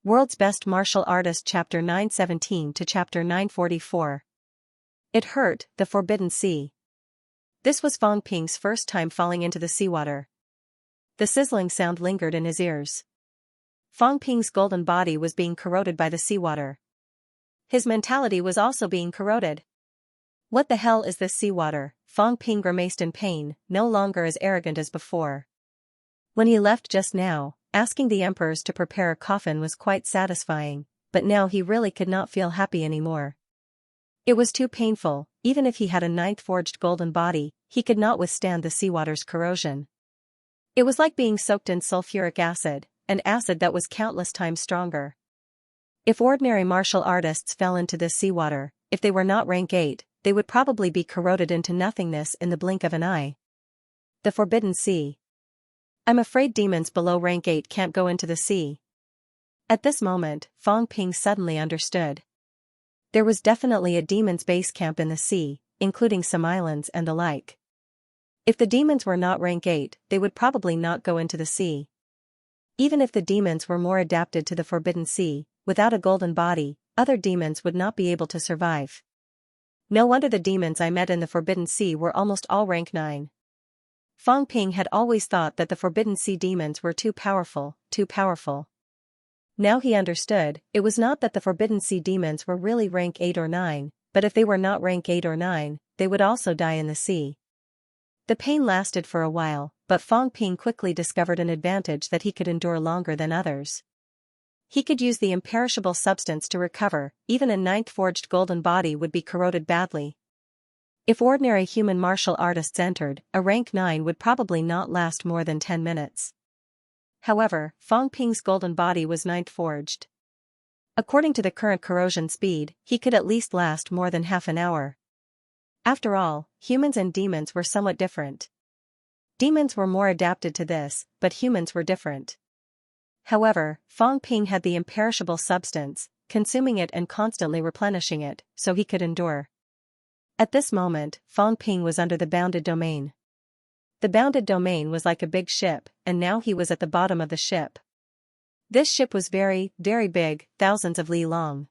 World's Best Martial Artist Chapter 917 to Chapter 944. It hurt, the Forbidden Sea. This was Fang Ping's first time falling into the seawater. The sizzling sound lingered in his ears. Fang Ping's golden body was being corroded by the seawater. His mentality was also being corroded. What the hell is this seawater? Fang Ping grimaced in pain, no longer as arrogant as before. When he left just now, asking the emperors to prepare a coffin was quite satisfying, but now he really could not feel happy anymore. It was too painful. Even if he had a ninth forged golden body, he could not withstand the seawater's corrosion. It was like being soaked in sulfuric acid, an acid that was countless times stronger. If ordinary martial artists fell into this seawater, if they were not rank 8, they would probably be corroded into nothingness in the blink of an eye. The Forbidden Sea. I'm afraid demons below rank 8 can't go into the sea. At this moment, Fang Ping suddenly understood. There was definitely a demon's base camp in the sea, including some islands and the like. If the demons were not rank 8, they would probably not go into the sea. Even if the demons were more adapted to the Forbidden Sea, without a golden body, other demons would not be able to survive. No wonder the demons I met in the Forbidden Sea were almost all rank 9. Fang Ping had always thought that the Forbidden Sea demons were too powerful, too powerful. Now he understood, it was not that the Forbidden Sea demons were really rank 8 or 9, but if they were not rank 8 or 9, they would also die in the sea. The pain lasted for a while, but Fang Ping quickly discovered an advantage that he could endure longer than others. He could use the imperishable substance to recover. Even a ninth forged golden body would be corroded badly. If ordinary human martial artists entered, a rank 9 would probably not last more than 10 minutes. However, Fang Ping's golden body was ninth forged. According to the current corrosion speed, he could at least last more than half an hour. After all, humans and demons were somewhat different. Demons were more adapted to this, but humans were different. However, Fang Ping had the imperishable substance, consuming it and constantly replenishing it, so he could endure. At this moment, Fang Ping was under the bounded domain. The bounded domain was like a big ship, and now he was at the bottom of the ship. This ship was very, very big, thousands of li long.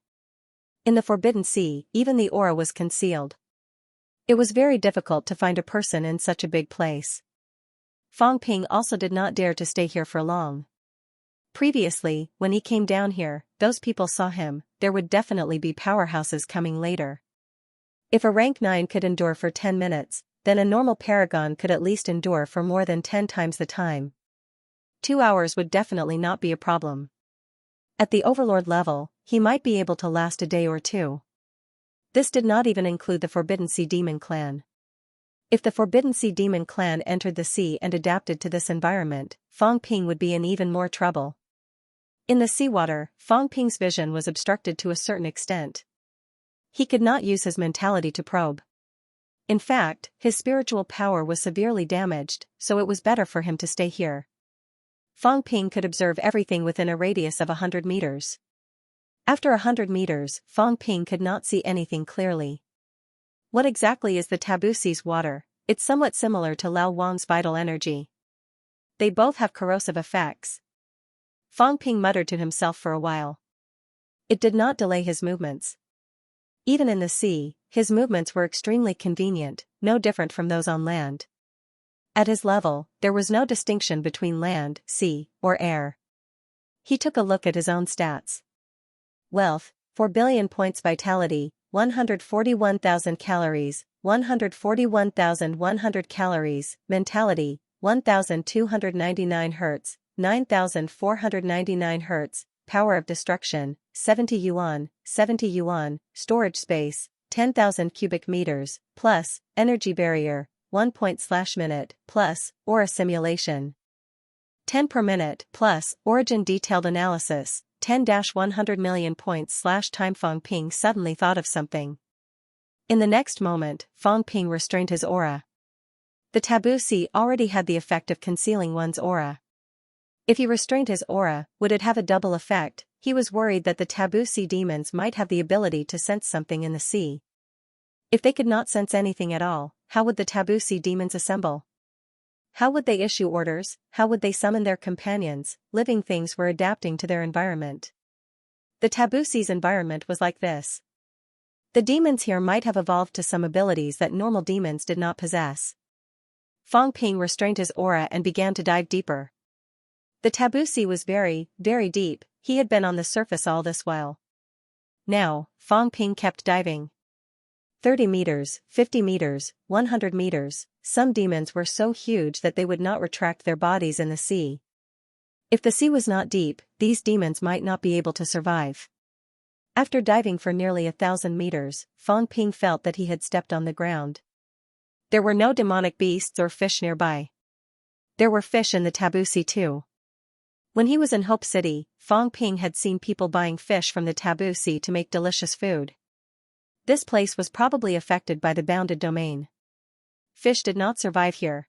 In the Forbidden Sea, even the aura was concealed. It was very difficult to find a person in such a big place. Fang Ping also did not dare to stay here for long. Previously, when he came down here, those people saw him. There would definitely be powerhouses coming later. If a rank 9 could endure for 10 minutes, then a normal paragon could at least endure for more than 10 times the time. 2 hours would definitely not be a problem. At the overlord level, he might be able to last a day or two. This did not even include the Forbidden Sea Demon Clan. If the Forbidden Sea Demon Clan entered the sea and adapted to this environment, Fang Ping would be in even more trouble. In the seawater, Fang Ping's vision was obstructed to a certain extent. He could not use his mentality to probe. In fact, his spiritual power was severely damaged, so it was better for him to stay here. Fang Ping could observe everything within a radius of 100 meters. After 100 meters, Fang Ping could not see anything clearly. What exactly is the Taboo Sea's water? It's somewhat similar to Lao Wang's vital energy. They both have corrosive effects. Fang Ping muttered to himself for a while. It did not delay his movements. Even in the sea, his movements were extremely convenient, no different from those on land. At his level, there was no distinction between land, sea, or air. He took a look at his own stats. Wealth, 4 billion points. Vitality, 141,000 calories, 141,100 calories. Mentality, 1,299 Hz, 9,499 Hz. Power of destruction, 70 yuan, 70 yuan. Storage space, 10,000 cubic meters, plus, energy barrier, 1 point/minute, plus, aura simulation. 10 per minute, plus, origin detailed analysis, 10-100 million points/time. Fang Ping suddenly thought of something. In the next moment, Fang Ping restrained his aura. The Taboo Sea already had the effect of concealing one's aura. If he restrained his aura, would it have a double effect? He was worried that the Taboo Sea demons might have the ability to sense something in the sea. If they could not sense anything at all, how would the Taboo Sea demons assemble? How would they issue orders? How would they summon their companions? Living things were adapting to their environment. The Taboo Sea's environment was like this. The demons here might have evolved to some abilities that normal demons did not possess. Fang Ping restrained his aura and began to dive deeper. The Taboo Sea was very, very deep. He had been on the surface all this while. Now, Fang Ping kept diving. 30 meters, 50 meters, 100 meters, some demons were so huge that they would not retract their bodies in the sea. If the sea was not deep, these demons might not be able to survive. After diving for nearly 1,000 meters, Fang Ping felt that he had stepped on the ground. There were no demonic beasts or fish nearby. There were fish in the Taboo Sea too. When he was in Hope City, Fang Ping had seen people buying fish from the Taboo Sea to make delicious food. This place was probably affected by the bounded domain. Fish did not survive here.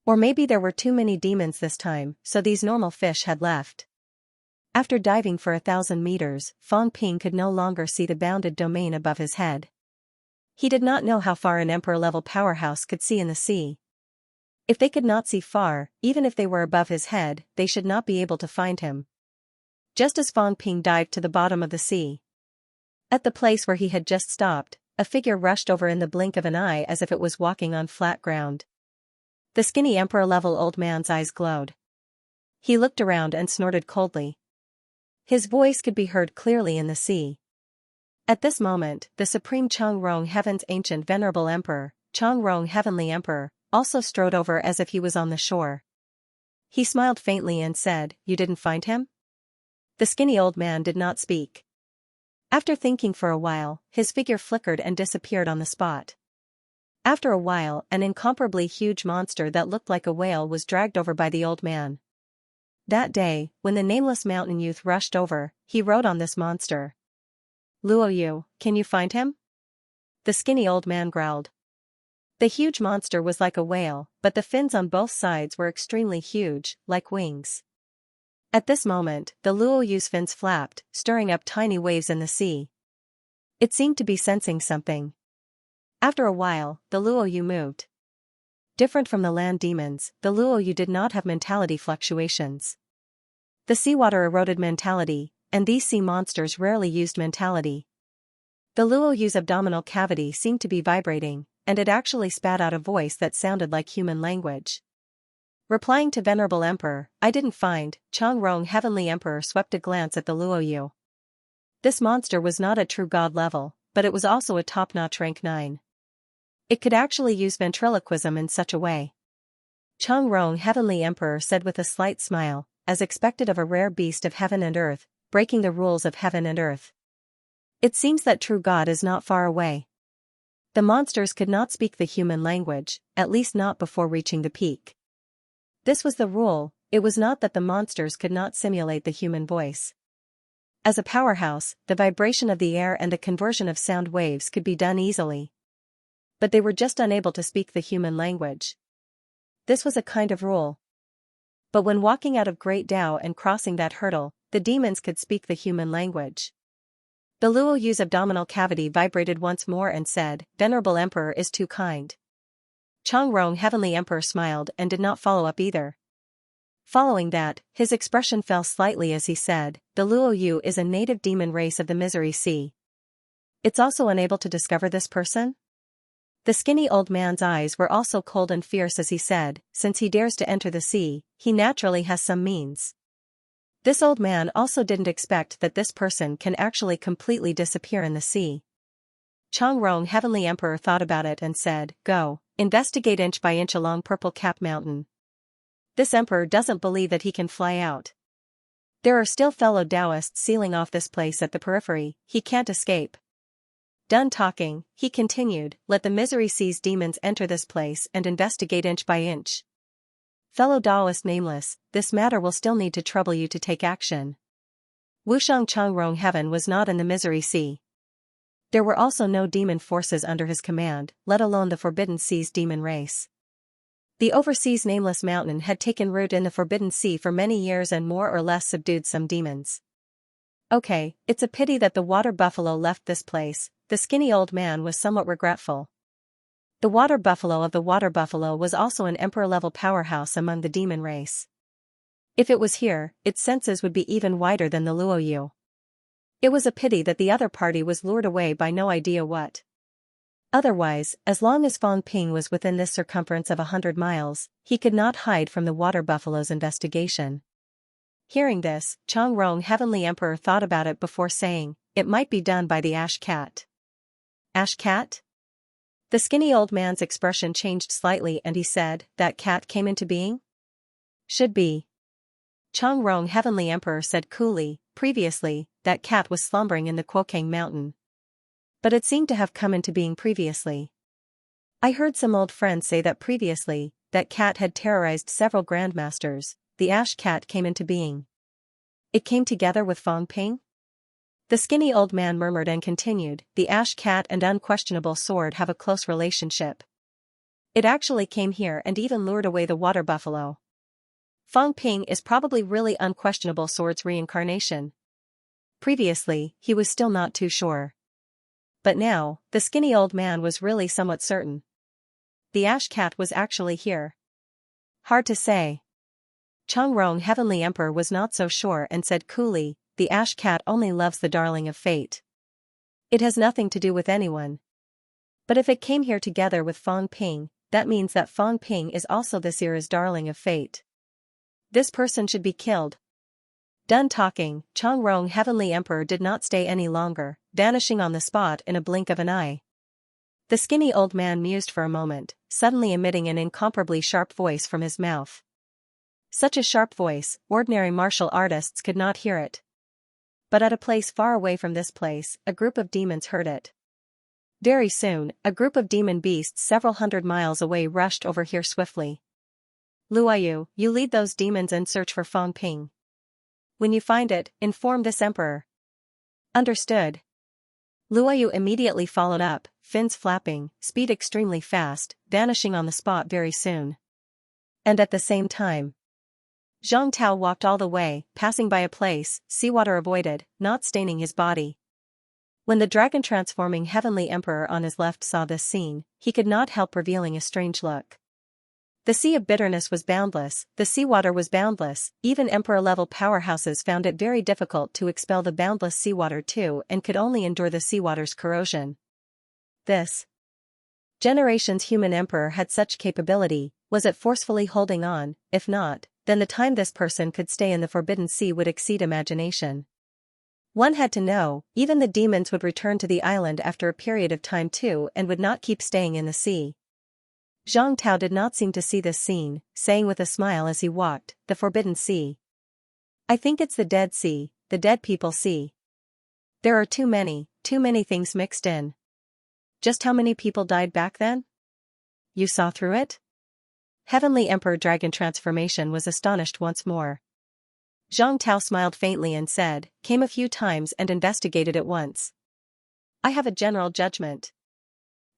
Or maybe there were too many demons this time, so these normal fish had left. After diving for 1,000 meters, Fang Ping could no longer see the bounded domain above his head. He did not know how far an emperor-level powerhouse could see in the sea. If they could not see far, even if they were above his head, they should not be able to find him. Just as Fang Ping dived to the bottom of the sea. At the place where he had just stopped, a figure rushed over in the blink of an eye as if it was walking on flat ground. The skinny emperor-level old man's eyes glowed. He looked around and snorted coldly. His voice could be heard clearly in the sea. At this moment, the Supreme Chongrong Heaven's ancient venerable emperor, Chongrong Heavenly Emperor, also strode over as if he was on the shore. He smiled faintly and said, "You didn't find him?" The skinny old man did not speak. After thinking for a while, his figure flickered and disappeared on the spot. After a while, an incomparably huge monster that looked like a whale was dragged over by the old man. That day, when the nameless mountain youth rushed over, he rode on this monster. "Luo Yu, can you find him?" The skinny old man growled. The huge monster was like a whale, but the fins on both sides were extremely huge, like wings. At this moment, the Luo Yu's fins flapped, stirring up tiny waves in the sea. It seemed to be sensing something. After a while, the Luo Yu moved. Different from the land demons, the Luo Yu did not have mentality fluctuations. The seawater eroded mentality, and these sea monsters rarely used mentality. The Luo Yu's abdominal cavity seemed to be vibrating, and it actually spat out a voice that sounded like human language. Replying to Venerable Emperor, "I didn't find," Chongrong Heavenly Emperor swept a glance at the Luo Yu. This monster was not at true god level, but it was also a top-notch rank 9. It could actually use ventriloquism in such a way. Chongrong Heavenly Emperor said with a slight smile, as expected of a rare beast of heaven and earth, breaking the rules of heaven and earth. "It seems that true God is not far away." The monsters could not speak the human language, at least not before reaching the peak. This was the rule. It was not that the monsters could not simulate the human voice. As a powerhouse, the vibration of the air and the conversion of sound waves could be done easily. But they were just unable to speak the human language. This was a kind of rule. But when walking out of Great Tao and crossing that hurdle, the demons could speak the human language. The Luo Yu's abdominal cavity vibrated once more and said, "Venerable Emperor is too kind." Chongrong Heavenly Emperor smiled and did not follow up either. Following that, his expression fell slightly as he said, "The Luo Yu is a native demon race of the Misery Sea. It's also unable to discover this person?" The skinny old man's eyes were also cold and fierce as he said, "Since he dares to enter the sea, he naturally has some means." This old man also didn't expect that this person can actually completely disappear in the sea. Chongrong Heavenly Emperor thought about it and said, "Go, investigate inch by inch along Purple Cap Mountain." This emperor doesn't believe that he can fly out. There are still fellow Taoists sealing off this place at the periphery, he can't escape. Done talking, he continued, "Let the Misery Sea's demons enter this place and investigate inch by inch. Fellow Taoist nameless, this matter will still need to trouble you to take action." Wushang Chongrong Heaven was not in the Misery Sea. There were also no demon forces under his command, let alone the Forbidden Sea's demon race. The overseas nameless mountain had taken root in the Forbidden Sea for many years and more or less subdued some demons. "Okay, it's a pity that the water buffalo left this place," the skinny old man was somewhat regretful. The water buffalo of the water buffalo was also an emperor-level powerhouse among the demon race. If it was here, its senses would be even wider than the Luo Yu. It was a pity that the other party was lured away by no idea what. Otherwise, as long as Fang Ping was within this circumference of 100 miles, he could not hide from the water buffalo's investigation. Hearing this, Chang Rong Heavenly Emperor thought about it before saying, it might be done by the ash cat. Ash cat? The skinny old man's expression changed slightly and he said, that cat came into being? Should be. Chang Rong Heavenly Emperor said coolly, previously, that cat was slumbering in the Kuokang mountain. But it seemed to have come into being previously. I heard some old friends say that previously, that cat had terrorized several grandmasters, the ash cat came into being. It came together with Fang Ping? The skinny old man murmured and continued, the ash cat and unquestionable sword have a close relationship. It actually came here and even lured away the water buffalo. Fang Ping is probably really unquestionable sword's reincarnation. Previously, he was still not too sure. But now, the skinny old man was really somewhat certain. The ash cat was actually here. Hard to say. Chang Rong Heavenly Emperor was not so sure and said coolly, the ash cat only loves the darling of fate. It has nothing to do with anyone. But if it came here together with Fang Ping, that means that Fang Ping is also this era's darling of fate. This person should be killed. Done talking, Chang Rong Heavenly Emperor did not stay any longer, vanishing on the spot in a blink of an eye. The skinny old man mused for a moment, suddenly emitting an incomparably sharp voice from his mouth. Such a sharp voice, ordinary martial artists could not hear it. But at a place far away from this place, a group of demons heard it. Very soon, a group of demon beasts several hundred miles away rushed over here swiftly. Luoyu, you lead those demons and search for Fang Ping. When you find it, inform this emperor. Understood. Luoyu immediately followed up, fins flapping, speed extremely fast, vanishing on the spot very soon. And at the same time, Zhang Tao walked all the way, passing by a place, seawater avoided, not staining his body. When the dragon-transforming Heavenly Emperor on his left saw this scene, he could not help revealing a strange look. The sea of bitterness was boundless, the seawater was boundless, even emperor-level powerhouses found it very difficult to expel the boundless seawater too and could only endure the seawater's corrosion. This generation's human emperor had such capability, was it forcefully holding on? If not, then the time this person could stay in the Forbidden Sea would exceed imagination. One had to know, even the demons would return to the island after a period of time too and would not keep staying in the sea. Zhang Tao did not seem to see this scene, saying with a smile as he walked, the Forbidden Sea. I think it's the Dead Sea, the Dead People Sea. There are too many things mixed in. Just how many people died back then? You saw through it? Heavenly Emperor Dragon Transformation was astonished once more. Zhang Tao smiled faintly and said, came a few times and investigated it once. I have a general judgment.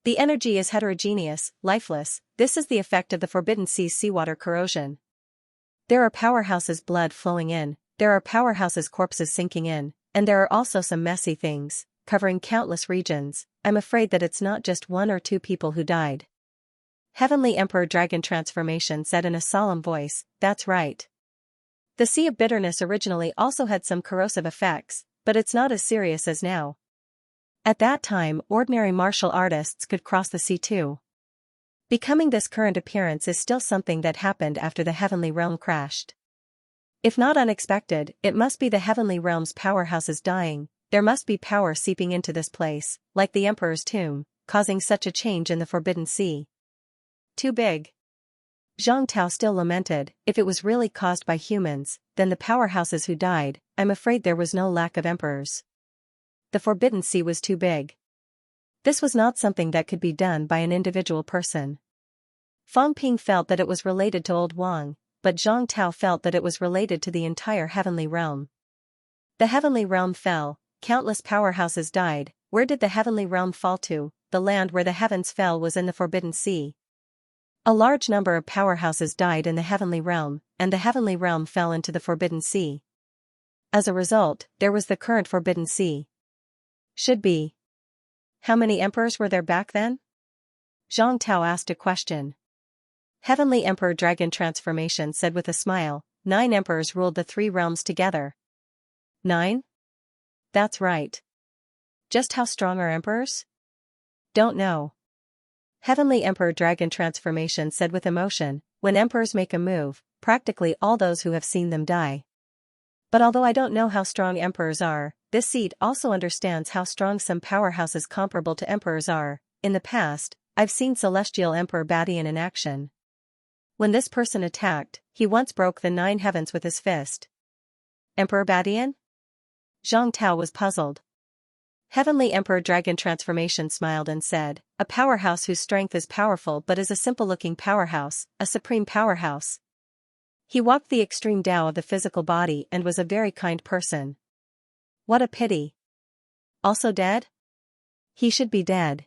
The energy is heterogeneous, lifeless, this is the effect of the Forbidden Sea's seawater corrosion. There are powerhouses blood flowing in, there are powerhouses corpses sinking in, and there are also some messy things, covering countless regions. I'm afraid that it's not just one or two people who died. Heavenly Emperor Dragon Transformation said in a solemn voice, that's right. The Sea of Bitterness originally also had some corrosive effects, but it's not as serious as now. At that time, ordinary martial artists could cross the sea too. Becoming this current appearance is still something that happened after the Heavenly Realm crashed. If not unexpected, it must be the Heavenly Realm's powerhouses dying, there must be power seeping into this place, like the Emperor's tomb, causing such a change in the Forbidden Sea. Too big. Zhang Tao still lamented, if it was really caused by humans, then the powerhouses who died, I'm afraid there was no lack of emperors. The Forbidden Sea was too big. This was not something that could be done by an individual person. Fang Ping felt that it was related to Old Wang, but Zhang Tao felt that it was related to the entire Heavenly Realm. The Heavenly Realm fell, countless powerhouses died. Where did the Heavenly Realm fall to? The land where the heavens fell was in the Forbidden Sea. A large number of powerhouses died in the Heavenly Realm, and the Heavenly Realm fell into the Forbidden Sea. As a result, there was the current Forbidden Sea. Should be. How many emperors were there back then? Zhang Tao asked a question. Heavenly Emperor Dragon Transformation said with a smile, 9 emperors ruled the 3 realms together. 9? That's right. Just how strong are emperors? Don't know. Heavenly Emperor Dragon Transformation said with emotion, when emperors make a move, practically all those who have seen them die. But although I don't know how strong emperors are, this seed also understands how strong some powerhouses comparable to emperors are. In the past, I've seen Celestial Emperor Badian in action. When this person attacked, he once broke the 9 heavens with his fist. Emperor Badian? Zhang Tao was puzzled. Heavenly Emperor Dragon Transformation smiled and said, a powerhouse whose strength is powerful but is a simple-looking powerhouse, a supreme powerhouse. He walked the extreme Tao of the physical body and was a very kind person. What a pity. Also dead? He should be dead.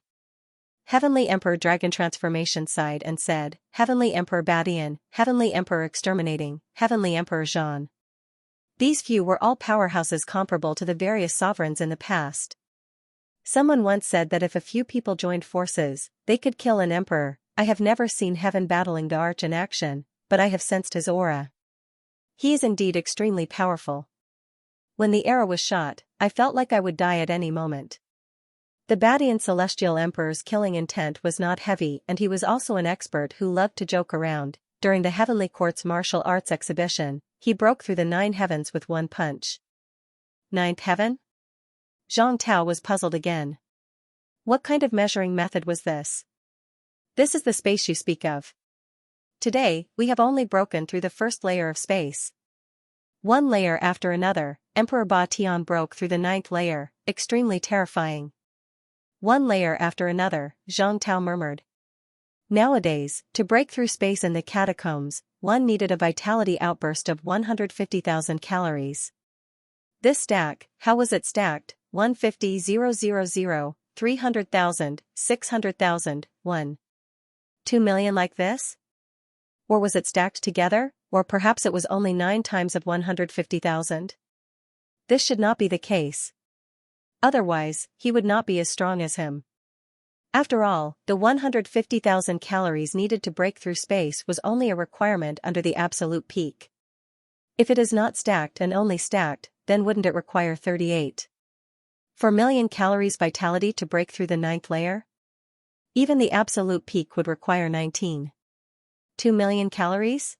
Heavenly Emperor Dragon Transformation sighed and said, Heavenly Emperor Badian, Heavenly Emperor Exterminating, Heavenly Emperor Zhan. These few were all powerhouses comparable to the various sovereigns in the past. Someone once said that if a few people joined forces, they could kill an emperor. I have never seen Heaven battling the Arch in action, but I have sensed his aura. He is indeed extremely powerful. When the arrow was shot, I felt like I would die at any moment. The Badian Celestial Emperor's killing intent was not heavy, and he was also an expert who loved to joke around. During the Heavenly Court's martial arts exhibition, he broke through the 9 heavens with one punch. 9th heaven? Zhang Tao was puzzled again. What kind of measuring method was this? This is the space you speak of. Today, we have only broken through the first layer of space. One layer after another, Emperor Ba Tian broke through the 9th layer, extremely terrifying. One layer after another, Zhang Tao murmured. Nowadays, to break through space in the catacombs, one needed a vitality outburst of 150,000 calories. This stack, how was it stacked? 150, 000, 300,000, 600,000, 1. 2 million like this? Or was it stacked together, or perhaps it was only 9 times of 150,000? This should not be the case. Otherwise, he would not be as strong as him. After all, the 150,000 calories needed to break through space was only a requirement under the absolute peak. If it is not stacked and only stacked, then wouldn't it require 38? 4 million calories vitality to break through the 9th layer? Even the absolute peak would require 19. 2 million calories?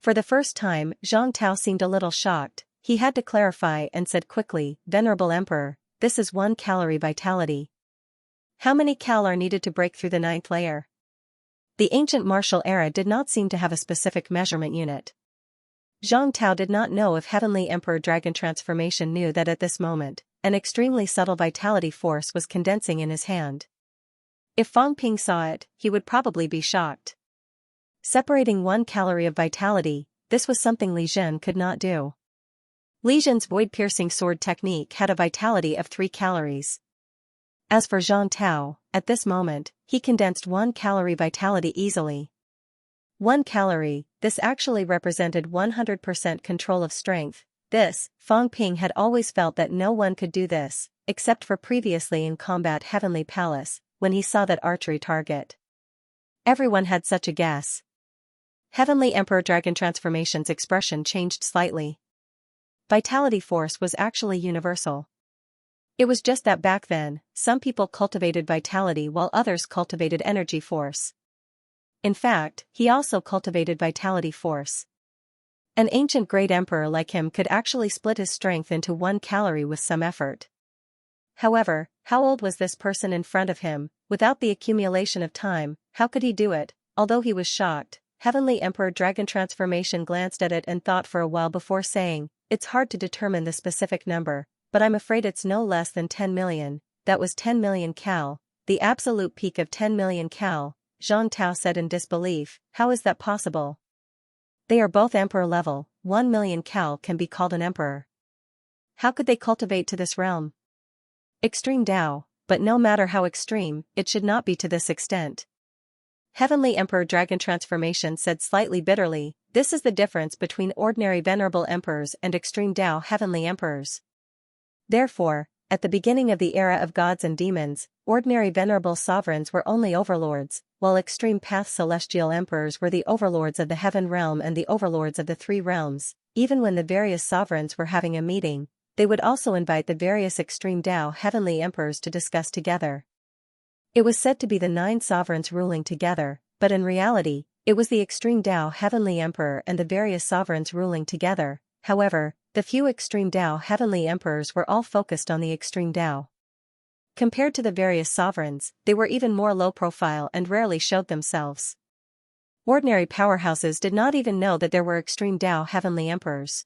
For the first time, Zhang Tao seemed a little shocked. He had to clarify and said quickly, Venerable Emperor, this is 1 calorie vitality. How many cal are needed to break through the 9th layer? The ancient martial era did not seem to have a specific measurement unit. Zhang Tao did not know if Heavenly Emperor Dragon Transformation knew that at this moment, an extremely subtle vitality force was condensing in his hand. If Fang Ping saw it, he would probably be shocked. Separating 1 calorie of vitality, this was something Li Zhen could not do. Li Zhen's void-piercing sword technique had a vitality of 3 calories. As for Zhang Tao, at this moment, he condensed 1 calorie vitality easily. 1 calorie, this actually represented 100% control of strength. This, Fang Ping had always felt that no one could do this, except for previously in combat Heavenly Palace, when he saw that archery target. Everyone had such a guess. Heavenly Emperor Dragon Transformation's expression changed slightly. Vitality force was actually universal. It was just that back then, some people cultivated vitality while others cultivated energy force. In fact, he also cultivated vitality force. An ancient great emperor like him could actually split his strength into 1 calorie with some effort. However, how old was this person in front of him? Without the accumulation of time, how could he do it? Although he was shocked, Heavenly Emperor Dragon Transformation glanced at it and thought for a while before saying, it's hard to determine the specific number, but I'm afraid it's no less than 10 million, that was 10 million cal, the absolute peak of 10 million cal, Zhang Tao said in disbelief, how is that possible? They are both emperor level, 1 million cal can be called an emperor. How could they cultivate to this realm? Extreme Tao, but no matter how extreme, it should not be to this extent. Heavenly Emperor Dragon Transformation said slightly bitterly, this is the difference between ordinary venerable emperors and extreme Tao heavenly emperors. Therefore, at the beginning of the era of gods and demons, ordinary venerable sovereigns were only overlords, while extreme path celestial emperors were the overlords of the heaven realm and the overlords of the 3 realms. Even when the various sovereigns were having a meeting, they would also invite the various extreme Tao heavenly emperors to discuss together. It was said to be the 9 sovereigns ruling together, but in reality, it was the extreme Tao heavenly emperor and the various sovereigns ruling together. However, the few extreme Tao heavenly emperors were all focused on the extreme Tao. Compared to the various sovereigns, they were even more low-profile and rarely showed themselves. Ordinary powerhouses did not even know that there were extreme Tao heavenly emperors.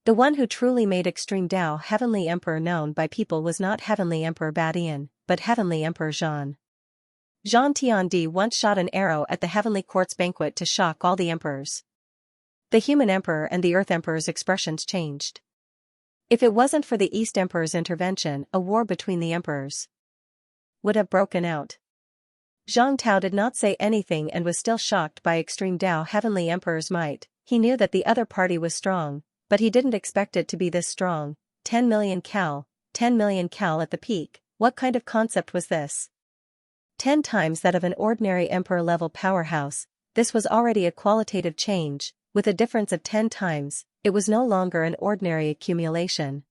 The one who truly made extreme Tao heavenly emperor known by people was not heavenly emperor Badian, but heavenly emperor Zhan. Zhan Tiandi once shot an arrow at the heavenly court's banquet to shock all the emperors. The human emperor and the earth emperor's expressions changed. If it wasn't for the East Emperor's intervention, a war between the emperors would have broken out. Zhang Tao did not say anything and was still shocked by extreme Tao heavenly emperor's might. He knew that the other party was strong, but he didn't expect it to be this strong. 10 million cal at the peak, what kind of concept was this? 10 times that of an ordinary emperor-level powerhouse. This was already a qualitative change, with a difference of 10 times, it was no longer an ordinary accumulation.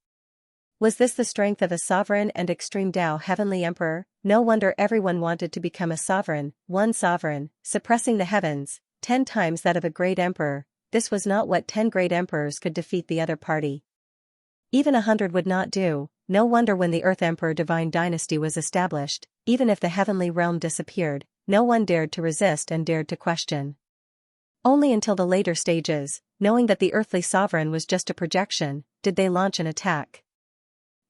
Was this the strength of a sovereign and extreme Tao heavenly emperor? No wonder everyone wanted to become a sovereign, one sovereign, suppressing the heavens, 10 times that of a great emperor. This was not what 10 great emperors could defeat the other party. Even 100 would not do. No wonder when the Earth Emperor divine dynasty was established, even if the heavenly realm disappeared, no one dared to resist and dared to question. Only until the later stages, knowing that the earthly sovereign was just a projection, did they launch an attack.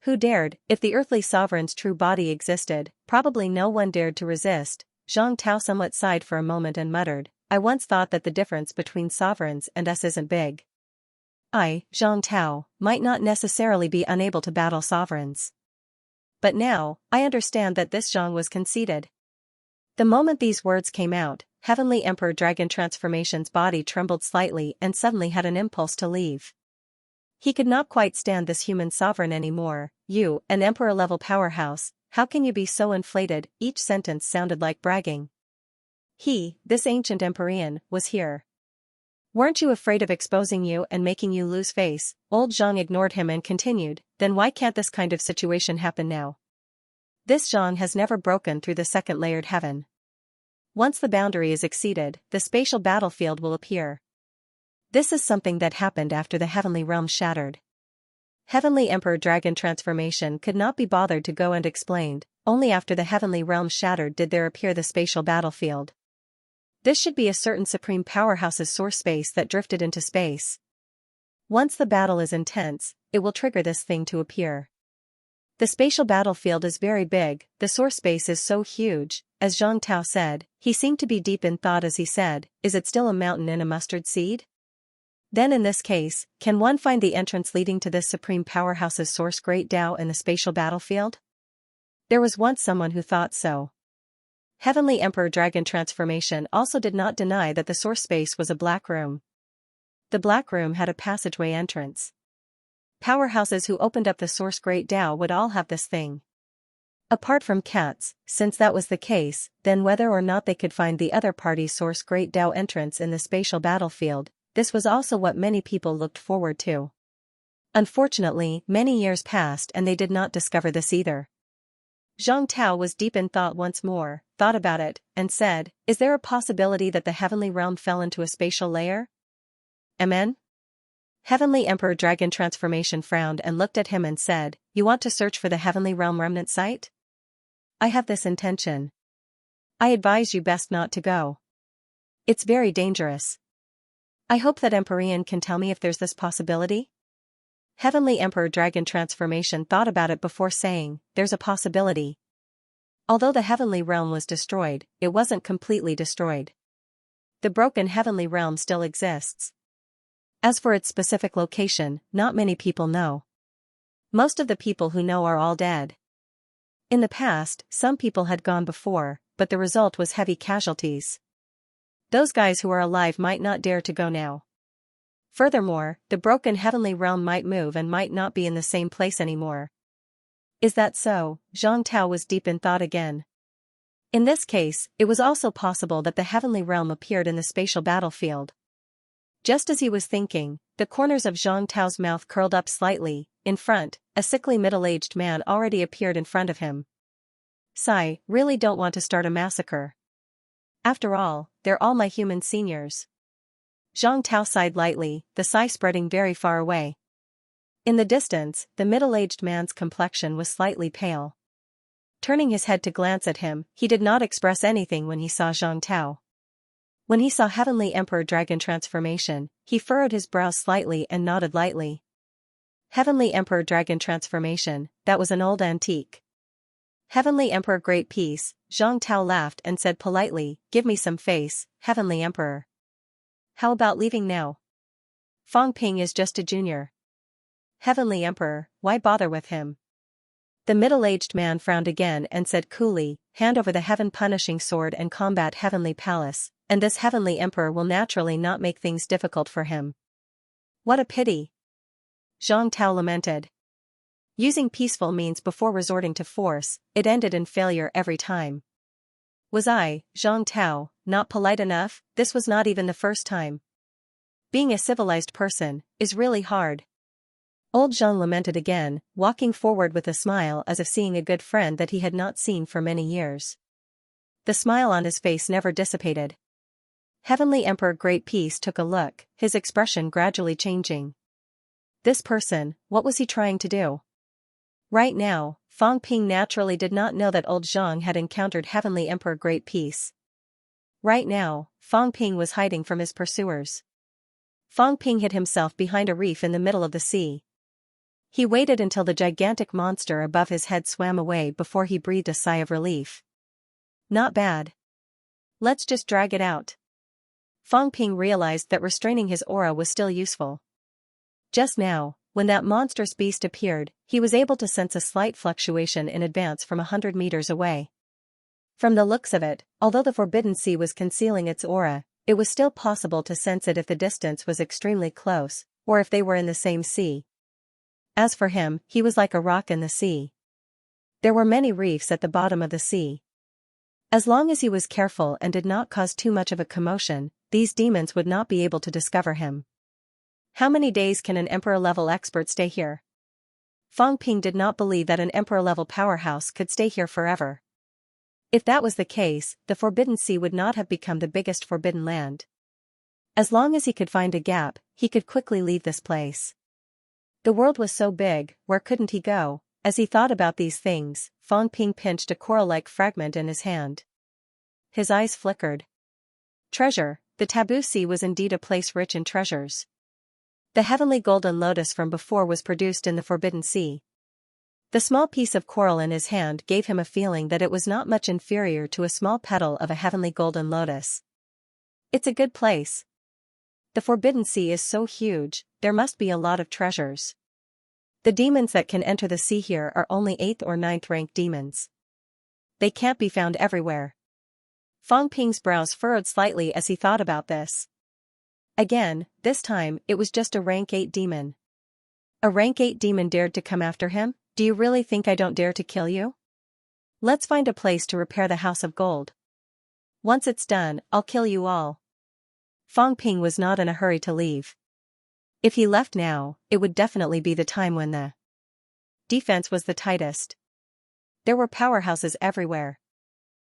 Who dared? If the earthly sovereign's true body existed, probably no one dared to resist. Zhang Tao somewhat sighed for a moment and muttered, I once thought that the difference between sovereigns and us isn't big. I, Zhang Tao, might not necessarily be unable to battle sovereigns. But now, I understand that this Zhang was conceited. The moment these words came out, Heavenly Emperor Dragon Transformation's body trembled slightly and suddenly had an impulse to leave. He could not quite stand this human sovereign anymore. You, an emperor-level powerhouse, how can you be so inflated? Each sentence sounded like bragging. He, this ancient Empyrean, was here. Weren't you afraid of exposing you and making you lose face? Old Zhang ignored him and continued, then why can't this kind of situation happen now? This Zhang has never broken through the second layered heaven. Once the boundary is exceeded, the spatial battlefield will appear. This is something that happened after the heavenly realm shattered. Heavenly Emperor Dragon Transformation could not be bothered to go and explained, only after the heavenly realm shattered did there appear the spatial battlefield. This should be a certain supreme powerhouse's source space that drifted into space. Once the battle is intense, it will trigger this thing to appear. The spatial battlefield is very big, the source space is so huge, as Zhang Tao said. He seemed to be deep in thought as he said, is it still a mountain in a mustard seed? Then in this case, can one find the entrance leading to this supreme powerhouse's source great Tao in the spatial battlefield? There was once someone who thought so. Heavenly Emperor Dragon Transformation also did not deny that the source space was a black room. The black room had a passageway entrance. Powerhouses who opened up the source great Tao would all have this thing. Apart from cats, since that was the case, then whether or not they could find the other party's source great Tao entrance in the spatial battlefield, this was also what many people looked forward to. Unfortunately, many years passed and they did not discover this either. Zhang Tao was deep in thought once more, thought about it, and said, is there a possibility that the heavenly realm fell into a spatial layer? Amen? Heavenly Emperor Dragon Transformation frowned and looked at him and said, you want to search for the heavenly realm remnant site? I have this intention. I advise you best not to go. It's very dangerous. I hope that Empyrean can tell me if there's this possibility? Heavenly Emperor Dragon Transformation thought about it before saying, there's a possibility. Although the heavenly realm was destroyed, it wasn't completely destroyed. The broken heavenly realm still exists. As for its specific location, not many people know. Most of the people who know are all dead. In the past, some people had gone before, but the result was heavy casualties. Those guys who are alive might not dare to go now. Furthermore, the broken heavenly realm might move and might not be in the same place anymore. Is that so? Zhang Tao was deep in thought again. In this case, it was also possible that the heavenly realm appeared in the spatial battlefield. Just as he was thinking, the corners of Zhang Tao's mouth curled up slightly. In front, a sickly middle-aged man already appeared in front of him. "Sigh, really don't want to start a massacre. After all, they're all my human seniors." Zhang Tao sighed lightly, the sigh spreading very far away. In the distance, the middle-aged man's complexion was slightly pale. Turning his head to glance at him, he did not express anything when he saw Zhang Tao. When he saw Heavenly Emperor Dragon Transformation, he furrowed his brows slightly and nodded lightly. Heavenly Emperor Dragon Transformation, that was an old antique. Heavenly Emperor Great Peace, Zhang Tao laughed and said politely, "Give me some face, Heavenly Emperor. How about leaving now? Fang Ping is just a junior." "Heavenly Emperor, why bother with him?" The middle-aged man frowned again and said coolly, "Hand over the heaven-punishing sword and combat Heavenly Palace, and this Heavenly Emperor will naturally not make things difficult for him." "What a pity!" Zhang Tao lamented. Using peaceful means before resorting to force, it ended in failure every time. Was I, Zhang Tao, not polite enough? This was not even the first time. Being a civilized person is really hard. Old Zhang lamented again, walking forward with a smile as if seeing a good friend that he had not seen for many years. The smile on his face never dissipated. Heavenly Emperor Great Peace took a look, his expression gradually changing. This person, what was he trying to do? Right now, Fang Ping naturally did not know that old Zhang had encountered Heavenly Emperor Great Peace. Right now, Fang Ping was hiding from his pursuers. Fang Ping hid himself behind a reef in the middle of the sea. He waited until the gigantic monster above his head swam away before he breathed a sigh of relief. Not bad. Let's just drag it out. Fang Ping realized that restraining his aura was still useful. Just now, when that monstrous beast appeared, he was able to sense a slight fluctuation in advance from 100 meters away. From the looks of it, although the Forbidden Sea was concealing its aura, it was still possible to sense it if the distance was extremely close, or if they were in the same sea. As for him, he was like a rock in the sea. There were many reefs at the bottom of the sea. As long as he was careful and did not cause too much of a commotion, these demons would not be able to discover him. How many days can an Emperor-level expert stay here? Fang Ping did not believe that an Emperor-level powerhouse could stay here forever. If that was the case, the Forbidden Sea would not have become the biggest forbidden land. As long as he could find a gap, he could quickly leave this place. The world was so big, where couldn't he go? As he thought about these things, Fang Ping pinched a coral-like fragment in his hand. His eyes flickered. Treasure, the Taboo Sea was indeed a place rich in treasures. The heavenly golden lotus from before was produced in the Forbidden Sea. The small piece of coral in his hand gave him a feeling that it was not much inferior to a small petal of a heavenly golden lotus. It's a good place. The Forbidden Sea is so huge, there must be a lot of treasures. The demons that can enter the sea here are only 8th or 9th rank demons. They can't be found everywhere. Fang Ping's brows furrowed slightly as he thought about this. Again, this time, it was just a rank 8 demon. A rank 8 demon dared to come after him? Do you really think I don't dare to kill you? Let's find a place to repair the House of Gold. Once it's done, I'll kill you all. Fang Ping was not in a hurry to leave. If he left now, it would definitely be the time when the defense was the tightest. There were powerhouses everywhere.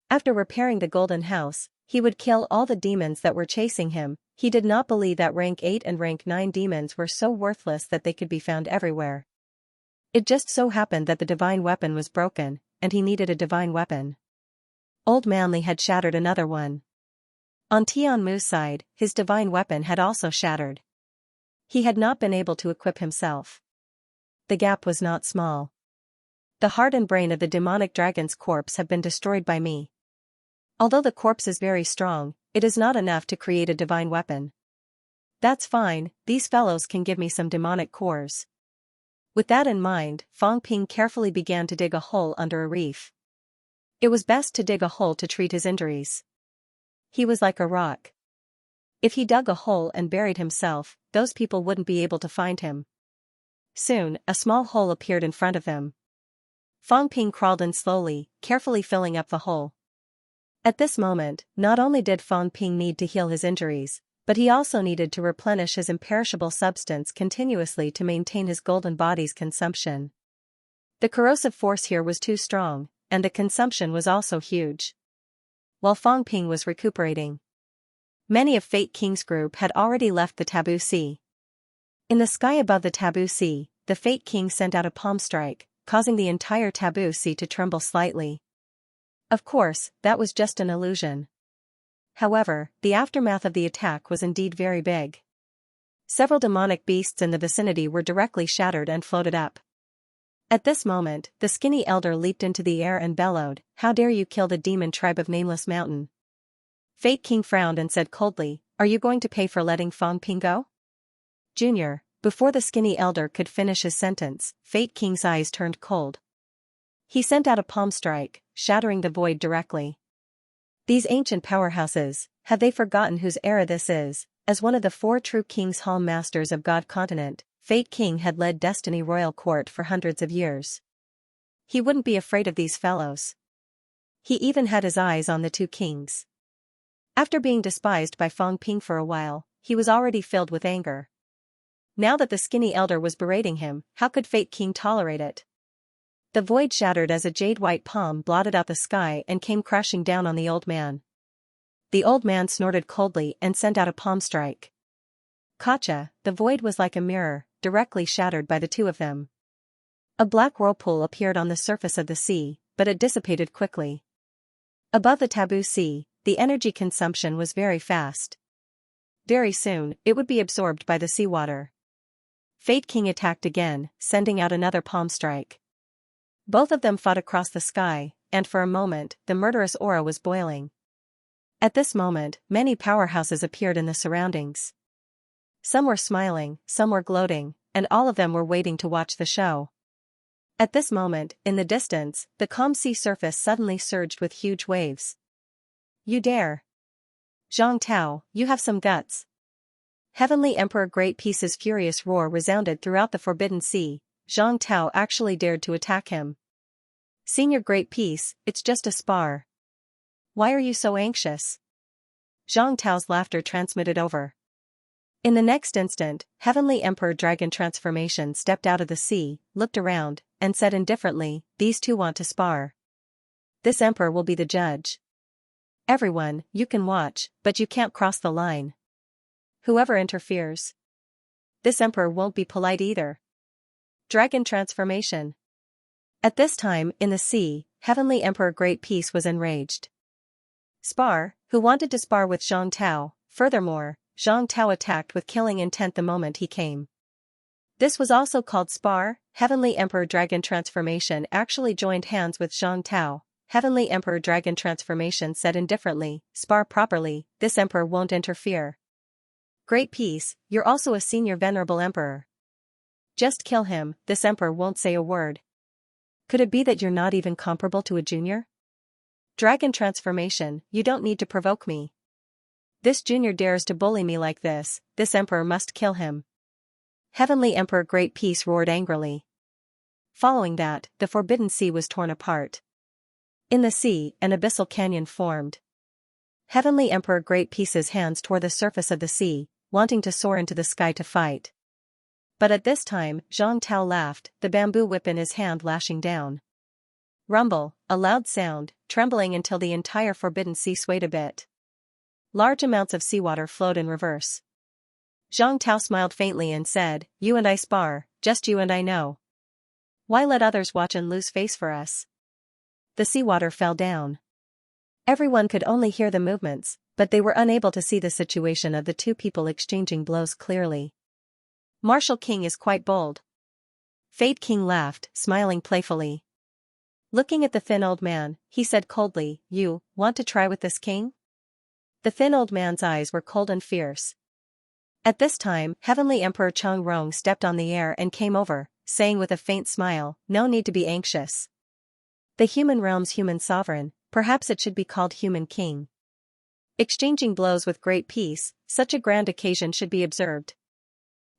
After repairing the Golden House, he would kill all the demons that were chasing him. He did not believe that rank 8 and rank 9 demons were so worthless that they could be found everywhere. It just so happened that the divine weapon was broken, and he needed a divine weapon. Old Manly had shattered another one. On Tian Mu's side, his divine weapon had also shattered. He had not been able to equip himself. The gap was not small. The heart and brain of the demonic dragon's corpse have been destroyed by me. Although the corpse is very strong, it is not enough to create a divine weapon. That's fine, these fellows can give me some demonic cores. With that in mind, Fang Ping carefully began to dig a hole under a reef. It was best to dig a hole to treat his injuries. He was like a rock. If he dug a hole and buried himself, those people wouldn't be able to find him. Soon, a small hole appeared in front of them. Fang Ping crawled in slowly, carefully filling up the hole. At this moment, not only did Fang Ping need to heal his injuries, But he also needed to replenish his imperishable substance continuously to maintain his golden body's consumption. The corrosive force here was too strong, and the consumption was also huge. While Fang Ping was recuperating, many of Fate King's group had already left the Taboo Sea. In the sky above the Taboo Sea, the Fate King sent out a palm strike, causing the entire Taboo Sea to tremble slightly. Of course, that was just an illusion. However, the aftermath of the attack was indeed very big. Several demonic beasts in the vicinity were directly shattered and floated up. At this moment, the skinny elder leaped into the air and bellowed, "How dare you kill the demon tribe of Nameless Mountain?" Fate King frowned and said coldly, "Are you going to pay for letting Fang Ping go?" Junior, before the skinny elder could finish his sentence, Fate King's eyes turned cold. He sent out a palm strike, shattering the void directly. These ancient powerhouses, have they forgotten whose era this is? As one of the 4 true King's Hall Masters of God Continent, Fate King had led Destiny Royal Court for hundreds of years. He wouldn't be afraid of these fellows. He even had his eyes on the 2 kings. After being despised by Fang Ping for a while, he was already filled with anger. Now that the skinny elder was berating him, how could Fate King tolerate it? The void shattered as a jade-white palm blotted out the sky and came crashing down on the old man. The old man snorted coldly and sent out a palm strike. Gotcha, the void was like a mirror, directly shattered by the 2 of them. A black whirlpool appeared on the surface of the sea, but it dissipated quickly. Above the Taboo Sea, the energy consumption was very fast. Very soon, it would be absorbed by the seawater. Fate King attacked again, sending out another palm strike. Both of them fought across the sky, and for a moment, the murderous aura was boiling. At this moment, many powerhouses appeared in the surroundings. Some were smiling, some were gloating, and all of them were waiting to watch the show. At this moment, in the distance, the calm sea surface suddenly surged with huge waves. "You dare! Zhang Tao, you have some guts." Heavenly Emperor Great Peace's furious roar resounded throughout the Forbidden Sea. Zhang Tao actually dared to attack him. "Senior Great Peace, it's just a spar. Why are you so anxious?" Zhang Tao's laughter transmitted over. In the next instant, Heavenly Emperor Dragon Transformation stepped out of the sea, looked around, and said indifferently, "These 2 want to spar. This emperor will be the judge. Everyone, you can watch, but you can't cross the line. Whoever interferes. This emperor won't be polite either." Dragon Transformation. At this time, in the sea, Heavenly Emperor Great Peace was enraged. Spar, who wanted to spar with Zhang Tao. Furthermore, Zhang Tao attacked with killing intent the moment he came. This was also called spar. Heavenly Emperor Dragon Transformation actually joined hands with Zhang Tao. Heavenly Emperor Dragon Transformation said indifferently, "Spar properly, this emperor won't interfere." "Great Peace, you're also a senior venerable emperor. Just kill him, this emperor won't say a word." "Could it be that you're not even comparable to a junior?" Dragon Transformation, you don't need to provoke me. This junior dares to bully me like this emperor must kill him. Heavenly Emperor Great Peace roared angrily. Following that, the Forbidden Sea was torn apart. In the sea, an abyssal canyon formed. Heavenly Emperor Great Peace's hands tore the surface of the sea, wanting to soar into the sky to fight. But at this time, Zhang Tao laughed, the bamboo whip in his hand lashing down. Rumble, a loud sound, trembling until the entire Forbidden Sea swayed a bit. Large amounts of seawater flowed in reverse. Zhang Tao smiled faintly and said, "You and I spar, just you and I know. Why let others watch and lose face for us?" The seawater fell down. Everyone could only hear the movements, but they were unable to see the situation of the 2 people exchanging blows clearly. "Martial King is quite bold." Fate King laughed, smiling playfully. Looking at the thin old man, he said coldly, "You want to try with this king?" The thin old man's eyes were cold and fierce. At this time, Heavenly Emperor Chang Rong stepped on the air and came over, saying with a faint smile, "No need to be anxious. The human realm's human sovereign, perhaps it should be called human king. Exchanging blows with Great Peace, such a grand occasion should be observed."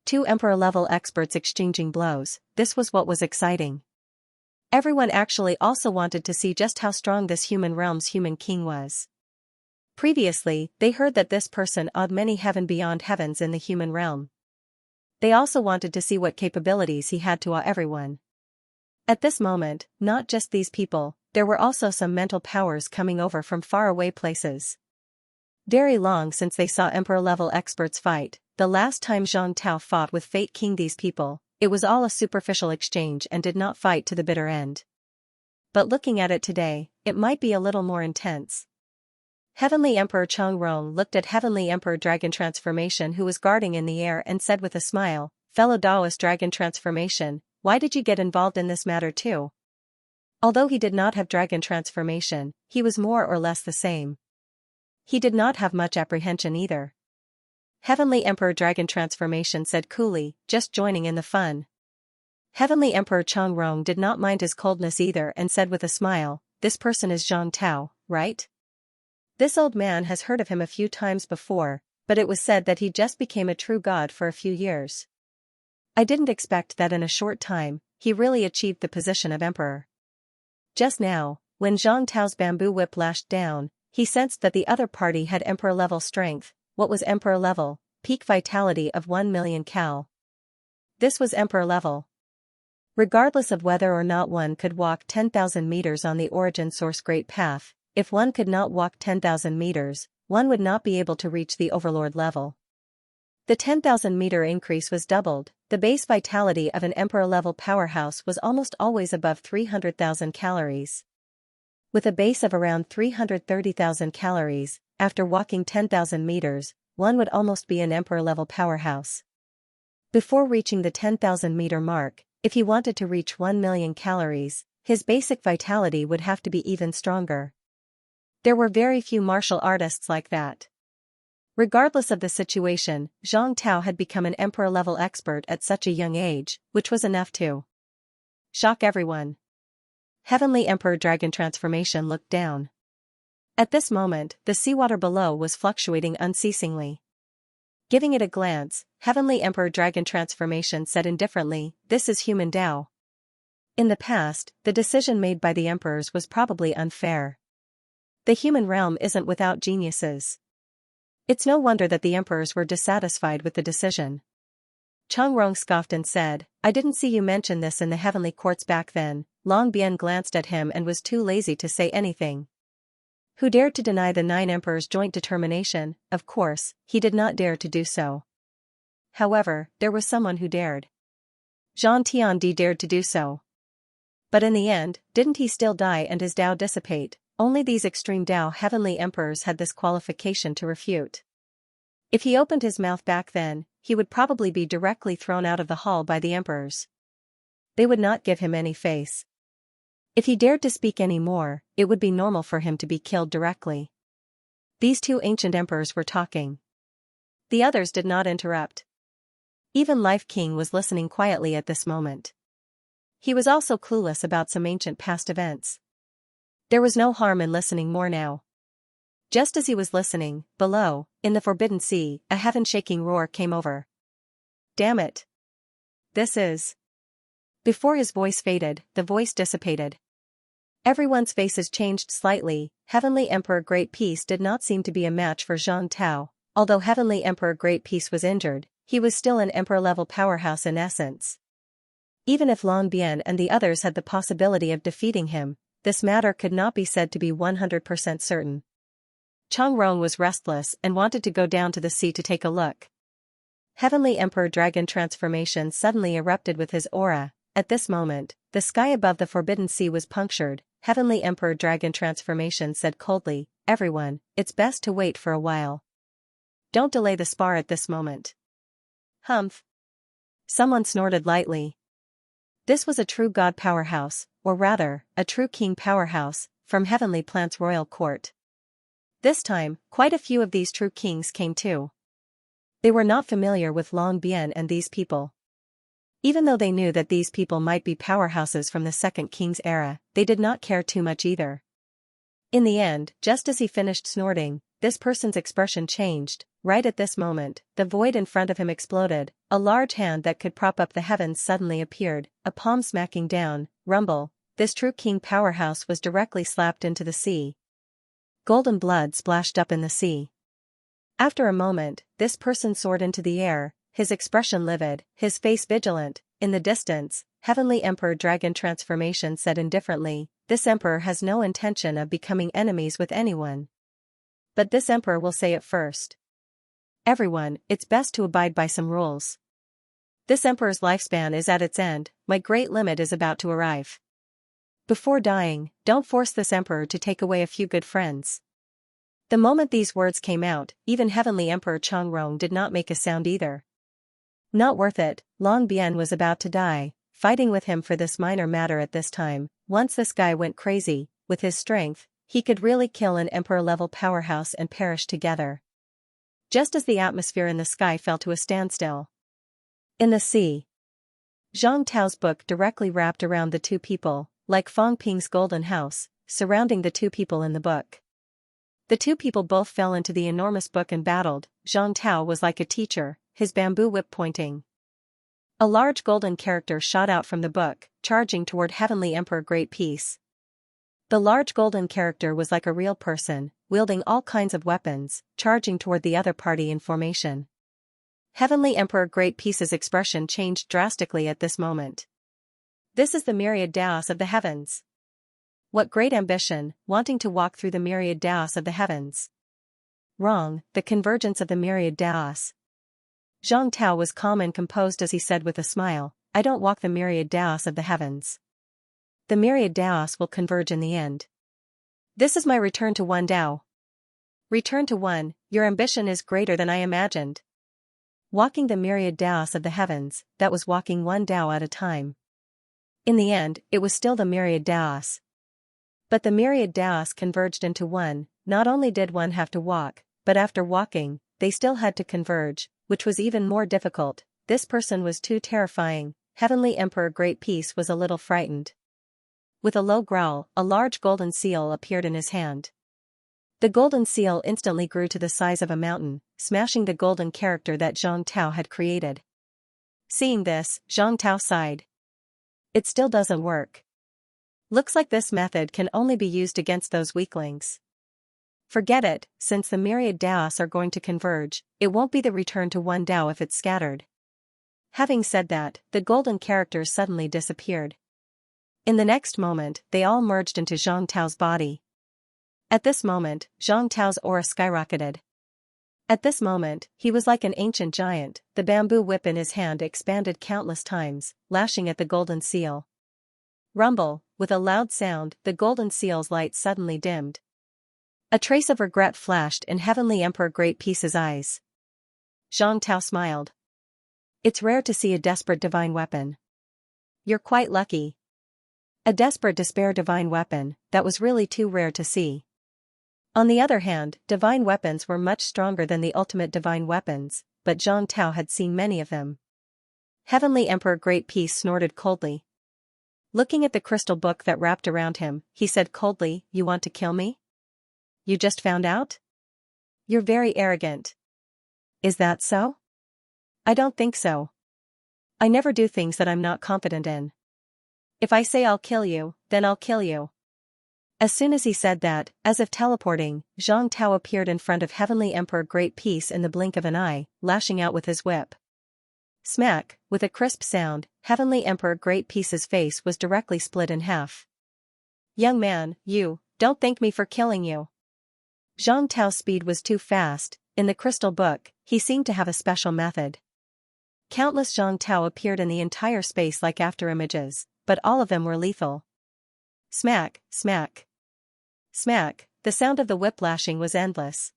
2 emperor-level experts exchanging blows, this was what was exciting. Everyone actually also wanted to see just how strong this human realm's human king was. Previously, they heard that this person awed many heaven beyond heavens in the human realm. They also wanted to see what capabilities he had to awe everyone. At this moment, not just these people, there were also some mental powers coming over from faraway places. Very long since they saw Emperor-level experts fight, the last time Zhang Tao fought with Fate King these people, it was all a superficial exchange and did not fight to the bitter end. But looking at it today, it might be a little more intense. Heavenly Emperor Chongrong looked at Heavenly Emperor Dragon Transformation who was guarding in the air and said with a smile, "Fellow Taoist Dragon Transformation, why did you get involved in this matter too?" Although he did not have Dragon Transformation, he was more or less the same. He did not have much apprehension either. Heavenly Emperor Dragon Transformation said coolly, just joining in the fun. Heavenly Emperor Chongrong did not mind his coldness either and said with a smile, "This person is Zhang Tao, right? This old man has heard of him a few times before, but it was said that he just became a true god for a few years. I didn't expect that in a short time, he really achieved the position of emperor." Just now, when Zhang Tao's bamboo whip lashed down, he sensed that the other party had emperor-level strength. What was emperor-level? Peak vitality of 1 million cal. This was emperor-level. Regardless of whether or not one could walk 10,000 meters on the origin source great path, if one could not walk 10,000 meters, one would not be able to reach the overlord level. The 10,000 meter increase was doubled. The base vitality of an emperor-level powerhouse was almost always above 300,000 calories. With a base of around 330,000 calories, after walking 10,000 meters, one would almost be an emperor-level powerhouse. Before reaching the 10,000 meter mark, if he wanted to reach 1 million calories, his basic vitality would have to be even stronger. There were very few martial artists like that. Regardless of the situation, Zhang Tao had become an emperor-level expert at such a young age, which was enough to shock everyone. Heavenly Emperor Dragon Transformation looked down. At this moment, the seawater below was fluctuating unceasingly. Giving it a glance, Heavenly Emperor Dragon Transformation said indifferently, "This is human Tao." In the past, the decision made by the emperors was probably unfair. The human realm isn't without geniuses. It's no wonder that the emperors were dissatisfied with the decision. Chongrong scoffed and said, "I didn't see you mention this in the heavenly courts back then." Long Bian glanced at him and was too lazy to say anything. Who dared to deny the 9 emperors' joint determination? Of course, he did not dare to do so. However, there was someone who dared. Zhang Tiandi dared to do so. But in the end, didn't he still die and his Tao dissipate? Only these extreme Tao heavenly emperors had this qualification to refute. If he opened his mouth back then, he would probably be directly thrown out of the hall by the emperors. They would not give him any face. If he dared to speak any more, it would be normal for him to be killed directly. These 2 ancient emperors were talking. The others did not interrupt. Even Life King was listening quietly at this moment. He was also clueless about some ancient past events. There was no harm in listening more now. Just as he was listening, below, in the Forbidden Sea, a heaven-shaking roar came over. "Damn it! This is..." Before his voice faded, the voice dissipated. Everyone's faces changed slightly. Heavenly Emperor Great Peace did not seem to be a match for Zhang Tao. Although Heavenly Emperor Great Peace was injured, he was still an emperor-level powerhouse in essence. Even if Long Bian and the others had the possibility of defeating him, this matter could not be said to be 100% certain. Chongrong was restless and wanted to go down to the sea to take a look. Heavenly Emperor Dragon Transformation suddenly erupted with his aura. At this moment, the sky above the Forbidden Sea was punctured. Heavenly Emperor Dragon Transformation said coldly, "Everyone, it's best to wait for a while. Don't delay the spar at this moment." Humph. Someone snorted lightly. This was a true god powerhouse, or rather, a true king powerhouse, from Heavenly Plant's royal court. This time, quite a few of these true kings came too. They were not familiar with Long Bian and these people. Even though they knew that these people might be powerhouses from the Second King's era, they did not care too much either. In the end, just as he finished snorting, this person's expression changed. Right at this moment, the void in front of him exploded. A large hand that could prop up the heavens suddenly appeared, a palm smacking down. Rumble. This true king powerhouse was directly slapped into the sea. Golden blood splashed up in the sea. After a moment, this person soared into the air, his expression livid, his face vigilant. In the distance, Heavenly Emperor Dragon Transformation said indifferently, "This emperor has no intention of becoming enemies with anyone. But this emperor will say it first. Everyone, it's best to abide by some rules. This emperor's lifespan is at its end, my great limit is about to arrive. Before dying, don't force this emperor to take away a few good friends." The moment these words came out, even Heavenly Emperor Chongrong did not make a sound either. Not worth it, Long Bian was about to die, fighting with him for this minor matter at this time. Once this guy went crazy, with his strength, he could really kill an emperor-level powerhouse and perish together. Just as the atmosphere in the sky fell to a standstill. In the sea. Zhang Tao's book directly wrapped around the two people, like Fang Ping's golden house, surrounding the two people in the book. The two people both fell into the enormous book and battled. Zhang Tao was like a teacher, his bamboo whip pointing. A large golden character shot out from the book, charging toward Heavenly Emperor Great Peace. The large golden character was like a real person, wielding all kinds of weapons, charging toward the other party in formation. Heavenly Emperor Great Peace's expression changed drastically at this moment. This is the myriad Daos of the heavens. What great ambition, wanting to walk through the myriad Daos of the heavens. Wrong, the convergence of the myriad Daos. Zhang Tao was calm and composed as he said with a smile, "I don't walk the myriad Daos of the heavens. The myriad Daos will converge in the end. This is my return to one Dao." Return to one, your ambition is greater than I imagined. Walking the myriad Daos of the heavens, that was walking one Dao at a time. In the end, it was still the myriad Daos. But the myriad Daos converged into one. Not only did one have to walk, but after walking, they still had to converge, which was even more difficult. This person was too terrifying. Heavenly Emperor Great Peace was a little frightened. With a low growl, a large golden seal appeared in his hand. The golden seal instantly grew to the size of a mountain, smashing the golden character that Zhang Tao had created. Seeing this, Zhang Tao sighed. It still doesn't work. Looks like this method can only be used against those weaklings. Forget it, since the myriad Daos are going to converge, it won't be the return to one Dao if it's scattered. Having said that, the golden characters suddenly disappeared. In the next moment, they all merged into Zhang Tao's body. At this moment, Zhang Tao's aura skyrocketed. At this moment, he was like an ancient giant, the bamboo whip in his hand expanded countless times, lashing at the golden seal. Rumble, with a loud sound, the golden seal's light suddenly dimmed. A trace of regret flashed in Heavenly Emperor Great Peace's eyes. Zhang Tao smiled. It's rare to see a desperate divine weapon. You're quite lucky. A desperate despair divine weapon, that was really too rare to see. On the other hand, divine weapons were much stronger than the ultimate divine weapons, but Zhang Tao had seen many of them. Heavenly Emperor Great Peace snorted coldly. Looking at the crystal book that wrapped around him, he said coldly, "You want to kill me? You just found out? You're very arrogant." "Is that so?" "I don't think so. I never do things that I'm not confident in. If I say I'll kill you, then I'll kill you." As soon as he said that, as if teleporting, Zhang Tao appeared in front of Heavenly Emperor Great Peace in the blink of an eye, lashing out with his whip. Smack, with a crisp sound, Heavenly Emperor Great Peace's face was directly split in half. "Young man, you, don't thank me for killing you." Zhang Tao's speed was too fast. In the crystal book, he seemed to have a special method. Countless Zhang Tao appeared in the entire space like afterimages, but all of them were lethal. Smack, smack. Smack, the sound of the whip lashing was endless.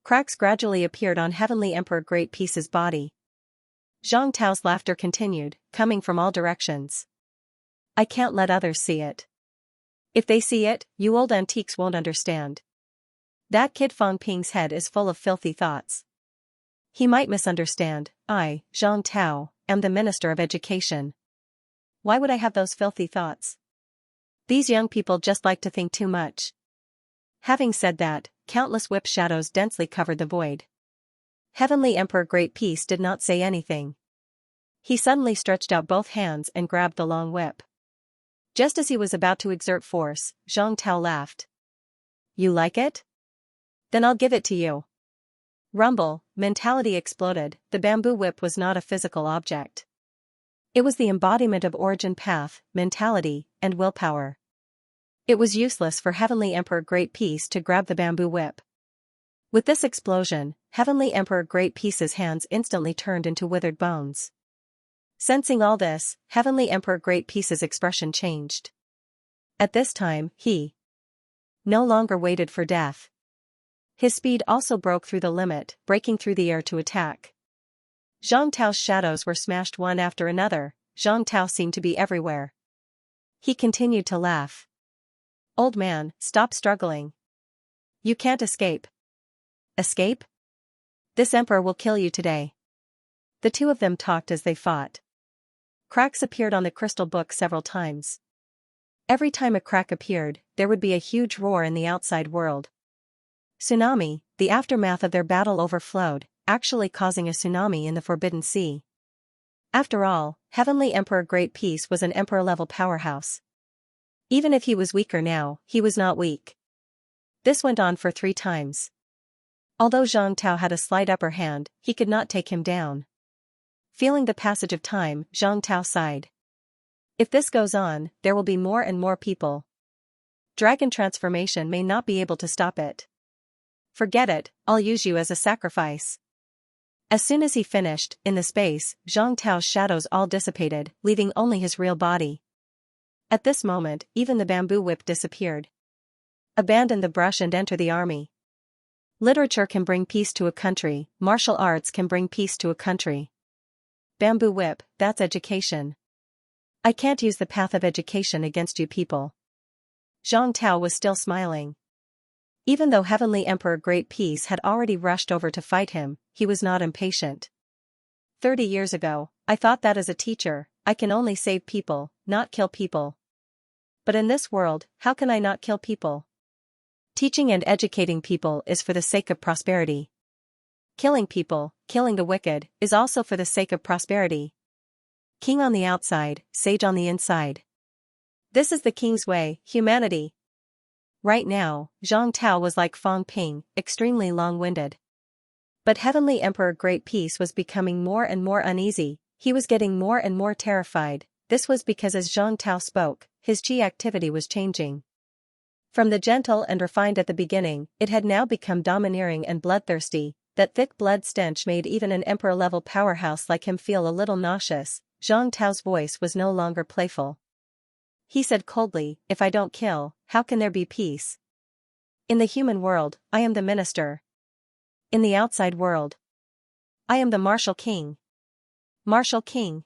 Cracks gradually appeared on Heavenly Emperor Great Peace's body. Zhang Tao's laughter continued, coming from all directions. "I can't let others see it. If they see it, you old antiques won't understand. That kid Fang Ping's head is full of filthy thoughts. He might misunderstand. I, Zhang Tao, am the Minister of Education. Why would I have those filthy thoughts? These young people just like to think too much." Having said that, countless whip shadows densely covered the void. Heavenly Emperor Great Peace did not say anything. He suddenly stretched out both hands and grabbed the long whip. Just as he was about to exert force, Zhang Tao laughed. You like it? Then I'll give it to you. Rumble, mentality exploded. The bamboo whip was not a physical object. It was the embodiment of origin path, mentality, and willpower. It was useless for Heavenly Emperor Great Peace to grab the bamboo whip. With this explosion, Heavenly Emperor Great Peace's hands instantly turned into withered bones. Sensing all this, Heavenly Emperor Great Peace's expression changed. At this time, he no longer waited for death. His speed also broke through the limit, breaking through the air to attack. Zhang Tao's shadows were smashed one after another. Zhang Tao seemed to be everywhere. He continued to laugh. Old man, stop struggling. You can't escape. Escape? This emperor will kill you today. The two of them talked as they fought. Cracks appeared on the crystal book several times. Every time a crack appeared, there would be a huge roar in the outside world. Tsunami, the aftermath of their battle overflowed, actually causing a tsunami in the Forbidden Sea. After all, Heavenly Emperor Great Peace was an emperor-level powerhouse. Even if he was weaker now, he was not weak. This went on for 3 times. Although Zhang Tao had a slight upper hand, he could not take him down. Feeling the passage of time, Zhang Tao sighed. If this goes on, there will be more and more people. Dragon transformation may not be able to stop it. Forget it, I'll use you as a sacrifice. As soon as he finished, in the space, Zhang Tao's shadows all dissipated, leaving only his real body. At this moment, even the bamboo whip disappeared. Abandon the brush and enter the army. Literature can bring peace to a country, martial arts can bring peace to a country. Bamboo whip, that's education. I can't use the path of education against you people. Zhang Tao was still smiling. Even though Heavenly Emperor Great Peace had already rushed over to fight him, he was not impatient. 30 years ago, I thought that as a teacher, I can only save people, not kill people. But in this world, how can I not kill people? Teaching and educating people is for the sake of prosperity. Killing people, killing the wicked, is also for the sake of prosperity. King on the outside, sage on the inside. This is the king's way, humanity. Right now, Zhang Tao was like Fang Ping, extremely long-winded. But Heavenly Emperor Great Peace was becoming more and more uneasy, he was getting more and more terrified. This was because as Zhang Tao spoke, his chi activity was changing. From the gentle and refined at the beginning, it had now become domineering and bloodthirsty. That thick blood stench made even an emperor-level powerhouse like him feel a little nauseous. Zhang Tao's voice was no longer playful. He said coldly, if I don't kill, how can there be peace? In the human world, I am the minister. In the outside world, I am the martial king. Martial king.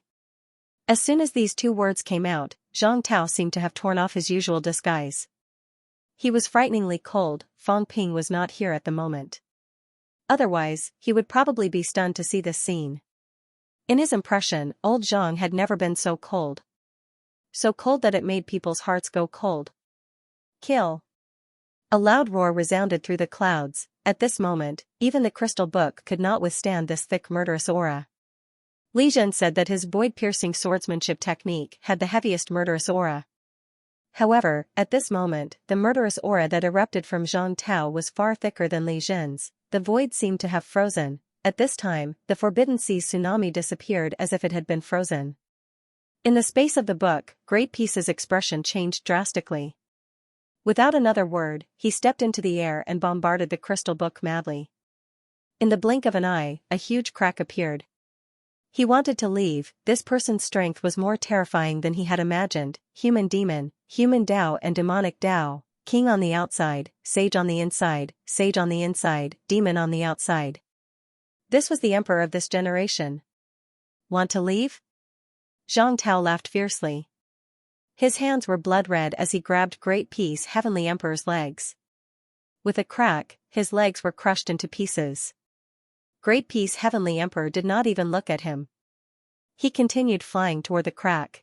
As soon as these 2 words came out, Zhang Tao seemed to have torn off his usual disguise. He was frighteningly cold. Fang Ping was not here at the moment. Otherwise, he would probably be stunned to see this scene. In his impression, old Zhang had never been so cold. So cold that it made people's hearts go cold. Kill. A loud roar resounded through the clouds. At this moment, even the crystal book could not withstand this thick murderous aura. Li Zhen said that his void-piercing swordsmanship technique had the heaviest murderous aura. However, at this moment, the murderous aura that erupted from Zhang Tao was far thicker than Li Zhen's. The void seemed to have frozen. At this time, the Forbidden Sea's tsunami disappeared as if it had been frozen. In the space of the book, Great Peace's expression changed drastically. Without another word, he stepped into the air and bombarded the crystal book madly. In the blink of an eye, a huge crack appeared. He wanted to leave. This person's strength was more terrifying than he had imagined. Human demon, human Dao and demonic Dao, king on the outside, sage on the inside, sage on the inside, demon on the outside. This was the emperor of this generation. Want to leave? Zhang Tao laughed fiercely. His hands were blood red as he grabbed Great Peace Heavenly Emperor's legs. With a crack, his legs were crushed into pieces. Great Peace Heavenly Emperor did not even look at him. He continued flying toward the crack.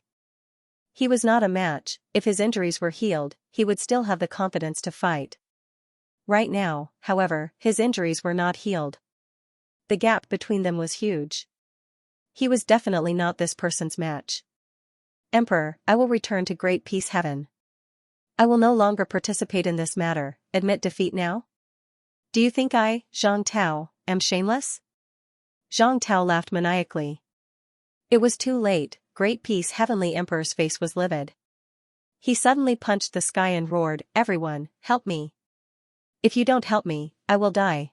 He was not a match. If his injuries were healed, he would still have the confidence to fight. Right now, however, his injuries were not healed. The gap between them was huge. He was definitely not this person's match. Emperor, I will return to Great Peace Heaven. I will no longer participate in this matter. admit defeat now? Do you think I, Zhang Tao, am shameless? Zhang Tao laughed maniacally. It was too late, Great Peace Heavenly Emperor's face was livid. He suddenly punched the sky and roared, "Everyone, help me. If you don't help me, I will die."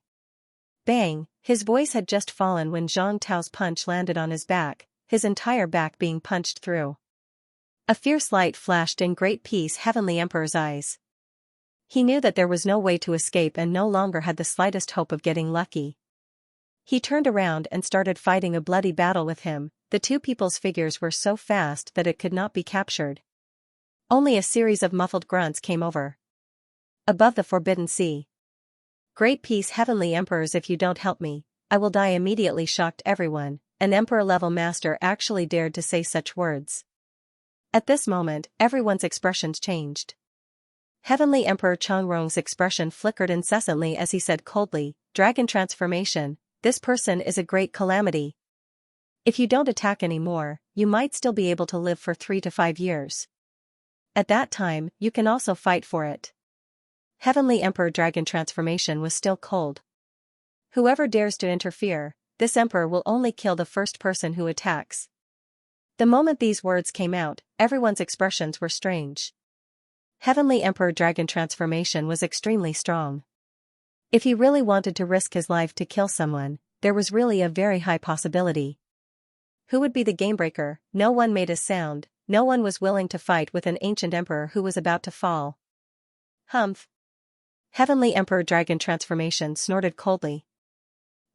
Bang, his voice had just fallen when Zhang Tao's punch landed on his back, his entire back being punched through. A fierce light flashed in Great Peace Heavenly Emperor's eyes. He knew that there was no way to escape and no longer had the slightest hope of getting lucky. He turned around and started fighting a bloody battle with him. The two people's figures were so fast that it could not be captured. Only a series of muffled grunts came over. Above the Forbidden Sea. Great Peace Heavenly Emperors, if you don't help me, I will die immediately, shocked everyone. An emperor-level master actually dared to say such words. At this moment, everyone's expressions changed. Heavenly Emperor Changrong's expression flickered incessantly as he said coldly, "Dragon transformation, this person is a great calamity. If you don't attack anymore, you might still be able to live for 3 to 5 years. At that time, you can also fight for it." Heavenly Emperor Dragon transformation was still cold. "Whoever dares to interfere, this emperor will only kill the first person who attacks." The moment these words came out, everyone's expressions were strange. Heavenly Emperor Dragon transformation was extremely strong. If he really wanted to risk his life to kill someone, there was really a very high possibility. Who would be the gamebreaker? No one made a sound, no one was willing to fight with an ancient emperor who was about to fall. "Humph." Heavenly Emperor Dragon transformation snorted coldly.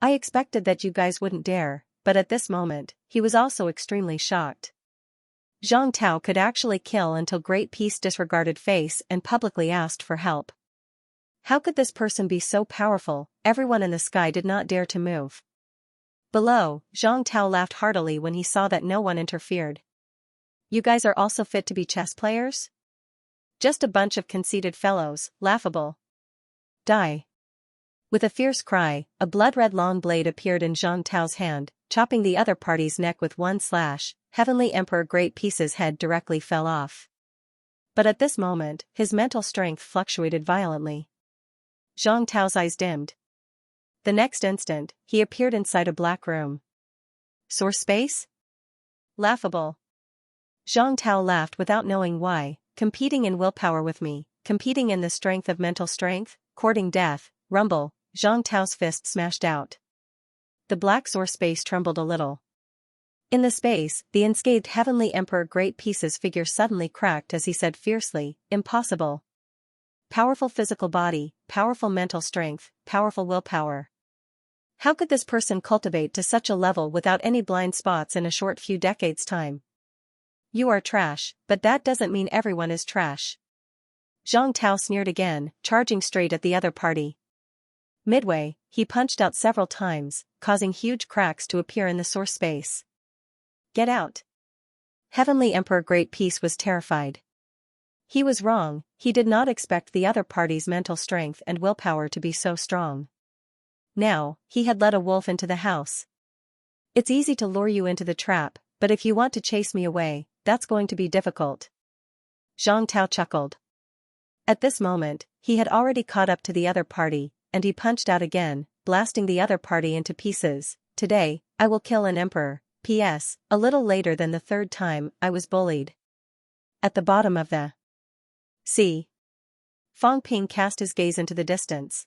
"I expected that you guys wouldn't dare," but at this moment, he was also extremely shocked. Zhang Tao could actually kill until Great Peace disregarded face and publicly asked for help. How could this person be so powerful? Everyone in the sky did not dare to move. Below, Zhang Tao laughed heartily when he saw that no one interfered. "You guys are also fit to be chess players? Just a bunch of conceited fellows, laughable. Die." With a fierce cry, a blood-red long blade appeared in Zhang Tao's hand, chopping the other party's neck with one slash. Heavenly Emperor Great Peace's head directly fell off. But at this moment, his mental strength fluctuated violently. Zhang Tao's eyes dimmed. The next instant, he appeared inside a black room. Source space? Laughable. Zhang Tao laughed without knowing why. "Competing in willpower with me, competing in the strength of mental strength, courting death." Rumble, Zhang Tao's fist smashed out. The black source space trembled a little. In the space, the unscathed Heavenly Emperor Great Peace's figure suddenly cracked as he said fiercely, "Impossible. Powerful physical body, powerful mental strength, powerful willpower. How could this person cultivate to such a level without any blind spots in a short few decades' time? You are trash, but that doesn't mean everyone is trash." Zhang Tao sneered again, charging straight at the other party. Midway, he punched out several times, causing huge cracks to appear in the source space. "Get out." Heavenly Emperor Great Peace was terrified. He was wrong, he did not expect the other party's mental strength and willpower to be so strong. Now, he had let a wolf into the house. "It's easy to lure you into the trap, but if you want to chase me away, that's going to be difficult." Zhang Tao chuckled. At this moment, he had already caught up to the other party, and he punched out again, blasting the other party into pieces. "Today, I will kill an emperor. P.S. A little later than the third time I was bullied." At the bottom of the sea, Fang Ping cast his gaze into the distance.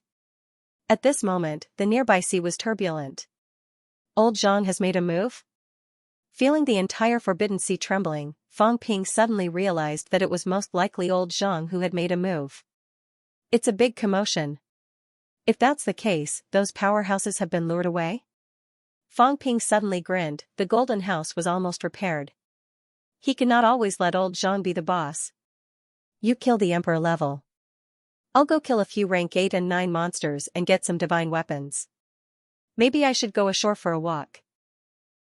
At this moment, the nearby sea was turbulent. Old Zhang has made a move? Feeling the entire Forbidden Sea trembling, Fang Ping suddenly realized that it was most likely old Zhang who had made a move. It's a big commotion. If that's the case, those powerhouses have been lured away? Fang Ping suddenly grinned. The golden house was almost repaired. He could not always let old Zhang be the boss. "You kill the emperor level. I'll go kill a few rank 8 and 9 monsters and get some divine weapons. Maybe I should go ashore for a walk."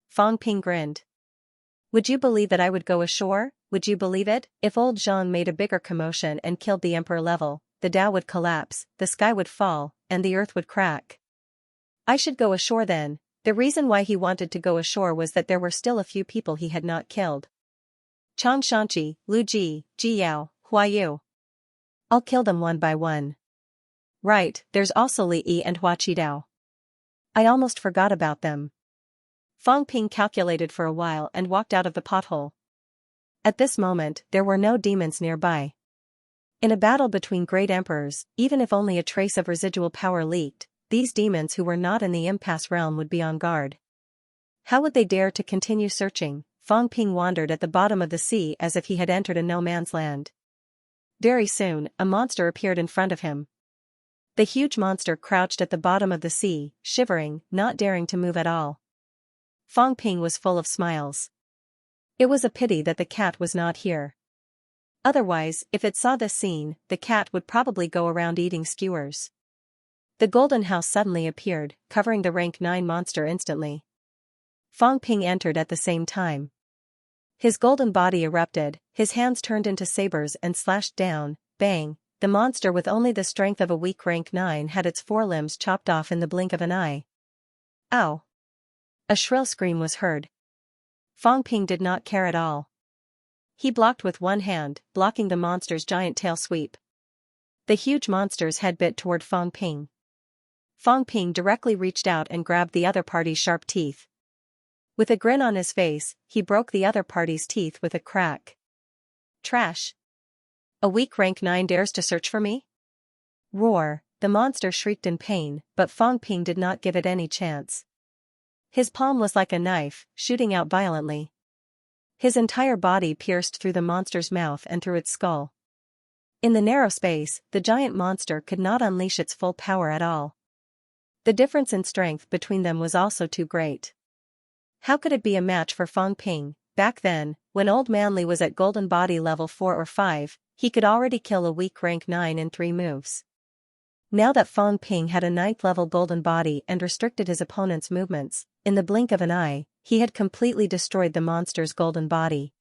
Fang Ping grinned. "Would you believe that I would go ashore? Would you believe it? If old Zhang made a bigger commotion and killed the emperor level, the Tao would collapse, the sky would fall, and the earth would crack. I should go ashore then." The reason why he wanted to go ashore was that there were still a few people he had not killed. Chang Shanqi, Lu Ji, Ji Yao, Hua Yu. I'll kill them one by one. Right, there's also Li Yi and Hua Qidao. I almost forgot about them. Fang Ping calculated for a while and walked out of the pothole. At this moment, there were no demons nearby. In a battle between great emperors, even if only a trace of residual power leaked, these demons who were not in the impasse realm would be on guard. How would they dare to continue searching? Fang Ping wandered at the bottom of the sea as if he had entered a no-man's land. Very soon, a monster appeared in front of him. The huge monster crouched at the bottom of the sea, shivering, not daring to move at all. Fang Ping was full of smiles. It was a pity that the cat was not here. Otherwise, if it saw this scene, the cat would probably go around eating skewers. The golden house suddenly appeared, covering the rank 9 monster instantly. Fang Ping entered at the same time. His golden body erupted, his hands turned into sabers and slashed down, bang. The monster with only the strength of a weak rank 9 had its forelimbs chopped off in the blink of an eye. Ow! A shrill scream was heard. Fang Ping did not care at all. He blocked with one hand, blocking the monster's giant tail sweep. The huge monster's head bit toward Fang Ping. Fang Ping directly reached out and grabbed the other party's sharp teeth. With a grin on his face, he broke the other party's teeth with a crack. Trash! A weak rank 9 dares to search for me? Roar! The monster shrieked in pain, but Fang Ping did not give it any chance. His palm was like a knife, shooting out violently. His entire body pierced through the monster's mouth and through its skull. In the narrow space, the giant monster could not unleash its full power at all. The difference in strength between them was also too great. How could it be a match for Fang Ping? Back then, when Old Manly was at golden body level 4 or 5, he could already kill a weak rank 9 in 3 moves. Now that Fang Ping had a 9th level golden body and restricted his opponent's movements, in the blink of an eye, he had completely destroyed the monster's golden body.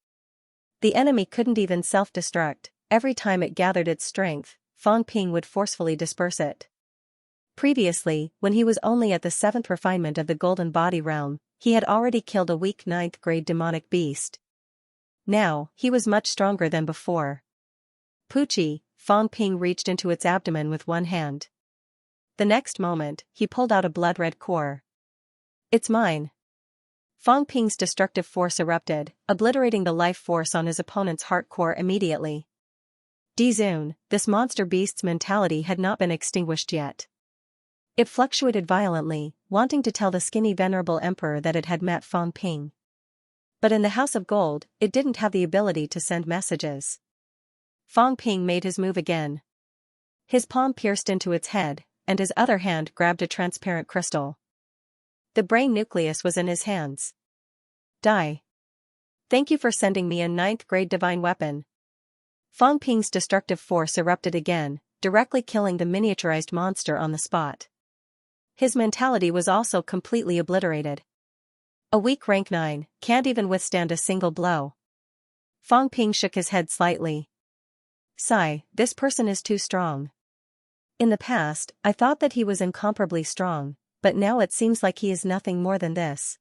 The enemy couldn't even self-destruct. Every time it gathered its strength, Fang Ping would forcefully disperse it. Previously, when he was only at the 7th refinement of the golden body realm, he had already killed a weak 9th grade demonic beast. Now, he was much stronger than before. Poochie! Fang Ping reached into its abdomen with one hand. The next moment, he pulled out a blood-red core. It's mine. Fang Ping's destructive force erupted, obliterating the life force on his opponent's heart core immediately. Dizun, this monster beast's mentality had not been extinguished yet. It fluctuated violently, wanting to tell the skinny venerable emperor that it had met Fang Ping. But in the House of Gold, it didn't have the ability to send messages. Fang Ping made his move again. His palm pierced into its head, and his other hand grabbed a transparent crystal. The brain nucleus was in his hands. Die. Thank you for sending me a 9th grade divine weapon. Fang Ping's destructive force erupted again, directly killing the miniaturized monster on the spot. His mentality was also completely obliterated. A weak rank 9 can't even withstand a single blow. Fang Ping shook his head slightly. Sigh, this person is too strong. In the past, I thought that he was incomparably strong, but now it seems like he is nothing more than this.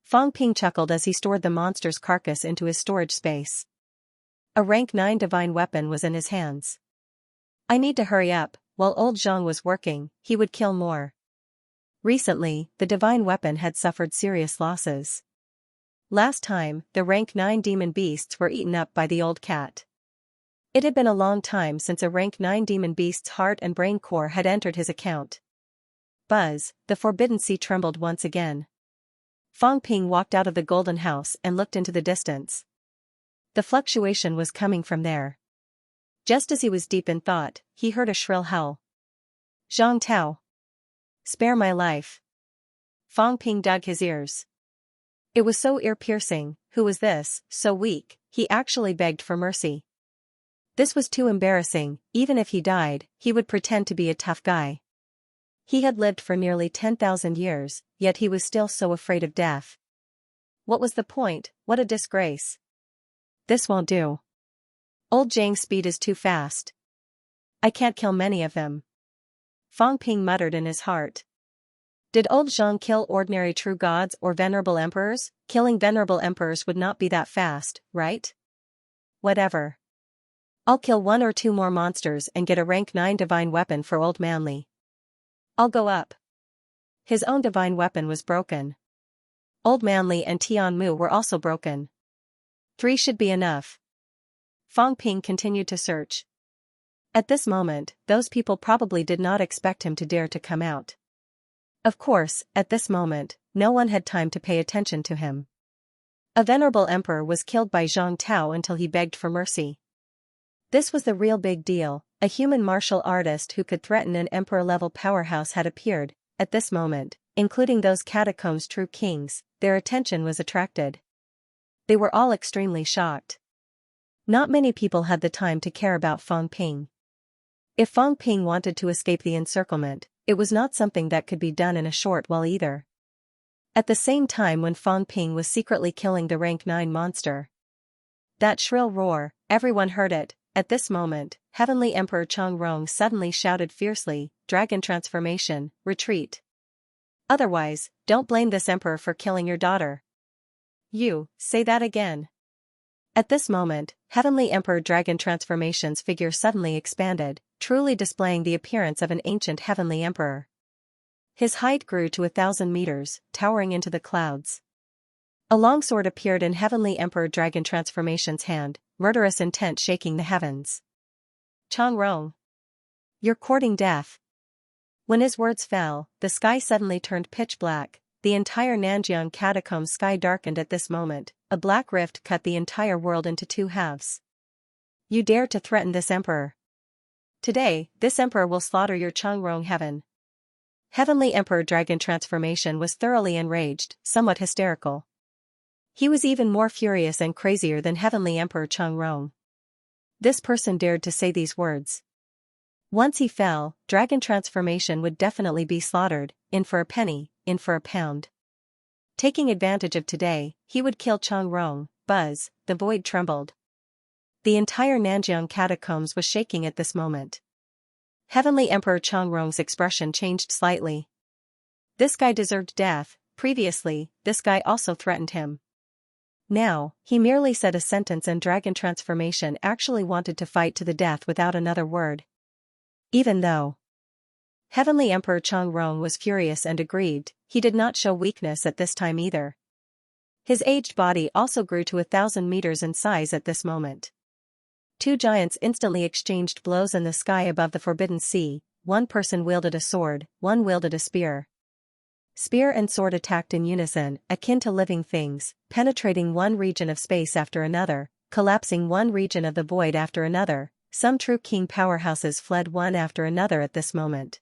Fang Ping chuckled as he stored the monster's carcass into his storage space. A rank 9 divine weapon was in his hands. I need to hurry up. While old Zhang was working, he would kill more. Recently, the divine weapon had suffered serious losses. Last time, the rank 9 demon beasts were eaten up by the old cat. It had been a long time since a rank 9 demon beast's heart and brain core had entered his account. Buzz, the Forbidden Sea trembled once again. Fang Ping walked out of the golden house and looked into the distance. The fluctuation was coming from there. Just as he was deep in thought, he heard a shrill howl. Zhang Tao! Spare my life! Fang Ping dug his ears. It was so ear-piercing. Who was this, so weak? He actually begged for mercy. This was too embarrassing. Even if he died, he would pretend to be a tough guy. He had lived for nearly 10,000 years, yet he was still so afraid of death. What was the point? What a disgrace. This won't do. Old Zhang's speed is too fast. I can't kill many of them. Fang Ping muttered in his heart. Did old Zhang kill ordinary true gods or venerable emperors? Killing venerable emperors would not be that fast, right? Whatever. I'll kill one or two more monsters and get a rank 9 divine weapon for Old Manly. I'll go up. His own divine weapon was broken. Old Manly and Tianmu were also broken. 3 should be enough. Fang Ping continued to search. At this moment, those people probably did not expect him to dare to come out. Of course, at this moment, no one had time to pay attention to him. A venerable emperor was killed by Zhang Tao until he begged for mercy. This was the real big deal. A human martial artist who could threaten an emperor-level powerhouse had appeared. At this moment, including those catacombs' true kings, their attention was attracted. They were all extremely shocked. Not many people had the time to care about Fang Ping. If Fang Ping wanted to escape the encirclement, it was not something that could be done in a short while either. At the same time when Fang Ping was secretly killing the rank 9 monster. That shrill roar, everyone heard it. At this moment, Heavenly Emperor Changrong suddenly shouted fiercely, "Dragon transformation, retreat. Otherwise, don't blame this emperor for killing your daughter." You, say that again. At this moment, Heavenly Emperor Dragon Transformation's figure suddenly expanded, truly displaying the appearance of an ancient Heavenly Emperor. His height grew to 1,000 meters, towering into the clouds. A long sword appeared in Heavenly Emperor Dragon Transformation's hand, murderous intent shaking the heavens. Changrong. You're courting death. When his words fell, the sky suddenly turned pitch black. The entire Nanjiang catacomb sky darkened at this moment. A black rift cut the entire world into 2 halves. You dare to threaten this emperor? Today, this emperor will slaughter your Changrong heaven. Heavenly Emperor Dragon Transformation was thoroughly enraged, somewhat hysterical. He was even more furious and crazier than Heavenly Emperor Changrong. This person dared to say these words. Once he fell, Dragon Transformation would definitely be slaughtered, in for a penny, in for a pound. Taking advantage of today, he would kill Changrong. Buzz, the void trembled. The entire Nanjiang catacombs was shaking at this moment. Heavenly Emperor Changrong's expression changed slightly. This guy deserved death. Previously, this guy also threatened him. Now, he merely said a sentence and Dragon Transformation actually wanted to fight to the death without another word. Even though Heavenly Emperor Changrong was furious and aggrieved, he did not show weakness at this time either. His aged body also grew to 1,000 meters in size at this moment. 2 giants instantly exchanged blows in the sky above the Forbidden Sea. One person wielded a sword, one wielded a spear. Spear and sword attacked in unison, akin to living things, penetrating one region of space after another, collapsing one region of the void after another. Some true king powerhouses fled one after another at this moment.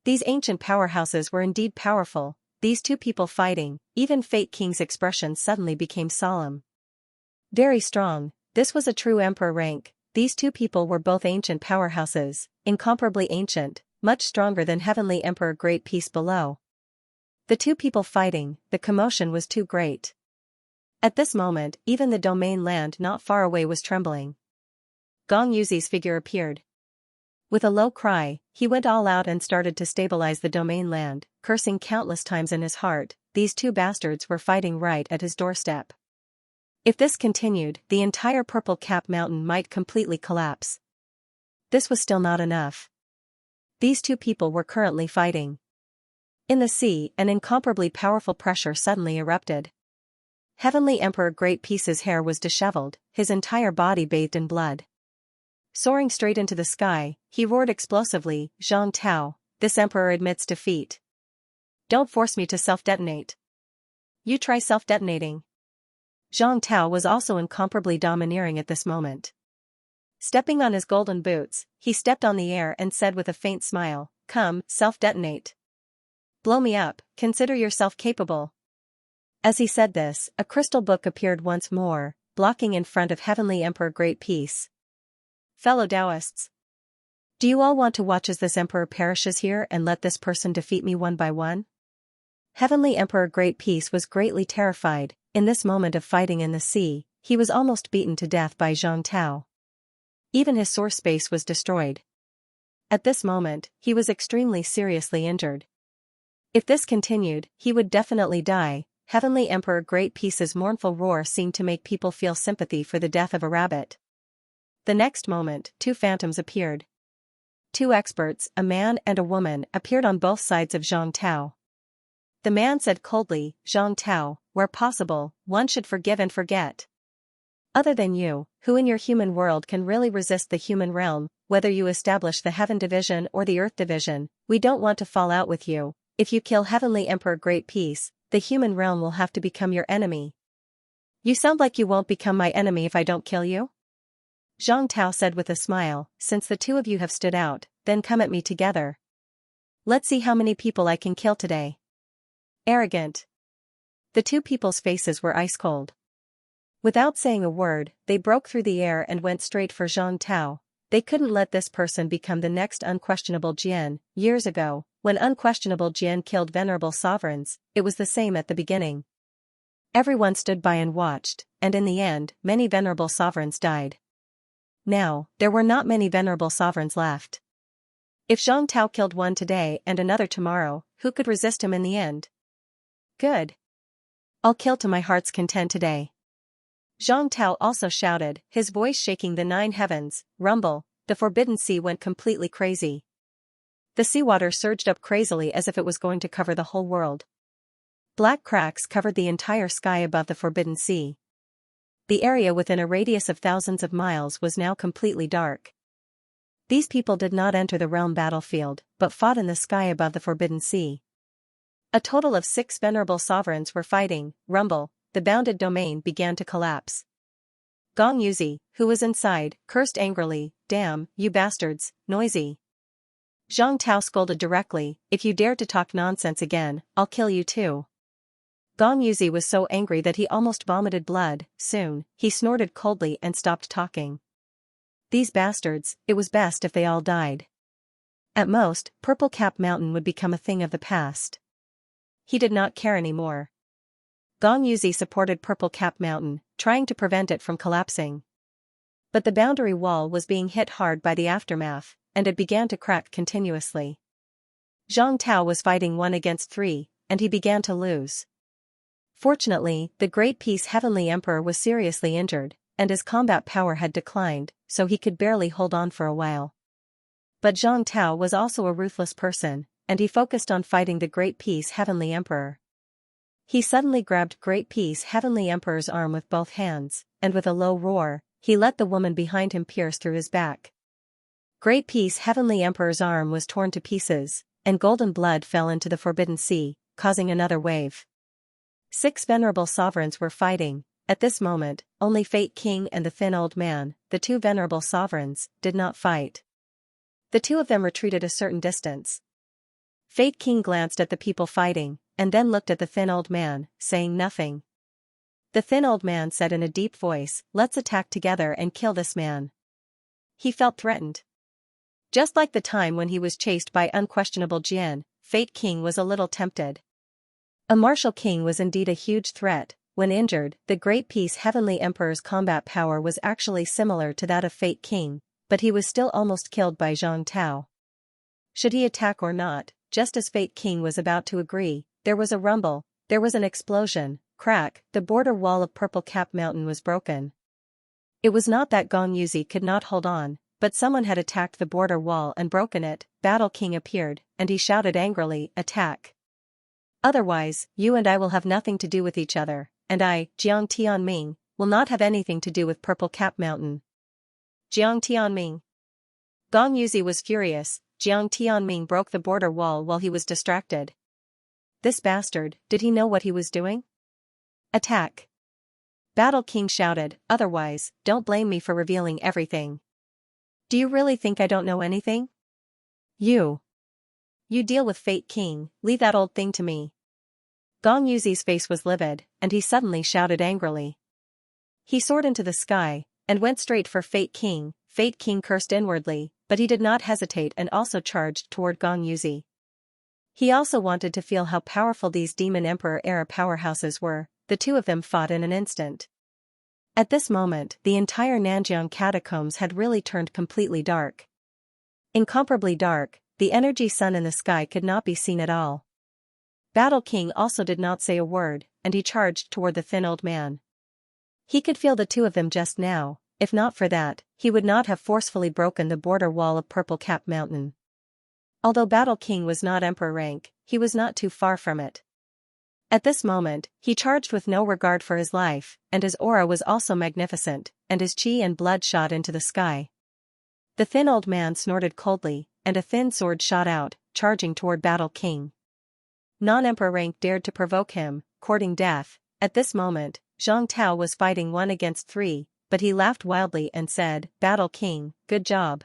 These ancient powerhouses were indeed powerful. These 2 people fighting, even Fate King's expression suddenly became solemn. Very strong, this was a true emperor rank. These 2 people were both ancient powerhouses, incomparably ancient, much stronger than Heavenly Emperor Great Peace below. The 2 people fighting, the commotion was too great. At this moment, even the domain land not far away was trembling. Gong Yuzi's figure appeared. With a low cry, he went all out and started to stabilize the domain land, cursing countless times in his heart. These 2 bastards were fighting right at his doorstep. If this continued, the entire Purple Cap Mountain might completely collapse. This was still not enough. These 2 people were currently fighting. In the sea, an incomparably powerful pressure suddenly erupted. Heavenly Emperor Great Peace's hair was disheveled, his entire body bathed in blood. Soaring straight into the sky, he roared explosively, "Zhang Tao, this emperor admits defeat. Don't force me to self-detonate. You try self-detonating." Zhang Tao was also incomparably domineering at this moment. Stepping on his golden boots, he stepped on the air and said with a faint smile, "Come, self-detonate. Blow me up, consider yourself capable." As he said this, a crystal book appeared once more, blocking in front of Heavenly Emperor Great Peace. Fellow Taoists, do you all want to watch as this emperor perishes here and let this person defeat me one by one? Heavenly Emperor Great Peace was greatly terrified. In this moment of fighting in the sea, he was almost beaten to death by Zhang Tao. Even his source space was destroyed. At this moment, he was extremely seriously injured. If this continued, he would definitely die. Heavenly Emperor Great Peace's mournful roar seemed to make people feel sympathy for the death of a rabbit. The next moment, two phantoms appeared. Two experts, a man and a woman, appeared on both sides of Zhang Tao. The man said coldly, "Zhang Tao, where possible, one should forgive and forget. Other than you, who in your human world can really resist the human realm, whether you establish the Heaven Division or the Earth Division, we don't want to fall out with you. If you kill Heavenly Emperor Great Peace, the human realm will have to become your enemy." "You sound like you won't become my enemy if I don't kill you?" Zhang Tao said with a smile, "Since the two of you have stood out, then come at me together. Let's see how many people I can kill today." Arrogant. The two people's faces were ice cold. Without saying a word, they broke through the air and went straight for Zhang Tao. They couldn't let this person become the next unquestionable Jian. Years ago, when unquestionable Jian killed venerable sovereigns, it was the same at the beginning. Everyone stood by and watched, and in the end, many venerable sovereigns died. Now, there were not many venerable sovereigns left. If Zhang Tao killed one today and another tomorrow, who could resist him in the end? Good. I'll kill to my heart's content today. Zhang Tao also shouted, his voice shaking the 9 heavens. Rumble, the forbidden sea went completely crazy. The seawater surged up crazily as if it was going to cover the whole world. Black cracks covered the entire sky above the forbidden sea. The area within a radius of thousands of miles was now completely dark. These people did not enter the realm battlefield, but fought in the sky above the forbidden sea. A total of 6 venerable sovereigns were fighting. Rumble, the bounded domain began to collapse. Gong Yuzi, who was inside, cursed angrily, "Damn, you bastards, noisy." Zhang Tao scolded directly, "If you dare to talk nonsense again, I'll kill you too." Gong Yuzi was so angry that he almost vomited blood. Soon, he snorted coldly and stopped talking. These bastards, it was best if they all died. At most, Purple Cap Mountain would become a thing of the past. He did not care anymore. Gong Yuzi supported Purple Cap Mountain, trying to prevent it from collapsing. But the boundary wall was being hit hard by the aftermath, and it began to crack continuously. Zhang Tao was fighting 1 against 3, and he began to lose. Fortunately, the Great Peace Heavenly Emperor was seriously injured, and his combat power had declined, so he could barely hold on for a while. But Zhang Tao was also a ruthless person, and he focused on fighting the Great Peace Heavenly Emperor. He suddenly grabbed Great Peace Heavenly Emperor's arm with both hands, and with a low roar, he let the woman behind him pierce through his back. Great Peace Heavenly Emperor's arm was torn to pieces, and golden blood fell into the Forbidden Sea, causing another wave. 6 venerable sovereigns were fighting. At this moment, only Fate King and the thin old man, the 2 venerable sovereigns, did not fight. The 2 of them retreated a certain distance. Fate King glanced at the people fighting, and then looked at the thin old man, saying nothing. The thin old man said in a deep voice, "Let's attack together and kill this man." He felt threatened. Just like the time when he was chased by unquestionable Jian, Fate King was a little tempted. A martial king was indeed a huge threat. When injured, the Great Peace Heavenly Emperor's combat power was actually similar to that of Fate King, but he was still almost killed by Zhang Tao. Should he attack or not? Just as Fate King was about to agree, there was a rumble, there was an explosion, crack, the border wall of Purple Cap Mountain was broken. It was not that Gong Yuzi could not hold on, but someone had attacked the border wall and broken it. Battle King appeared, and he shouted angrily, "Attack! Otherwise, you and I will have nothing to do with each other, and I, Jiang Tianming, will not have anything to do with Purple Cap Mountain." Jiang Tianming. Gong Yuzi was furious. Jiang Tianming broke the border wall while he was distracted. This bastard, did he know what he was doing? Attack! Battle King shouted, "Otherwise, don't blame me for revealing everything." Do you really think I don't know anything? You deal with Fate King, leave that old thing to me. Gong Yuzi's face was livid, and he suddenly shouted angrily. He soared into the sky, and went straight for Fate King. Fate King cursed inwardly, but he did not hesitate and also charged toward Gong Yuzi. He also wanted to feel how powerful these Demon Emperor-era powerhouses were. The 2 of them fought in an instant. At this moment, the entire Nanjiang catacombs had really turned completely dark. Incomparably dark, the energy sun in the sky could not be seen at all. Battle King also did not say a word, and he charged toward the thin old man. He could feel the 2 of them just now, if not for that, he would not have forcefully broken the border wall of Purple Cap Mountain. Although Battle King was not emperor rank, he was not too far from it. At this moment, he charged with no regard for his life, and his aura was also magnificent, and his chi and blood shot into the sky. The thin old man snorted coldly, and a thin sword shot out, charging toward Battle King. Non-emperor rank dared to provoke him, courting death. At this moment, Zhang Tao was fighting 1 against 3, but he laughed wildly and said, "Battle King, good job.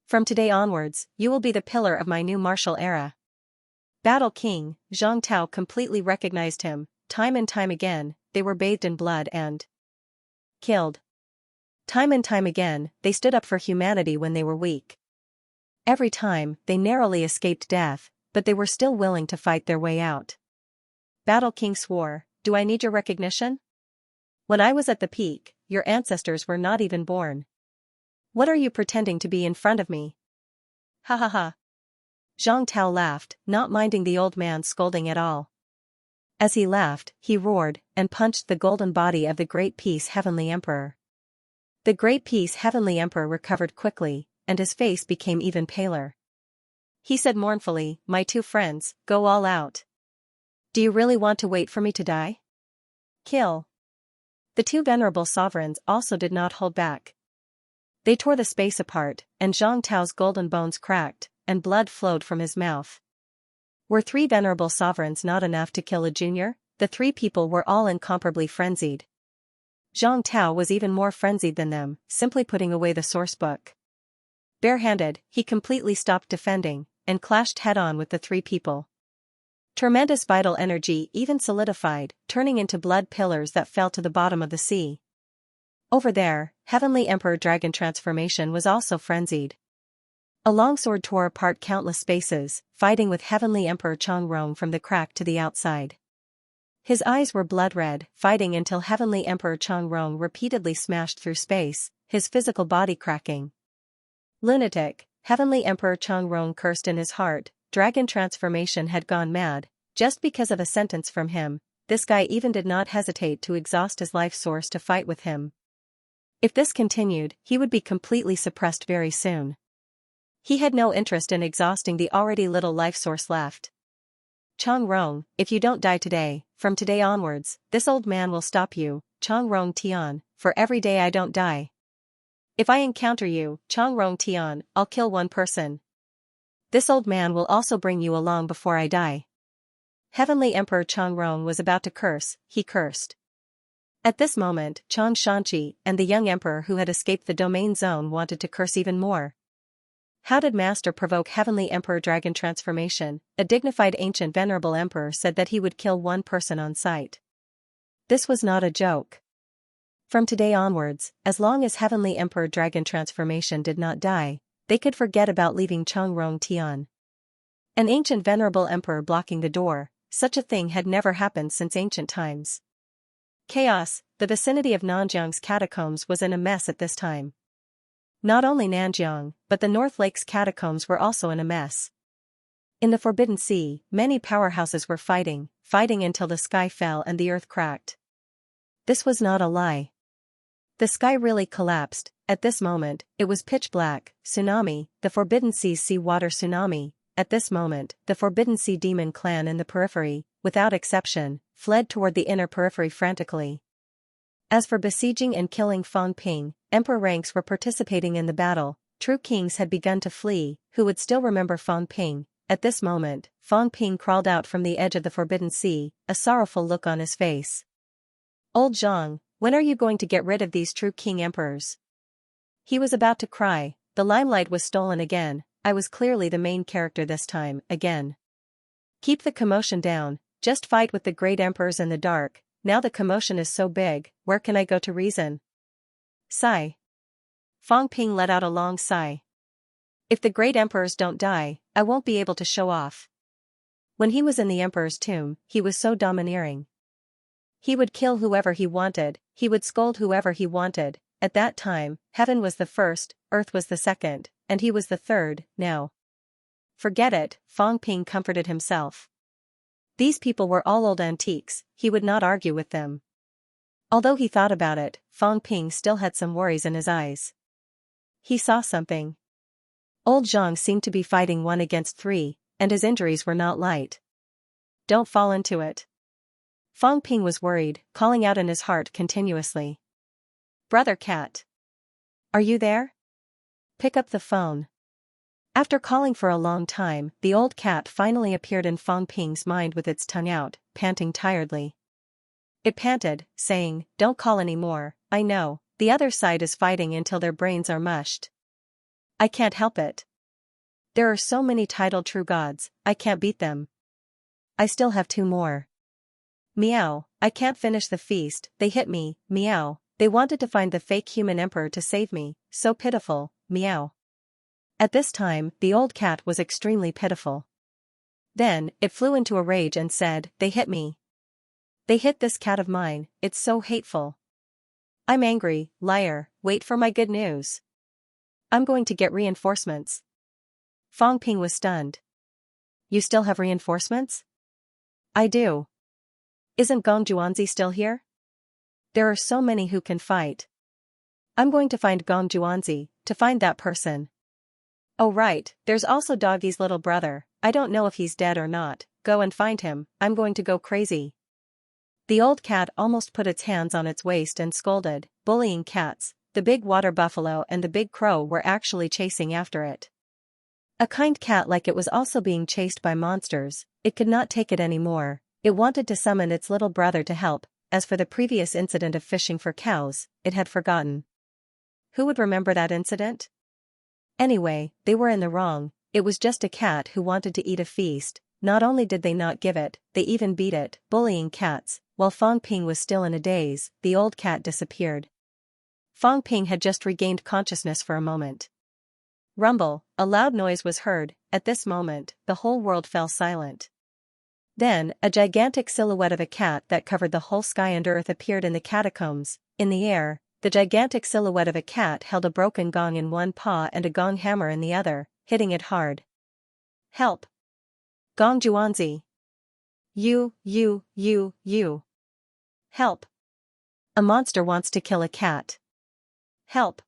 From today onwards, you will be the pillar of my new martial era." Battle King, Zhang Tao completely recognized him. Time and time again, they were bathed in blood and killed. Time and time again, they stood up for humanity when they were weak. Every time, they narrowly escaped death, but they were still willing to fight their way out. Battle King swore, "Do I need your recognition? When I was at the peak, your ancestors were not even born. What are you pretending to be in front of me?" Ha ha ha. Zhang Tao laughed, not minding the old man scolding at all. As he laughed, he roared, and punched the golden body of the Great Peace Heavenly Emperor. The Great Peace Heavenly Emperor recovered quickly, and his face became even paler. He said mournfully, "My 2 friends, go all out. Do you really want to wait for me to die? Kill." The 2 venerable sovereigns also did not hold back. They tore the space apart, and Zhang Tao's golden bones cracked, and blood flowed from his mouth. Were 3 venerable sovereigns not enough to kill a junior? The 3 people were all incomparably frenzied. Zhang Tao was even more frenzied than them, simply putting away the source book. Barehanded, he completely stopped defending, and clashed head-on with the 3 people. Tremendous vital energy even solidified, turning into blood pillars that fell to the bottom of the sea. Over there, Heavenly Emperor Dragon Transformation was also frenzied. A longsword tore apart countless spaces, fighting with Heavenly Emperor Changrong from the crack to the outside. His eyes were blood-red, fighting until Heavenly Emperor Changrong repeatedly smashed through space, his physical body cracking. Lunatic, Heavenly Emperor Changrong cursed in his heart. Dragon Transformation had gone mad, just because of a sentence from him. This guy even did not hesitate to exhaust his life source to fight with him. If this continued, he would be completely suppressed very soon. He had no interest in exhausting the already little life source left. "Changrong, if you don't die today, from today onwards, this old man will stop you, Changrong Tian, for every day I don't die. If I encounter you, Changrong Tian, I'll kill 1 person. This old man will also bring you along before I die." Heavenly Emperor Changrong was about to curse, he cursed. At this moment, Xianxia and the young emperor who had escaped the domain zone wanted to curse even more. How did Master provoke Heavenly Emperor Dragon Transformation? A dignified ancient venerable emperor said that he would kill 1 person on sight. This was not a joke. From today onwards, as long as Heavenly Emperor Dragon Transformation did not die, they could forget about leaving Changrong Tian. An ancient venerable emperor blocking the door, such a thing had never happened since ancient times. Chaos, the vicinity of Nanjiang's catacombs was in a mess at this time. Not only Nanjiang, but the North Lake's catacombs were also in a mess. In the Forbidden Sea, many powerhouses were fighting until the sky fell and the earth cracked. This was not a lie. The sky really collapsed. At this moment, it was pitch black. Tsunami, the Forbidden Sea's seawater tsunami. At this moment, the Forbidden Sea demon clan in the periphery, without exception, fled toward the inner periphery frantically. As for besieging and killing Fang Ping, emperor ranks were participating in the battle. True kings had begun to flee, who would still remember Fang Ping. At this moment, Fang Ping crawled out from the edge of the Forbidden Sea, a sorrowful look on his face. "Old Zhang, when are you going to get rid of these true king emperors?" He was about to cry. The limelight was stolen again. I was clearly the main character this time, again. Keep the commotion down, just fight with the great emperors in the dark. Now the commotion is so big, where can I go to reason? Sigh. Fang Ping let out a long sigh. If the great emperors don't die, I won't be able to show off. When he was in the emperor's tomb, he was so domineering. He would kill whoever he wanted, he would scold whoever he wanted. At that time, heaven was the first, earth was the second, and he was the third. Now, forget it, Fang Ping comforted himself. These people were all old antiques, he would not argue with them. Although he thought about it, Fang Ping still had some worries in his eyes. He saw something. Old Zhang seemed to be fighting 1 against 3, and his injuries were not light. Don't fall into it. Fang Ping was worried, calling out in his heart continuously. Brother cat. Are you there? Pick up the phone. After calling for a long time, the old cat finally appeared in Fang Ping's mind with its tongue out, panting tiredly. It panted, saying, Don't call anymore, I know, the other side is fighting until their brains are mushed. I can't help it. There are so many titled true gods, I can't beat them. I still have 2 more. Meow, I can't finish the feast, they hit me, meow, they wanted to find the fake human emperor to save me, so pitiful, meow. At this time, the old cat was extremely pitiful. Then, it flew into a rage and said, They hit me. They hit this cat of mine, it's so hateful. I'm angry, liar, wait for my good news. I'm going to get reinforcements. Fang Ping was stunned. You still have reinforcements? I do. Isn't Gong Juanzi still here? There are so many who can fight. I'm going to find Gong Juanzi, to find that person. Oh right, there's also Doggy's little brother, I don't know if he's dead or not, go and find him, I'm going to go crazy. The old cat almost put its hands on its waist and scolded, bullying cats, the big water buffalo and the big crow were actually chasing after it. A kind cat like it was also being chased by monsters, it could not take it anymore, it wanted to summon its little brother to help, as for the previous incident of fishing for cows, it had forgotten. Who would remember that incident? Anyway, they were in the wrong, it was just a cat who wanted to eat a feast, not only did they not give it, they even beat it, bullying cats, while Fang Ping was still in a daze, the old cat disappeared. Fang Ping had just regained consciousness for a moment. Rumble, a loud noise was heard, at this moment, the whole world fell silent. Then, a gigantic silhouette of a cat that covered the whole sky and earth appeared in the catacombs, in the air. The gigantic silhouette of a cat held a broken gong in one paw and a gong hammer in the other, hitting it hard. Help! Gong Juanzi! You! Help! A monster wants to kill a cat. Help!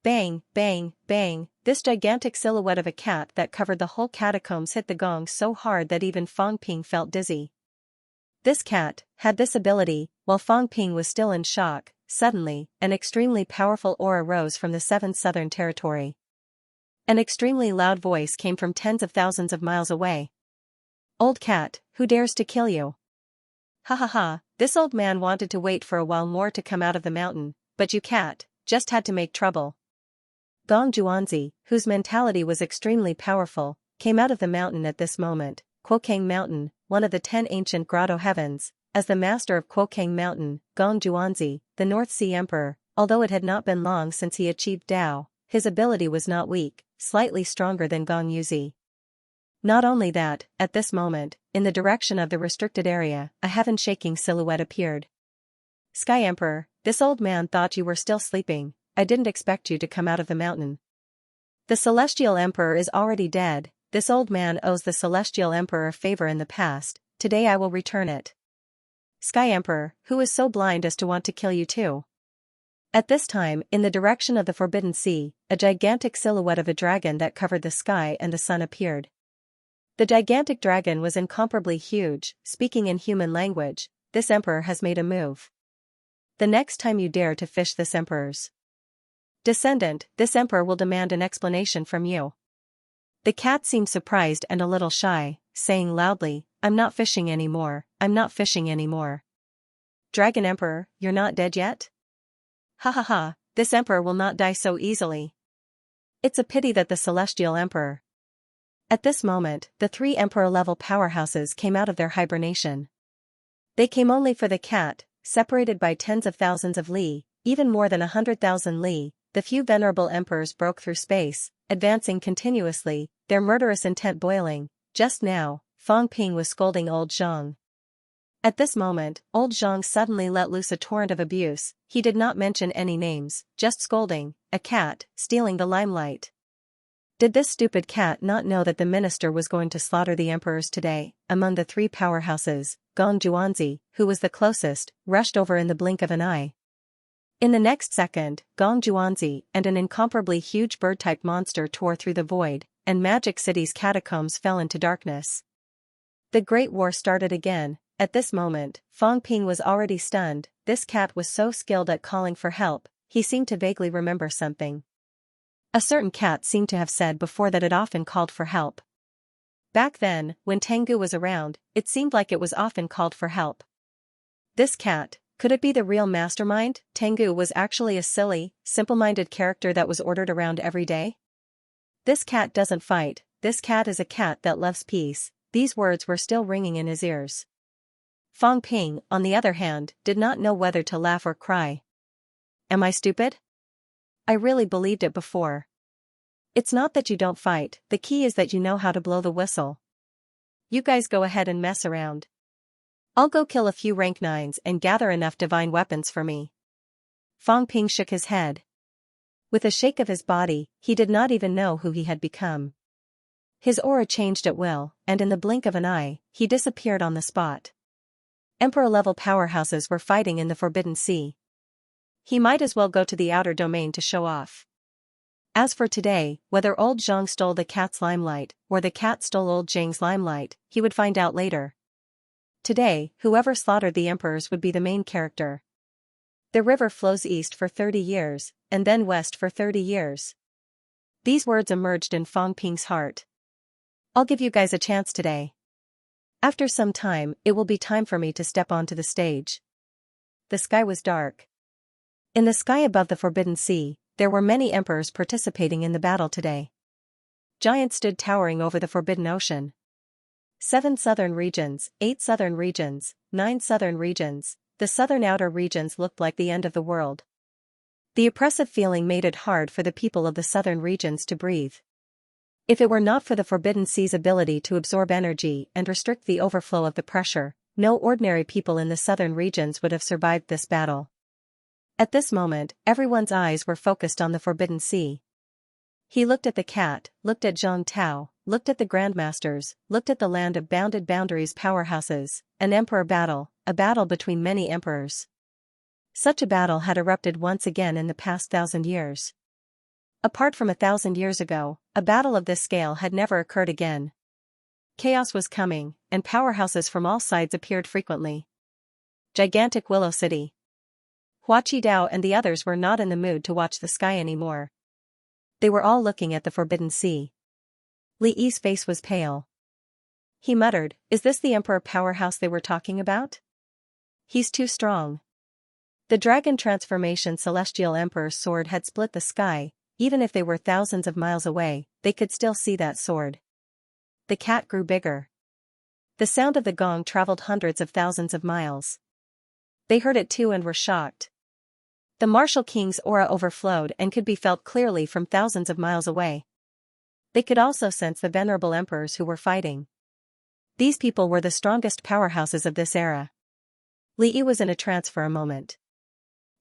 Bang, bang, bang, this gigantic silhouette of a cat that covered the whole catacombs hit the gong so hard that even Fang Ping felt dizzy. This cat had this ability, while Fang Ping was still in shock. Suddenly, an extremely powerful aura rose from the 7th Southern Territory. An extremely loud voice came from tens of thousands of miles away. Old cat, who dares to kill you? Ha ha ha, this old man wanted to wait for a while more to come out of the mountain, but you cat, just had to make trouble. Gong Juanzi, whose mentality was extremely powerful, came out of the mountain at this moment, Kuokang Mountain, one of the 10 ancient grotto heavens. As the master of Kuokang Mountain, Gong Juanzi, the North Sea Emperor, although it had not been long since he achieved Tao, his ability was not weak, slightly stronger than Gong Yuzi. Not only that, at this moment, in the direction of the restricted area, a heaven-shaking silhouette appeared. Sky Emperor, this old man thought you were still sleeping, I didn't expect you to come out of the mountain. The Celestial Emperor is already dead, this old man owes the Celestial Emperor a favor in the past, today I will return it. Sky Emperor, who is so blind as to want to kill you too? At this time, in the direction of the Forbidden Sea, a gigantic silhouette of a dragon that covered the sky and the sun appeared. The gigantic dragon was incomparably huge, speaking in human language, this emperor has made a move. The next time you dare to fish this emperor's descendant, this emperor will demand an explanation from you. The cat seemed surprised and a little shy, saying loudly, I'm not fishing anymore, I'm not fishing anymore. Dragon Emperor, you're not dead yet? Ha ha ha, this emperor will not die so easily. It's a pity that the Celestial Emperor. At this moment, the 3 emperor-level powerhouses came out of their hibernation. They came only for the cat, separated by tens of thousands of li, even more than 100,000 li, the few venerable emperors broke through space, advancing continuously, their murderous intent boiling. Just now, Fang Ping was scolding old Zhang. At this moment, old Zhang suddenly let loose a torrent of abuse, he did not mention any names, just scolding, a cat, stealing the limelight. Did this stupid cat not know that the minister was going to slaughter the emperors today? Among the three powerhouses, Gong Juanzi, who was the closest, rushed over in the blink of an eye. In the next second, Gong Juanzi and an incomparably huge bird-type monster tore through the void, and Magic City's catacombs fell into darkness. The Great War started again. At this moment, Fang Ping was already stunned. This cat was so skilled at calling for help, he seemed to vaguely remember something. A certain cat seemed to have said before that it often called for help. Back then, when Tengu was around, it seemed like it was often called for help. This cat, could it be the real mastermind? Tengu was actually a silly, simple-minded character that was ordered around every day? This cat doesn't fight, this cat is a cat that loves peace. These words were still ringing in his ears. Fang Ping, on the other hand, did not know whether to laugh or cry. Am I stupid? I really believed it before. It's not that you don't fight, the key is that you know how to blow the whistle. You guys go ahead and mess around. I'll go kill a few rank 9s and gather enough divine weapons for me. Fang Ping shook his head. With a shake of his body, he did not even know who he had become. His aura changed at will, and in the blink of an eye, he disappeared on the spot. Emperor-level powerhouses were fighting in the Forbidden Sea. He might as well go to the outer domain to show off. As for today, whether old Zhang stole the cat's limelight, or the cat stole old Zhang's limelight, he would find out later. Today, whoever slaughtered the emperors would be the main character. The river flows east for 30 years, and then west for 30 years. These words emerged in Fang Ping's heart. I'll give you guys a chance today. After some time, it will be time for me to step onto the stage. The sky was dark. In the sky above the Forbidden Sea, there were many emperors participating in the battle today. Giants stood towering over the Forbidden Ocean. 7 southern regions, 8 southern regions, 9 southern regions, the southern outer regions looked like the end of the world. The oppressive feeling made it hard for the people of the southern regions to breathe. If it were not for the Forbidden Sea's ability to absorb energy and restrict the overflow of the pressure, no ordinary people in the southern regions would have survived this battle. At this moment, everyone's eyes were focused on the Forbidden Sea. He looked at the cat, looked at Zhang Tao, looked at the Grandmasters, looked at the land of bounded boundaries powerhouses, an emperor battle, a battle between many emperors. Such a battle had erupted once again in the past 1,000 years. Apart from 1,000 years ago, a battle of this scale had never occurred again. Chaos was coming, and powerhouses from all sides appeared frequently. Gigantic Willow City. Hua Qidao and the others were not in the mood to watch the sky anymore. They were all looking at the Forbidden Sea. Li Yi's face was pale. He muttered, "Is this the Emperor powerhouse they were talking about? He's too strong." The Dragon Transformation Celestial Emperor's sword had split the sky. Even if they were thousands of miles away, they could still see that sword. The cat grew bigger. The sound of the gong traveled hundreds of thousands of miles. They heard it too and were shocked. The martial king's aura overflowed and could be felt clearly from thousands of miles away. They could also sense the venerable emperors who were fighting. These people were the strongest powerhouses of this era. Li Yi was in a trance for a moment.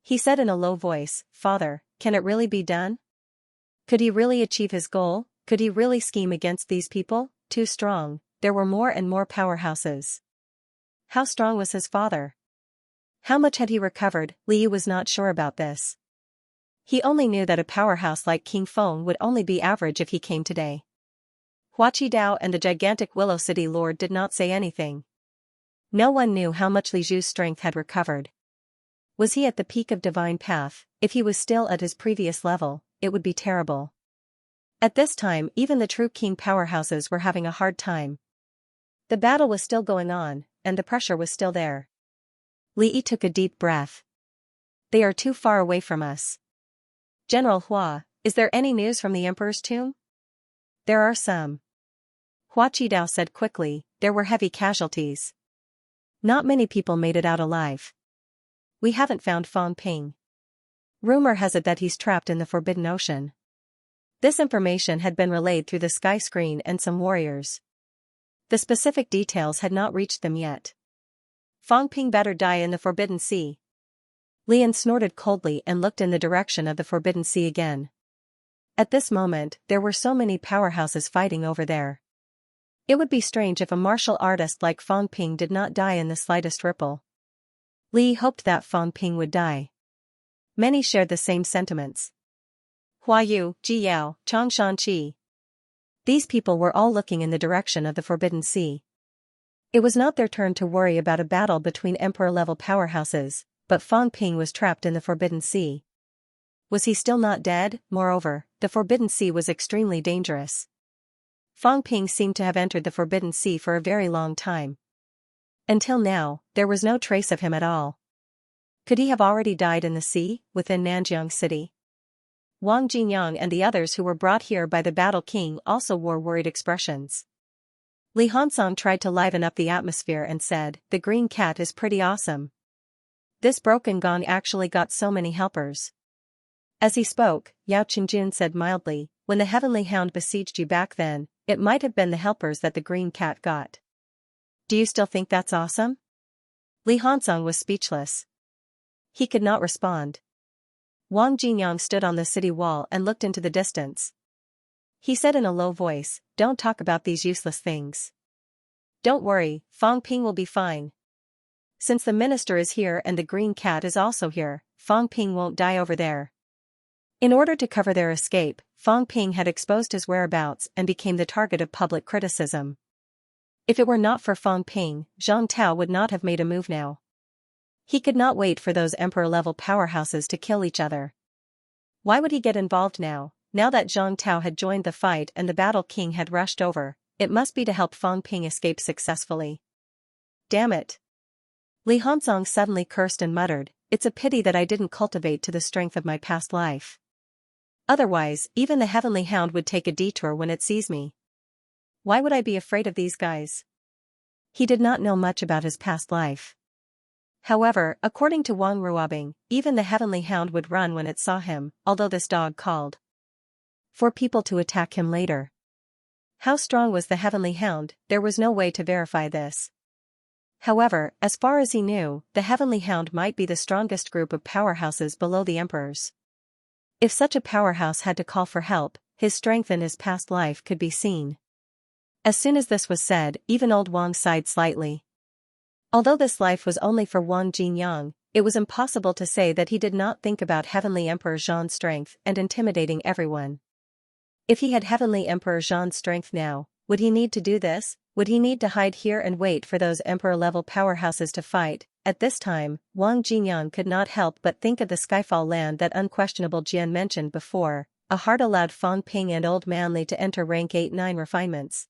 He said in a low voice, "Father, can it really be done? Could he really achieve his goal? Could he really scheme against these people? Too strong." There were more and more powerhouses. How strong was his father? How much had he recovered? Li Yi was not sure about this. He only knew that a powerhouse like King Feng would only be average if he came today. Hua Qidao and the gigantic Willow City Lord did not say anything. No one knew how much Li Zhu's strength had recovered. Was he at the peak of divine path? If he was still at his previous level, it would be terrible. At this time, even the true king powerhouses were having a hard time. The battle was still going on, and the pressure was still there. Li Yi took a deep breath. They are too far away from us. General Hua, is there any news from the Emperor's tomb? There are some. Hua Qidao said quickly, there were heavy casualties. Not many people made it out alive. We haven't found Fang Ping. Rumor has it that he's trapped in the Forbidden Ocean. This information had been relayed through the sky screen and some warriors. The specific details had not reached them yet. Fang Ping better die in the Forbidden Sea. Lian snorted coldly and looked in the direction of the Forbidden Sea again. At this moment, there were so many powerhouses fighting over there. It would be strange if a martial artist like Fang Ping did not die in the slightest ripple. Li hoped that Fang Ping would die. Many shared the same sentiments. Hua Yu, Ji Yao, Chang Shanqi. These people were all looking in the direction of the Forbidden Sea. It was not their turn to worry about a battle between emperor-level powerhouses, but Fang Ping was trapped in the Forbidden Sea. Was he still not dead? Moreover, the Forbidden Sea was extremely dangerous. Fang Ping seemed to have entered the Forbidden Sea for a very long time. Until now, there was no trace of him at all. Could he have already died in the sea, within Nanjiang City? Wang Jinyang and the others who were brought here by the Battle King also wore worried expressions. Li Hansong tried to liven up the atmosphere and said, "The green cat is pretty awesome. This broken gong actually got so many helpers." As he spoke, Yao Qingjun said mildly, "When the Heavenly Hound besieged you back then, it might have been the helpers that the green cat got. Do you still think that's awesome?" Li Hansong was speechless. He could not respond. Wang Jinyang stood on the city wall and looked into the distance. He said in a low voice, "Don't talk about these useless things. Don't worry, Fang Ping will be fine. Since the minister is here and the green cat is also here, Fang Ping won't die over there." In order to cover their escape, Fang Ping had exposed his whereabouts and became the target of public criticism. If it were not for Fang Ping, Zhang Tao would not have made a move now. He could not wait for those emperor-level powerhouses to kill each other. Why would he get involved now that Zhang Tao had joined the fight and the Battle King had rushed over? It must be to help Fang Ping escape successfully. Damn it! Li Hansong suddenly cursed and muttered, "It's a pity that I didn't cultivate to the strength of my past life. Otherwise, even the Heavenly Hound would take a detour when it sees me. Why would I be afraid of these guys?" He did not know much about his past life. However, according to Wang Ruobing, even the Heavenly Hound would run when it saw him, although this dog called for people to attack him later. How strong was the Heavenly Hound? There was no way to verify this. However, as far as he knew, the Heavenly Hound might be the strongest group of powerhouses below the Emperor's. If such a powerhouse had to call for help, his strength in his past life could be seen. As soon as this was said, even old Wang sighed slightly. Although this life was only for Wang Jinyang, it was impossible to say that he did not think about Heavenly Emperor Zhan's strength and intimidating everyone. If he had Heavenly Emperor Zhan's strength now, would he need to do this? Would he need to hide here and wait for those emperor-level powerhouses to fight? At this time, Wang Jinyang could not help but think of the Skyfall land that unquestionable Jian mentioned before. A heart allowed Fang Ping and Old Man Li to enter rank 8-9 refinements.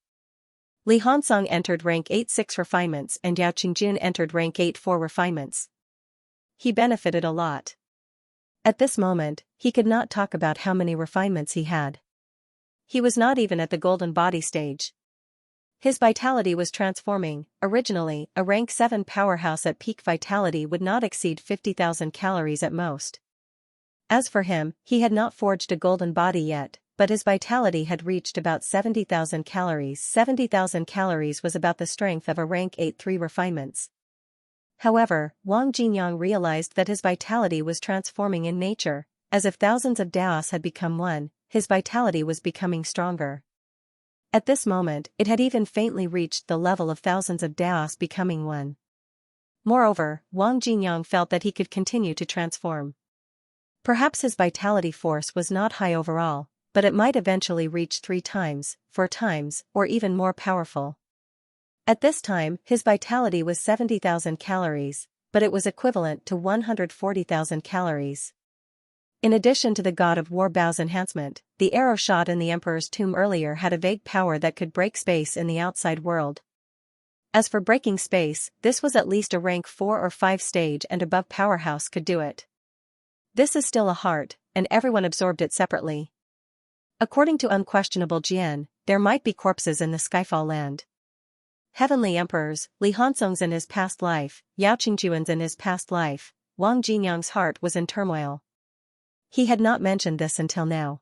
Li Hansong entered rank 8-6 refinements and Yao Qingjun entered rank 8-4 refinements. He benefited a lot. At this moment, he could not talk about how many refinements he had. He was not even at the golden body stage. His vitality was transforming. Originally, a rank 7 powerhouse at peak vitality would not exceed 50,000 calories at most. As for him, he had not forged a golden body yet, but his vitality had reached about 70,000 calories. 70,000 calories was about the strength of a rank 8-3 refinements. However, Wang Jinyang realized that his vitality was transforming in nature, as if thousands of Daos had become one, his vitality was becoming stronger. At this moment, it had even faintly reached the level of thousands of Daos becoming one. Moreover, Wang Jinyang felt that he could continue to transform. Perhaps his vitality force was not high overall, but it might eventually reach 3 times, 4 times, or even more powerful. At this time, his vitality was 70,000 calories, but it was equivalent to 140,000 calories. In addition to the God of War Bao's enhancement, the arrow shot in the Emperor's tomb earlier had a vague power that could break space in the outside world. As for breaking space, this was at least a rank 4 or 5 stage and above powerhouse could do it. This is still a heart, and everyone absorbed it separately. According to unquestionable Jian, there might be corpses in the Skyfall land. Heavenly Emperors, Li Hansong's in his past life, Yao Qingjuan's in his past life, Wang Jinyang's heart was in turmoil. He had not mentioned this until now.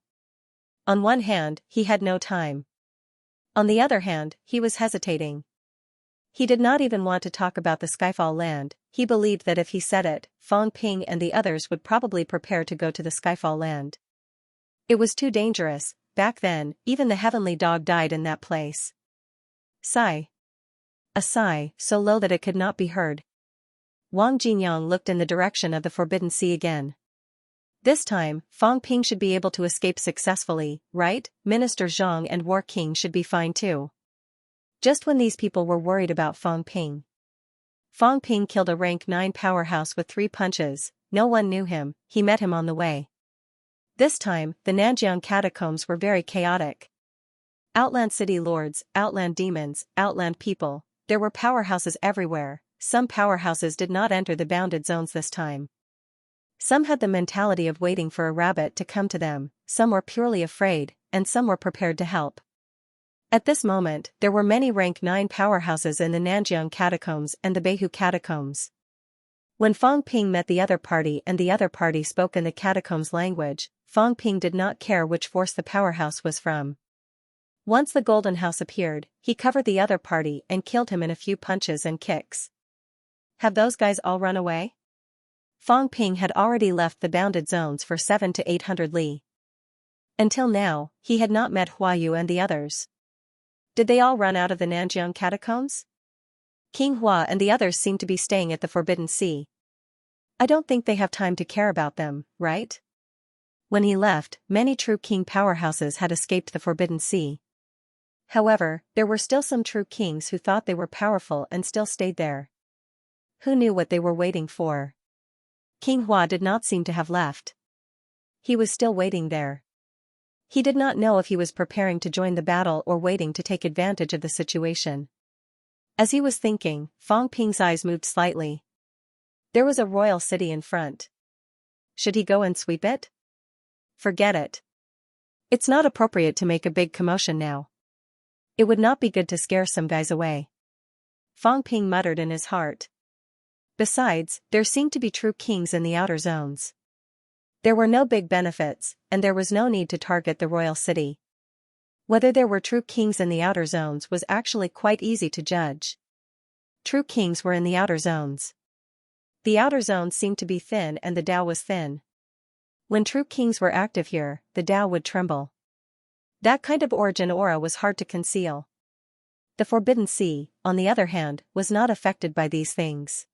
On one hand, he had no time. On the other hand, he was hesitating. He did not even want to talk about the Skyfall land. He believed that if he said it, Fang Ping and the others would probably prepare to go to the Skyfall land. It was too dangerous. Back then, even the heavenly dog died in that place. Sigh. A sigh, so low that it could not be heard. Wang Jinyang looked in the direction of the Forbidden Sea again. This time, Fang Ping should be able to escape successfully, right? Minister Zhang and War King should be fine too. Just when these people were worried about Fang Ping killed a rank 9 powerhouse with 3 punches. No one knew him, he met him on the way. This time, the Nanjiang catacombs were very chaotic. Outland city lords, outland demons, outland people, there were powerhouses everywhere. Some powerhouses did not enter the bounded zones this time. Some had the mentality of waiting for a rabbit to come to them, some were purely afraid, and some were prepared to help. At this moment, there were many rank 9 powerhouses in the Nanjiang catacombs and the Beihu catacombs. When Fang Ping met the other party and the other party spoke in the catacombs language, Fang Ping did not care which force the powerhouse was from. Once the Golden House appeared, he covered the other party and killed him in a few punches and kicks. Have those guys all run away? Fang Ping had already left the bounded zones for 700 to 800 li. Until now, he had not met Huayu and the others. Did they all run out of the Nanjiang catacombs? King Hua and the others seem to be staying at the Forbidden Sea. I don't think they have time to care about them, right? When he left, many true king powerhouses had escaped the Forbidden Sea. However, there were still some true kings who thought they were powerful and still stayed there. Who knew what they were waiting for? King Hua did not seem to have left. He was still waiting there. He did not know if he was preparing to join the battle or waiting to take advantage of the situation. As he was thinking, Fang Ping's eyes moved slightly. There was a royal city in front. Should he go and sweep it? Forget it. It's not appropriate to make a big commotion now. It would not be good to scare some guys away. Fang Ping muttered in his heart. Besides, there seemed to be true kings in the outer zones. There were no big benefits, and there was no need to target the royal city. Whether there were true kings in the outer zones was actually quite easy to judge. True kings were in the outer zones. The outer zones seemed to be thin and the Tao was thin. When true kings were active here, the Tao would tremble. That kind of origin aura was hard to conceal. The Forbidden Sea, on the other hand, was not affected by these things.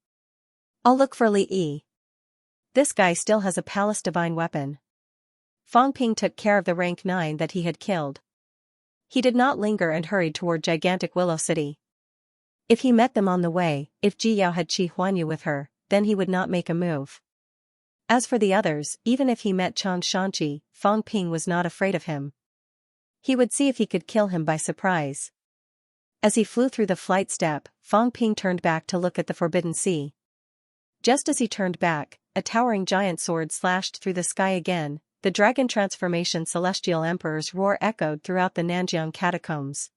I'll look for Li Yi. This guy still has a palace divine weapon. Fang Ping took care of the rank 9 that he had killed. He did not linger and hurried toward gigantic Willow City. If he met them on the way, if Ji Yao had Qi Huanyu with her, then he would not make a move. As for the others, even if he met Chang Shanqi, Fang Ping was not afraid of him. He would see if he could kill him by surprise. As he flew through the flight step, Fang Ping turned back to look at the Forbidden Sea. Just as he turned back, a towering giant sword slashed through the sky again. The dragon transformation Celestial Emperor's roar echoed throughout the Nanjiang catacombs.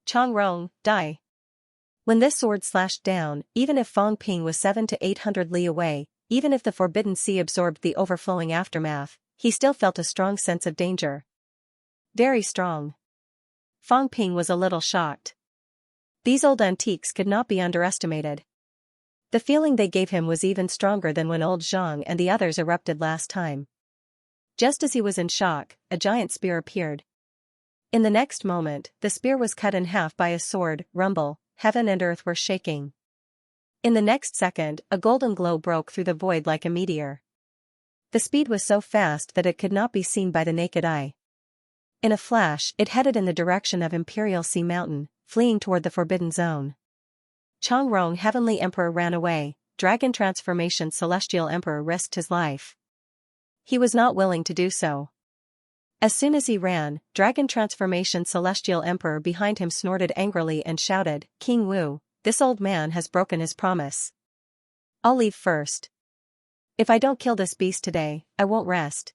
Chang Rong, die. When this sword slashed down, even if Fang Ping was 700 to 800 li away, even if the Forbidden Sea absorbed the overflowing aftermath, he still felt a strong sense of danger. Very strong. Fang Ping was a little shocked. These old antiques could not be underestimated. The feeling they gave him was even stronger than when old Zhang and the others erupted last time. Just as he was in shock, a giant spear appeared. In the next moment, the spear was cut in half by a sword. Rumble, heaven and earth were shaking. In the next second, a golden glow broke through the void like a meteor. The speed was so fast that it could not be seen by the naked eye. In a flash, it headed in the direction of Imperial Sea Mountain, fleeing toward the Forbidden Zone. Chang Rong Heavenly Emperor ran away. Dragon Transformation Celestial Emperor risked his life. He was not willing to do so. As soon as he ran, Dragon Transformation Celestial Emperor behind him snorted angrily and shouted, King Wu, this old man has broken his promise. I'll leave first. If I don't kill this beast today, I won't rest.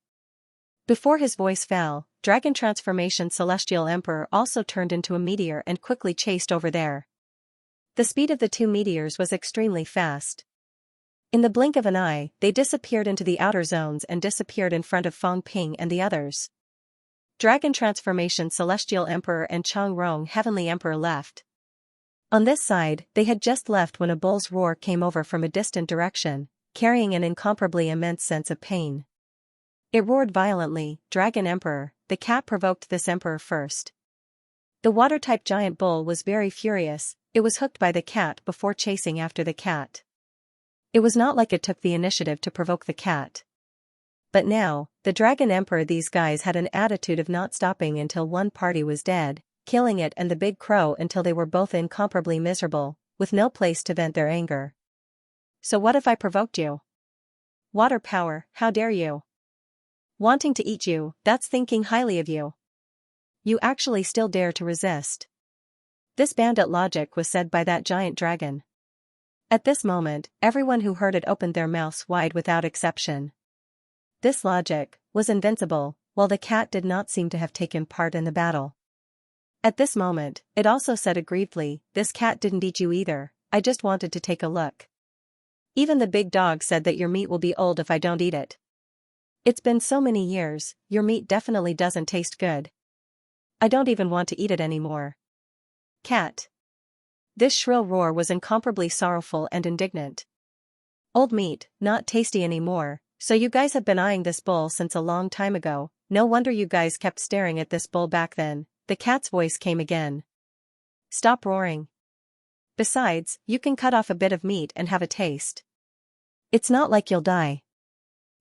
Before his voice fell, Dragon Transformation Celestial Emperor also turned into a meteor and quickly chased over there. The speed of the two meteors was extremely fast. In the blink of an eye, they disappeared into the outer zones and disappeared in front of Fang Ping and the others. Dragon Transformation Celestial Emperor and Chang Rong Heavenly Emperor left. On this side, they had just left when a bull's roar came over from a distant direction, carrying an incomparably immense sense of pain. It roared violently, "Dragon Emperor!" The cat provoked this emperor first. The water-type giant bull was very furious. It was hooked by the cat before chasing after the cat. It was not like it took the initiative to provoke the cat. But now, the Dragon Emperor, these guys had an attitude of not stopping until one party was dead, killing it and the big crow until they were both incomparably miserable, with no place to vent their anger. "So what if I provoked you? Water power, how dare you? Wanting to eat you, that's thinking highly of you. You actually still dare to resist." This bandit logic was said by that giant dragon. At this moment, everyone who heard it opened their mouths wide without exception. This logic was invincible, while the cat did not seem to have taken part in the battle. At this moment, it also said aggrievedly, "This cat didn't eat you either, I just wanted to take a look. Even the big dog said that your meat will be old if I don't eat it. It's been so many years, your meat definitely doesn't taste good. I don't even want to eat it anymore." Cat. This shrill roar was incomparably sorrowful and indignant. "Old meat, not tasty anymore, so you guys have been eyeing this bull since a long time ago, no wonder you guys kept staring at this bull back then." The cat's voice came again. "Stop roaring. Besides, you can cut off a bit of meat and have a taste. It's not like you'll die."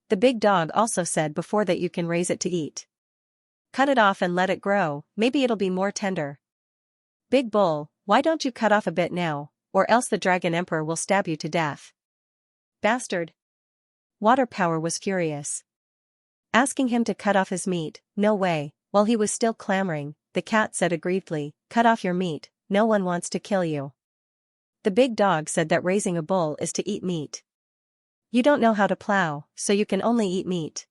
The big dog also said before that you can raise it to eat. Cut it off and let it grow, maybe it'll be more tender. Big bull, why don't you cut off a bit now, or else the Dragon Emperor will stab you to death. Bastard. Water Power was furious. Asking him to cut off his meat, no way. While he was still clamoring, the cat said aggrievedly, "Cut off your meat, no one wants to kill you." The big dog said that raising a bull is to eat meat. You don't know how to plow, so you can only eat meat.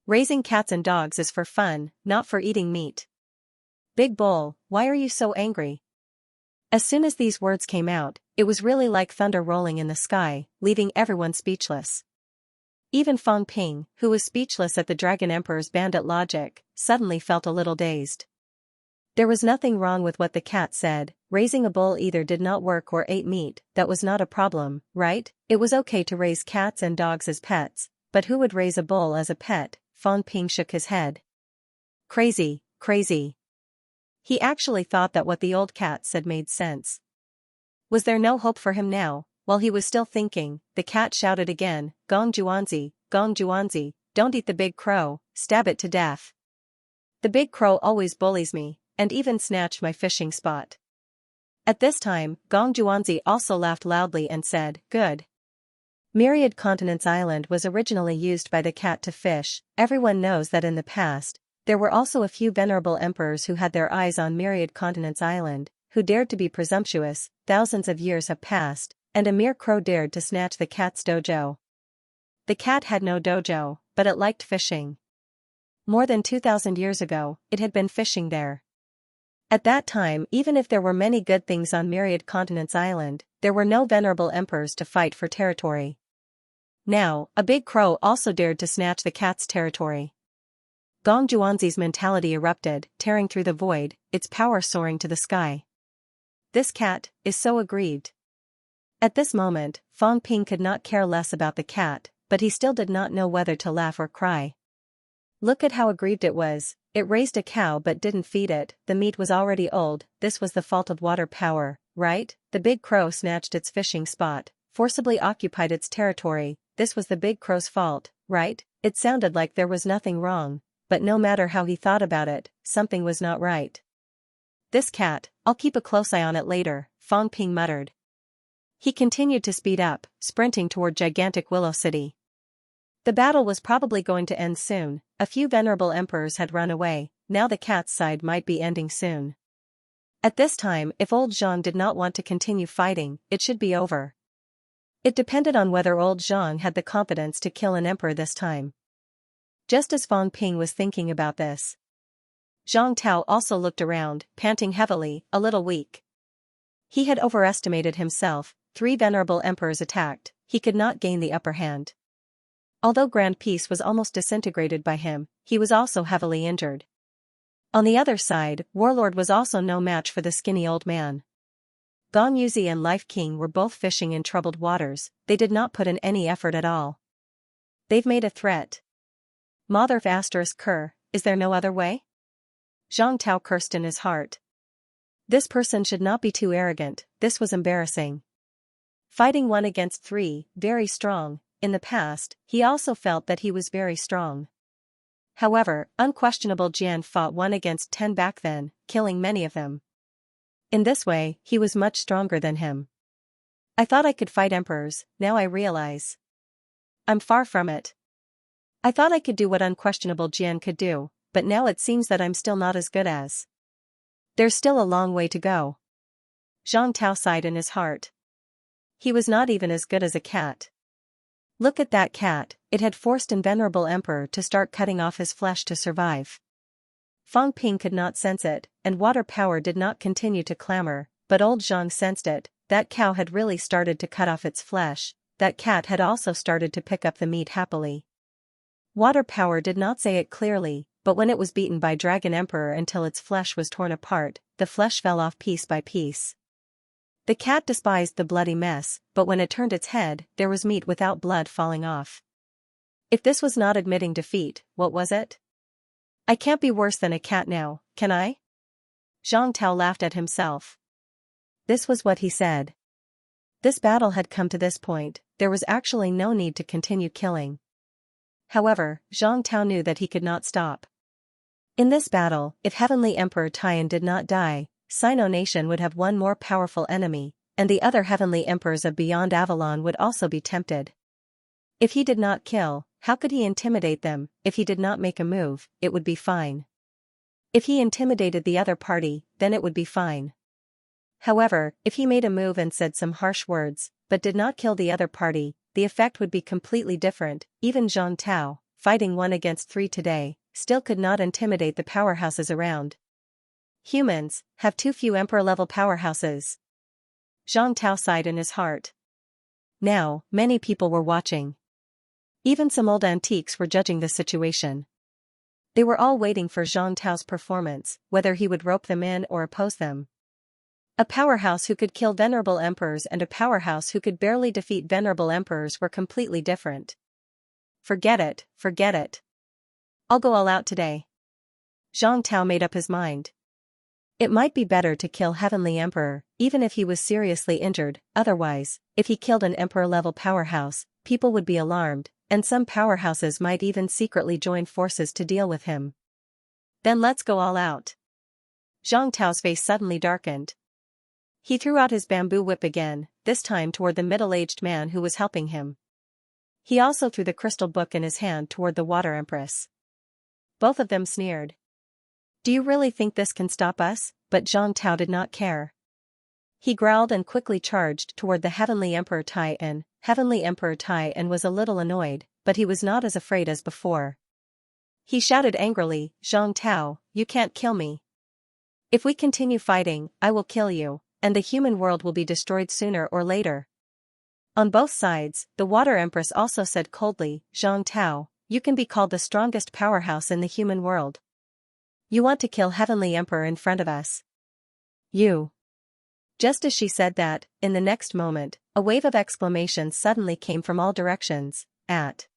Raising cats and dogs is for fun, not for eating meat. Big bull, why are you so angry? As soon as these words came out, it was really like thunder rolling in the sky, leaving everyone speechless. Even Fang Ping, who was speechless at the Dragon Emperor's bandit logic, suddenly felt a little dazed. There was nothing wrong with what the cat said. Raising a bull either did not work or ate meat, that was not a problem, right? It was okay to raise cats and dogs as pets, but who would raise a bull as a pet? Fang Ping shook his head. Crazy, crazy. He actually thought that what the old cat said made sense. Was there no hope for him now? While he was still thinking, the cat shouted again, Gong Juanzi, don't eat the big crow, stab it to death. The big crow always bullies me, and even snatched my fishing spot. At this time, Gong Juanzi also laughed loudly and said, "Good." Myriad Continents Island was originally used by the cat to fish. Everyone knows that in the past, there were also a few venerable emperors who had their eyes on Myriad Continents Island, who dared to be presumptuous. Thousands of years have passed, and a mere crow dared to snatch the cat's dojo. The cat had no dojo, but it liked fishing. More than 2,000 years ago, it had been fishing there. At that time, even if there were many good things on Myriad Continents Island, there were no venerable emperors to fight for territory. Now, a big crow also dared to snatch the cat's territory. Gong Juanzi's mentality erupted, tearing through the void, its power soaring to the sky. This cat is so aggrieved. At this moment, Fang Ping could not care less about the cat, but he still did not know whether to laugh or cry. Look at how aggrieved it was. It raised a cow but didn't feed it, the meat was already old. This was the fault of Water Power, right? The big crow snatched its fishing spot, forcibly occupied its territory. This was the big crow's fault, right? It sounded like there was nothing wrong, but no matter how he thought about it, something was not right. This cat, I'll keep a close eye on it later, Fang Ping muttered. He continued to speed up, sprinting toward gigantic Willow City. The battle was probably going to end soon. A few venerable emperors had run away, now the cat's side might be ending soon. At this time, if old Zhang did not want to continue fighting, it should be over. It depended on whether old Zhang had the confidence to kill an emperor this time. Just as Fang Ping was thinking about this, Zhang Tao also looked around, panting heavily, a little weak. He had overestimated himself. 3 venerable emperors attacked, he could not gain the upper hand. Although Grand Peace was almost disintegrated by him, he was also heavily injured. On the other side, Warlord was also no match for the skinny old man. Gong Yuzi and Life King were both fishing in troubled waters, they did not put in any effort at all. They've made a threat. Mother of asterisk Kerr, is there no other way? Zhang Tao cursed in his heart. This person should not be too arrogant, this was embarrassing. Fighting 1 against 3, very strong, in the past, he also felt that he was very strong. However, unquestionable Jian fought 1 against 10 back then, killing many of them. In this way, he was much stronger than him. I thought I could fight emperors, now I realize. I'm far from it. I thought I could do what unquestionable Jian could do, but now it seems that I'm still not as good as. There's still a long way to go. Zhang Tao sighed in his heart. He was not even as good as a cat. Look at that cat, it had forced an venerable emperor to start cutting off his flesh to survive. Fang Ping could not sense it, and water power did not continue to clamor, but old Zhang sensed it. That cow had really started to cut off its flesh, that cat had also started to pick up the meat happily. Water power did not say it clearly, but when it was beaten by Dragon Emperor until its flesh was torn apart, the flesh fell off piece by piece. The cat despised the bloody mess, but when it turned its head, there was meat without blood falling off. If this was not admitting defeat, what was it? I can't be worse than a cat now, can I? Zhang Tao laughed at himself. This was what he said. This battle had come to this point, there was actually no need to continue killing. However, Zhang Tao knew that he could not stop. In this battle, if Heavenly Emperor Tian did not die, Sino Nation would have one more powerful enemy, and the other Heavenly Emperors of Beyond Avalon would also be tempted. If he did not kill, how could he intimidate them? If he did not make a move, it would be fine. If he intimidated the other party, then it would be fine. However, if he made a move and said some harsh words, but did not kill the other party, the effect would be completely different. Even Zhang Tao, fighting 1 against 3 today, still could not intimidate the powerhouses around. Humans have too few emperor-level powerhouses. Zhang Tao sighed in his heart. Now, many people were watching. Even some old antiques were judging the situation. They were all waiting for Zhang Tao's performance, whether he would rope them in or oppose them. A powerhouse who could kill venerable emperors and a powerhouse who could barely defeat venerable emperors were completely different. Forget it, forget it. I'll go all out today. Zhang Tao made up his mind. It might be better to kill Heavenly Emperor, even if he was seriously injured, otherwise, if he killed an emperor-level powerhouse, people would be alarmed, and some powerhouses might even secretly join forces to deal with him. Then let's go all out. Zhang Tao's face suddenly darkened. He threw out his bamboo whip again, this time toward the middle-aged man who was helping him. He also threw the crystal book in his hand toward the Water Empress. Both of them sneered. Do you really think this can stop us? But Zhang Tao did not care. He growled and quickly charged toward the Heavenly Emperor Tai-En. Heavenly Emperor Tai-En was a little annoyed, but he was not as afraid as before. He shouted angrily, Zhang Tao, you can't kill me. If we continue fighting, I will kill you, and the human world will be destroyed sooner or later. On both sides, the Water Empress also said coldly, Zhang Tao, you can be called the strongest powerhouse in the human world. You want to kill Heavenly Emperor in front of us. You. Just as she said that, in the next moment, a wave of exclamations suddenly came from all directions. At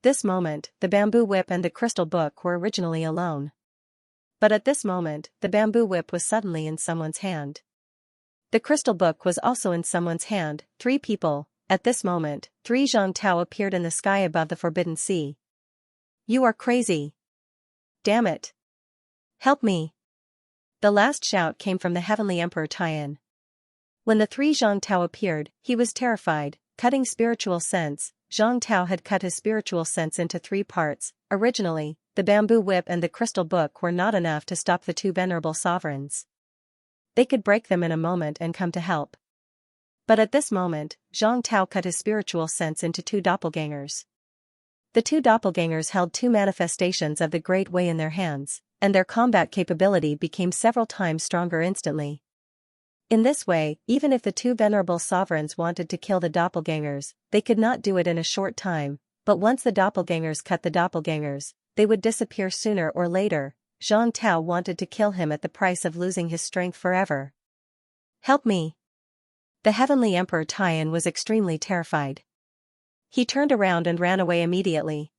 this moment, the bamboo whip and the crystal book were originally alone. But at this moment, the bamboo whip was suddenly in someone's hand. The crystal book was also in someone's hand. 3 people. At this moment, 3 Zhang Tao appeared in the sky above the Forbidden Sea. You are crazy. Damn it. Help me. The last shout came from the Heavenly Emperor Tai-En. When the 3 Zhang Tao appeared, he was terrified, cutting spiritual sense. Zhang Tao had cut his spiritual sense into 3 parts. Originally, the bamboo whip and the crystal book were not enough to stop the 2 venerable sovereigns. They could break them in a moment and come to help. But at this moment, Zhang Tao cut his spiritual sense into 2 doppelgangers. The 2 doppelgangers held 2 manifestations of the Great Way in their hands, and their combat capability became several times stronger instantly. In this way, even if the 2 venerable sovereigns wanted to kill the doppelgangers, they could not do it in a short time, but once the doppelgangers cut the doppelgangers, they would disappear sooner or later. Zhang Tao wanted to kill him at the price of losing his strength forever. Help me. The Heavenly Emperor Tai-En was extremely terrified. He turned around and ran away immediately.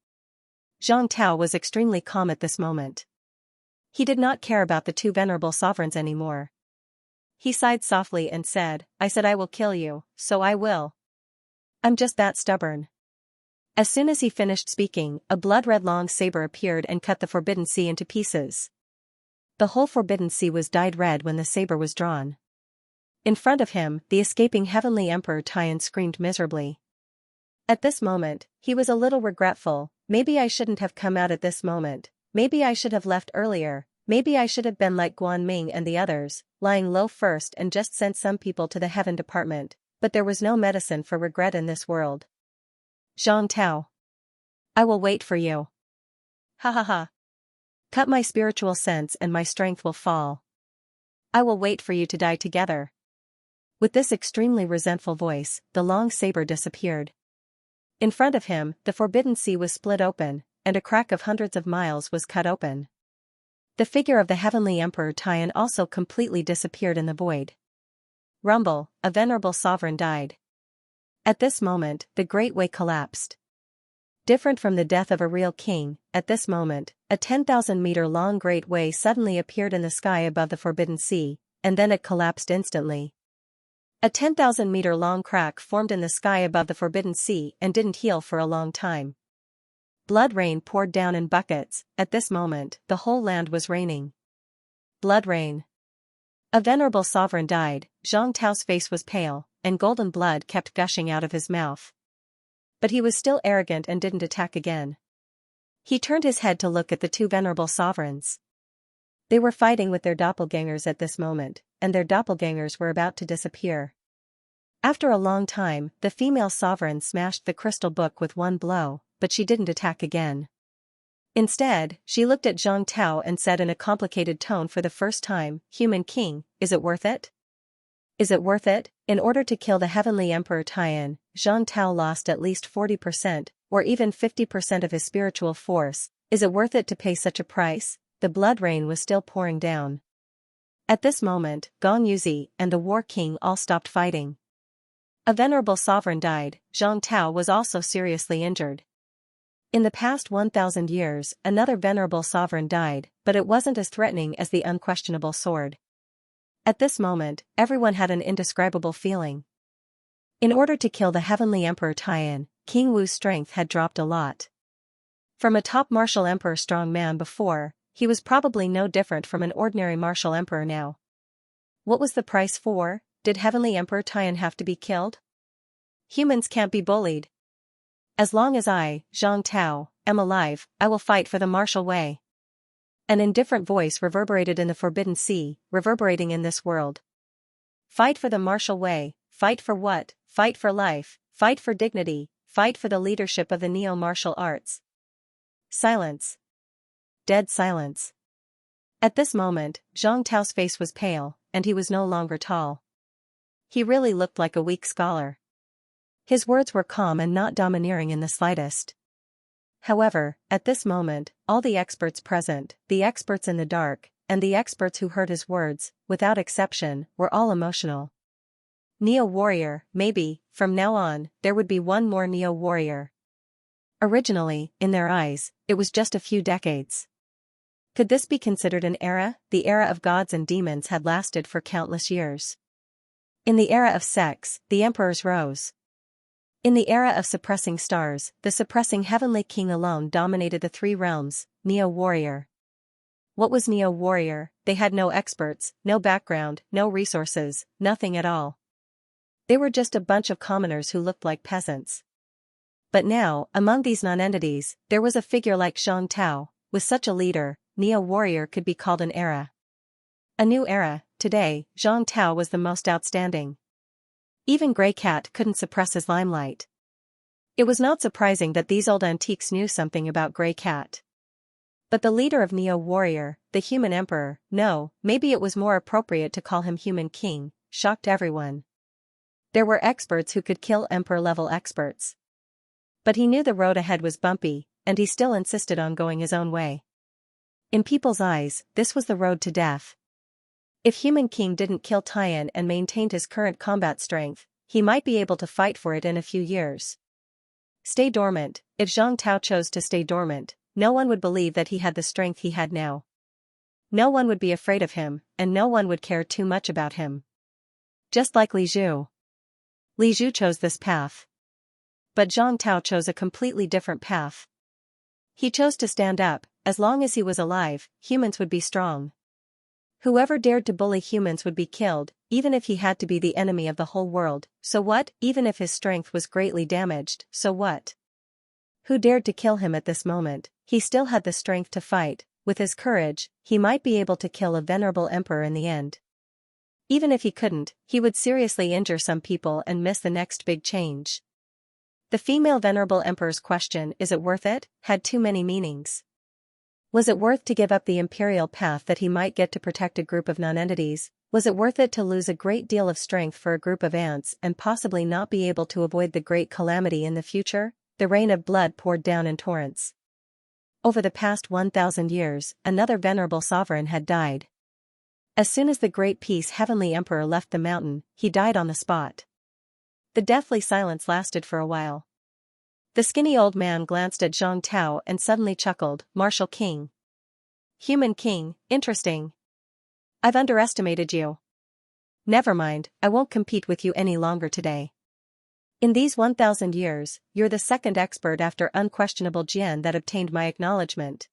Zhang Tao was extremely calm at this moment. He did not care about the two venerable sovereigns anymore. He sighed softly and said, I said I will kill you, so I will. I'm just that stubborn. As soon as he finished speaking, a blood-red long saber appeared and cut the Forbidden Sea into pieces. The whole Forbidden Sea was dyed red when the saber was drawn. In front of him, the escaping Heavenly Emperor Tian screamed miserably. At this moment, he was a little regretful. Maybe I shouldn't have come out at this moment, maybe I should have left earlier, maybe I should have been like Guan Ming and the others, lying low first and just sent some people to the heaven department, but there was no medicine for regret in this world. Zhang Tao. I will wait for you. Ha ha ha. Cut my spiritual sense and my strength will fall. I will wait for you to die together. With this extremely resentful voice, the long saber disappeared. In front of him, the Forbidden Sea was split open, and a crack of hundreds of miles was cut open. The figure of the Heavenly Emperor Tian also completely disappeared in the void. Rumble, a venerable sovereign died. At this moment, the Great Way collapsed. Different from the death of a real king, at this moment, a 10,000-meter-long Great Way suddenly appeared in the sky above the Forbidden Sea, and then it collapsed instantly. A 10,000-meter-long crack formed in the sky above the Forbidden Sea and didn't heal for a long time. Blood rain poured down in buckets. At this moment, the whole land was raining. Blood rain. A venerable sovereign died. Zhang Tao's face was pale, and golden blood kept gushing out of his mouth. But he was still arrogant and didn't attack again. He turned his head to look at the two venerable sovereigns. They were fighting with their doppelgangers at this moment, and their doppelgangers were about to disappear. After a long time, the female sovereign smashed the crystal book with one blow, but she didn't attack again. Instead, she looked at Zhang Tao and said in a complicated tone for the first time, Human King, is it worth it? Is it worth it? In order to kill the Heavenly Emperor Tian, Zhang Tao lost at least 40%, or even 50% of his spiritual force. Is it worth it to pay such a price? The blood rain was still pouring down. At this moment, Gong Yuzi and the War King all stopped fighting. A venerable sovereign died. Zhang Tao was also seriously injured. In the past 1,000 years, another venerable sovereign died, but it wasn't as threatening as the unquestionable sword. At this moment, everyone had an indescribable feeling. In order to kill the Heavenly Emperor Tian, King Wu's strength had dropped a lot. From a top martial emperor strong man before, he was probably no different from an ordinary martial emperor now. What was the price for? Did Heavenly Emperor Tian have to be killed? Humans can't be bullied. As long as I, Zhang Tao, am alive, I will fight for the martial way. An indifferent voice reverberated in the Forbidden Sea, reverberating in this world. Fight for the martial way. Fight for what? Fight for life, fight for dignity, fight for the leadership of the neo-martial arts. Silence. Dead silence. At this moment, Zhang Tao's face was pale, and he was no longer tall. He really looked like a weak scholar. His words were calm and not domineering in the slightest. However, at this moment, all the experts present, the experts in the dark, and the experts who heard his words, without exception, were all emotional. Neo-warrior, maybe, from now on, there would be one more neo-warrior. Originally, in their eyes, it was just a few decades. Could this be considered an era? The era of gods and demons had lasted for countless years. In the era of sex, the emperors rose. In the era of suppressing stars, the suppressing heavenly king alone dominated the three realms. Neo-warrior. What was neo-warrior? They had no experts, no background, no resources, nothing at all. They were just a bunch of commoners who looked like peasants. But now, among these non-entities, there was a figure like Zhang Tao. With such a leader, neo-warrior could be called an era. A new era. Today, Zhang Tao was the most outstanding. Even Grey Cat couldn't suppress his limelight. It was not surprising that these old antiques knew something about Grey Cat. But the leader of Neo-Warrior, the human emperor, no, maybe it was more appropriate to call him human king, shocked everyone. There were experts who could kill emperor-level experts. But he knew the road ahead was bumpy, and he still insisted on going his own way. In people's eyes, this was the road to death. If Human King didn't kill Tian and maintained his current combat strength, he might be able to fight for it in a few years. Stay dormant. If Zhang Tao chose to stay dormant, no one would believe that he had the strength he had now. No one would be afraid of him, and no one would care too much about him. Just like Li Zhu. Li Zhu chose this path. But Zhang Tao chose a completely different path. He chose to stand up. As long as he was alive, humans would be strong. Whoever dared to bully humans would be killed, even if he had to be the enemy of the whole world. So what? Even if his strength was greatly damaged, so what? Who dared to kill him at this moment? He still had the strength to fight. With his courage, he might be able to kill a venerable emperor in the end. Even if he couldn't, he would seriously injure some people and miss the next big change. The female venerable emperor's question, "Is it worth it?" had too many meanings. Was it worth to give up the imperial path that he might get to protect a group of non-entities? Was it worth it to lose a great deal of strength for a group of ants and possibly not be able to avoid the great calamity in the future? The rain of blood poured down in torrents. Over the past 1,000 years, another venerable sovereign had died. As soon as the great peace heavenly emperor left the mountain, he died on the spot. The deathly silence lasted for a while. The skinny old man glanced at Zhang Tao and suddenly chuckled. "Martial king. Human king, interesting. I've underestimated you. Never mind, I won't compete with you any longer today. In these 1,000 years, you're the second expert after unquestionable Jian that obtained my acknowledgement.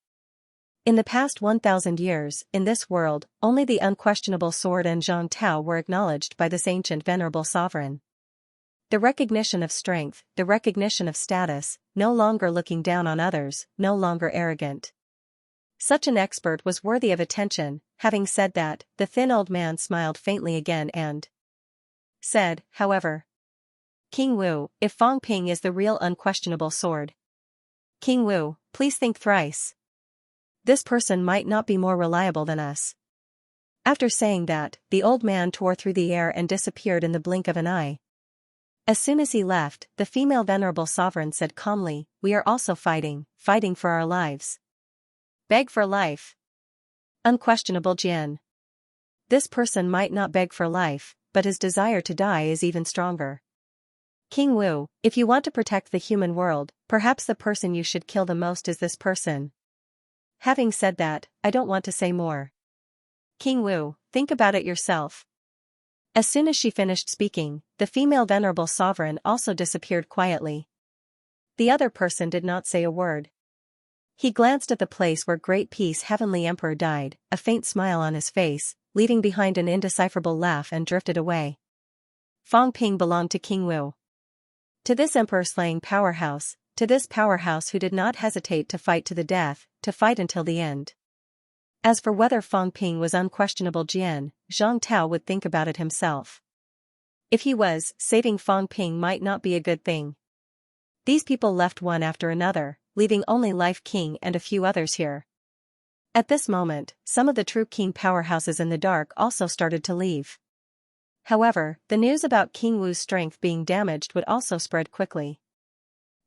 In the past 1,000 years, in this world, only the unquestionable sword and Zhang Tao were acknowledged by this ancient venerable sovereign. The recognition of strength, the recognition of status, no longer looking down on others, no longer arrogant. Such an expert was worthy of attention." Having said that, the thin old man smiled faintly again and said, "However, King Wu, if Fang Ping is the real unquestionable sword, King Wu, please think thrice. This person might not be more reliable than us." After saying that, the old man tore through the air and disappeared in the blink of an eye. As soon as he left, the female venerable sovereign said calmly, "We are also fighting for our lives." Beg for life. Unquestionable Jian. This person might not beg for life, but his desire to die is even stronger. King Wu, if you want to protect the human world, perhaps the person you should kill the most is this person. Having said that, I don't want to say more. King Wu, think about it yourself. As soon as she finished speaking, the female venerable sovereign also disappeared quietly. The other person did not say a word. He glanced at the place where great peace heavenly emperor died, a faint smile on his face, leaving behind an indecipherable laugh and drifted away. Fang Ping belonged to King Wu. To this emperor-slaying powerhouse, to this powerhouse who did not hesitate to fight to the death, to fight until the end. As for whether Fang Ping was unquestionable Jian, Zhang Tao would think about it himself. If he was, saving Fang Ping might not be a good thing. These people left one after another, leaving only Life King and a few others here. At this moment, some of the true king powerhouses in the dark also started to leave. However, the news about King Wu's strength being damaged would also spread quickly.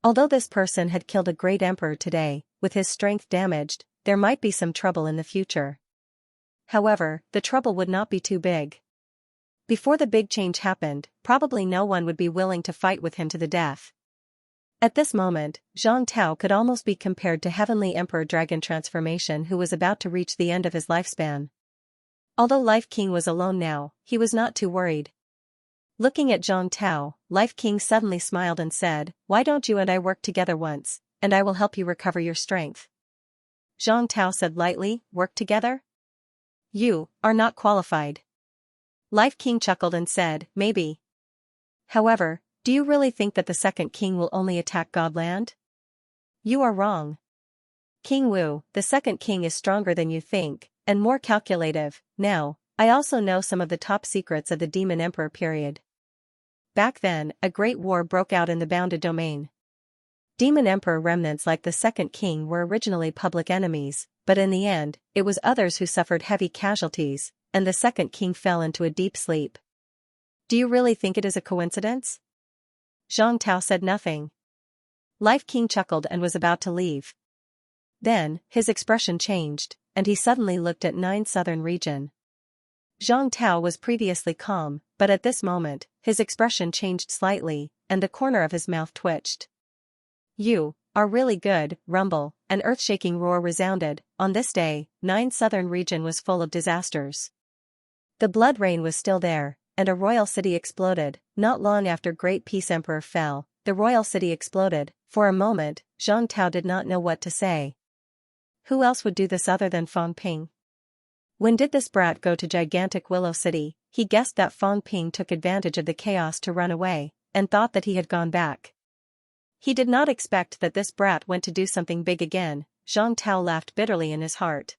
Although this person had killed a great emperor today, with his strength damaged, there might be some trouble in the future. However, the trouble would not be too big. Before the big change happened, probably no one would be willing to fight with him to the death. At this moment, Zhang Tao could almost be compared to Heavenly Emperor Dragon Transformation who was about to reach the end of his lifespan. Although Life King was alone now, he was not too worried. Looking at Zhang Tao, Life King suddenly smiled and said, "Why don't you and I work together once, and I will help you recover your strength?" Zhang Tao said lightly, "Work together? You are not qualified." Life King chuckled and said, "Maybe. However, do you really think that the second king will only attack Godland? You are wrong. King Wu, the second king is stronger than you think, and more calculative. Now, I also know some of the top secrets of the Demon Emperor period. Back then, a great war broke out in the bounded domain. Demon Emperor remnants like the second king were originally public enemies, but in the end, it was others who suffered heavy casualties, and the second king fell into a deep sleep. Do you really think it is a coincidence?" Zhang Tao said nothing. Life King chuckled and was about to leave. Then, his expression changed, and he suddenly looked at 9 southern region. Zhang Tao was previously calm, but at this moment, his expression changed slightly, and the corner of his mouth twitched. "You are really good, Rumble, an earth-shaking roar resounded. On this day, 9 southern region was full of disasters. The blood rain was still there, and a royal city exploded. Not long after Great Peace Emperor fell, the royal city exploded. For a moment, Zhang Tao did not know what to say. Who else would do this other than Fang Ping? When did this brat go to gigantic Willow City? He guessed that Fang Ping took advantage of the chaos to run away, and thought that he had gone back. He did not expect that this brat went to do something big again. Zhang Tao laughed bitterly in his heart.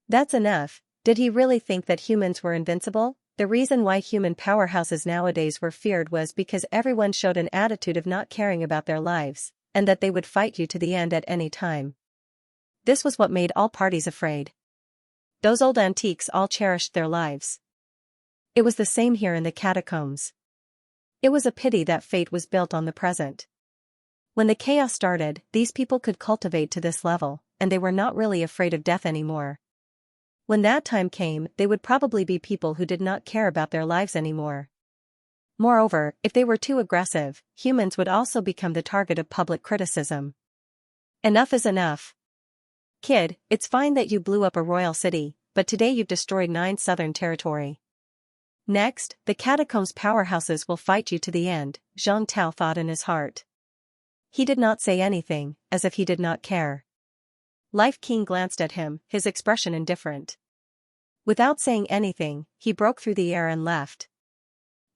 That's enough. Did he really think that humans were invincible? The reason why human powerhouses nowadays were feared was because everyone showed an attitude of not caring about their lives, and that they would fight you to the end at any time. This was what made all parties afraid. Those old antiques all cherished their lives. It was the same here in the catacombs. It was a pity that fate was built on the present. When the chaos started, these people could cultivate to this level, and they were not really afraid of death anymore. When that time came, they would probably be people who did not care about their lives anymore. Moreover, if they were too aggressive, humans would also become the target of public criticism. Enough is enough. Kid, it's fine that you blew up a royal city, but today you've destroyed 9 southern territory. Next, the catacombs powerhouses will fight you to the end, Zhang Tao thought in his heart. He did not say anything, as if he did not care. Life King glanced at him, his expression indifferent. Without saying anything, he broke through the air and left.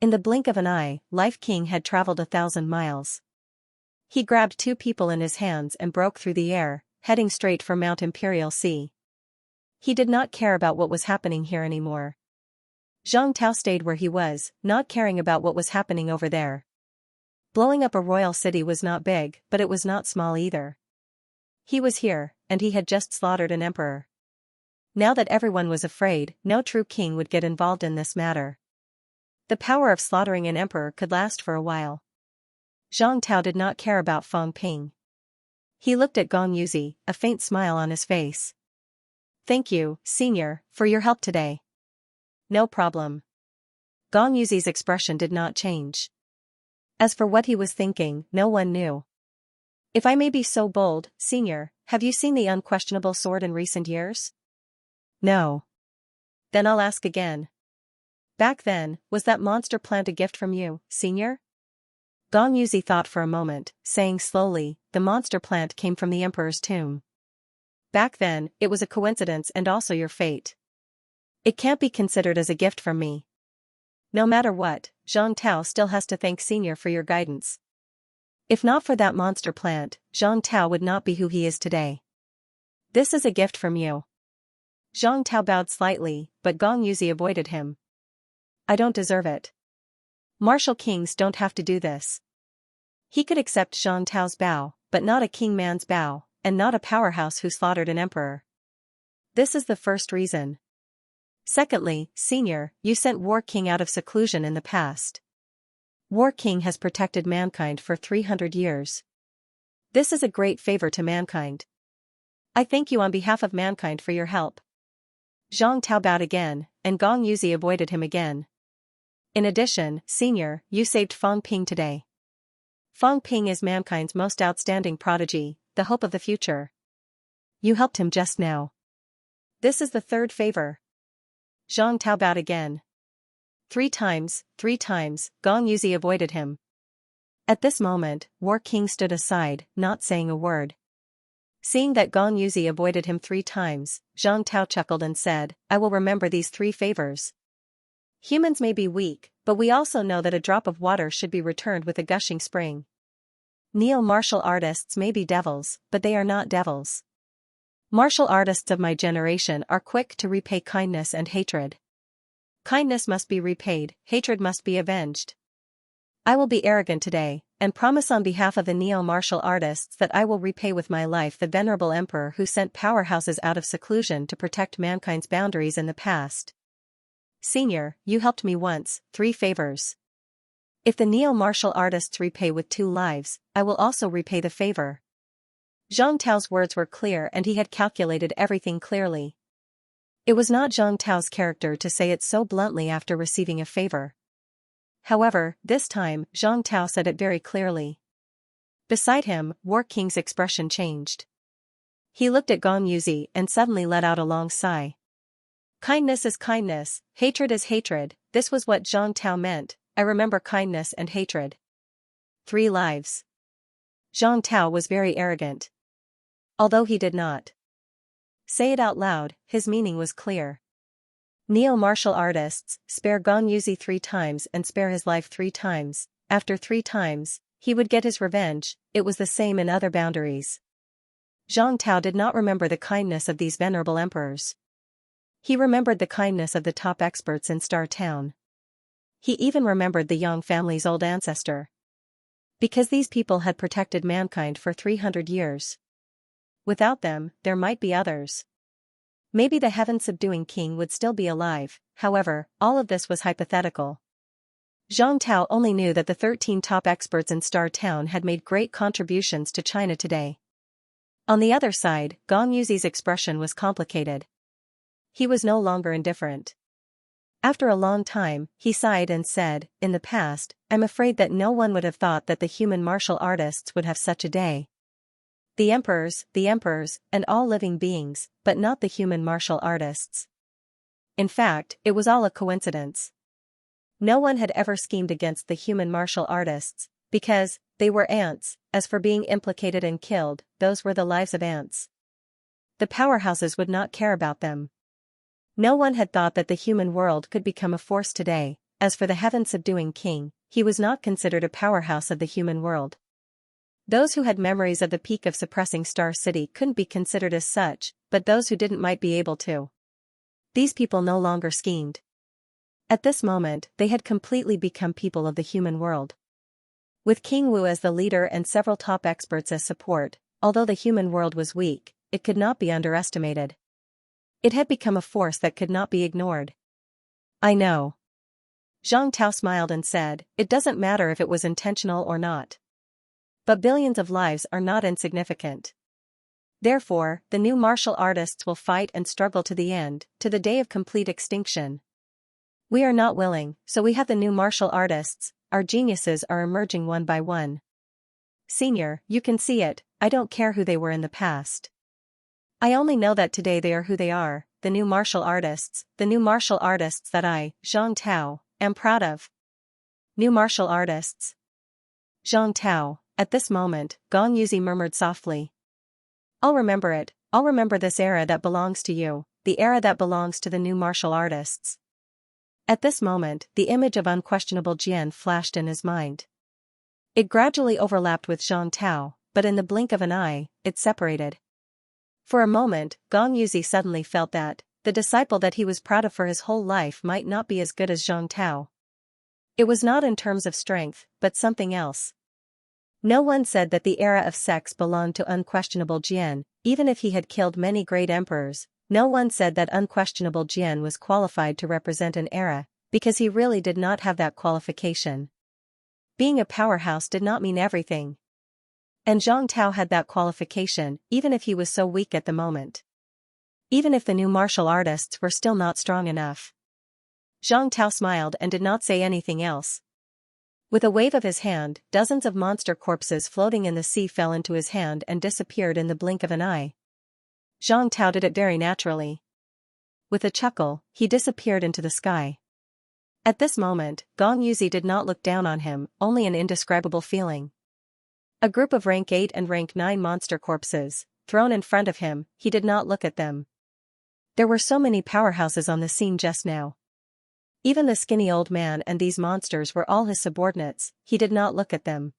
In the blink of an eye, Life King had traveled 1,000 miles. He grabbed 2 people in his hands and broke through the air, heading straight for Mount Imperial Sea. He did not care about what was happening here anymore. Zhang Tao stayed where he was, not caring about what was happening over there. Blowing up a royal city was not big, but it was not small either. He was here, and he had just slaughtered an emperor. Now that everyone was afraid, no true king would get involved in this matter. The power of slaughtering an emperor could last for a while. Zhang Tao did not care about Fang Ping. He looked at Gong Yuzi, a faint smile on his face. Thank you, senior, for your help today. No problem. Gong Yuzi's expression did not change. As for what he was thinking, no one knew. If I may be so bold, senior, have you seen the unquestionable sword in recent years? No. Then I'll ask again. Back then, was that monster plant a gift from you, senior? Gong Yuzi thought for a moment, saying slowly, the monster plant came from the emperor's tomb. Back then, it was a coincidence and also your fate. It can't be considered as a gift from me. No matter what, Zhang Tao still has to thank senior for your guidance. If not for that monster plant, Zhang Tao would not be who he is today. This is a gift from you. Zhang Tao bowed slightly, but Gong Yuzi avoided him. I don't deserve it. Martial kings don't have to do this. He could accept Zhang Tao's bow, but not a king man's bow, and not a powerhouse who slaughtered an emperor. This is the first reason. Secondly, senior, you sent War King out of seclusion in the past. War King has protected mankind for 300 years. This is a great favor to mankind. I thank you on behalf of mankind for your help. Zhang Tao bowed again, and Gong Yuzi avoided him again. In addition, senior, you saved Fang Ping today. Fang Ping is mankind's most outstanding prodigy, the hope of the future. You helped him just now. This is the third favor. Zhang Tao bowed again. 3 times, Gong Yuzi avoided him. At this moment, War King stood aside, not saying a word. Seeing that Gong Yuzi avoided him 3 times, Zhang Tao chuckled and said, I will remember these 3 favors. Humans may be weak, but we also know that a drop of water should be returned with a gushing spring. Neo-martial artists may be devils, but they are not devils. Martial artists of my generation are quick to repay kindness and hatred. Kindness must be repaid, hatred must be avenged. I will be arrogant today, and promise on behalf of the neo-martial artists that I will repay with my life the venerable emperor who sent powerhouses out of seclusion to protect mankind's boundaries in the past. Senior, you helped me once, 3 favors. If the neo-martial artists repay with 2 lives, I will also repay the favor. Zhang Tao's words were clear and he had calculated everything clearly. It was not Zhang Tao's character to say it so bluntly after receiving a favor. However, this time, Zhang Tao said it very clearly. Beside him, War King's expression changed. He looked at Gong Yuzi and suddenly let out a long sigh. Kindness is kindness, hatred is hatred, this was what Zhang Tao meant, I remember kindness and hatred. 3 lives. Zhang Tao was very arrogant. Although he did not say it out loud, his meaning was clear. Neo-martial artists, spare Gong Yuzi 3 times and spare his life 3 times, after 3 times, he would get his revenge, it was the same in other boundaries. Zhang Tao did not remember the kindness of these venerable emperors. He remembered the kindness of the top experts in Star Town. He even remembered the Yang family's old ancestor. Because these people had protected mankind for 300 years. Without them, there might be others. Maybe the heaven-subduing king would still be alive, however, all of this was hypothetical. Zhang Tao only knew that the 13 top experts in Star Town had made great contributions to China today. On the other side, Gong Yuzi's expression was complicated. He was no longer indifferent. After a long time, he sighed and said, in the past, I'm afraid that no one would have thought that the human martial artists would have such a day. The emperors, and all living beings, but not the human martial artists. In fact, it was all a coincidence. No one had ever schemed against the human martial artists, because they were ants. As for being implicated and killed, those were the lives of ants. The powerhouses would not care about them. No one had thought that the human world could become a force today. As for the heaven-subduing king, he was not considered a powerhouse of the human world. Those who had memories of the peak of suppressing Star City couldn't be considered as such, but those who didn't might be able to. These people no longer schemed. At this moment, they had completely become people of the human world. With King Wu as the leader and several top experts as support, although the human world was weak, it could not be underestimated. It had become a force that could not be ignored. I know. Zhang Tao smiled and said, it doesn't matter if it was intentional or not. But billions of lives are not insignificant. Therefore, the new martial artists will fight and struggle to the end, to the day of complete extinction. We are not willing, so we have the new martial artists, our geniuses are emerging one by one. Senior, you can see it, I don't care who they were in the past. I only know that today they are who they are, the new martial artists that I, Zhang Tao, am proud of. New martial artists. Zhang Tao, at this moment, Gong Yuzi murmured softly. I'll remember it, I'll remember this era that belongs to you, the era that belongs to the new martial artists. At this moment, the image of unquestionable Jian flashed in his mind. It gradually overlapped with Zhang Tao, but in the blink of an eye, it separated. For a moment, Gong Yuzi suddenly felt that, the disciple that he was proud of for his whole life might not be as good as Zhang Tao. It was not in terms of strength, but something else. No one said that the era of sex belonged to unquestionable Jian, even if he had killed many great emperors. No one said that unquestionable Jian was qualified to represent an era, because he really did not have that qualification. Being a powerhouse did not mean everything. And Zhang Tao had that qualification, even if he was so weak at the moment. Even if the new martial artists were still not strong enough. Zhang Tao smiled and did not say anything else. With a wave of his hand, dozens of monster corpses floating in the sea fell into his hand and disappeared in the blink of an eye. Zhang Tao did it very naturally. With a chuckle, he disappeared into the sky. At this moment, Gong Yuzi did not look down on him, only an indescribable feeling. A group of rank 8 and rank 9 monster corpses, thrown in front of him, he did not look at them. There were so many powerhouses on the scene just now. Even the skinny old man and these monsters were all his subordinates, he did not look at them.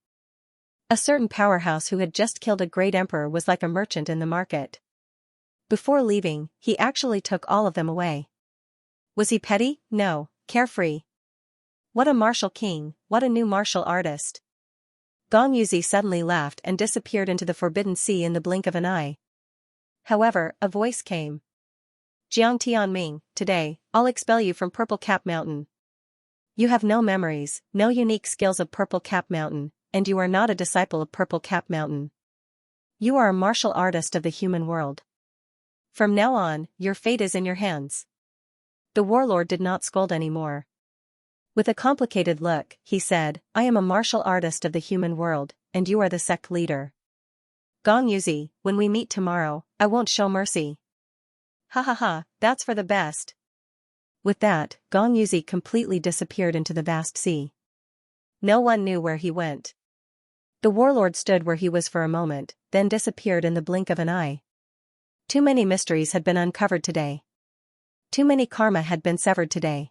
A certain powerhouse who had just killed a great emperor was like a merchant in the market. Before leaving, he actually took all of them away. Was he petty? No, carefree. What a martial king, what a new martial artist. Gong Yuzi suddenly laughed and disappeared into the forbidden sea in the blink of an eye. However, a voice came. Jiang Tianming, today, I'll expel you from Purple Cap Mountain. You have no memories, no unique skills of Purple Cap Mountain, and you are not a disciple of Purple Cap Mountain. You are a martial artist of the human world. From now on, your fate is in your hands. The warlord did not scold anymore. With a complicated look, he said, I am a martial artist of the human world, and you are the sect leader. Gong Yuzi, when we meet tomorrow, I won't show mercy. Ha ha ha, that's for the best. With that, Gong Yuzi completely disappeared into the vast sea. No one knew where he went. The warlord stood where he was for a moment, then disappeared in the blink of an eye. Too many mysteries had been uncovered today. Too many karma had been severed today.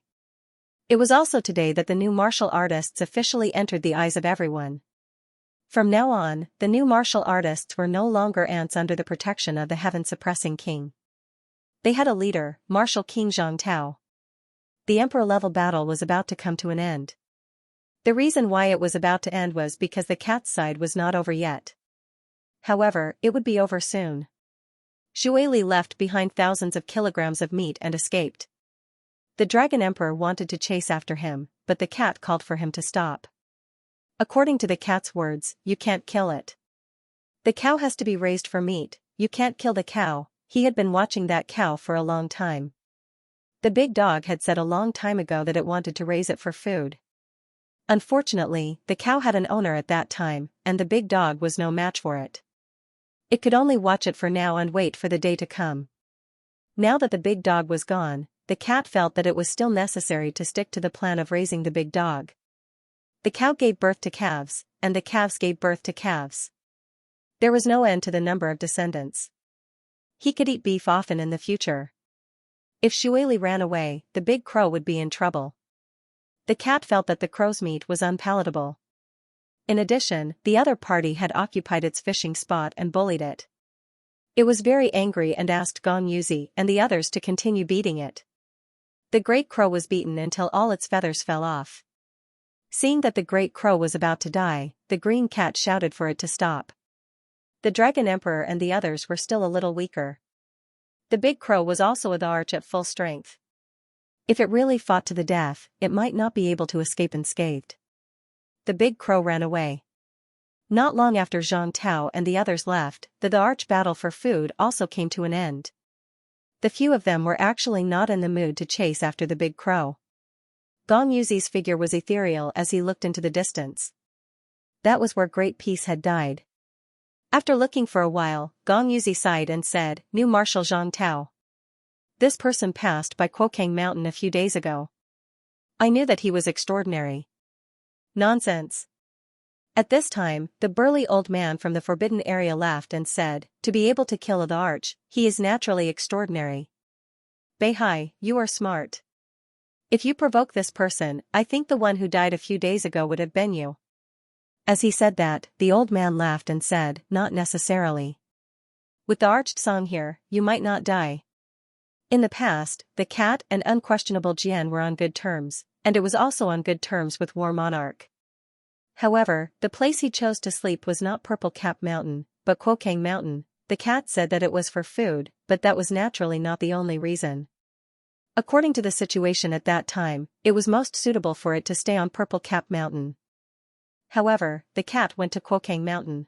It was also today that the new martial artists officially entered the eyes of everyone. From now on, the new martial artists were no longer ants under the protection of the heaven-suppressing king. They had a leader, Martial King Zhang Tao. The emperor-level battle was about to come to an end. The reason why it was about to end was because the cat's side was not over yet. However, it would be over soon. Zhueli left behind thousands of kilograms of meat and escaped. The Dragon Emperor wanted to chase after him, but the cat called for him to stop. According to the cat's words, you can't kill it. The cow has to be raised for meat, you can't kill the cow. He had been watching that cow for a long time. The big dog had said a long time ago that it wanted to raise it for food. Unfortunately, the cow had an owner at that time, and the big dog was no match for it. It could only watch it for now and wait for the day to come. Now that the big dog was gone, the cat felt that it was still necessary to stick to the plan of raising the big dog. The cow gave birth to calves, and the calves gave birth to calves. There was no end to the number of descendants. He could eat beef often in the future. If Zhueli ran away, the big crow would be in trouble. The cat felt that the crow's meat was unpalatable. In addition, the other party had occupied its fishing spot and bullied it. It was very angry and asked Gong Yuzi and the others to continue beating it. The great crow was beaten until all its feathers fell off. Seeing that the great crow was about to die, the green cat shouted for it to stop. The Dragon Emperor and the others were still a little weaker. The big crow was also at the arch at full strength. If it really fought to the death, it might not be able to escape unscathed. The big crow ran away. Not long after Zhang Tao and the others left, the arch battle for food also came to an end. The few of them were actually not in the mood to chase after the big crow. Gong Yuzi's figure was ethereal as he looked into the distance. That was where great peace had died. After looking for a while, Gong Yuzi sighed and said, "New Marshal Zhang Tao. This person passed by Quokang Mountain a few days ago. I knew that he was extraordinary." Nonsense. At this time, the burly old man from the forbidden area laughed and said, "To be able to kill the arch, he is naturally extraordinary. Beihai, you are smart. If you provoke this person, I think the one who died a few days ago would have been you." As he said that, the old man laughed and said, "Not necessarily. With the arched song here, you might not die." In the past, the cat and unquestionable Jian were on good terms, and it was also on good terms with War Monarch. However, the place he chose to sleep was not Purple Cap Mountain, but Quokang Mountain. The cat said that it was for food, but that was naturally not the only reason. According to the situation at that time, it was most suitable for it to stay on Purple Cap Mountain. However, the cat went to Quokang Mountain.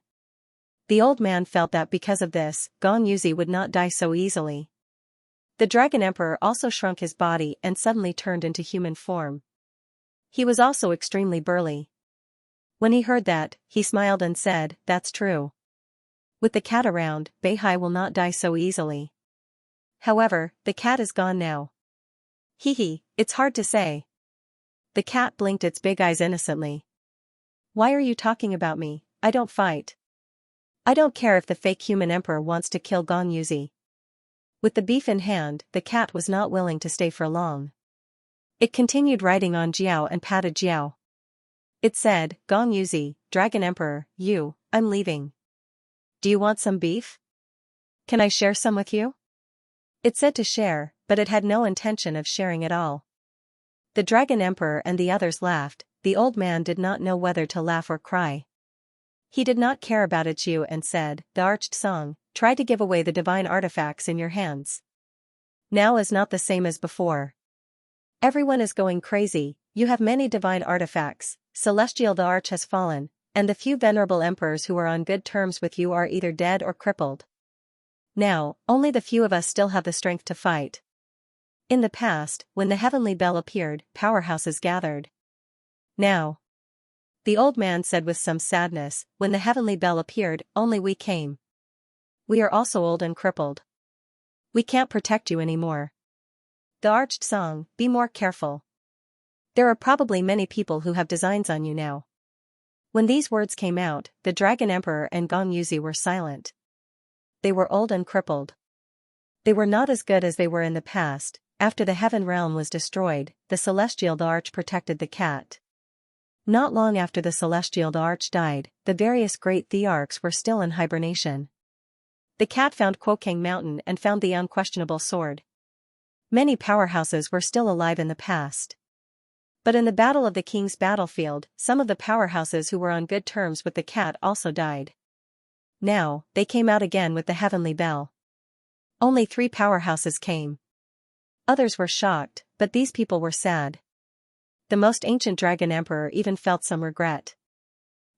The old man felt that because of this, Gong Yuzi would not die so easily. The Dragon Emperor also shrunk his body and suddenly turned into human form. He was also extremely burly. When he heard that, he smiled and said, "That's true. With the cat around, Beihai will not die so easily." However, the cat is gone now. Hee, it's hard to say. The cat blinked its big eyes innocently. "Why are you talking about me? I don't fight. I don't care if the fake human emperor wants to kill Gong Yuzi." With the beef in hand, the cat was not willing to stay for long. It continued riding on Jiao and patted Jiao. It said, "Gong Yuzi, Dragon Emperor, I'm leaving. Do you want some beef? Can I share some with you?" It said to share, but it had no intention of sharing at all. The Dragon Emperor and the others laughed. The old man did not know whether to laugh or cry. He did not care about its you and said, "The arched song, try to give away the divine artifacts in your hands. Now is not the same as before. Everyone is going crazy, you have many divine artifacts, celestial the arch has fallen, and the few venerable emperors who are on good terms with you are either dead or crippled. Now, only the few of us still have the strength to fight. In the past, when the heavenly bell appeared, powerhouses gathered. Now," the old man said with some sadness, "when the heavenly bell appeared, only we came. we are also old and crippled. We can't protect you anymore. The arched song, be more careful. There are probably many people who have designs on you now. When these words came out, the Dragon Emperor and Gong Yuzi were silent. They were old and crippled. They were not as good as they were in the past. After the Heaven Realm was destroyed, the Celestial Arch protected the cat. Not long after the Celestial Arch died, the various great Thearchs were still in hibernation. The cat found Quokang Mountain and found the unquestionable sword. Many powerhouses were still alive in the past. But in the Battle of the King's battlefield, some of the powerhouses who were on good terms with the cat also died. Now, they came out again with the Heavenly Bell. Only 3 powerhouses came. Others were shocked, but these people were sad. The most ancient Dragon Emperor even felt some regret.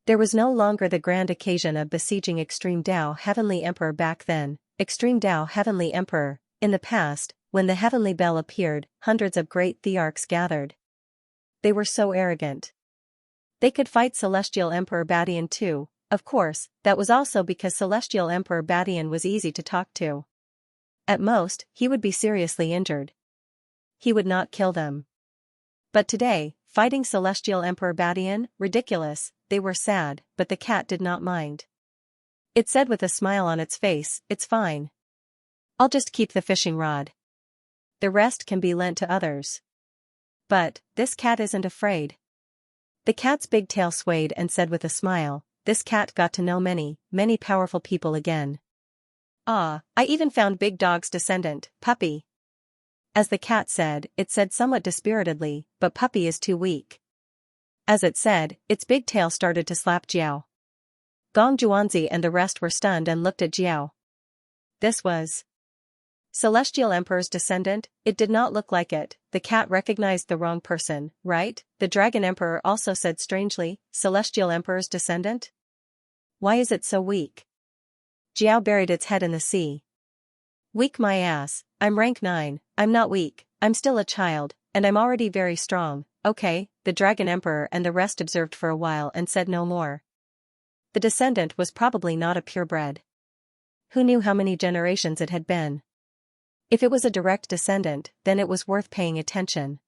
There was no longer the grand occasion of besieging Extreme Dao Heavenly Emperor back then. Extreme Dao Heavenly Emperor, in the past, when the Heavenly Bell appeared, hundreds of great Thearchs gathered. They were so arrogant. They could fight Celestial Emperor Badian too. Of course, that was also because Celestial Emperor Badian was easy to talk to. At most, he would be seriously injured. He would not kill them. But today, fighting Celestial Emperor Badian, ridiculous, they were sad, but the cat did not mind. It said with a smile on its face, it's fine. I'll just keep the fishing rod. The rest can be lent to others. But, this cat isn't afraid. The cat's big tail swayed and said with a smile, this cat got to know many, many powerful people again. Ah, I even found Big Dog's descendant, Puppy. As the cat said, it said somewhat dispiritedly, but Puppy is too weak. As it said, its big tail started to slap Jiao. Gong Juanzi and the rest were stunned and looked at Jiao. This was Celestial Emperor's descendant. It did not look like it. The cat recognized the wrong person, right? The Dragon Emperor also said strangely, Celestial Emperor's descendant? Why is it so weak? Jiao buried its head in the sea. Weak my ass, I'm rank 9, I'm not weak, I'm still a child, and I'm already very strong. Okay, the Dragon Emperor and the rest observed for a while and said no more. The descendant was probably not a purebred. Who knew how many generations it had been? If it was a direct descendant, then it was worth paying attention.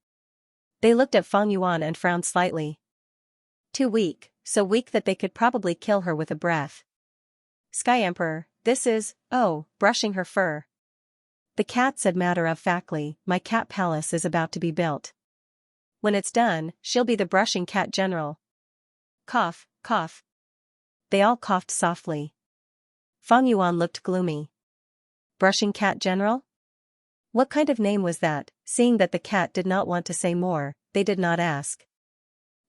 They looked at Feng Yuan and frowned slightly. Too weak, so weak that they could probably kill her with a breath. Sky Emperor, this is, brushing her fur. The cat said matter-of-factly, my cat palace is about to be built. When it's done, she'll be the brushing cat general. Cough, cough. They all coughed softly. Feng Yuan looked gloomy. Brushing cat general? What kind of name was that? Seeing that the cat did not want to say more, they did not ask.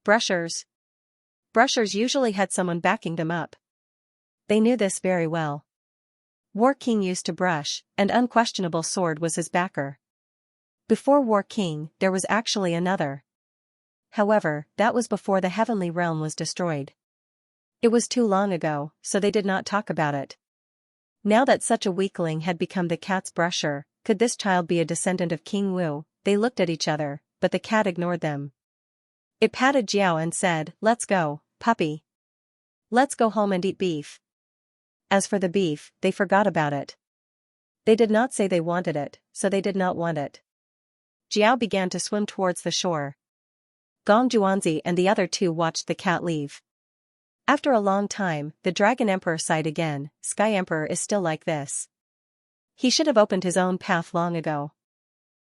Brushers. Brushers usually had someone backing them up. They knew this very well. War King used to brush, and Unquestionable Sword was his backer. Before War King, there was actually another. However, that was before the Heavenly Realm was destroyed. It was too long ago, so they did not talk about it. Now that such a weakling had become the cat's brusher, could this child be a descendant of King Wu? They looked at each other, but the cat ignored them. It patted Jiao and said, let's go, puppy. Let's go home and eat beef. As for the beef, they forgot about it. They did not say they wanted it, so they did not want it. Jiao began to swim towards the shore. Gong Juanzi and the other 2 watched the cat leave. After a long time, the Dragon Emperor sighed again. Sky Emperor is still like this. He should have opened his own path long ago.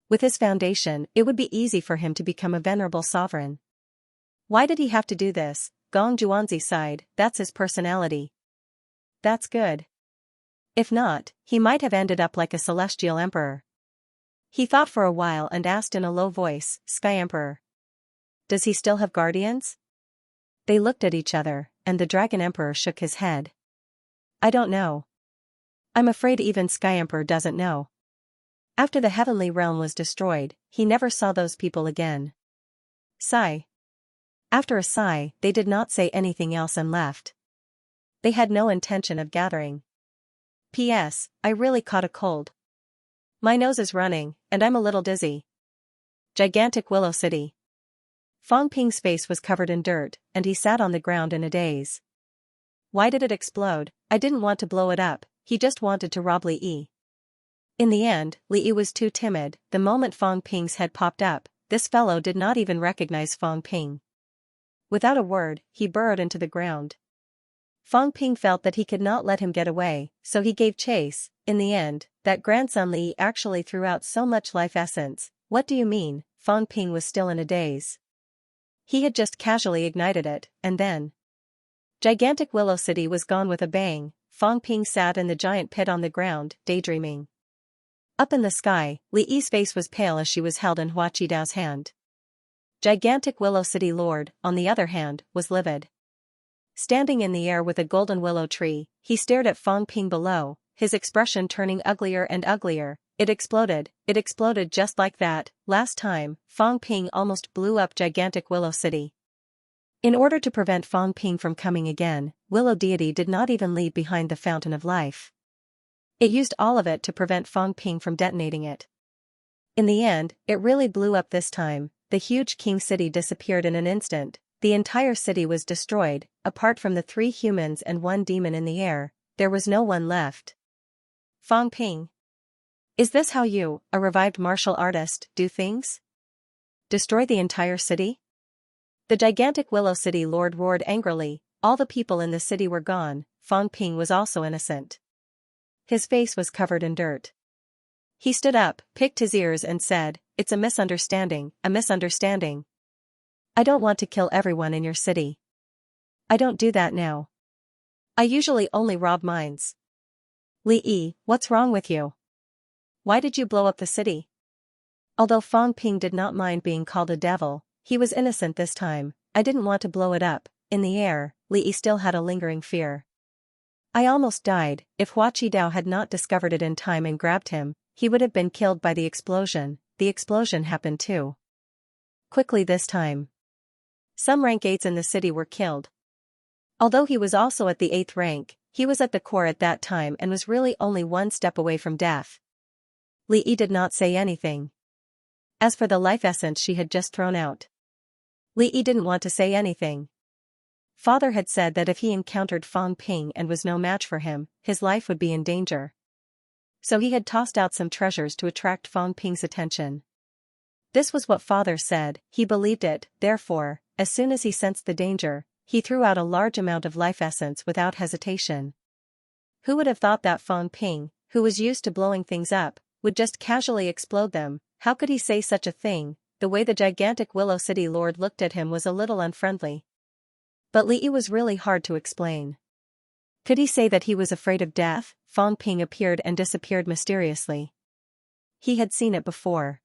With his foundation, it would be easy for him to become a venerable sovereign. Why did he have to do this? Gong Juanzi sighed, that's his personality. That's good. If not, he might have ended up like a Celestial Emperor. He thought for a while and asked in a low voice, Sky Emperor. Does he still have guardians? They looked at each other, and the Dragon Emperor shook his head. I don't know. I'm afraid even Sky Emperor doesn't know. After the Heavenly Realm was destroyed, he never saw those people again. Sigh. After a sigh, they did not say anything else and left. They had no intention of gathering. P.S. I really caught a cold. My nose is running, and I'm a little dizzy. Gigantic Willow City. Fong Ping's face was covered in dirt, and he sat on the ground in a daze. Why did it explode? I didn't want to blow it up, he just wanted to rob Li Yi. In the end, Li Yi was too timid. The moment Fang Ping's head popped up, this fellow did not even recognize Fang Ping. Without a word, he burrowed into the ground. Fang Ping felt that he could not let him get away, so he gave chase. In the end, that grandson Li Yi actually threw out so much life essence. What do you mean? Fang Ping was still in a daze. He had just casually ignited it, and then gigantic Willow City was gone with a bang. Fang Ping sat in the giant pit on the ground, daydreaming. Up in the sky, Li Yi's face was pale as she was held in Hua Qidao's hand. Gigantic Willow City Lord, on the other hand, was livid. Standing in the air with a golden willow tree, he stared at Fang Ping below, his expression turning uglier and uglier. It exploded just like that. Last time, Fang Ping almost blew up gigantic Willow City. In order to prevent Fang Ping from coming again, Willow Deity did not even leave behind the Fountain of Life. It used all of it to prevent Fang Ping from detonating it. In the end, it really blew up this time. The huge King City disappeared in an instant. The entire city was destroyed. Apart from the 3 humans and 1 demon in the air, there was no one left. Fang Ping. Is this how you, a revived martial artist, do things? Destroy the entire city? The gigantic Willow City Lord roared angrily. All the people in the city were gone. Fang Ping was also innocent. His face was covered in dirt. He stood up, picked his ears and said, "It's a misunderstanding, a misunderstanding. I don't want to kill everyone in your city. I don't do that now. I usually only rob mines." Li Yi, what's wrong with you? Why did you blow up the city? Although Fang Ping did not mind being called a devil, he was innocent this time. I didn't want to blow it up. In the air, Li Yi still had a lingering fear. I almost died. If Hua Qidao had not discovered it in time and grabbed him, he would have been killed by the explosion. The explosion happened too quickly this time. Some rank 8s in the city were killed. Although he was also at the 8th rank, he was at the core at that time and was really only 1 step away from death. Li Yi did not say anything. As for the life essence she had just thrown out, Li Yi didn't want to say anything. Father had said that if he encountered Fang Ping and was no match for him, his life would be in danger. So he had tossed out some treasures to attract Fang Ping's attention. This was what Father said. He believed it. Therefore, as soon as he sensed the danger, he threw out a large amount of life essence without hesitation. Who would have thought that Fang Ping, who was used to blowing things up, would just casually explode them? How could he say such a thing? The way the gigantic Willow City Lord looked at him was a little unfriendly. But Li Yi was really hard to explain. Could he say that he was afraid of death? Fang Ping appeared and disappeared mysteriously. He had seen it before.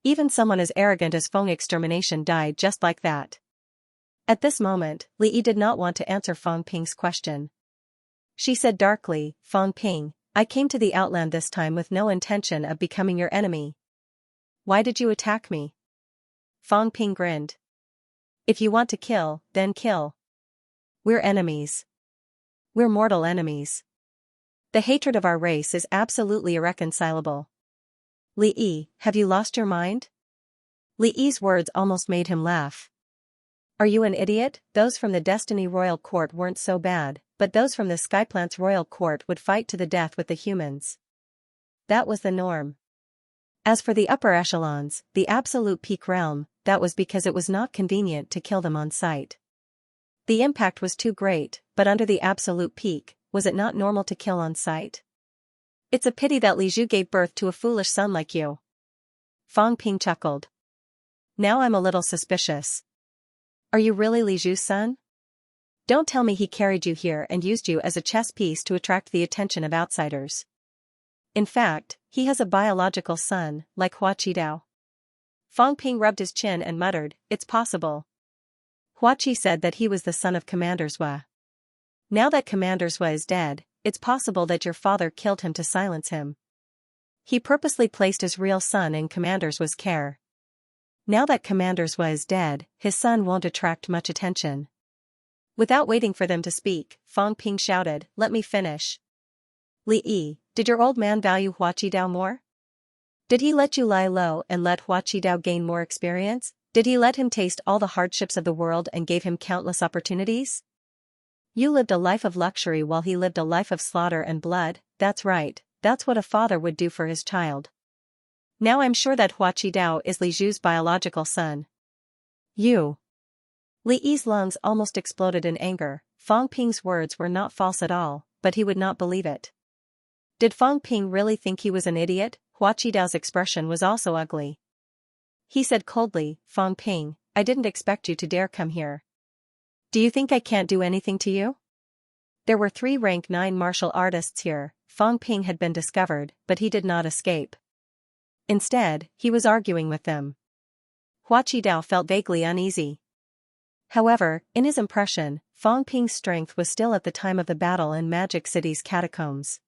Even someone as arrogant as Feng Extermination died just like that. At this moment, Li Yi did not want to answer Fang Ping's question. She said darkly, "Fang Ping, I came to the Outland this time with no intention of becoming your enemy. Why did you attack me?" Fang Ping grinned. "If you want to kill, then kill. We're enemies. We're mortal enemies. The hatred of our race is absolutely irreconcilable." Li Yi, have you lost your mind? Li Yi's words almost made him laugh. Are you an idiot? Those from the Destiny Royal Court weren't so bad, but those from the Skyplants Royal Court would fight to the death with the humans. That was the norm. As for the upper echelons, the absolute peak realm, that was because it was not convenient to kill them on sight. The impact was too great, but under the absolute peak, was it not normal to kill on sight? It's a pity that Li Zhu gave birth to a foolish son like you. Fang Ping chuckled. Now I'm a little suspicious. Are you really Li Zhu's son? Don't tell me he carried you here and used you as a chess piece to attract the attention of outsiders. In fact, he has a biological son, like Hua Qidao. Fang Ping rubbed his chin and muttered, "It's possible." Hua Qi said that he was the son of Commander Zhua. Now that Commander Zhua is dead, it's possible that your father killed him to silence him. He purposely placed his real son in Commander Zhua's care. Now that Commander Zhua is dead, his son won't attract much attention. Without waiting for them to speak, Fang Ping shouted, "Let me finish. Li Yi, did your old man value Hua Qidao more? Did he let you lie low and let Hua Qidao gain more experience? Did he let him taste all the hardships of the world and gave him countless opportunities? You lived a life of luxury while he lived a life of slaughter and blood. That's right, that's what a father would do for his child. Now I'm sure that Hua Qidao is Li Zhu's biological son. You. Li Yi's lungs almost exploded in anger. Fang Ping's words were not false at all, but he would not believe it. Did Fang Ping really think he was an idiot? Hua Qidao's expression was also ugly. He said coldly, Fang Ping, I didn't expect you to dare come here. Do you think I can't do anything to you? There were 3 rank 9 martial artists here. Fang Ping had been discovered, but he did not escape. Instead, he was arguing with them. Hua Qidao felt vaguely uneasy. However, in his impression, Fang Ping's strength was still at the time of the battle in Magic City's catacombs.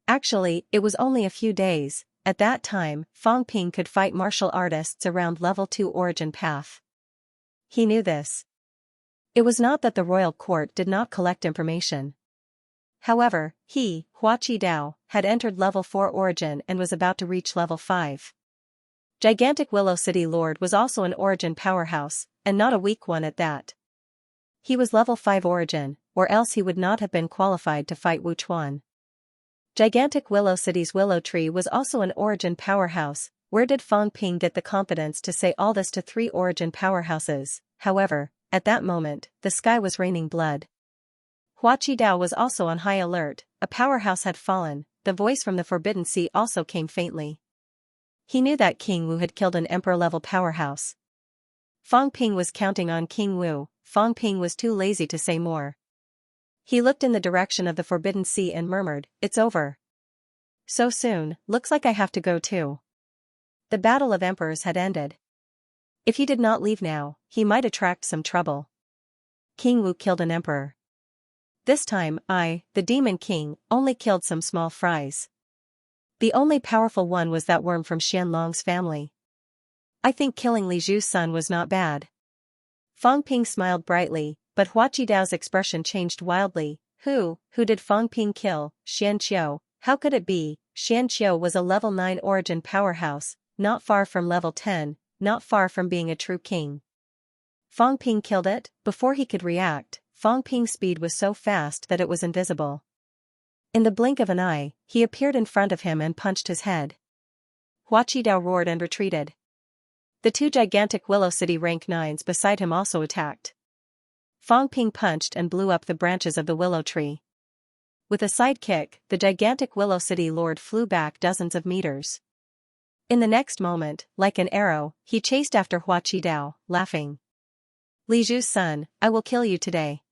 Actually, it was only a few days. At that time, Fang Ping could fight martial artists around level 2 origin path. He knew this. It was not that the royal court did not collect information. However, he, Hua Qidao, had entered level 4 origin and was about to reach level 5. Gigantic Willow City Lord was also an origin powerhouse, and not a weak one at that. He was level 5 origin, or else he would not have been qualified to fight Wu Chuan. Gigantic Willow City's Willow Tree was also an origin powerhouse. Where did Fang Ping get the confidence to say all this to 3 origin powerhouses? However, at that moment, the sky was raining blood. Hua Qidao was also on high alert. A powerhouse had fallen. The voice from the Forbidden Sea also came faintly. He knew that King Wu had killed an emperor-level powerhouse. Fang Ping was counting on King Wu. Fang Ping was too lazy to say more. He looked in the direction of the Forbidden Sea and murmured, "It's over. So soon, looks like I have to go too." The Battle of Emperors had ended. If he did not leave now, he might attract some trouble. King Wu killed an emperor. This time, I, the Demon King, only killed some small fries. The only powerful one was that worm from Xianlong's family. I think killing Li Zhu's son was not bad. Fang Ping smiled brightly, but Hua Qidao's expression changed wildly. Who did Fang Ping kill? Xianxia. How could it be? Xianxia was a level 9 origin powerhouse, not far from level 10, not far from being a true king. Fang Ping killed it? Before he could react, Fang Ping's speed was so fast that it was invisible. In the blink of an eye, he appeared in front of him and punched his head. Hua Qidao roared and retreated. The 2 gigantic Willow City rank 9s beside him also attacked. Fang Ping punched and blew up the branches of the willow tree. With a side kick, the gigantic Willow City Lord flew back dozens of meters. In the next moment, like an arrow, he chased after Hua Qidao, laughing. Li Zhu's son, I will kill you today.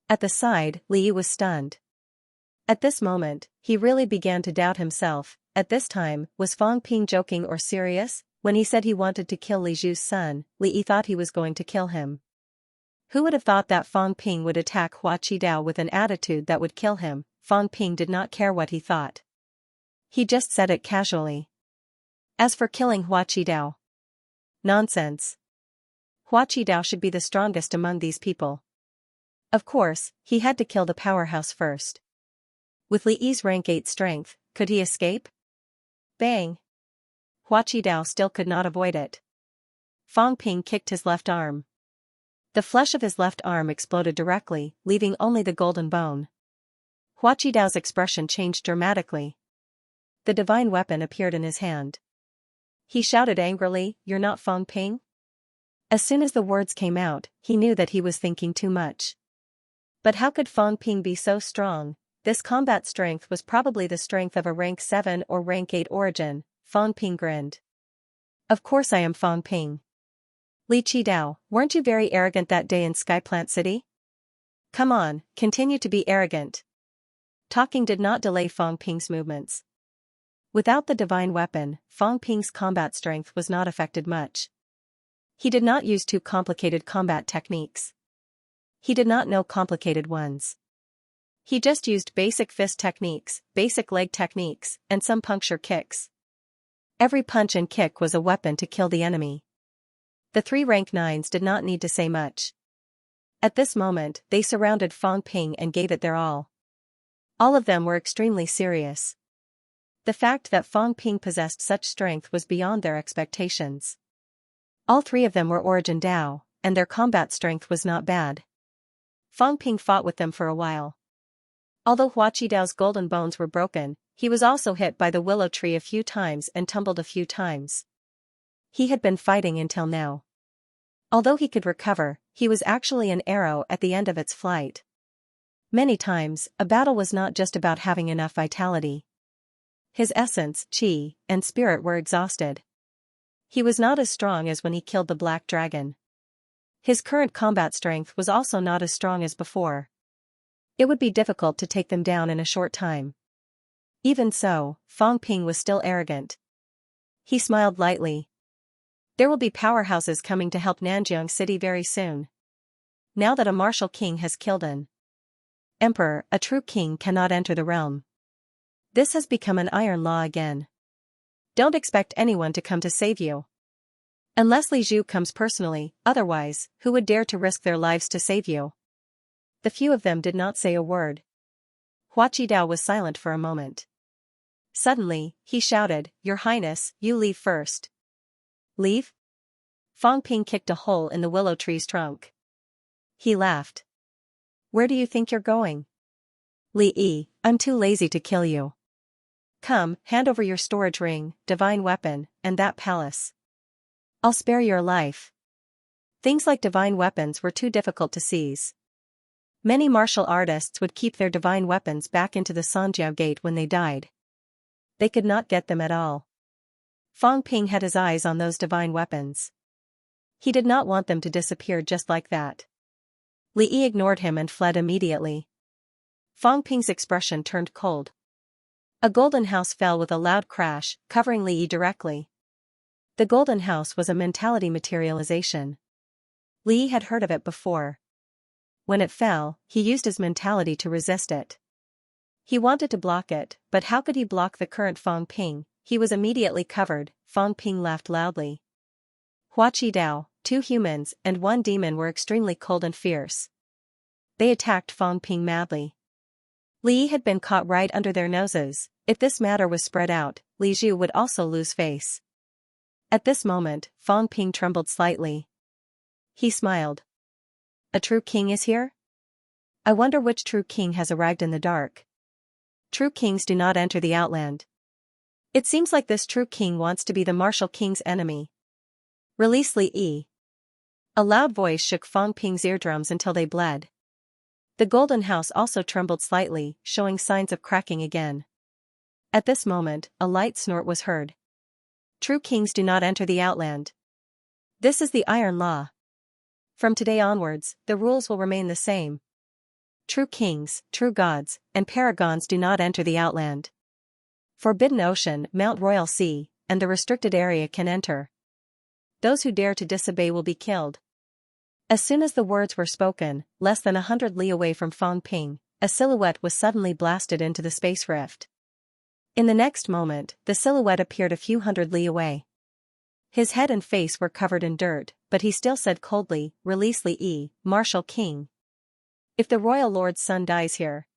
At the side, Li Yi was stunned. At this moment, he really began to doubt himself. At this time, was Fang Ping joking or serious? When he said he wanted to kill Li Zhu's son, Li Yi thought he was going to kill him. Who would have thought that Fang Ping would attack Hua Qidao with an attitude that would kill him? Fang Ping did not care what he thought. He just said it casually. As for killing Hua Qidao. Nonsense. Hua Qidao should be the strongest among these people. Of course, he had to kill the powerhouse first. With Li Yi's rank 8 strength, could he escape? Bang! Hua Qidao still could not avoid it. Fang Ping kicked his left arm. The flesh of his left arm exploded directly, leaving only the golden bone. Hua Qidao's expression changed dramatically. The divine weapon appeared in his hand. He shouted angrily, "You're not Fang Ping?" As soon as the words came out, he knew that he was thinking too much. But how could Fang Ping be so strong? This combat strength was probably the strength of a rank 7 or rank 8 origin. Fang Ping grinned. Of course I am Fang Ping. Li Qidao, weren't you very arrogant that day in Skyplant City? Come on, continue to be arrogant. Talking did not delay Fang Ping's movements. Without the divine weapon, Fang Ping's combat strength was not affected much. He did not use too complicated combat techniques. He did not know complicated ones. He just used basic fist techniques, basic leg techniques, and some puncture kicks. Every punch and kick was a weapon to kill the enemy. The 3 rank 9s did not need to say much. At this moment, they surrounded Fang Ping and gave it their all. All of them were extremely serious. The fact that Fang Ping possessed such strength was beyond their expectations. All 3 of them were Origin Dao, and their combat strength was not bad. Fang Ping fought with them for a while. Although Hua Qidao's golden bones were broken, he was also hit by the willow tree a few times and tumbled a few times. He had been fighting until now. Although he could recover, he was actually an arrow at the end of its flight. Many times, a battle was not just about having enough vitality. His essence, qi, and spirit were exhausted. He was not as strong as when he killed the black dragon. His current combat strength was also not as strong as before. It would be difficult to take them down in a short time. Even so, Fang Ping was still arrogant. He smiled lightly. There will be powerhouses coming to help Nanjiang City very soon. Now that a martial king has killed an emperor, a true king cannot enter the realm. This has become an iron law again. Don't expect anyone to come to save you. Unless Li Zhu comes personally, otherwise, who would dare to risk their lives to save you? The few of them did not say a word. Hua Qidao was silent for a moment. Suddenly, he shouted, "Your Highness, you leave first." Leave? Fang Ping kicked a hole in the willow tree's trunk. He laughed. Where do you think you're going? Li Yi, I'm too lazy to kill you. Come, hand over your storage ring, divine weapon, and that palace. I'll spare your life. Things like divine weapons were too difficult to seize. Many martial artists would keep their divine weapons back into the Sanjiao Gate when they died. They could not get them at all. Fang Ping had his eyes on those divine weapons. He did not want them to disappear just like that. Li Yi ignored him and fled immediately. Fang Ping's expression turned cold. A golden house fell with a loud crash, covering Li Yi directly. The golden house was a mentality materialization. Li Yi had heard of it before. When it fell, he used his mentality to resist it. He wanted to block it, but how could he block the current Fang Ping? He was immediately covered. Fang Ping laughed loudly. Hua Qidao, 2 humans and 1 demon were extremely cold and fierce. They attacked Fang Ping madly. Li Yi had been caught right under their noses. If this matter was spread out, Li Zhu would also lose face. At this moment, Fang Ping trembled slightly. He smiled. A true king is here? I wonder which true king has arrived in the dark. True kings do not enter the outland. It seems like this true king wants to be the martial king's enemy. Release Li Yi. A loud voice shook Fang Ping's eardrums until they bled. The golden house also trembled slightly, showing signs of cracking again. At this moment, a light snort was heard. True kings do not enter the outland. This is the iron law. From today onwards, the rules will remain the same. True kings, true gods, and paragons do not enter the outland. Forbidden Ocean, Mount Royal Sea, and the restricted area can enter. Those who dare to disobey will be killed. As soon as the words were spoken, less than 100 li away from Fang Ping, a silhouette was suddenly blasted into the space rift. In the next moment, the silhouette appeared a few hundred li away. His head and face were covered in dirt, but he still said coldly, "Release Li Yi, martial king. If the royal lord's son dies here,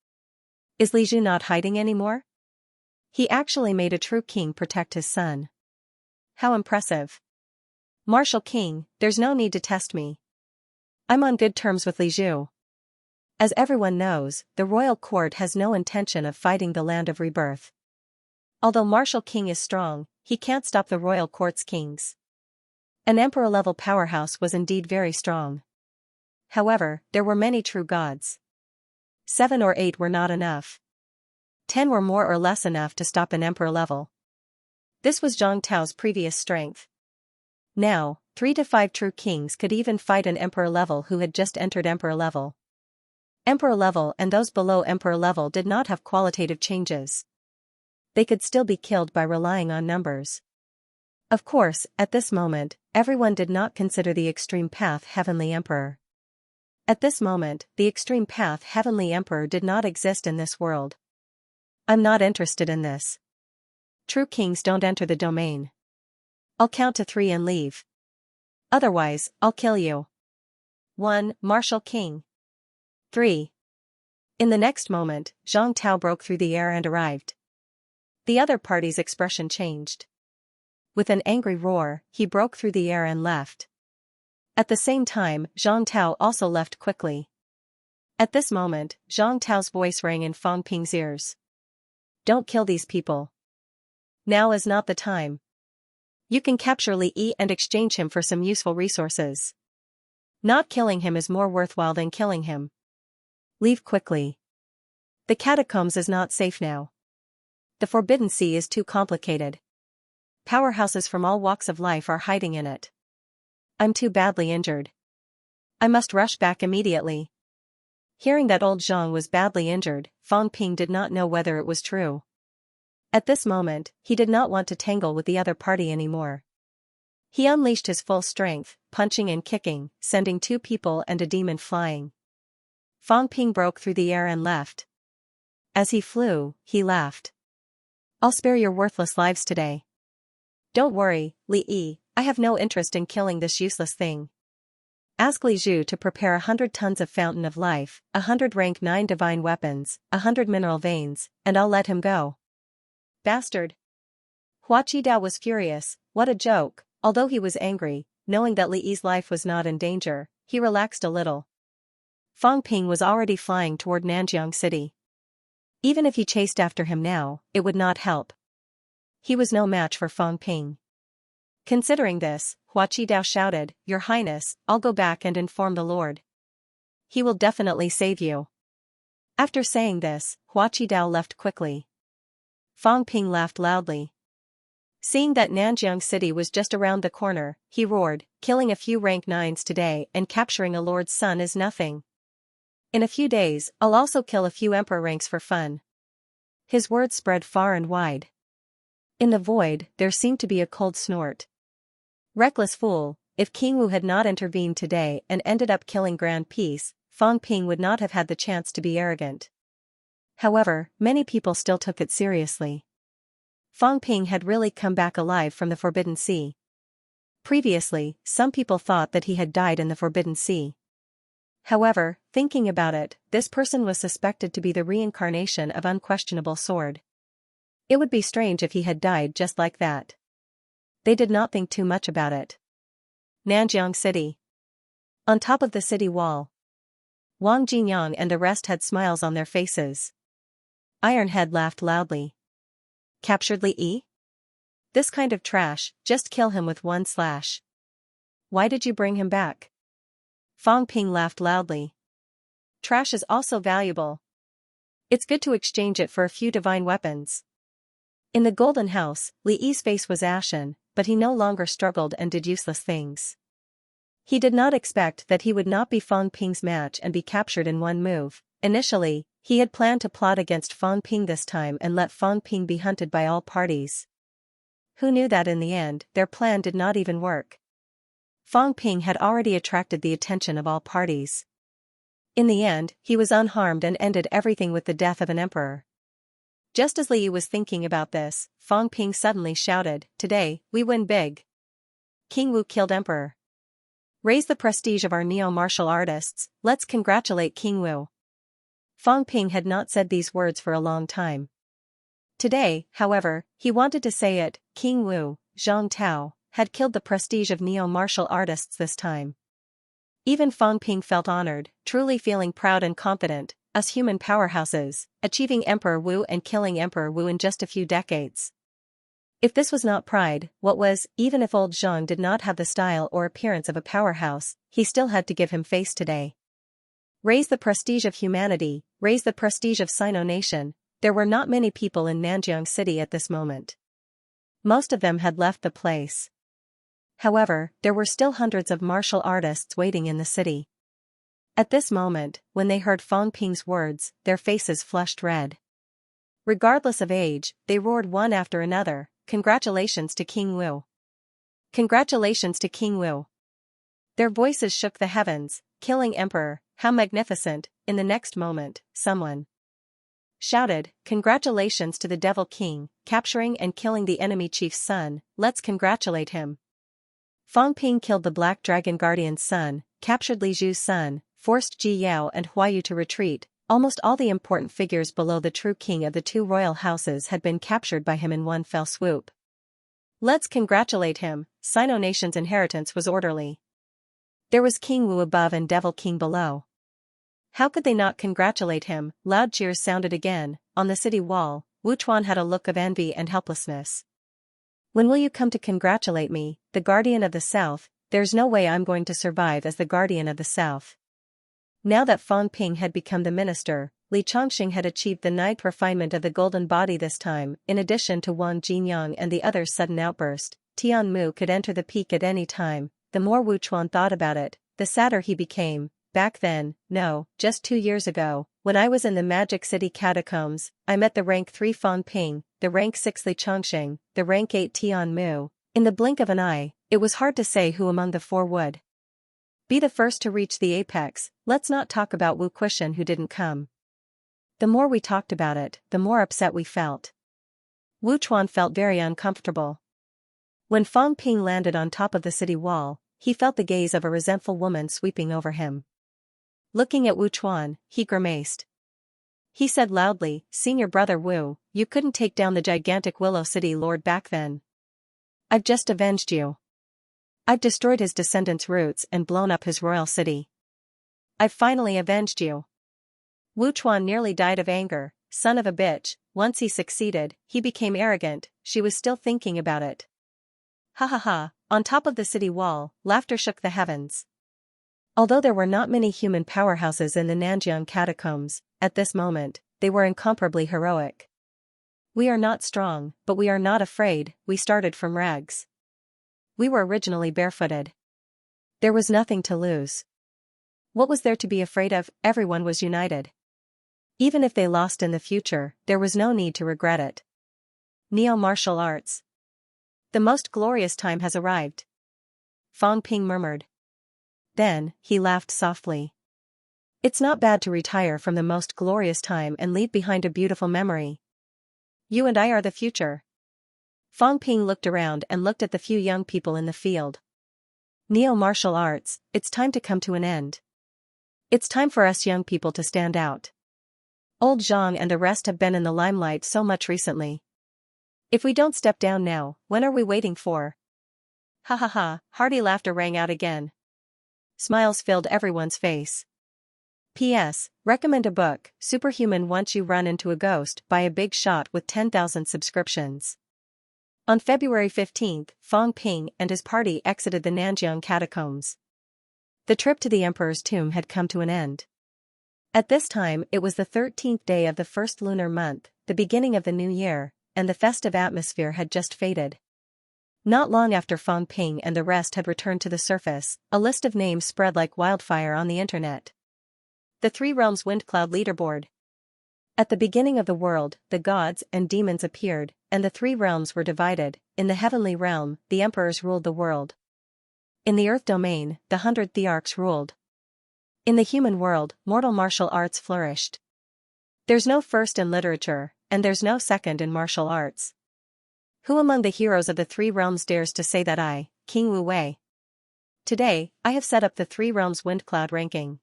is Li Zhu not hiding anymore?" He actually made a true king protect his son. How impressive. Martial king, there's no need to test me. I'm on good terms with Li Zhu. As everyone knows, the royal court has no intention of fighting the land of rebirth. Although martial king is strong, he can't stop the royal court's kings. An emperor-level powerhouse was indeed very strong. However, there were many true gods. 7 or 8 were not enough. 10 were more or less enough to stop an emperor level. This was Zhang Tao's previous strength. Now, 3 to 5 true kings could even fight an emperor level who had just entered emperor level. Emperor level and those below emperor level did not have qualitative changes. They could still be killed by relying on numbers. Of course, at this moment, everyone did not consider the extreme path Heavenly Emperor. At this moment, the extreme path Heavenly Emperor did not exist in this world. I'm not interested in this. True kings don't enter the domain. I'll count to 3 and leave. Otherwise, I'll kill you. 1. Martial king. 3. In the next moment, Zhang Tao broke through the air and arrived. The other party's expression changed. With an angry roar, he broke through the air and left. At the same time, Zhang Tao also left quickly. At this moment, Zhang Tao's voice rang in Fang Ping's ears. Don't kill these people. Now is not the time. You can capture Li Yi and exchange him for some useful resources. Not killing him is more worthwhile than killing him. Leave quickly. The catacombs is not safe now. The Forbidden Sea is too complicated. Powerhouses from all walks of life are hiding in it. I'm too badly injured. I must rush back immediately. Hearing that old Zhang was badly injured, Fang Ping did not know whether it was true. At this moment, he did not want to tangle with the other party anymore. He unleashed his full strength, punching and kicking, sending 2 people and a demon flying. Fang Ping broke through the air and left. As he flew, he laughed. I'll spare your worthless lives today. Don't worry, Li Yi, I have no interest in killing this useless thing. Ask Li Zhu to prepare 100 tons of Fountain of Life, 100 rank 9 divine weapons, 100 mineral veins, and I'll let him go. Bastard! Hua Qidao was furious. What a joke. Although he was angry, knowing that Li Yi's life was not in danger, he relaxed a little. Fang Ping was already flying toward Nanjiang City. Even if he chased after him now, it would not help. He was no match for Fang Ping. Considering this, Hua Qidao shouted, Your Highness, I'll go back and inform the Lord. He will definitely save you. After saying this, Hua Qidao left quickly. Fang Ping laughed loudly. Seeing that Nanjiang City was just around the corner, he roared, killing a few rank 9s today and capturing a lord's son is nothing. In a few days, I'll also kill a few emperor ranks for fun. His words spread far and wide. In the void, there seemed to be a cold snort. Reckless fool, if King Wu had not intervened today and ended up killing Grand Peace, Fang Ping would not have had the chance to be arrogant. However, many people still took it seriously. Fang Ping had really come back alive from the Forbidden Sea. Previously, some people thought that he had died in the Forbidden Sea. However, thinking about it, this person was suspected to be the reincarnation of Unquestionable Sword. It would be strange if he had died just like that. They did not think too much about it. Nanjiang City. On top of the city wall, Wang Jinyang and the rest had smiles on their faces. Ironhead laughed loudly. Captured Li Yi? This kind of trash, just kill him with one slash. Why did you bring him back? Fang Ping laughed loudly. Trash is also valuable. It's good to exchange it for a few divine weapons. In the Golden House, Li Yi's face was ashen, but he no longer struggled and did useless things. He did not expect that he would not be Fang Ping's match and be captured in one move. Initially, he had planned to plot against Fang Ping this time and let Fang Ping be hunted by all parties. Who knew that in the end, their plan did not even work. Fang Ping had already attracted the attention of all parties. In the end, he was unharmed and ended everything with the death of an emperor. Just as Li Yi was thinking about this, Fang Ping suddenly shouted, Today, we win big. King Wu killed emperor. Raise the prestige of our neo-martial artists, let's congratulate King Wu. Fang Ping had not said these words for a long time. Today, however, he wanted to say it, King Wu, Zhang Tao, had killed the prestige of neo-martial artists this time. Even Fang Ping felt honored, truly feeling proud and confident, us human powerhouses, achieving Emperor Wu and killing Emperor Wu in just a few decades. If this was not pride, what was? Even if old Zhang did not have the style or appearance of a powerhouse, he still had to give him face today. Raise the prestige of humanity, raise the prestige of Sino Nation. There were not many people in Nanjiang City at this moment. Most of them had left the place. However, there were still hundreds of martial artists waiting in the city. At this moment, when they heard Fang Ping's words, their faces flushed red. Regardless of age, they roared one after another, Congratulations to King Wu! Congratulations to King Wu! Their voices shook the heavens, killing Emperor, how magnificent. In the next moment, someone shouted, Congratulations to the Devil King, capturing and killing the enemy chief's son, let's congratulate him. Fang Ping killed the Black Dragon Guardian's son, captured Li Zhu's son, forced Ji Yao and Huayu to retreat. Almost all the important figures below the true king of the two royal houses had been captured by him in one fell swoop. Let's congratulate him, Sino Nation's inheritance was orderly. There was King Wu above and Devil King below. How could they not congratulate him? Loud cheers sounded again. On the city wall, Wu Chuan had a look of envy and helplessness. When will you come to congratulate me, the guardian of the South? There's no way I'm going to survive as the guardian of the South. Now that Fang Ping had become the minister, Li Chongqing had achieved the ninth refinement of the golden body this time. In addition to Wang Jinyang and the others' sudden outburst, Tian Mu could enter the peak at any time. The more Wu Chuan thought about it, the sadder he became. Back then, no, just 2 years ago, when I was in the Magic City catacombs, I met the rank 3 Fang Ping, the rank 6 Li Chongqing, the rank 8 Tian Mu. In the blink of an eye, it was hard to say who among the four would be the first to reach the apex. Let's not talk about Wu Kuishan who didn't come. The more we talked about it, the more upset we felt. Wu Chuan felt very uncomfortable. When Fang Ping landed on top of the city wall, he felt the gaze of a resentful woman sweeping over him. Looking at Wu Chuan, he grimaced. He said loudly, "Senior brother Wu, you couldn't take down the gigantic Willow City Lord back then. I've just avenged you. I've destroyed his descendants' roots and blown up his royal city. I've finally avenged you." Wu Chuan nearly died of anger. Son of a bitch, once he succeeded, he became arrogant. She was still thinking about it. Ha ha ha, on top of the city wall, laughter shook the heavens. Although there were not many human powerhouses in the Nanjiang catacombs, at this moment, they were incomparably heroic. We are not strong, but we are not afraid. We started from rags. We were originally barefooted. There was nothing to lose. What was there to be afraid of? Everyone was united. Even if they lost in the future, there was no need to regret it. Neo-martial arts. The most glorious time has arrived. Fang Ping murmured. Then, he laughed softly. It's not bad to retire from the most glorious time and leave behind a beautiful memory. You and I are the future. Fang Ping looked around and looked at the few young people in the field. Neo-martial arts, it's time to come to an end. It's time for us young people to stand out. Old Zhang and the rest have been in the limelight so much recently. If we don't step down now, when are we waiting for? Ha ha ha, hearty laughter rang out again. Smiles filled everyone's face. P.S. Recommend a book, Superhuman. Once you run into a ghost, buy a big shot with 10,000 subscriptions. On February 15, Fang Ping and his party exited the Nanjiang catacombs. The trip to the emperor's tomb had come to an end. At this time it was the 13th day of the first lunar month, the beginning of the new year, and the festive atmosphere had just faded. Not long after Fang Ping and the rest had returned to the surface, a list of names spread like wildfire on the internet. The Three Realms Windcloud Leaderboard. At the beginning of the world, the gods and demons appeared, and the three realms were divided. In the heavenly realm, the emperors ruled the world. In the earth domain, the 100 thearchs ruled. In the human world, mortal martial arts flourished. There's no first in literature, and there's no second in martial arts. Who among the heroes of the three realms dares to say that I, King Wu Wei? Today, I have set up the Three Realms Windcloud ranking.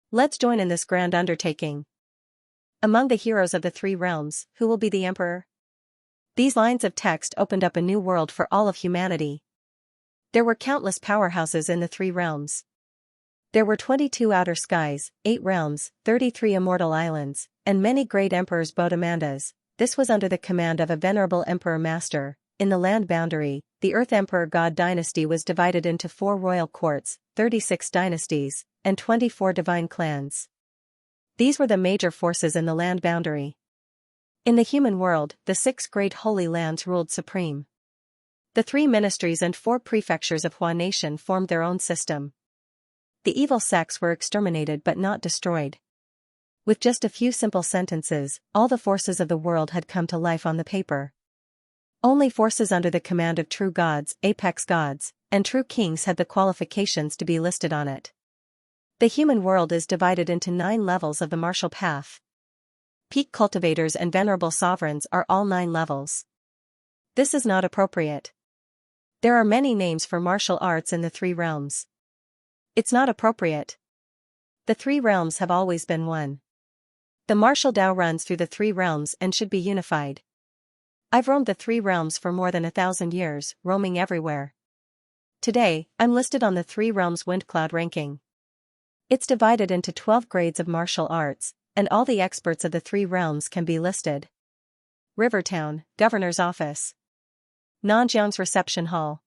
Let's join in this grand undertaking. Among the heroes of the three realms, who will be the emperor? These lines of text opened up a new world for all of humanity. There were countless powerhouses in the three realms. There were 22 outer skies, 8 realms, 33 immortal islands, and many great emperors Bodemandas. This was under the command of a venerable emperor master. In the land boundary, the Earth Emperor God dynasty was divided into 4 royal courts, 36 dynasties, and 24 divine clans. These were the major forces in the land boundary. In the human world, the 6 great holy lands ruled supreme. The 3 ministries and 4 prefectures of Hua Nation formed their own system. The evil sects were exterminated but not destroyed. With just a few simple sentences, all the forces of the world had come to life on the paper. Only forces under the command of true gods, apex gods, and true kings had the qualifications to be listed on it. The human world is divided into 9 levels of the martial path. Peak cultivators and venerable sovereigns are all 9 levels. This is not appropriate. There are many names for martial arts in the 3 realms. It's not appropriate. The 3 realms have always been one. The martial Tao runs through the 3 realms and should be unified. I've roamed the 3 realms for more than 1,000 years, roaming everywhere. Today, I'm listed on the 3 realms Windcloud ranking. It's divided into 12 grades of martial arts, and all the experts of the 3 realms can be listed. Rivertown, Governor's Office. Nanjiang's Reception Hall.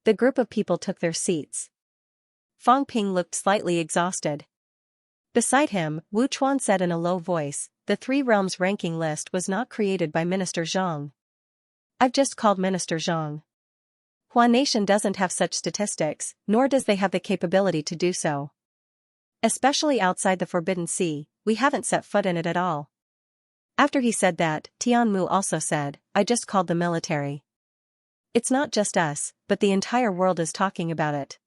The group of people took their seats. Fang Ping looked slightly exhausted. Beside him, Wu Chuan said in a low voice, the 3 realms ranking list was not created by Minister Zhang. I've just called Minister Zhang. Hua Nation doesn't have such statistics, nor does they have the capability to do so. Especially outside the Forbidden Sea, we haven't set foot in it at all. After he said that, Tianmu also said, I just called the military. It's not just us, but the entire world is talking about it.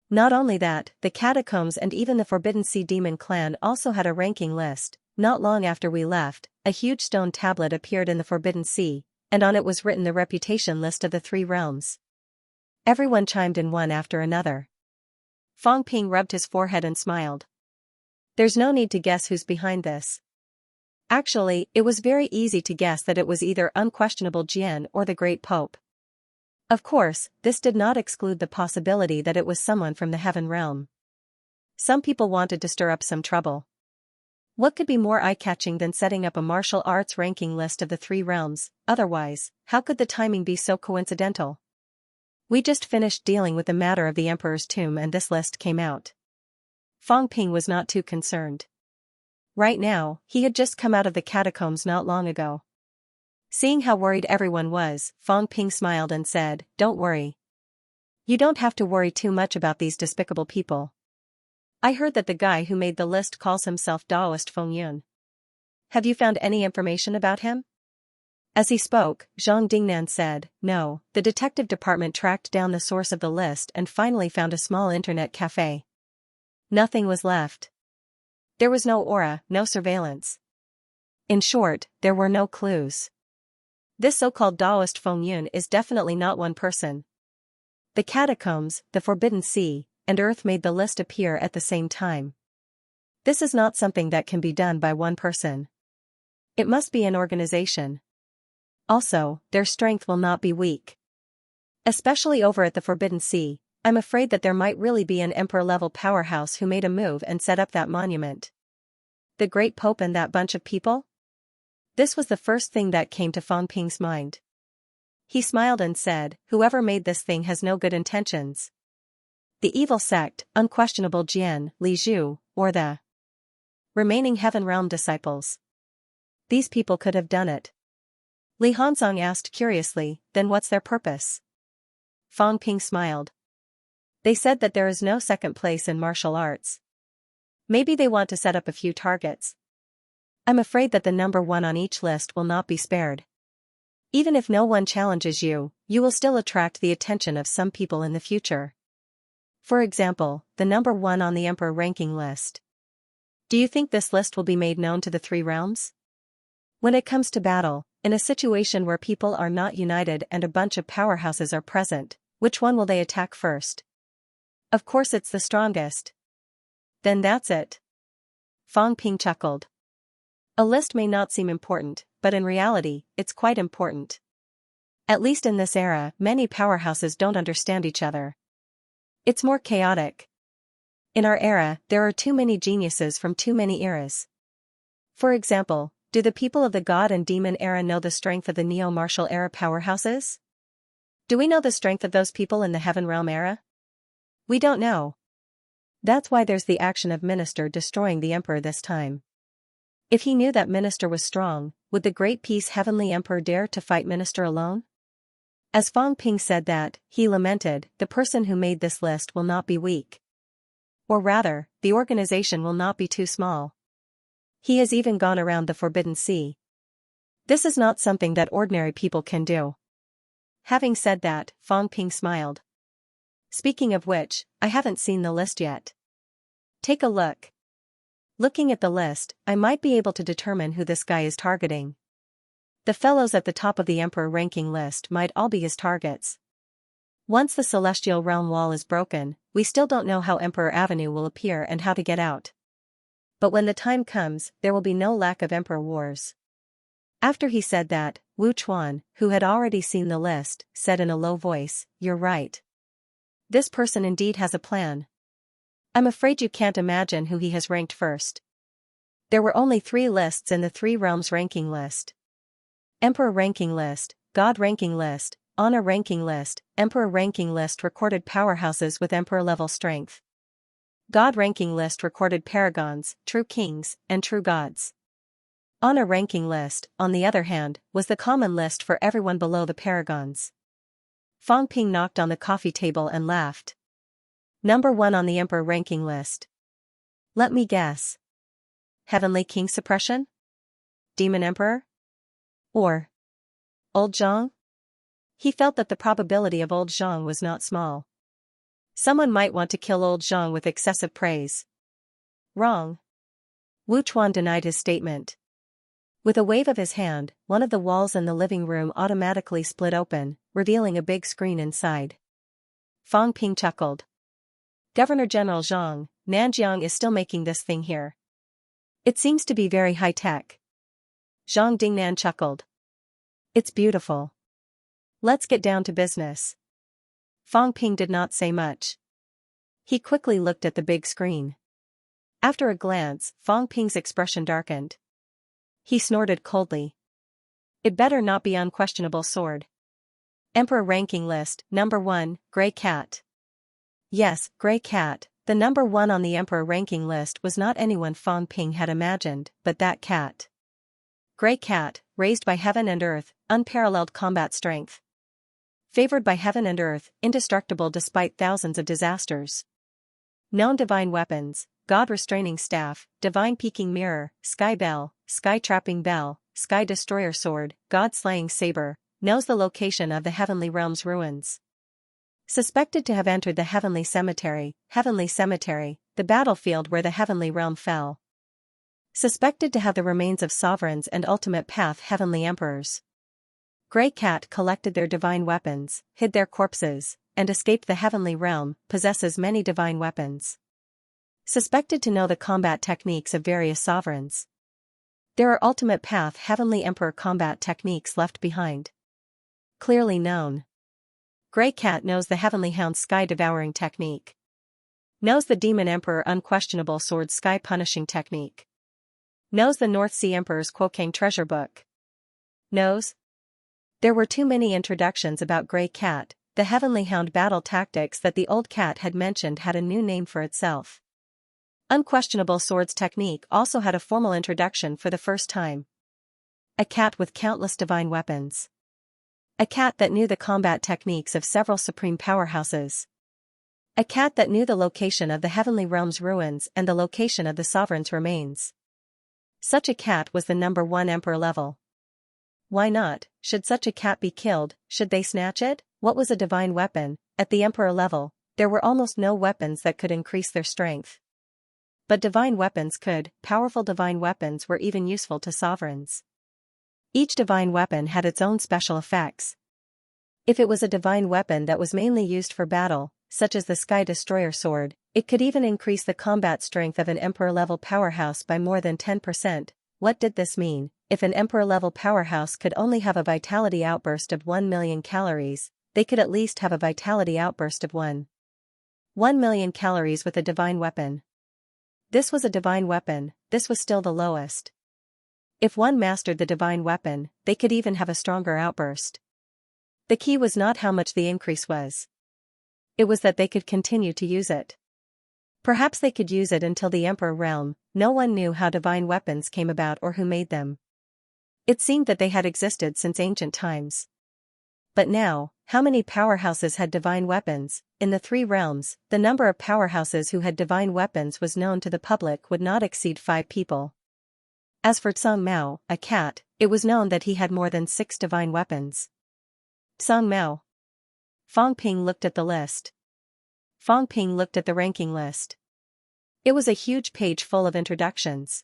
Not only that, the Catacombs and even the Forbidden Sea Demon Clan also had a ranking list. Not long after we left, a huge stone tablet appeared in the Forbidden Sea, and on it was written the reputation list of the 3 realms. Everyone chimed in one after another. Fang Ping rubbed his forehead and smiled. There's no need to guess who's behind this. Actually, it was very easy to guess that it was either unquestionable Jian or the Great Pope. Of course, this did not exclude the possibility that it was someone from the Heaven Realm. Some people wanted to stir up some trouble. What could be more eye-catching than setting up a martial arts ranking list of the 3 realms? Otherwise, how could the timing be so coincidental? We just finished dealing with the matter of the Emperor's tomb and this list came out. Fang Ping was not too concerned. Right now, he had just come out of the catacombs not long ago. Seeing how worried everyone was, Fang Ping smiled and said, Don't worry. You don't have to worry too much about these despicable people. I heard that the guy who made the list calls himself Daoist Feng Yun. Have you found any information about him? As he spoke, Zhang Dingnan said, No, the detective department tracked down the source of the list and finally found a small internet cafe. Nothing was left. There was no aura, no surveillance. In short, there were no clues. This so-called Daoist Feng Yun is definitely not one person. The catacombs, the Forbidden Sea, and Earth made the list appear at the same time. This is not something that can be done by one person. It must be an organization. Also, their strength will not be weak. Especially over at the Forbidden Sea, I'm afraid that there might really be an emperor-level powerhouse who made a move and set up that monument. The Great Pope and that bunch of people? This was the first thing that came to Fang Ping's mind. He smiled and said, Whoever made this thing has no good intentions. The evil sect, unquestionable Jian, Li Zhu, or the remaining Heaven Realm disciples. These people could have done it. Li Hanzong asked curiously, Then what's their purpose? Fang Ping smiled. They said that there is no second place in martial arts. Maybe they want to set up a few targets. I'm afraid that the number 1 on each list will not be spared. Even if no one challenges you, you will still attract the attention of some people in the future. For example, the number 1 on the Emperor ranking list. Do you think this list will be made known to the 3 realms? When it comes to battle, in a situation where people are not united and a bunch of powerhouses are present, which one will they attack first? Of course it's the strongest. Then that's it. Fang Ping chuckled. A list may not seem important, but in reality, it's quite important. At least in this era, many powerhouses don't understand each other. It's more chaotic. In our era, there are too many geniuses from too many eras. For example, do the people of the God and Demon era know the strength of the Neo-Martial era powerhouses? Do we know the strength of those people in the Heaven Realm era? We don't know. That's why there's the action of Minister destroying the Emperor this time. If he knew that Minister was strong, would the Great Peace Heavenly Emperor dare to fight Minister alone? As Fang Ping said that, he lamented, the person who made this list will not be weak. Or rather, the organization will not be too small. He has even gone around the Forbidden Sea. This is not something that ordinary people can do. Having said that, Fang Ping smiled. Speaking of which, I haven't seen the list yet. Take a look. Looking at the list, I might be able to determine who this guy is targeting. The fellows at the top of the Emperor ranking list might all be his targets. Once the Celestial Realm wall is broken, we still don't know how Emperor Avenue will appear and how to get out. But when the time comes, there will be no lack of Emperor Wars. After he said that, Wu Chuan, who had already seen the list, said in a low voice, You're right. This person indeed has a plan. I'm afraid you can't imagine who he has ranked first. There were only 3 lists in the 3 realms ranking list. Emperor ranking list, God ranking list, Honor ranking list. Emperor ranking list recorded powerhouses with emperor-level strength. God ranking list recorded paragons, true kings, and true gods. Honor ranking list, on the other hand, was the common list for everyone below the paragons. Fang Ping knocked on the coffee table and laughed. Number 1 on the Emperor ranking list. Let me guess. Heavenly King Suppression? Demon Emperor? Or Old Zhang? He felt that the probability of Old Zhang was not small. Someone might want to kill Old Zhang with excessive praise. Wrong. Wu Chuan denied his statement. With a wave of his hand, one of the walls in the living room automatically split open, revealing a big screen inside. Fang Ping chuckled. Governor General Zhang, Nanjiang is still making this thing here. It seems to be very high-tech. Zhang Dingnan chuckled. It's beautiful. Let's get down to business. Fang Ping did not say much. He quickly looked at the big screen. After a glance, Fang Ping's expression darkened. He snorted coldly. It better not be unquestionable sword. Emperor ranking list, number 1, Grey Cat. Yes, Grey Cat, the number 1 on the Emperor ranking list was not anyone Fang Ping had imagined, but that cat. Grey Cat, raised by heaven and earth, unparalleled combat strength. Favored by heaven and earth, indestructible despite thousands of disasters. Known divine weapons, God restraining staff, divine peaking mirror, sky bell, sky trapping bell, sky destroyer sword, God slaying saber, knows the location of the heavenly realm's ruins. Suspected to have entered the heavenly cemetery, the battlefield where the heavenly realm fell. Suspected to have the remains of sovereigns and ultimate path heavenly emperors. Grey Cat collected their divine weapons, hid their corpses, and escaped the heavenly realm, possesses many divine weapons. Suspected to know the combat techniques of various sovereigns. There are ultimate path heavenly emperor combat techniques left behind. Clearly known. Grey Cat knows the heavenly hound sky devouring technique. Knows the demon emperor unquestionable sword sky punishing technique. Knows the North Sea emperor's Quokang treasure book. Knows. There were too many introductions about Grey Cat, the heavenly hound battle tactics that the old cat had mentioned had a new name for itself. Unquestionable swords technique also had a formal introduction for the first time. A cat with countless divine weapons. A cat that knew the combat techniques of several supreme powerhouses. A cat that knew the location of the heavenly realm's ruins and the location of the sovereign's remains. Such a cat was the number 1 emperor level. Why not? Should such a cat be killed, should they snatch it? What was a divine weapon? At the emperor level, there were almost no weapons that could increase their strength. But divine weapons could, powerful divine weapons were even useful to sovereigns. Each divine weapon had its own special effects. If it was a divine weapon that was mainly used for battle, such as the Sky Destroyer sword, it could even increase the combat strength of an emperor-level powerhouse by more than 10%. What did this mean? If an emperor-level powerhouse could only have a vitality outburst of 1 million calories, they could at least have a vitality outburst of 1 million calories with a divine weapon. This was a divine weapon, this was still the lowest. If one mastered the divine weapon, they could even have a stronger outburst. The key was not how much the increase was. It was that they could continue to use it. Perhaps they could use it until the Emperor realm. No one knew how divine weapons came about or who made them. It seemed that they had existed since ancient times. But now, how many powerhouses had divine weapons? In the 3 realms, the number of powerhouses who had divine weapons was known to the public would not exceed 5 people. As for Tsang Mao, a cat, it was known that he had more than 6 divine weapons. Tsang Mao. Fang Ping looked at the list. Fang Ping looked at the ranking list. It was a huge page full of introductions.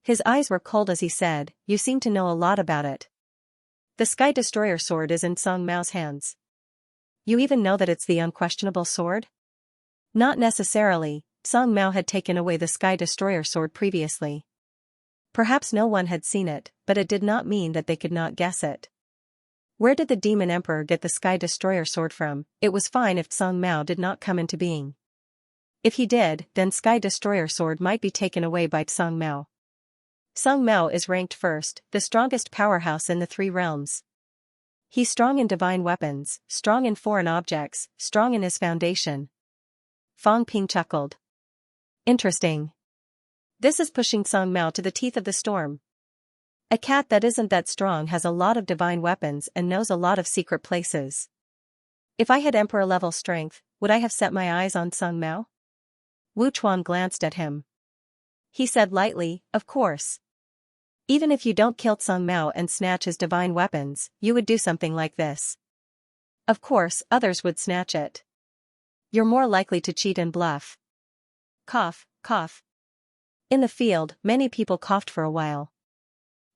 His eyes were cold as he said, "You seem to know a lot about it. The Sky Destroyer sword is in Tsang Mao's hands. You even know that it's the unquestionable sword?" Not necessarily. Tsang Mao had taken away the Sky Destroyer sword previously. Perhaps no one had seen it, but it did not mean that they could not guess it. Where did the Demon Emperor get the Sky Destroyer sword from? It was fine if Tsang Mao did not come into being. If he did, then Sky Destroyer Sword might be taken away by Song Mao. Song Mao is ranked first, the strongest powerhouse in the three realms. He's strong in divine weapons, strong in foreign objects, strong in his foundation. Fang Ping chuckled. Interesting. This is pushing Song Mao to the teeth of the storm. A cat that isn't that strong has a lot of divine weapons and knows a lot of secret places. If I had Emperor-level strength, would I have set my eyes on Song Mao? Wu Chuan glanced at him. He said lightly, of course. Even if you don't kill Song Mao and snatch his divine weapons, you would do something like this. Of course, others would snatch it. You're more likely to cheat and bluff. Cough, cough. In the field, many people coughed for a while.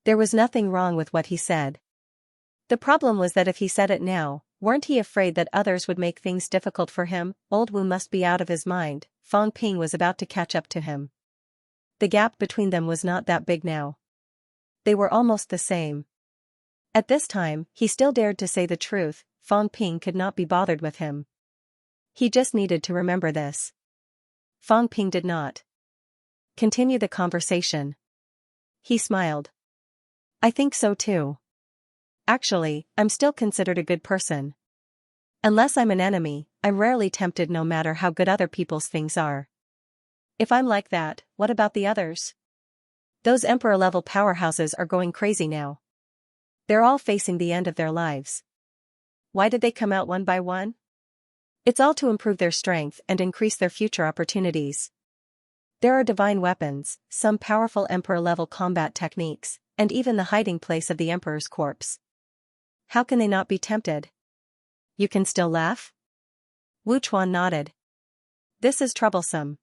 There was nothing wrong with what he said. The problem was that if he said it now, weren't he afraid that others would make things difficult for him? Old Wu must be out of his mind. Fang Ping was about to catch up to him. The gap between them was not that big now. They were almost the same. At this time, he still dared to say the truth. Fang Ping could not be bothered with him. He just needed to remember this. Fang Ping did not continue the conversation. He smiled. I think so too. Actually, I'm still considered a good person. Unless I'm an enemy, I'm rarely tempted no matter how good other people's things are. If I'm like that, what about the others? Those emperor-level powerhouses are going crazy now. They're all facing the end of their lives. Why did they come out one by one? It's all to improve their strength and increase their future opportunities. There are divine weapons, some powerful emperor-level combat techniques, and even the hiding place of the emperor's corpse. How can they not be tempted? You can still laugh? Wu Chuan nodded. This is troublesome.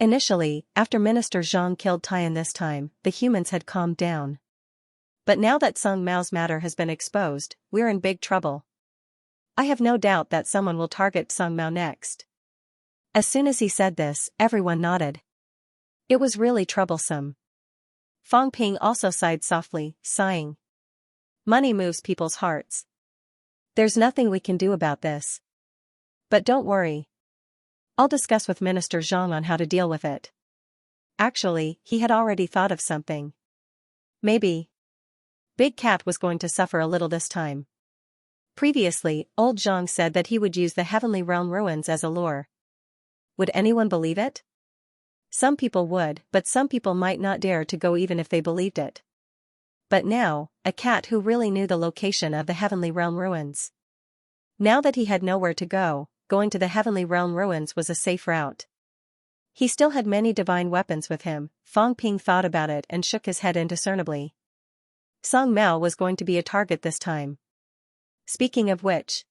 Initially, after Minister Zhang killed Tian this time, the humans had calmed down. But now that Song Mao's matter has been exposed, we're in big trouble. I have no doubt that someone will target Song Mao next. As soon as he said this, everyone nodded. It was really troublesome. Fang Ping also sighed softly, sighing. Money moves people's hearts. There's nothing we can do about this. But don't worry. I'll discuss with Minister Zhang on how to deal with it. Actually, he had already thought of something. Maybe Big Cat was going to suffer a little this time. Previously, old Zhang said that he would use the Heavenly Realm ruins as a lure. Would anyone believe it? Some people would, but some people might not dare to go even if they believed it. But now, a cat who really knew the location of the Heavenly Realm ruins. Now that he had nowhere to go, going to the Heavenly Realm ruins was a safe route. He still had many divine weapons with him. Fang Ping thought about it and shook his head indiscernibly. Song Mao was going to be a target this time. Speaking of which,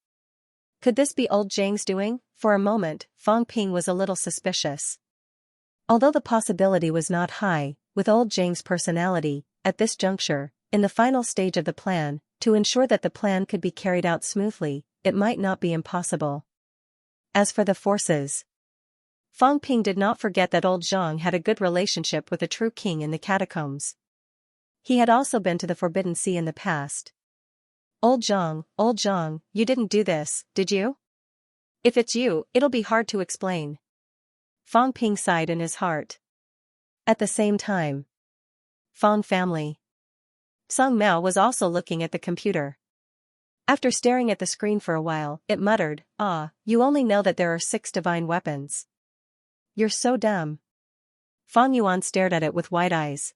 could this be old Zhang's doing? For a moment, Fang Ping was a little suspicious. Although the possibility was not high, with old Zhang's personality, at this juncture, in the final stage of the plan, to ensure that the plan could be carried out smoothly, it might not be impossible. As for the forces, Fang Ping did not forget that old Zhang had a good relationship with a true king in the catacombs. He had also been to the Forbidden Sea in the past. Old Zhang, you didn't do this, did you? If it's you, it'll be hard to explain. Fang Ping sighed in his heart. At the same time, Fang family. Song Mao was also looking at the computer. After staring at the screen for a while, it muttered, you only know that there are 6 divine weapons. You're so dumb. Fang Yuan stared at it with wide eyes.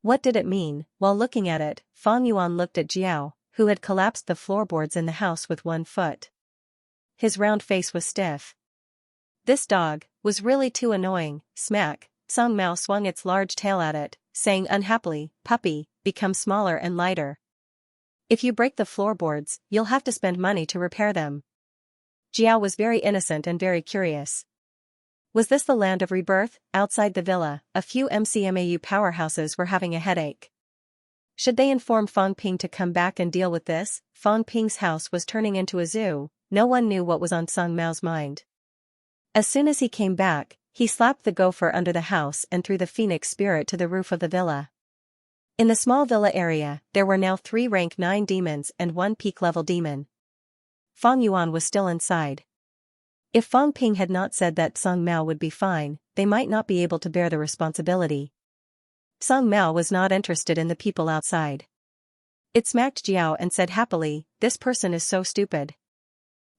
What did it mean? While looking at it, Fang Yuan looked at Jiao, who had collapsed the floorboards in the house with one foot. His round face was stiff. This dog was really too annoying. Smack, Song Mao swung its large tail at it, saying unhappily, puppy, become smaller and lighter. If you break the floorboards, you'll have to spend money to repair them. Jiao was very innocent and very curious. Was this the land of rebirth? Outside the villa, a few MCMAU powerhouses were having a headache. Should they inform Fang Ping to come back and deal with this? Fang Ping's house was turning into a zoo. No one knew what was on Song Mao's mind. As soon as he came back, he slapped the gopher under the house and threw the phoenix spirit to the roof of the villa. In the small villa area, there were now 3 rank 9 demons and 1 peak level demon. Fang Yuan was still inside. If Fang Ping had not said that Song Mao would be fine, they might not be able to bear the responsibility. Song Mao was not interested in the people outside. It smacked Jiao and said happily, "This person is so stupid.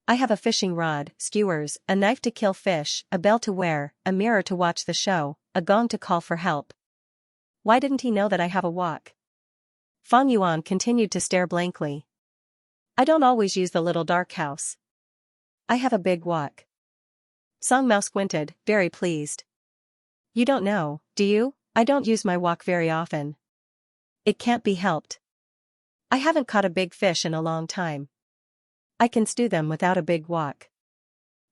I have a fishing rod, skewers, a knife to kill fish, a bell to wear, a mirror to watch the show, a gong to call for help. Why didn't he know that I have a wok?" Fang Yuan continued to stare blankly. "I don't always use the little dark house. I have a big wok." Song Mao squinted, very pleased. "You don't know, do you? I don't use my wok very often. It can't be helped. I haven't caught a big fish in a long time. I can stew them without a big wok."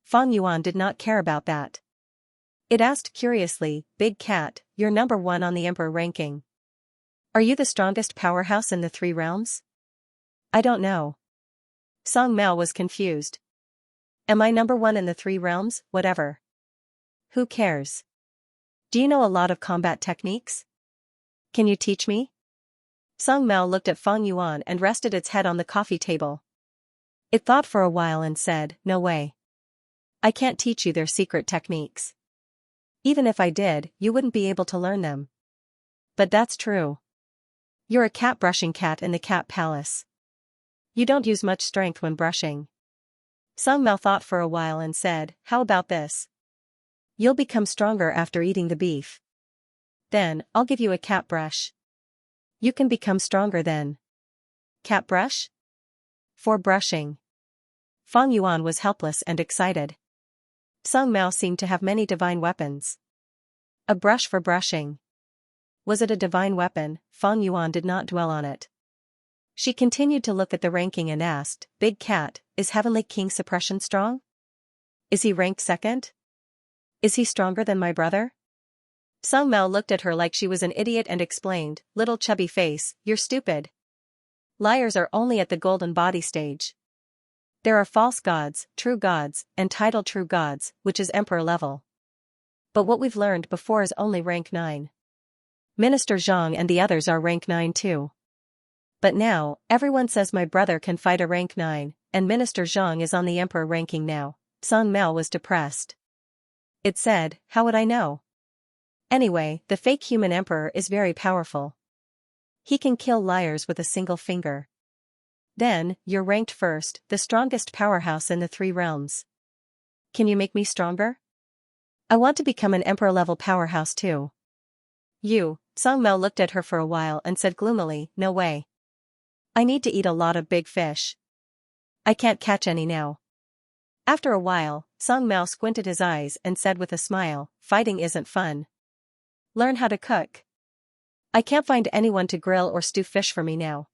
Fang Yuan did not care about that. It asked curiously, "Big Cat, you're number 1 on the emperor ranking. Are you the strongest powerhouse in the 3 realms?" "I don't know." Song Mao was confused. "Am I number 1 in the 3 realms, whatever? Who cares? Do you know a lot of combat techniques? Can you teach me?" Song Mao looked at Fang Yuan and rested its head on the coffee table. It thought for a while and said, "No way. I can't teach you their secret techniques. Even if I did, you wouldn't be able to learn them." "But that's true. You're a cat brushing cat in the cat palace. You don't use much strength when brushing." Song Mao thought for a while and said, "How about this? You'll become stronger after eating the beef. Then, I'll give you a cat brush. You can become stronger then." "Cat brush?" "For brushing." Fang Yuan was helpless and excited. Song Mao seemed to have many divine weapons. A brush for brushing. Was it a divine weapon? Fang Yuan did not dwell on it. She continued to look at the ranking and asked, "Big Cat, is Heavenly King Suppression strong? Is he ranked 2nd? Is he stronger than my brother?" Song Mao looked at her like she was an idiot and explained, "Little chubby face, you're stupid. Liars are only at the golden body stage. There are false gods, true gods, and titled true gods, which is emperor level. But what we've learned before is only rank 9. Minister Zhang and the others are rank 9 too. But now, everyone says my brother can fight a rank 9, and Minister Zhang is on the emperor ranking now." Song Mao was depressed. It said, "How would I know? Anyway, the fake human emperor is very powerful. He can kill liars with a single finger. Then, you're ranked 1st, the strongest powerhouse in the 3 realms. Can you make me stronger? I want to become an emperor-level powerhouse too." "You," Song Mao looked at her for a while and said gloomily, "No way. I need to eat a lot of big fish. I can't catch any now." After a while, Song Mao squinted his eyes and said with a smile, "Fighting isn't fun. Learn how to cook. I can't find anyone to grill or stew fish for me now.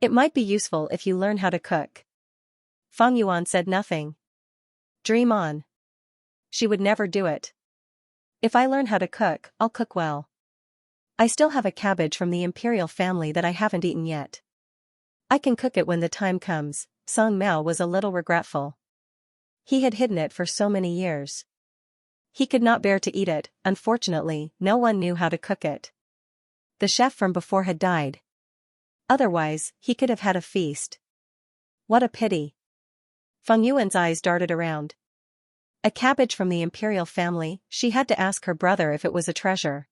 It might be useful if you learn how to cook." Fang Yuan said nothing. Dream on. She would never do it. "If I learn how to cook, I'll cook well. I still have a cabbage from the imperial family that I haven't eaten yet. I can cook it when the time comes." Song Mao was a little regretful. He had hidden it for so many years. He could not bear to eat it. Unfortunately, no one knew how to cook it. The chef from before had died. Otherwise, he could have had a feast. What a pity. Feng Yuan's eyes darted around. A cabbage from the imperial family, she had to ask her brother if it was a treasure.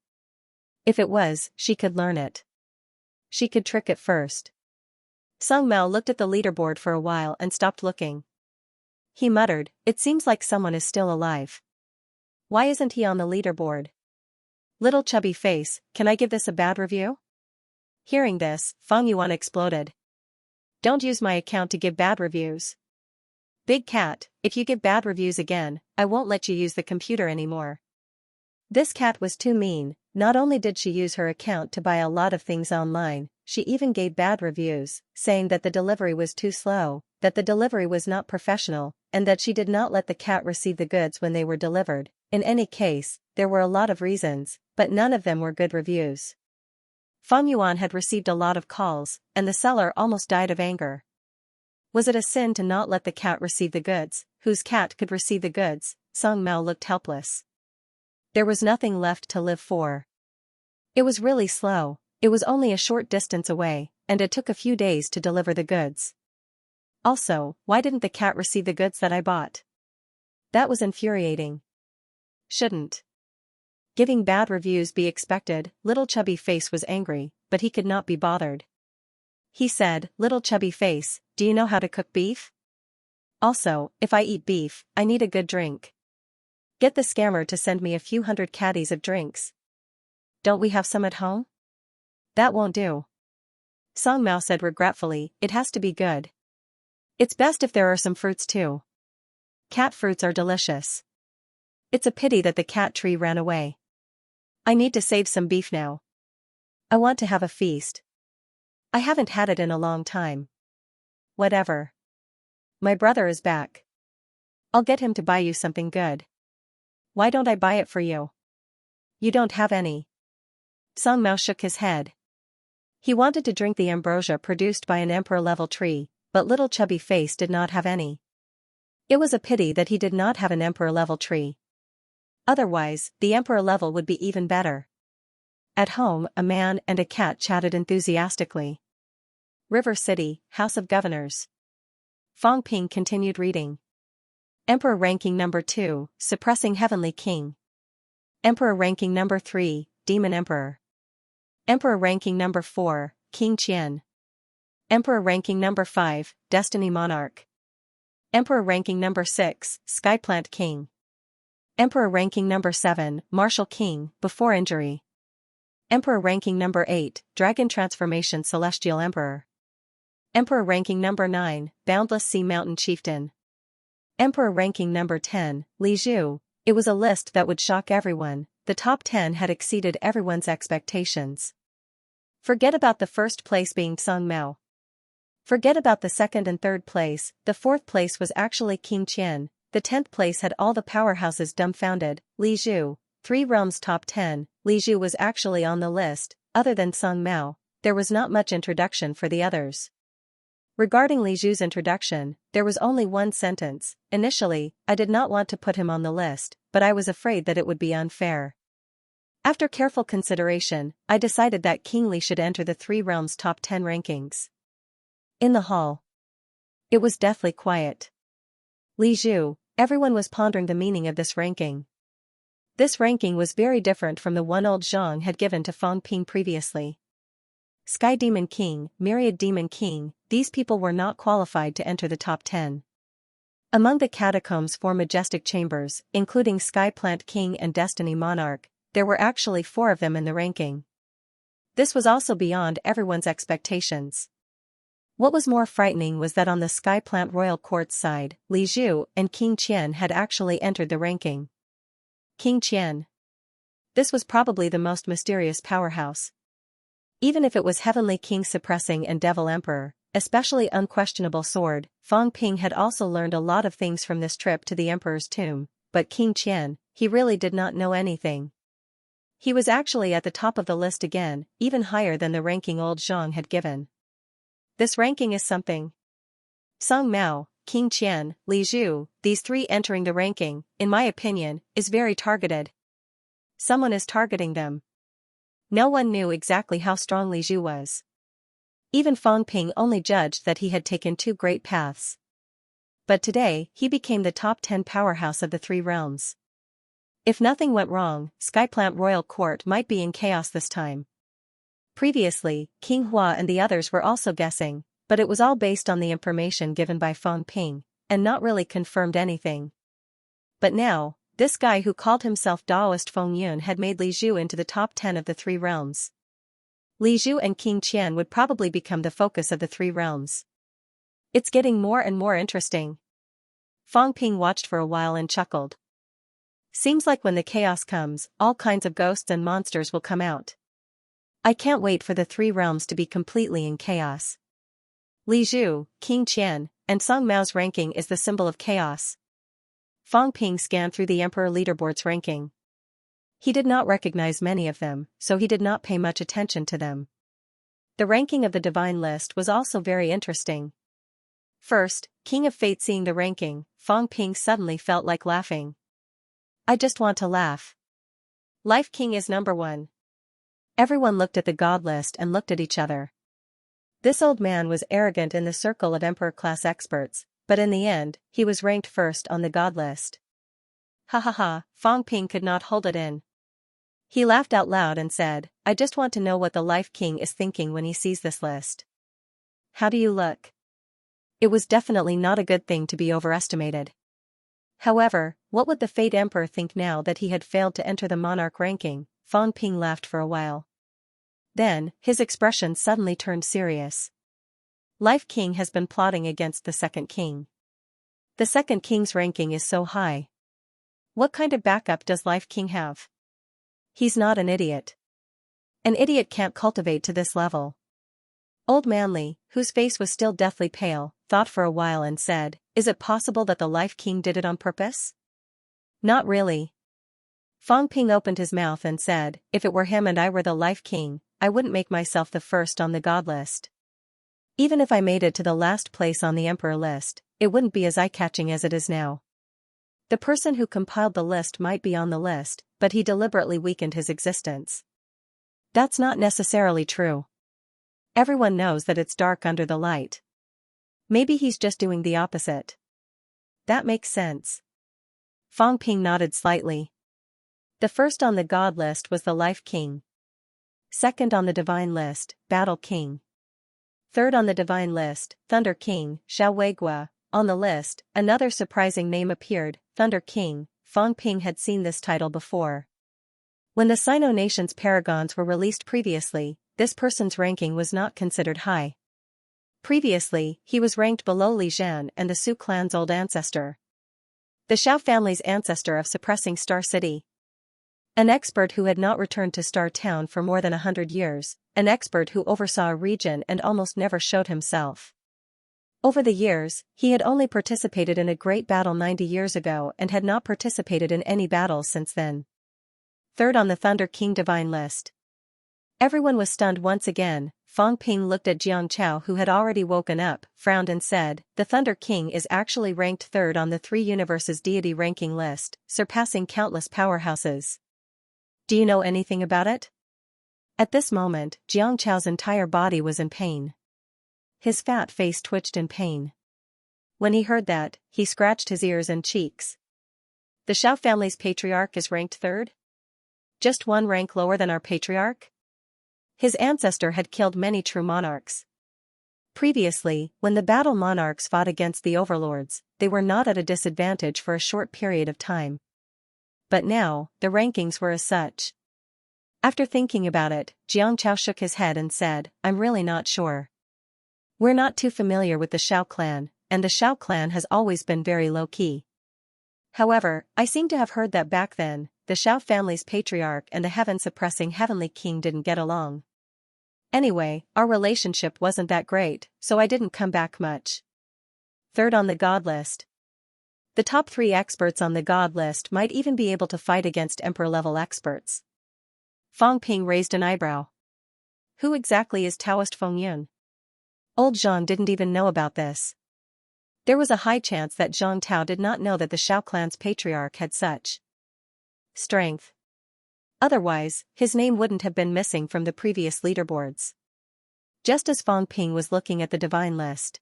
If it was, she could learn it. She could trick it first. Song Mao looked at the leaderboard for a while and stopped looking. He muttered, "It seems like someone is still alive. Why isn't he on the leaderboard? Little chubby face, can I give this a bad review?" Hearing this, Fang Yuan exploded. "Don't use my account to give bad reviews. Big Cat, if you give bad reviews again, I won't let you use the computer anymore." This cat was too mean. Not only did she use her account to buy a lot of things online, she even gave bad reviews, saying that the delivery was too slow, that the delivery was not professional, and that she did not let the cat receive the goods when they were delivered. In any case, there were a lot of reasons, but none of them were good reviews. Fang Yuan had received a lot of calls, and the seller almost died of anger. Was it a sin to not let the cat receive the goods? Whose cat could receive the goods? Song Mao looked helpless. There was nothing left to live for. It was really slow. It was only a short distance away, and it took a few days to deliver the goods. Also, why didn't the cat receive the goods that I bought? That was infuriating. Shouldn't giving bad reviews be expected? Little Chubby Face was angry, but he could not be bothered. He said, "Little Chubby Face, do you know how to cook beef? Also, if I eat beef, I need a good drink. Get the scammer to send me a few hundred caddies of drinks. Don't we have some at home?" "That won't do," Song Mao said regretfully, "it has to be good. It's best if there are some fruits too. Cat fruits are delicious. It's a pity that the cat tree ran away. I need to save some beef now. I want to have a feast. I haven't had it in a long time." "Whatever. My brother is back. I'll get him to buy you something good." "Why don't I buy it for you? You don't have any." Song Mao shook his head. He wanted to drink the ambrosia produced by an emperor-level tree, but Little Chubby Face did not have any. It was a pity that he did not have an emperor-level tree. Otherwise, the emperor level would be even better. At home, a man and a cat chatted enthusiastically. River City, House of Governors. Fong Ping continued reading. Emperor ranking number 2, Suppressing Heavenly King. Emperor ranking number 3, Demon Emperor. Emperor ranking number 4, King Qian. Emperor ranking number 5, Destiny Monarch. Emperor ranking number 6, Skyplant King. Emperor ranking number 7, Martial King, Before Injury. Emperor ranking number 8, Dragon Transformation Celestial Emperor. Emperor ranking number 9, Boundless Sea Mountain Chieftain. Emperor ranking number 10, Li Zhu. It was a list that would shock everyone. The top 10 had exceeded everyone's expectations. Forget about the first place being Song Mao. Forget about the second and third place. The fourth place was actually King Qian. The 10th place had all the powerhouses dumbfounded. Li Zhu. 3 realms top 10. Li Zhu was actually on the list. Other than Song Mao, there was not much introduction for the others. Regarding Li Zhu's introduction, there was only one sentence. Initially, I did not want to put him on the list, but I was afraid that it would be unfair. After careful consideration, I decided that King Li should enter the 3 realms top 10 rankings. In the hall, it was deathly quiet. Li Zhu, everyone was pondering the meaning of this ranking. This ranking was very different from the one old Zhang had given to Fong Ping previously. Sky Demon King, Myriad Demon King, these people were not qualified to enter the top 10. Among the catacombs' 4 majestic chambers, including Sky Plant King and Destiny Monarch, there were actually 4 of them in the ranking. This was also beyond everyone's expectations. What was more frightening was that on the Sky Plant Royal Court's side, Li Zhu and King Qian had actually entered the ranking. King Qian. This was probably the most mysterious powerhouse. Even if it was Heavenly King Suppressing and Devil Emperor, especially Unquestionable Sword, Fong Ping had also learned a lot of things from this trip to the Emperor's tomb, but King Qian, he really did not know anything. He was actually at the top of the list again, even higher than the ranking old Zhang had given. This ranking is something. Song Mao, King Qian, Li Zhu, these 3 entering the ranking, in my opinion, is very targeted. Someone is targeting them. No one knew exactly how strong Li Zhu was. Even Fong Ping only judged that he had taken 2 great paths. But today, he became the top 10 powerhouse of the 3 realms. If nothing went wrong, Skyplant Royal Court might be in chaos this time. Previously, King Hua and the others were also guessing, but it was all based on the information given by Fong Ping, and not really confirmed anything. But now, this guy who called himself Daoist Feng Yun had made Li Zhu into the top 10 of the 3 realms. Li Zhu and King Qian would probably become the focus of the 3 realms. It's getting more and more interesting. Fong Ping watched for a while and chuckled. Seems like when the chaos comes, all kinds of ghosts and monsters will come out. I can't wait for the 3 realms to be completely in chaos. Li Zhu, King Qian, and Song Mao's ranking is the symbol of chaos. Fong Ping scanned through the Emperor Leaderboard's ranking. He did not recognize many of them, so he did not pay much attention to them. The ranking of the Divine List was also very interesting. First, King of Fate. Seeing the ranking, Fong Ping suddenly felt like laughing. I just want to laugh. Life King is number 1. Everyone looked at the God list and looked at each other. This old man was arrogant in the circle of Emperor-class experts, but in the end, he was ranked first on the God list. Ha ha ha, Fang Ping could not hold it in. He laughed out loud and said, I just want to know what the Life King is thinking when he sees this list. How do you look? It was definitely not a good thing to be overestimated. However, what would the Fate Emperor think now that he had failed to enter the monarch ranking? Fang Ping laughed for a while. Then, his expression suddenly turned serious. Life King has been plotting against the second king. The second king's ranking is so high. What kind of backup does Life King have? He's not an idiot. An idiot can't cultivate to this level. Old Manly, whose face was still deathly pale, thought for a while and said, Is it possible that the Life King did it on purpose? Not really. Fang Ping opened his mouth and said, If it were him and I were the Life King, I wouldn't make myself the first on the god list. Even if I made it to the last place on the emperor list, it wouldn't be as eye-catching as it is now. The person who compiled the list might be on the list, but he deliberately weakened his existence. That's not necessarily true. Everyone knows that it's dark under the light. Maybe he's just doing the opposite. That makes sense. Fang Ping nodded slightly. The first on the god list was the Life King. Second on the divine list, Battle King. Third on the divine list, Thunder King, Xianxia. On the list, another surprising name appeared, Thunder King. Fang Ping had seen this title before. When the Sino nation's paragons were released previously, this person's ranking was not considered high. Previously, he was ranked below Li Zhan and the Su clan's old ancestor. The Xiao family's ancestor of suppressing Star City. An expert who had not returned to Star Town for more than 100 years, an expert who oversaw a region and almost never showed himself. Over the years, he had only participated in a great battle 90 years ago and had not participated in any battles since then. Third on the Thunder King divine list. Everyone was stunned once again. Fang Ping looked at Xianxia, who had already woken up, frowned and said, The Thunder King is actually ranked third on the three universes deity ranking list, surpassing countless powerhouses. Do you know anything about it? At this moment, Xianxia's entire body was in pain. His fat face twitched in pain. When he heard that, he scratched his ears and cheeks. The Xiao family's patriarch is ranked third? Just one rank lower than our patriarch? His ancestor had killed many true monarchs. Previously, when the battle monarchs fought against the overlords, they were not at a disadvantage for a short period of time. But now, the rankings were as such. After thinking about it, Xianxia shook his head and said, I'm really not sure. We're not too familiar with the Xiao clan, and the Xiao clan has always been very low-key. However, I seem to have heard that back then, the Xiao family's patriarch and the heaven-suppressing heavenly king didn't get along. Anyway, our relationship wasn't that great, so I didn't come back much. Third on the god list. The top 3 experts on the god list might even be able to fight against emperor-level experts. Fang Ping raised an eyebrow. Who exactly is Taoist Feng Yun? Old Zhang didn't even know about this. There was a high chance that Zhang Tao did not know that the Xiao clan's patriarch had such strength. Otherwise, his name wouldn't have been missing from the previous leaderboards. Just as Fang Ping was looking at the divine list.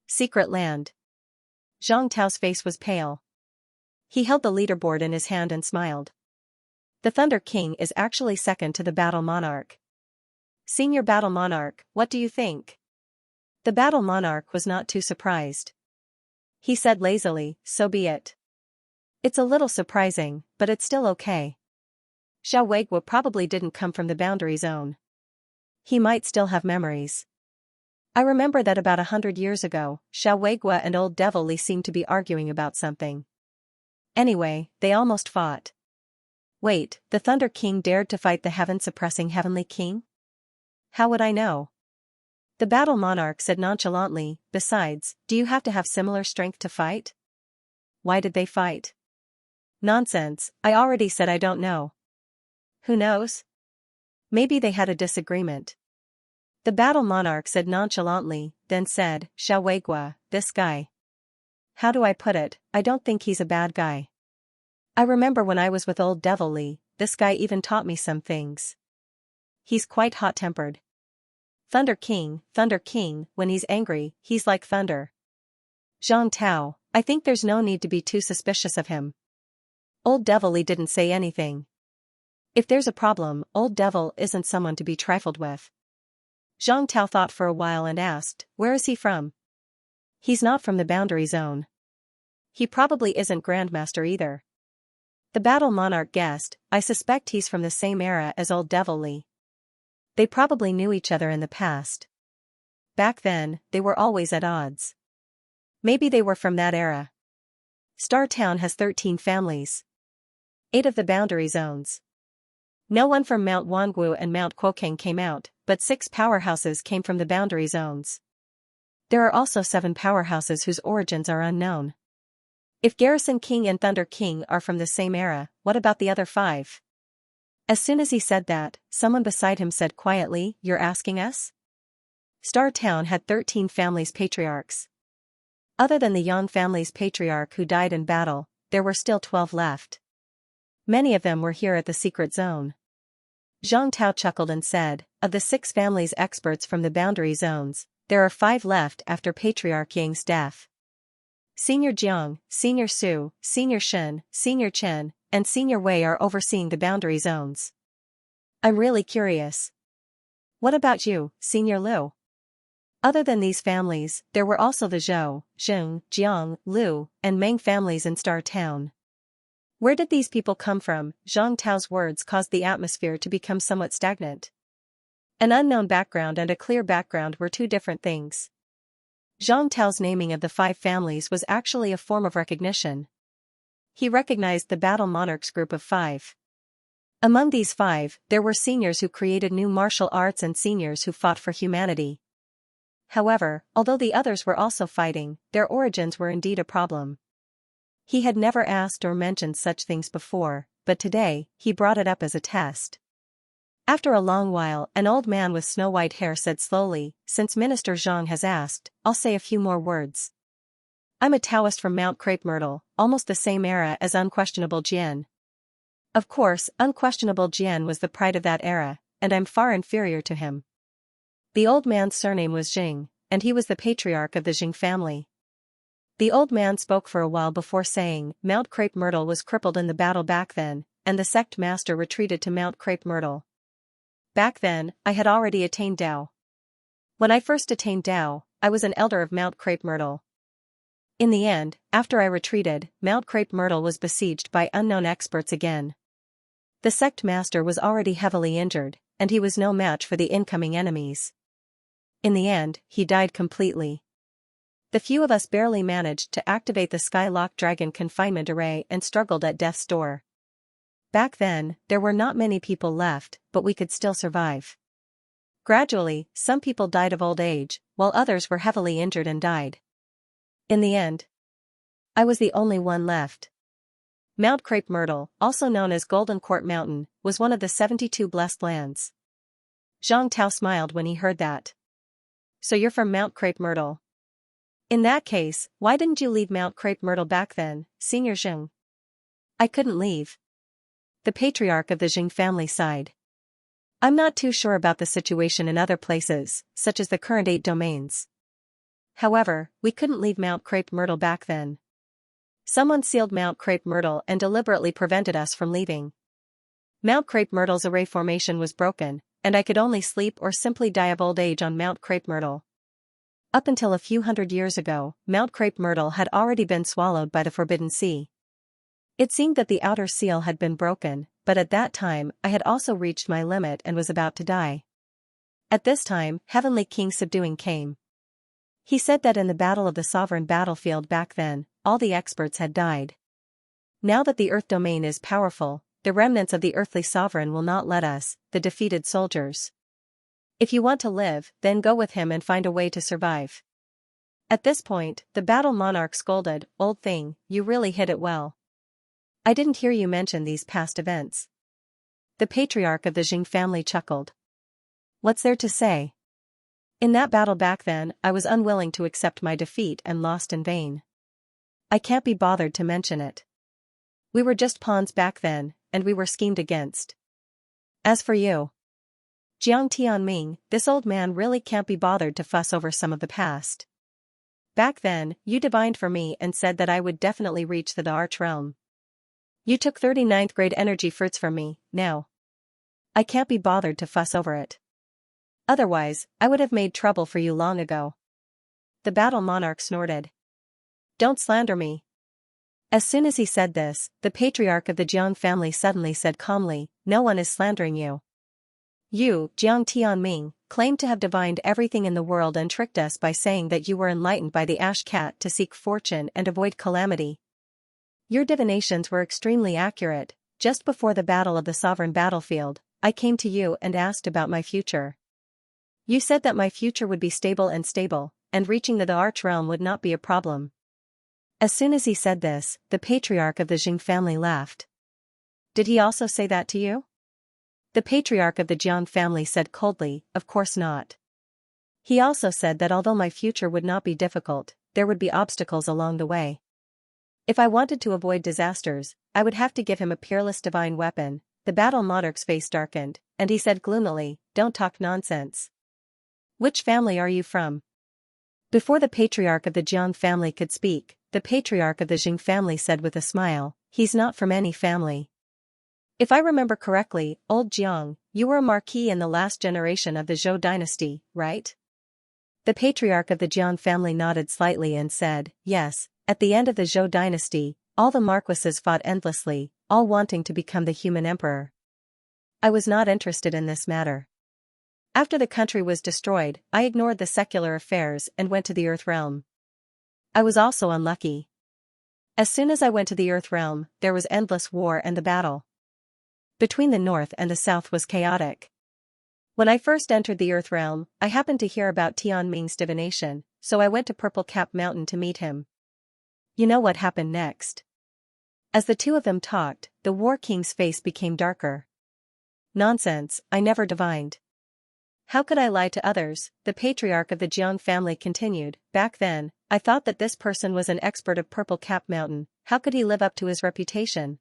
Secret land. Zhang Tao's face was pale. He held the leaderboard in his hand and smiled. The Thunder King is actually second to the Battle Monarch. Senior Battle Monarch, what do you think? The Battle Monarch was not too surprised. He said lazily, so be it. It's a little surprising, but it's still okay. Xianxia probably didn't come from the boundary zone. He might still have memories. I remember that about 100 years ago, Xianxia and Old Devil Li seemed to be arguing about something. Anyway, they almost fought. Wait, the Thunder King dared to fight the heaven-suppressing Heavenly King? How would I know? The Battle Monarch said nonchalantly, besides, do you have to have similar strength to fight? Why did they fight? Nonsense, I already said I don't know. Who knows? Maybe they had a disagreement. The Battle Monarch said nonchalantly, then said, Xianxia, this guy. How do I put it, I don't think he's a bad guy. I remember when I was with Old Devil Li, this guy even taught me some things. He's quite hot-tempered. Thunder King, when he's angry, he's like thunder. Zhang Tao, I think there's no need to be too suspicious of him. Old Devil Li didn't say anything. If there's a problem, Old Devil isn't someone to be trifled with. Zhang Tao thought for a while and asked, where is he from? He's not from the boundary zone. He probably isn't Grandmaster either. The Battle Monarch guessed, I suspect he's from the same era as Old Devil Li. They probably knew each other in the past. Back then, they were always at odds. Maybe they were from that era. Star Town has 13 families. 8 of the boundary zones. No one from Mount Wangu and Mount Kuokang came out, but 6 powerhouses came from the boundary zones. There are also 7 powerhouses whose origins are unknown. If Garrison King and Thunder King are from the same era, what about the other 5? As soon as he said that, someone beside him said quietly, you're asking us? Star Town had 13 families patriarchs. Other than the Yang family's patriarch who died in battle, there were still 12 left. Many of them were here at the secret zone. Zhang Tao chuckled and said, of the 6 families experts from the boundary zones, there are 5 left after Patriarch Yang's death. Senior Jiang, Senior Su, Senior Shen, Senior Chen, and Senior Wei are overseeing the boundary zones. I'm really curious. What about you, Senior Liu? Other than these families, there were also the Zhou, Zheng, Jiang, Liu, and Meng families in Star Town. Where did these people come from? Zhang Tao's words caused the atmosphere to become somewhat stagnant. An unknown background and a clear background were 2 different things. Zhang Tao's naming of the 5 families was actually a form of recognition. He recognized the Battle Monarchs group of 5. Among these 5, there were seniors who created new martial arts and seniors who fought for humanity. However, although the others were also fighting, their origins were indeed a problem. He had never asked or mentioned such things before, but today, he brought it up as a test. After a long while, an old man with snow-white hair said slowly, since Minister Zhang has asked, I'll say a few more words. I'm a Taoist from Mount Crepe Myrtle, almost the same era as Unquestionable Jian. Of course, Unquestionable Jian was the pride of that era, and I'm far inferior to him. The old man's surname was Jing, and he was the patriarch of the Jing family. The old man spoke for a while before saying, Mount Crepe Myrtle was crippled in the battle back then, and the sect master retreated to Mount Crepe Myrtle. Back then, I had already attained Dao. When I first attained Dao, I was an elder of Mount Crepe Myrtle. In the end, after I retreated, Mount Crepe Myrtle was besieged by unknown experts again. The sect master was already heavily injured, and he was no match for the incoming enemies. In the end, he died completely. The few of us barely managed to activate the Skylock Dragon confinement array and struggled at death's door. Back then, there were not many people left, but we could still survive. Gradually, some people died of old age, while others were heavily injured and died. In the end, I was the only one left. Mount Crepe Myrtle, also known as Golden Court Mountain, was one of the 72 blessed lands. Zhang Tao smiled when he heard that. So you're from Mount Crepe Myrtle. In that case, why didn't you leave Mount Crepe Myrtle back then, Senior Zheng? I couldn't leave. The patriarch of the Jing family sighed. I'm not too sure about the situation in other places, such as the current 8 domains. However, we couldn't leave Mount Crepe Myrtle back then. Someone sealed Mount Crepe Myrtle and deliberately prevented us from leaving. Mount Crepe Myrtle's array formation was broken, and I could only sleep or simply die of old age on Mount Crepe Myrtle. Up until a few hundred years ago, Mount Crepe Myrtle had already been swallowed by the Forbidden Sea. It seemed that the outer seal had been broken, but at that time I had also reached my limit and was about to die. At this time, Heavenly King Subduing came. He said that in the Battle of the Sovereign battlefield back then, all the experts had died. Now that the Earth domain is powerful, the remnants of the earthly sovereign will not let us, the defeated soldiers. If you want to live, then go with him and find a way to survive. At this point, the Battle Monarch scolded, Old thing, you really hit it well. I didn't hear you mention these past events. The patriarch of the Jing family chuckled. What's there to say? In that battle back then, I was unwilling to accept my defeat and lost in vain. I can't be bothered to mention it. We were just pawns back then, and we were schemed against. As for you, Jiang Tianming, this old man really can't be bothered to fuss over some of the past. Back then, you divined for me and said that I would definitely reach the Arch Realm. You took 39th grade energy fruits from me, now. I can't be bothered to fuss over it. Otherwise, I would have made trouble for you long ago. The battle monarch snorted. Don't slander me. As soon as he said this, the patriarch of the Jiang family suddenly said calmly, no one is slandering you. You, Jiang Tianming, claimed to have divined everything in the world and tricked us by saying that you were enlightened by the ash cat to seek fortune and avoid calamity. Your divinations were extremely accurate. Just before the battle of the sovereign battlefield, I came to you and asked about my future. You said that my future would be stable, and reaching the arch realm would not be a problem. As soon as he said this, the patriarch of the Jing family laughed. Did he also say that to you? The patriarch of the Jiang family said coldly, of course not. He also said that although my future would not be difficult, there would be obstacles along the way. If I wanted to avoid disasters, I would have to give him a peerless divine weapon. The battle monarch's face darkened, and he said gloomily, don't talk nonsense. Which family are you from? Before the patriarch of the Jiang family could speak, the patriarch of the Jing family said with a smile, he's not from any family. If I remember correctly, old Jiang, you were a marquis in the last generation of the Zhou dynasty, right? The patriarch of the Jiang family nodded slightly and said, yes, at the end of the Zhou dynasty, all the marquises fought endlessly, all wanting to become the human emperor. I was not interested in this matter. After the country was destroyed, I ignored the secular affairs and went to the Earth realm. I was also unlucky. As soon as I went to the Earth realm, there was endless war and the battle between the north and the south was chaotic. When I first entered the Earth realm, I happened to hear about Tianming's divination, so I went to Purple Cap Mountain to meet him. You know what happened next? As the two of them talked, the War King's face became darker. Nonsense, I never divined. How could I lie to others? The patriarch of the Jiang family continued. Back then, I thought that this person was an expert of Purple Cap Mountain. How could he live up to his reputation?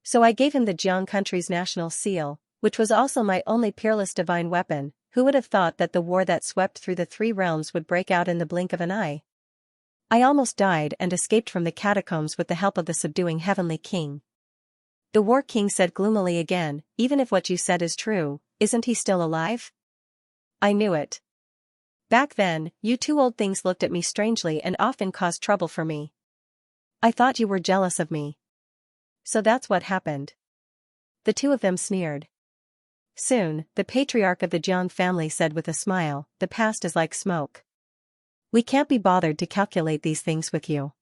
So I gave him the Jiang country's national seal, which was also my only peerless divine weapon. Who would have thought that the war that swept through the three realms would break out in the blink of an eye? I almost died and escaped from the catacombs with the help of the subduing Heavenly King. The War King said gloomily again, even if what you said is true, isn't he still alive? I knew it. Back then, you two old things looked at me strangely and often caused trouble for me. I thought you were jealous of me. So that's what happened. The two of them sneered. Soon, the patriarch of the Jiang family said with a smile, the past is like smoke. We can't be bothered to calculate these things with you.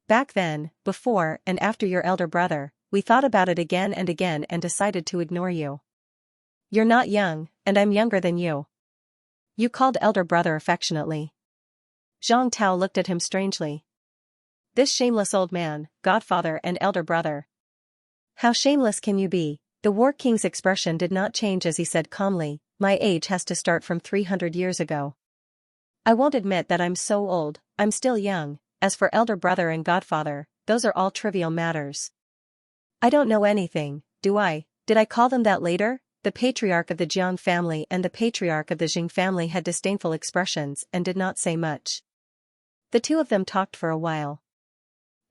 Back then, before and after your elder brother, we thought about it again and decided to ignore you. You're not young, and I'm younger than you. You called elder brother affectionately. Zhang Tao looked at him strangely. This shameless old man, godfather and elder brother. How shameless can you be? The War King's expression did not change as he said calmly, my age has to start from 300 years ago. I won't admit that I'm so old, I'm still young. As for elder brother and godfather, those are all trivial matters. I don't know anything, do I? Did I call them that later? The patriarch of the Jiang family and the patriarch of the Jing family had disdainful expressions and did not say much. The two of them talked for a while.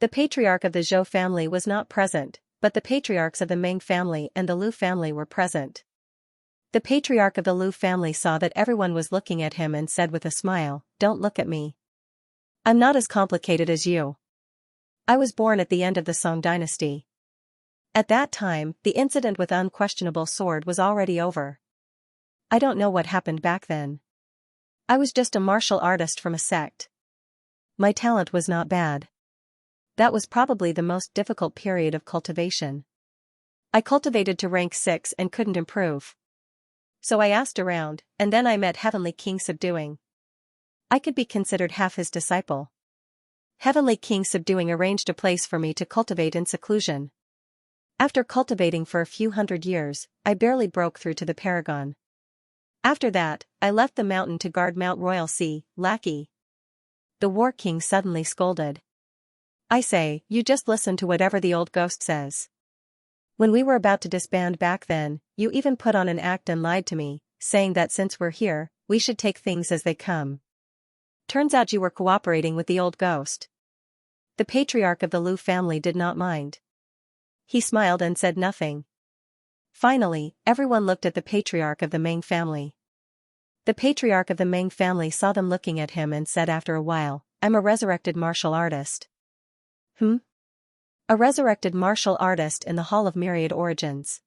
The patriarch of the Zhou family was not present, but the patriarchs of the Meng family and the Lu family were present. The patriarch of the Lu family saw that everyone was looking at him and said with a smile, don't look at me. I'm not as complicated as you. I was born at the end of the Song dynasty. At that time, the incident with unquestionable sword was already over. I don't know what happened back then. I was just a martial artist from a sect. My talent was not bad. That was probably the most difficult period of cultivation. I cultivated to rank 6 and couldn't improve. So I asked around, and then I met Heavenly King Subduing. I could be considered half his disciple. Heavenly King Subduing arranged a place for me to cultivate in seclusion. After cultivating for a few hundred years, I barely broke through to the Paragon. After that, I left the mountain to guard Mount Royal Sea, lackey. The War King suddenly scolded. I say, you just listen to whatever the old ghost says. When we were about to disband back then, you even put on an act and lied to me, saying that since we're here, we should take things as they come. Turns out you were cooperating with the old ghost. The patriarch of the Lu family did not mind. He smiled and said nothing. Finally, everyone looked at the patriarch of the Meng family. The patriarch of the Meng family saw them looking at him and said after a while, "I'm a resurrected martial artist." A resurrected martial artist in the Hall of Myriad Origins.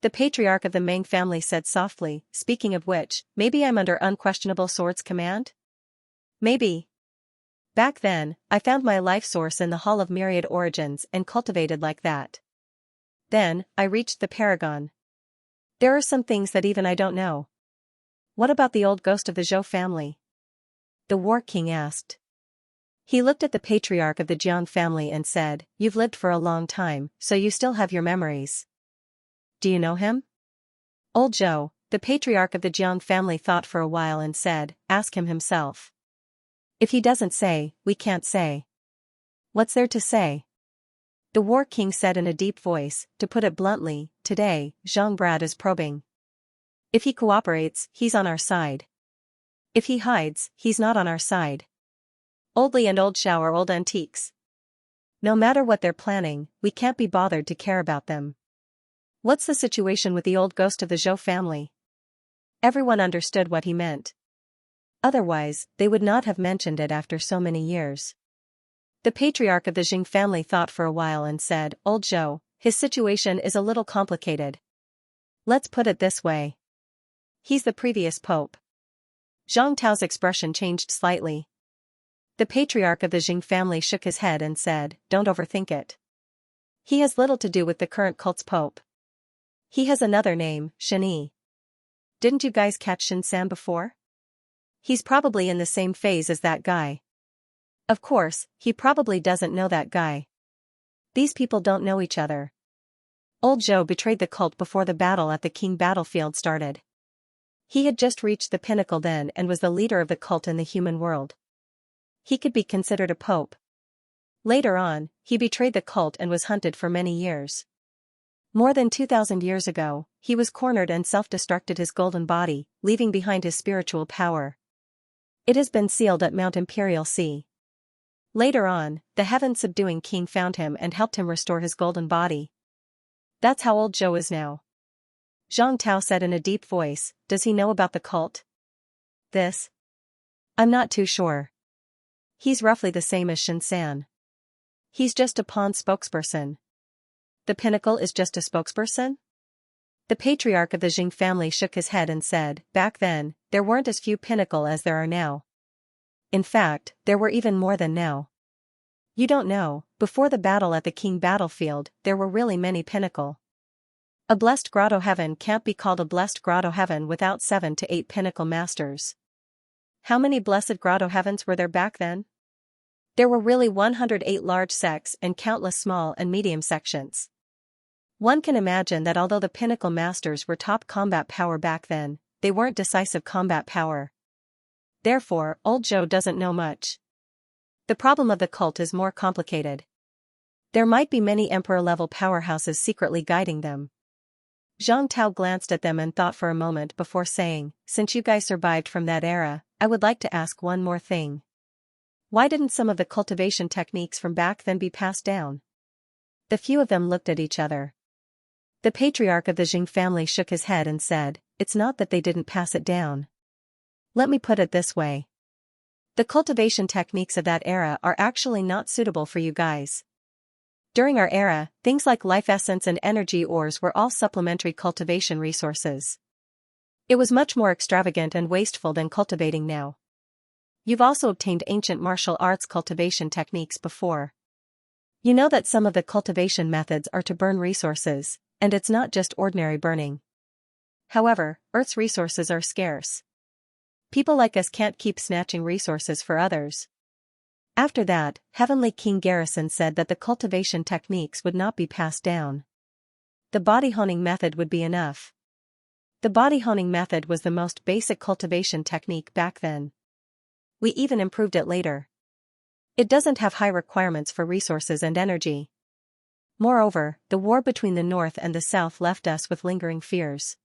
The patriarch of the Meng family said softly, "Speaking of which, maybe I'm under unquestionable sword's command? Maybe. Back then, I found my life source in the Hall of Myriad Origins and cultivated like that. Then, I reached the Paragon. There are some things that even I don't know." "What about the old ghost of the Zhou family?" the War King asked. He looked at the patriarch of the Jiang family and said, "You've lived for a long time, so you still have your memories. Do you know him?" Old Zhou, the patriarch of the Jiang family, thought for a while and said, "Ask him himself. If he doesn't say, we can't say." "What's there to say?" the War King said in a deep voice. "To put it bluntly, today, Zhang Brad is probing. If he cooperates, he's on our side. If he hides, he's not on our side. Old Li and Old Xiao are old antiques. No matter what they're planning, we can't be bothered to care about them." "What's the situation with the old ghost of the Zhou family?" Everyone understood what he meant. Otherwise, they would not have mentioned it after so many years. The patriarch of the Jing family thought for a while and said, "Old Zhou, his situation is a little complicated. Let's put it this way. He's the previous pope." Zhang Tao's expression changed slightly. The patriarch of the Jing family shook his head and said, "Don't overthink it. He has little to do with the current cult's pope. He has another name, Shani. Didn't you guys catch Xianxia before? He's probably in the same phase as that guy. Of course, he probably doesn't know that guy. These people don't know each other." Old Zhou betrayed the cult before the battle at the King battlefield started. He had just reached the pinnacle then and was the leader of the cult in the human world. He could be considered a pope. Later on, he betrayed the cult and was hunted for many years. More than 2,000 years ago, he was cornered and self-destructed his golden body, leaving behind his spiritual power. It has been sealed at Mount Imperial Sea. Later on, the heaven-subduing king found him and helped him restore his golden body. That's how old Zhou is now. Zhang Tao said in a deep voice, "Does he know about the cult?" "This? I'm not too sure. He's roughly the same as Xianxia. He's just a pawn spokesperson." "The pinnacle is just a spokesperson?" The patriarch of the Jing family shook his head and said, "Back then, there weren't as few pinnacle as there are now. In fact, there were even more than now. You don't know, before the battle at the King battlefield, there were really many pinnacle. A blessed grotto heaven can't be called a blessed grotto heaven without 7 to 8 pinnacle masters. How many blessed grotto heavens were there back then? There were really 108 large sects and countless small and medium sections. One can imagine that although the pinnacle masters were top combat power back then, they weren't decisive combat power. Therefore, old Zhou doesn't know much. The problem of the cult is more complicated. There might be many emperor-level powerhouses secretly guiding them." Zhang Tao glanced at them and thought for a moment before saying, "Since you guys survived from that era, I would like to ask one more thing. Why didn't some of the cultivation techniques from back then be passed down?" The few of them looked at each other. The patriarch of the Jing family shook his head and said, "It's not that they didn't pass it down. Let me put it this way. The cultivation techniques of that era are actually not suitable for you guys. During our era, things like life essence and energy ores were all supplementary cultivation resources. It was much more extravagant and wasteful than cultivating now. You've also obtained ancient martial arts cultivation techniques before. You know that some of the cultivation methods are to burn resources, and it's not just ordinary burning. However, Earth's resources are scarce. People like us can't keep snatching resources for others." After that, Heavenly King Garrison said that the cultivation techniques would not be passed down. The body honing method would be enough. The body honing method was the most basic cultivation technique back then. We even improved it later. It doesn't have high requirements for resources and energy. Moreover, the war between the North and the South left us with lingering fears.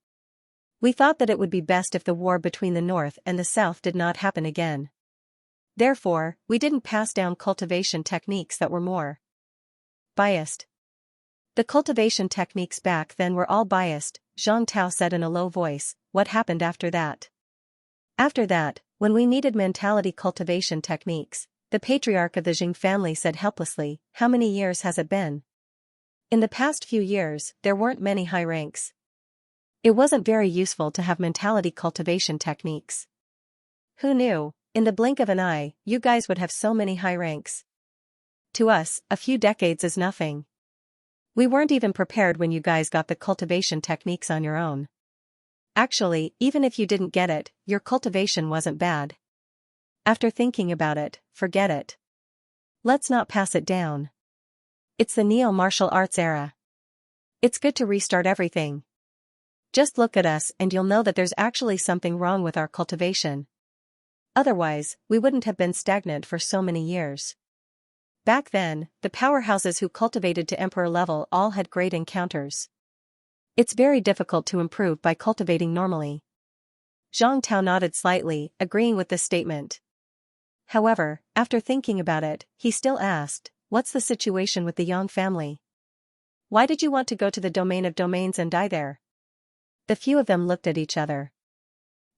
We thought that it would be best if the war between the North and the South did not happen again. Therefore, we didn't pass down cultivation techniques that were more biased. The cultivation techniques back then were all biased, Zhang Tao said in a low voice. What happened after that? After that, when we needed mentality cultivation techniques, the patriarch of the Jing family said helplessly, how many years has it been? In the past few years, there weren't many high ranks. It wasn't very useful to have mentality cultivation techniques. Who knew, in the blink of an eye, you guys would have so many high ranks. To us, a few decades is nothing. We weren't even prepared when you guys got the cultivation techniques on your own. Actually, even if you didn't get it, your cultivation wasn't bad. After thinking about it, forget it. Let's not pass it down. It's the neo-martial arts era. It's good to restart everything. Just look at us and you'll know that there's actually something wrong with our cultivation. Otherwise, we wouldn't have been stagnant for so many years. Back then, the powerhouses who cultivated to emperor level all had great encounters. It's very difficult to improve by cultivating normally. Zhang Tao nodded slightly, agreeing with this statement. However, after thinking about it, he still asked, what's the situation with the Yang family? Why did you want to go to the domain of domains and die there? The few of them looked at each other.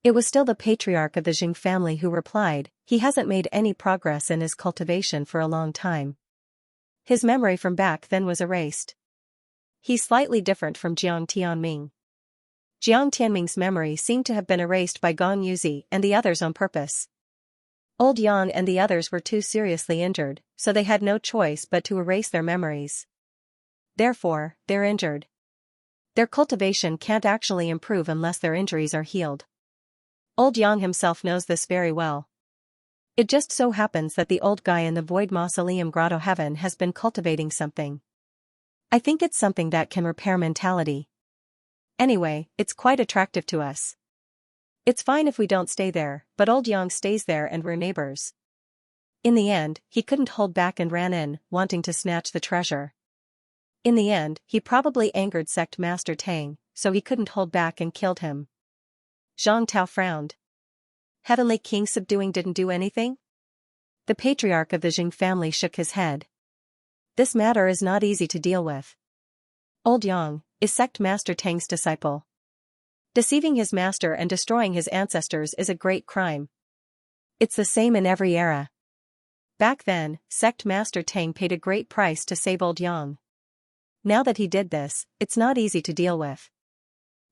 It was still the patriarch of the Jing family who replied, he hasn't made any progress in his cultivation for a long time. His memory from back then was erased. He's slightly different from Jiang Tianming. Jiang Tianming's memory seemed to have been erased by Gong Yuzi and the others on purpose. Old Yang and the others were too seriously injured, so they had no choice but to erase their memories. Therefore, they're injured. Their cultivation can't actually improve unless their injuries are healed. Old Yang himself knows this very well. It just so happens that the old guy in the Void Mausoleum Grotto Heaven has been cultivating something. I think it's something that can repair mentality. Anyway, it's quite attractive to us. It's fine if we don't stay there, but old Yang stays there and we're neighbors. In the end, he couldn't hold back and ran in, wanting to snatch the treasure. In the end, he probably angered Sect Master Tang, so he couldn't hold back and killed him. Zhang Tao frowned. Heavenly King subduing didn't do anything? The patriarch of the Jing family shook his head. This matter is not easy to deal with. Old Yang is Sect Master Tang's disciple. Deceiving his master and destroying his ancestors is a great crime. It's the same in every era. Back then, Sect Master Tang paid a great price to save old Yang. Now that he did this, it's not easy to deal with.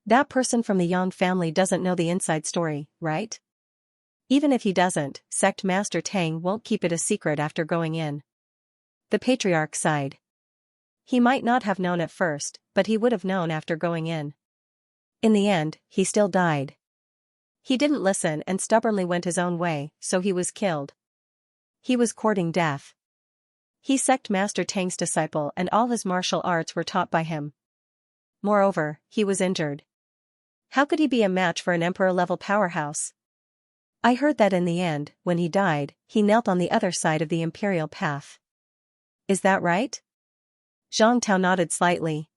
That person from the Yang family doesn't know the inside story, right? Even if he doesn't, Sect Master Tang won't keep it a secret after going in. The patriarch sighed. He might not have known at first, but he would have known after going in. In the end, he still died. He didn't listen and stubbornly went his own way, so he was killed. He was courting death. He's Sect Master Tang's disciple and all his martial arts were taught by him. Moreover, he was injured. How could he be a match for an emperor-level powerhouse? I heard that in the end, when he died, he knelt on the other side of the imperial path. Is that right? Zhang Tao nodded slightly.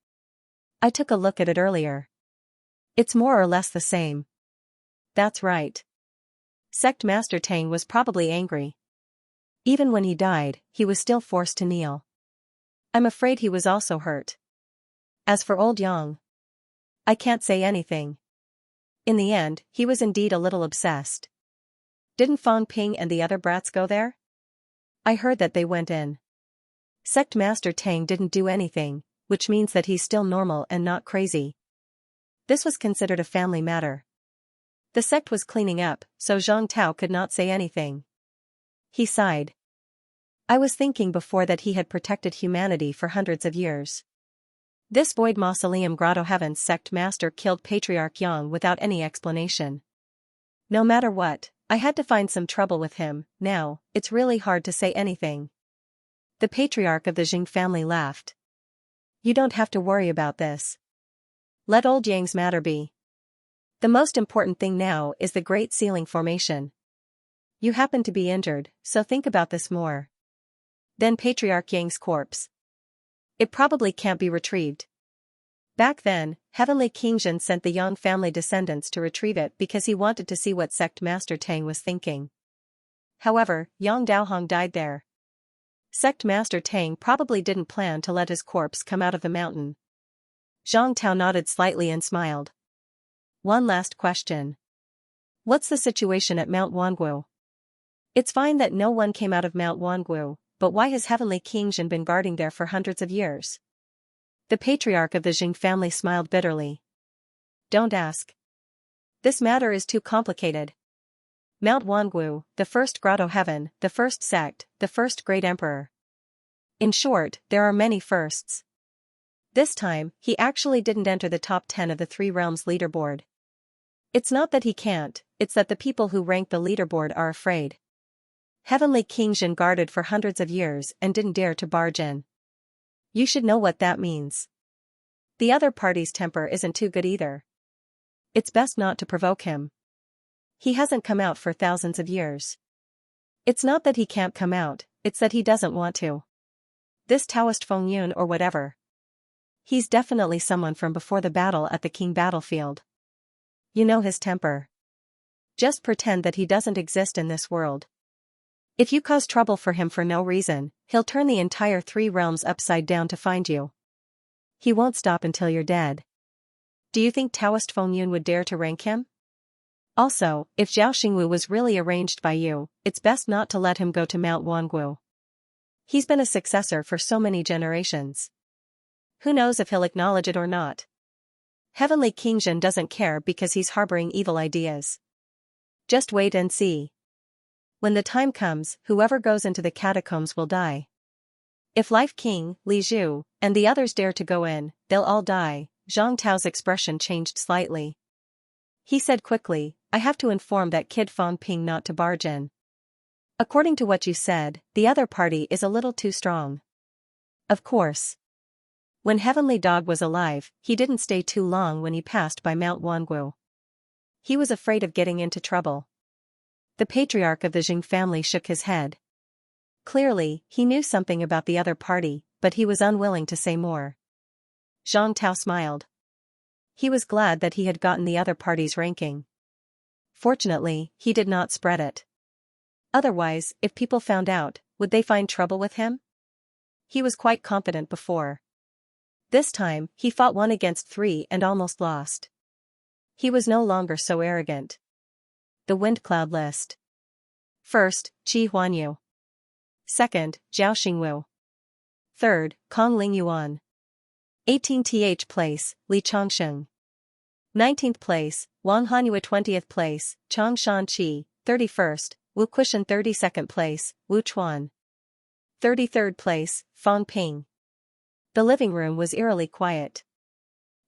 I took a look at it earlier. It's more or less the same. That's right. Sect Master Tang was probably angry. Even when he died, he was still forced to kneel. I'm afraid he was also hurt. As for old Yang, I can't say anything. In the end, he was indeed a little obsessed. Didn't Fang Ping and the other brats go there? I heard that they went in. Sect Master Tang didn't do anything, which means that he's still normal and not crazy. This was considered a family matter. The sect was cleaning up, so Zhang Tao could not say anything. He sighed. I was thinking before that he had protected humanity for hundreds of years. This Void Mausoleum Grotto Heaven's sect master killed Patriarch Yang without any explanation. No matter what, I had to find some trouble with him. Now, it's really hard to say anything. The patriarch of the Jing family laughed. You don't have to worry about this. Let old Yang's matter be. The most important thing now is the Great Ceiling Formation. You happen to be injured, so think about this more. Then Patriarch Yang's corpse. It probably can't be retrieved. Back then, Heavenly King Zhen sent the Yang family descendants to retrieve it because he wanted to see what Sect Master Tang was thinking. However, Yang Daohong died there. Sect Master Tang probably didn't plan to let his corpse come out of the mountain. Zhang Tao nodded slightly and smiled. One last question. What's the situation at Mount Wanguo? It's fine that no one came out of Mount Wanguo, but why has Heavenly King Zhen been guarding there for hundreds of years? The patriarch of the Jing family smiled bitterly. Don't ask. This matter is too complicated. Mount Wanguo, the first grotto heaven, the first sect, the first great emperor. In short, there are many firsts. This time, he actually didn't enter the top 10 of the Three Realms leaderboard. It's not that he can't, it's that the people who rank the leaderboard are afraid. Heavenly King Zhen guarded for hundreds of years and didn't dare to barge in. You should know what that means. The other party's temper isn't too good either. It's best not to provoke him. He hasn't come out for thousands of years. It's not that he can't come out, it's that he doesn't want to. This Taoist Feng Yun or whatever. He's definitely someone from before the battle at the King battlefield. You know his temper. Just pretend that he doesn't exist in this world. If you cause trouble for him for no reason, he'll turn the entire Three Realms upside down to find you. He won't stop until you're dead. Do you think Taoist Feng Yun would dare to rank him? Also, if Zhao Xingwu was really arranged by you, it's best not to let him go to Mount Wanguo. He's been a successor for so many generations. Who knows if he'll acknowledge it or not? Heavenly King Zhen doesn't care because he's harboring evil ideas. Just wait and see. When the time comes, whoever goes into the catacombs will die. If Life King, Li Zhu, and the others dare to go in, they'll all die. Zhang Tao's expression changed slightly. He said quickly, I have to inform that kid Fang Ping not to barge in. According to what you said, the other party is a little too strong. Of course. When Heavenly Dog was alive, he didn't stay too long when he passed by Mount Wanguo. He was afraid of getting into trouble. The patriarch of the Jing family shook his head. Clearly, he knew something about the other party, but he was unwilling to say more. Zhang Tao smiled. He was glad that he had gotten the other party's ranking. Fortunately, he did not spread it. Otherwise, if people found out, would they find trouble with him? He was quite confident before. This time, he fought 1 against 3 and almost lost. He was no longer so arrogant. The Wind Cloud list. First, Qi Huanyu. Second, Zhao Xingwu. Third, Kong Lingyuan. 18th place, Li Changsheng. 19th place, Wang Hanyue. 20th place, Chang Shanqi. 31st, Wu Quishan. 32nd place, Wu Chuan. 33rd place, Fang Ping. The living room was eerily quiet.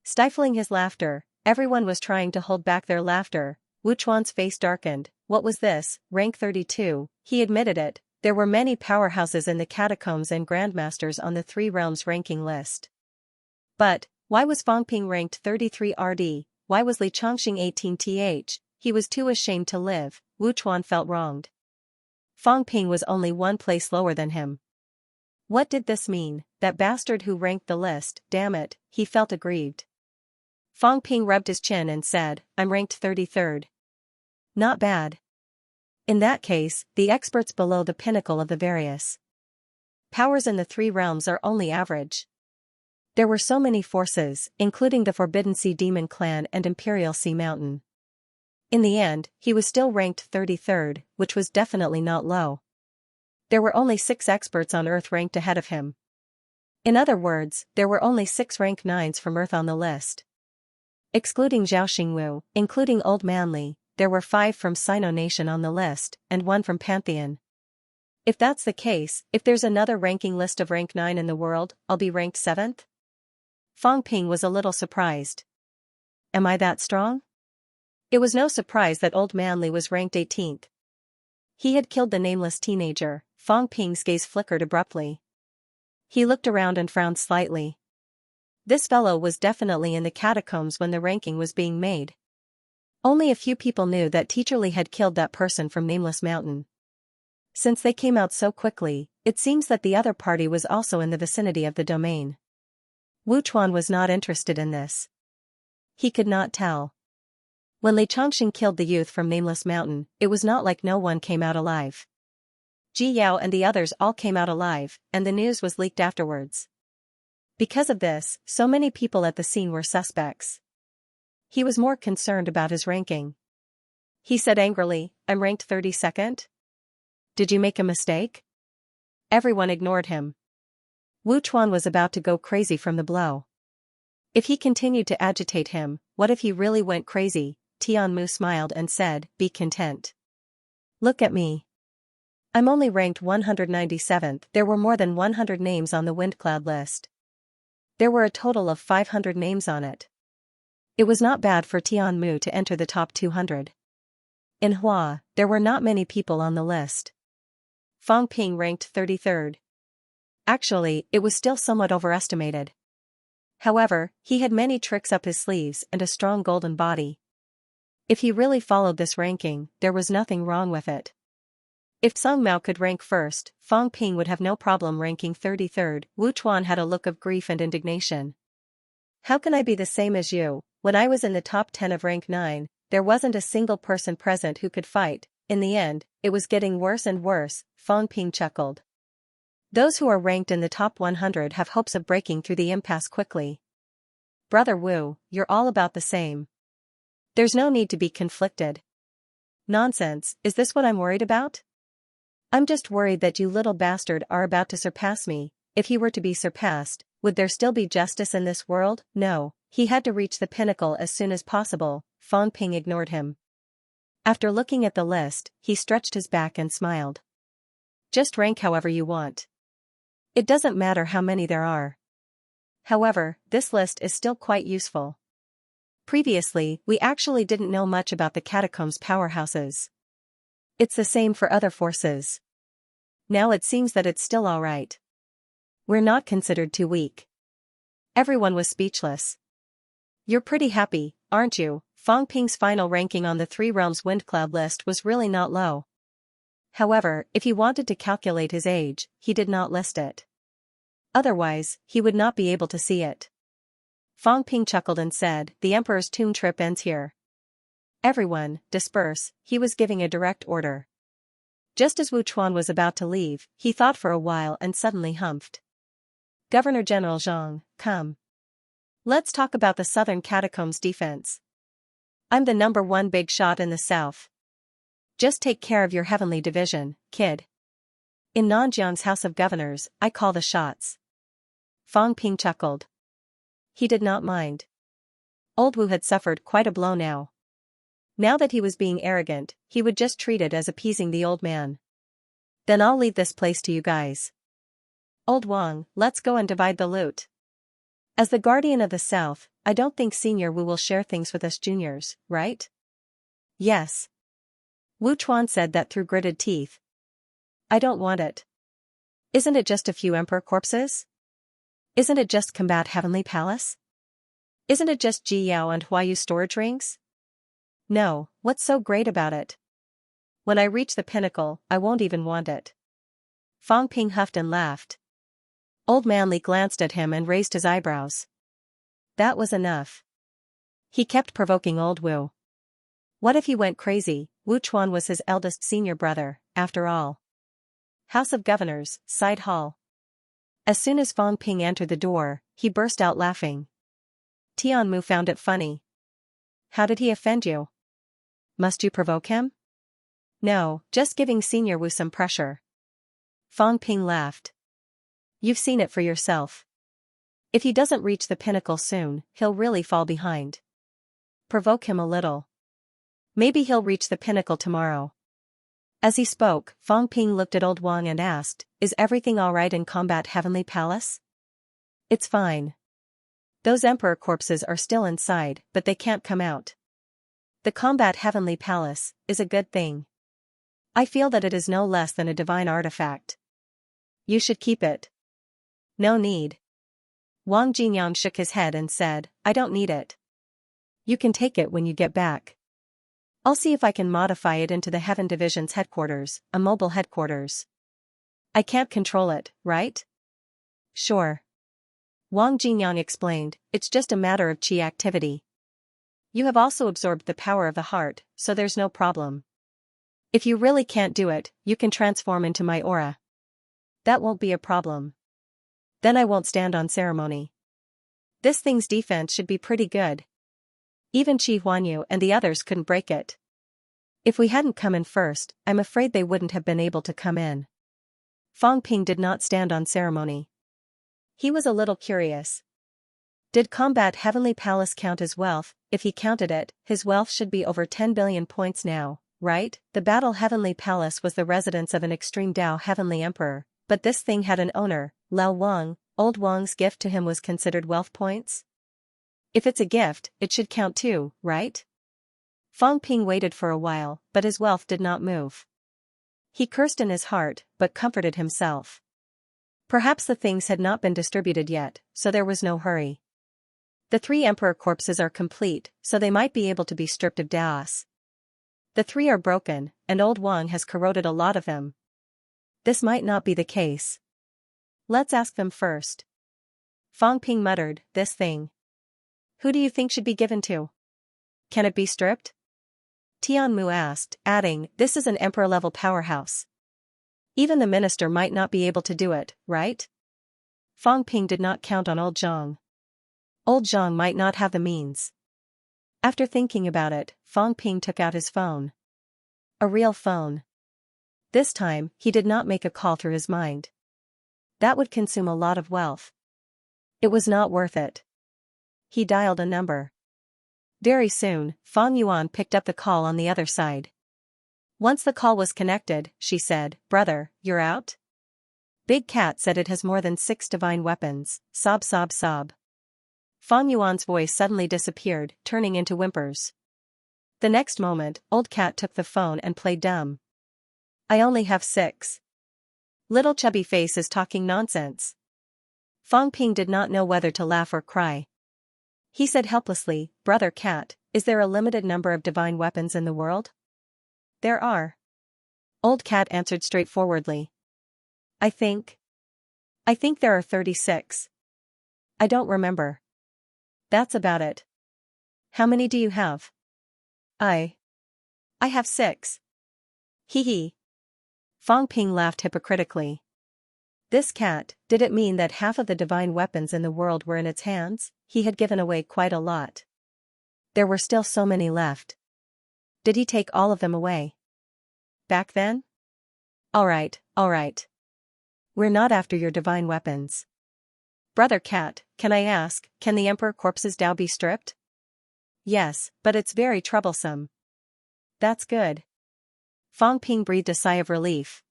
Stifling his laughter, everyone was trying to hold back their laughter. Wu Chuan's face darkened. What was this? Rank 32, he admitted it. There were many powerhouses in the catacombs and grandmasters on the Three Realms ranking list. But, why was Fang Ping ranked 33 RD? Why was Li Changxing 18th? He was too ashamed to live. Wu Chuan felt wronged. Fang Ping was only 1 place lower than him. What did this mean? That bastard who ranked the list, damn it, he felt aggrieved. Fang Ping rubbed his chin and said, I'm ranked 33rd. Not bad. In that case, the experts below the pinnacle of the various powers in the Three Realms are only average. There were so many forces, including the Forbidden Sea Demon Clan and Imperial Sea Mountain. In the end, he was still ranked 33rd, which was definitely not low. There were only 6 experts on Earth ranked ahead of him. In other words, there were only 6 rank 9s from Earth on the list. Excluding Zhao Xingwu, including Old Manly, there were 5 from Sino Nation on the list, and 1 from Pantheon. If that's the case, if there's another ranking list of rank 9 in the world, I'll be ranked 7th? Fang Ping was a little surprised. Am I that strong? It was no surprise that Old Manly was ranked 18th. He had killed the nameless teenager. Fang Ping's gaze flickered abruptly. He looked around and frowned slightly. This fellow was definitely in the catacombs when the ranking was being made. Only a few people knew that Teacher Li had killed that person from Nameless Mountain. Since they came out so quickly, it seems that the other party was also in the vicinity of the domain. Wu Chuan was not interested in this. He could not tell. When Li Changxing killed the youth from Nameless Mountain, it was not like no one came out alive. Ji Yao and the others all came out alive, and the news was leaked afterwards. Because of this, so many people at the scene were suspects. He was more concerned about his ranking. He said angrily, "I'm ranked 32nd? Did you make a mistake?" Everyone ignored him. Wu Chuan was about to go crazy from the blow. If he continued to agitate him, what if he really went crazy? Tianmu smiled and said, "Be content. Look at me. I'm only ranked 197th. There were more than 100 names on the windcloud list. There were a total of 500 names on it. It was not bad for Tianmu to enter the top 200. In Hua, there were not many people on the list. Fang Ping ranked 33rd. Actually, it was still somewhat overestimated. However, he had many tricks up his sleeves and a strong golden body. If he really followed this ranking, there was nothing wrong with it. If Song Mao could rank first, Fang Ping would have no problem ranking 33rd. Wu Chuan had a look of grief and indignation. How can I be the same as you? When I was in the top 10 of rank 9, there wasn't a single person present who could fight. In the end, it was getting worse and worse, Fang Ping chuckled. Those who are ranked in the top 100 have hopes of breaking through the impasse quickly. Brother Wu, you're all about the same. There's no need to be conflicted. Nonsense, is this what I'm worried about? I'm just worried that you little bastard are about to surpass me. If he were to be surpassed, would there still be justice in this world? No, he had to reach the pinnacle as soon as possible. Fang Ping ignored him. After looking at the list, he stretched his back and smiled. Just rank however you want. It doesn't matter how many there are. However, this list is still quite useful. Previously, we actually didn't know much about the catacombs powerhouses. It's the same for other forces. Now it seems that it's still alright. We're not considered too weak. Everyone was speechless. You're pretty happy, aren't you? Fang Ping's final ranking on the Three Realms Windcloud list was really not low. However, if he wanted to calculate his age, he did not list it. Otherwise, he would not be able to see it. Fang Ping chuckled and said, "The Emperor's tomb trip ends here. Everyone, disperse," he was giving a direct order. Just as Wu Chuan was about to leave, he thought for a while and suddenly humphed. "Governor General Zhang, come. Let's talk about the southern catacombs defense. I'm the #1 big shot in the south. Just take care of your heavenly division, kid. In Nanjiang's House of Governors, I call the shots." Fang Ping chuckled. He did not mind. Old Wu had suffered quite a blow now. Now that he was being arrogant, he would just treat it as appeasing the old man. "Then I'll leave this place to you guys. Old Wang, let's go and divide the loot. As the guardian of the South, I don't think Senior Wu will share things with us juniors, right?" "Yes." Wu Chuan said that through gritted teeth. "I don't want it. Isn't it just a few emperor corpses? Isn't it just Combat Heavenly Palace? Isn't it just Ji Yao and Huayu storage rings? No, what's so great about it? When I reach the pinnacle, I won't even want it." Fang Ping huffed and laughed. Old Manly glanced at him and raised his eyebrows. That was enough. He kept provoking Old Wu. What if he went crazy? Wu Chuan was his eldest senior brother, after all. House of Governors, Side Hall. As soon as Fang Ping entered the door, he burst out laughing. Tianmu found it funny. "How did he offend you? Must you provoke him?" "No, just giving Senior Wu some pressure." Fang Ping laughed. "You've seen it for yourself. If he doesn't reach the pinnacle soon, he'll really fall behind. Provoke him a little. Maybe he'll reach the pinnacle tomorrow." As he spoke, Fang Ping looked at Old Wang and asked, "Is everything alright in Combat Heavenly Palace?" "It's fine. Those emperor corpses are still inside, but they can't come out. The Combat Heavenly Palace is a good thing. I feel that it is no less than a divine artifact. You should keep it." "No need." Wang Jinyang shook his head and said, "I don't need it. You can take it when you get back. I'll see if I can modify it into the Heaven Division's headquarters, a mobile headquarters. I can't control it, right?" "Sure." Wang Jinyang explained, "It's just a matter of qi activity. You have also absorbed the power of the heart, so there's no problem." If you really can't do it, you can transform into my aura. That won't be a problem. Then I won't stand on ceremony. This thing's defense should be pretty good. Even Qi Huanyu and the others couldn't break it. If we hadn't come in first, I'm afraid they wouldn't have been able to come in. Fang Ping did not stand on ceremony. He was a little curious. Did combat Heavenly Palace count as wealth? If he counted it, his wealth should be over 10 billion points now, right? The Battle Heavenly Palace was the residence of an extreme Dao Heavenly Emperor, but this thing had an owner, Lao Wang. Old Wang's gift to him was considered wealth points? If it's a gift, it should count too, right? Fang Ping waited for a while, but his wealth did not move. He cursed in his heart, but comforted himself. Perhaps the things had not been distributed yet, so there was no hurry. The 3 emperor corpses are complete, so they might be able to be stripped of Daos. The 3 are broken, and old Wang has corroded a lot of them. This might not be the case. Let's ask them first. Fang Ping muttered, this thing. Who do you think should be given to? Can it be stripped? Tian Mu asked, adding, this is an emperor-level powerhouse. Even the minister might not be able to do it, right? Fang Ping did not count on old Zhang. Old Zhang might not have the means. After thinking about it, Fang Ping took out his phone. A real phone. This time, he did not make a call through his mind. That would consume a lot of wealth. It was not worth it. He dialed a number. Very soon, Fang Yuan picked up the call on the other side. Once the call was connected, she said, brother, you're out? Big Cat said it has more than 6 divine weapons, sob sob sob. Fang Yuan's voice suddenly disappeared, turning into whimpers. The next moment, Old Cat took the phone and played dumb. I only have 6. Little chubby face is talking nonsense. Fang Ping did not know whether to laugh or cry. He said helplessly, Brother Cat, is there a limited number of divine weapons in the world? There are. Old Cat answered straightforwardly. I think there are 36. I don't remember. That's about it. How many do you have? I have 6. Hee hee. Fang Ping laughed hypocritically. This cat, did it mean that half of the divine weapons in the world were in its hands? He had given away quite a lot. There were still so many left. Did he take all of them away? Back then? Alright. We're not after your divine weapons. Brother Cat, can I ask, can the Emperor Corpse's Dao be stripped? Yes, but it's very troublesome. That's good. Fang Ping breathed a sigh of relief.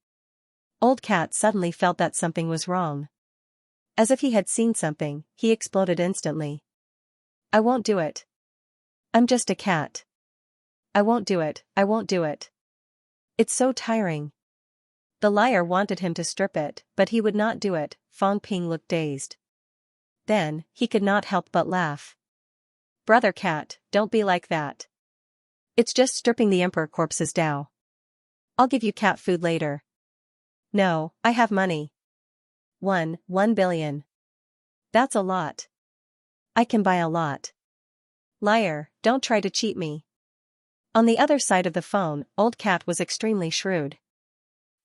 Old Cat suddenly felt that something was wrong. As if he had seen something, he exploded instantly. I won't do it. I'm just a cat. I won't do it. It's so tiring. The liar wanted him to strip it, but he would not do it. Fang Ping looked dazed. Then, he could not help but laugh. Brother Cat, don't be like that. It's just stripping the Emperor Corpse's Dao. I'll give you cat food later. No, I have money. 1 billion. That's a lot. I can buy a lot. Liar, don't try to cheat me. On the other side of the phone, Old Cat was extremely shrewd.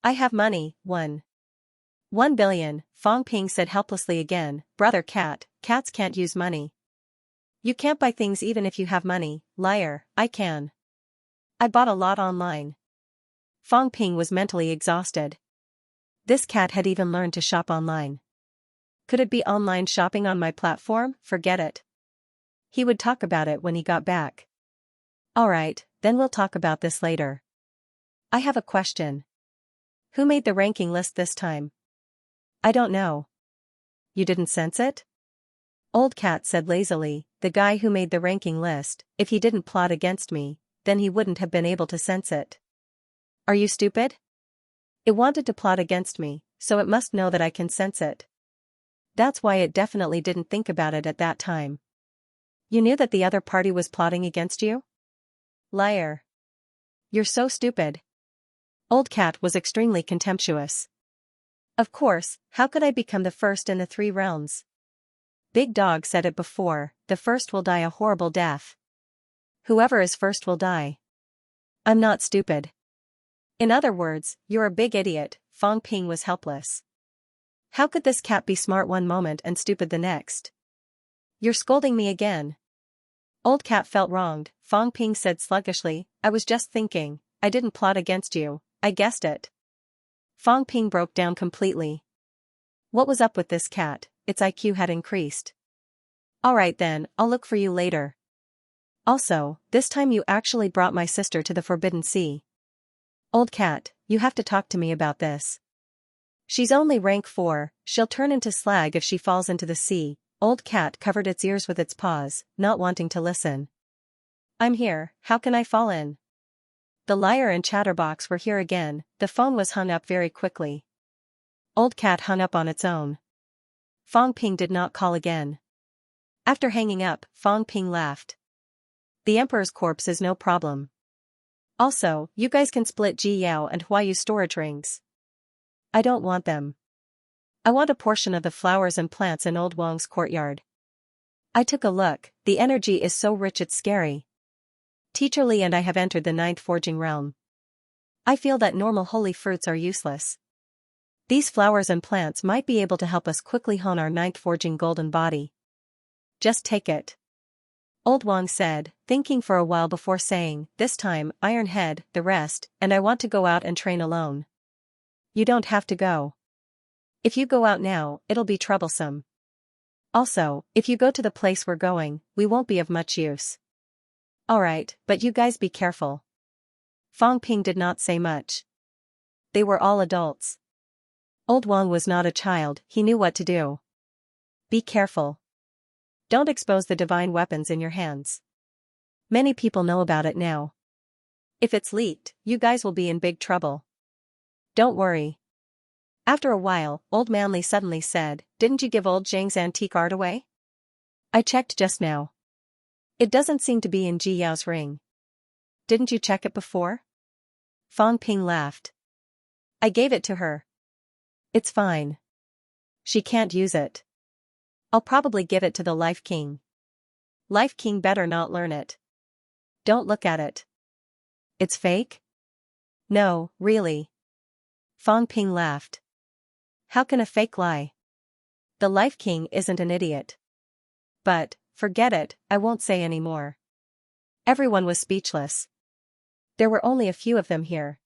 I have money, 1 billion, Fang Ping said helplessly again, Brother Cat, cats can't use money. You can't buy things even if you have money, liar, I can. I bought a lot online. Fang Ping was mentally exhausted. This cat had even learned to shop online. Could it be online shopping on my platform? Forget it. He would talk about it when he got back. Alright, then we'll talk about this later. I have a question. Who made the ranking list this time? I don't know. You didn't sense it? Old Cat said lazily, the guy who made the ranking list, if he didn't plot against me, then he wouldn't have been able to sense it. Are you stupid? It wanted to plot against me, so it must know that I can sense it. That's why it definitely didn't think about it at that time. You knew that the other party was plotting against you? Liar. You're so stupid. Old Cat was extremely contemptuous. Of course, how could I become the first in the 3 realms? Big Dog said it before, the first will die a horrible death. Whoever is first will die. I'm not stupid. In other words, you're a big idiot. Fang Ping was helpless. How could this cat be smart one moment and stupid the next? You're scolding me again. Old cat felt wronged. Fang Ping said sluggishly, I was just thinking, I didn't plot against you, I guessed it. Fang Ping broke down completely. What was up with this cat? Its IQ had increased. Alright then, I'll look for you later. Also, this time you actually brought my sister to the Forbidden Sea. Old cat, you have to talk to me about this. She's only rank 4, she'll turn into slag if she falls into the sea. Old cat covered its ears with its paws, not wanting to listen. I'm here, how can I fall in? The liar and chatterbox were here again. The phone was hung up very quickly. Old cat hung up on its own. Fang Ping did not call again. After hanging up, Fang Ping laughed. The emperor's corpse is no problem. Also, you guys can split Ji Yao and Huayu storage rings. I don't want them. I want a portion of the flowers and plants in Old Wang's courtyard. I took a look, the energy is so rich it's scary. Teacher Li and I have entered the 9th forging realm. I feel that normal holy fruits are useless. These flowers and plants might be able to help us quickly hone our 9th forging golden body. Just take it. Old Wang said, thinking for a while before saying, this time, Iron Head, the rest, and I want to go out and train alone. You don't have to go. If you go out now, it'll be troublesome. Also, if you go to the place we're going, we won't be of much use. Alright, but you guys be careful. Fang Ping did not say much. They were all adults. Old Wang was not a child, he knew what to do. Be careful. Don't expose the divine weapons in your hands. Many people know about it now. If it's leaked, you guys will be in big trouble. Don't worry. After a while, Old Manly suddenly said, didn't you give old Zhang's antique art away? I checked just now. It doesn't seem to be in Ji Yao's ring. Didn't you check it before? Fang Ping laughed. I gave it to her. It's fine. She can't use it. I'll probably give it to the Life King. Life King better not learn it. Don't look at it. It's fake? No, really. Fang Ping laughed. How can a fake lie? The Life King isn't an idiot. But, forget it, I won't say any more. Everyone was speechless. There were only a few of them here.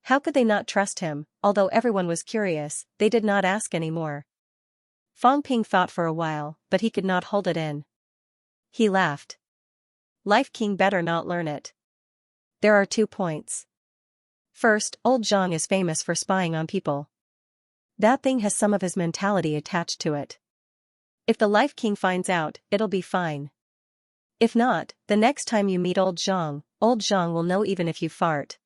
How could they not trust him? Although everyone was curious, they did not ask any more. Fang Ping thought for a while, but he could not hold it in. He laughed. Life King better not learn it. There are 2 points. First, old Zhang is famous for spying on people. That thing has some of his mentality attached to it. If the Life King finds out, it'll be fine. If not, the next time you meet old Zhang will know even if you fart.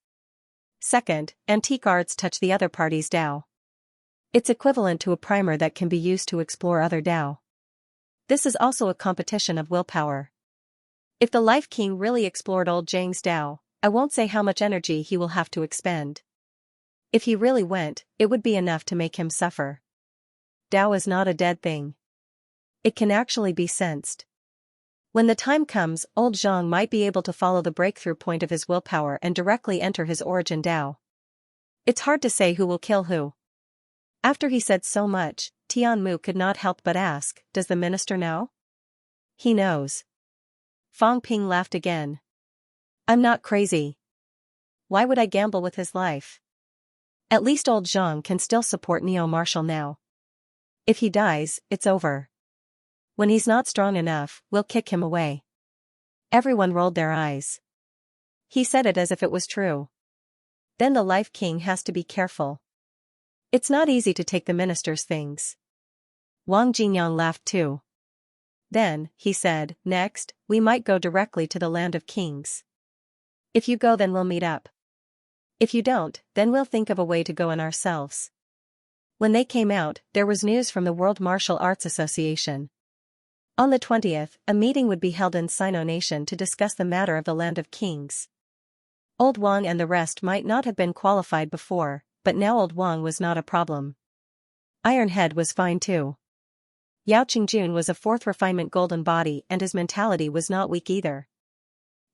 Second, antique arts touch the other party's Dao. It's equivalent to a primer that can be used to explore other Dao. This is also a competition of willpower. If the Life King really explored old Zhang's Dao, I won't say how much energy he will have to expend. If he really went, it would be enough to make him suffer. Dao is not a dead thing. It can actually be sensed. When the time comes, old Zhang might be able to follow the breakthrough point of his willpower and directly enter his origin Dao. It's hard to say who will kill who. After he said so much, Tian Mu could not help but ask, does the minister know? He knows. Fang Ping laughed again. I'm not crazy. Why would I gamble with his life? At least old Zhang can still support Neo-Martial now. If he dies, it's over. When he's not strong enough, we'll kick him away. Everyone rolled their eyes. He said it as if it was true. Then the Life King has to be careful. It's not easy to take the minister's things. Wang Jinyang laughed too. Then, he said, next, we might go directly to the Land of Kings. If you go then we'll meet up. If you don't, then we'll think of a way to go in ourselves. When they came out, there was news from the World Martial Arts Association. On the 20th, a meeting would be held in Sino Nation to discuss the matter of the Land of Kings. Old Wang and the rest might not have been qualified before, but now old Wang was not a problem. Iron Head was fine too. Yao Qingjun was a 4th refinement golden body and his mentality was not weak either.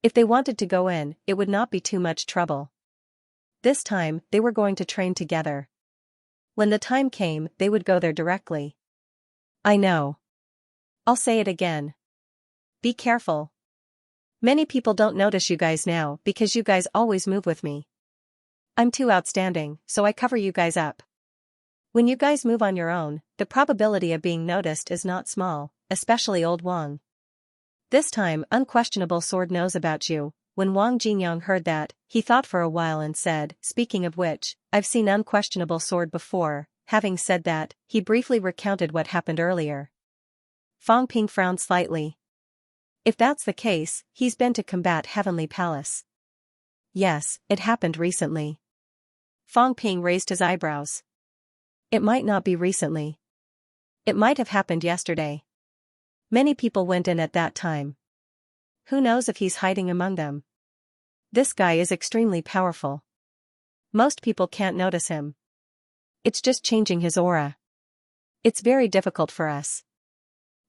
If they wanted to go in, it would not be too much trouble. This time, they were going to train together. When the time came, they would go there directly. I know. I'll say it again. Be careful. Many people don't notice you guys now because you guys always move with me. I'm too outstanding, so I cover you guys up. When you guys move on your own, the probability of being noticed is not small, especially old Wang. This time, Unquestionable Sword knows about you. When Wang Jinyang heard that, he thought for a while and said, speaking of which, I've seen Unquestionable Sword before. Having said that, he briefly recounted what happened earlier. Fang Ping frowned slightly. If that's the case, he's been to combat Heavenly Palace. Yes, it happened recently. Fang Ping raised his eyebrows. It might not be recently. It might have happened yesterday. Many people went in at that time. Who knows if he's hiding among them? This guy is extremely powerful. Most people can't notice him. It's just changing his aura. It's very difficult for us.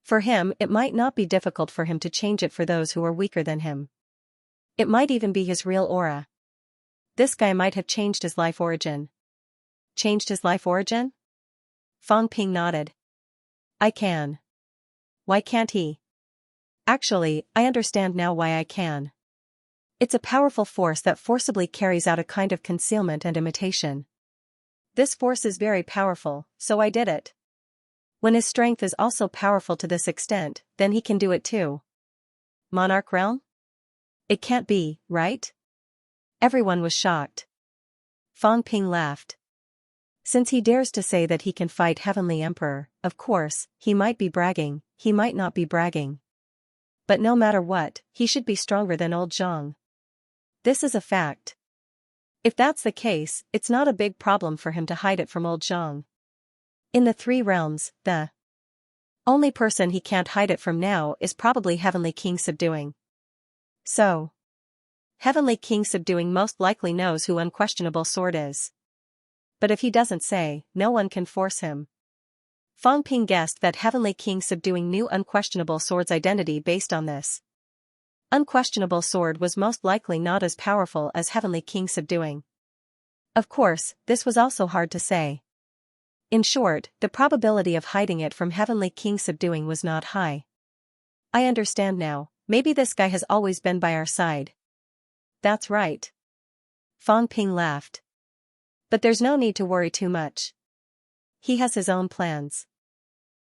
For him, it might not be difficult for him to change it for those who are weaker than him. It might even be his real aura. This guy might have changed his life origin. Changed his life origin? Fang Ping nodded. I can. Why can't he? Actually, I understand now why I can. It's a powerful force that forcibly carries out a kind of concealment and imitation. This force is very powerful, so I did it. When his strength is also powerful to this extent, then he can do it too. Monarch realm? It can't be, right? Everyone was shocked. Fang Ping laughed. Since he dares to say that he can fight Heavenly Emperor, of course, he might be bragging, he might not be bragging. But no matter what, he should be stronger than old Zhang. This is a fact. If that's the case, it's not a big problem for him to hide it from old Zhang. In the three realms, the only person he can't hide it from now is probably Heavenly King Subduing. So, Heavenly King Subduing most likely knows who Unquestionable Sword is. But if he doesn't say, no one can force him. Fang Ping guessed that Heavenly King Subduing knew Unquestionable Sword's identity based on this. Unquestionable Sword was most likely not as powerful as Heavenly King Subduing. Of course, this was also hard to say. In short, the probability of hiding it from Heavenly King Subduing was not high. I understand now, maybe this guy has always been by our side. That's right. Fang Ping laughed. But there's no need to worry too much. He has his own plans.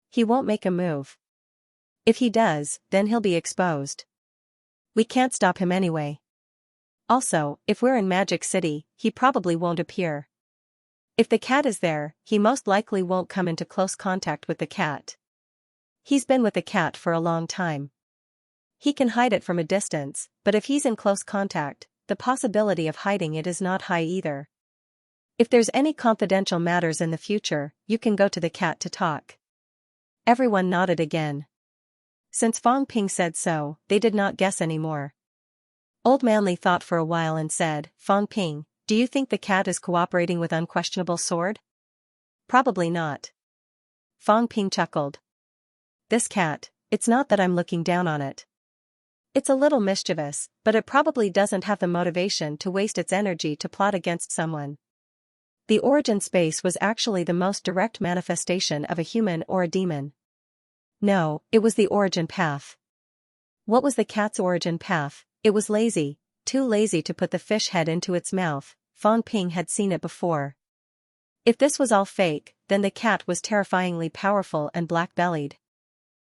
He won't make a move. If he does, then he'll be exposed. We can't stop him anyway. Also, if we're in Magic City, he probably won't appear. If the cat is there, he most likely won't come into close contact with the cat. He's been with the cat for a long time. He can hide it from a distance, but if he's in close contact, the possibility of hiding it is not high either. If there's any confidential matters in the future, you can go to the cat to talk. Everyone nodded again. Since Fang Ping said so, they did not guess anymore. Old Manly thought for a while and said, Fang Ping, do you think the cat is cooperating with Unquestionable Sword? Probably not. Fang Ping chuckled. This cat, it's not that I'm looking down on it. It's a little mischievous, but it probably doesn't have the motivation to waste its energy to plot against someone. The origin space was actually the most direct manifestation of a human or a demon. No, it was the origin path. What was the cat's origin path? It was lazy, too lazy to put the fish head into its mouth. Fang Ping had seen it before. If this was all fake, then the cat was terrifyingly powerful and black-bellied.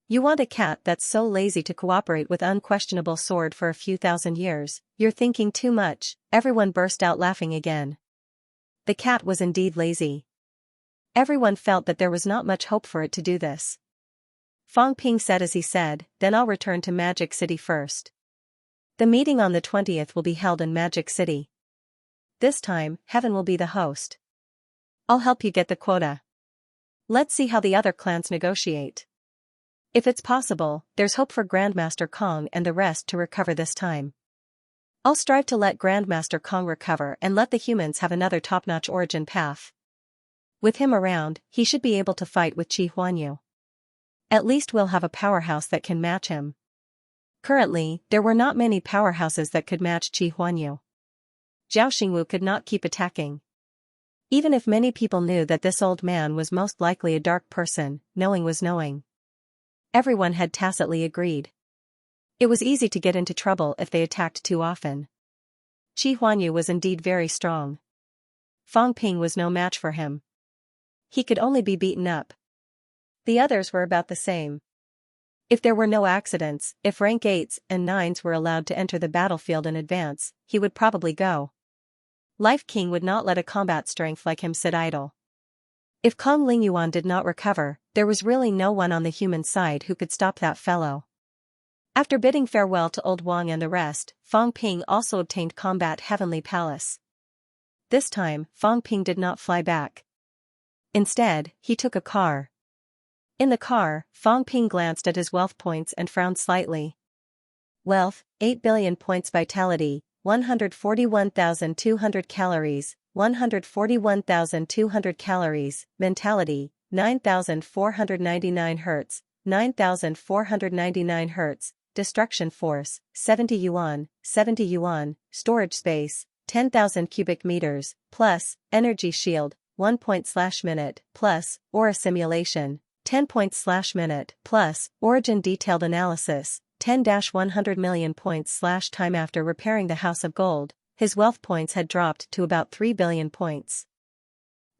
You want a cat that's so lazy to cooperate with Unquestionable Sword for a few thousand years? You're thinking too much. Everyone burst out laughing again. The cat was indeed lazy. Everyone felt that there was not much hope for it to do this. Fang Ping said as he said, then I'll return to Magic City first. The meeting on the 20th will be held in Magic City. This time, Heaven will be the host. I'll help you get the quota. Let's see how the other clans negotiate. If it's possible, there's hope for Grandmaster Kong and the rest to recover this time. I'll strive to let Grandmaster Kong recover and let the humans have another top-notch origin path. With him around, he should be able to fight with Qi Huanyu. At least we'll have a powerhouse that can match him. Currently, there were not many powerhouses that could match Qi Huanyu. Zhao Xingwu could not keep attacking. Even if many people knew that this old man was most likely a dark person, knowing was knowing. Everyone had tacitly agreed. It was easy to get into trouble if they attacked too often. Qi Huanyu was indeed very strong. Fang Ping was no match for him. He could only be beaten up. The others were about the same. If there were no accidents, if rank 8s and 9s were allowed to enter the battlefield in advance, he would probably go. Life King would not let a combat strength like him sit idle. If Kong Lingyuan did not recover, there was really no one on the human side who could stop that fellow. After bidding farewell to Old Wang and the rest, Fang Ping also obtained Combat Heavenly Palace. This time, Fang Ping did not fly back. Instead, he took a car. In the car, Fang Ping glanced at his wealth points and frowned slightly. Wealth, 8 billion points. Vitality, 141,200 calories, 141,200 calories. Mentality, 9,499 Hz, 9,499 Hz. Destruction force, 70 yuan, 70 yuan. Storage space, 10,000 cubic meters, plus, energy shield, 1 point/minute, plus, aura simulation, 10 points/minute, plus, origin detailed analysis, 10-100 million points/time. After repairing the House of Gold, his wealth points had dropped to about 3 billion points.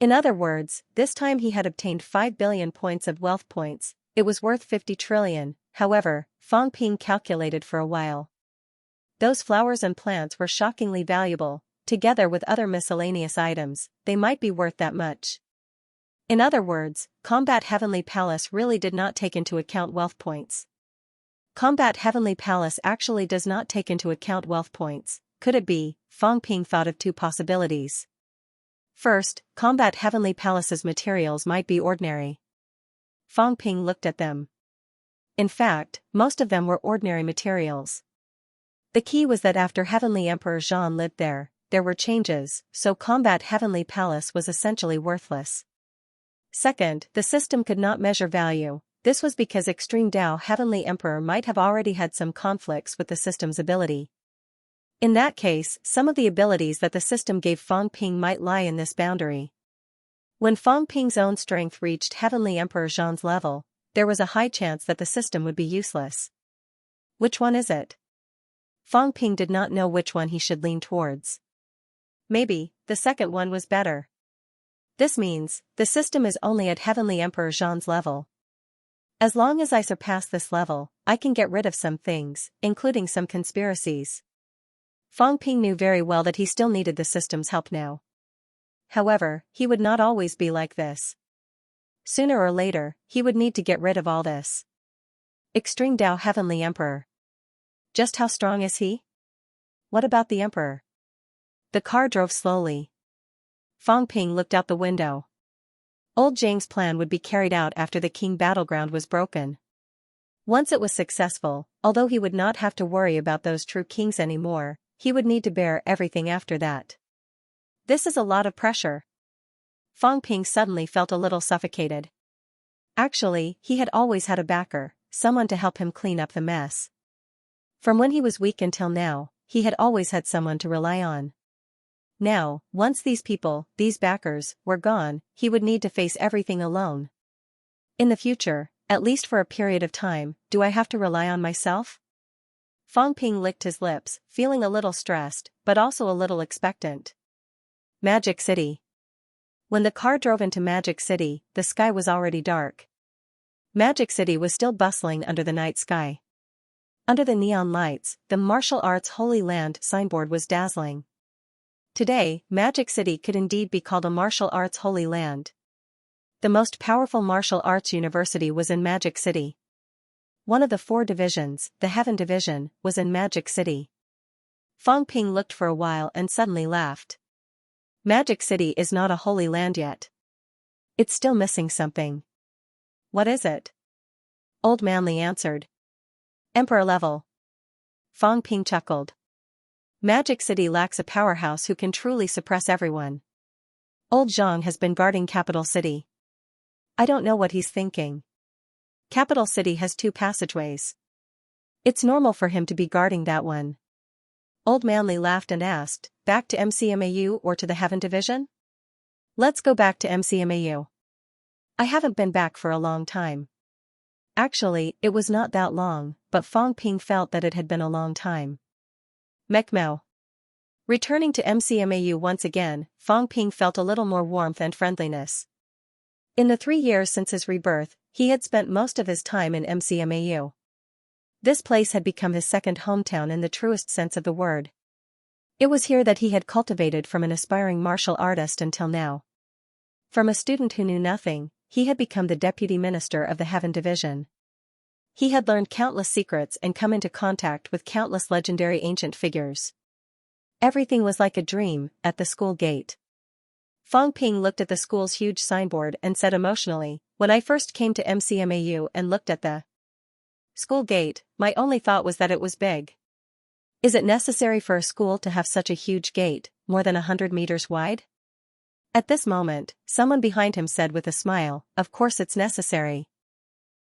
In other words, this time he had obtained 5 billion points of wealth points. It was worth 50 trillion, however, Fang Ping calculated for a while. Those flowers and plants were shockingly valuable, together with other miscellaneous items, they might be worth that much. In other words, Combat Heavenly Palace really did not take into account wealth points. Combat Heavenly Palace actually does not take into account wealth points. Could it be? Fang Ping thought of two possibilities. First, Combat Heavenly Palace's materials might be ordinary. Fang Ping looked at them. In fact, most of them were ordinary materials. The key was that after Heavenly Emperor Zhang lived there were changes, so Combat Heavenly Palace was essentially worthless. Second, the system could not measure value. This was because Extreme Tao Heavenly Emperor might have already had some conflicts with the system's ability. In that case, some of the abilities that the system gave Fang Ping might lie in this boundary. When Fang Ping's own strength reached Heavenly Emperor Zhang's level, there was a high chance that the system would be useless. Which one is it? Fang Ping did not know which one he should lean towards. Maybe, the second one was better. This means, the system is only at Heavenly Emperor Zhang's level. As long as I surpass this level, I can get rid of some things, including some conspiracies. Fang Ping knew very well that he still needed the system's help now. However, he would not always be like this. Sooner or later, he would need to get rid of all this. Extreme Tao Heavenly Emperor. Just how strong is he? What about the Emperor? The car drove slowly. Fang Ping looked out the window. Old Zhang's plan would be carried out after the King battleground was broken. Once it was successful, although he would not have to worry about those true kings anymore, he would need to bear everything after that. This is a lot of pressure. Fang Ping suddenly felt a little suffocated. Actually, he had always had a backer, someone to help him clean up the mess. From when he was weak until now, he had always had someone to rely on. Now, once these people, these backers, were gone, he would need to face everything alone. In the future, at least for a period of time, do I have to rely on myself? Fang Ping licked his lips, feeling a little stressed, but also a little expectant. Magic City. When the car drove into Magic City, the sky was already dark. Magic City was still bustling under the night sky. Under the neon lights, the Martial Arts Holy Land signboard was dazzling. Today, Magic City could indeed be called a martial arts holy land. The most powerful martial arts university was in Magic City. One of the 4 divisions, the Heaven Division, was in Magic City. Fang Ping looked for a while and suddenly laughed. Magic City is not a holy land yet. It's still missing something. What is it? Old Manly answered. Emperor level. Fang Ping chuckled. Magic City lacks a powerhouse who can truly suppress everyone. Old Zhang has been guarding Capital City. I don't know what he's thinking. Capital City has 2 passageways. It's normal for him to be guarding that one. Old Manly laughed and asked, back to MCMAU or to the Heaven Division? Let's go back to MCMAU. I haven't been back for a long time. Actually, it was not that long, but Fong Ping felt that it had been a long time. Mekmao. Returning to MCMAU once again, Fong Ping felt a little more warmth and friendliness. In the 3 years since his rebirth, he had spent most of his time in MCMAU. This place had become his second hometown in the truest sense of the word. It was here that he had cultivated from an aspiring martial artist until now. From a student who knew nothing, he had become the deputy minister of the Heaven Division. He had learned countless secrets and come into contact with countless legendary ancient figures. Everything was like a dream at the school gate. Fong Ping looked at the school's huge signboard and said emotionally, when I first came to MCMAU and looked at the school gate, my only thought was that it was big. Is it necessary for a school to have such a huge gate, more than 100 meters wide? At this moment, someone behind him said with a smile, of course it's necessary.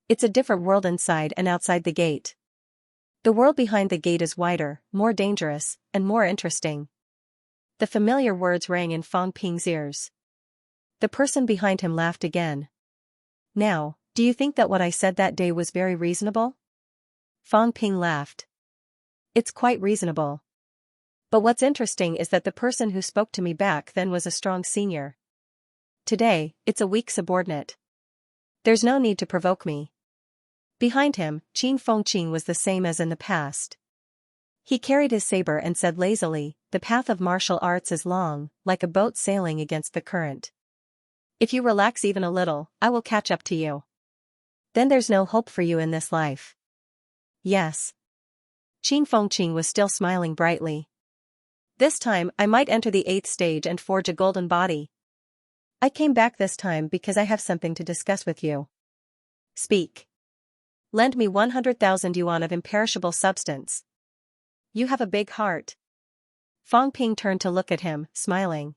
It's a different world inside and outside the gate. The world behind the gate is wider, more dangerous, and more interesting. The familiar words rang in Fong Ping's ears. The person behind him laughed again. Now, do you think that what I said that day was very reasonable? Fong Ping laughed. It's quite reasonable. But what's interesting is that the person who spoke to me back then was a strong senior. Today, it's a weak subordinate. There's no need to provoke me. Behind him, Qin Fengqing was the same as in the past. He carried his saber and said lazily, the path of martial arts is long, like a boat sailing against the current. If you relax even a little, I will catch up to you. Then there's no hope for you in this life. Yes. Qin Fengqing was still smiling brightly. This time I might enter the 8th stage and forge a golden body. I came back this time because I have something to discuss with you. Speak. Lend me 100,000 yuan of imperishable substance. You have a big heart. Fong Ping turned to look at him, smiling.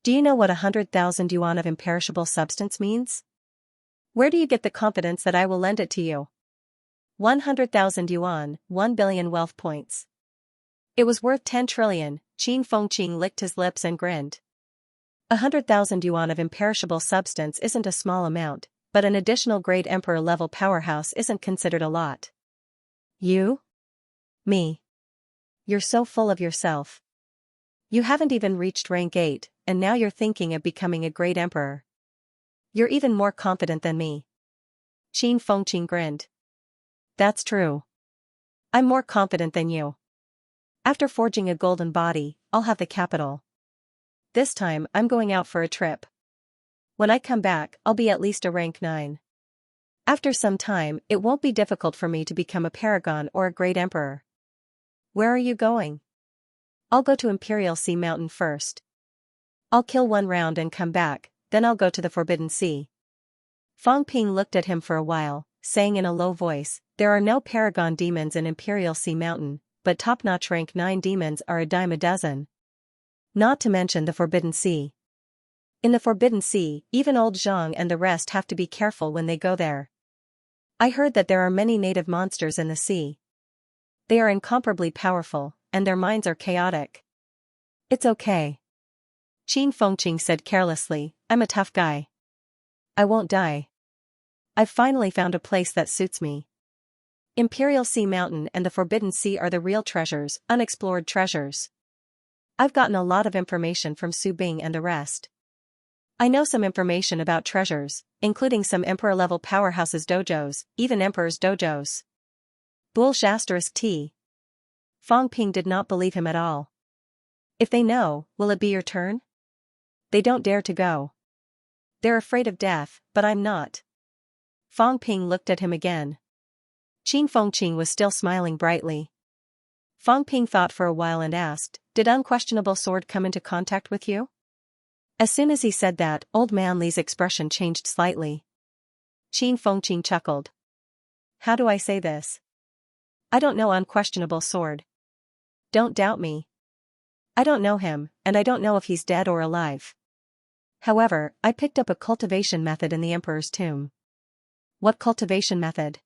Do you know what 100,000 yuan of imperishable substance means? Where do you get the confidence that I will lend it to you? 100,000 yuan, 1 billion wealth points. It was worth 10 trillion, Qin Fengqing licked his lips and grinned. 100,000 yuan of imperishable substance isn't a small amount, but an additional great emperor-level powerhouse isn't considered a lot. You? Me. You're so full of yourself. You haven't even reached rank 8, and now you're thinking of becoming a great emperor. You're even more confident than me. Qin Fengqing grinned. That's true. I'm more confident than you. After forging a golden body, I'll have the capital. This time I'm going out for a trip. When I come back, I'll be at least a rank 9. After some time, it won't be difficult for me to become a paragon or a great emperor. Where are you going? I'll go to Imperial Sea Mountain first. I'll kill one round and come back, then I'll go to the Forbidden Sea. Fong Ping looked at him for a while, saying in a low voice, there are no paragon demons in Imperial Sea Mountain, but top-notch rank 9 demons are a dime a dozen. Not to mention the Forbidden Sea. In the Forbidden Sea, even old Zhang and the rest have to be careful when they go there. I heard that there are many native monsters in the sea. They are incomparably powerful, and their minds are chaotic. It's okay. Qin Fengqing said carelessly, I'm a tough guy. I won't die. I've finally found a place that suits me. Imperial Sea Mountain and the Forbidden Sea are the real treasures, unexplored treasures. I've gotten a lot of information from Su Bing and the rest. I know some information about treasures, including some emperor-level powerhouses dojos, even emperors' dojos. Bullsh***. Fong Ping did not believe him at all. If they know, will it be your turn? They don't dare to go. They're afraid of death, but I'm not. Fong Ping looked at him again. Qin Fengqing was still smiling brightly. Fong Ping thought for a while and asked, did Unquestionable Sword come into contact with you? As soon as he said that, Old Man Li's expression changed slightly. Qin Fengqing chuckled. How do I say this? I don't know Unquestionable Sword. Don't doubt me. I don't know him, and I don't know if he's dead or alive. However, I picked up a cultivation method in the Emperor's tomb. What cultivation method?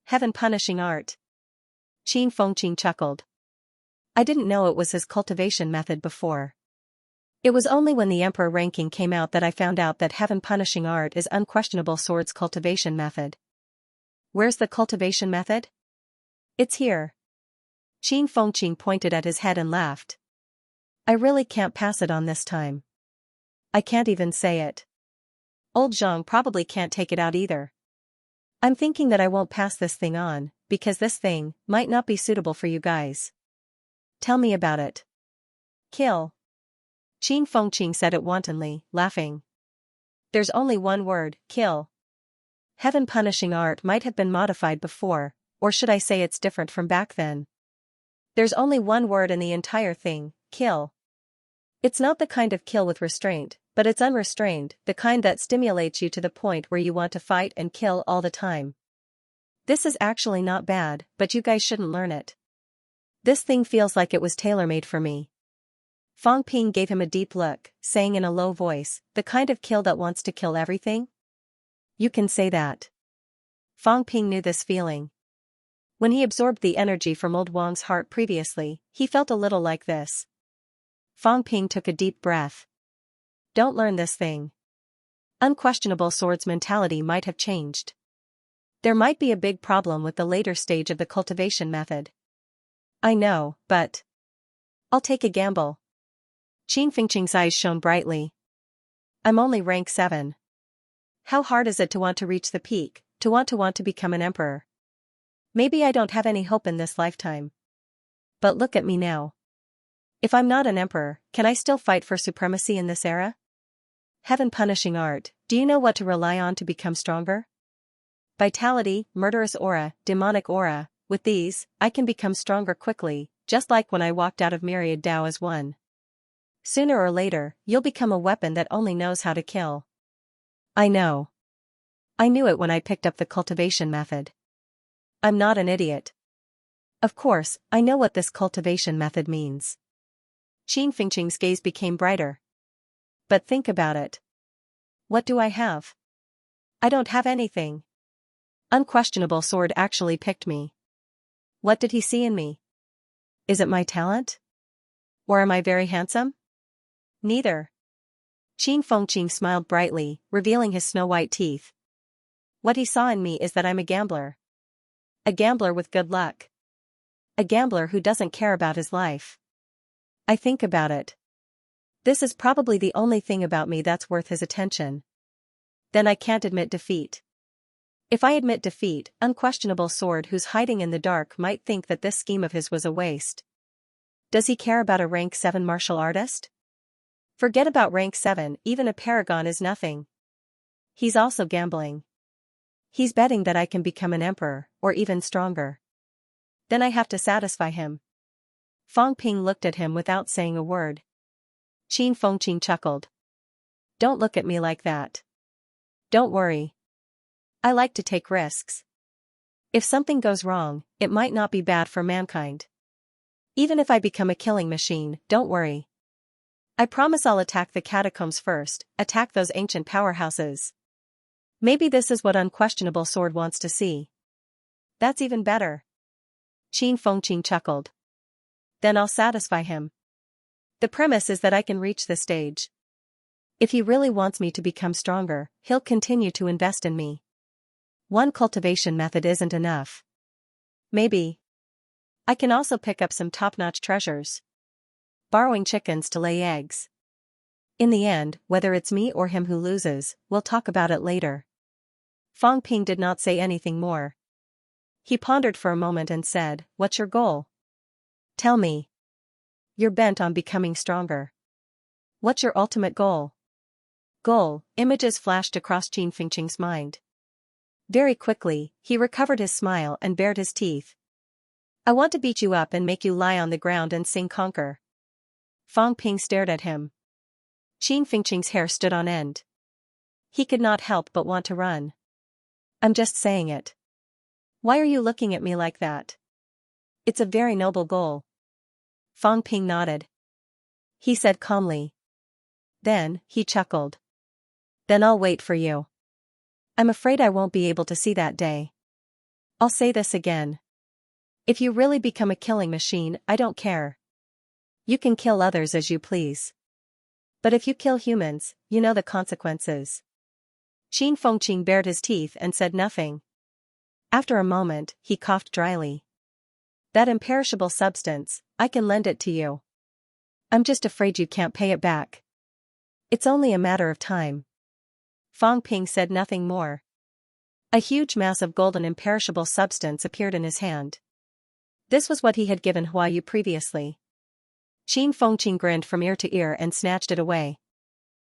Heaven punishing art. Qin Fengqing chuckled. I didn't know it was his cultivation method before. It was only when the emperor ranking came out that I found out that heaven-punishing art is unquestionable sword's cultivation method. Where's the cultivation method? It's here. Qin Fengqing pointed at his head and laughed. I really can't pass it on this time. I can't even say it. Old Zhang probably can't take it out either. I'm thinking that I won't pass this thing on, because this thing might not be suitable for you guys. Tell me about it. Kill. Qin Fengqing said it wantonly, laughing. There's only one word, kill. Heaven-punishing art might have been modified before, or should I say it's different from back then. There's only one word in the entire thing, kill. It's not the kind of kill with restraint, but it's unrestrained, the kind that stimulates you to the point where you want to fight and kill all the time. This is actually not bad, but you guys shouldn't learn it. This thing feels like it was tailor-made for me. Fang Ping gave him a deep look, saying in a low voice, the kind of kill that wants to kill everything? You can say that. Fang Ping knew this feeling. When he absorbed the energy from old Wang's heart previously, he felt a little like this. Fang Ping took a deep breath. Don't learn this thing. Unquestionable sword's mentality might have changed. There might be a big problem with the later stage of the cultivation method. I know, but I'll take a gamble. Qin Fengqing's eyes shone brightly. I'm only rank 7. How hard is it to want to reach the peak, to want to become an emperor? Maybe I don't have any hope in this lifetime. But look at me now. If I'm not an emperor, can I still fight for supremacy in this era? Heaven-punishing art, do you know what to rely on to become stronger? Vitality, murderous aura, demonic aura, with these, I can become stronger quickly, just like when I walked out of Myriad Dao as one. Sooner or later, you'll become a weapon that only knows how to kill. I know. I knew it when I picked up the cultivation method. I'm not an idiot. Of course, I know what this cultivation method means. Qin Fengqing's gaze became brighter. But think about it. What do I have? I don't have anything. Unquestionable sword actually picked me. What did he see in me? Is it my talent? Or am I very handsome? Neither. Qin Fengqing smiled brightly, revealing his snow-white teeth. What he saw in me is that I'm a gambler. A gambler with good luck. A gambler who doesn't care about his life. I think about it. This is probably the only thing about me that's worth his attention. Then I can't admit defeat. If I admit defeat, unquestionable sword who's hiding in the dark might think that this scheme of his was a waste. Does he care about a rank 7 martial artist? Forget about rank 7, even a paragon is nothing. He's also gambling. He's betting that I can become an emperor, or even stronger. Then I have to satisfy him. Fang Ping looked at him without saying a word. Qin Fengqing chuckled. Don't look at me like that. Don't worry. I like to take risks. If something goes wrong, it might not be bad for mankind. Even if I become a killing machine, don't worry. I promise I'll attack the catacombs first, attack those ancient powerhouses. Maybe this is what Unquestionable Sword wants to see. That's even better. Qin Fengqing chuckled. Then I'll satisfy him. The premise is that I can reach this stage. If he really wants me to become stronger, he'll continue to invest in me. One cultivation method isn't enough. Maybe I can also pick up some top-notch treasures. Borrowing chickens to lay eggs. In the end, whether it's me or him who loses, we'll talk about it later. Fang Ping did not say anything more. He pondered for a moment and said, What's your goal? Tell me. You're bent on becoming stronger. What's your ultimate goal? Goal, images flashed across Qin Fengqing's mind. Very quickly, he recovered his smile and bared his teeth. I want to beat you up and make you lie on the ground and sing conquer. Fang Ping stared at him. Qin Fengqing's hair stood on end. He could not help but want to run. I'm just saying it. Why are you looking at me like that? It's a very noble goal. Fang Ping nodded. He said calmly. Then, he chuckled. Then I'll wait for you. I'm afraid I won't be able to see that day. I'll say this again. If you really become a killing machine, I don't care. You can kill others as you please. But if you kill humans, you know the consequences. Qin Fengqing bared his teeth and said nothing. After a moment, he coughed dryly. That imperishable substance, I can lend it to you. I'm just afraid you can't pay it back. It's only a matter of time. Fang Ping said nothing more. A huge mass of golden imperishable substance appeared in his hand. This was what he had given Hua Yu previously. Qin Fengqing grinned from ear to ear and snatched it away.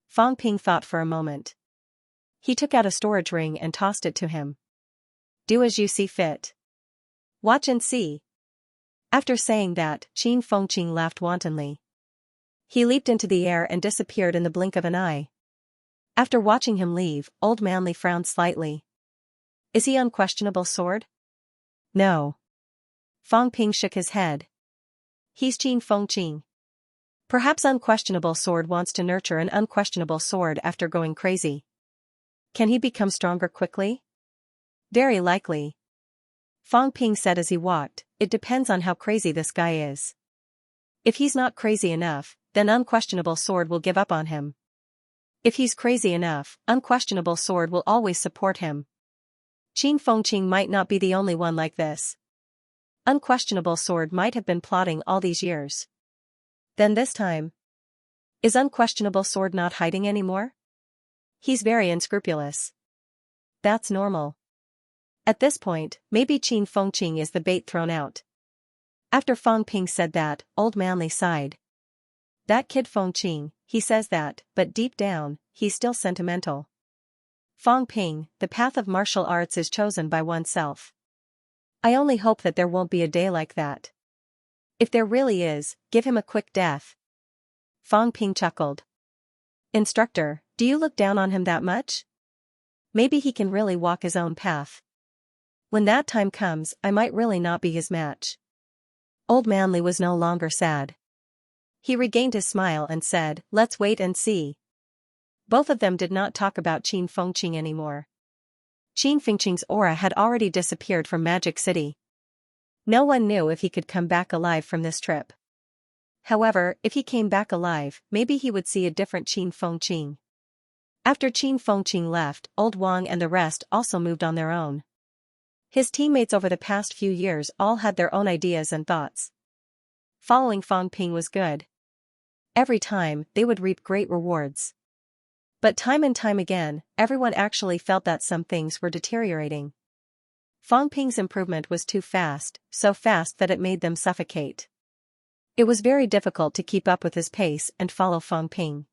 Fang Ping thought for a moment. He took out a storage ring and tossed it to him. Do as you see fit. Watch and see. After saying that, Qin Fengqing laughed wantonly. He leaped into the air and disappeared in the blink of an eye. After watching him leave, Old Manly frowned slightly. Is he unquestionable sword? No. Fang Ping shook his head. He's Qin Fengqing. Perhaps unquestionable sword wants to nurture an unquestionable sword after going crazy. Can he become stronger quickly? Very likely. Fang Ping said as he walked, it depends on how crazy this guy is. If he's not crazy enough, then unquestionable sword will give up on him. If he's crazy enough, unquestionable sword will always support him. Qin Fengqing might not be the only one like this. Unquestionable sword might have been plotting all these years. Then this time. Is unquestionable sword not hiding anymore? He's very unscrupulous. That's normal. At this point, maybe Qin Fengqing is the bait thrown out. After Fang Ping said that, Old Manly sighed. That kid Fengqing, he says that, but deep down, he's still sentimental. Fang Ping, the path of martial arts is chosen by oneself. I only hope that there won't be a day like that. If there really is, give him a quick death. Fang Ping chuckled. Instructor, do you look down on him that much? Maybe he can really walk his own path. When that time comes, I might really not be his match. Old Manly was no longer sad. He regained his smile and said, let's wait and see. Both of them did not talk about Qin Fengqing anymore. Qin Fengqing's aura had already disappeared from Magic City. No one knew if he could come back alive from this trip. However, if he came back alive, maybe he would see a different Qin Fengqing. After Qin Fengqing left, Old Wang and the rest also moved on their own. His teammates over the past few years all had their own ideas and thoughts. Following Fang Ping was good. Every time, they would reap great rewards. But time and time again, everyone actually felt that some things were deteriorating. Fang Ping's improvement was too fast, so fast that it made them suffocate. It was very difficult to keep up with his pace and follow Fang Ping.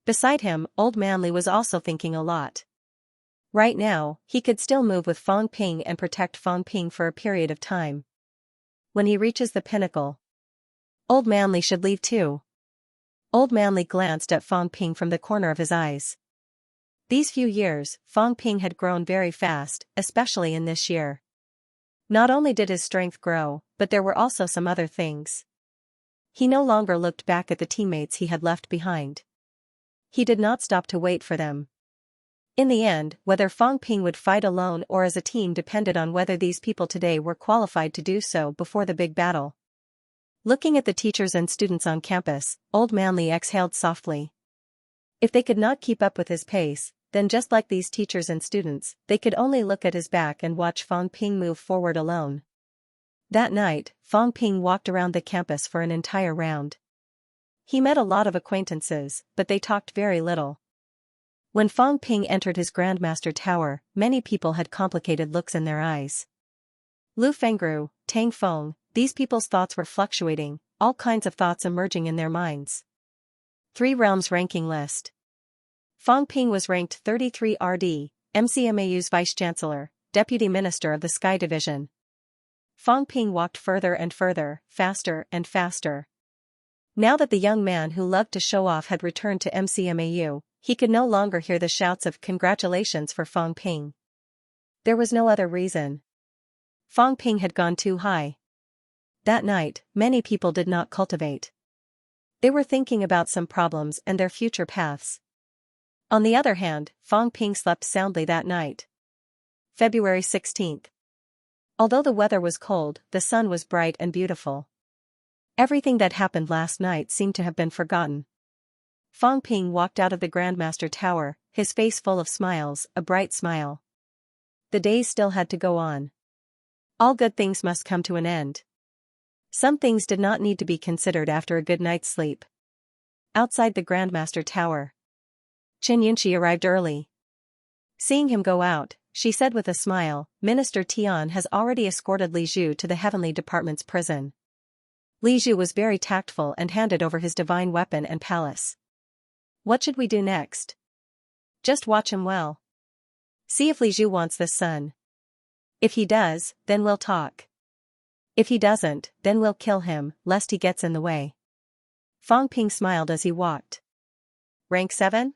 Beside him, Old Manly was also thinking a lot. Right now, he could still move with Fang Ping and protect Fang Ping for a period of time. When he reaches the pinnacle, Old Manly should leave too. Old Manly glanced at Fang Ping from the corner of his eyes. These few years, Fang Ping had grown very fast, especially in this year. Not only did his strength grow, but there were also some other things. He no longer looked back at the teammates he had left behind. He did not stop to wait for them. In the end, whether Fang Ping would fight alone or as a team depended on whether these people today were qualified to do so before the big battle. Looking at the teachers and students on campus, Old Manly exhaled softly. If they could not keep up with his pace, then just like these teachers and students, they could only look at his back and watch Fang Ping move forward alone. That night, Fang Ping walked around the campus for an entire round. He met a lot of acquaintances, but they talked very little. When Fang Ping entered his Grandmaster Tower, many people had complicated looks in their eyes. Lu Fengru, Tang Feng, these people's thoughts were fluctuating, all kinds of thoughts emerging in their minds. 3 Realms Ranking List. Fang Ping was ranked 33 RD, MCMAU's Vice-Chancellor, Deputy Minister of the Sky Division. Fang Ping walked further and further, faster and faster. Now that the young man who loved to show off had returned to MCMAU, he could no longer hear the shouts of congratulations for Fang Ping. There was no other reason. Fang Ping had gone too high. That night, many people did not cultivate. They were thinking about some problems and their future paths. On the other hand, Fang Ping slept soundly that night. February 16th. Although the weather was cold, the sun was bright and beautiful. Everything that happened last night seemed to have been forgotten. Fang Ping walked out of the Grandmaster Tower, his face full of smiles, a bright smile. The days still had to go on. All good things must come to an end. Some things did not need to be considered after a good night's sleep. Outside the Grandmaster Tower, Xianxia arrived early. Seeing him go out, she said with a smile, Minister Tian has already escorted Li Zhu to the Heavenly Department's prison. Li Zhu was very tactful and handed over his divine weapon and palace. What should we do next? Just watch him well. See if Li Zhu wants this son. If he does, then we'll talk. If he doesn't, then we'll kill him, lest he gets in the way. Fang Ping smiled as he walked. Rank 7?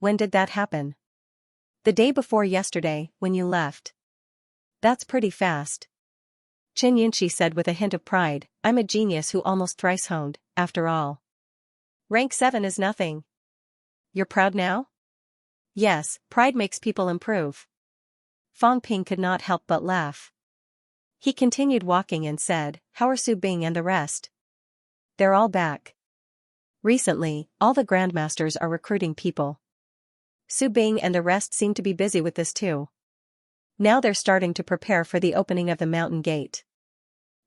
When did that happen? The day before yesterday, when you left. That's pretty fast. Xianxia said with a hint of pride, I'm a genius who almost thrice honed, after all. Rank 7 is nothing. You're proud now? Yes, pride makes people improve. Fang Ping could not help but laugh. He continued walking and said, how are Su Bing and the rest? They're all back. Recently, all the grandmasters are recruiting people. Su Bing and the rest seem to be busy with this too. Now they're starting to prepare for the opening of the mountain gate.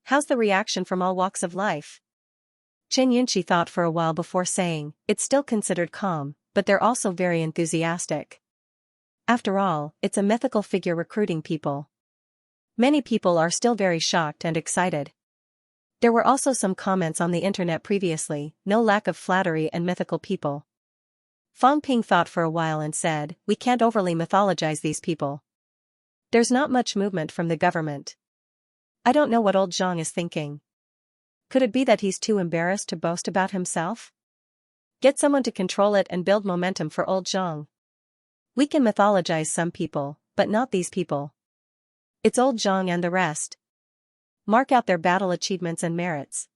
How's the reaction from all walks of life? Xianxia thought for a while before saying, it's still considered calm, but they're also very enthusiastic. After all, it's a mythical figure recruiting people. Many people are still very shocked and excited. There were also some comments on the internet previously, no lack of flattery and mythical people. Fang Ping thought for a while and said, we can't overly mythologize these people. There's not much movement from the government. I don't know what old Zhang is thinking. Could it be that he's too embarrassed to boast about himself? Get someone to control it and build momentum for old Zhang. We can mythologize some people, but not these people. It's old Zhang and the rest. Mark out their battle achievements and merits.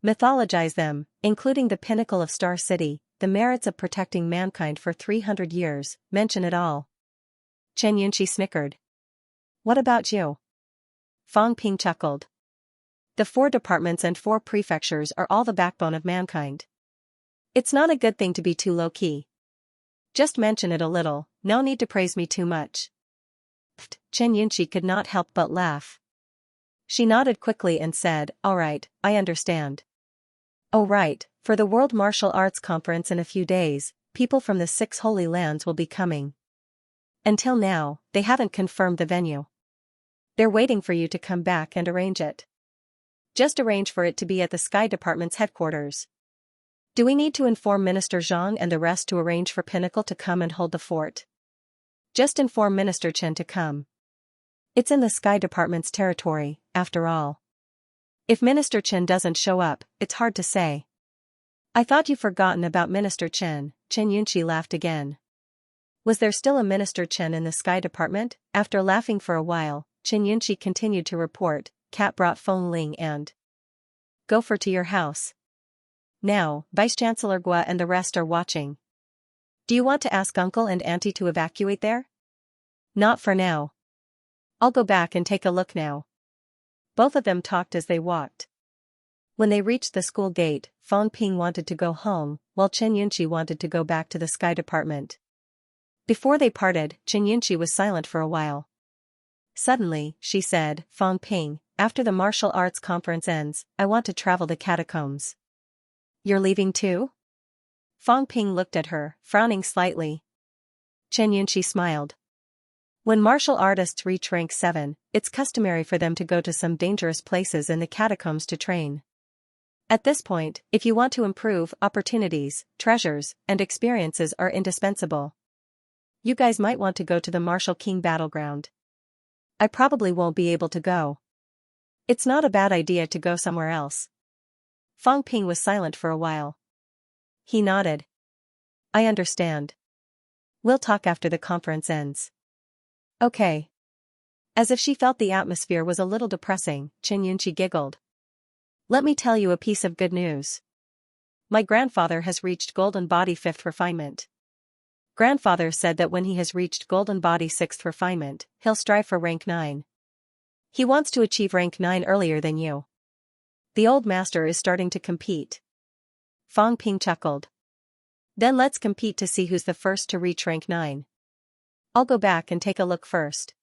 Mythologize them, including the pinnacle of Star City, the merits of protecting mankind for 300 years, mention it all. Xianxia snickered. What about you? Fang Ping chuckled. The 4 departments and 4 prefectures are all the backbone of mankind. It's not a good thing to be too low-key. Just mention it a little, no need to praise me too much. Xianxia could not help but laugh. She nodded quickly and said, all right, I understand. Oh right, for the World Martial Arts Conference in a few days, people from the 6 Holy Lands will be coming. Until now, they haven't confirmed the venue. They're waiting for you to come back and arrange it. Just arrange for it to be at the Sky Department's headquarters. Do we need to inform Minister Zhang and the rest to arrange for Pinnacle to come and hold the fort? Just inform Minister Chen to come. It's in the Sky Department's territory, after all. If Minister Chen doesn't show up, it's hard to say. I thought you'd forgotten about Minister Chen, Xianxia laughed again. Was there still a Minister Chen in the Sky Department? After laughing for a while, Xianxia continued to report, Cat brought Feng Ling and Gopher to your house. Now, Vice-Chancellor Gua and the rest are watching. Do you want to ask Uncle and Auntie to evacuate there? Not for now. I'll go back and take a look now. Both of them talked as they walked. When they reached the school gate, Fang Ping wanted to go home, while Xianxia wanted to go back to the Sky Department. Before they parted, Xianxia was silent for a while. Suddenly, she said, Fang Ping, after the martial arts conference ends, I want to travel the catacombs. You're leaving too? Fang Ping looked at her, frowning slightly. Xianxia smiled. When martial artists reach rank 7, it's customary for them to go to some dangerous places in the catacombs to train. At this point, if you want to improve, opportunities, treasures, and experiences are indispensable. You guys might want to go to the Martial King battleground. I probably won't be able to go. It's not a bad idea to go somewhere else. Fang Ping was silent for a while. He nodded. I understand. We'll talk after the conference ends. Okay. As if she felt the atmosphere was a little depressing, Xianxia giggled. Let me tell you a piece of good news. My grandfather has reached Golden Body 5th refinement. Grandfather said that when he has reached Golden Body 6th refinement, he'll strive for rank 9. He wants to achieve rank 9 earlier than you. The old master is starting to compete. Fang Ping chuckled. Then let's compete to see who's the first to reach rank 9. I'll go back and take a look first.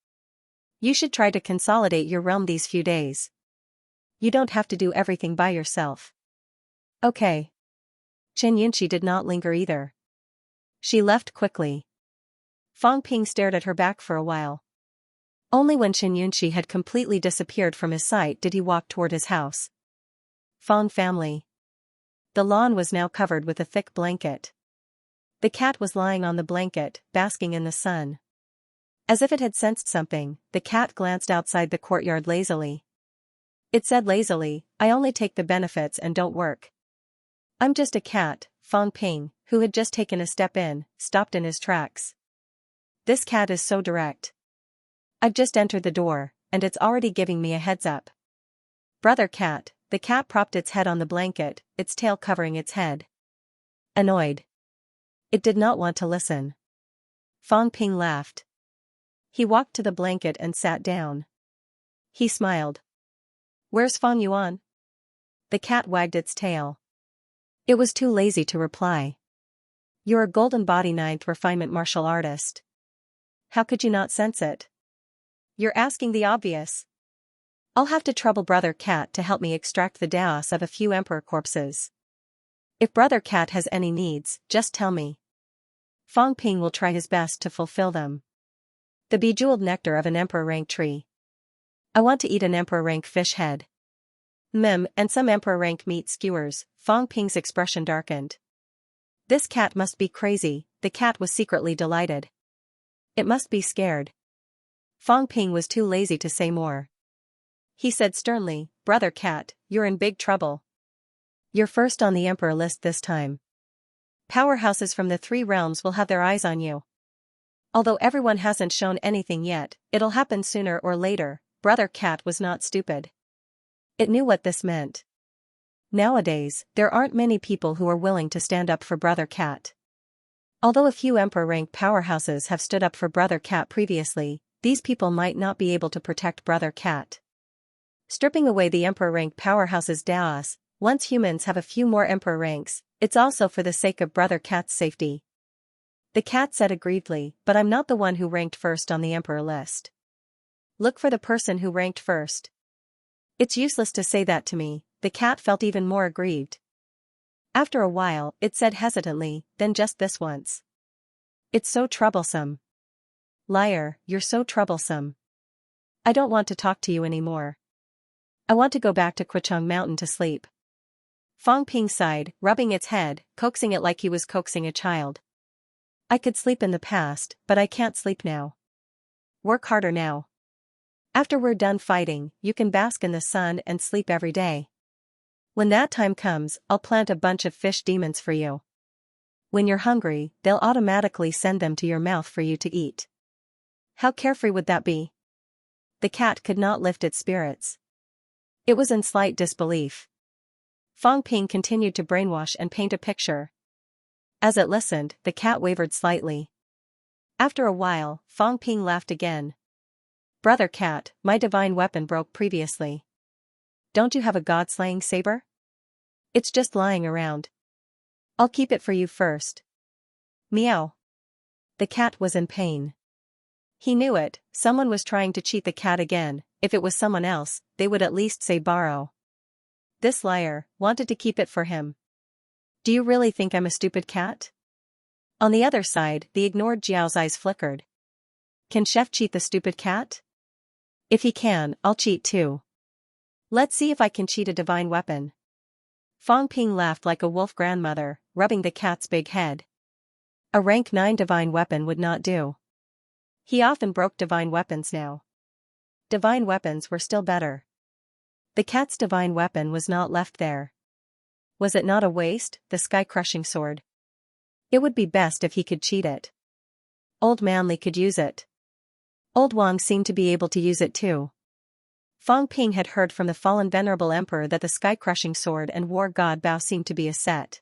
You should try to consolidate your realm these few days. You don't have to do everything by yourself. Okay. Xianxia did not linger either. She left quickly. Fang Ping stared at her back for a while. Only when Xianxia had completely disappeared from his sight did he walk toward his house. Fang family. The lawn was now covered with a thick blanket. The cat was lying on the blanket, basking in the sun. As if it had sensed something, the cat glanced outside the courtyard lazily. It said lazily, "I only take the benefits and don't work." "I'm just a cat," Fang Ping, who had just taken a step in, stopped in his tracks. This cat is so direct. I've just entered the door, and it's already giving me a heads up. Brother cat, the cat propped its head on the blanket, its tail covering its head. Annoyed. It did not want to listen. Fang Ping laughed. He walked to the blanket and sat down. He smiled. "Where's Fang Yuan?" The cat wagged its tail. It was too lazy to reply. "You're a golden body 9th refinement martial artist. How could you not sense it? You're asking the obvious. I'll have to trouble Brother Cat to help me extract the daos of a few emperor corpses. If Brother Cat has any needs, just tell me. Fang Ping will try his best to fulfill them. The bejeweled nectar of an emperor rank tree. I want to eat an emperor rank fish head. And some emperor rank meat skewers." Fang Ping's expression darkened. This cat must be crazy. The cat was secretly delighted. It must be scared. Fang Ping was too lazy to say more. He said sternly, "Brother Cat, you're in big trouble. You're first on the emperor list this time. Powerhouses from the 3 realms will have their eyes on you. Although everyone hasn't shown anything yet, it'll happen sooner or later." Brother Cat was not stupid. It knew what this meant. Nowadays, there aren't many people who are willing to stand up for Brother Cat. Although a few emperor rank powerhouses have stood up for Brother Cat previously, these people might not be able to protect Brother Cat. Stripping away the emperor rank powerhouses' daos, once humans have a few more emperor ranks, it's also for the sake of Brother Cat's safety. The cat said aggrievedly, "But I'm not the one who ranked first on the emperor list. Look for the person who ranked first." "It's useless to say that to me." The cat felt even more aggrieved. After a while, it said hesitantly, "Then just this once." "It's so troublesome." "Liar, you're so troublesome. I don't want to talk to you anymore. I want to go back to Quechang Mountain to sleep." Fang Ping sighed, rubbing its head, coaxing it like he was coaxing a child. "I could sleep in the past, but I can't sleep now. Work harder now. After we're done fighting, you can bask in the sun and sleep every day. When that time comes, I'll plant a bunch of fish demons for you. When you're hungry, they'll automatically send them to your mouth for you to eat. How carefree would that be?" The cat could not lift its spirits. It was in slight disbelief. Fang Ping continued to brainwash and paint a picture. As it listened, the cat wavered slightly. After a while, Fang Ping laughed again. "Brother Cat, my divine weapon broke previously. Don't you have a god-slaying saber? It's just lying around. I'll keep it for you first." Meow. The cat was in pain. He knew it, someone was trying to cheat the cat again. If it was someone else, they would at least say borrow. This liar wanted to keep it for him. "Do you really think I'm a stupid cat?" On the other side, the ignored Jiao's eyes flickered. Can Chef cheat the stupid cat? If he can, I'll cheat too. Let's see if I can cheat a divine weapon. Fang Ping laughed like a wolf grandmother, rubbing the cat's big head. A rank 9 divine weapon would not do. He often broke divine weapons now. Divine weapons were still better. The cat's divine weapon was not left there. Was it not a waste, the sky-crushing sword? It would be best if he could cheat it. Old Manly could use it. Old Wang seemed to be able to use it too. Fang Ping had heard from the fallen venerable emperor that the sky-crushing sword and war god Bao seemed to be a set.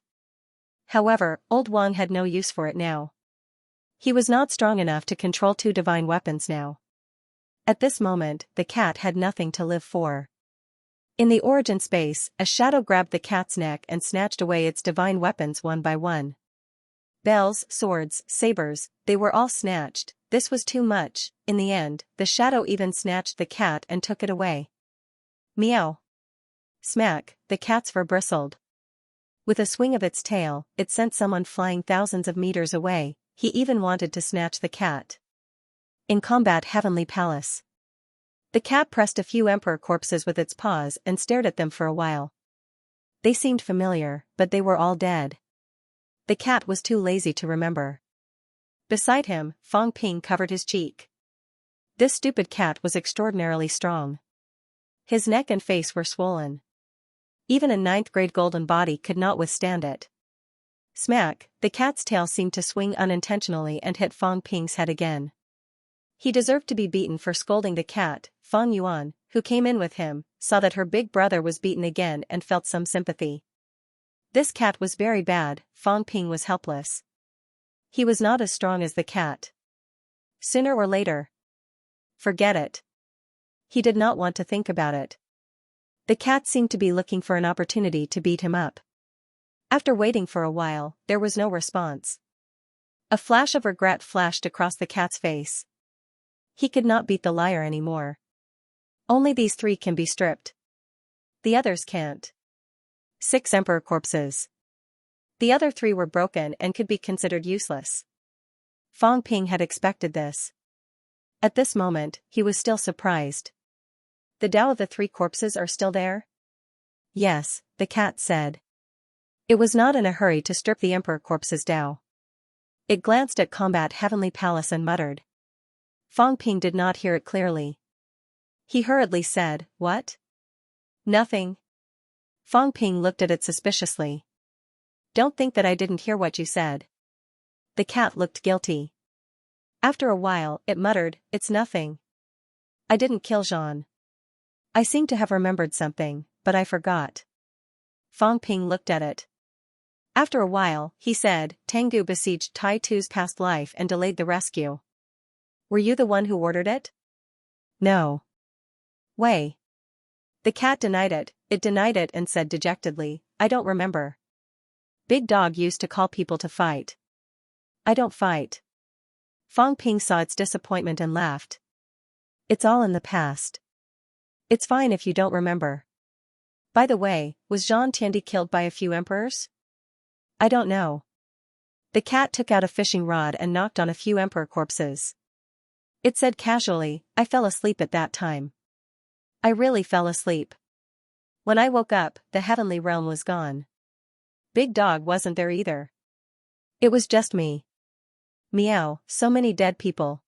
However, Old Wang had no use for it now. He was not strong enough to control 2 divine weapons now. At this moment, the cat had nothing to live for. In the origin space, a shadow grabbed the cat's neck and snatched away its divine weapons one by one. Bells, swords, sabers, they were all snatched. This was too much. In the end, the shadow even snatched the cat and took it away. Meow. Smack, the cat's fur bristled. With a swing of its tail, it sent someone flying thousands of meters away. He even wanted to snatch the cat. In combat Heavenly Palace. The cat pressed a few emperor corpses with its paws and stared at them for a while. They seemed familiar, but they were all dead. The cat was too lazy to remember. Beside him, Fang Ping covered his cheek. This stupid cat was extraordinarily strong. His neck and face were swollen. Even a 9th-grade golden body could not withstand it. Smack, the cat's tail seemed to swing unintentionally and hit Fang Ping's head again. He deserved to be beaten for scolding the cat. Fang Yuan, who came in with him, saw that her big brother was beaten again and felt some sympathy. This cat was very bad. Fang Ping was helpless. He was not as strong as the cat. Sooner or later. Forget it. He did not want to think about it. The cat seemed to be looking for an opportunity to beat him up. After waiting for a while, there was no response. A flash of regret flashed across the cat's face. He could not beat the liar anymore. Only these 3 can be stripped. The others can't. 6 emperor corpses. The other 3 were broken and could be considered useless. Fang Ping had expected this. At this moment, he was still surprised. The Tao of the 3 corpses are still there? Yes, the cat said. It was not in a hurry to strip the emperor corpse's Tao. It glanced at Combat Heavenly Palace and muttered. Fang Ping did not hear it clearly. He hurriedly said, "What?" "Nothing." Fang Ping looked at it suspiciously. "Don't think that I didn't hear what you said." The cat looked guilty. After a while, it muttered, "It's nothing. I didn't kill Jean. I seem to have remembered something, but I forgot." Fang Ping looked at it. After a while, he said, "Tengu besieged Tai Tu's past life and delayed the rescue. Were you the one who ordered it?" "No." "Wei." The cat denied it. It denied it and said dejectedly, "I don't remember. Big Dog used to call people to fight. I don't fight." Fang Ping saw its disappointment and laughed. "It's all in the past. It's fine if you don't remember. By the way, was Jean Tiandi killed by a few emperors?" "I don't know." The cat took out a fishing rod and knocked on a few emperor corpses. It said casually, "I fell asleep at that time. I really fell asleep. When I woke up, the heavenly realm was gone. Big Dog wasn't there either. It was just me. Meow, so many dead people.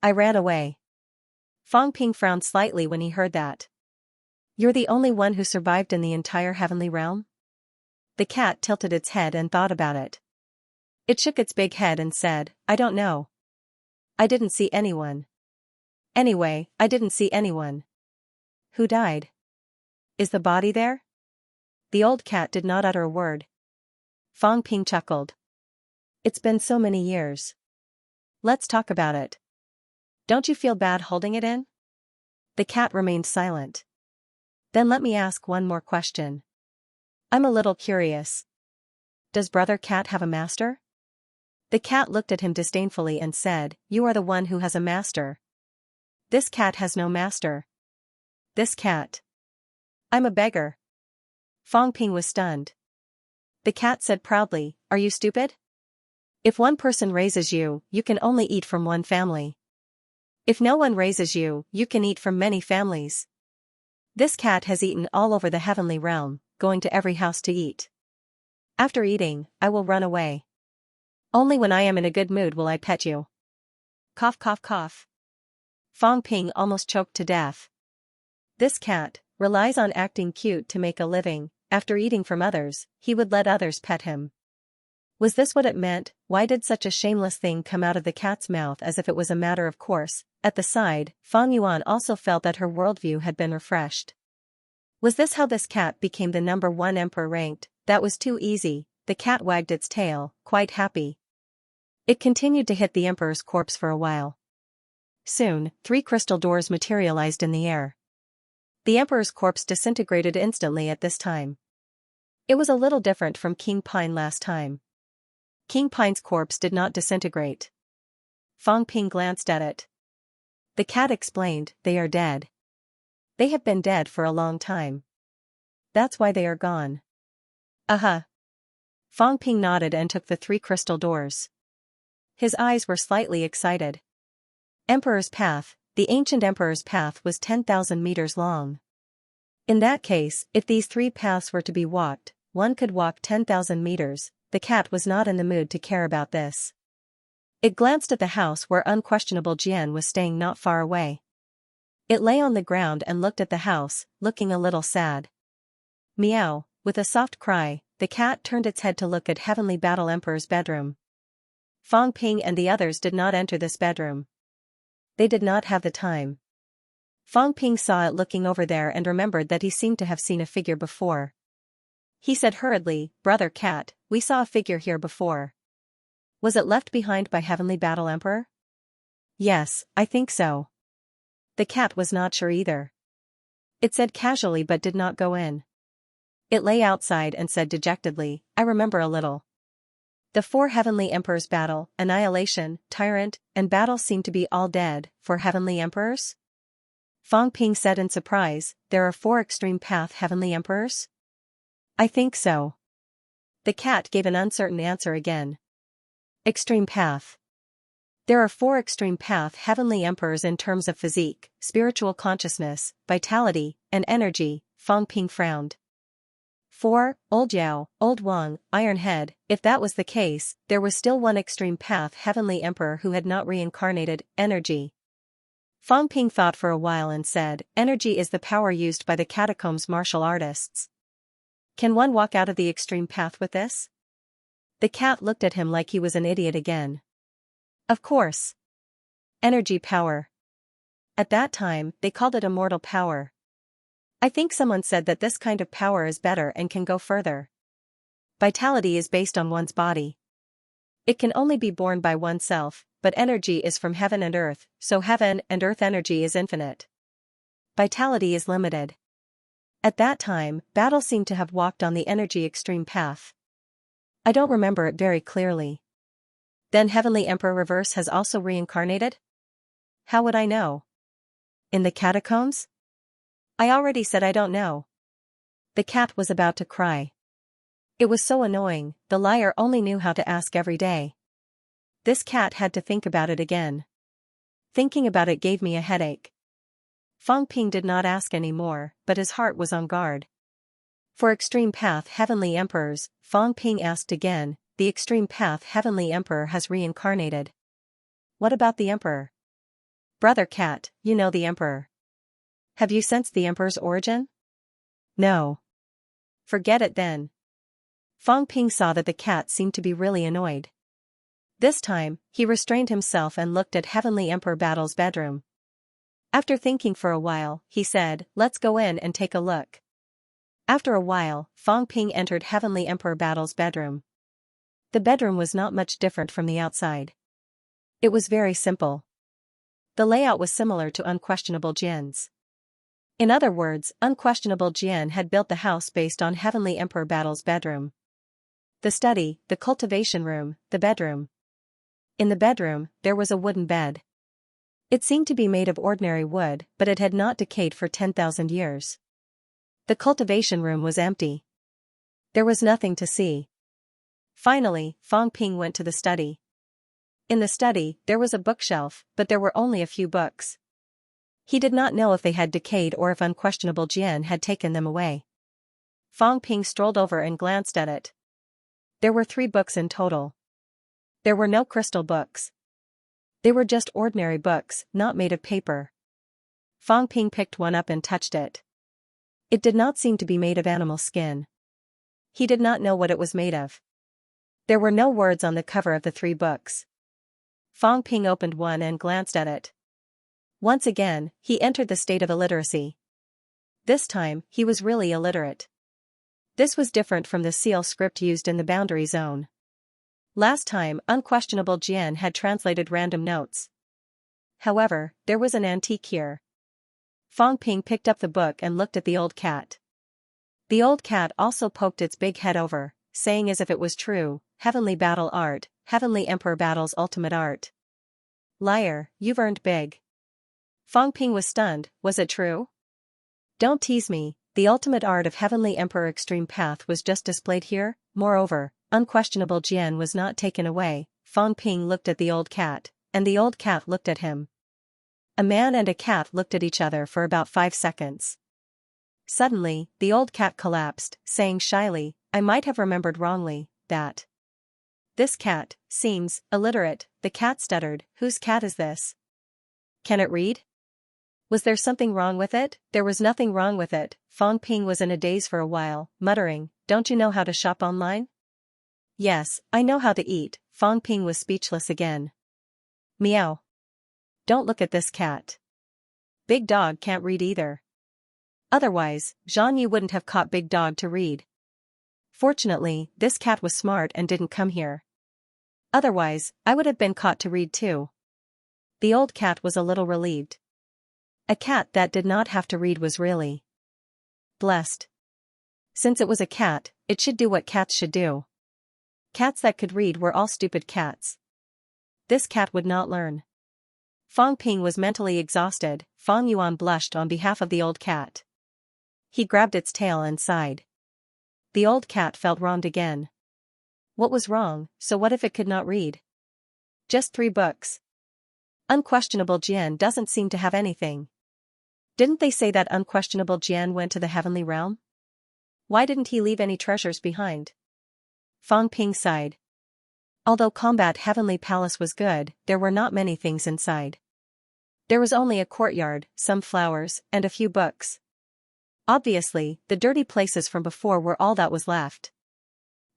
I ran away." Fang Ping frowned slightly when he heard that. "You're the only one who survived in the entire heavenly realm?" The cat tilted its head and thought about it. It shook its big head and said, "I don't know. I didn't see anyone. Anyway, I didn't see anyone." "Who died? Is the body there?" The old cat did not utter a word. Fang Ping chuckled. "It's been so many years. Let's talk about it. Don't you feel bad holding it in?" The cat remained silent. "Then let me ask one more question. I'm a little curious. Does Brother Cat have a master?" The cat looked at him disdainfully and said, "You are the one who has a master. This cat has no master. This cat. I'm a beggar." Fang Ping was stunned. The cat said proudly, "Are you stupid? If one person raises you, you can only eat from one family. If no one raises you, you can eat from many families. This cat has eaten all over the heavenly realm, going to every house to eat. After eating, I will run away. Only when I am in a good mood will I pet you." Cough cough cough. Fang Ping almost choked to death. This cat relies on acting cute to make a living. After eating from others, he would let others pet him. Was this what it meant? Why did such a shameless thing come out of the cat's mouth as if it was a matter of course? At the side, Fang Yuan also felt that her worldview had been refreshed. Was this how this cat became the number 1 emperor ranked? That was too easy. The cat wagged its tail, quite happy. It continued to hit the emperor's corpse for a while. Soon, 3 crystal doors materialized in the air. The emperor's corpse disintegrated instantly at this time. It was a little different from King Pine last time. King Pine's corpse did not disintegrate. Fang Ping glanced at it. The cat explained, "They are dead. They have been dead for a long time. That's why they are gone." Fang Ping nodded and took the 3 crystal doors. His eyes were slightly excited. Emperor's Path. The ancient Emperor's Path was 10,000 meters long. In that case, if these 3 paths were to be walked, one could walk 10,000 meters. The cat was not in the mood to care about this. It glanced at the house where unquestionable Jian was staying not far away. It lay on the ground and looked at the house, looking a little sad. Meow, with a soft cry, the cat turned its head to look at Heavenly Battle Emperor's bedroom. Fang Ping and the others did not enter this bedroom. They did not have the time. Fang Ping saw it looking over there and remembered that he seemed to have seen a figure before. He said hurriedly, "Brother Cat, we saw a figure here before. Was it left behind by Heavenly Battle Emperor?" "Yes, I think so." The cat was not sure either. It said casually but did not go in. It lay outside and said dejectedly, "I remember a little. The 4 Heavenly Emperors battle, annihilation, tyrant, and battle seem to be all dead, 4 Heavenly Emperors?" Fang Ping said in surprise, "There are 4 extreme path Heavenly Emperors?" "I think so." The cat gave an uncertain answer again. Extreme path. There are 4 extreme path Heavenly Emperors in terms of physique, spiritual consciousness, vitality, and energy. Fang Ping frowned. 4. Old Yao, Old Wang, Iron Head. If that was the case, there was still 1 extreme path Heavenly Emperor who had not reincarnated, energy. Fang Ping thought for a while and said, "Energy is the power used by the catacombs martial artists. Can one walk out of the extreme path with this?" The cat looked at him like he was an idiot again. "Of course. Energy power. At that time, they called it immortal power. I think someone said that this kind of power is better and can go further. Vitality is based on one's body. It can only be born by oneself, but energy is from heaven and earth, so heaven and earth energy is infinite. Vitality is limited. At that time, Battle seemed to have walked on the energy extreme path. I don't remember it very clearly. Then Heavenly Emperor Reverse has also reincarnated? How would I know? In the catacombs? I already said I don't know." The cat was about to cry. It was so annoying, the liar only knew how to ask every day. This cat had to think about it again. Thinking about it gave me a headache. Fang Ping did not ask any more, but his heart was on guard. For extreme path Heavenly Emperors, Fang Ping asked again, "The extreme path Heavenly Emperor has reincarnated. What about the Emperor?" "Brother Cat, you know the Emperor. Have you sensed the Emperor's origin?" "No." "Forget it then." Fang Ping saw that the cat seemed to be really annoyed. This time, he restrained himself and looked at Heavenly Emperor Battle's bedroom. After thinking for a while, he said, "Let's go in and take a look." After a while, Fang Ping entered Heavenly Emperor Battle's bedroom. The bedroom was not much different from the outside. It was very simple. The layout was similar to Unquestionable Jian's. In other words, Unquestionable Jian had built the house based on Heavenly Emperor Battle's bedroom. The study, the cultivation room, the bedroom. In the bedroom, there was a wooden bed. It seemed to be made of ordinary wood, but it had not decayed for 10,000 years. The cultivation room was empty. There was nothing to see. Finally, Fang Ping went to the study. In the study, there was a bookshelf, but there were only a few books. He did not know if they had decayed or if Unquestionable Jian had taken them away. Fang Ping strolled over and glanced at it. There were 3 books in total. There were no crystal books. They were just ordinary books, not made of paper. Fang Ping picked one up and touched it. It did not seem to be made of animal skin. He did not know what it was made of. There were no words on the cover of the 3 books. Fang Ping opened one and glanced at it. Once again, he entered the state of illiteracy. This time, he was really illiterate. This was different from the seal script used in the boundary zone. Last time, Unquestionable Jian had translated random notes. However, there was an antique here. Fang Ping picked up the book and looked at the old cat. The old cat also poked its big head over, saying as if it was true, "Heavenly battle art, Heavenly Emperor battles ultimate art." "Liar, you've earned big." Fang Ping was stunned. Was it true? "Don't tease me, the ultimate art of Heavenly Emperor Extreme Path was just displayed here, moreover, unquestionable Jian was not taken away." Fang Ping looked at the old cat, and the old cat looked at him. A man and a cat looked at each other for about 5 seconds. Suddenly, the old cat collapsed, saying shyly, "I might have remembered wrongly, that this cat seems illiterate." The cat stuttered, "Whose cat is this? Can it read? Was there something wrong with it?" "There was nothing wrong with it." Fang Ping was in a daze for a while, muttering, "Don't you know how to shop online?" "Yes, I know how to eat." Fang Ping was speechless again. "Meow. Don't look at this cat. Big Dog can't read either. Otherwise, Xianxia wouldn't have caught Big Dog to read. Fortunately, this cat was smart and didn't come here. Otherwise, I would have been caught to read too." The old cat was a little relieved. A cat that did not have to read was really blessed. Since it was a cat, it should do what cats should do. Cats that could read were all stupid cats. This cat would not learn. Fang Ping was mentally exhausted. Fang Yuan blushed on behalf of the old cat. He grabbed its tail and sighed. The old cat felt wronged again. What was wrong? So what if it could not read? Just 3 books. Unquestionable Jian doesn't seem to have anything. Didn't they say that unquestionable Jian went to the heavenly realm? Why didn't he leave any treasures behind? Fang Ping sighed. Although Combat Heavenly Palace was good, there were not many things inside. There was only a courtyard, some flowers, and a few books. Obviously, the dirty places from before were all that was left.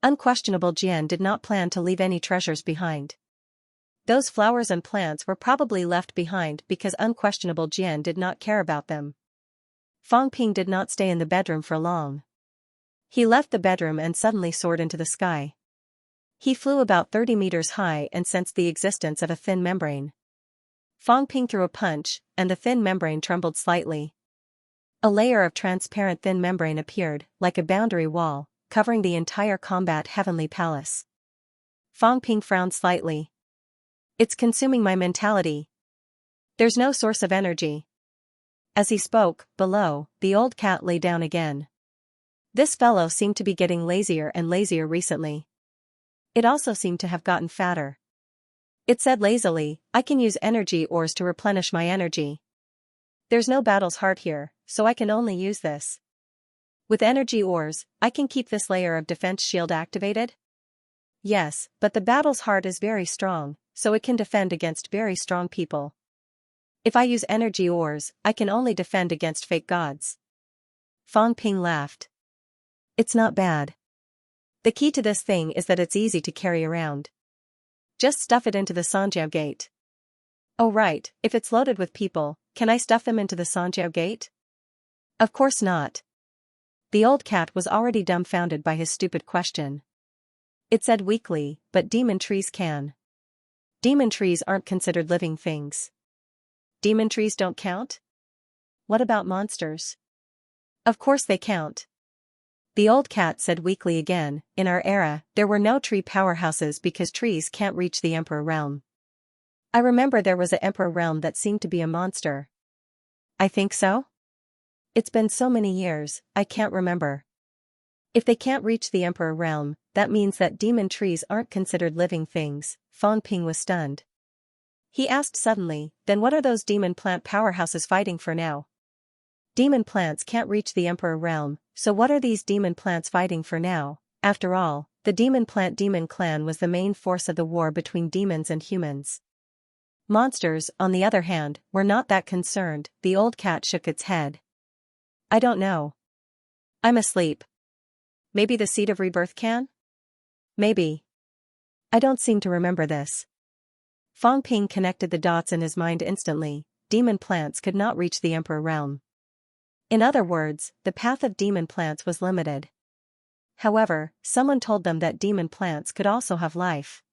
Unquestionable Jian did not plan to leave any treasures behind. Those flowers and plants were probably left behind because unquestionable Jian did not care about them. Fang Ping did not stay in the bedroom for long. He left the bedroom and suddenly soared into the sky. He flew about 30 meters high and sensed the existence of a thin membrane. Fang Ping threw a punch, and the thin membrane trembled slightly. A layer of transparent thin membrane appeared, like a boundary wall, covering the entire Combat Heavenly Palace. Fang Ping frowned slightly. "It's consuming my mentality. There's no source of energy." As he spoke, below, the old cat lay down again. This fellow seemed to be getting lazier and lazier recently. It also seemed to have gotten fatter. It said lazily, "I can use energy ores to replenish my energy. There's no battle's heart here, so I can only use this. With energy ores, I can keep this layer of defense shield activated?" "Yes, but the battle's heart is very strong, so it can defend against very strong people. If I use energy ores, I can only defend against fake gods." Fang Ping laughed. "It's not bad. The key to this thing is that it's easy to carry around. Just stuff it into the Xianxia gate." "Oh right, if it's loaded with people, can I stuff them into the Xianxia gate?" "Of course not." The old cat was already dumbfounded by his stupid question. It said weakly, "But demon trees can." "Demon trees aren't considered living things." "Demon trees don't count?" "What about monsters?" "Of course they count." The old cat said weakly again, "In our era, there were no tree powerhouses because trees can't reach the Emperor realm. I remember there was an Emperor realm that seemed to be a monster." "I think so? It's been so many years, I can't remember." "If they can't reach the Emperor realm, that means that demon trees aren't considered living things." Fang Ping was stunned. He asked suddenly, "Then what are those demon plant powerhouses fighting for now?" "Demon plants can't reach the Emperor realm, so what are these demon plants fighting for now?" After all, the demon plant demon clan was the main force of the war between demons and humans. Monsters, on the other hand, were not that concerned. The old cat shook its head. "I don't know. I'm asleep. Maybe the seed of rebirth can? Maybe. I don't seem to remember this." Fang Ping connected the dots in his mind instantly. Demon plants could not reach the Emperor realm. In other words, the path of demon plants was limited. However, someone told them that demon plants could also have life.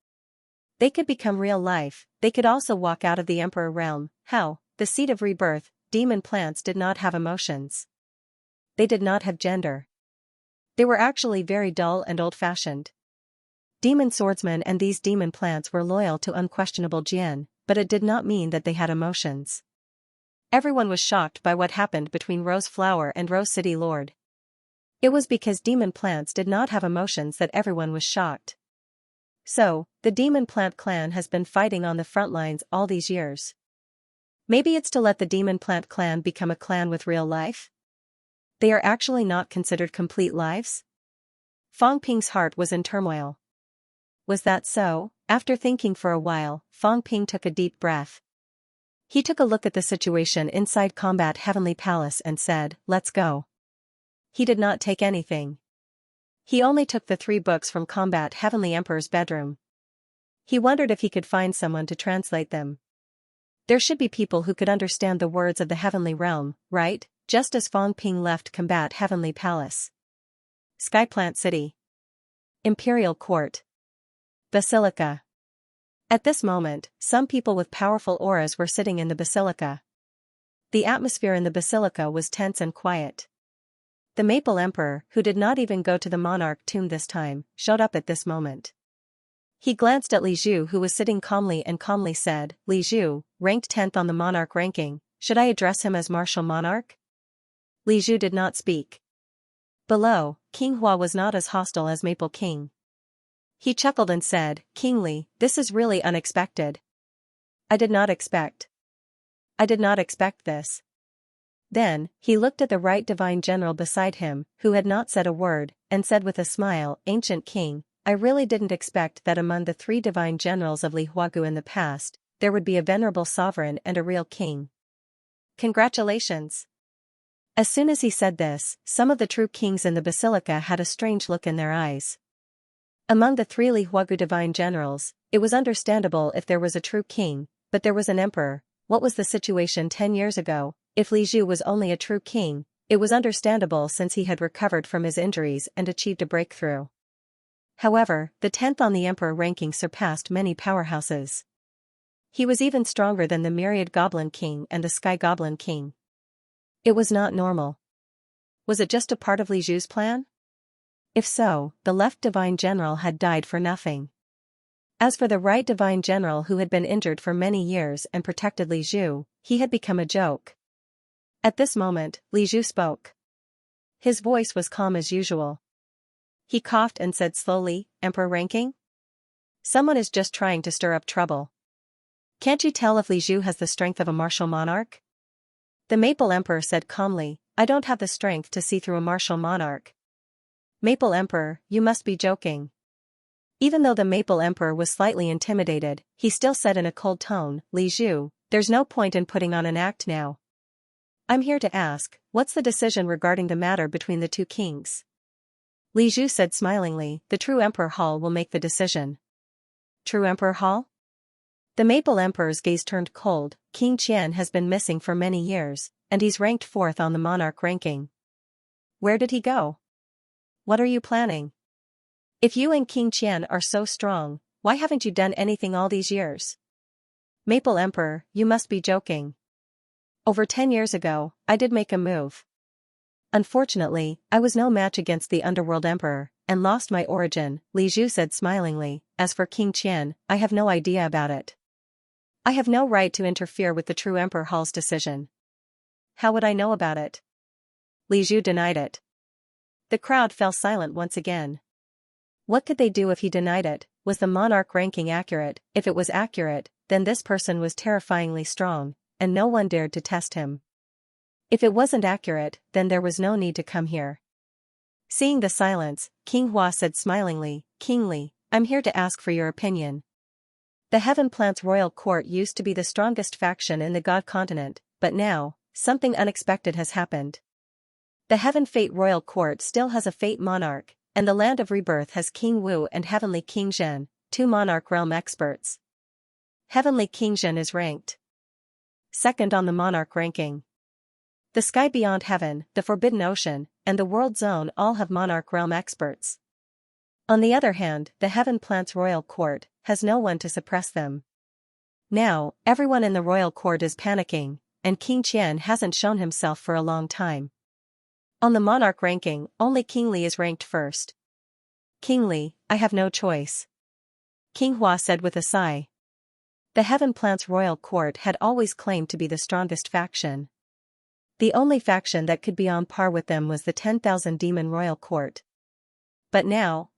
They could become real life. They could also walk out of the Emperor realm. How? The seed of rebirth. demon plants did not have emotions. They did not have gender. They were actually very dull and old-fashioned. Demon swordsmen and these demon plants were loyal to unquestionable Jian, but it did not mean that they had emotions. Everyone was shocked by what happened between Rose Flower and Rose City Lord. It was because demon plants did not have emotions that everyone was shocked. So, the demon plant clan has been fighting on the front lines all these years. Maybe it's to let the demon plant clan become a clan with real life? They are actually not considered complete lives? Fang Ping's heart was in turmoil. Was that so? After thinking for a while, Fang Ping took a deep breath. He took a look at the situation inside Combat Heavenly Palace and said, "Let's go." He did not take anything. He only took the 3 books from Combat Heavenly Emperor's bedroom. He wondered if he could find someone to translate them. There should be people who could understand the words of the Heavenly Realm, right? Just as Fang Ping left Combat Heavenly Palace. Skyplant City. Imperial Court. Basilica. At this moment, some people with powerful auras were sitting in the basilica. The atmosphere in the basilica was tense and quiet. The Maple Emperor, who did not even go to the monarch tomb this time, showed up at this moment. He glanced at Li Zhu, who was sitting calmly, and calmly said, "Li Zhu, ranked 10th on the monarch ranking, should I address him as martial monarch?" Li Zhu did not speak. Below, King Hua was not as hostile as Maple King. He chuckled and said, "King Li, this is really unexpected. I did not expect this." Then, he looked at the right divine general beside him, who had not said a word, and said with a smile, "Ancient King, I really didn't expect that among the 3 divine generals of Li Huagu in the past, there would be a venerable sovereign and a real king. Congratulations." As soon as he said this, some of the true kings in the basilica had a strange look in their eyes. Among the 3 Li Huagu divine generals, it was understandable if there was a true king, but there was an emperor. What was the situation 10 years ago? If Li Zhu was only a true king, it was understandable since he had recovered from his injuries and achieved a breakthrough. However, the 10th on the emperor ranking surpassed many powerhouses. He was even stronger than the Myriad Goblin King and the Sky Goblin King. It was not normal. Was it just a part of Li Zhu's plan? If so, the left divine general had died for nothing. As for the right divine general who had been injured for many years and protected Li Zhu, he had become a joke. At this moment, Li Zhu spoke. His voice was calm as usual. He coughed and said slowly, "Emperor ranking? Someone is just trying to stir up trouble. Can't you tell if Li Zhu has the strength of a martial monarch?" The Maple Emperor said calmly, "I don't have the strength to see through a martial monarch." Maple Emperor, you must be joking. Even though the Maple Emperor was slightly intimidated, he still said in a cold tone, "Li Zhu, there's no point in putting on an act now. I'm here to ask, what's the decision regarding the matter between the 2 kings?" Li Zhu said smilingly, "The true Emperor Hall will make the decision." True Emperor Hall? The Maple Emperor's gaze turned cold. King Qian has been missing for many years, and he's ranked 4th on the monarch ranking. Where did he go? What are you planning? If you and King Qian are so strong, why haven't you done anything all these years? Maple Emperor, you must be joking. Over 10 years ago, I did make a move. Unfortunately, I was no match against the Underworld Emperor, and lost my origin, Li Zhu said smilingly. As for King Qian, I have no idea about it. I have no right to interfere with the true Emperor Hall's decision. How would I know about it? Li Zhu denied it. The crowd fell silent once again. What could they do if he denied it? Was the monarch ranking accurate? If it was accurate, then this person was terrifyingly strong, and no one dared to test him. If it wasn't accurate, then there was no need to come here. Seeing the silence, King Hua said smilingly, "King Li, I'm here to ask for your opinion. The Heaven Plant's royal court used to be the strongest faction in the God continent, but now, something unexpected has happened. The Heaven Fate royal court still has a Fate monarch, and the Land of Rebirth has King Wu and Heavenly King Zhen, 2 monarch realm experts. Heavenly King Zhen is ranked 2nd on the monarch ranking. The Sky Beyond Heaven, the Forbidden Ocean, and the World Zone all have monarch realm experts. On the other hand, the Heaven Plant's royal court has no one to suppress them. Now, everyone in the royal court is panicking, and King Qian hasn't shown himself for a long time. On the monarch ranking, only King Li is ranked first. King Li, I have no choice. King Hua said with a sigh. The Heaven Plant's royal court had always claimed to be the strongest faction. The only faction that could be on par with them was the 10,000 demon royal court. But now,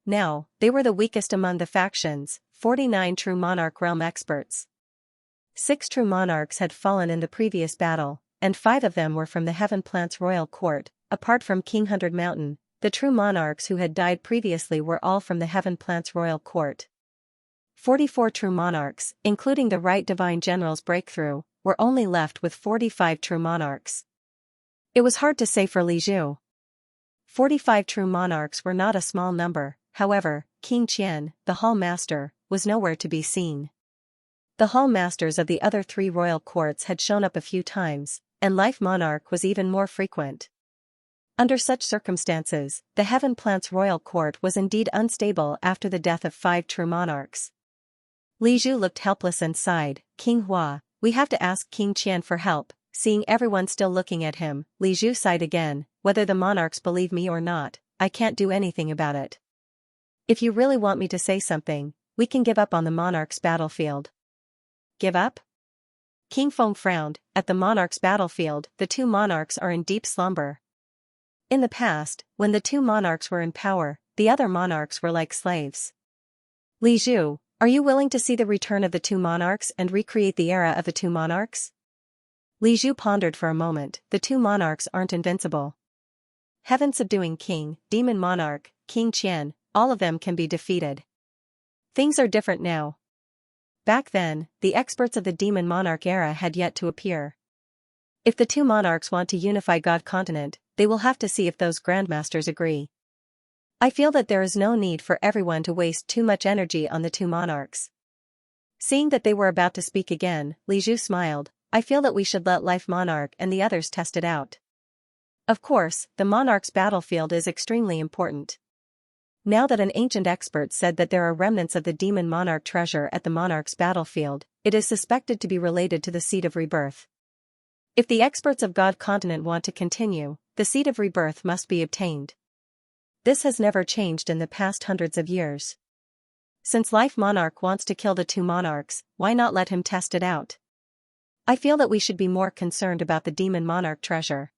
they were the weakest among the factions, 49 true monarch realm experts. 6 true monarchs had fallen in the previous battle, and 5 of them were from the Heaven Plant's royal court. Apart from King 100 Mountain, the true monarchs who had died previously were all from the Heaven Plant's royal court. 44 true monarchs, including the Right Divine General's breakthrough, were only left with 45 true monarchs. It was hard to say for Li Zhu. 45 true monarchs were not a small number, however, King Qian, the Hall Master, was nowhere to be seen. The Hall Masters of the other 3 royal courts had shown up a few times, and Life Monarch was even more frequent. Under such circumstances, the Heaven Plant's royal court was indeed unstable after the death of 5 true monarchs. Li Zhu looked helpless and sighed. King Hua, we have to ask King Qian for help. Seeing everyone still looking at him, Li Zhu sighed again. Whether the monarchs believe me or not, I can't do anything about it. If you really want me to say something, we can give up on the monarch's battlefield. Give up? King Feng frowned. At the monarch's battlefield, the 2 monarchs are in deep slumber. In the past, when the 2 monarchs were in power, the other monarchs were like slaves. Li Zhu, are you willing to see the return of the 2 monarchs and recreate the era of the 2 monarchs? Li Zhu pondered for a moment. The 2 monarchs aren't invincible. Heaven subduing king, demon monarch, King Qian, all of them can be defeated. Things are different now. Back then, the experts of the demon monarch era had yet to appear. If the 2 monarchs want to unify God continent, they will have to see if those grandmasters agree. I feel that there is no need for everyone to waste too much energy on the 2 monarchs. Seeing that they were about to speak again, Li Zhu smiled. I feel that we should let Life Monarch and the others test it out. Of course, the monarch's battlefield is extremely important. Now that an ancient expert said that there are remnants of the demon monarch treasure at the monarch's battlefield, it is suspected to be related to the seed of rebirth. If the experts of God continent want to continue, the seed of rebirth must be obtained. This has never changed in the past hundreds of years. Since Life Monarch wants to kill the 2 monarchs, why not let him test it out? I feel that we should be more concerned about the demon monarch treasure.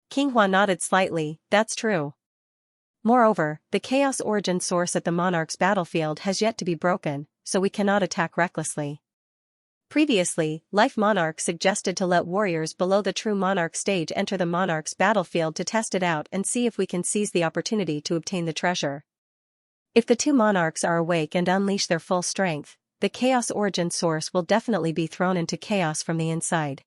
King Hua nodded slightly. That's true. Moreover, the chaos origin source at the monarch's battlefield has yet to be broken, so we cannot attack recklessly. Previously, Life Monarch suggested to let warriors below the true monarch stage enter the monarch's battlefield to test it out and see if we can seize the opportunity to obtain the treasure. If the 2 monarchs are awake and unleash their full strength, the chaos origin source will definitely be thrown into chaos from the inside.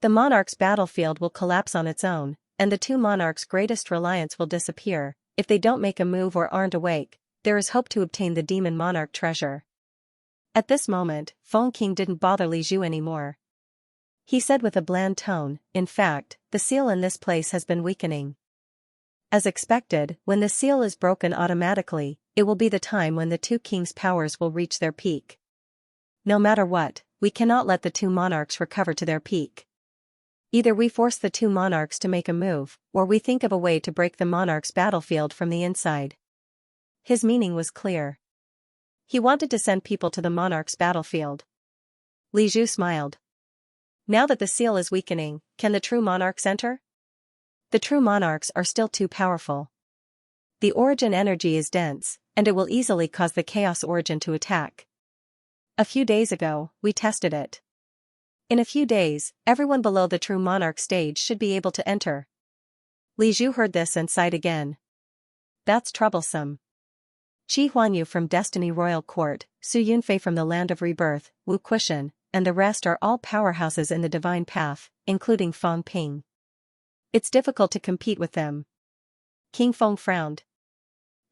The monarch's battlefield will collapse on its own, and the 2 monarchs' greatest reliance will disappear. If they don't make a move or aren't awake, there is hope to obtain the demon monarch treasure. At this moment, Feng King didn't bother Li Zhu anymore. He said with a bland tone, in fact, the seal in this place has been weakening. As expected, when the seal is broken automatically, it will be the time when the 2 kings' powers will reach their peak. No matter what, we cannot let the 2 monarchs recover to their peak. Either we force the 2 monarchs to make a move, or we think of a way to break the monarch's battlefield from the inside. His meaning was clear. He wanted to send people to the monarch's battlefield. Li Zhu smiled. Now that the seal is weakening, can the true monarchs enter? The true monarchs are still too powerful. The origin energy is dense, and it will easily cause the chaos origin to attack. A few days ago, we tested it. In a few days, everyone below the true monarch stage should be able to enter. Li Zhu heard this and sighed again. That's troublesome. Qi Huanyu from Destiny Royal Court, Su Yunfei from the Land of Rebirth, Wu Quishan, and the rest are all powerhouses in the divine path, including Feng Ping. It's difficult to compete with them. King Feng frowned.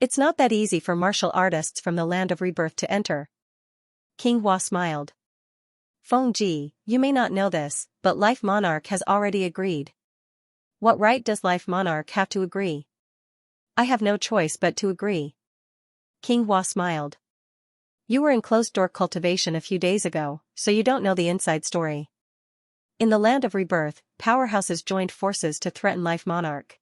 It's not that easy for martial artists from the Land of Rebirth to enter. King Hua smiled. Feng Ji, you may not know this, but Life Monarch has already agreed. What right does Life Monarch have to agree? I have no choice but to agree. King Hua smiled. You were in closed-door cultivation a few days ago, so you don't know the inside story. In the land of rebirth, powerhouses joined forces to threaten Life Monarch.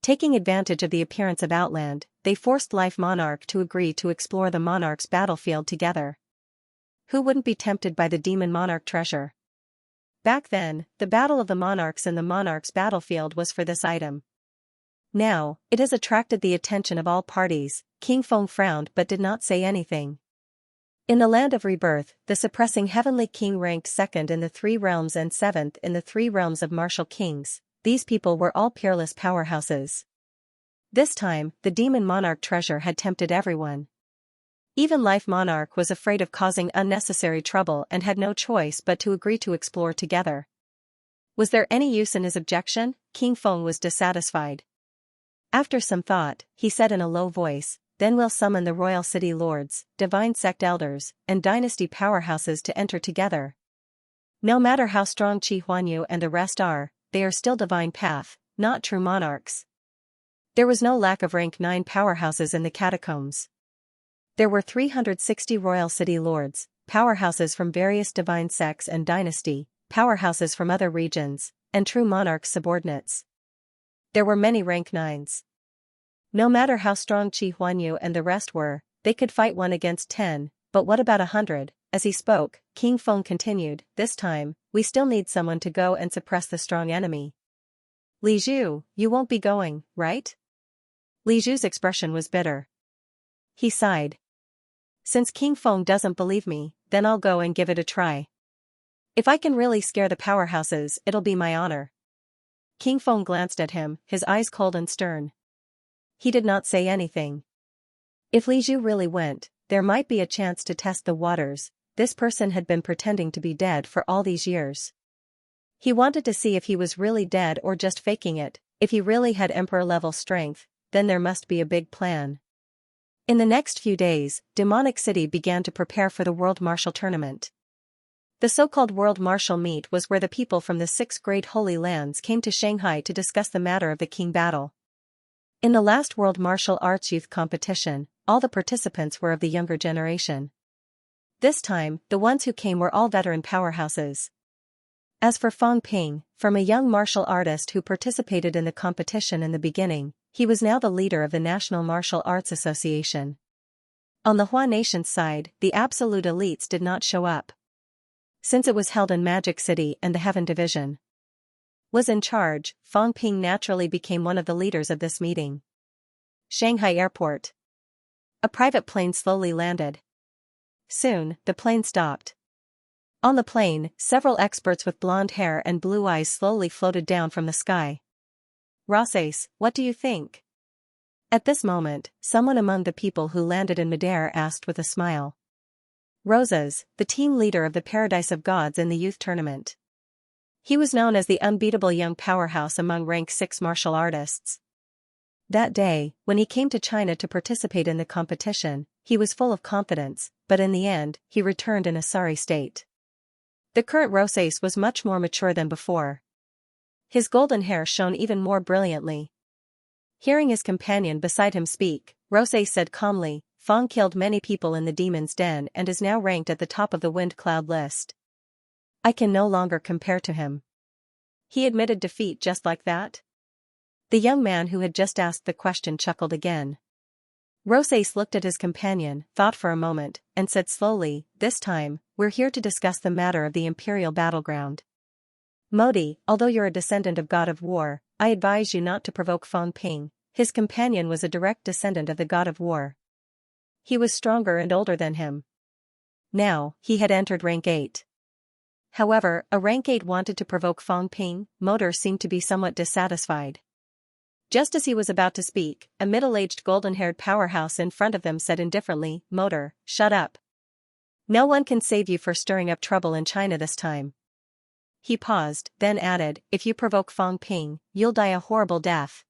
Taking advantage of the appearance of Outland, they forced Life Monarch to agree to explore the Monarch's battlefield together. Who wouldn't be tempted by the Demon Monarch treasure? Back then, the Battle of the Monarchs and the Monarch's battlefield was for this item. Now, it has attracted the attention of all parties. King Feng frowned but did not say anything. In the land of rebirth, the suppressing heavenly king ranked second in the three realms and seventh in the three realms of martial kings. These people were all peerless powerhouses. This time, the Demon Monarch treasure had tempted everyone. Even Life Monarch was afraid of causing unnecessary trouble and had no choice but to agree to explore together. Was there any use in his objection? King Feng was dissatisfied. After some thought, he said in a low voice, "Then we'll summon the royal city lords, divine sect elders, and dynasty powerhouses to enter together. No matter how strong Qi Huanyu and the rest are, they are still divine path, not true monarchs." There was no lack of rank 9 powerhouses in the catacombs. There were 360 royal city lords, powerhouses from various divine sects and dynasty, powerhouses from other regions, and true monarch subordinates. There were many rank 9s. No matter how strong Qi Huanyu and the rest were, they could fight 1 against 10, but what about 100? As he spoke, King Feng continued, "This time, we still need someone to go and suppress the strong enemy." "Li Zhu, you won't be going, right?" Li Zhu's expression was bitter. He sighed. "Since King Feng doesn't believe me, then I'll go and give it a try. If I can really scare the powerhouses, it'll be my honor." King Feng glanced at him, his eyes cold and stern. He did not say anything. If Li Zhu really went, there might be a chance to test the waters. This person had been pretending to be dead for all these years. He wanted to see if he was really dead or just faking it. If he really had emperor-level strength, then there must be a big plan. In the next few days, Demonic City began to prepare for the World Martial Tournament. The so-called World Martial Meet was where the people from the 6 great holy lands came to Shanghai to discuss the matter of the King battle. In the last World Martial Arts Youth Competition, all the participants were of the younger generation. This time, the ones who came were all veteran powerhouses. As for Fang Ping, from a young martial artist who participated in the competition in the beginning, he was now the leader of the National Martial Arts Association. On the Hua Nation's side, the absolute elites did not show up. Since it was held in Magic City and the Heaven Division was in charge, Fang Ping naturally became one of the leaders of this meeting. Shanghai Airport. A private plane slowly landed. Soon, the plane stopped. On the plane, several experts with blonde hair and blue eyes slowly floated down from the sky. "Rosace, what do you think?" At this moment, someone among the people who landed in midair asked with a smile. Rosas, the team leader of the Paradise of Gods in the youth tournament. He was known as the unbeatable young powerhouse among rank 6 martial artists. That day, when he came to China to participate in the competition, he was full of confidence, but in the end, he returned in a sorry state. The current Rosace was much more mature than before. His golden hair shone even more brilliantly. Hearing his companion beside him speak, Rosace said calmly, "Fang killed many people in the Demon's Den and is now ranked at the top of the Wind Cloud list. I can no longer compare to him." He admitted defeat just like that? The young man who had just asked the question chuckled again. Rosace looked at his companion, thought for a moment, and said slowly, "This time, we're here to discuss the matter of the Imperial Battleground. Modi, although you're a descendant of God of War, I advise you not to provoke Fang Ping." His companion was a direct descendant of the God of War. He was stronger and older than him. Now, he had entered rank 8. However, a rank 8 wanted to provoke Fang Ping. Motor seemed to be somewhat dissatisfied. Just as he was about to speak, a middle-aged golden-haired powerhouse in front of them said indifferently, "Motor, shut up. No one can save you for stirring up trouble in China this time." He paused, then added, "If you provoke Fang Ping, you'll die a horrible death.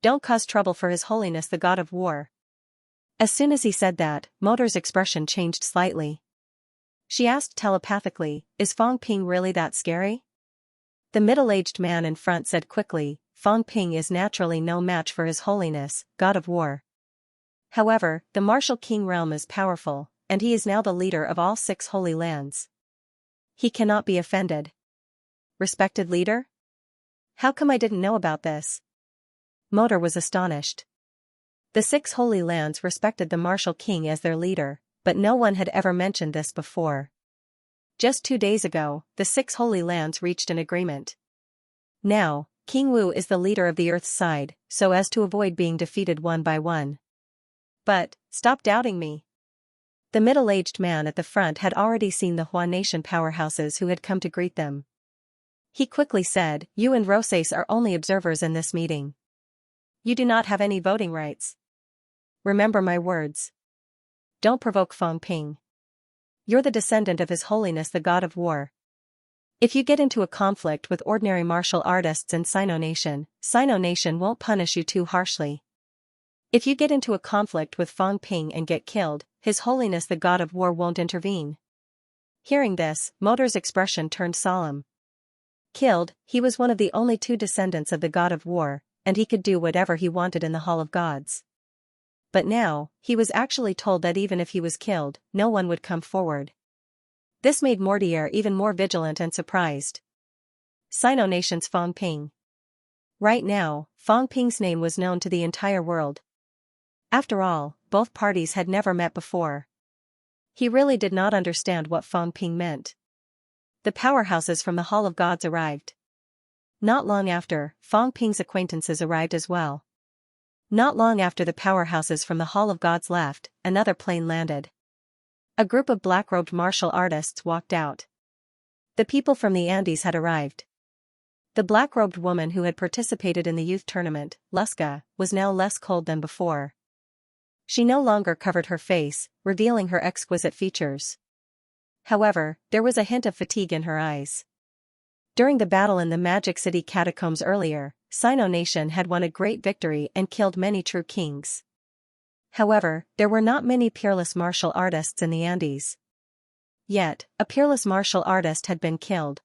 Don't cause trouble for His Holiness the God of War." As soon as he said that, Motor's expression changed slightly. She asked telepathically, "Is Fang Ping really that scary?" The middle-aged man in front said quickly, "Fang Ping is naturally no match for His Holiness, God of War. However, the Martial King realm is powerful, and he is now the leader of all 6 holy lands. He cannot be offended. respected leader? How come I didn't know about this? Motor was astonished. The 6 Holy Lands respected the martial king as their leader, but no one had ever mentioned this before. Just 2 days ago, the 6 Holy Lands reached an agreement. Now, King Wu is the leader of the Earth's side, so as to avoid being defeated one by one. But, stop doubting me. The middle-aged man at the front had already seen the Hua Nation powerhouses who had come to greet them. He quickly said, "You and Roses are only observers in this meeting. You do not have any voting rights. Remember my words. Don't provoke Feng Ping. You're the descendant of His Holiness the God of War. If you get into a conflict with ordinary martial artists in Sino Nation won't punish you too harshly. If you get into a conflict with Feng Ping and get killed, His Holiness the God of War won't intervene." Hearing this, Motor's expression turned solemn. Killed, he was one of the only 2 descendants of the God of War, and he could do whatever he wanted in the Hall of Gods. But now, he was actually told that even if he was killed, no one would come forward. This made Mortier even more vigilant and surprised. Sino Nation's Feng Ping. Right now, Feng Ping's name was known to the entire world. After all, both parties had never met before. He really did not understand what Feng Ping meant. The powerhouses from the Hall of Gods arrived. Not long after, Feng Ping's acquaintances arrived as well. Not long after the powerhouses from the Hall of Gods left, another plane landed. A group of black-robed martial artists walked out. The people from the Andes had arrived. The black-robed woman who had participated in the youth tournament, Xianxia, was now less cold than before. She no longer covered her face, revealing her exquisite features. However, there was a hint of fatigue in her eyes. During the battle in the Magic City catacombs earlier, Sino Nation had won a great victory and killed many true kings. However, there were not many peerless martial artists in the Andes. Yet, a peerless martial artist had been killed.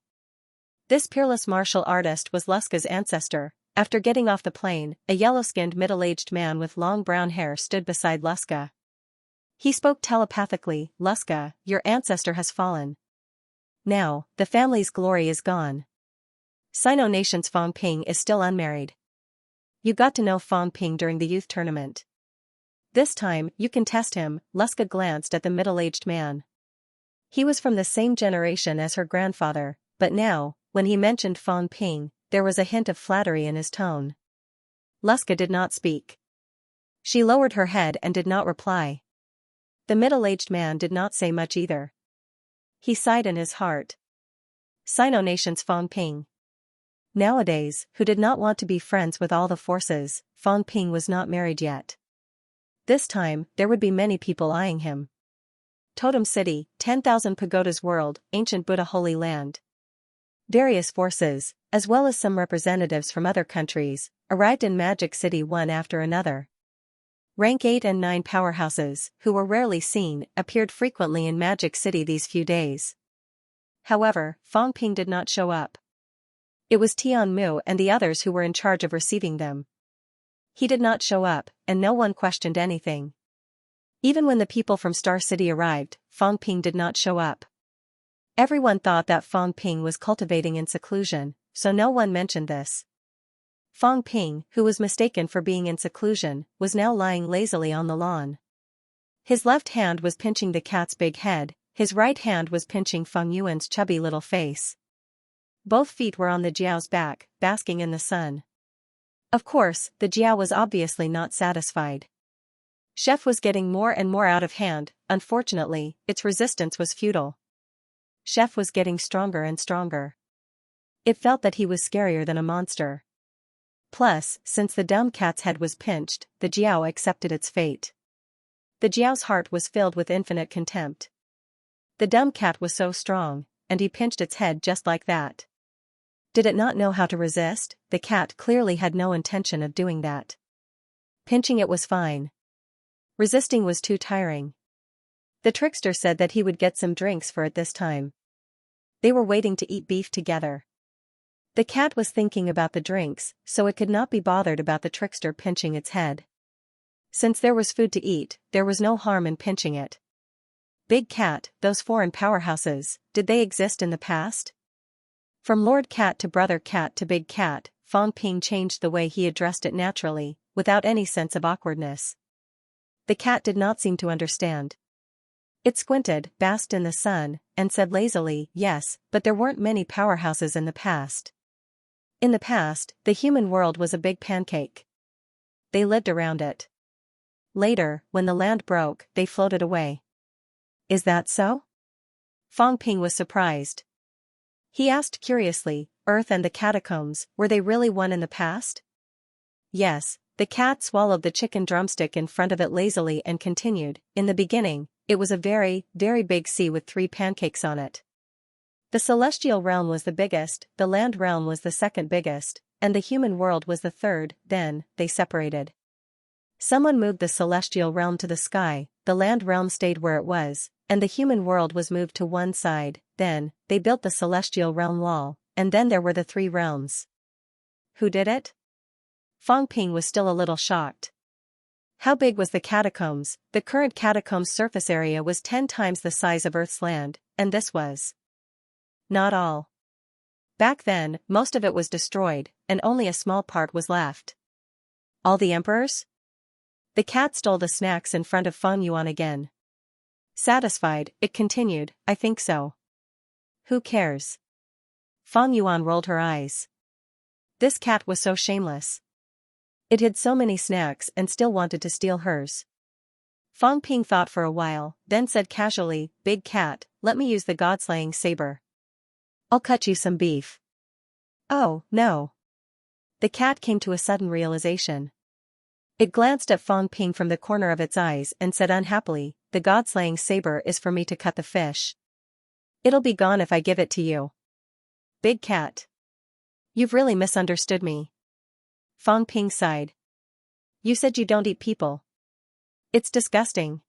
This peerless martial artist was Xianxia's ancestor. After getting off the plane, a yellow-skinned middle-aged man with long brown hair stood beside Xianxia. He spoke telepathically, "Xianxia, your ancestor has fallen. Now, the family's glory is gone. Sino Nation's Feng Ping is still unmarried. You got to know Feng Ping during the youth tournament. This time, you can test him." Xianxia glanced at the middle-aged man. He was from the same generation as her grandfather, but now, when he mentioned Feng Ping, there was a hint of flattery in his tone. Xianxia did not speak. She lowered her head and did not reply. The middle-aged man did not say much either. He sighed in his heart. Sino Nation's Feng Ping. Nowadays, who did not want to be friends with all the forces, Feng Ping was not married yet. This time, there would be many people eyeing him. Totem City, 10,000 Pagodas World, Ancient Buddha Holy Land. Various forces, as well as some representatives from other countries, arrived in Magic City one after another. Rank 8 and 9 powerhouses, who were rarely seen, appeared frequently in Magic City these few days. However, Feng Ping did not show up. It was Tian Mu and the others who were in charge of receiving them. He did not show up, and no one questioned anything. Even when the people from Star City arrived, Feng Ping did not show up. Everyone thought that Feng Ping was cultivating in seclusion, so no one mentioned this. Feng Ping, who was mistaken for being in seclusion, was now lying lazily on the lawn. His left hand was pinching the cat's big head, his right hand was pinching Feng Yuan's chubby little face. Both feet were on the Jiao's back, basking in the sun. Of course, the Jiao was obviously not satisfied. Chef was getting more and more out of hand. Unfortunately, its resistance was futile. Chef was getting stronger and stronger. It felt that he was scarier than a monster. Plus, since the dumb cat's head was pinched, the Jiao accepted its fate. The Jiao's heart was filled with infinite contempt. The dumb cat was so strong, and he pinched its head just like that. Did it not know how to resist? The cat clearly had no intention of doing that. Pinching it was fine. Resisting was too tiring. The trickster said that he would get some drinks for it this time. They were waiting to eat beef together. The cat was thinking about the drinks, so it could not be bothered about the trickster pinching its head. Since there was food to eat, there was no harm in pinching it. Big Cat, those foreign powerhouses, did they exist in the past? From Lord Cat to Brother Cat to Big Cat, Fong Ping changed the way he addressed it naturally, without any sense of awkwardness. The cat did not seem to understand. It squinted, basked in the sun, and said lazily, yes, but there weren't many powerhouses in the past. In the past, the human world was a big pancake. They lived around it. Later, when the land broke, they floated away. Is that so? Fong Ping was surprised. He asked curiously, Earth and the catacombs, were they really one in the past? Yes, the cat swallowed the chicken drumstick in front of it lazily and continued, in the beginning, it was a very, very big sea with 3 pancakes on it. The celestial realm was the biggest, the land realm was the second biggest, and the human world was the third. Then, they separated. Someone moved the celestial realm to the sky, the land realm stayed where it was, and the human world was moved to one side. Then, they built the celestial realm wall, and then there were the 3 realms. Who did it? Fong Ping was still a little shocked. How big was the catacombs? The current catacombs' surface area was 10 times the size of Earth's land, and this was not all. Back then, most of it was destroyed, and only a small part was left. All the emperors? The cat stole the snacks in front of Feng Yuan again. Satisfied, it continued, I think so. Who cares? Feng Yuan rolled her eyes. This cat was so shameless. It hid so many snacks and still wanted to steal hers. Fong Ping thought for a while, then said casually, Big Cat, let me use the god-slaying saber. I'll cut you some beef. Oh, no. The cat came to a sudden realization. It glanced at Fong Ping from the corner of its eyes and said unhappily, the god-slaying saber is for me to cut the fish. It'll be gone if I give it to you. Big Cat. You've really misunderstood me. Fong Ping sighed. You said you don't eat people. It's disgusting.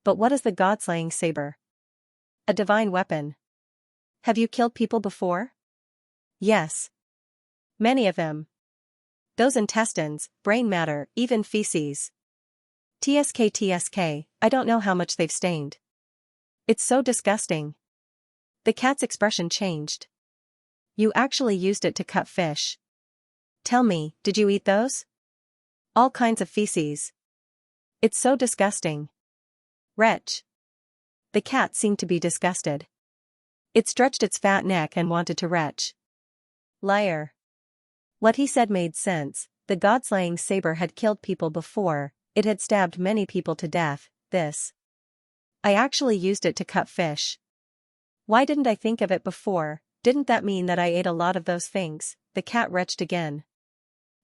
But what is the god-slaying saber? A divine weapon. Have you killed people before? Yes. Many of them. Those intestines, brain matter, even feces. TSK, I don't know how much they've stained. It's so disgusting. The cat's expression changed. You actually used it to cut fish. Tell me, did you eat those? All kinds of feces. It's so disgusting. Wretch. The cat seemed to be disgusted. It stretched its fat neck and wanted to retch. Liar. What he said made sense. The god-slaying saber had killed people before, it had stabbed many people to death. I actually used it to cut fish. Why didn't I think of it before? Didn't that mean that I ate a lot of those things? The cat retched again.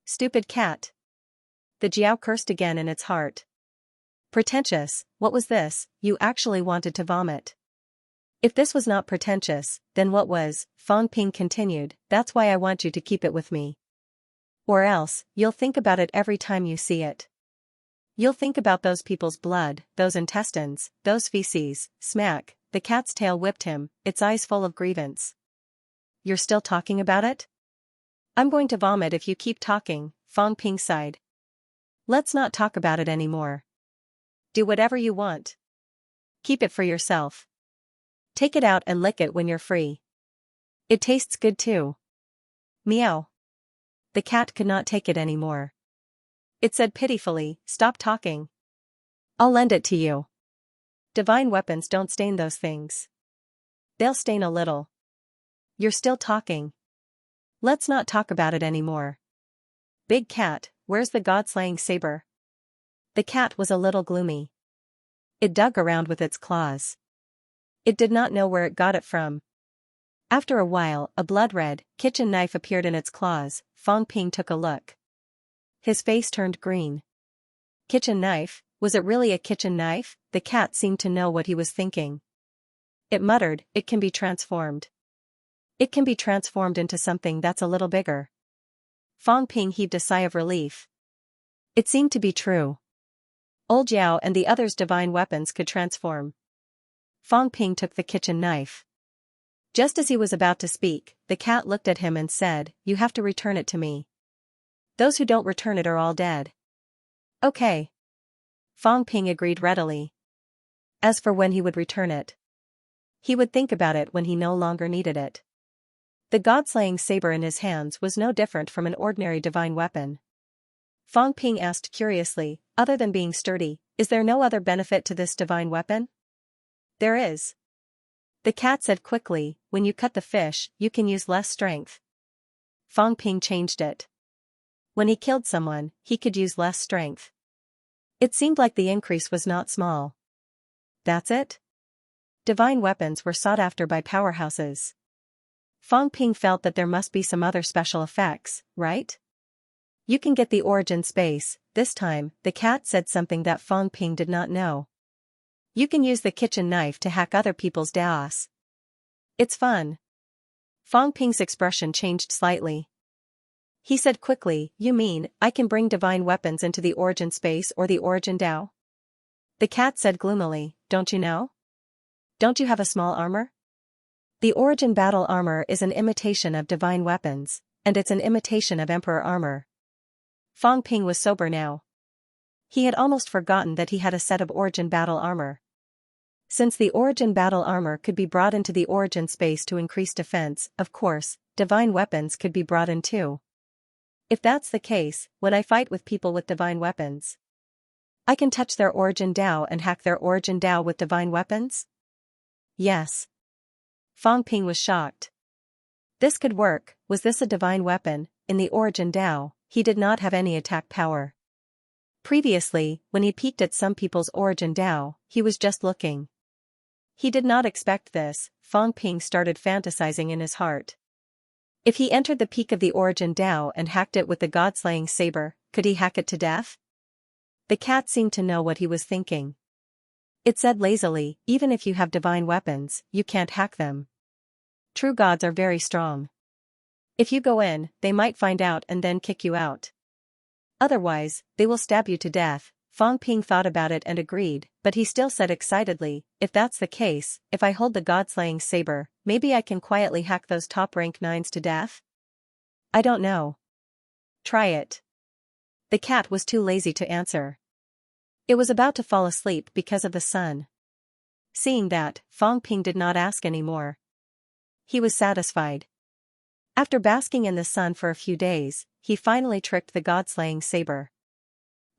Stupid cat. The Jiao cursed again in its heart. Pretentious, what was this? You actually wanted to vomit. If this was not pretentious, then what was? Fong Ping continued, that's why I want you to keep it with me. Or else, you'll think about it every time you see it. You'll think about those people's blood, those intestines, those feces. Smack, the cat's tail whipped him, its eyes full of grievance. You're still talking about it? I'm going to vomit if you keep talking, Fong Ping sighed. Let's not talk about it anymore. Do whatever you want. Keep it for yourself. Take it out and lick it when you're free. It tastes good too. Meow. The cat could not take it anymore. It said pitifully, stop talking. I'll lend it to you. Divine weapons don't stain those things. They'll stain a little. You're still talking. Let's not talk about it anymore. Big Cat, where's the god-slaying saber? The cat was a little gloomy. It dug around with its claws. It did not know where it got it from. After a while, a blood-red kitchen knife appeared in its claws. Fong Ping took a look. His face turned green. Kitchen knife? Was it really a kitchen knife? The cat seemed to know what he was thinking. It muttered, it can be transformed. It can be transformed into something that's a little bigger. Fong Ping heaved a sigh of relief. It seemed to be true. Old Jiao and the others' divine weapons could transform. Fong Ping took the kitchen knife. Just as he was about to speak, the cat looked at him and said, you have to return it to me. Those who don't return it are all dead. Okay. Fong Ping agreed readily. As for when he would return it, he would think about it when he no longer needed it. The god-slaying saber in his hands was no different from an ordinary divine weapon. Fang Ping asked curiously, other than being sturdy, is there no other benefit to this divine weapon? There is. The cat said quickly, when you cut the fish, you can use less strength. Fang Ping changed it. When he killed someone, he could use less strength. It seemed like the increase was not small. That's it? Divine weapons were sought after by powerhouses. Fang Ping felt that there must be some other special effects, right? You can get the origin space. This time, the cat said something that Fang Ping did not know. You can use the kitchen knife to hack other people's DOS. It's fun. Fang Ping's expression changed slightly. He said quickly, you mean, I can bring divine weapons into the origin space or the origin Dao? The cat said gloomily, don't you know? Don't you have a small armor? The origin battle armor is an imitation of divine weapons, and it's an imitation of emperor armor. Fang Ping was sober now. He had almost forgotten that he had a set of origin battle armor. Since the origin battle armor could be brought into the origin space to increase defense, of course, divine weapons could be brought in too. If that's the case, when I fight with people with divine weapons, I can touch their origin Dao and hack their origin Dao with divine weapons? Yes. Fang Ping was shocked. This could work. Was this a divine weapon? In the origin Dao, he did not have any attack power. Previously, when he peeked at some people's origin Dao, he was just looking. He did not expect this. Fang Ping started fantasizing in his heart. If he entered the peak of the origin Dao and hacked it with the god-slaying saber, could he hack it to death? The cat seemed to know what he was thinking. It said lazily, even if you have divine weapons, you can't hack them. True gods are very strong. If you go in, they might find out and then kick you out. Otherwise, they will stab you to death. Fang Ping thought about it and agreed, but he still said excitedly, if that's the case, if I hold the god-slaying saber, maybe I can quietly hack those top-rank 9s to death? I don't know. Try it. The cat was too lazy to answer. It was about to fall asleep because of the sun. Seeing that, Fang Ping did not ask any more. He was satisfied. After basking in the sun for a few days, he finally tricked the god-slaying saber.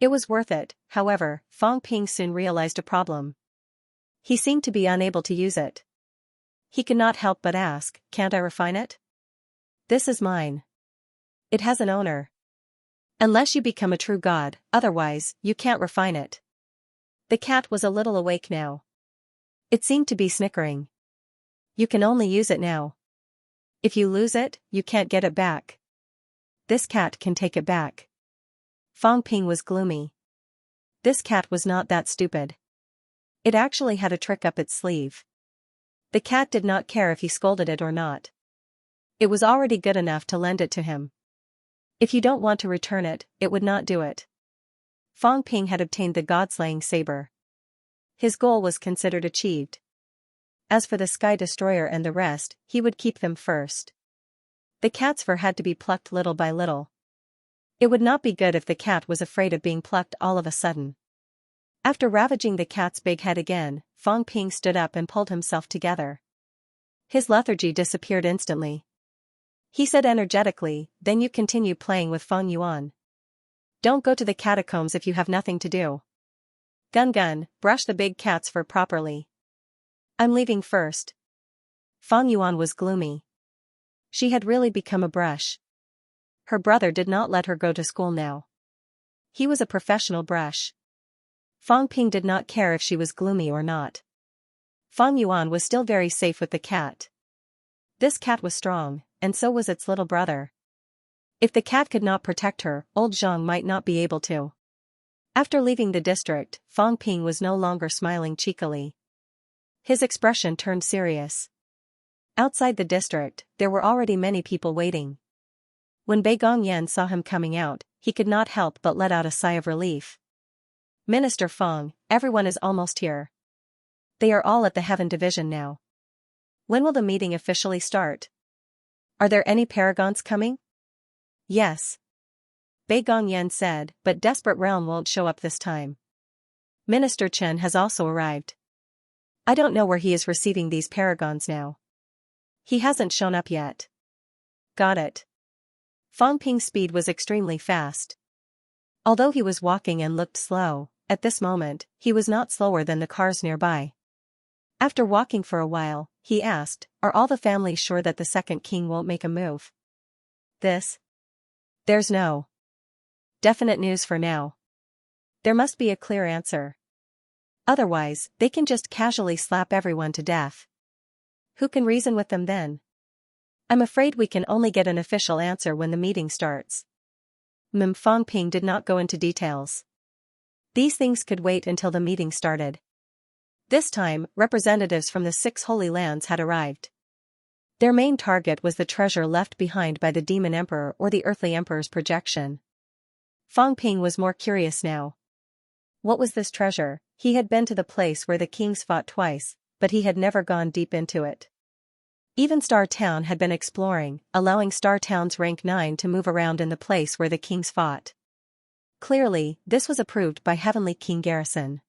It was worth it, however. Fang Ping soon realized a problem. He seemed to be unable to use it. He could not help but ask, can't I refine it? This is mine. It has an owner. Unless you become a true god, otherwise, you can't refine it. The cat was a little awake now. It seemed to be snickering. You can only use it now. If you lose it, you can't get it back. This cat can take it back. Fang Ping was gloomy. This cat was not that stupid. It actually had a trick up its sleeve. The cat did not care if he scolded it or not. It was already good enough to lend it to him. If you don't want to return it, it would not do it. Fang Ping had obtained the god-slaying saber. His goal was considered achieved. As for the Sky Destroyer and the rest, he would keep them first. The cat's fur had to be plucked little by little. It would not be good if the cat was afraid of being plucked all of a sudden. After ravaging the cat's big head again, Fang Ping stood up and pulled himself together. His lethargy disappeared instantly. He said energetically, then you continue playing with Feng Yuan. Don't go to the catacombs if you have nothing to do. Gun, brush the big cat's fur properly. I'm leaving first. Feng Yuan was gloomy. She had really become a brush. Her brother did not let her go to school now. He was a professional brush. Fang Ping did not care if she was gloomy or not. Feng Yuan was still very safe with the cat. This cat was strong, and so was its little brother. If the cat could not protect her, old Zhang might not be able to. After leaving the district, Fang Ping was no longer smiling cheekily. His expression turned serious. Outside the district, there were already many people waiting. When Bei Gongyan saw him coming out, he could not help but let out a sigh of relief. Minister Feng, everyone is almost here. They are all at the Heaven Division now. When will the meeting officially start? Are there any paragons coming? Yes. Bei Gongyan said, but Desperate Realm won't show up this time. Minister Chen has also arrived. I don't know where he is receiving these paragons now. He hasn't shown up yet. Got it. Fang Ping's speed was extremely fast. Although he was walking and looked slow, at this moment, he was not slower than the cars nearby. After walking for a while, he asked, "Are all the families sure that the second king won't make a move?" There's no definite news for now. There must be a clear answer. Otherwise, they can just casually slap everyone to death. Who can reason with them then? I'm afraid we can only get an official answer when the meeting starts. Fang Ping did not go into details. These things could wait until the meeting started. This time, representatives from the 6 Holy Lands had arrived. Their main target was the treasure left behind by the Demon Emperor or the Earthly Emperor's projection. Fang Ping was more curious now. What was this treasure? He had been to the place where the kings fought twice, but he had never gone deep into it. Even Star Town had been exploring, allowing Star Town's rank 9 to move around in the place where the kings fought. Clearly, this was approved by Heavenly King Garrison.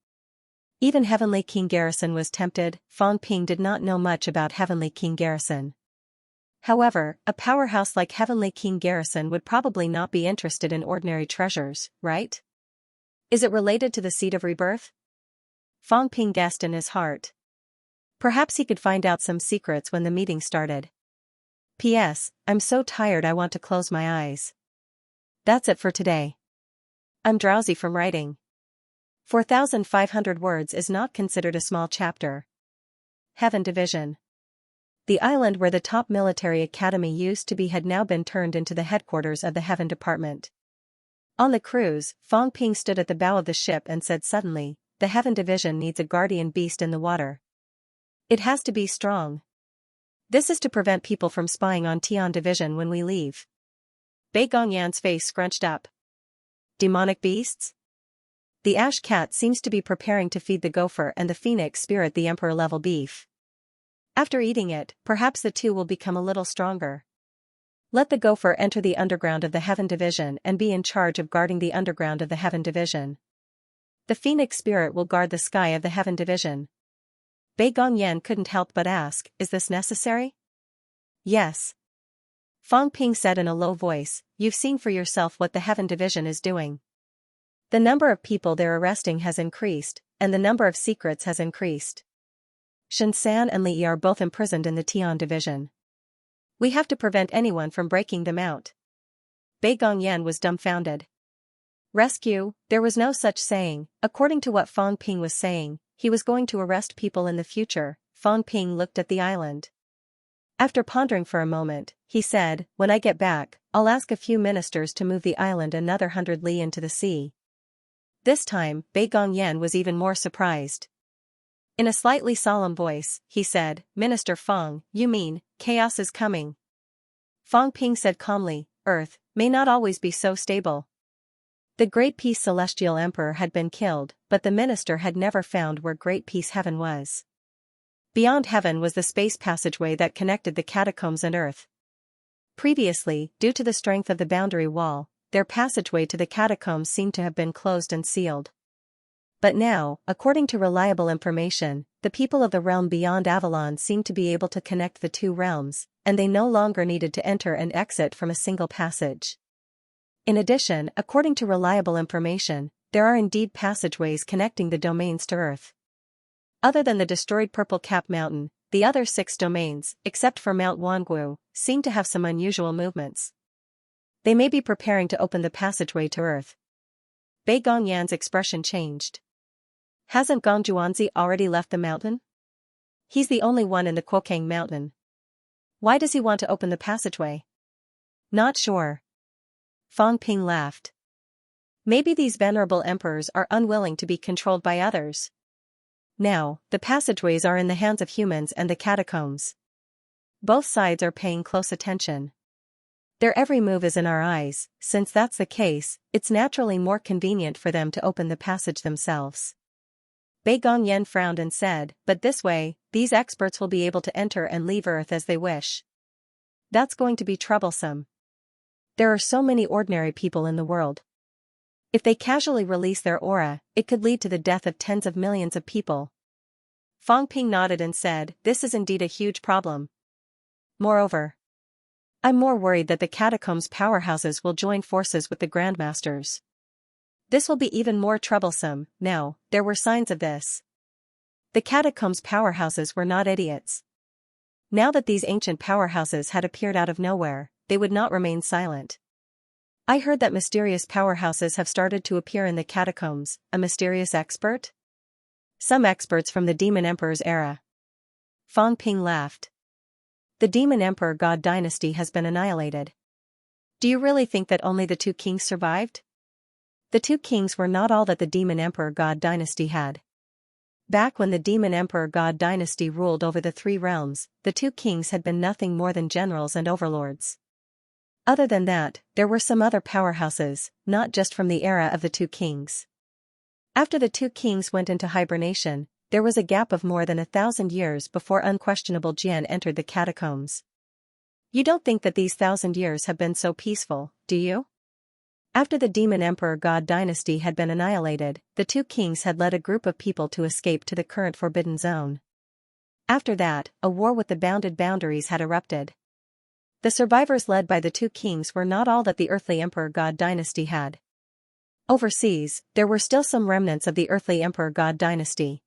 Even Heavenly King Garrison was tempted. Fang Ping did not know much about Heavenly King Garrison. However, a powerhouse like Heavenly King Garrison would probably not be interested in ordinary treasures, right? Is it related to the Seed of Rebirth? Fang Ping guessed in his heart. Perhaps he could find out some secrets when the meeting started. P.S. I'm so tired I want to close my eyes. That's it for today. I'm drowsy from writing. 4,500 words is not considered a small chapter. Heaven Division. The island where the top military academy used to be had now been turned into the headquarters of the Heaven Department. On the cruise, Fang Ping stood at the bow of the ship and said suddenly, "The Heaven Division needs a guardian beast in the water. It has to be strong. This is to prevent people from spying on Tian Division when we leave." Bei Gongyan's face scrunched up. Demonic beasts? The ash cat seems to be preparing to feed the gopher and the phoenix spirit the emperor-level beef. After eating it, perhaps the two will become a little stronger. Let the gopher enter the underground of the Heaven Division and be in charge of guarding the underground of the Heaven Division. The phoenix spirit will guard the sky of the Heaven Division. Bei Gongyan couldn't help but ask, "Is this necessary?" "Yes." Fang Ping said in a low voice, "You've seen for yourself what the Heaven Division is doing. The number of people they're arresting has increased, and the number of secrets has increased. Xianxia and Li are both imprisoned in the Tian Division. We have to prevent anyone from breaking them out." Bei Gongyan was dumbfounded. Rescue? There was no such saying. According to what Fang Ping was saying, he was going to arrest people in the future. Fang Ping looked at the island. After pondering for a moment, he said, "When I get back, I'll ask a few ministers to move the island another 100 li into the sea." This time, Bei Gongyan was even more surprised. In a slightly solemn voice, he said, "Minister Fang, you mean, chaos is coming?" Fang Ping said calmly, "Earth may not always be so stable." The Great Peace Celestial Emperor had been killed, but the minister had never found where Great Peace Heaven was. Beyond heaven was the space passageway that connected the catacombs and Earth. Previously, due to the strength of the boundary wall, their passageway to the catacombs seemed to have been closed and sealed. But now, according to reliable information, the people of the realm beyond Avalon seemed to be able to connect the two realms, and they no longer needed to enter and exit from a single passage. In addition, according to reliable information, there are indeed passageways connecting the domains to Earth. Other than the destroyed Purple Cap Mountain, the other 6 domains, except for Mount Wangu, seem to have some unusual movements. They may be preparing to open the passageway to Earth. Bei Gongyan's expression changed. Hasn't Gong Zhuanzi already left the mountain? He's the only one in the Kuokang Mountain. Why does he want to open the passageway? Not sure. Fang Ping laughed. Maybe these venerable emperors are unwilling to be controlled by others. Now, the passageways are in the hands of humans and the catacombs. Both sides are paying close attention. Their every move is in our eyes. Since that's the case, it's naturally more convenient for them to open the passage themselves. Bei Gongyan frowned and said, "But this way, these experts will be able to enter and leave Earth as they wish. That's going to be troublesome. There are so many ordinary people in the world. If they casually release their aura, it could lead to the death of tens of millions of people." Fang Ping nodded and said, "This is indeed a huge problem. Moreover, I'm more worried that the catacombs powerhouses will join forces with the grandmasters. This will be even more troublesome. Now, there were signs of this. The catacombs powerhouses were not idiots. Now that these ancient powerhouses had appeared out of nowhere, they would not remain silent. I heard that mysterious powerhouses have started to appear in the catacombs. A mysterious expert? Some experts from the Demon Emperor's era. Fang Ping laughed. The Demon Emperor God dynasty has been annihilated. Do you really think that only the two kings survived? The two kings were not all that the Demon Emperor God dynasty had. Back when the Demon Emperor God dynasty ruled over the three realms, the two kings had been nothing more than generals and overlords. Other than that, there were some other powerhouses, not just from the era of the two kings. After the two kings went into hibernation, there was a gap of more than 1,000 years before unquestionable Jian entered the catacombs. You don't think that these 1,000 years have been so peaceful, do you? After the Demon Emperor God dynasty had been annihilated, the two kings had led a group of people to escape to the current Forbidden Zone. After that, a war with the bounded boundaries had erupted. The survivors led by the two kings were not all that the earthly Emperor God dynasty had. Overseas, there were still some remnants of the earthly Emperor God dynasty.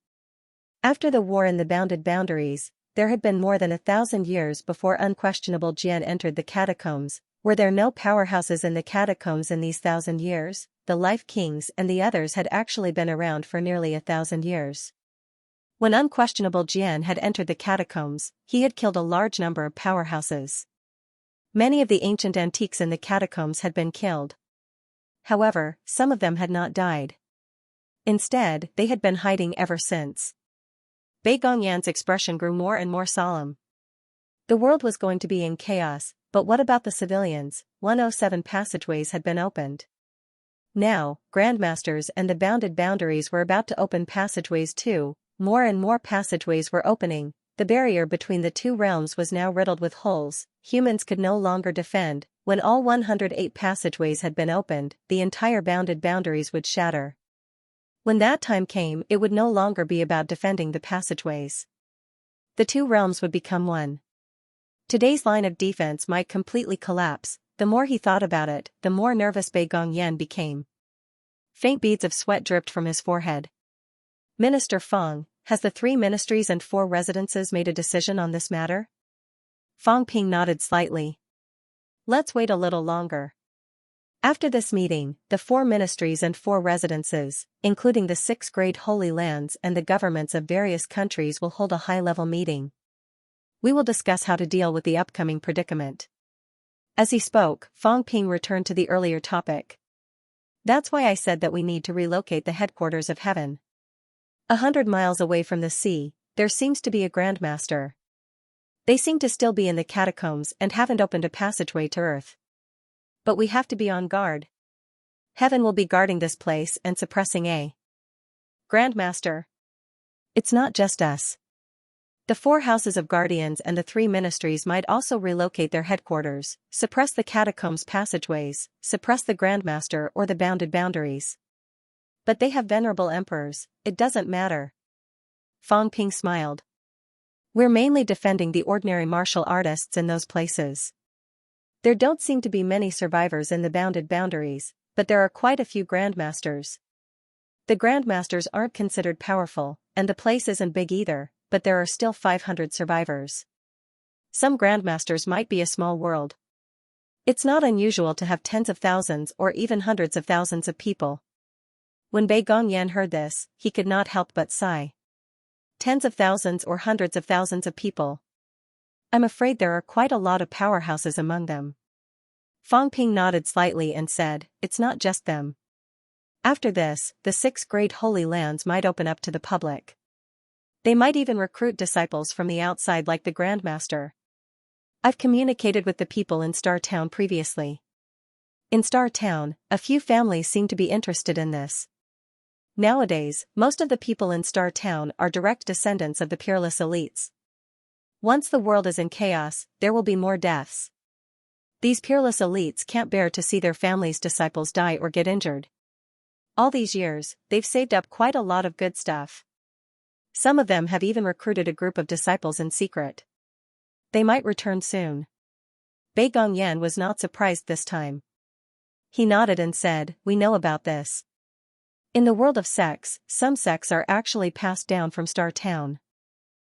After the war in the bounded boundaries, there had been more than 1,000 years before unquestionable Jian entered the catacombs. Were there no powerhouses in the catacombs in these 1,000 years? The Life Kings and the others had actually been around for nearly 1,000 years. When unquestionable Jian had entered the catacombs, he had killed a large number of powerhouses. Many of the ancient antiques in the catacombs had been killed. However, some of them had not died. Instead, they had been hiding ever since. Bei Gongyan's expression grew more and more solemn. The world was going to be in chaos, but what about the civilians? 107 passageways had been opened. Now, grandmasters and the bounded boundaries were about to open passageways too. More and more passageways were opening. The barrier between the two realms was now riddled with holes. Humans could no longer defend. When all 108 passageways had been opened, the entire bounded boundaries would shatter. When that time came, it would no longer be about defending the passageways. The two realms would become one. Today's line of defense might completely collapse. The more he thought about it, the more nervous Bei Gongyan became. Faint beads of sweat dripped from his forehead. Minister Fang, has the 3 ministries and 4 residences made a decision on this matter? Fang Ping nodded slightly. Let's wait a little longer. After this meeting, the 4 ministries and 4 residences, including the 6 great holy lands and the governments of various countries, will hold a high-level meeting. We will discuss how to deal with the upcoming predicament. As he spoke, Fang Ping returned to the earlier topic. That's why I said that we need to relocate the headquarters of heaven. 100 miles away from the sea, there seems to be a grandmaster. They seem to still be in the catacombs and haven't opened a passageway to Earth. But we have to be on guard. Heaven will be guarding this place and suppressing a grandmaster. It's not just us. The 4 houses of guardians and the 3 ministries might also relocate their headquarters, suppress the catacombs passageways, suppress the grandmaster or the bounded boundaries. But they have venerable emperors, it doesn't matter. Fang Ping smiled. We're mainly defending the ordinary martial artists in those places. There don't seem to be many survivors in the bounded boundaries, but there are quite a few grandmasters. The grandmasters aren't considered powerful, and the place isn't big either, but there are still 500 survivors. Some grandmasters might be a small world. It's not unusual to have tens of thousands or even hundreds of thousands of people. When Bei Gongyan heard this, he could not help but sigh. Tens of thousands or hundreds of thousands of people. I'm afraid there are quite a lot of powerhouses among them. Fang Ping nodded slightly and said, it's not just them. After this, the 6 great holy lands might open up to the public. They might even recruit disciples from the outside like the Grandmaster. I've communicated with the people in Star Town previously. In Star Town, a few families seem to be interested in this. Nowadays, most of the people in Star Town are direct descendants of the peerless elites. Once the world is in chaos, there will be more deaths. These peerless elites can't bear to see their families' disciples die or get injured. All these years, they've saved up quite a lot of good stuff. Some of them have even recruited a group of disciples in secret. They might return soon. Bei Gongyan was not surprised this time. He nodded and said, "We know about this. In the world of sects, some sects are actually passed down from Star Town.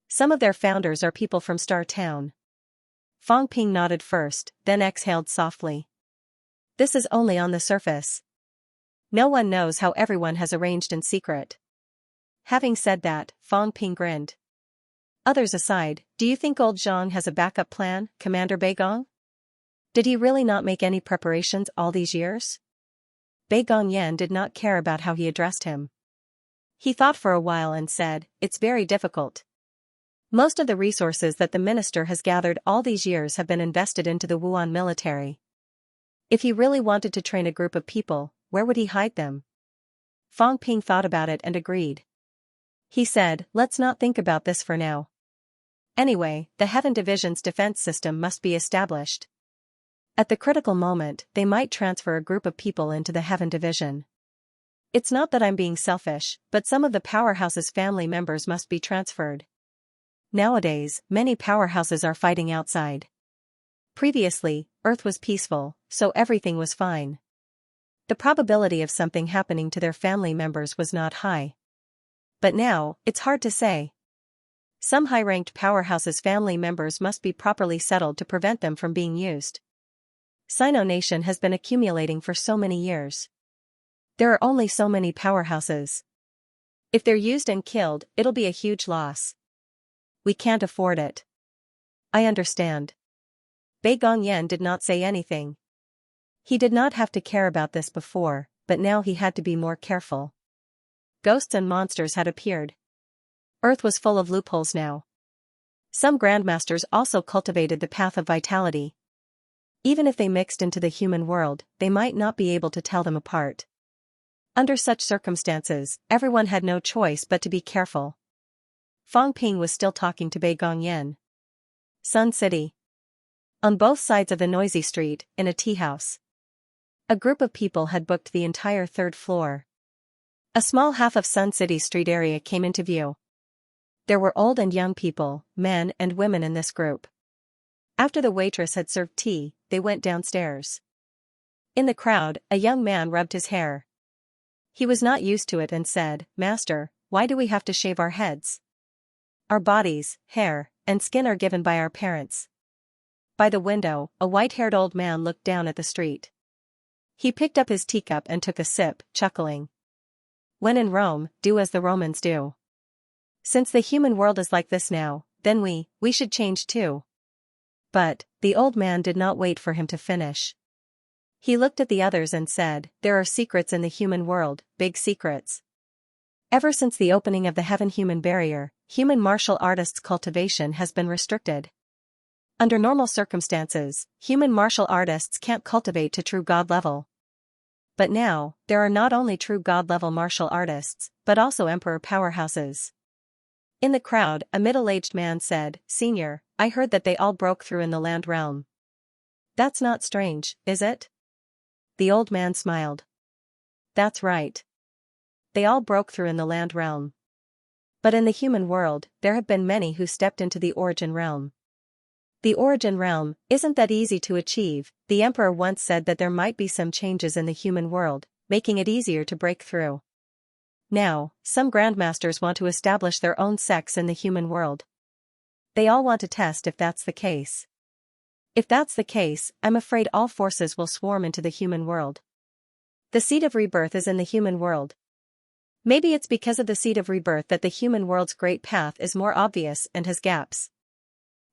Some of their founders are people from Star Town." Fang Ping nodded first, then exhaled softly. This is only on the surface. No one knows how everyone has arranged in secret. Having said that, Fang Ping grinned. Others aside, do you think old Zhang has a backup plan, Commander Beigong? Did he really not make any preparations all these years? Bei Gongyan did not care about how he addressed him. He thought for a while and said, "It's very difficult. Most of the resources that the minister has gathered all these years have been invested into the Wuan military. If he really wanted to train a group of people, where would he hide them?" Fang Ping thought about it and agreed. He said, "Let's not think about this for now. Anyway, the Heaven Division's defense system must be established. At the critical moment, they might transfer a group of people into the Heaven Division. It's not that I'm being selfish, but some of the powerhouse's family members must be transferred. Nowadays, many powerhouses are fighting outside. Previously, Earth was peaceful, so everything was fine. The probability of something happening to their family members was not high. But now, it's hard to say. Some high-ranked powerhouses' family members must be properly settled to prevent them from being used. Sino Nation has been accumulating for so many years. There are only so many powerhouses. If they're used and killed, it'll be a huge loss. We can't afford it." "I understand." Bei Gongyan did not say anything. He did not have to care about this before, but now he had to be more careful. Ghosts and monsters had appeared. Earth was full of loopholes now. Some grandmasters also cultivated the path of vitality. Even if they mixed into the human world, they might not be able to tell them apart. Under such circumstances, everyone had no choice but to be careful. Fang Ping was still talking to Bei Gongyan. Sun City. On both sides of the noisy street, in a tea house. A group of people had booked the entire third floor. A small half of Sun City's street area came into view. There were old and young people, men and women in this group. After the waitress had served tea, they went downstairs. In the crowd, a young man rubbed his hair. He was not used to it and said, "Master, why do we have to shave our heads? Our bodies, hair, and skin are given by our parents." By the window, a white-haired old man looked down at the street. He picked up his teacup and took a sip, chuckling. "When in Rome, do as the Romans do. Since the human world is like this now, then we should change too." But, the old man did not wait for him to finish. He looked at the others and said, "There are secrets in the human world, big secrets. Ever since the opening of the heaven-human barrier, human martial artists' cultivation has been restricted. Under normal circumstances, human martial artists can't cultivate to true god level. But now, there are not only true god level martial artists, but also emperor powerhouses." In the crowd, a middle-aged man said, "Senior, I heard that they all broke through in the land realm. That's not strange, is it?" The old man smiled. "That's right. They all broke through in the land realm. But in the human world, there have been many who stepped into the origin realm. The origin realm isn't that easy to achieve. The emperor once said that there might be some changes in the human world, making it easier to break through. Now, some grandmasters want to establish their own sects in the human world. They all want to test if that's the case. If that's the case, I'm afraid all forces will swarm into the human world. The seed of rebirth is in the human world. Maybe it's because of the seed of rebirth that the human world's great path is more obvious and has gaps.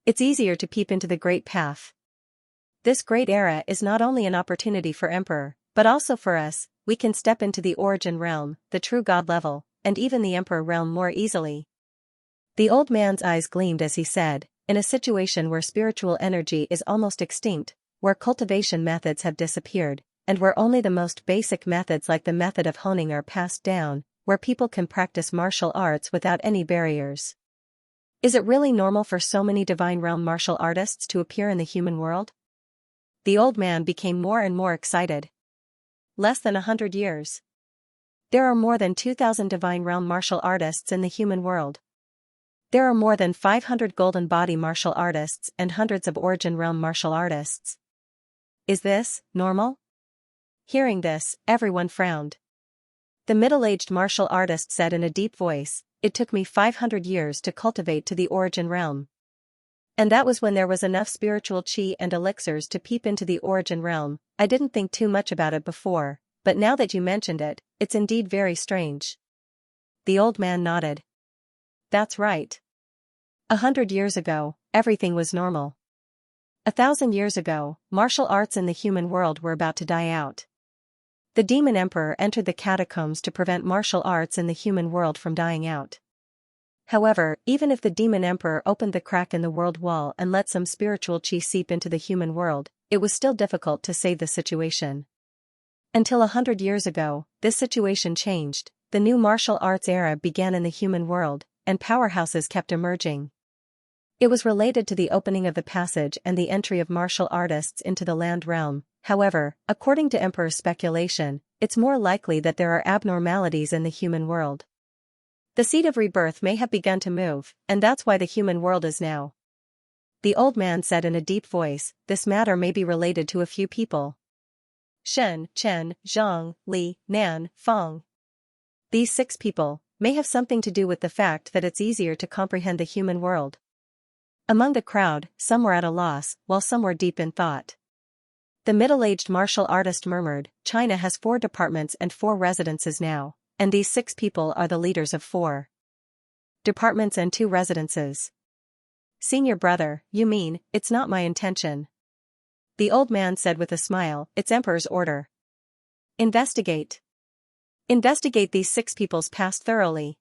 It's easier to peep into the great path. This great era is not only an opportunity for Emperor, but also for us. We can step into the origin realm, the true god level, and even the emperor realm more easily." The old man's eyes gleamed as he said, "In a situation where spiritual energy is almost extinct, where cultivation methods have disappeared, and where only the most basic methods like the method of honing are passed down, where people can practice martial arts without any barriers. Is it really normal for so many divine realm martial artists to appear in the human world?" The old man became more and more excited. Less than 100 years. There are more than 2,000 divine realm martial artists in the human world. There are more than 500 golden body martial artists and hundreds of origin realm martial artists. Is this normal? Hearing this, everyone frowned. The middle-aged martial artist said in a deep voice, "It took me 500 years to cultivate to the origin realm. And that was when there was enough spiritual chi and elixirs to peep into the origin realm. I didn't think too much about it before, but now that you mentioned it, it's indeed very strange." The old man nodded. That's right. 100 years ago, everything was normal. 1,000 years ago, martial arts in the human world were about to die out. The demon emperor entered the catacombs to prevent martial arts in the human world from dying out. However, even if the demon emperor opened the crack in the world wall and let some spiritual chi seep into the human world, it was still difficult to save the situation. Until 100 years ago, this situation changed. The new martial arts era began in the human world, and powerhouses kept emerging. It was related to the opening of the passage and the entry of martial artists into the land realm. However, according to Emperor's speculation, it's more likely that there are abnormalities in the human world. The seed of rebirth may have begun to move, and that's why the human world is now. The old man said in a deep voice, "This matter may be related to a few people. Shen, Chen, Zhang, Li, Nan, Feng. These 6 people may have something to do with the fact that it's easier to comprehend the human world." Among the crowd, some were at a loss, while some were deep in thought. The middle-aged martial artist murmured, "China has 4 departments and 4 residences now, and these 6 people are the leaders of 4 departments and 2 residences." "Senior brother, you mean, it's not my intention?" The old man said with a smile, "It's Emperor's order. Investigate. Investigate these 6 people's past thoroughly.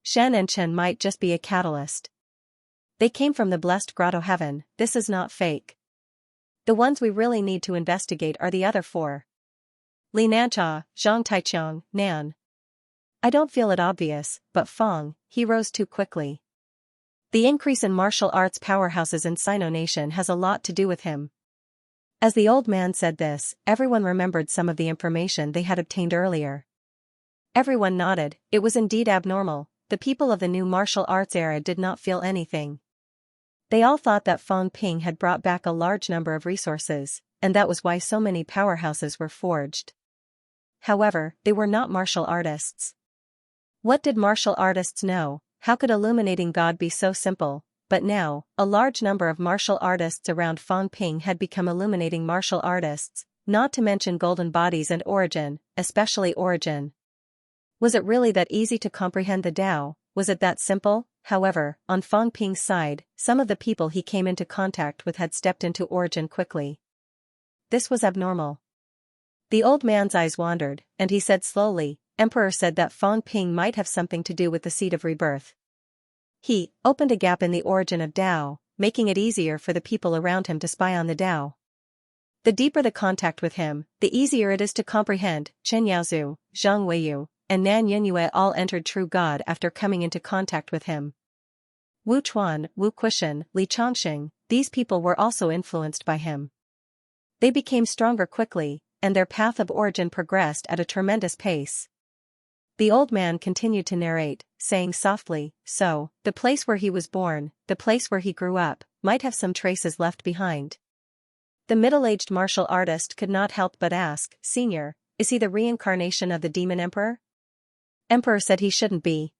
Shen and Chen might just be a catalyst. They came from the blessed grotto heaven, this is not fake. The ones we really need to investigate are the other 4. Li Nancha, Zhang Taichang, Nan. I don't feel it obvious, but Feng, he rose too quickly. The increase in martial arts powerhouses in Sino Nation has a lot to do with him." As the old man said this, everyone remembered some of the information they had obtained earlier. Everyone nodded. It was indeed abnormal. The people of the new martial arts era did not feel anything. They all thought that Feng Ping had brought back a large number of resources, and that was why so many powerhouses were forged. However, they were not martial artists. What did martial artists know? How could illuminating God be so simple? But now, a large number of martial artists around Feng Ping had become illuminating martial artists, not to mention golden bodies and origin, especially origin. Was it really that easy to comprehend the Tao? Was it that simple? However, on Feng Ping's side, some of the people he came into contact with had stepped into origin quickly. This was abnormal. The old man's eyes wandered, and he said slowly, "Emperor said that Feng Ping might have something to do with the seed of rebirth. He opened a gap in the origin of Tao, making it easier for the people around him to spy on the Tao. The deeper the contact with him, the easier it is to comprehend." Chen Yaozu, Zhang Weiyu, and Nan Yunyue all entered true God after coming into contact with him. Wu Chuan, Wu Quishan, Li Changxing, these people were also influenced by him. They became stronger quickly, and their path of origin progressed at a tremendous pace. The old man continued to narrate, saying softly, "So, the place where he was born, the place where he grew up, might have some traces left behind." The middle-aged martial artist could not help but ask, "Senior, is he the reincarnation of the demon emperor?" "Emperor said he shouldn't be."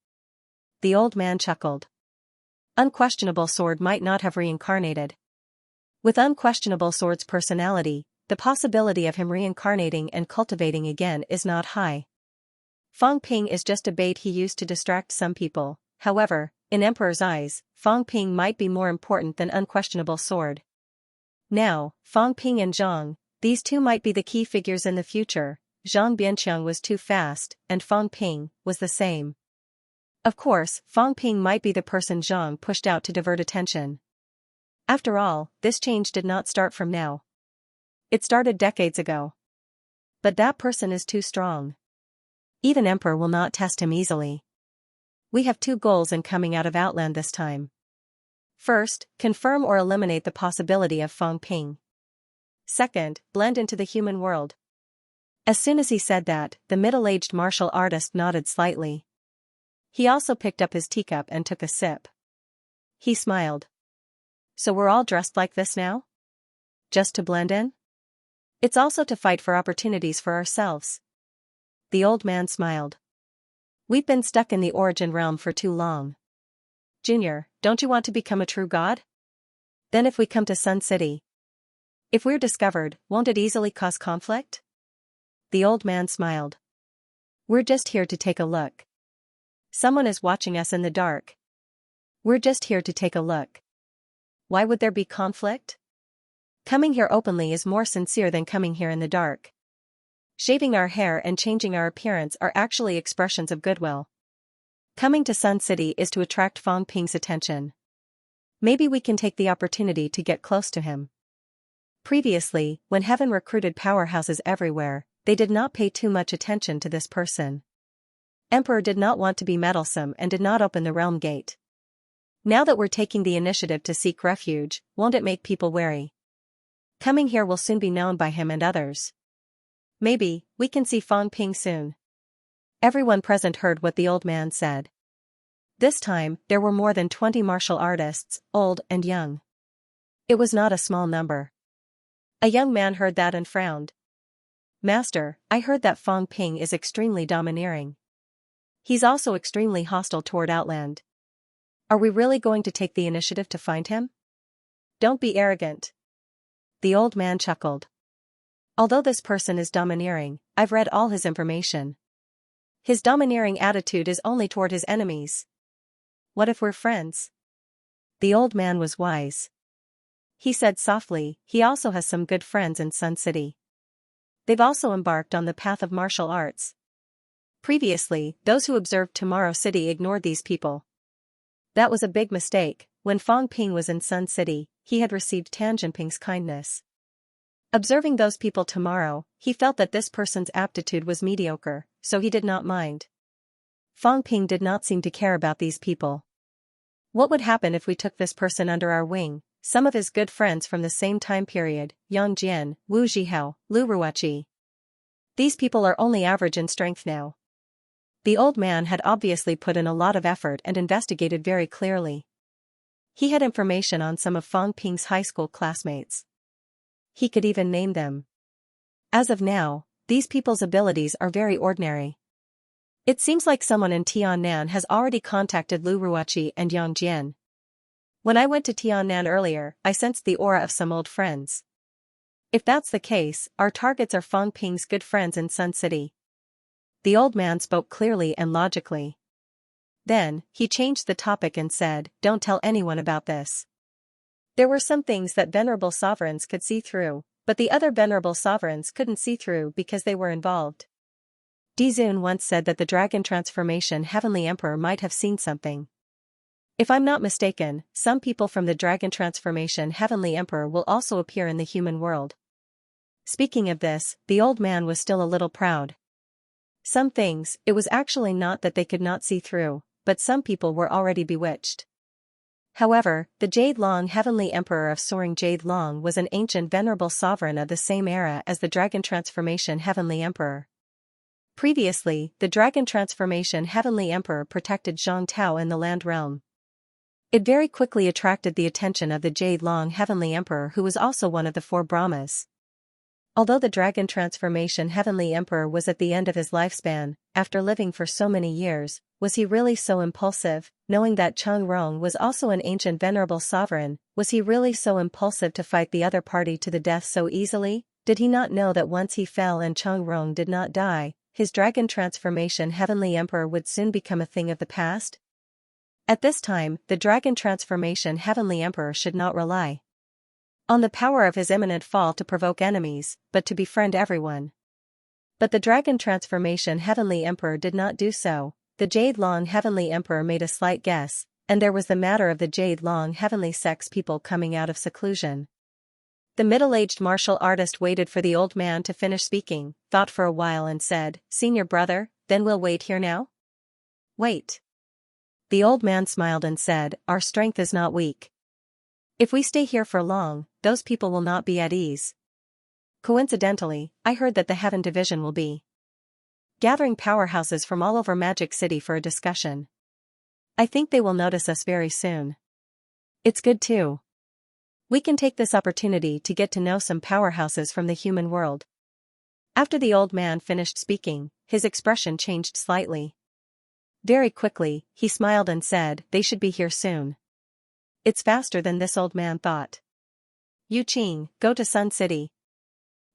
The old man chuckled. Unquestionable Sword might not have reincarnated. With Unquestionable Sword's personality, the possibility of him reincarnating and cultivating again is not high. Feng Ping is just a bait he used to distract some people. However, in Emperor's eyes, Feng Ping might be more important than Unquestionable Sword. Now, Feng Ping and Zhang, these 2 might be the key figures in the future. Zhang Bianqiang was too fast, and Feng Ping was the same. Of course, Feng Ping might be the person Zhang pushed out to divert attention. After all, this change did not start from now. It started decades ago. But that person is too strong. Even Emperor will not test him easily. We have 2 goals in coming out of Outland this time. First, confirm or eliminate the possibility of Feng Ping. Second, blend into the human world. As soon as he said that, the middle-aged martial artist nodded slightly. He also picked up his teacup and took a sip. He smiled. So we're all dressed like this now? Just to blend in? It's also to fight for opportunities for ourselves. The old man smiled. We've been stuck in the origin realm for too long. Junior, don't you want to become a true god? Then if we come to Sun City, if we're discovered, won't it easily cause conflict? The old man smiled. We're just here to take a look. Someone is watching us in the dark. We're just here to take a look. Why would there be conflict? Coming here openly is more sincere than coming here in the dark. Shaving our hair and changing our appearance are actually expressions of goodwill. Coming to Sun City is to attract Fong Ping's attention. Maybe we can take the opportunity to get close to him. Previously, when Heaven recruited powerhouses everywhere, they did not pay too much attention to this person. Emperor did not want to be meddlesome and did not open the realm gate. Now that we're taking the initiative to seek refuge, won't it make people wary? Coming here will soon be known by him and others. Maybe, we can see Fong Ping soon. Everyone present heard what the old man said. This time, there were more than 20 martial artists, old and young. It was not a small number. A young man heard that and frowned. Master, I heard that Fong Ping is extremely domineering. He's also extremely hostile toward Outland. Are we really going to take the initiative to find him? Don't be arrogant. The old man chuckled. Although this person is domineering, I've read all his information. His domineering attitude is only toward his enemies. What if we're friends? The old man was wise. He said softly, he also has some good friends in Sun City. They've also embarked on the path of martial arts. Previously, those who observed Tomorrow City ignored these people. That was a big mistake. When Fong Ping was in Sun City, he had received Tan Jinping's kindness. Observing those people tomorrow, he felt that this person's aptitude was mediocre, so he did not mind. Fong Ping did not seem to care about these people. What would happen if we took this person under our wing? Some of his good friends from the same time period, Yang Jian, Wu Zhihao, Lu Ruoqi. These people are only average in strength now. The old man had obviously put in a lot of effort and investigated very clearly. He had information on some of Fong Ping's high school classmates. He could even name them. As of now, these people's abilities are very ordinary. It seems like someone in Tiannan has already contacted Lu Ruoqi and Yang Jian. When I went to Tiannan earlier, I sensed the aura of some old friends. If that's the case, our targets are Fong Ping's good friends in Sun City. The old man spoke clearly and logically. Then, he changed the topic and said, don't tell anyone about this. There were some things that venerable sovereigns could see through, but the other venerable sovereigns couldn't see through because they were involved. Dizun once said that the Dragon Transformation Heavenly Emperor might have seen something. If I'm not mistaken, some people from the Dragon Transformation Heavenly Emperor will also appear in the human world. Speaking of this, the old man was still a little proud. Some things, it was actually not that they could not see through, but some people were already bewitched. However, the Jade Long Heavenly Emperor of Soaring Jade Long was an ancient venerable sovereign of the same era as the Dragon Transformation Heavenly Emperor. Previously, the Dragon Transformation Heavenly Emperor protected Zhang Tao in the Land Realm. It very quickly attracted the attention of the Jade Long Heavenly Emperor, who was also one of the 4 Brahmas. Although the Dragon Transformation Heavenly Emperor was at the end of his lifespan, after living for so many years, was he really so impulsive? Knowing that Cheng Rong was also an ancient venerable sovereign, was he really so impulsive to fight the other party to the death so easily? Did he not know that once he fell and Cheng Rong did not die, his Dragon Transformation Heavenly Emperor would soon become a thing of the past? At this time, the Dragon Transformation Heavenly Emperor should not rely on the power of his imminent fall to provoke enemies, but to befriend everyone. But the Dragon Transformation Heavenly Emperor did not do so. The Jade Long Heavenly Emperor made a slight guess, and there was the matter of the Jade Long Heavenly Sex people coming out of seclusion. The middle-aged martial artist waited for the old man to finish speaking, thought for a while and said, "Senior brother, then we'll wait here now?" "Wait." The old man smiled and said, "Our strength is not weak. If we stay here for long, those people will not be at ease. Coincidentally, I heard that the Heaven Division will be gathering powerhouses from all over Magic City for a discussion. I think they will notice us very soon. It's good too. We can take this opportunity to get to know some powerhouses from the human world. After the old man finished speaking, his expression changed slightly. Very quickly, he smiled and said, "They should be here soon." It's faster than this old man thought. Yu Qing, go to Sun City.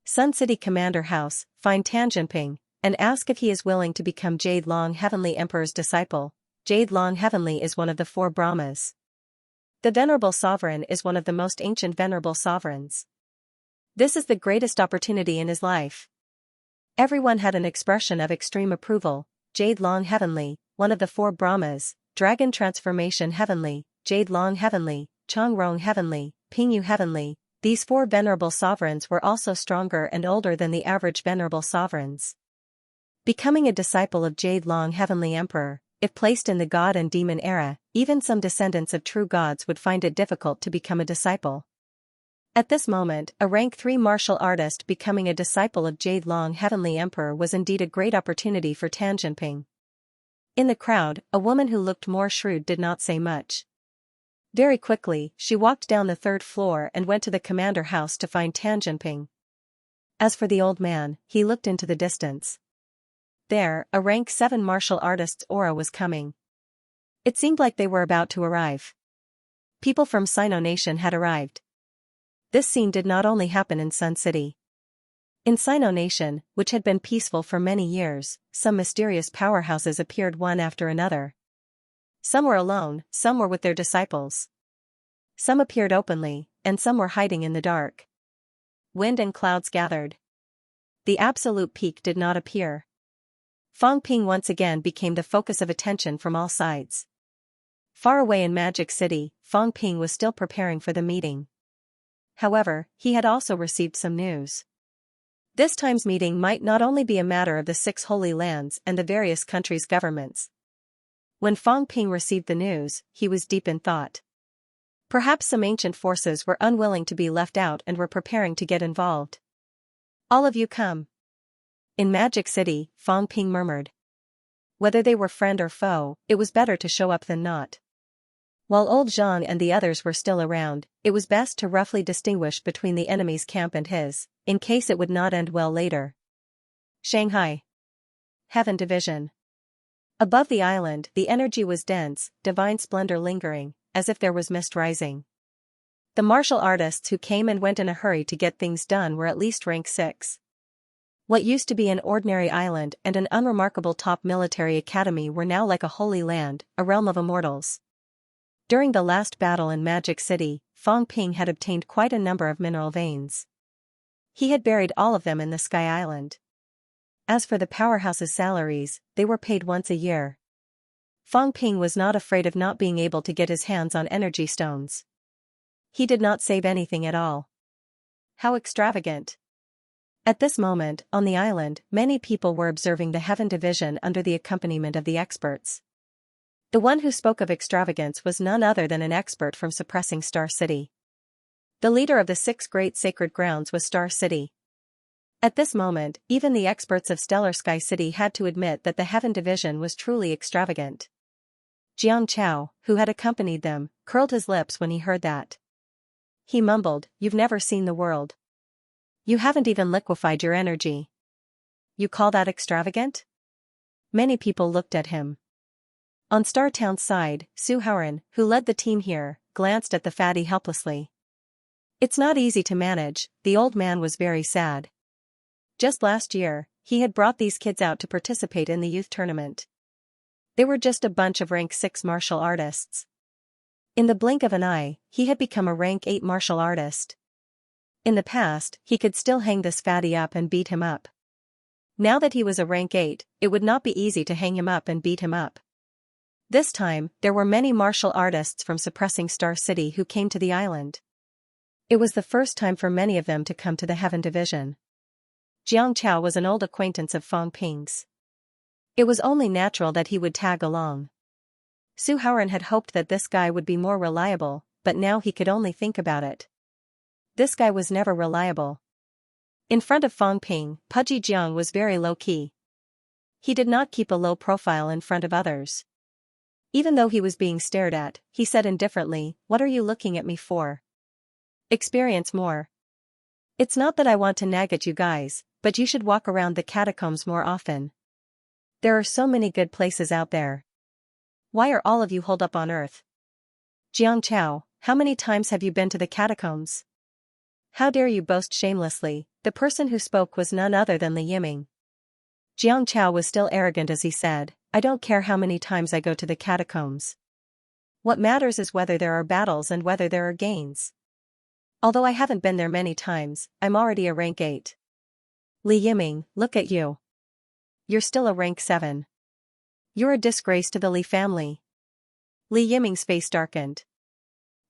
Sun City Commander House, find Tan Jinping, and ask if he is willing to become Jade Long Heavenly Emperor's disciple. Jade Long Heavenly is one of the 4 Brahmas. The Venerable Sovereign is one of the most ancient venerable sovereigns. This is the greatest opportunity in his life. Everyone had an expression of extreme approval. Jade Long Heavenly, one of the 4 Brahmas, Dragon Transformation Heavenly, Jade Long Heavenly, Changrong Heavenly, Pingyu Heavenly. These 4 venerable sovereigns were also stronger and older than the average venerable sovereigns. Becoming a disciple of Jade Long Heavenly Emperor, if placed in the god and demon era, even some descendants of true gods would find it difficult to become a disciple. At this moment, a rank 3 martial artist becoming a disciple of Jade Long Heavenly Emperor was indeed a great opportunity for Tan Jinping. In the crowd, a woman who looked more shrewd did not say much. Very quickly, she walked down the 3rd floor and went to the commander house to find Tan Jinping. As for the old man, he looked into the distance. There, a rank 7 martial artist's aura was coming. It seemed like they were about to arrive. People from Sino Nation had arrived. This scene did not only happen in Sun City. In Sino Nation, which had been peaceful for many years, some mysterious powerhouses appeared one after another. Some were alone, some were with their disciples. Some appeared openly, and some were hiding in the dark. Wind and clouds gathered. The absolute peak did not appear. Fangping once again became the focus of attention from all sides. Far away in Magic City, Fangping was still preparing for the meeting. However, he had also received some news. This time's meeting might not only be a matter of the 6 holy lands and the various countries' governments. When Fangping received the news, he was deep in thought. Perhaps some ancient forces were unwilling to be left out and were preparing to get involved. All of you come. In Magic City, Fangping murmured. Whether they were friend or foe, it was better to show up than not. While old Zhang and the others were still around, it was best to roughly distinguish between the enemy's camp and his, in case it would not end well later. Shanghai. Heaven Division. Above the island, the energy was dense, divine splendor lingering, as if there was mist rising. The martial artists who came and went in a hurry to get things done were at least rank 6. What used to be an ordinary island and an unremarkable top military academy were now like a holy land, a realm of immortals. During the last battle in Magic City, Fangping had obtained quite a number of mineral veins. He had buried all of them in the Sky Island. As for the powerhouse's salaries, they were paid once a year. Fangping was not afraid of not being able to get his hands on energy stones. He did not save anything at all. How extravagant! At this moment, on the island, many people were observing the Heaven Division under the accompaniment of the experts. The one who spoke of extravagance was none other than an expert from suppressing Star City. The leader of the 6 great sacred grounds was Star City. At this moment, even the experts of Stellar Sky City had to admit that the Heaven Division was truly extravagant. Xianxia, who had accompanied them, curled his lips when he heard that. He mumbled, "You've never seen the world. You haven't even liquefied your energy. You call that extravagant?" Many people looked at him. On Star Town's side, Su Haoran, who led the team here, glanced at the fatty helplessly. It's not easy to manage, the old man was very sad. Just last year, he had brought these kids out to participate in the youth tournament. They were just a bunch of rank 6 martial artists. In the blink of an eye, he had become a rank 8 martial artist. In the past, he could still hang this fatty up and beat him up. Now that he was a rank 8, it would not be easy to hang him up and beat him up. This time, there were many martial artists from suppressing Star City who came to the island. It was the first time for many of them to come to the Heaven Division. Xianxia was an old acquaintance of Fangping's. It was only natural that he would tag along. Su Haoran had hoped that this guy would be more reliable, but now he could only think about it. This guy was never reliable. In front of Fangping, Pudgy Jiang was very low-key. He did not keep a low profile in front of others. Even though he was being stared at, he said indifferently, "What are you looking at me for? Experience more. It's not that I want to nag at you guys, but you should walk around the catacombs more often. There are so many good places out there. Why are all of you holed up on Earth? Xianxia, how many times have you been to the catacombs? How dare you boast shamelessly?" The person who spoke was none other than Li Yiming. Xianxia was still arrogant as he said, "I don't care how many times I go to the catacombs. What matters is whether there are battles and whether there are gains. Although I haven't been there many times, I'm already a rank 8. Li Yiming, look at you. You're still a rank 7. You're a disgrace to the Li family." Li Yiming's face darkened.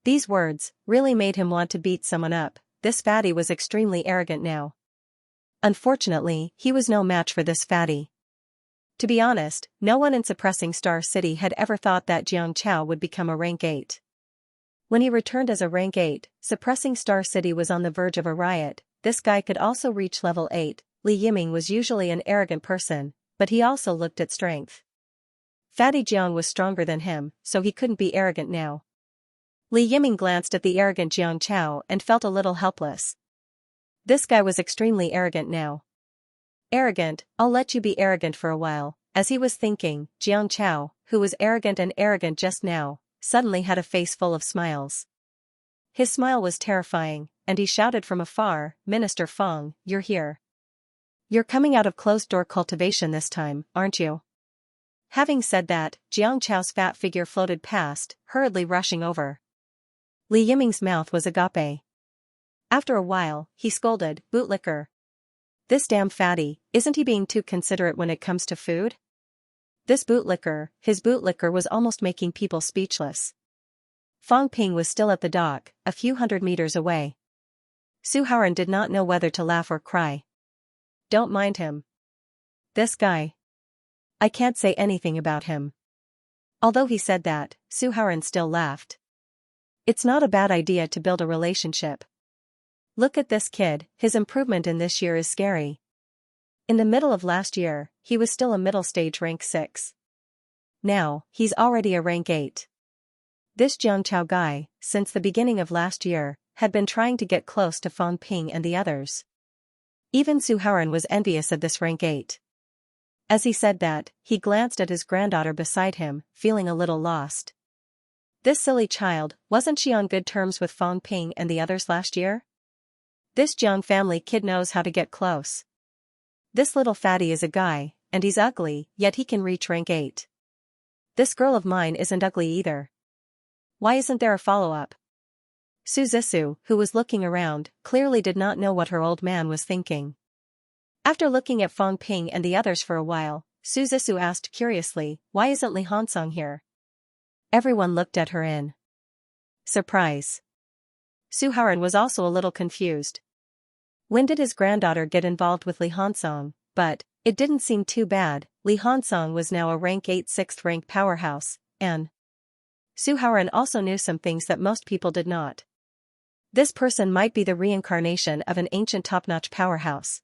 These words really made him want to beat someone up. This fatty was extremely arrogant now. Unfortunately, he was no match for this fatty. To be honest, no one in Suppressing Star City had ever thought that Xianxia would become a rank 8. When he returned as a rank 8, Suppressing Star City was on the verge of a riot. This guy could also reach level 8. Li Yiming was usually an arrogant person, but he also looked at strength. Fatty Jiang was stronger than him, so he couldn't be arrogant now. Li Yiming glanced at the arrogant Xianxia and felt a little helpless. This guy was extremely arrogant now. Arrogant, I'll let you be arrogant for a while. As he was thinking, Xianxia, who was arrogant just now, suddenly had a face full of smiles. His smile was terrifying, and he shouted from afar, "Minister Feng, you're here. You're coming out of closed-door cultivation this time, aren't you?" Having said that, Xianxiao's fat figure floated past, hurriedly rushing over. Li Yiming's mouth was agape. After a while, he scolded, "Bootlicker. This damn fatty, isn't he being too considerate when it comes to food? This bootlicker," his bootlicker was almost making people speechless. Fang Ping was still at the dock, a few hundred meters away. Su Haoran did not know whether to laugh or cry. "Don't mind him. This guy. I can't say anything about him." Although he said that, Su Haoran still laughed. It's not a bad idea to build a relationship. Look at this kid, his improvement in this year is scary. In the middle of last year, he was still a middle stage rank 6. Now, he's already a rank 8. This Jiangchao guy, since the beginning of last year, had been trying to get close to Fang Ping and the others. Even Su Haoran was envious of this rank 8. As he said that, he glanced at his granddaughter beside him, feeling a little lost. This silly child, wasn't she on good terms with Fang Ping and the others last year? This Jiang family kid knows how to get close. This little fatty is a guy, and he's ugly, yet he can reach rank 8. This girl of mine isn't ugly either. Why isn't there a follow-up? Su Zixu, who was looking around, clearly did not know what her old man was thinking. After looking at Fang Ping and the others for a while, Su Zixu asked curiously, "Why isn't Li Hansong here?" Everyone looked at her in surprise. Su Haoran was also a little confused. When did his granddaughter get involved with Li Hansong? But it didn't seem too bad. Li Hansong was now a rank 8 6th rank powerhouse, and Su Haoran also knew some things that most people did not. This person might be the reincarnation of an ancient top-notch powerhouse.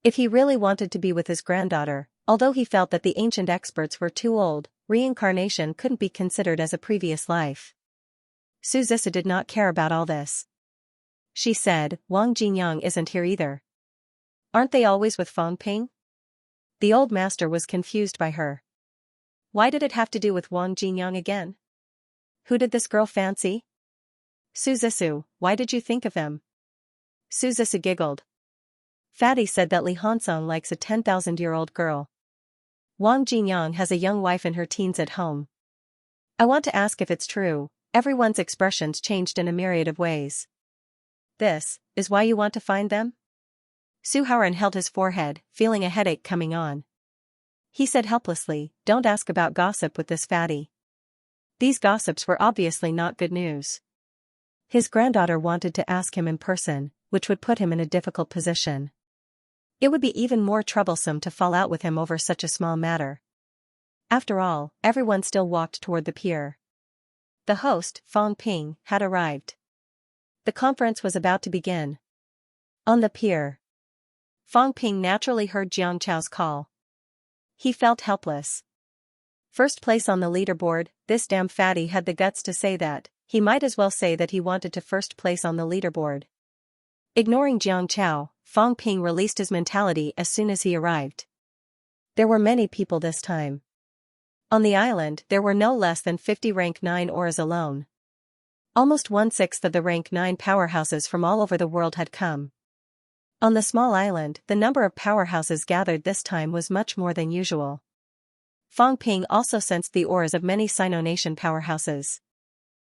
If he really wanted to be with his granddaughter, although he felt that the ancient experts were too old, reincarnation couldn't be considered as a previous life. Su Zixu did not care about all this. She said, "Wang Jinyang isn't here either. Aren't they always with Fang Ping?" The old master was confused by her. Why did it have to do with Wang Jinyang again? Who did this girl fancy? Su Zixu, why did you think of him? Su Zixu giggled. Fatty said that Li Hansong likes a 10,000-year-old girl. Wang Jinyang has a young wife in her teens at home. I want to ask if it's true. Everyone's expressions changed in a myriad of ways. This is why you want to find them? Su Haoran held his forehead, feeling a headache coming on. He said helplessly, "Don't ask about gossip with this fatty." These gossips were obviously not good news. His granddaughter wanted to ask him in person, which would put him in a difficult position. It would be even more troublesome to fall out with him over such a small matter. After all, everyone still walked toward the pier. The host, Fang Ping, had arrived. The conference was about to begin. On the pier, Fang Ping naturally heard Jiang Chao's call. He felt helpless. First place on the leaderboard, this damn fatty had the guts to say that. He might as well say that he wanted to first place on the leaderboard. Ignoring Xianxia, Fang Ping released his mentality as soon as he arrived. There were many people this time. On the island there were no less than 50 rank 9 auras alone. Almost 1/6 of the rank 9 powerhouses from all over the world had come. On the small island, the number of powerhouses gathered this time was much more than usual. Fang Ping also sensed the auras of many Sino Nation powerhouses.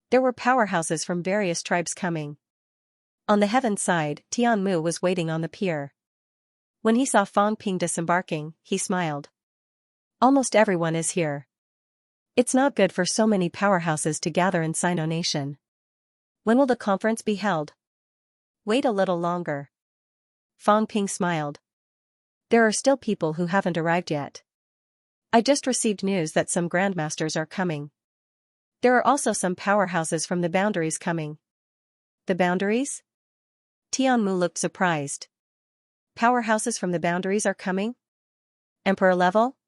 There were powerhouses from various tribes coming. On the heaven side, Tian Mu was waiting on the pier. When he saw Fang Ping disembarking, he smiled. Almost everyone is here. It's not good for so many powerhouses to gather in Sino Nation. When will the conference be held? Wait a little longer. Fang Ping smiled. There are still people who haven't arrived yet. I just received news that some grandmasters are coming. There are also some powerhouses from the boundaries coming. The boundaries? Tian Mu looked surprised. Powerhouses from the boundaries are coming? Emperor level?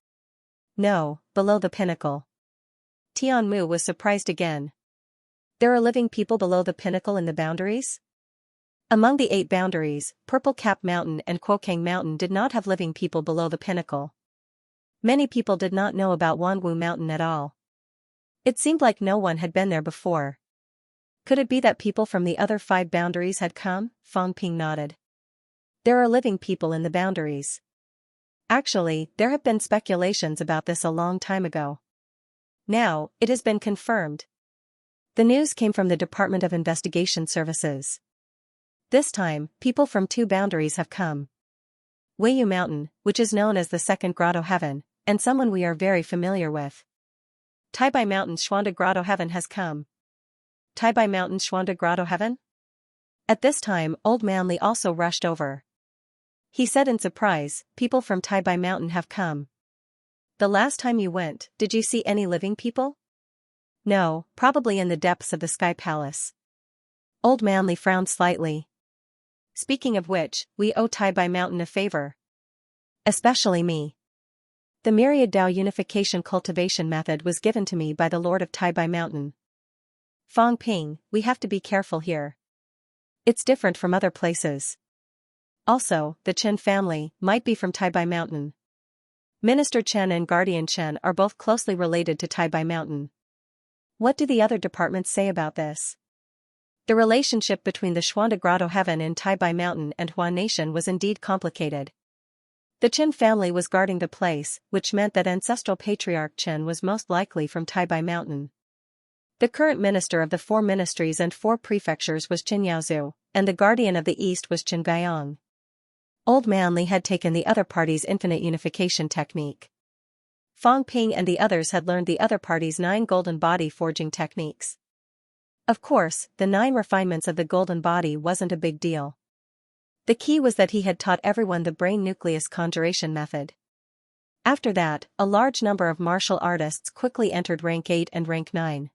No, below the pinnacle. Tian Mu was surprised again. There are living people below the pinnacle in the boundaries? Among the 8 boundaries, Purple Cap Mountain and Kuokang Mountain did not have living people below the pinnacle. Many people did not know about Wanwu Mountain at all. It seemed like no one had been there before. Could it be that people from the other 5 boundaries had come? Fang Ping nodded. There are living people in the boundaries. Actually, there have been speculations about this a long time ago. Now, it has been confirmed. The news came from the Department of Investigation Services. This time, people from 2 boundaries have come. Weiyu Mountain, which is known as the Second Grotto Heaven, and someone we are very familiar with. Taibai Mountain's Xuanda Grotto Heaven has come. Taibai Mountain's Xuanda Grotto Heaven? At this time, Old Manly also rushed over. He said in surprise, people from Taibai Mountain have come. The last time you went, did you see any living people? No, probably in the depths of the Sky Palace. Old Manly frowned slightly. Speaking of which, we owe Taibai Mountain a favor. Especially me. The Myriad Dao Unification Cultivation method was given to me by the Lord of Taibai Mountain. Fang Ping, we have to be careful here. It's different from other places. Also, the Chen family might be from Taibai Mountain. Minister Chen and Guardian Chen are both closely related to Taibai Mountain. What do the other departments say about this? The relationship between the Xuanda Grotto Heaven and Taibai Mountain and Huan Nation was indeed complicated. The Chen family was guarding the place, which meant that ancestral patriarch Chen was most likely from Taibai Mountain. The current minister of the 4 ministries and 4 prefectures was Qin Yaozu, and the guardian of the east was Qin Gaiyang. Old Manly had taken the other party's infinite unification technique. Fang Ping and the others had learned the other party's 9 golden body forging techniques. Of course, the 9 refinements of the golden body wasn't a big deal. The key was that he had taught everyone the brain nucleus conjuration method. After that, a large number of martial artists quickly entered rank 8 and rank 9.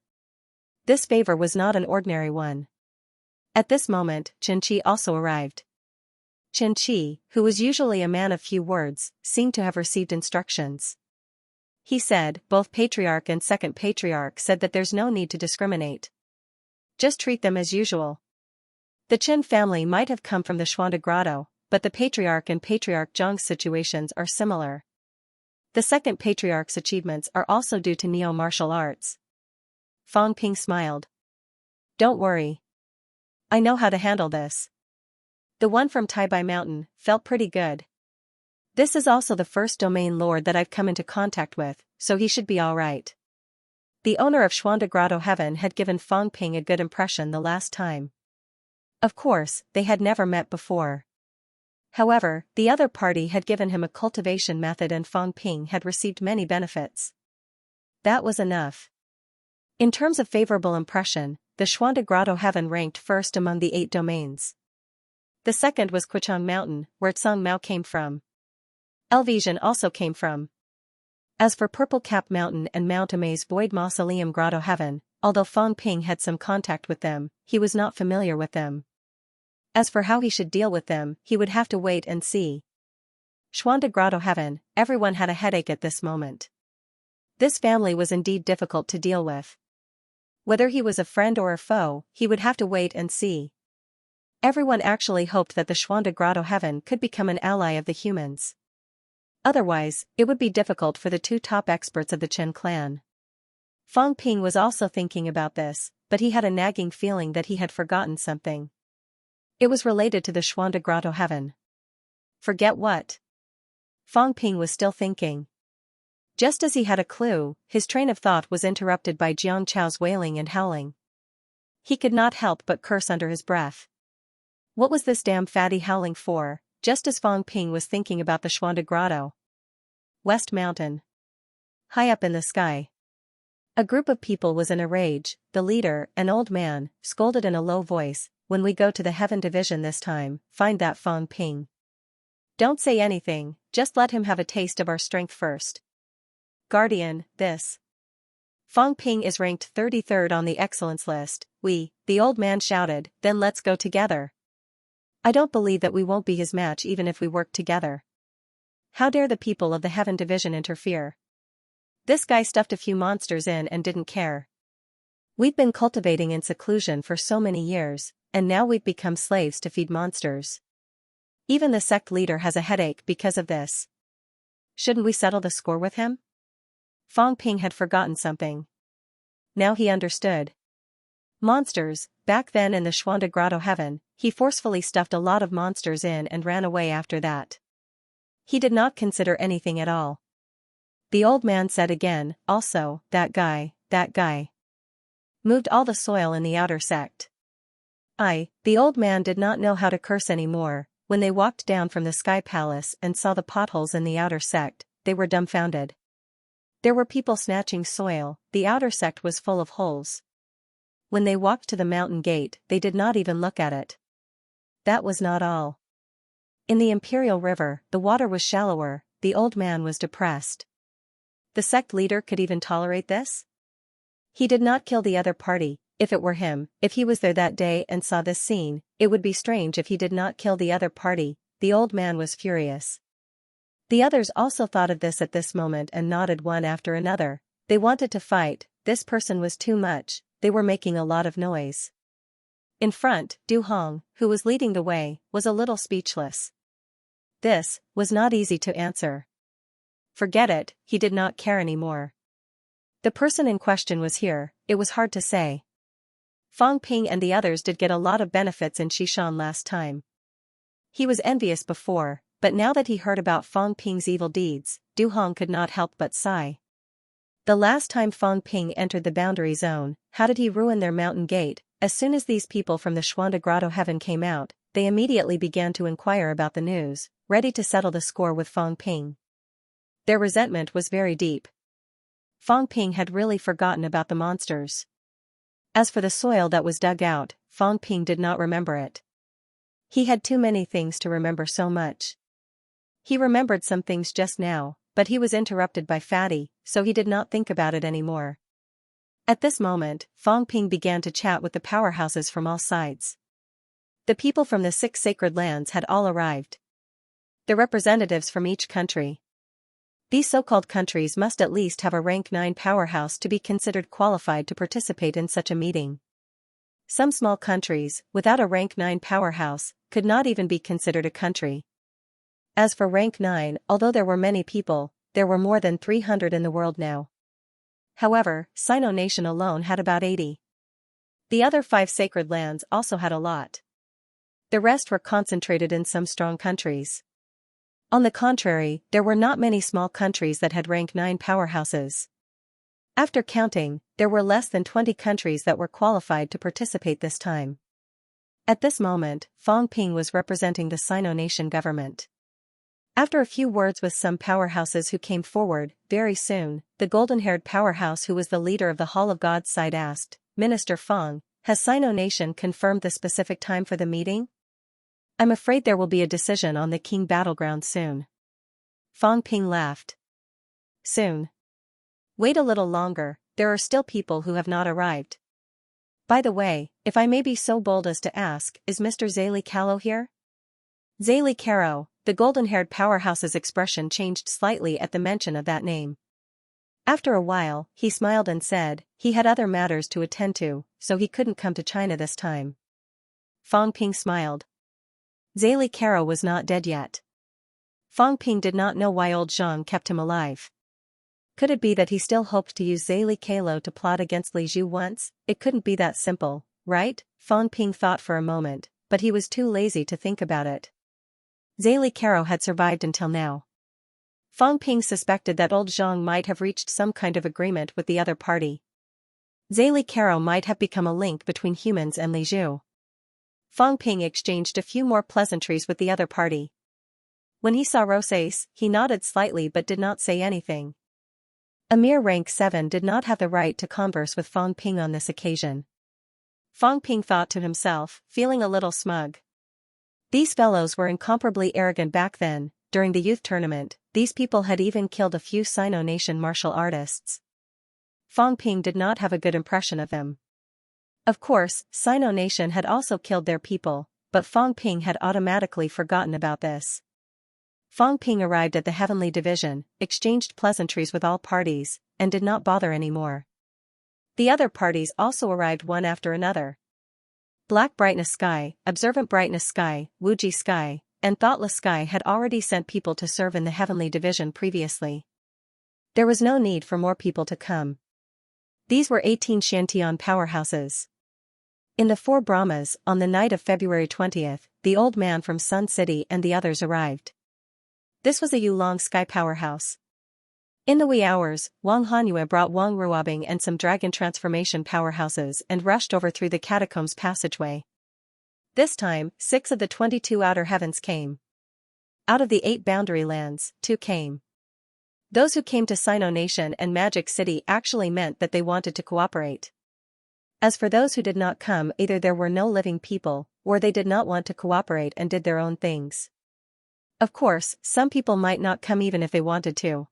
This favor was not an ordinary one. At this moment, Chen Qi also arrived. Chen Qi, who was usually a man of few words, seemed to have received instructions. He said, both Patriarch and Second Patriarch said that there's no need to discriminate. Just treat them as usual. The Chen family might have come from the Xuanda Grotto, but the Patriarch and Patriarch Zhang's situations are similar. The Second Patriarch's achievements are also due to neo-martial arts. Fang Ping smiled. Don't worry. I know how to handle this. The one from Taibai Mountain felt pretty good. This is also the first domain lord that I've come into contact with, so he should be alright. The owner of Xuanda Grotto Heaven had given Fang Ping a good impression the last time. Of course, they had never met before. However, the other party had given him a cultivation method and Fang Ping had received many benefits. That was enough. In terms of favorable impression, the Xuanda Grotto Heaven ranked first among the 8 domains. The second was Kuchang Mountain, where Tsang Mao came from. Elvision also came from. As for Purple Cap Mountain and Mount Amay's Void Mausoleum Grotto Heaven, although Fang Ping had some contact with them, he was not familiar with them. As for how he should deal with them, he would have to wait and see. Xuanda Grotto Heaven, everyone had a headache at this moment. This family was indeed difficult to deal with. Whether he was a friend or a foe, he would have to wait and see. Everyone actually hoped that the Xuanda Grotto Heaven could become an ally of the humans. Otherwise, it would be difficult for the two top experts of the Chen clan. Fang Ping was also thinking about this, but he had a nagging feeling that he had forgotten something. It was related to the Xuanda Grotto Heaven. Forget what? Fang Ping was still thinking. Just as he had a clue, his train of thought was interrupted by Jiang Chao's wailing and howling. He could not help but curse under his breath. What was this damn fatty howling for, just as Fang Ping was thinking about the Xuanda Grotto? West Mountain. High up in the sky. A group of people was in a rage. The leader, an old man, scolded in a low voice, "When we go to the Heaven Division this time, find that Fang Ping. Don't say anything, just let him have a taste of our strength first. Guardian, this Fang Ping is ranked 33rd on the excellence list. The old man shouted, then let's go together. I don't believe that we won't be his match even if we work together. How dare the people of the Heaven Division interfere? This guy stuffed a few monsters in and didn't care. We've been cultivating in seclusion for so many years, and now we've become slaves to feed monsters. Even the sect leader has a headache because of this. Shouldn't we settle the score with him?" Fang Ping had forgotten something. Now he understood. Monsters, back then in the Xuanda Grotto Heaven, he forcefully stuffed a lot of monsters in and ran away after that. He did not consider anything at all. The old man said again, also, that guy. Moved all the soil in the outer sect. The old man did not know how to curse anymore. When they walked down from the Sky Palace and saw the potholes in the outer sect, they were dumbfounded. There were people snatching soil, the outer sect was full of holes. When they walked to the mountain gate, they did not even look at it. That was not all. In the Imperial River, the water was shallower. The old man was depressed. The sect leader could even tolerate this? He did not kill the other party. If it were him, if he was there that day and saw this scene, it would be strange if he did not kill the other party. The old man was furious. The others also thought of this at this moment and nodded one after another. They wanted to fight. This person was too much. They were making a lot of noise. In front, Du Hong, who was leading the way, was a little speechless. This was not easy to answer. Forget it, he did not care anymore. The person in question was here, it was hard to say. Fang Ping and the others did get a lot of benefits in Xishan last time. He was envious before, but now that he heard about Fang Ping's evil deeds, Du Hong could not help but sigh. The last time Fang Ping entered the boundary zone, how did he ruin their mountain gate? As soon as these people from the Xuanda Grotto Heaven came out, they immediately began to inquire about the news, ready to settle the score with Fang Ping. Their resentment was very deep. Fang Ping had really forgotten about the monsters. As for the soil that was dug out, Fang Ping did not remember it. He had too many things to remember so much. He remembered some things just now, but he was interrupted by Fatty, so he did not think about it anymore. At this moment, Fang Ping began to chat with the powerhouses from all sides. The people from the 6 sacred lands had all arrived. The representatives from each country. These so-called countries must at least have a rank 9 powerhouse to be considered qualified to participate in such a meeting. Some small countries, without a rank 9 powerhouse, could not even be considered a country. As for rank 9, although there were many people, there were more than 300 in the world now. However, Sino Nation alone had about 80. The other 5 sacred lands also had a lot. The rest were concentrated in some strong countries. On the contrary, there were not many small countries that had rank 9 powerhouses. After counting, there were less than 20 countries that were qualified to participate this time. At this moment, Fang Ping was representing the Sino Nation government. After a few words with some powerhouses who came forward, very soon, the golden-haired powerhouse who was the leader of the Hall of God's side asked, "Minister Fang, has Sino Nation confirmed the specific time for the meeting? I'm afraid there will be a decision on the King battleground soon." Fang Ping laughed. Soon. Wait a little longer, there are still people who have not arrived. By the way, if I may be so bold as to ask, is Mr. Zayli Callow here? Zayli Caro, the golden-haired powerhouse's expression changed slightly at the mention of that name. After a while, he smiled and said he had other matters to attend to, so he couldn't come to China this time. Fang Ping smiled. Zali Caro was not dead yet. Fang Ping did not know why old Zhang kept him alive. Could it be that he still hoped to use Zali Caro to plot against Li Zhu once? It couldn't be that simple, right? Fang Ping thought for a moment, but he was too lazy to think about it. Zali Caro had survived until now. Fang Ping suspected that old Zhang might have reached some kind of agreement with the other party. Zali Caro might have become a link between humans and Li Zhu. Fang Ping exchanged a few more pleasantries with the other party. When he saw Rosas, he nodded slightly but did not say anything. A mere rank 7 did not have the right to converse with Fang Ping on this occasion. Fang Ping thought to himself, feeling a little smug. These fellows were incomparably arrogant back then. During the youth tournament, these people had even killed a few Sino Nation martial artists. Fang Ping did not have a good impression of them. Of course, Sino Nation had also killed their people, but Fang Ping had automatically forgotten about this. Fang Ping arrived at the Heavenly Division, exchanged pleasantries with all parties, and did not bother anymore. The other parties also arrived one after another. Black Brightness Sky, Observant Brightness Sky, Wuji Sky, and Thoughtless Sky had already sent people to serve in the Heavenly Division previously. There was no need for more people to come. These were 18 Xiantian powerhouses. In the 4 Brahmas, on the night of February 20th, the old man from Sun City and the others arrived. This was a Yulong Sky powerhouse. In the wee hours, Wang Hanyue brought Wang Ruobing and some dragon transformation powerhouses and rushed over through the catacombs passageway. This time, 6 of the 22 outer heavens came. Out of the 8 boundary lands, 2 came. Those who came to Sino Nation and Magic City actually meant that they wanted to cooperate. As for those who did not come, either there were no living people, or they did not want to cooperate and did their own things. Of course, some people might not come even if they wanted to.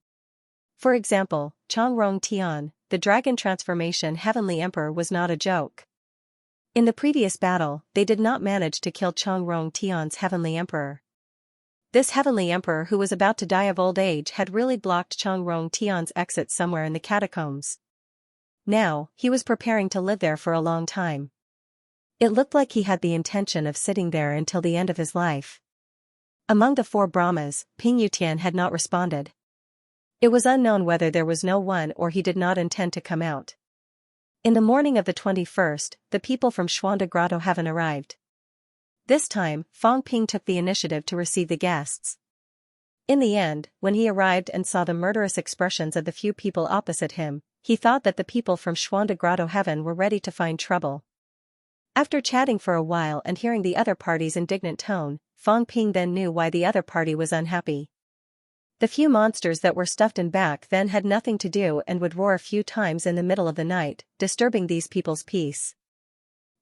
For example, Changrong Tian, the dragon transformation heavenly emperor, was not a joke. In the previous battle, they did not manage to kill Changrong Tian's heavenly emperor. This heavenly emperor, who was about to die of old age, had really blocked Changrong Tian's exit somewhere in the catacombs. Now, he was preparing to live there for a long time. It looked like he had the intention of sitting there until the end of his life. Among the 4 Brahmas, Ping Yutian had not responded. It was unknown whether there was no one or he did not intend to come out. In the morning of the 21st, the people from Xuanda Grotto Heaven arrived. This time, Fang Ping took the initiative to receive the guests. In the end, when he arrived and saw the murderous expressions of the few people opposite him, he thought that the people from Xuanda Grotto Heaven were ready to find trouble. After chatting for a while and hearing the other party's indignant tone, Fang Ping then knew why the other party was unhappy. The few monsters that were stuffed in back then had nothing to do and would roar a few times in the middle of the night, disturbing these people's peace.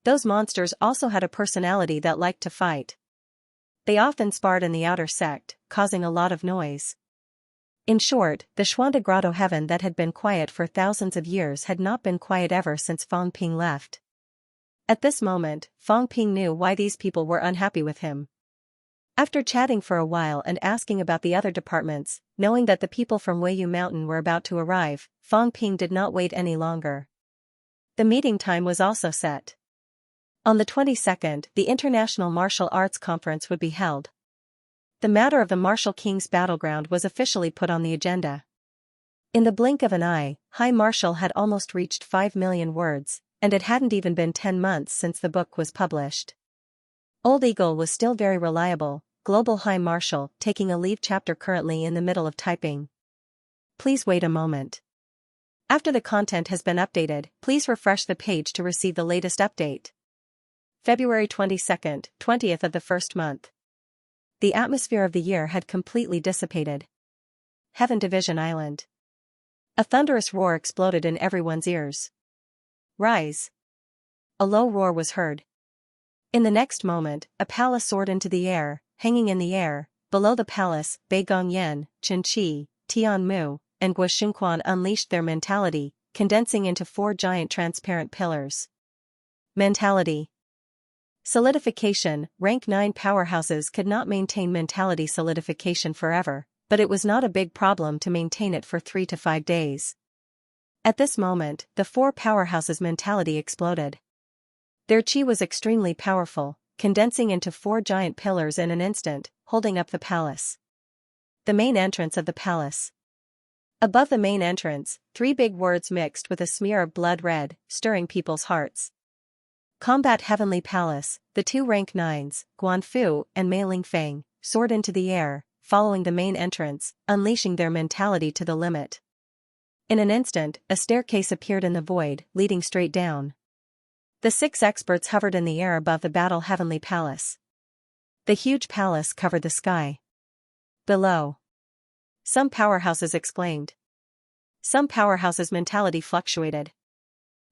Those monsters also had a personality that liked to fight. They often sparred in the outer sect, causing a lot of noise. In short, the Xuanda Grotto Heaven that had been quiet for thousands of years had not been quiet ever since Fang Ping left. At this moment, Fang Ping knew why these people were unhappy with him. After chatting for a while and asking about the other departments, knowing that the people from Weiyu Mountain were about to arrive, Fang Ping did not wait any longer. The meeting time was also set. On the 22nd, the International Martial Arts Conference would be held. The matter of the Martial King's battleground was officially put on the agenda. In the blink of an eye, High Martial had almost reached 5 million words, and it hadn't even been 10 months since the book was published. Old Eagle was still very reliable. Global High Martial, taking a leave chapter currently in the middle of typing. Please wait a moment. After the content has been updated, please refresh the page to receive the latest update. February 22nd, 20th of the first month. The atmosphere of the year had completely dissipated. Heaven Division Island. A thunderous roar exploded in everyone's ears. Rise. A low roar was heard. In the next moment, a palace soared into the air. Hanging in the air, below the palace, Bei Gongyan, Chen Qi, Tian Mu, and Guo Xunquan unleashed their mentality, condensing into 4 giant transparent pillars. Mentality. Solidification. Rank 9 powerhouses could not maintain mentality solidification forever, but it was not a big problem to maintain it for 3 to 5 days. At this moment, the four powerhouses' mentality exploded. Their chi was extremely powerful, condensing into four giant pillars in an instant, holding up the palace. The main entrance of the palace. Above the main entrance, three big words mixed with a smear of blood red, stirring people's hearts. Combat Heavenly Palace. The two rank 9s, Guanfu and Mei Lingfeng, soared into the air, following the main entrance, unleashing their mentality to the limit. In an instant, a staircase appeared in the void, leading straight down. The 6 experts hovered in the air above the Battle Heavenly Palace. The huge palace covered the sky. Below. Some powerhouses exclaimed. Some powerhouses' mentality fluctuated.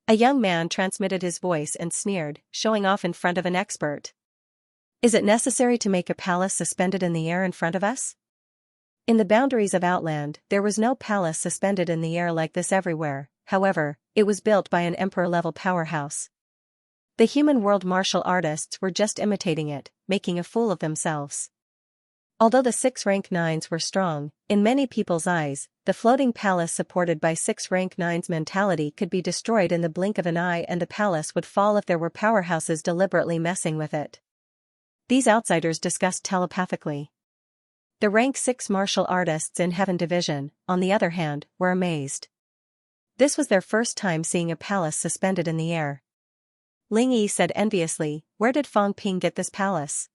A young man transmitted his voice and sneered, showing off in front of an expert. Is it necessary to make a palace suspended in the air in front of us? In the boundaries of Outland, there was no palace suspended in the air like this everywhere. However, it was built by an emperor-level powerhouse. The human world martial artists were just imitating it, making a fool of themselves. Although the 6 rank 9s were strong, in many people's eyes, the floating palace supported by 6 rank 9s mentality could be destroyed in the blink of an eye, and the palace would fall if there were powerhouses deliberately messing with it. These outsiders discussed telepathically. The rank 6 martial artists in Heaven Division, on the other hand, were amazed. This was their first time seeing a palace suspended in the air. Ling Yi said enviously, "Where did Fang Ping get this palace?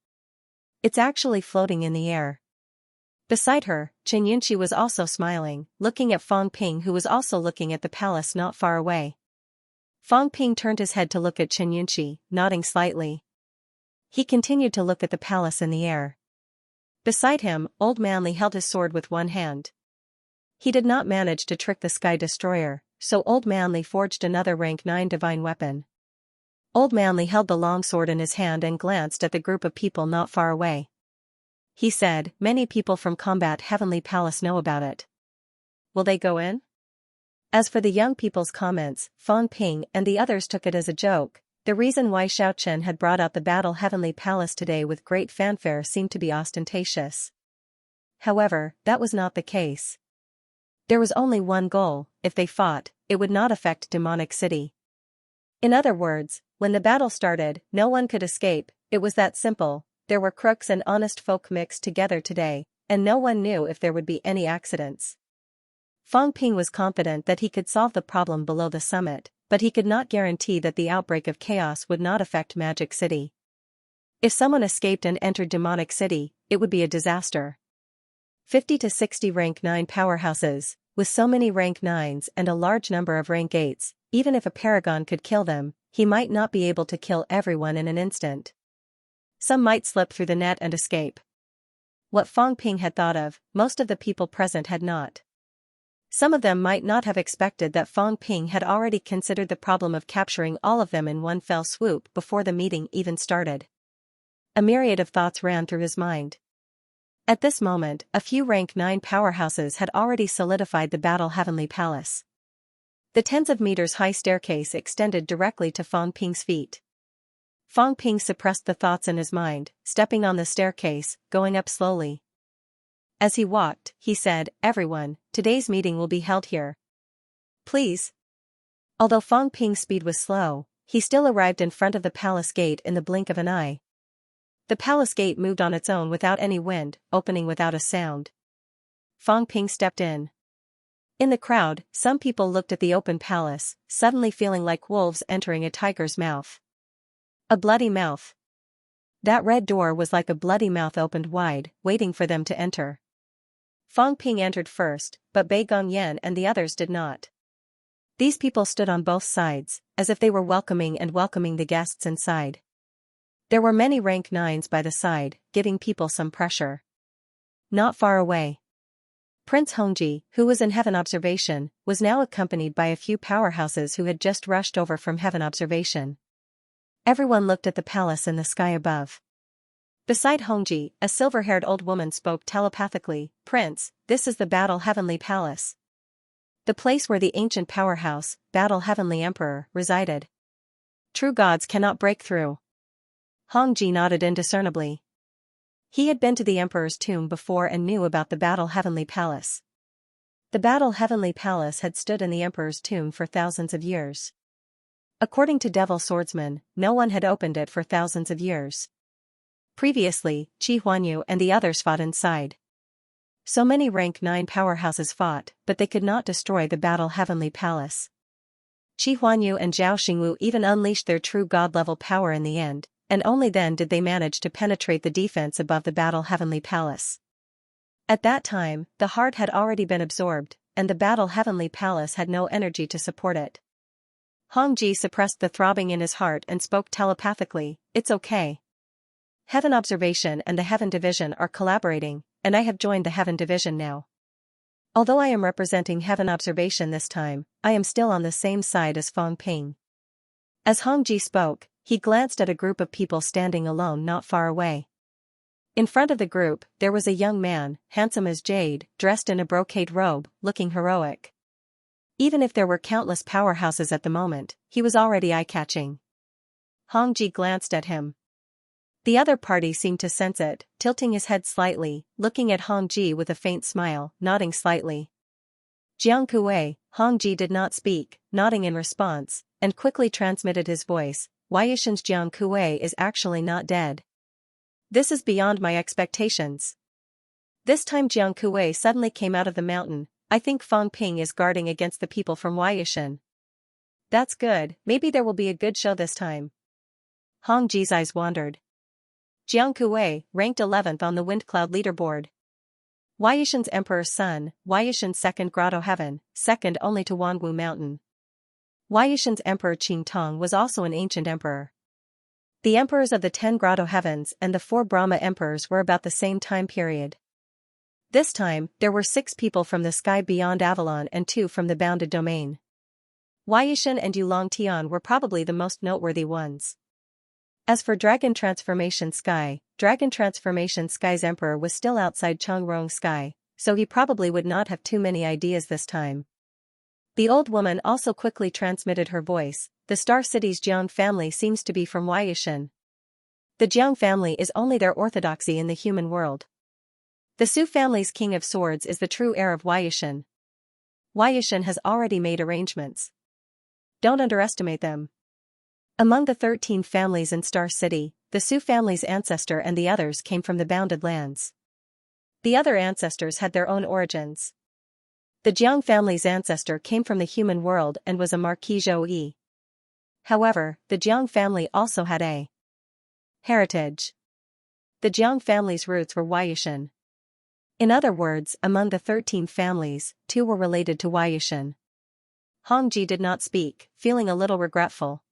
It's actually floating in the air." Beside her, Xianxia was also smiling, looking at Fang Ping, who was also looking at the palace not far away. Fang Ping turned his head to look at Xianxia, nodding slightly. He continued to look at the palace in the air. Beside him, Old Manly held his sword with one hand. He did not manage to trick the Sky Destroyer, so Old Manly forged another rank 9 divine weapon. Old Manly held the long sword in his hand and glanced at the group of people not far away. He said, "Many people from Combat Heavenly Palace know about it. Will they go in?" As for the young people's comments, Fang Ping and the others took it as a joke. The reason why Xiao Chen had brought out the Battle Heavenly Palace today with great fanfare seemed to be ostentatious. However, that was not the case. There was only one goal: if they fought, it would not affect Demonic City. In other words, when the battle started, no one could escape. It was that simple. There were crooks and honest folk mixed together today, and no one knew if there would be any accidents. Fang Ping was confident that he could solve the problem below the summit, but he could not guarantee that the outbreak of chaos would not affect Magic City. If someone escaped and entered Demonic City, it would be a disaster. 50 to 60 rank 9 powerhouses, with so many rank 9s and a large number of rank 8s, even if a paragon could kill them, he might not be able to kill everyone in an instant. Some might slip through the net and escape. What Fang Ping had thought of, most of the people present had not. Some of them might not have expected that Fang Ping had already considered the problem of capturing all of them in one fell swoop before the meeting even started. A myriad of thoughts ran through his mind. At this moment, a few rank 9 powerhouses had already solidified the Battle Heavenly Palace. The tens of meters high staircase extended directly to Fang Ping's feet. Fang Ping suppressed the thoughts in his mind, stepping on the staircase, going up slowly. As he walked, he said, "Everyone, today's meeting will be held here. Please." Although Fang Ping's speed was slow, he still arrived in front of the palace gate in the blink of an eye. The palace gate moved on its own without any wind, opening without a sound. Fang Ping stepped in. In the crowd, some people looked at the open palace, suddenly feeling like wolves entering a tiger's mouth. A bloody mouth. That red door was like a bloody mouth opened wide, waiting for them to enter. Fang Ping entered first, but Bei Gongyan and the others did not. These people stood on both sides, as if they were welcoming the guests inside. There were many rank 9s by the side, giving people some pressure. Not far away, Prince Hongji, who was in Heaven Observation, was now accompanied by a few powerhouses who had just rushed over from Heaven Observation. Everyone looked at the palace in the sky above. Beside Hongji, a silver-haired old woman spoke telepathically, "Prince, this is the Battle Heavenly Palace. The place where the ancient powerhouse, Battle Heavenly Emperor, resided. True gods cannot break through." Hongji nodded indiscernibly. He had been to the Emperor's tomb before and knew about the Battle Heavenly Palace. The Battle Heavenly Palace had stood in the Emperor's tomb for thousands of years. According to Devil Swordsman, no one had opened it for thousands of years. Previously, Qi Huanyu and the others fought inside. So many rank 9 powerhouses fought, but they could not destroy the Battle Heavenly Palace. Qi Huanyu and Zhao Xingwu even unleashed their true god-level power in the end, and only then did they manage to penetrate the defense above the Battle Heavenly Palace. At that time, the heart had already been absorbed, and the Battle Heavenly Palace had no energy to support it. Hong Ji suppressed the throbbing in his heart and spoke telepathically, "It's okay. Heaven Observation and the Heaven Division are collaborating, and I have joined the Heaven Division now. Although I am representing Heaven Observation this time, I am still on the same side as Feng Ping." As Hong Ji spoke, he glanced at a group of people standing alone not far away. In front of the group, there was a young man, handsome as jade, dressed in a brocade robe, looking heroic. Even if there were countless powerhouses at the moment, he was already eye-catching. Hong Ji glanced at him. The other party seemed to sense it, tilting his head slightly, looking at Hong Ji with a faint smile, nodding slightly. Jiang Kuei, Hong Ji did not speak, nodding in response, and quickly transmitted his voice, "Wei Yishan's Jiang Kuei is actually not dead. This is beyond my expectations." This time Jiang Kuei suddenly came out of the mountain. "I think Feng Ping is guarding against the people from Wei Yishan. That's good, maybe there will be a good show this time." Hong Ji's eyes wandered. Jiang Kuei, ranked 11th on the Windcloud leaderboard. Wei Yishan's Emperor's son, Wei Yishan's second Grotto Heaven, second only to Wanwu Mountain. Wei Yishan's Emperor Qing Tong was also an ancient emperor. The emperors of the 10 Grotto Heavens and the 4 Brahma emperors were about the same time period. This time, there were 6 people from the sky beyond Avalon and 2 from the bounded domain. Wei Yishan and Yulong Tian were probably the most noteworthy ones. As for Dragon Transformation Sky's emperor was still outside Changrong Sky, so he probably would not have too many ideas this time. The old woman also quickly transmitted her voice. "The Star City's Jiang family seems to be from Wei Yishan. The Jiang family is only their orthodoxy in the human world. The Su family's King of Swords is the true heir of Wei Yishan. Wei Yishan has already made arrangements. Don't underestimate them." Among the 13 families in Star City, the Su family's ancestor and the others came from the bounded lands. The other ancestors had their own origins. The Jiang family's ancestor came from the human world and was a Marquis Zhou. However, the Jiang family also had a heritage. The Jiang family's roots were Wei Yishan. In other words, among the 13 families, 2 were related to Wei Yishan. Hong Ji did not speak, feeling a little regretful.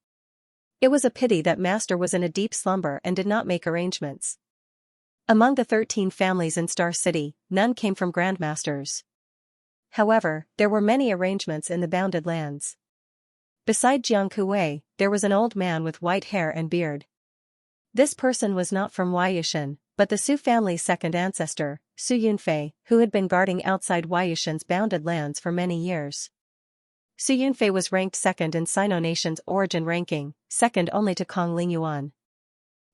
It was a pity that Master was in a deep slumber and did not make arrangements. Among the 13 families in Star City, none came from Grandmasters. However, there were many arrangements in the bounded lands. Beside Jiang Kuei, there was an old man with white hair and beard. This person was not from Wei Yishan, but the Su family's second ancestor, Su Yunfei, who had been guarding outside Wei Yishan's bounded lands for many years. Su Yunfei was ranked second in Sino Nation's origin ranking, second only to Kong Lingyuan.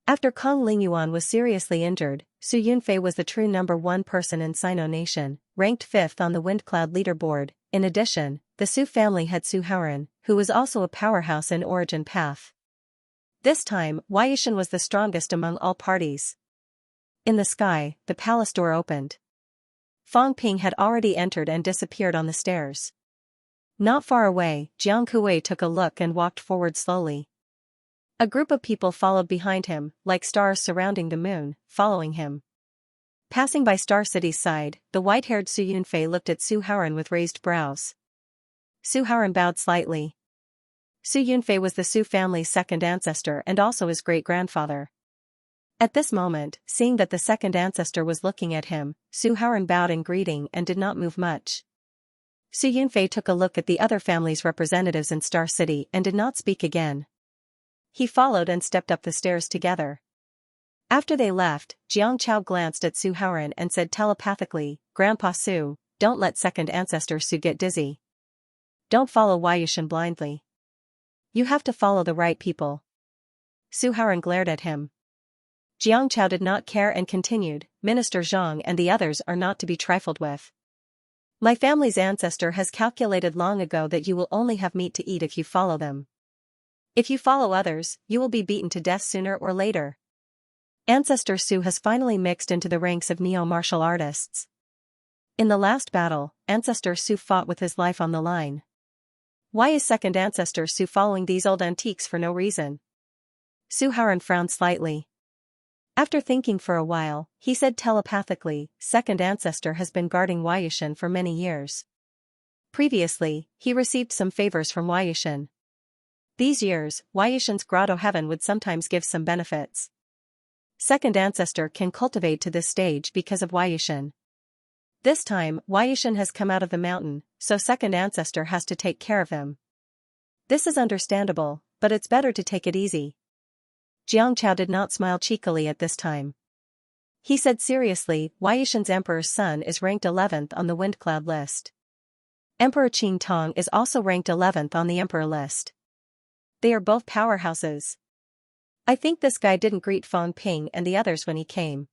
After Kong Lingyuan was seriously injured, Su Yunfei was the true number 1 person in Sino Nation, ranked 5th on the Windcloud leaderboard. In addition, the Su family had Su Haoran, who was also a powerhouse in Origin Path. This time, Wei Yishan was the strongest among all parties. In the sky, the palace door opened. Feng Ping had already entered and disappeared on the stairs. Not far away, Jiang Kuei took a look and walked forward slowly. A group of people followed behind him, like stars surrounding the moon, following him. Passing by Star City's side, the white-haired Su Yunfei looked at Su Haoran with raised brows. Su Haoran bowed slightly. Su Yunfei was the Su family's second ancestor and also his great-grandfather. At this moment, seeing that the second ancestor was looking at him, Su Haoran bowed in greeting and did not move much. Su Yunfei took a look at the other family's representatives in Star City and did not speak again. He followed and stepped up the stairs together. After they left, Jiang Chao glanced at Su Haoran and said telepathically, "Grandpa Su, don't let second ancestor Su get dizzy. Don't follow Wei Yishan blindly. You have to follow the right people." Su Haoran glared at him. Jiang Chao did not care and continued, "Minister Zhang and the others are not to be trifled with. My family's ancestor has calculated long ago that you will only have meat to eat if you follow them. If you follow others, you will be beaten to death sooner or later. Ancestor Su has finally mixed into the ranks of neo-martial artists. In the last battle, Ancestor Su fought with his life on the line. Why is second Ancestor Su following these old antiques for no reason? Su Haran frowned slightly. After thinking for a while, he said telepathically, second ancestor has been guarding Waiyushan for many years. Previously, he received some favors from Waiyushan. These years, Waiyushan's grotto heaven would sometimes give some benefits. Second ancestor can cultivate to this stage because of Waiyushan. This time, Waiyushan has come out of the mountain, so second ancestor has to take care of him. This is understandable, but it's better to take it easy. Xianxia did not smile cheekily at this time. He said seriously, Waiyushan's emperor's son is ranked 11th on the wind cloud list. Emperor Qing Tong is also ranked 11th on the emperor list. They are both powerhouses. I think this guy didn't greet Fang Ping and the others when he came.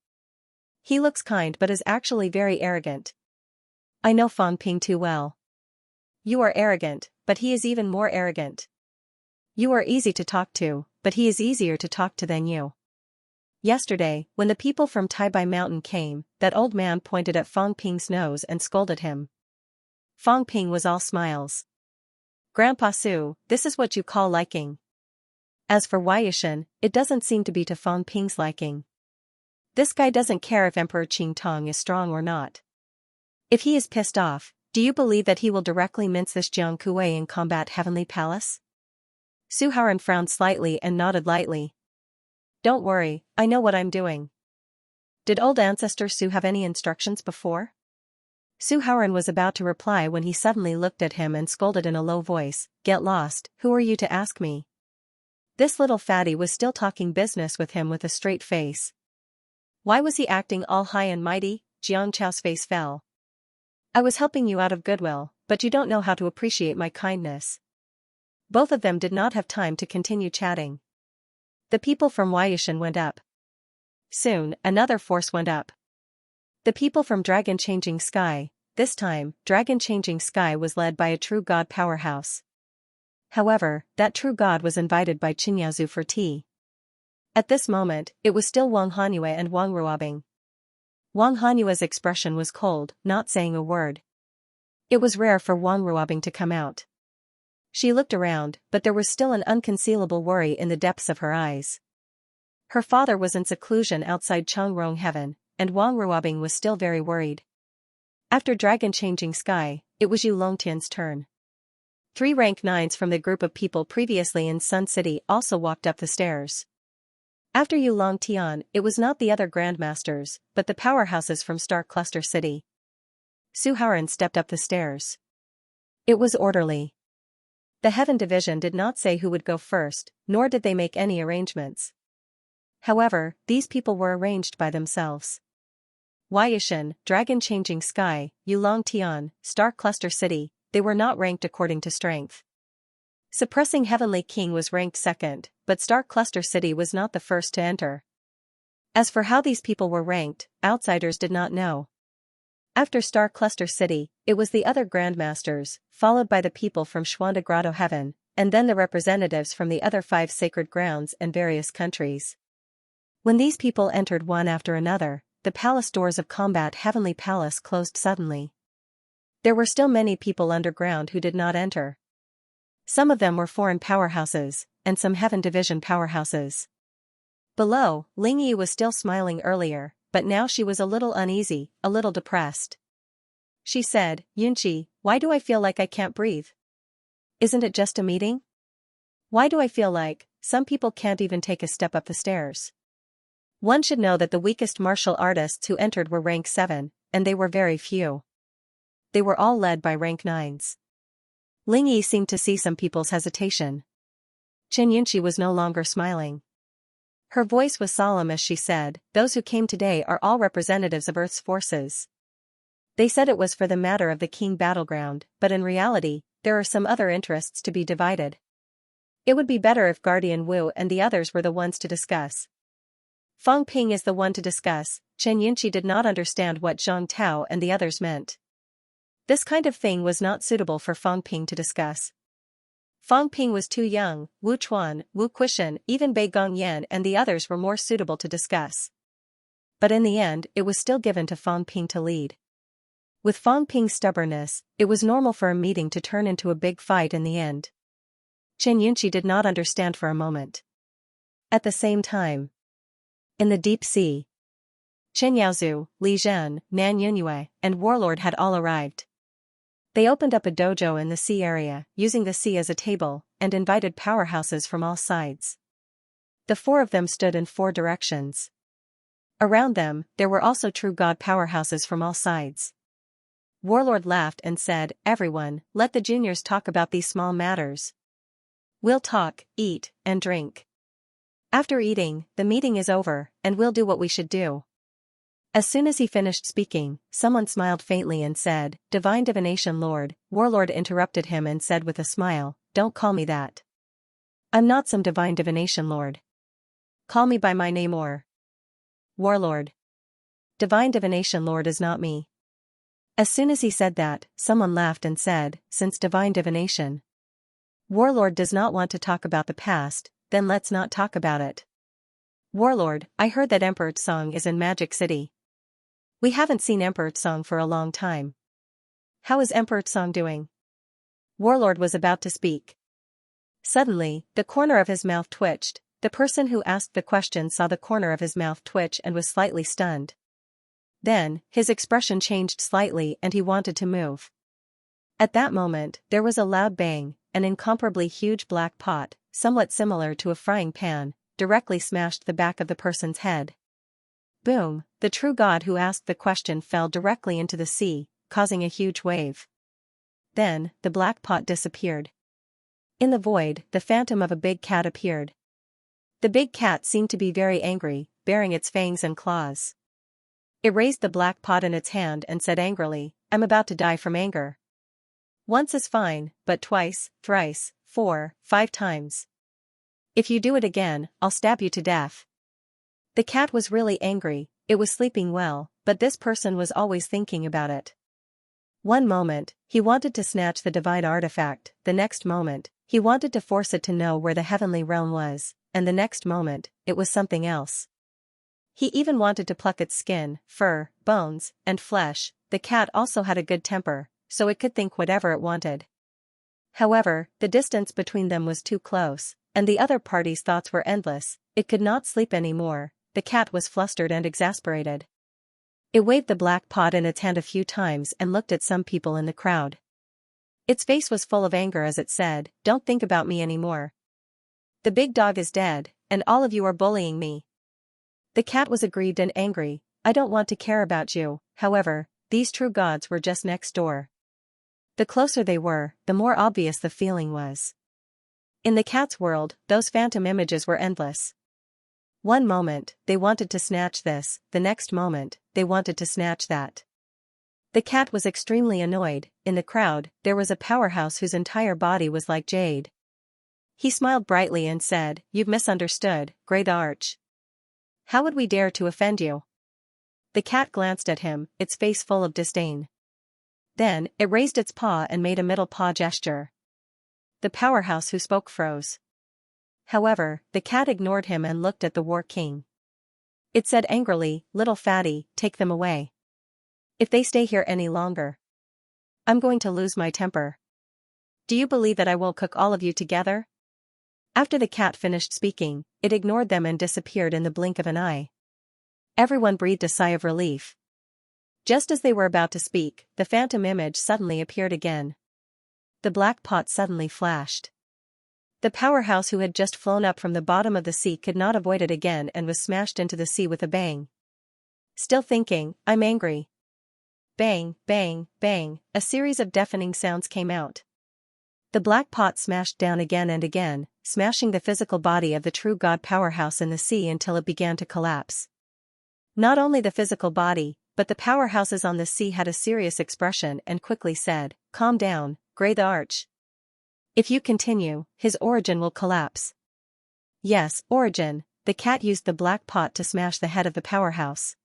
He looks kind but is actually very arrogant. I know Fang Ping too well. You are arrogant, but he is even more arrogant. You are easy to talk to, but he is easier to talk to than you. Yesterday, when the people from Taibai Mountain came, that old man pointed at Fang Ping's nose and scolded him. Fang Ping was all smiles. Grandpa Su, this is what you call liking. As for Waiyushan, it doesn't seem to be to Fang Ping's liking. This guy doesn't care if Emperor Qing Tong is strong or not. If he is pissed off, do you believe that he will directly mince this Jiang Kuei in combat Heavenly Palace? Su Haran frowned slightly and nodded lightly. Don't worry, I know what I'm doing. Did old ancestor Su have any instructions before? Su Haran was about to reply when he suddenly looked at him and scolded in a low voice, Get lost, who are you to ask me? This little fatty was still talking business with him with a straight face. Why was he acting all high and mighty? Xianxia's face fell. I was helping you out of goodwill, but you don't know how to appreciate my kindness. Both of them did not have time to continue chatting. The people from Waiyushan went up. Soon, another force went up. The people from Dragon Changing Sky. This time, Dragon Changing Sky was led by a true god powerhouse. However, that true god was invited by Qinyazu for tea. At this moment, it was still Wang Hanyue and Wang Ruobing. Wang Hanyue's expression was cold, not saying a word. It was rare for Wang Ruobing to come out. She looked around, but there was still an unconcealable worry in the depths of her eyes. Her father was in seclusion outside Changrong Heaven, and Wang Ruobing was still very worried. After Dragon Changing Sky, it was Yu Longtian's turn. 3 rank 9s from the group of people previously in Sun City also walked up the stairs. After Yu Longtian, it was not the other grandmasters, but the powerhouses from Star Cluster City. Su Haran stepped up the stairs. It was orderly. The Heaven Division did not say who would go first, nor did they make any arrangements. However, these people were arranged by themselves. Waiyushan, Dragon Changing Sky, Yu Longtian, Star Cluster City, they were not ranked according to strength. Suppressing Heavenly King was ranked second, but Star Cluster City was not the first to enter. As for how these people were ranked, outsiders did not know. After Star Cluster City, it was the other grandmasters, followed by the people from Xuanda Grotto Heaven, and then the representatives from the other 5 sacred grounds and various countries. When these people entered one after another, the palace doors of Combat Heavenly Palace closed suddenly. There were still many people underground who did not enter. Some of them were foreign powerhouses, and some Heaven Division powerhouses. Below, Ling Yi was still smiling earlier, but now she was a little uneasy, a little depressed. She said, Yunqi, why do I feel like I can't breathe? Isn't it just a meeting? Why do I feel like some people can't even take a step up the stairs? One should know that the weakest martial artists who entered were rank 7, and they were very few. They were all led by rank 9s. Ling Yi seemed to see some people's hesitation. Chen Yunqi was no longer smiling. Her voice was solemn as she said, those who came today are all representatives of Earth's forces. They said it was for the matter of the King battleground, but in reality, there are some other interests to be divided. It would be better if Guardian Wu and the others were the ones to discuss. Fang Ping is the one to discuss. Chen Yunqi did not understand what Zhang Tao and the others meant. This kind of thing was not suitable for Fang Ping to discuss. Fang Ping was too young, Wu Chuan, Wu Quishan, even Bei Gongyan and the others were more suitable to discuss. But in the end, it was still given to Fang Ping to lead. With Fang Ping's stubbornness, it was normal for a meeting to turn into a big fight in the end. Xianxia did not understand for a moment. At the same time, in the deep sea, Chen Yaozu, Li Zhen, Nan Yunyue, and Warlord had all arrived. They opened up a dojo in the sea area, using the sea as a table, and invited powerhouses from all sides. The four of them stood in four directions. Around them, there were also true god powerhouses from all sides. Warlord laughed and said, "Everyone, let the juniors talk about these small matters. We'll talk, eat, and drink. After eating, the meeting is over, and we'll do what we should do." As soon as he finished speaking, someone smiled faintly and said, "Divine Divination Lord." Warlord interrupted him and said with a smile, "Don't call me that. I'm not some divine divination lord. Call me by my name or Warlord. Divine Divination Lord is not me." As soon as he said that, someone laughed and said, "Since divine divination Warlord does not want to talk about the past, then let's not talk about it. Warlord, I heard that Emperor Tsong is in Magic City. We haven't seen Emperor Tsong for a long time. How is Emperor Tsong doing?" Warlord was about to speak. Suddenly, the corner of his mouth twitched. The person who asked the question saw the corner of his mouth twitch and was slightly stunned. Then, his expression changed slightly and he wanted to move. At that moment, there was a loud bang. An incomparably huge black pot, somewhat similar to a frying pan, directly smashed the back of the person's head. Boom, the true god who asked the question fell directly into the sea, causing a huge wave. Then, the black pot disappeared. In the void, the phantom of a big cat appeared. The big cat seemed to be very angry, baring its fangs and claws. It raised the black pot in its hand and said angrily, "I'm about to die from anger. Once is fine, but twice, thrice, 4, 5 times. If you do it again, I'll stab you to death." The cat was really angry, it was sleeping well, but this person was always thinking about it. One moment, he wanted to snatch the divine artifact, the next moment, he wanted to force it to know where the heavenly realm was, and the next moment, it was something else. He even wanted to pluck its skin, fur, bones, and flesh. The cat also had a good temper, so it could think whatever it wanted. However, the distance between them was too close, and the other party's thoughts were endless. It could not sleep anymore. The cat was flustered and exasperated. It waved the black pot in its hand a few times and looked at some people in the crowd. Its face was full of anger as it said, "Don't think about me anymore. The big dog is dead, and all of you are bullying me." The cat was aggrieved and angry. "I don't want to care about you." However, these true gods were just next door. The closer they were, the more obvious the feeling was. In the cat's world, those phantom images were endless. One moment, they wanted to snatch this, the next moment, they wanted to snatch that. The cat was extremely annoyed. In the crowd, there was a powerhouse whose entire body was like jade. He smiled brightly and said, "You've misunderstood, Great Arch. How would we dare to offend you?" The cat glanced at him, its face full of disdain. Then, it raised its paw and made a middle paw gesture. The powerhouse who spoke froze. However, the cat ignored him and looked at the war king. It said angrily, "Little fatty, take them away. If they stay here any longer, I'm going to lose my temper. Do you believe that I will cook all of you together?" After the cat finished speaking, it ignored them and disappeared in the blink of an eye. Everyone breathed a sigh of relief. Just as they were about to speak, the phantom image suddenly appeared again. The black pot suddenly flashed. The powerhouse who had just flown up from the bottom of the sea could not avoid it again and was smashed into the sea with a bang. Still thinking, "I'm angry." Bang, bang, bang, a series of deafening sounds came out. The black pot smashed down again and again, smashing the physical body of the true god powerhouse in the sea until it began to collapse. Not only the physical body, but the powerhouses on the sea had a serious expression and quickly said, "Calm down, Great Arch. If you continue, his origin will collapse." Yes, origin. The cat used the black pot to smash the head of the powerhouse.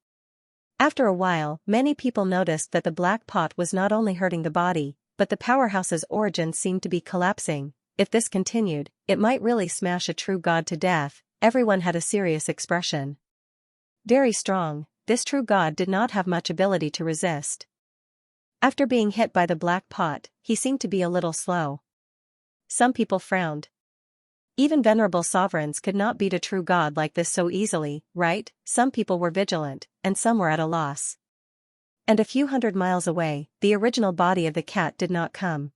After a while, many people noticed that the black pot was not only hurting the body, but the powerhouse's origin seemed to be collapsing. If this continued, it might really smash a true god to death. Everyone had a serious expression. Very strong, this true god did not have much ability to resist. After being hit by the black pot, he seemed to be a little slow. Some people frowned. Even venerable sovereigns could not beat a true god like this so easily, right? Some people were vigilant, and some were at a loss. And a few hundred miles away, the original body of the cat did not come.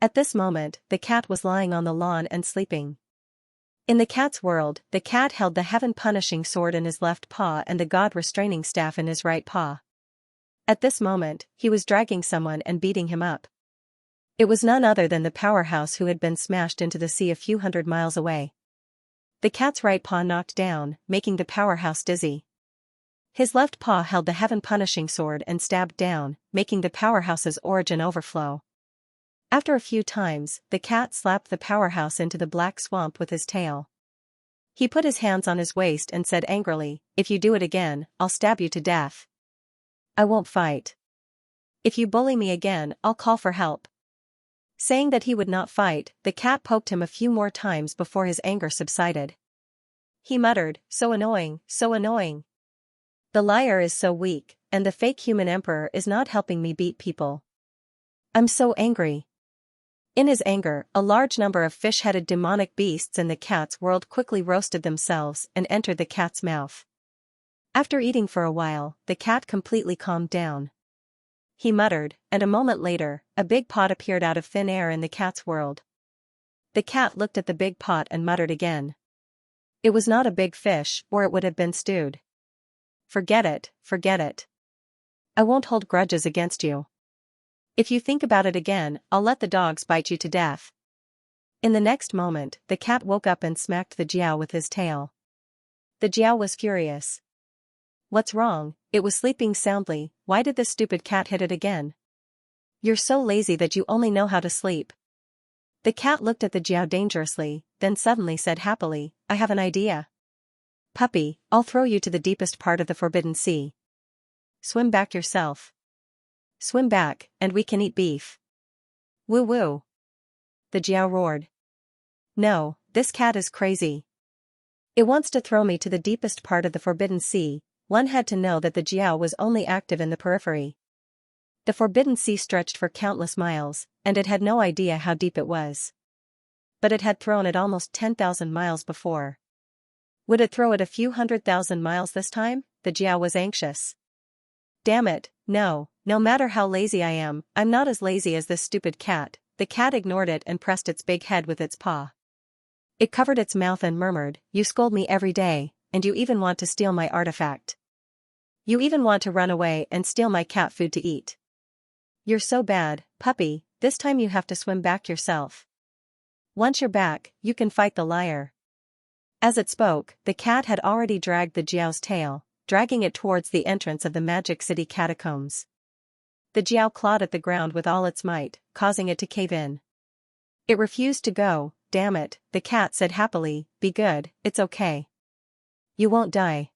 At this moment, the cat was lying on the lawn and sleeping. In the cat's world, the cat held the heaven-punishing sword in his left paw and the god-restraining staff in his right paw. At this moment, he was dragging someone and beating him up. It was none other than the powerhouse who had been smashed into the sea a few hundred miles away. The cat's right paw knocked down, making the powerhouse dizzy. His left paw held the heaven-punishing sword and stabbed down, making the powerhouse's origin overflow. After a few times, the cat slapped the powerhouse into the black swamp with his tail. He put his hands on his waist and said angrily, "If you do it again, I'll stab you to death. I won't fight. If you bully me again, I'll call for help." Saying that he would not fight, the cat poked him a few more times before his anger subsided. He muttered, "So annoying, so annoying. The liar is so weak, and the fake human emperor is not helping me beat people. I'm so angry." In his anger, a large number of fish-headed demonic beasts in the cat's world quickly roasted themselves and entered the cat's mouth. After eating for a while, the cat completely calmed down. He muttered, and a moment later, a big pot appeared out of thin air in the cat's world. The cat looked at the big pot and muttered again. It was not a big fish, or it would have been stewed. Forget it, forget it. I won't hold grudges against you. If you think about it again, I'll let the dogs bite you to death." In the next moment, the cat woke up and smacked the Jiao with his tail. The Jiao was furious. "What's wrong? It was sleeping soundly, why did this stupid cat hit it again? You're so lazy that you only know how to sleep." The cat looked at the Jiao dangerously, then suddenly said happily, "I have an idea. Puppy, I'll throw you to the deepest part of the Forbidden Sea. Swim back yourself. Swim back, and we can eat beef." "Woo woo." The Jiao roared. "No, this cat is crazy. It wants to throw me to the deepest part of the Forbidden Sea." One had to know that the Jiao was only active in the periphery. The Forbidden Sea stretched for countless miles, and it had no idea how deep it was. But it had thrown it almost 10,000 miles before. Would it throw it a few 100,000 miles this time? The Jiao was anxious. "Damn it, no, no matter how lazy I am, I'm not as lazy as this stupid cat." The cat ignored it and pressed its big head with its paw. It covered its mouth and murmured, "You scold me every day, and you even want to steal my artifact. You even want to run away and steal my cat food to eat. You're so bad, puppy, this time you have to swim back yourself. Once you're back, you can fight the liar." As it spoke, the cat had already dragged the Jiao's tail, dragging it towards the entrance of the Magic City catacombs. The Jiao clawed at the ground with all its might, causing it to cave in. It refused to go. "Damn it," the cat said happily, "be good, it's okay. You won't die.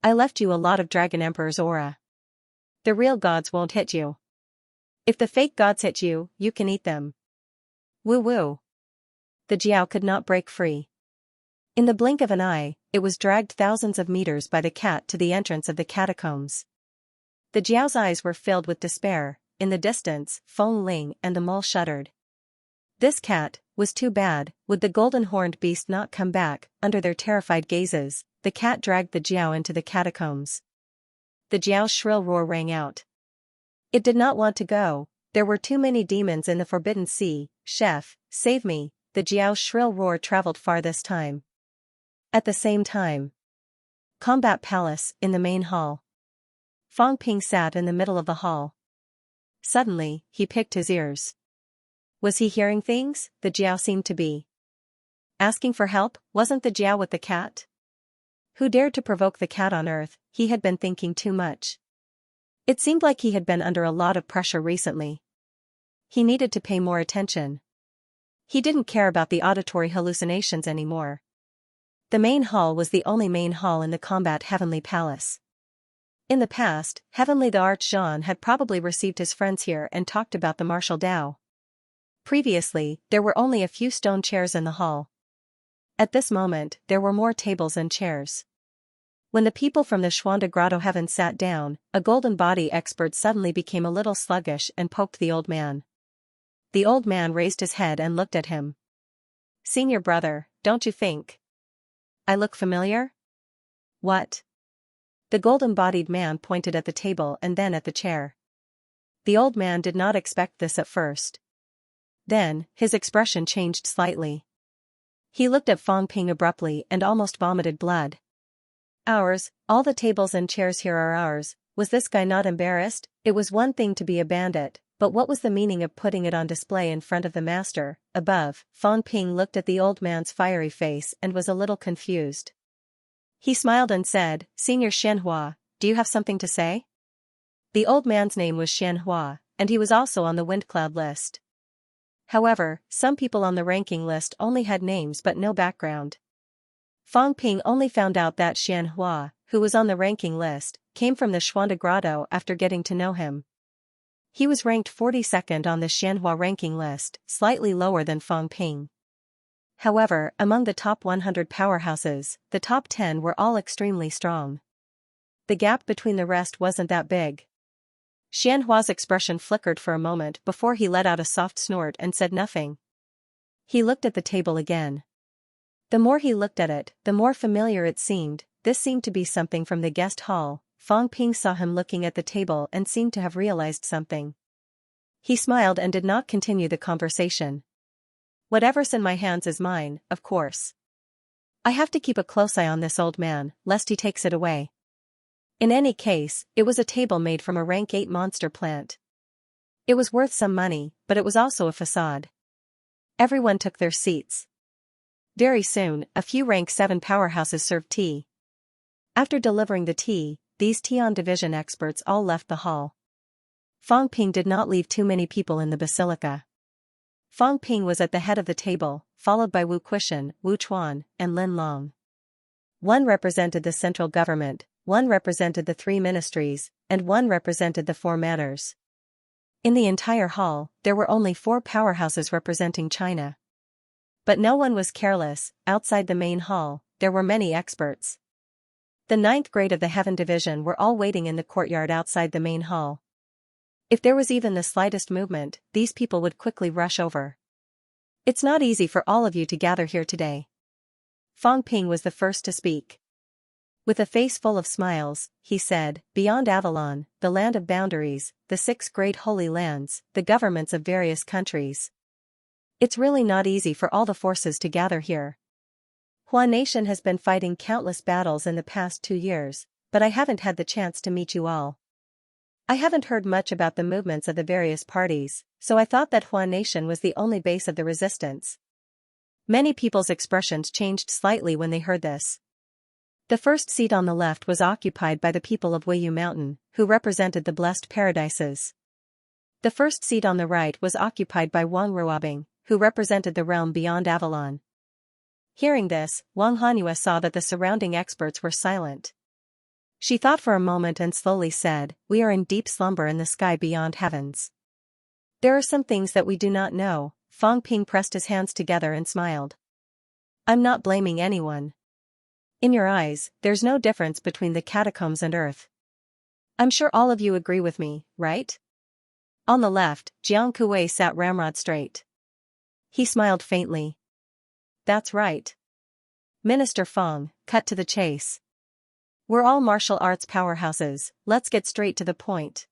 I left you a lot of Dragon Emperor's aura. The real gods won't hit you. If the fake gods hit you, you can eat them. Woo woo." The Jiao could not break free. In the blink of an eye, it was dragged thousands of meters by the cat to the entrance of the catacombs. The Jiao's eyes were filled with despair. In the distance, Feng Ling and the mole shuddered. This cat was too bad. Would the golden-horned beast not come back? Under their terrified gazes, the cat dragged the Jiao into the catacombs. The Jiao's shrill roar rang out. It did not want to go. There were too many demons in the Forbidden Sea. "Chef, save me." The Jiao's shrill roar traveled far this time. At the same time, Combat Palace, in the main hall. Fang Ping sat in the middle of the hall. Suddenly, he picked his ears. Was he hearing things? The Jiao seemed to be. Asking for help? Wasn't the Jiao with the cat? Who dared to provoke the cat on earth? He had been thinking too much. It seemed like he had been under a lot of pressure recently. He needed to pay more attention. He didn't care about the auditory hallucinations anymore. The main hall was the only main hall in the Combat Heavenly Palace. In the past, Heavenly the Archon had probably received his friends here and talked about the martial Tao. Previously, there were only a few stone chairs in the hall. At this moment, there were more tables and chairs. When the people from the Xuanda Grotto Heaven sat down, a golden body expert suddenly became a little sluggish and poked the old man. The old man raised his head and looked at him. "Senior brother, don't you think I look familiar?" "What?" The golden-bodied man pointed at the table and then at the chair. The old man did not expect this at first. Then, his expression changed slightly. He looked at Fang Ping abruptly and almost vomited blood. "Ours, all the tables and chairs here are ours." Was this guy not embarrassed? It was one thing to be a bandit, but what was the meaning of putting it on display in front of the master? Above, Fang Ping looked at the old man's fiery face and was a little confused. He smiled and said, "Senior Xianxia, do you have something to say?" The old man's name was Xianxia, and he was also on the Windcloud list. However, some people on the ranking list only had names but no background. Fang Ping only found out that Xianxia, who was on the ranking list, came from the Xuanda Grotto after getting to know him. He was ranked 42nd on the Xianxia ranking list, slightly lower than Fang Ping. However, among the top 100 powerhouses, the top 10 were all extremely strong. The gap between the rest wasn't that big. Xianhua's expression flickered for a moment before he let out a soft snort and said nothing. He looked at the table again. The more he looked at it, the more familiar it seemed. This seemed to be something from the guest hall. Fang Ping saw him looking at the table and seemed to have realized something. He smiled and did not continue the conversation. "Whatever's in my hands is mine, of course. I have to keep a close eye on this old man, lest he takes it away." In any case, it was a table made from a rank 8 monster plant. It was worth some money, but it was also a facade. Everyone took their seats. Very soon, a few rank 7 powerhouses served tea. After delivering the tea, these Tian division experts all left the hall. Fang Ping did not leave too many people in the basilica. Fang Ping was at the head of the table, followed by Wu Quishan, Wu Chuan, and Lin Long. One represented the central government, one represented the 3 ministries, and one represented the 4 manors. In the entire hall, there were only 4 powerhouses representing China. But no one was careless. Outside the main hall, there were many experts. The 9th grade of the Heaven Division were all waiting in the courtyard outside the main hall. If there was even the slightest movement, these people would quickly rush over. "It's not easy for all of you to gather here today." Fang Ping was the first to speak. With a face full of smiles, he said, "Beyond Avalon, the land of boundaries, the 6 great holy lands, the governments of various countries. It's really not easy for all the forces to gather here. Hua Nation has been fighting countless battles in the past 2 years, but I haven't had the chance to meet you all. I haven't heard much about the movements of the various parties, so I thought that Hua Nation was the only base of the resistance." Many people's expressions changed slightly when they heard this. The first seat on the left was occupied by the people of Weiyu Mountain, who represented the Blessed Paradises. The first seat on the right was occupied by Wang Ruobing, who represented the realm beyond Avalon. Hearing this, Wang Hanyue saw that the surrounding experts were silent. She thought for a moment and slowly said, "We are in deep slumber in the sky beyond heavens. There are some things that we do not know." Fang Ping pressed his hands together and smiled. "I'm not blaming anyone. In your eyes, there's no difference between the catacombs and Earth. I'm sure all of you agree with me, right?" On the left, Jiang Kuei sat ramrod straight. He smiled faintly. "That's right. Minister Fang, cut to the chase. We're all martial arts powerhouses, let's get straight to the point.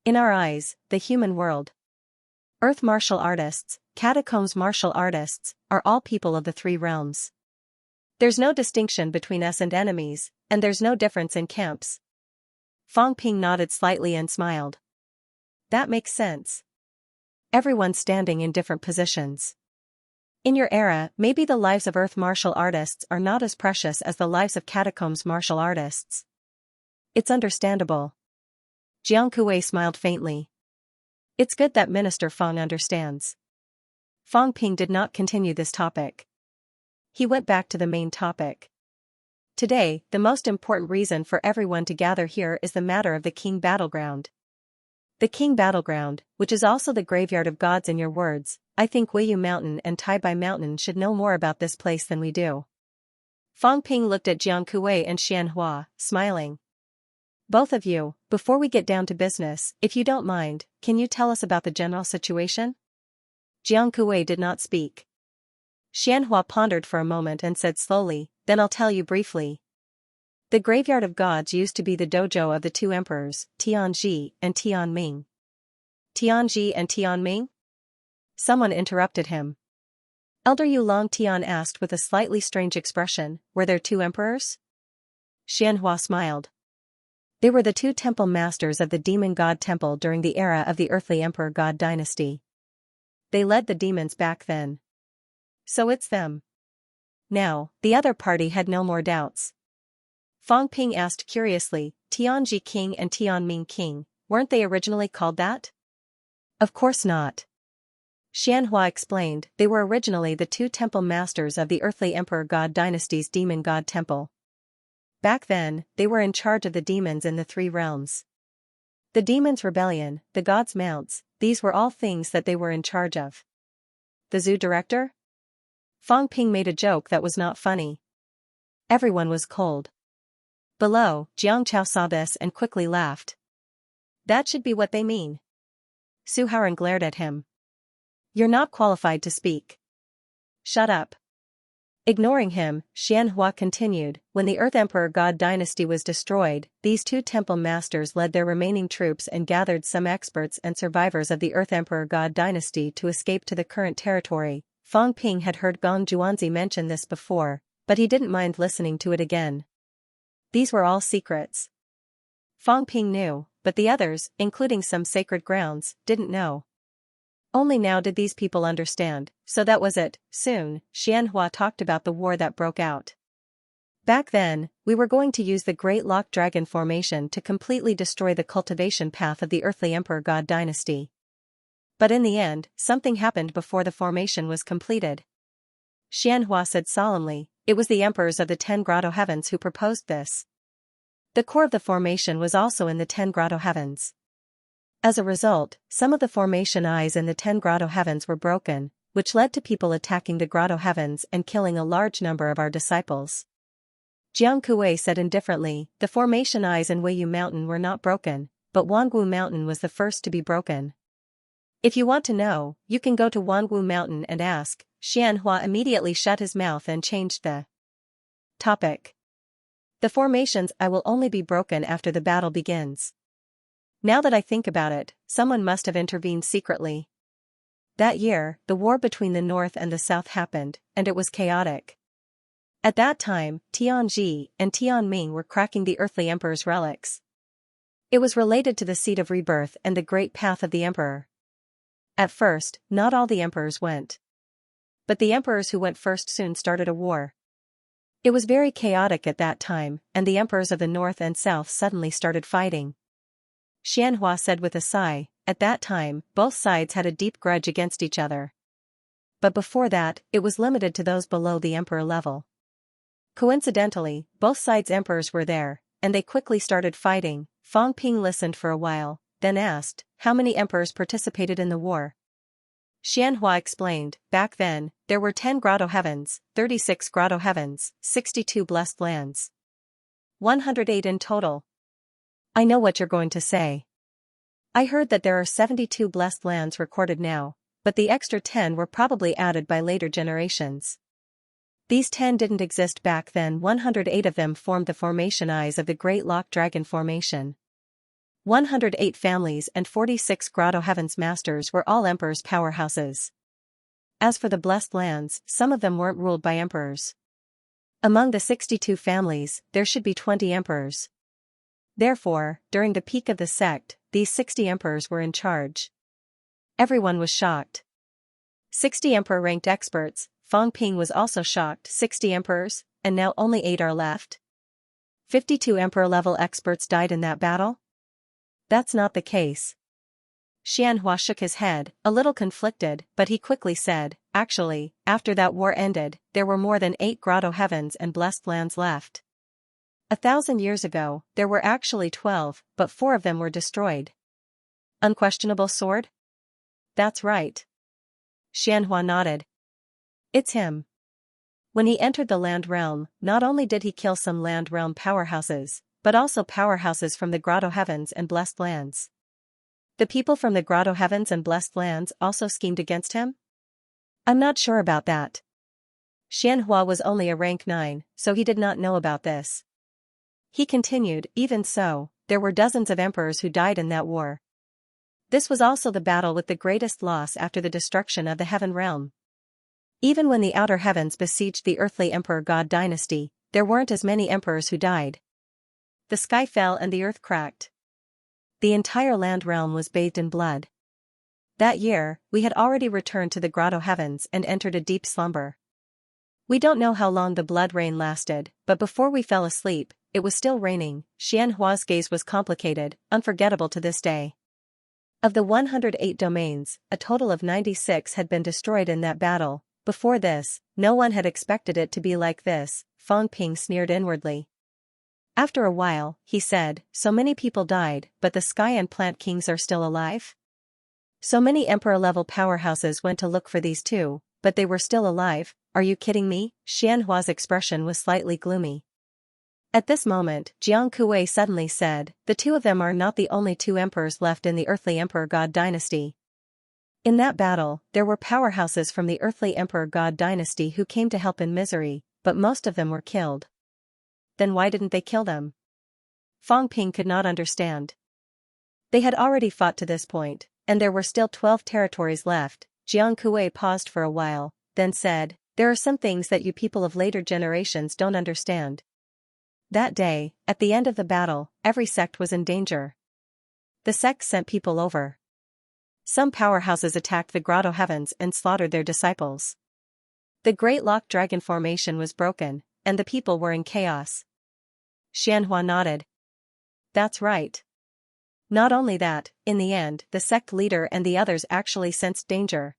In our eyes, the human world, Earth martial artists, catacombs martial artists, are all people of the 3 realms. There's no distinction between us and enemies, and there's no difference in camps." Fang Ping nodded slightly and smiled. "That makes sense. Everyone's standing in different positions. In your era, maybe the lives of Earth martial artists are not as precious as the lives of catacombs martial artists. It's understandable." Jiang Kuei smiled faintly. "It's good that Minister Fang understands." Fang Ping did not continue this topic. He went back to the main topic. Today, the most important reason for everyone to gather here is the matter of the King Battleground. The King Battleground, which is also the graveyard of gods in your words. I think Weiyu Mountain and Taibai Mountain should know more about this place than we do. Fang Ping looked at Jiang Kuwei and Xianxia, smiling. Both of you, before we get down to business, if you don't mind, can you tell us about the general situation? Jiang Kuwei did not speak. Xianxia pondered for a moment and said slowly, then I'll tell you briefly. The graveyard of gods used to be the dojo of the two emperors, Tianji and Tianming. Tianji and Tianming? Someone interrupted him. Elder Yu Long Tian asked with a slightly strange expression, were there two emperors? Xianxia smiled. They were the two temple masters of the demon god temple during the era of the earthly emperor god dynasty. They led the demons back then. So it's them. Now, the other party had no more doubts. Fang Ping asked curiously, Tianji King and Tianming King, weren't they originally called that? Of course not. Xianxia explained, they were originally the two temple masters of the earthly emperor god dynasty's demon god temple. Back then, they were in charge of the demons in the three realms. The demons' rebellion, the gods' mounts, these were all things that they were in charge of. The zoo director? Fang Ping made a joke that was not funny. Everyone was cold. Below, Jiang Chao saw this and quickly laughed. That should be what they mean. Su Haoran glared at him. You're not qualified to speak. Shut up. Ignoring him, Xianxia continued, when the Earth Emperor God dynasty was destroyed, these two temple masters led their remaining troops and gathered some experts and survivors of the Earth Emperor God dynasty to escape to the current territory. Fang Ping had heard Gong Juanzi mention this before, but he didn't mind listening to it again. These were all secrets. Fang Ping knew, but the others, including some sacred grounds, didn't know. Only now did these people understand, so that was it. Soon, Xianxia talked about the war that broke out. Back then, we were going to use the Great Lock Dragon formation to completely destroy the cultivation path of the earthly Emperor God dynasty. But in the end, something happened before the formation was completed. Xianxia said solemnly, it was the emperors of the 10 Grotto Heavens who proposed this. The core of the formation was also in the 10 Grotto Heavens. As a result, some of the formation eyes in the 10 Grotto Heavens were broken, which led to people attacking the Grotto Heavens and killing a large number of our disciples. Jiang Kuwei said indifferently, the formation eyes in Weiyu Mountain were not broken, but Wangu Mountain was the first to be broken. If you want to know, you can go to Wangu Mountain and ask. Xianxia immediately shut his mouth and changed the topic. The formations eye will only be broken after the battle begins. Now that I think about it, someone must have intervened secretly. That year, the war between the North and the South happened, and it was chaotic. At that time, Tianji and Tianming were cracking the earthly emperor's relics. It was related to the seed of rebirth and the great path of the emperor. At first, not all the emperors went. But the emperors who went first soon started a war. It was very chaotic at that time, and the emperors of the North and South suddenly started fighting. Xianxia said with a sigh, at that time, both sides had a deep grudge against each other. But before that, it was limited to those below the emperor level. Coincidentally, both sides' emperors were there, and they quickly started fighting. Fang Ping listened for a while, then asked, how many emperors participated in the war? Xianxia explained, back then, there were 10 Grotto Heavens, 36 Grotto Heavens, 62 blessed lands. 108 in total. I know what you're going to say. I heard that there are 72 blessed lands recorded now, but the extra 10 were probably added by later generations. These 10 didn't exist back then. 108 of them formed the formation eyes of the Great Lock Dragon formation. 108 families and 46 Grotto Heavens masters were all emperors' powerhouses. As for the blessed lands, some of them weren't ruled by emperors. Among the 62 families, there should be 20 emperors. Therefore, during the peak of the sect, these 60 emperors were in charge. Everyone was shocked. 60 emperor-ranked experts. Fang Ping was also shocked. 60 emperors, and now only 8 are left. 52 emperor-level experts died in that battle? That's not the case. Xianxia shook his head, a little conflicted, but he quickly said, actually, after that war ended, there were more than 8 Grotto Heavens and blessed lands left. 1,000 years ago, there were actually 12, but 4 of them were destroyed. Unquestionable sword? That's right. Xianxia nodded. It's him. When he entered the land realm, not only did he kill some land realm powerhouses, but also powerhouses from the Grotto Heavens and Blessed Lands. The people from the Grotto Heavens and Blessed Lands also schemed against him? I'm not sure about that. Xianxia was only a rank 9, so he did not know about this. He continued, even so, there were dozens of emperors who died in that war. This was also the battle with the greatest loss after the destruction of the heaven realm. Even when the outer heavens besieged the earthly emperor-god dynasty, there weren't as many emperors who died. The sky fell and the earth cracked. The entire land realm was bathed in blood. That year, we had already returned to the Grotto Heavens and entered a deep slumber. We don't know how long the blood rain lasted, but before we fell asleep, it was still raining. Xianhua's gaze was complicated, unforgettable to this day. Of the 108 domains, a total of 96 had been destroyed in that battle. Before this, no one had expected it to be like this, Fang Ping sneered inwardly. After a while, he said, so many people died, but the sky and plant kings are still alive? So many emperor-level powerhouses went to look for these two, but they were still alive. Are you kidding me? Xianhua's expression was slightly gloomy. At this moment, Jiang Kuei suddenly said, the two of them are not the only 2 emperors left in the earthly emperor-god dynasty. In that battle, there were powerhouses from the earthly emperor-god dynasty who came to help in misery, but most of them were killed. Then why didn't they kill them? Fang Ping could not understand. They had already fought to this point, and there were still 12 territories left. Jiang Kuei paused for a while, then said, there are some things that you people of later generations don't understand. That day, at the end of the battle, every sect was in danger. The sects sent people over. Some powerhouses attacked the Grotto Heavens and slaughtered their disciples. The Great Lock Dragon formation was broken, and the people were in chaos. Xianxia nodded. That's right. Not only that, in the end, the sect leader and the others actually sensed danger.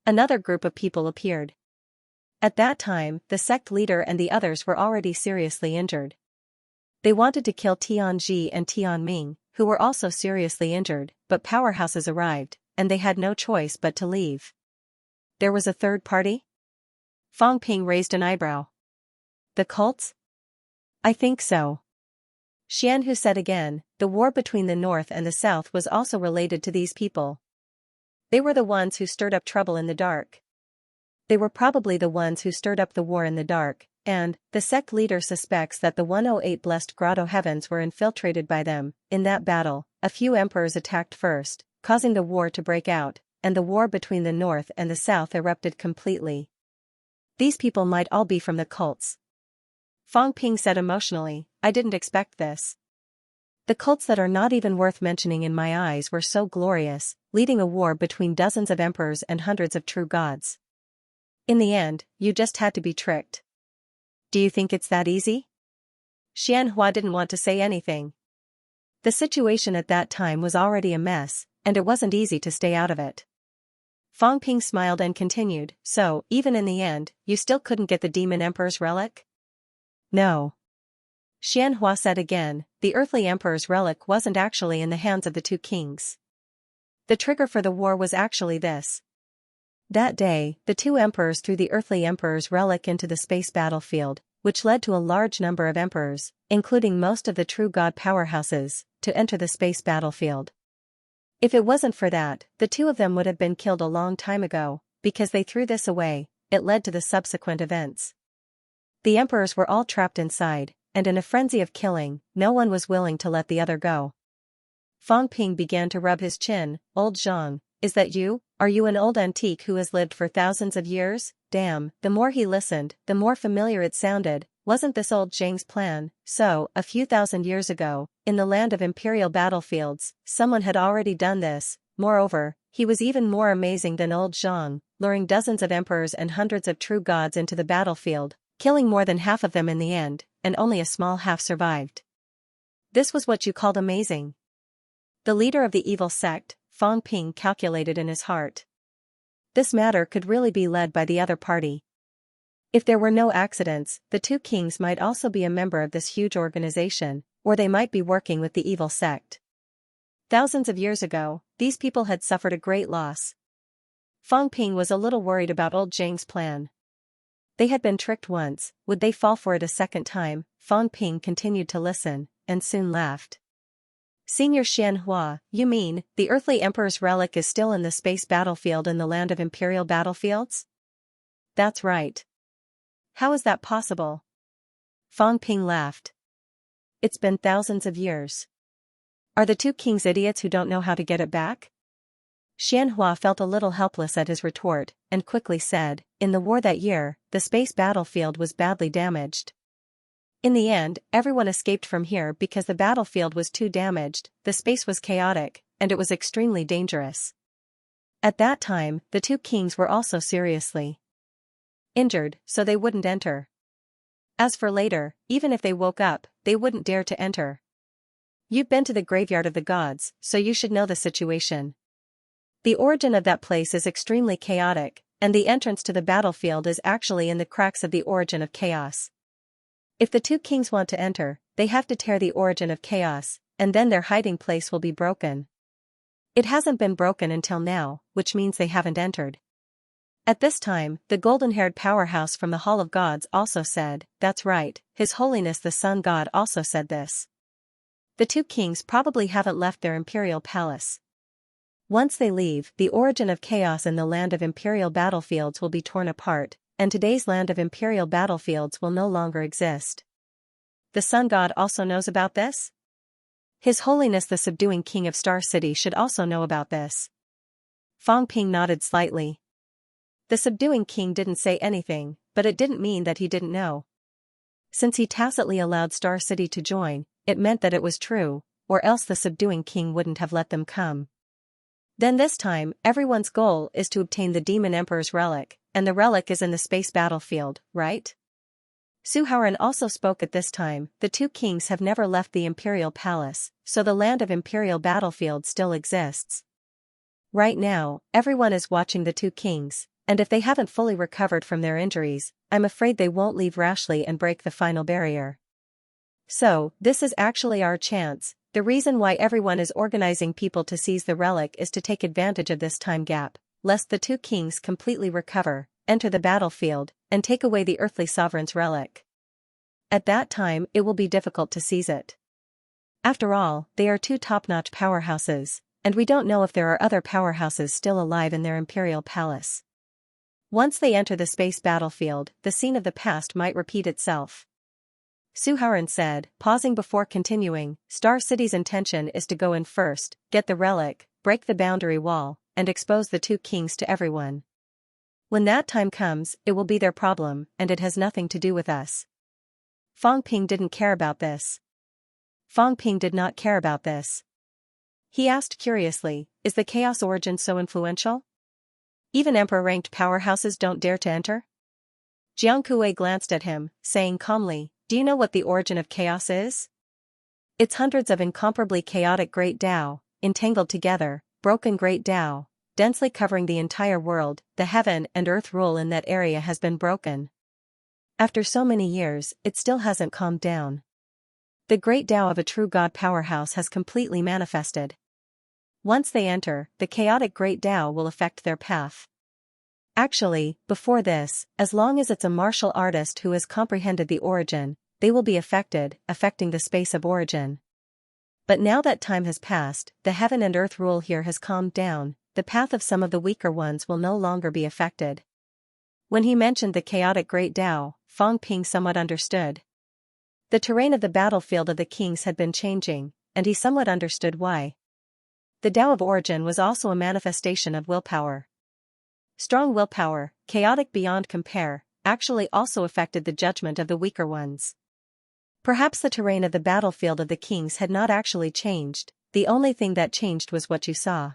Another group of people appeared. At that time, the sect leader and the others were already seriously injured. They wanted to kill Tianji and Tianming, who were also seriously injured, but powerhouses arrived, and they had no choice but to leave. There was a third party? Fang Ping raised an eyebrow. The cults? I think so. Xianhu said again, the war between the north and the south was also related to these people. They were the ones who stirred up trouble in the dark. They were probably the ones who stirred up the war in the dark, and the sect leader suspects that the 108 blessed Grotto Heavens were infiltrated by them. In that battle, a few emperors attacked first, causing the war to break out, and the war between the north and the south erupted completely. These people might all be from the cults. Fang Ping said emotionally, I didn't expect this. The cults that are not even worth mentioning in my eyes were so glorious, leading a war between dozens of emperors and hundreds of true gods. In the end, you just had to be tricked. Do you think it's that easy? Xianxia didn't want to say anything. The situation at that time was already a mess, and it wasn't easy to stay out of it. Fang Ping smiled and continued, so, even in the end, you still couldn't get the Demon Emperor's relic? No. Xianxia said again, the Earthly Emperor's relic wasn't actually in the hands of the 2 kings. The trigger for the war was actually this. That day, the 2 emperors threw the Earthly Emperor's relic into the space battlefield, which led to a large number of emperors, including most of the true god powerhouses, to enter the space battlefield. If it wasn't for that, the 2 of them would have been killed a long time ago, because they threw this away. It led to the subsequent events. The emperors were all trapped inside, and in a frenzy of killing, no one was willing to let the other go. Fang Ping began to rub his chin. Old Zhang, is that you? Are you an old antique who has lived for thousands of years? Damn, the more he listened, the more familiar it sounded. Wasn't this old Zhang's plan? So, a few thousand years ago, in the land of imperial battlefields, someone had already done this. Moreover, he was even more amazing than old Zhang, luring dozens of emperors and hundreds of true gods into the battlefield, killing more than half of them in the end, and only a small half survived. This was what you called amazing. The leader of the evil sect, Fang Ping calculated in his heart. This matter could really be led by the other party. If there were no accidents, the two kings might also be a member of this huge organization, or they might be working with the evil sect. Thousands of years ago, these people had suffered a great loss. Fang Ping was a little worried about old Zhang's plan. They had been tricked once, would they fall for it a second time? Fang Ping continued to listen, and soon laughed. Senior Xianxia, you mean, the earthly emperor's relic is still in the space battlefield in the land of imperial battlefields? That's right. How is that possible? Fang Ping laughed. It's been thousands of years. Are the two kings idiots who don't know how to get it back? Xianxia felt a little helpless at his retort, and quickly said, in the war that year, the space battlefield was badly damaged. In the end, everyone escaped from here because the battlefield was too damaged, the space was chaotic, and it was extremely dangerous. At that time, the two kings were also seriously injured, so they wouldn't enter. As for later, even if they woke up, they wouldn't dare to enter. You've been to the graveyard of the gods, so you should know the situation. The origin of that place is extremely chaotic, and the entrance to the battlefield is actually in the cracks of the origin of chaos. If the two kings want to enter, they have to tear the origin of chaos, and then their hiding place will be broken. It hasn't been broken until now, which means they haven't entered. At this time, the golden-haired powerhouse from the Hall of Gods also said, that's right, His Holiness the Sun God also said this. The two kings probably haven't left their imperial palace. Once they leave, the origin of chaos in the land of imperial battlefields will be torn apart, and today's land of imperial battlefields will no longer exist. The Sun God also knows about this? His Holiness the Subduing King of Star City should also know about this. Fang Ping nodded slightly. The Subduing King didn't say anything, but it didn't mean that he didn't know. Since he tacitly allowed Star City to join, it meant that it was true, or else the Subduing King wouldn't have let them come. Then this time, everyone's goal is to obtain the Demon Emperor's relic, and the relic is in the space battlefield, right? Su Haoran also spoke at this time. The two kings have never left the imperial palace, so the land of imperial battlefield still exists. Right now, everyone is watching the two kings, and if they haven't fully recovered from their injuries, I'm afraid they won't leave rashly and break the final barrier. So, this is actually our chance. The reason why everyone is organizing people to seize the relic is to take advantage of this time gap, lest the two kings completely recover, enter the battlefield, and take away the earthly sovereign's relic. At that time, it will be difficult to seize it. After all, they are two top-notch powerhouses, and we don't know if there are other powerhouses still alive in their imperial palace. Once they enter the space battlefield, the scene of the past might repeat itself. Su Haoran said, pausing before continuing, Star City's intention is to go in first, get the relic, break the boundary wall, and expose the two kings to everyone. When that time comes, it will be their problem, and it has nothing to do with us. Fang Ping didn't care about this. Fang Ping did not care about this. He asked curiously, is the chaos origin so influential? Even emperor-ranked powerhouses don't dare to enter? Jiang Kuei glanced at him, saying calmly, do you know what the origin of chaos is? It's hundreds of incomparably chaotic great Tao, entangled together, broken great Tao, densely covering the entire world. The heaven and earth rule in that area has been broken. After so many years, it still hasn't calmed down. The great Tao of a true God powerhouse has completely manifested. Once they enter, the chaotic great Tao will affect their path. Actually, before this, as long as it's a martial artist who has comprehended the origin, they will be affecting the space of origin. But now that time has passed, the heaven and earth rule here has calmed down, the path of some of the weaker ones will no longer be affected. When he mentioned the chaotic great Tao, Fang Ping somewhat understood. The terrain of the battlefield of the kings had been changing, and he somewhat understood why. The Tao of origin was also a manifestation of willpower. Strong willpower, chaotic beyond compare, actually also affected the judgment of the weaker ones. Perhaps the terrain of the battlefield of the kings had not actually changed, the only thing that changed was what you saw.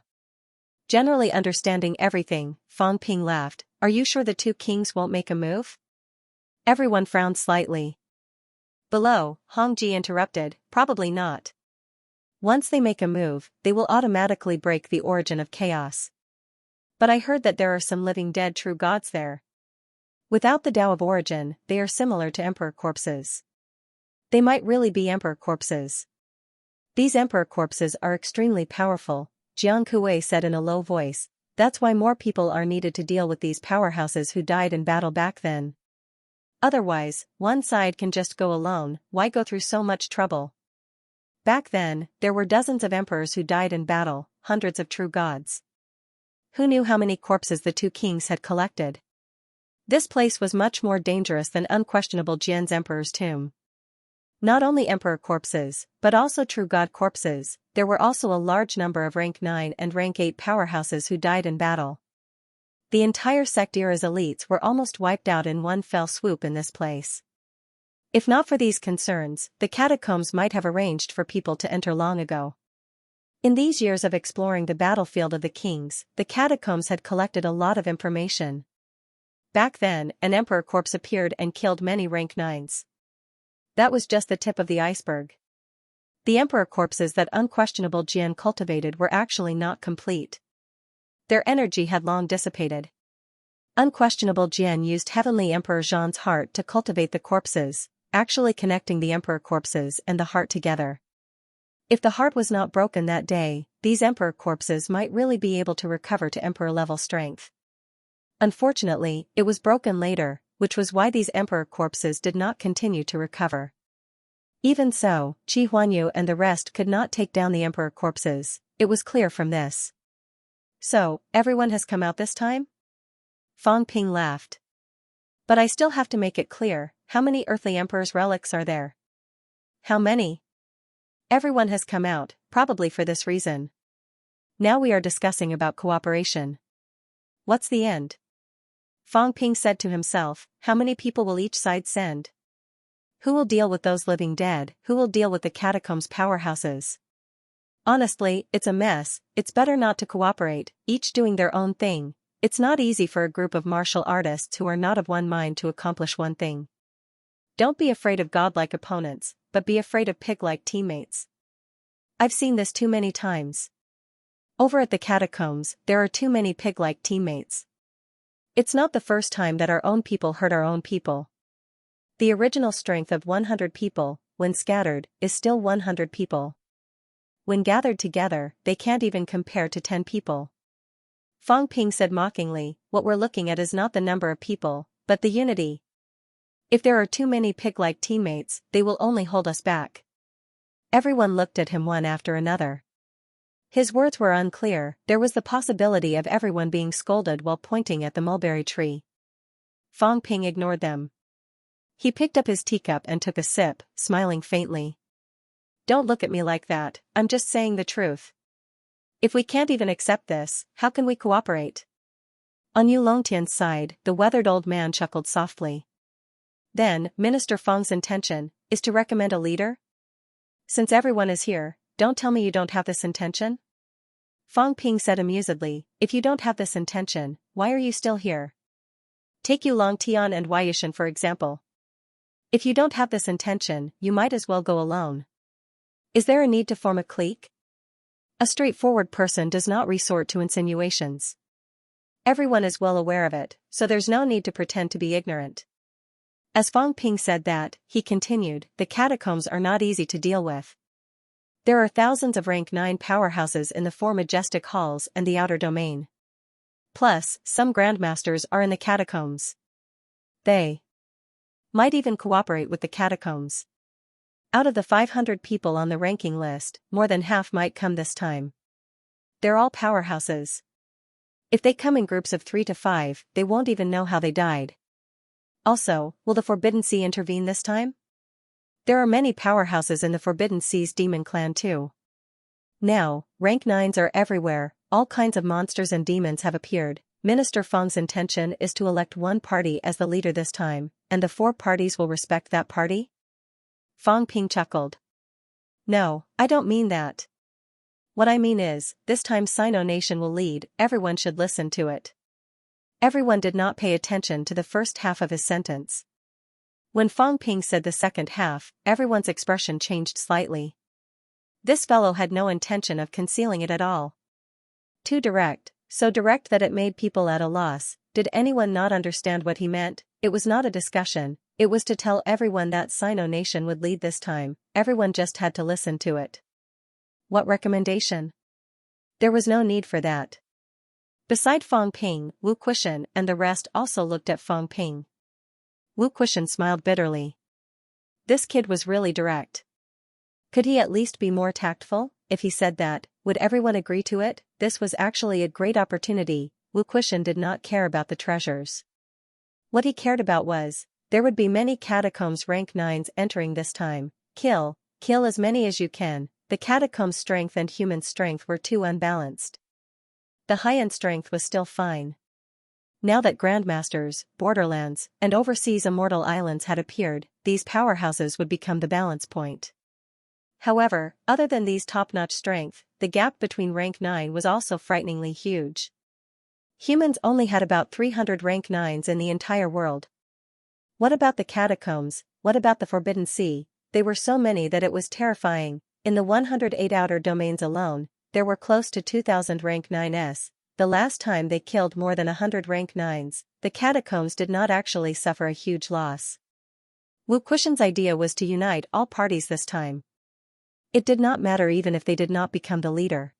Generally understanding everything, Fang Ping laughed, are you sure the two kings won't make a move? Everyone frowned slightly. Below, Hong Ji interrupted, probably not. Once they make a move, they will automatically break the origin of chaos. But I heard that there are some living dead true gods there. Without the Tao of origin, they are similar to emperor corpses. They might really be emperor corpses. These emperor corpses are extremely powerful, Jiang Kuei said in a low voice. That's why more people are needed to deal with these powerhouses who died in battle back then. Otherwise, one side can just go alone, why go through so much trouble? Back then, there were dozens of emperors who died in battle, hundreds of true gods. Who knew how many corpses the two kings had collected? This place was much more dangerous than unquestionable Jian's emperor's tomb. Not only emperor corpses, but also true god corpses, there were also a large number of rank 9 and rank 8 powerhouses who died in battle. The entire sect era's elites were almost wiped out in one fell swoop in this place. If not for these concerns, the catacombs might have arranged for people to enter long ago. In these years of exploring the battlefield of the kings, the catacombs had collected a lot of information. Back then, an emperor corpse appeared and killed many rank 9s. That was just the tip of the iceberg. The emperor corpses that unquestionable Jian cultivated were actually not complete. Their energy had long dissipated. Unquestionable Jian used Heavenly Emperor Zhan's heart to cultivate the corpses, actually connecting the emperor corpses and the heart together. If the heart was not broken that day, these emperor corpses might really be able to recover to emperor-level strength. Unfortunately, it was broken later, which was why these emperor corpses did not continue to recover. Even so, Qi Huanyu and the rest could not take down the emperor corpses, it was clear from this. So, everyone has come out this time? Fang Ping laughed. But I still have to make it clear, how many earthly emperor's relics are there? How many? Everyone has come out, probably for this reason. Now we are discussing about cooperation. What's the end? Fang Ping said to himself, how many people will each side send? Who will deal with those living dead, who will deal with the catacombs powerhouses? Honestly, it's a mess, it's better not to cooperate, each doing their own thing. It's not easy for a group of martial artists who are not of one mind to accomplish one thing. Don't be afraid of godlike opponents, but be afraid of pig-like teammates. I've seen this too many times. Over at the catacombs, there are too many pig-like teammates. It's not the first time that our own people hurt our own people. The original strength of 100 people, when scattered, is still 100 people. When gathered together, they can't even compare to 10 people. Fang Ping said mockingly, what we're looking at is not the number of people, but the unity. If there are too many pig-like teammates, they will only hold us back. Everyone looked at him one after another. His words were unclear, there was the possibility of everyone being scolded while pointing at the mulberry tree. Fang Ping ignored them. He picked up his teacup and took a sip, smiling faintly. Don't look at me like that, I'm just saying the truth. If we can't even accept this, how can we cooperate? On Yu Longtian's side, the weathered old man chuckled softly. Then, Minister Fang's intention is to recommend a leader? Since everyone is here, don't tell me you don't have this intention? Fang Ping said amusedly, if you don't have this intention, why are you still here? Take Yu Longtian and Wei Yishan for example. If you don't have this intention, you might as well go alone. Is there a need to form a clique? A straightforward person does not resort to insinuations. Everyone is well aware of it, so there's no need to pretend to be ignorant. As Fang Ping said that, he continued, the catacombs are not easy to deal with. There are thousands of rank 9 powerhouses in the 4 majestic halls and the outer domain. Plus, some grandmasters are in the catacombs. They might even cooperate with the catacombs. Out of the 500 people on the ranking list, more than half might come this time. They're all powerhouses. If they come in groups of 3 to 5, they won't even know how they died. Also, will the Forbidden Sea intervene this time? There are many powerhouses in the Forbidden Sea's demon clan too. Now, rank 9s are everywhere, all kinds of monsters and demons have appeared. Minister Fang's intention is to elect one party as the leader this time, and the 4 parties will respect that party? Fang Ping chuckled. No, I don't mean that. What I mean is, this time Sino Nation will lead, everyone should listen to it. Everyone did not pay attention to the first half of his sentence. When Fang Ping said the second half, everyone's expression changed slightly. This fellow had no intention of concealing it at all. Too direct, so direct that it made people at a loss. Did anyone not understand what he meant? It was not a discussion, it was to tell everyone that Sino nation would lead this time, everyone just had to listen to it. What recommendation? There was no need for that. Beside Fang Ping, Wu Quishan and the rest also looked at Fang Ping. Wu Quishan smiled bitterly. This kid was really direct. Could he at least be more tactful? If he said that, would everyone agree to it? This was actually a great opportunity. Wu Quishan did not care about the treasures. What he cared about was, there would be many catacombs rank 9s entering this time. Kill as many as you can. The catacombs' strength and human strength were too unbalanced. The high-end strength was still fine. Now that Grandmasters, Borderlands, and overseas Immortal Islands had appeared, these powerhouses would become the balance point. However, other than these top-notch strength, the gap between rank 9 was also frighteningly huge. Humans only had about 300 rank 9s in the entire world. What about the catacombs? What about the Forbidden Sea? They were so many that it was terrifying. In the 108 outer domains alone, there were close to 2,000 rank 9s. The last time they killed more than 100 rank 9s, the catacombs did not actually suffer a huge loss. Wu Quishan's idea was to unite all parties this time. It did not matter even if they did not become the leader.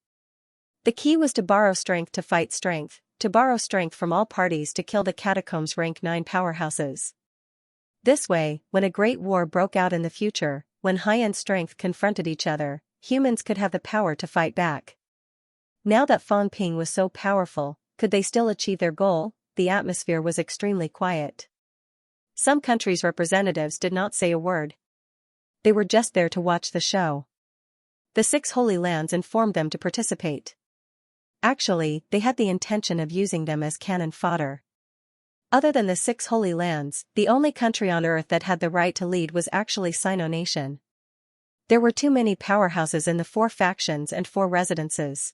The key was to borrow strength to fight strength, to borrow strength from all parties to kill the catacombs rank 9 powerhouses. This way, when a great war broke out in the future, when high-end strength confronted each other, humans could have the power to fight back. Now that Fang Ping was so powerful, could they still achieve their goal? The atmosphere was extremely quiet. Some countries' representatives did not say a word. They were just there to watch the show. The 6 Holy Lands informed them to participate. Actually, they had the intention of using them as cannon fodder. Other than the 6 Holy Lands, the only country on Earth that had the right to lead was actually Sino Nation. There were too many powerhouses in the 4 factions and 4 residences.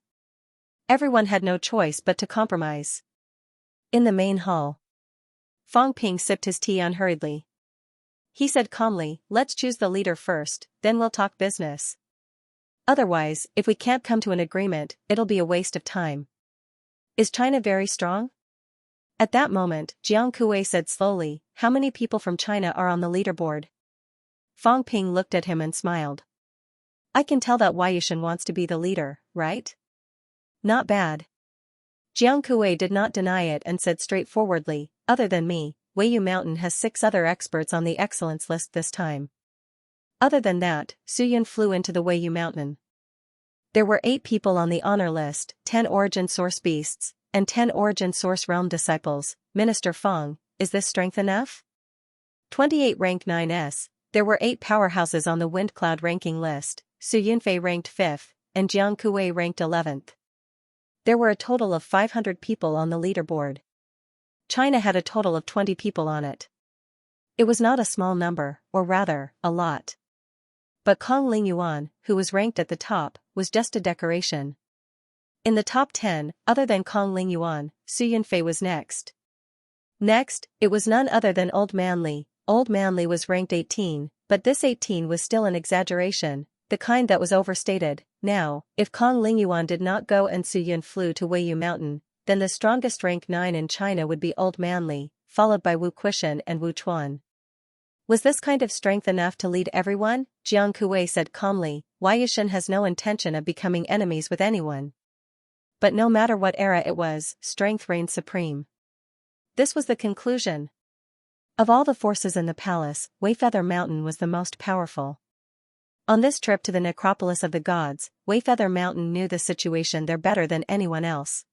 Everyone had no choice but to compromise. In the main hall, Fang Ping sipped his tea unhurriedly. He said calmly, "Let's choose the leader first, then we'll talk business. Otherwise, if we can't come to an agreement, it'll be a waste of time." Is China very strong? At that moment, Jiang Kuei said slowly, "How many people from China are on the leaderboard?" Fang Ping looked at him and smiled. "I can tell that Waiyushan wants to be the leader, right? Not bad." Jiang Kuei did not deny it and said straightforwardly, "Other than me, Weiyu Mountain has 6 other experts on the excellence list this time. Other than that, Suyun flew into the Weiyu Mountain. There were 8 people on the honor list, 10 origin source beasts, and 10 origin source realm disciples. Minister Fang, is this strength enough? 28 rank 9s, there were 8 powerhouses on the Wind Cloud ranking list, Su Yunfei ranked 5th, and Jiang Kuei ranked 11th. There were a total of 500 people on the leaderboard. China had a total of 20 people on it. It was not a small number, or rather, a lot. But Kong Lingyuan, who was ranked at the top, was just a decoration. In the top 10, other than Kong Lingyuan, Su Yunfei was next. Next, it was none other than Old Manly. Old Manly was ranked 18, but this 18 was still an exaggeration, the kind that was overstated. Now, if Kong Lingyuan did not go and Su Yun flew to Weiyu Mountain, then the strongest rank 9 in China would be Old Manly, followed by Wu Quishan and Wu Chuan. Was this kind of strength enough to lead everyone? Jiang Kuei said calmly, "Waiyushan has no intention of becoming enemies with anyone." But no matter what era it was, strength reigned supreme. This was the conclusion. Of all the forces in the palace, Wayfeather Mountain was the most powerful. On this trip to the necropolis of the gods, Wayfeather Mountain knew the situation there better than anyone else.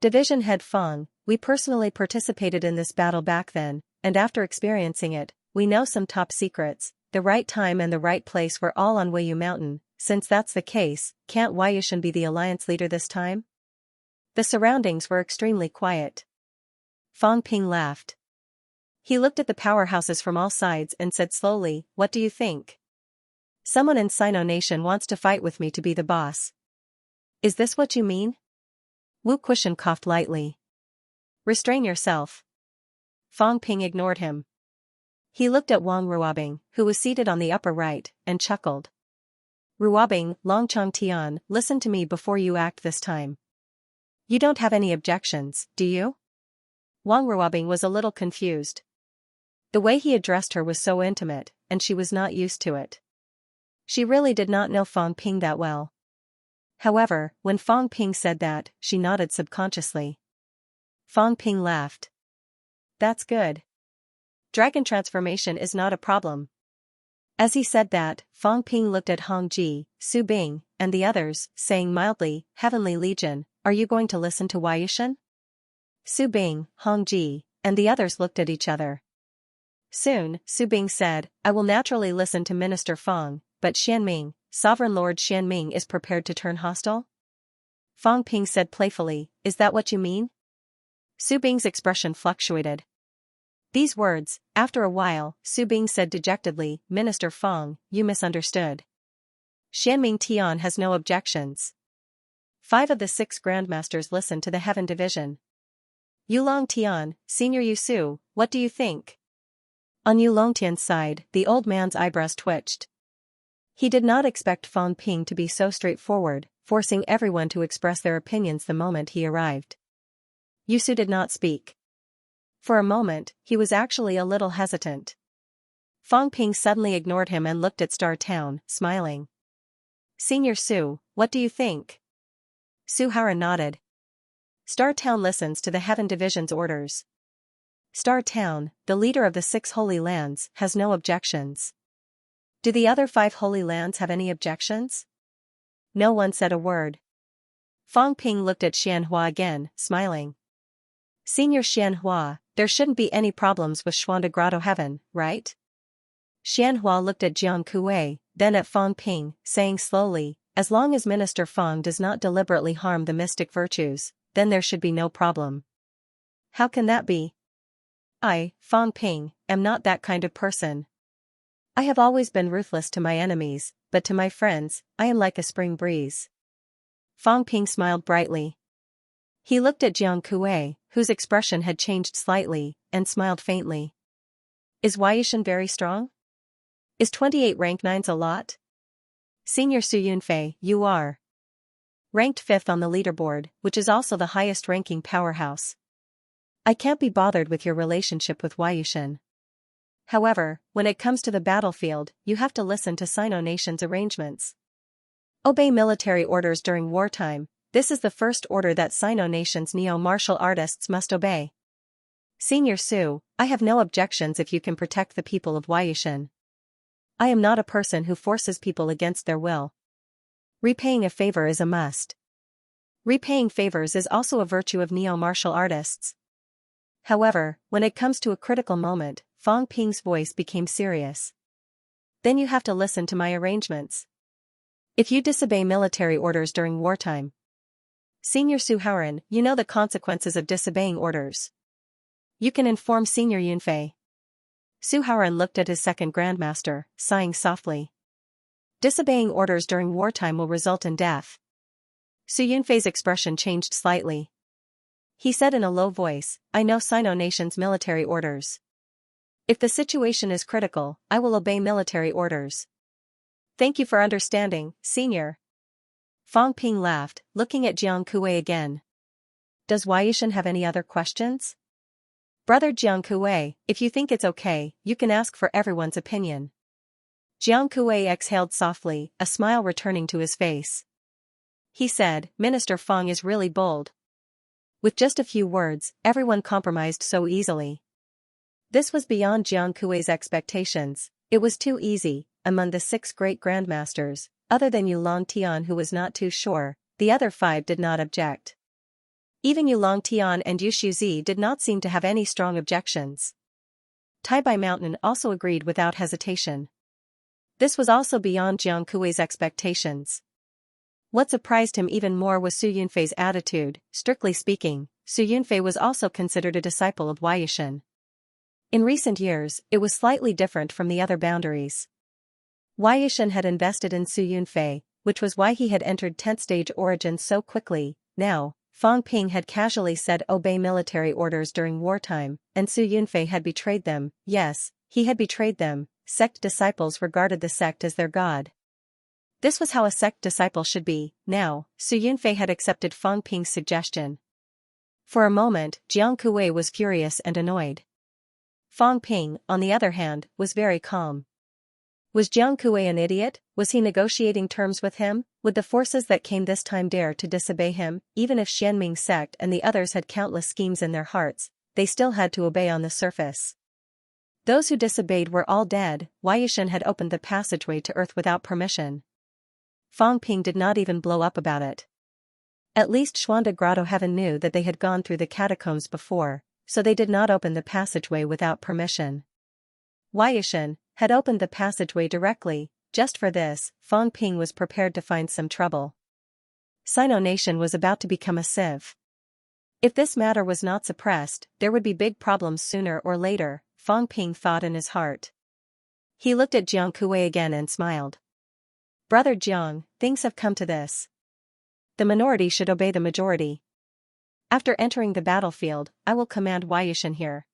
Division Head Fang, we personally participated in this battle back then, and after experiencing it, we know some top secrets. The right time and the right place were all on Weiyu Mountain. Since that's the case, can't Waiyushan be the alliance leader this time? The surroundings were extremely quiet. Fang Ping laughed. He looked at the powerhouses from all sides and said slowly, "What do you think? Someone in Sino Nation wants to fight with me to be the boss. Is this what you mean?" Wu Quishan coughed lightly. "Restrain yourself." Fang Ping ignored him. He looked at Wang Ruobing, who was seated on the upper right, and chuckled. "Ruobing, Longchong Tian, listen to me before you act this time. You don't have any objections, do you?" Wang Ruobing was a little confused. The way he addressed her was so intimate, and she was not used to it. She really did not know Fang Ping that well. However, when Fang Ping said that, she nodded subconsciously. Fang Ping laughed. That's good. Dragon transformation is not a problem. As he said that, Fang Ping looked at Hong Ji, Su Bing, and the others, saying mildly, Heavenly Legion, are you going to listen to Wei Yushan? Su Bing, Hong Ji, and the others looked at each other. Soon, Su Bing said, I will naturally listen to Minister Fang, but Xianming, Sovereign Lord Xianming is prepared to turn hostile? Fang Ping said playfully, is that what you mean? Su Bing's expression fluctuated. These words, after a while, Su Bing said dejectedly, Minister Fang, you misunderstood. Xianming Tian has no objections. 5 of the 6 grandmasters listened to the Heaven Division. Yulong Tian, Senior Yusu, what do you think? On Yulong Tian's side, the old man's eyebrows twitched. He did not expect Fang Ping to be so straightforward, forcing everyone to express their opinions the moment he arrived. Yusu did not speak. For a moment, he was actually a little hesitant. Fang Ping suddenly ignored him and looked at Star Town, smiling. Senior Su, what do you think? Su Hara nodded. Star Town listens to the Heaven Division's orders. Star Town, the leader of the 6 Holy Lands, has no objections. Do the other 5 Holy Lands have any objections? No one said a word. Fang Ping looked at Xianhua again, smiling. Senior Xianhua, there shouldn't be any problems with Xuanda Grotto Heaven, right? Xianhua looked at Jiang Kuei, then at Fang Ping, saying slowly, as long as Minister Fang does not deliberately harm the mystic virtues, then there should be no problem. How can that be? I, Fang Ping, am not that kind of person. I have always been ruthless to my enemies, but to my friends, I am like a spring breeze. Fang Ping smiled brightly. He looked at Jiang Kuei, whose expression had changed slightly, and smiled faintly. Is Wei Yushan very strong? Is 28 rank 9s a lot? Senior Su Yunfei, you are ranked 5th on the leaderboard, which is also the highest ranking powerhouse. I can't be bothered with your relationship with Wei Yushan. However, when it comes to the battlefield, you have to listen to Sino Nation's arrangements. Obey military orders during wartime. This is the first order that Sino Nation's neo-martial artists must obey. Senior Su, I have no objections if you can protect the people of Wei Yushan. I am not a person who forces people against their will. Repaying a favor is a must. Repaying favors is also a virtue of neo-martial artists. However, when it comes to a critical moment, Fang Ping's voice became serious. Then you have to listen to my arrangements. If you disobey military orders during wartime, Senior Su Haoran, you know the consequences of disobeying orders. You can inform Senior Yunfei. Su Haoran looked at his second grandmaster, sighing softly. Disobeying orders during wartime will result in death. Su Yunfei's expression changed slightly. He said in a low voice, I know Sino Nation's military orders. If the situation is critical, I will obey military orders. Thank you for understanding, Senior. Fang Ping laughed, looking at Jiang Kuei again. Does Wei Yushan have any other questions? Brother Jiang Kuei, if you think it's okay, you can ask for everyone's opinion. Jiang Kuei exhaled softly, a smile returning to his face. He said, Minister Fang is really bold. With just a few words, everyone compromised so easily. This was beyond Jiang Kuei's expectations. It was too easy. Among the 6 great grandmasters, other than Yulong Tian who was not too sure, the other 5 did not object. Even Yulong Tian and Yushu did not seem to have any strong objections. Taibai Mountain also agreed without hesitation. This was also beyond Jiang Kuei's expectations. What surprised him even more was Su Yunfei's attitude. Strictly speaking, Su Yunfei was also considered a disciple of Wei Yushan. In recent years, it was slightly different from the other boundaries. Wei Yushan had invested in Su Yunfei, which was why he had entered 10th stage origins so quickly. Now, Fang Ping had casually said obey military orders during wartime, and Su Yunfei had betrayed them. Yes, he had betrayed them. Sect disciples regarded the sect as their god. This was how a sect disciple should be. Now, Su Yunfei had accepted Fang Ping's suggestion. For a moment, Jiang Kuei was furious and annoyed. Fang Ping, on the other hand, was very calm. Was Jiang Kuei an idiot? Was he negotiating terms with him? Would the forces that came this time dare to disobey him? Even if Xianming's sect and the others had countless schemes in their hearts, they still had to obey on the surface. Those who disobeyed were all dead. Wei Yishan had opened the passageway to Earth without permission. Fang Ping did not even blow up about it. At least Xuanda Grotto Heaven knew that they had gone through the catacombs before, so they did not open the passageway without permission. Wei Yishan had opened the passageway directly. Just for this, Fang Ping was prepared to find some trouble. Sino Nation was about to become a sieve. If this matter was not suppressed, there would be big problems sooner or later, Fang Ping thought in his heart. He looked at Jiang Kuei again and smiled. Brother Jiang, things have come to this. The minority should obey the majority. After entering the battlefield, I will command Wei Yishan here.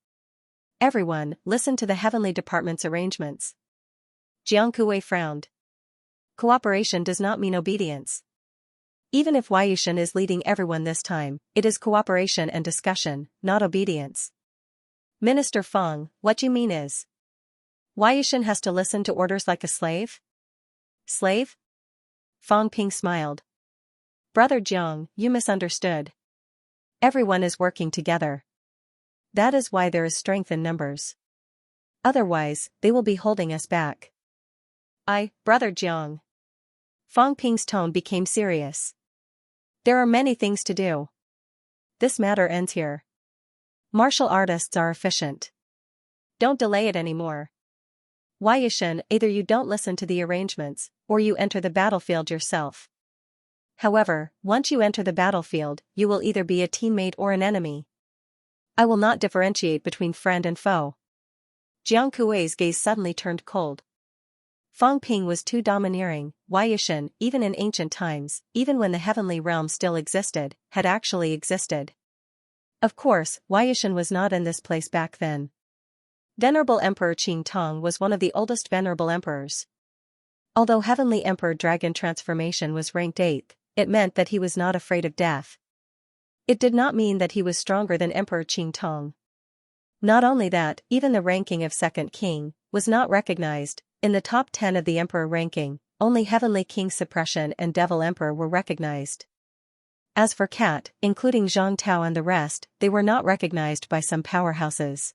Everyone, listen to the Heavenly Department's arrangements. Jiang Kuei frowned. Cooperation does not mean obedience. Even if Wei Yishan is leading everyone this time, it is cooperation and discussion, not obedience. Minister Fang, what you mean is, Wei Yishan has to listen to orders like a slave? Slave? Fang Ping smiled. Brother Jiang, you misunderstood. Everyone is working together. That is why there is strength in numbers. Otherwise, they will be holding us back. Brother Jiang. Fang Ping's tone became serious. There are many things to do. This matter ends here. Martial artists are efficient. Don't delay it anymore. Wei Yishan, either you don't listen to the arrangements, or you enter the battlefield yourself. However, once you enter the battlefield, you will either be a teammate or an enemy. I will not differentiate between friend and foe. Jiang Kuei's gaze suddenly turned cold. Fang Ping was too domineering. Wei Yishan, even in ancient times, even when the heavenly realm still existed, had actually existed. Of course, Wei Yishan was not in this place back then. Venerable Emperor Qing Tong was one of the oldest venerable emperors. Although Heavenly Emperor Dragon Transformation was ranked 8th, it meant that he was not afraid of death. It did not mean that he was stronger than Emperor Qing Tong. Not only that, even the ranking of Second King was not recognized. In the top 10 of the Emperor ranking, only Heavenly King Suppression and Devil Emperor were recognized. As for Cat, including Zhang Tao and the rest, they were not recognized by some powerhouses.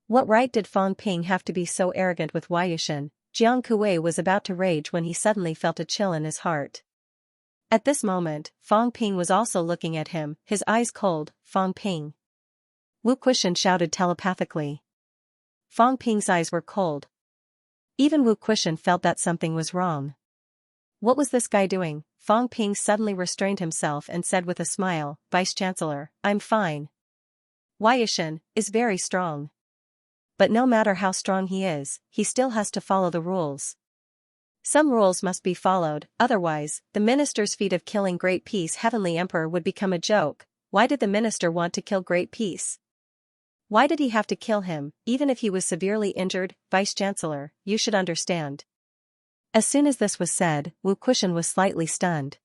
What right did Fang Ping have to be so arrogant with Wei Yishan? Jiang Kuei was about to rage when he suddenly felt a chill in his heart. At this moment, Fang Ping was also looking at him, his eyes cold. Fang Ping. Wu Quishan shouted telepathically. Fang Ping's eyes were cold. Even Wu Quishan felt that something was wrong. What was this guy doing? Fang Ping suddenly restrained himself and said with a smile, Vice-Chancellor, I'm fine. Wei Yishan is very strong. But no matter how strong he is, he still has to follow the rules. Some rules must be followed, otherwise, the minister's feat of killing Great Peace Heavenly Emperor would become a joke. Why did the minister want to kill Great Peace? Why did he have to kill him, even if he was severely injured? Vice-Chancellor, you should understand. As soon as this was said, Wu Quishan was slightly stunned.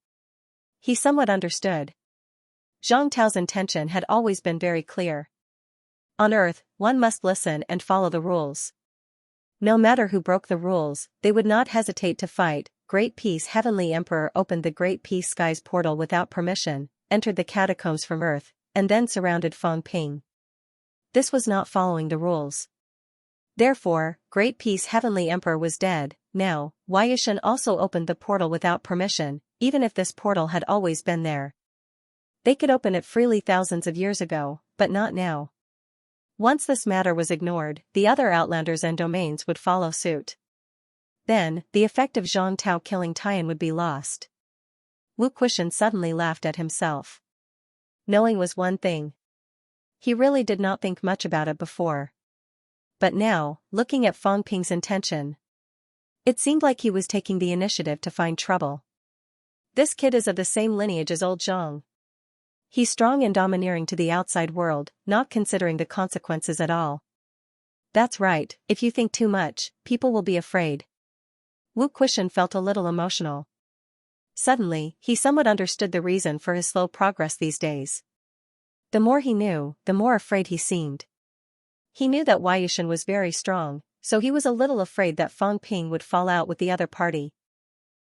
He somewhat understood. Zhang Tao's intention had always been very clear. On Earth, one must listen and follow the rules. No matter who broke the rules, they would not hesitate to fight. Great Peace Heavenly Emperor opened the Great Peace Skies portal without permission, entered the catacombs from Earth, and then surrounded Fang Ping. This was not following the rules. Therefore, Great Peace Heavenly Emperor was dead. Now, Wei Yishan also opened the portal without permission, even if this portal had always been there. They could open it freely thousands of years ago, but not now. Once this matter was ignored, the other Outlanders and domains would follow suit. Then, the effect of Zhang Tao killing Tian would be lost. Wu Quishan suddenly laughed at himself. Knowing was one thing. He really did not think much about it before. But now, looking at Fang Ping's intention, it seemed like he was taking the initiative to find trouble. This kid is of the same lineage as old Zhang. He's strong and domineering to the outside world, not considering the consequences at all. That's right, if you think too much, people will be afraid. Wu Quishan felt a little emotional. Suddenly, he somewhat understood the reason for his slow progress these days. The more he knew, the more afraid he seemed. He knew that Wei Yushan was very strong, so he was a little afraid that Fang Ping would fall out with the other party.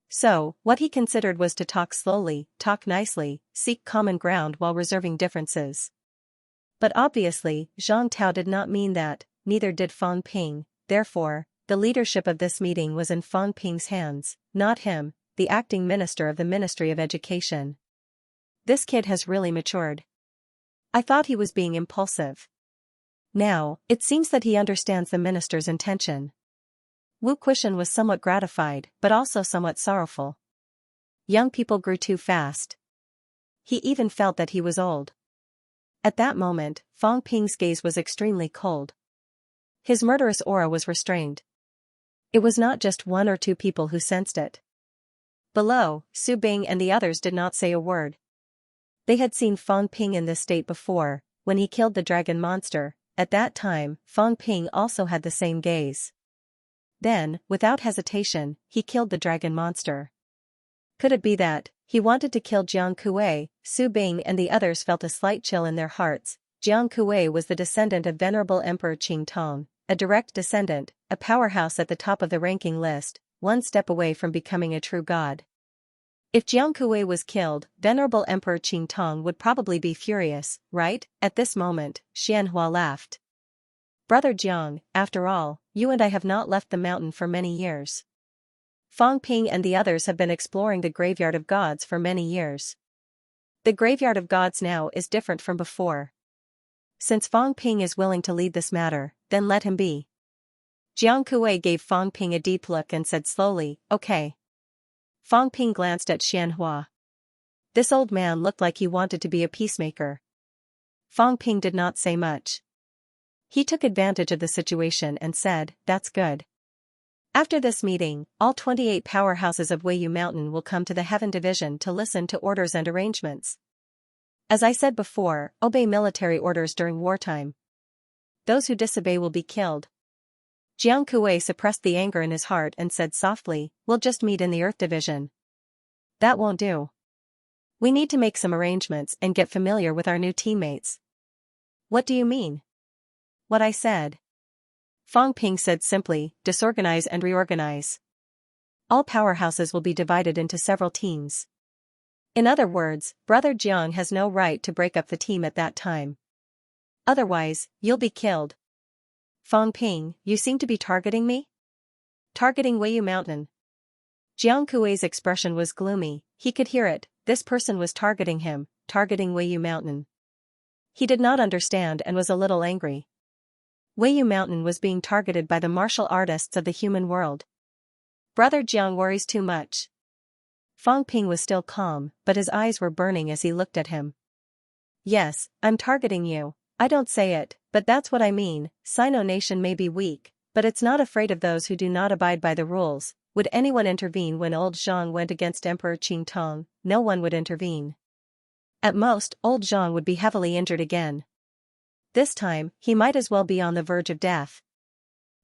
So, what he considered was to talk slowly, talk nicely, seek common ground while reserving differences. But obviously, Zhang Tao did not mean that, neither did Fang Ping, therefore, the leadership of this meeting was in Fang Ping's hands, not him, the acting minister of the Ministry of Education. This kid has really matured. I thought he was being impulsive. Now, it seems that he understands the minister's intention. Wu Quishan was somewhat gratified, but also somewhat sorrowful. Young people grew too fast. He even felt that he was old. At that moment, Fang Ping's gaze was extremely cold. His murderous aura was restrained. It was not just one or two people who sensed it. Below, Su Bing and the others did not say a word. They had seen Fang Ping in this state before, when he killed the dragon monster. At that time, Fang Ping also had the same gaze. Then, without hesitation, he killed the dragon monster. Could it be that he wanted to kill Jiang Kuei? Su Bing and the others felt a slight chill in their hearts. Jiang Kuei was the descendant of Venerable Emperor Qing Tong, a direct descendant, a powerhouse at the top of the ranking list, one step away from becoming a true god. If Jiang Kuei was killed, Venerable Emperor Qing Tong would probably be furious, right? At this moment, Xianxia laughed. Brother Jiang, after all, you and I have not left the mountain for many years. Fang Ping and the others have been exploring the graveyard of gods for many years. The graveyard of gods now is different from before. Since Fang Ping is willing to lead this matter, then let him be. Jiang Kuei gave Fang Ping a deep look and said slowly, okay. Fang Ping glanced at Xianxia. This old man looked like he wanted to be a peacemaker. Fang Ping did not say much. He took advantage of the situation and said, that's good. After this meeting, all 28 powerhouses of Weiyu Mountain will come to the Heaven Division to listen to orders and arrangements. As I said before, obey military orders during wartime. Those who disobey will be killed. Jiang Kuei suppressed the anger in his heart and said softly, we'll just meet in the Earth Division. That won't do. We need to make some arrangements and get familiar with our new teammates. What do you mean? What I said. Fang Ping said simply, disorganize and reorganize. All powerhouses will be divided into several teams. In other words, Brother Jiang has no right to break up the team at that time. Otherwise, you'll be killed. Fang Ping, you seem to be targeting me? Targeting Weiyu Mountain. Jiang Kuei's expression was gloomy, he could hear it, this person was targeting him, targeting Weiyu Mountain. He did not understand and was a little angry. Weiyu Mountain was being targeted by the martial artists of the human world. Brother Jiang worries too much. Fang Ping was still calm, but his eyes were burning as he looked at him. Yes, I'm targeting you. I don't say it, but that's what I mean. Sino Nation may be weak, but it's not afraid of those who do not abide by the rules. Would anyone intervene when old Zhang went against Emperor Qing Tong? No one would intervene. At most, old Zhang would be heavily injured again. This time, he might as well be on the verge of death.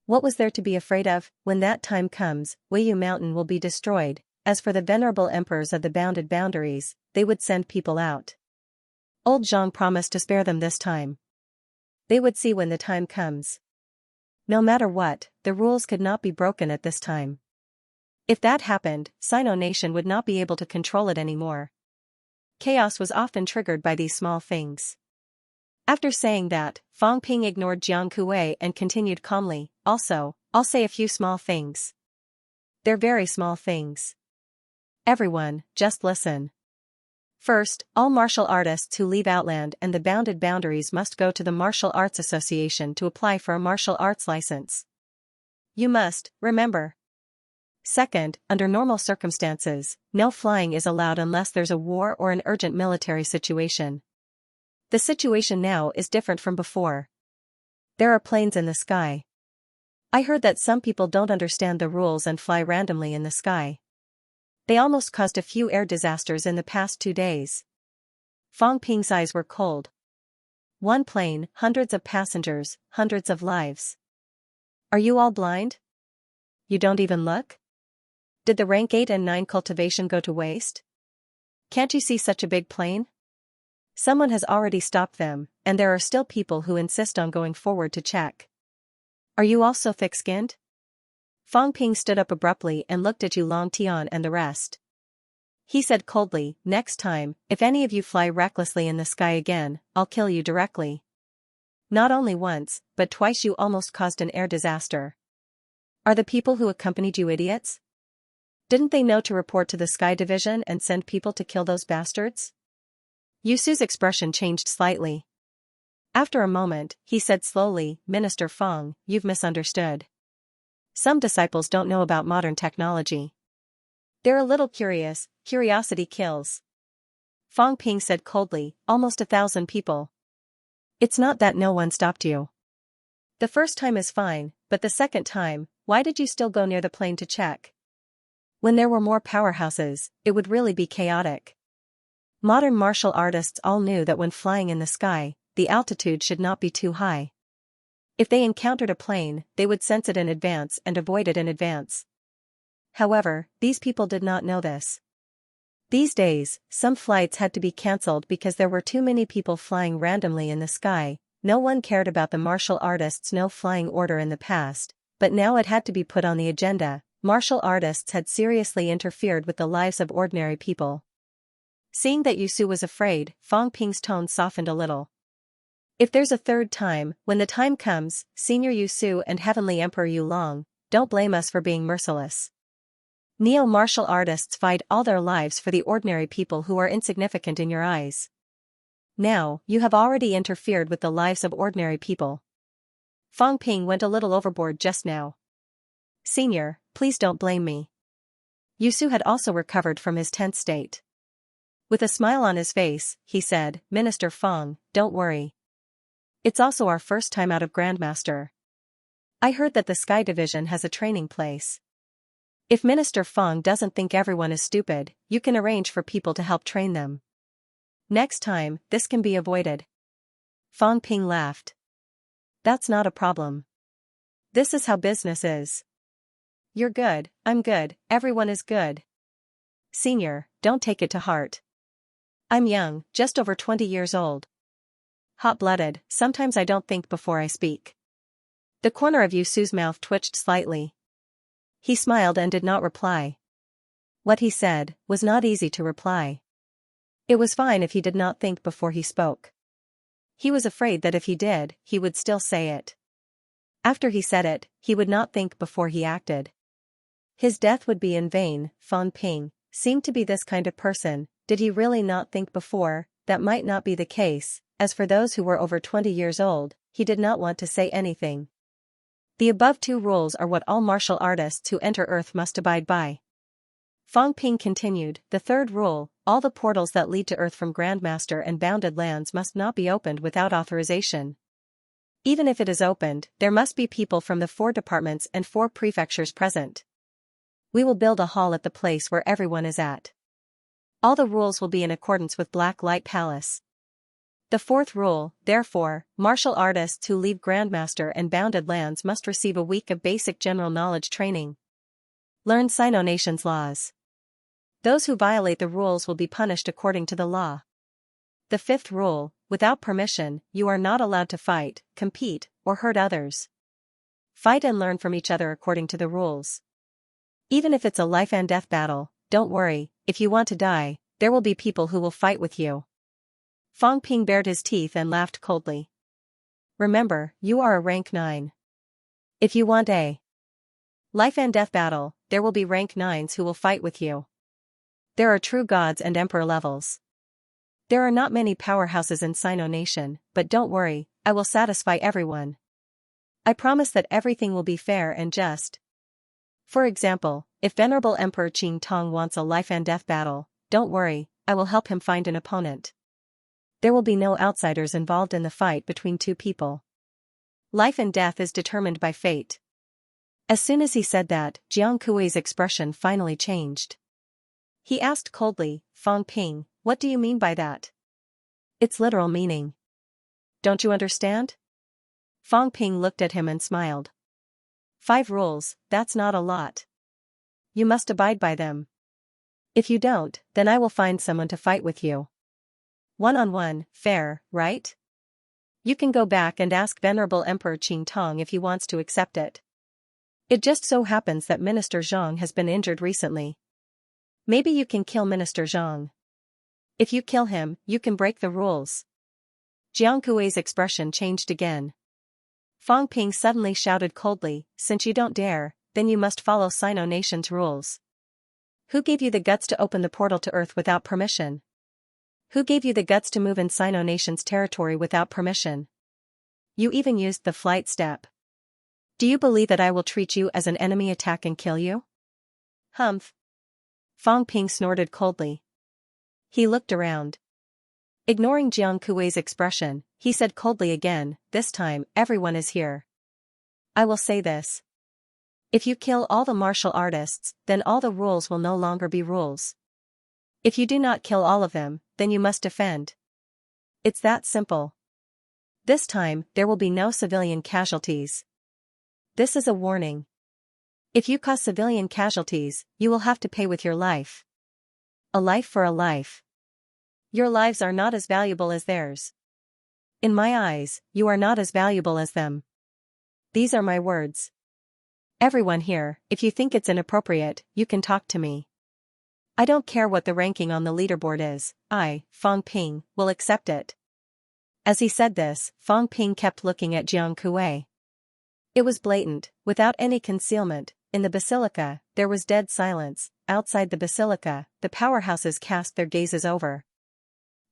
What was there to be afraid of? When that time comes, Weiyu Mountain will be destroyed. As for the venerable emperors of the bounded boundaries, they would send people out. Old Zhang promised to spare them this time. They would see when the time comes. No matter what, the rules could not be broken at this time. If that happened, Sino Nation would not be able to control it anymore. Chaos was often triggered by these small things. After saying that, Fang Ping ignored Jiang Kuei and continued calmly, also, I'll say a few small things. They're very small things. Everyone, just listen. First, all martial artists who leave Outland and the bounded boundaries must go to the Martial Arts Association to apply for a martial arts license. You must, remember. Second, under normal circumstances, no flying is allowed unless there's a war or an urgent military situation. The situation now is different from before. There are planes in the sky. I heard that some people don't understand the rules and fly randomly in the sky. They almost caused a few air disasters in the past 2 days. Fang Ping's eyes were cold. One plane, hundreds of passengers, hundreds of lives. Are you all blind? You don't even look? Did the rank 8 and 9 cultivation go to waste? Can't you see such a big plane? Someone has already stopped them, and there are still people who insist on going forward to check. Are you all so thick-skinned? Fang Ping stood up abruptly and looked at Long Tian and the rest. He said coldly, next time, if any of you fly recklessly in the sky again, I'll kill you directly. Not only once, but twice you almost caused an air disaster. Are the people who accompanied you idiots? Didn't they know to report to the Sky Division and send people to kill those bastards? Yusu's expression changed slightly. After a moment, he said slowly, Minister Fang, you've misunderstood. Some disciples don't know about modern technology. They're a little curious, curiosity kills. Fang Ping said coldly, almost 1,000 people. It's not that no one stopped you. The first time is fine, but the second time, why did you still go near the plane to check? When there were more powerhouses, it would really be chaotic. Modern martial artists all knew that when flying in the sky, the altitude should not be too high. If they encountered a plane, they would sense it in advance and avoid it in advance. However, these people did not know this. These days, some flights had to be cancelled because there were too many people flying randomly in the sky. No one cared about the martial artists' no-flying order in the past, but now it had to be put on the agenda. Martial artists had seriously interfered with the lives of ordinary people. Seeing that Yusu was afraid, Fang Ping's tone softened a little. If there's a third time, when the time comes, Senior Yusu and Heavenly Emperor Yulong, don't blame us for being merciless. Neo-martial artists fight all their lives for the ordinary people who are insignificant in your eyes. Now, you have already interfered with the lives of ordinary people. Fang Ping went a little overboard just now. Senior, please don't blame me. Yusu had also recovered from his tense state. With a smile on his face, he said, Minister Fang, don't worry. It's also our first time out of Grandmaster. I heard that the Sky Division has a training place. If Minister Fang doesn't think everyone is stupid, you can arrange for people to help train them. Next time, this can be avoided. Fang Ping laughed. That's not a problem. This is how business is. You're good, I'm good, everyone is good. Senior, don't take it to heart. I'm young, just over 20 years old. Hot-blooded, sometimes I don't think before I speak. The corner of Yusu's mouth twitched slightly. He smiled and did not reply. What he said was not easy to reply. It was fine if he did not think before he spoke. He was afraid that if he did, he would still say it. After he said it, he would not think before he acted. His death would be in vain. Fang Ping seemed to be this kind of person. Did he really not think before? That might not be the case. As for those who were over 20 years old, he did not want to say anything. The above two rules are what all martial artists who enter Earth must abide by. Fang Ping continued, the third rule, all the portals that lead to Earth from Grandmaster and bounded lands must not be opened without authorization. Even if it is opened, there must be people from the 4 departments and 4 prefectures present. We will build a hall at the place where everyone is at. All the rules will be in accordance with Black Light Palace. The fourth rule, therefore, martial artists who leave Grandmaster and bounded lands must receive a week of basic general knowledge training. Learn Sino Nation's laws. Those who violate the rules will be punished according to the law. The fifth rule, without permission, you are not allowed to fight, compete, or hurt others. Fight and learn from each other according to the rules. Even if it's a life and death battle, don't worry, if you want to die, there will be people who will fight with you. Fang Ping bared his teeth and laughed coldly. Remember, you are a rank 9. If you want a life and death battle, there will be rank 9s who will fight with you. There are true gods and emperor levels. There are not many powerhouses in Sino Nation, but don't worry, I will satisfy everyone. I promise that everything will be fair and just. For example, if Venerable Emperor Qing Tong wants a life and death battle, don't worry, I will help him find an opponent. There will be no outsiders involved in the fight between two people. Life and death is determined by fate. As soon as he said that, Jiang Kui's expression finally changed. He asked coldly, Fang Ping, what do you mean by that? Its literal meaning. Don't you understand? Fang Ping looked at him and smiled. 5 rules, that's not a lot. You must abide by them. If you don't, then I will find someone to fight with you. One-on-one, fair, right? You can go back and ask Venerable Emperor Qing Tong if he wants to accept it. It just so happens that Minister Zhang has been injured recently. Maybe you can kill Minister Zhang. If you kill him, you can break the rules. Jiang Kuei's expression changed again. Fang Ping suddenly shouted coldly, since you don't dare, then you must follow Sino Nation's rules. Who gave you the guts to open the portal to Earth without permission? Who gave you the guts to move in Sino Nation's territory without permission? You even used the flight step. Do you believe that I will treat you as an enemy, attack and kill you? Humph. Fang Ping snorted coldly. He looked around. Ignoring Jiang Kuei's expression, he said coldly again, this time, everyone is here. I will say this. If you kill all the martial artists, then all the rules will no longer be rules. If you do not kill all of them, then you must defend. It's that simple. This time, there will be no civilian casualties. This is a warning. If you cause civilian casualties, you will have to pay with your life. A life for a life. Your lives are not as valuable as theirs. In my eyes, you are not as valuable as them. These are my words. Everyone here, if you think it's inappropriate, you can talk to me. I don't care what the ranking on the leaderboard is, I, Fang Ping, will accept it. As he said this, Fang Ping kept looking at Jiang Kuei. It was blatant, without any concealment. In the basilica, there was dead silence. Outside the basilica, the powerhouses cast their gazes over.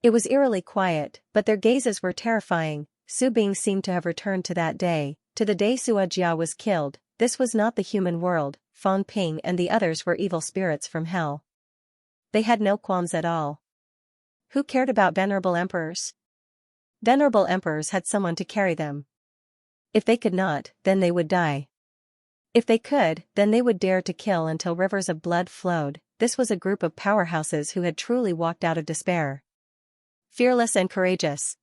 It was eerily quiet, but their gazes were terrifying. Su Bing seemed to have returned to that day, to the day Sua Jia was killed. This was not the human world. Fang Ping and the others were evil spirits from hell. They had no qualms at all. Who cared about venerable emperors? Venerable emperors had someone to carry them. If they could not, then they would die. If they could, then they would dare to kill until rivers of blood flowed. This was a group of powerhouses who had truly walked out of despair. Fearless and courageous.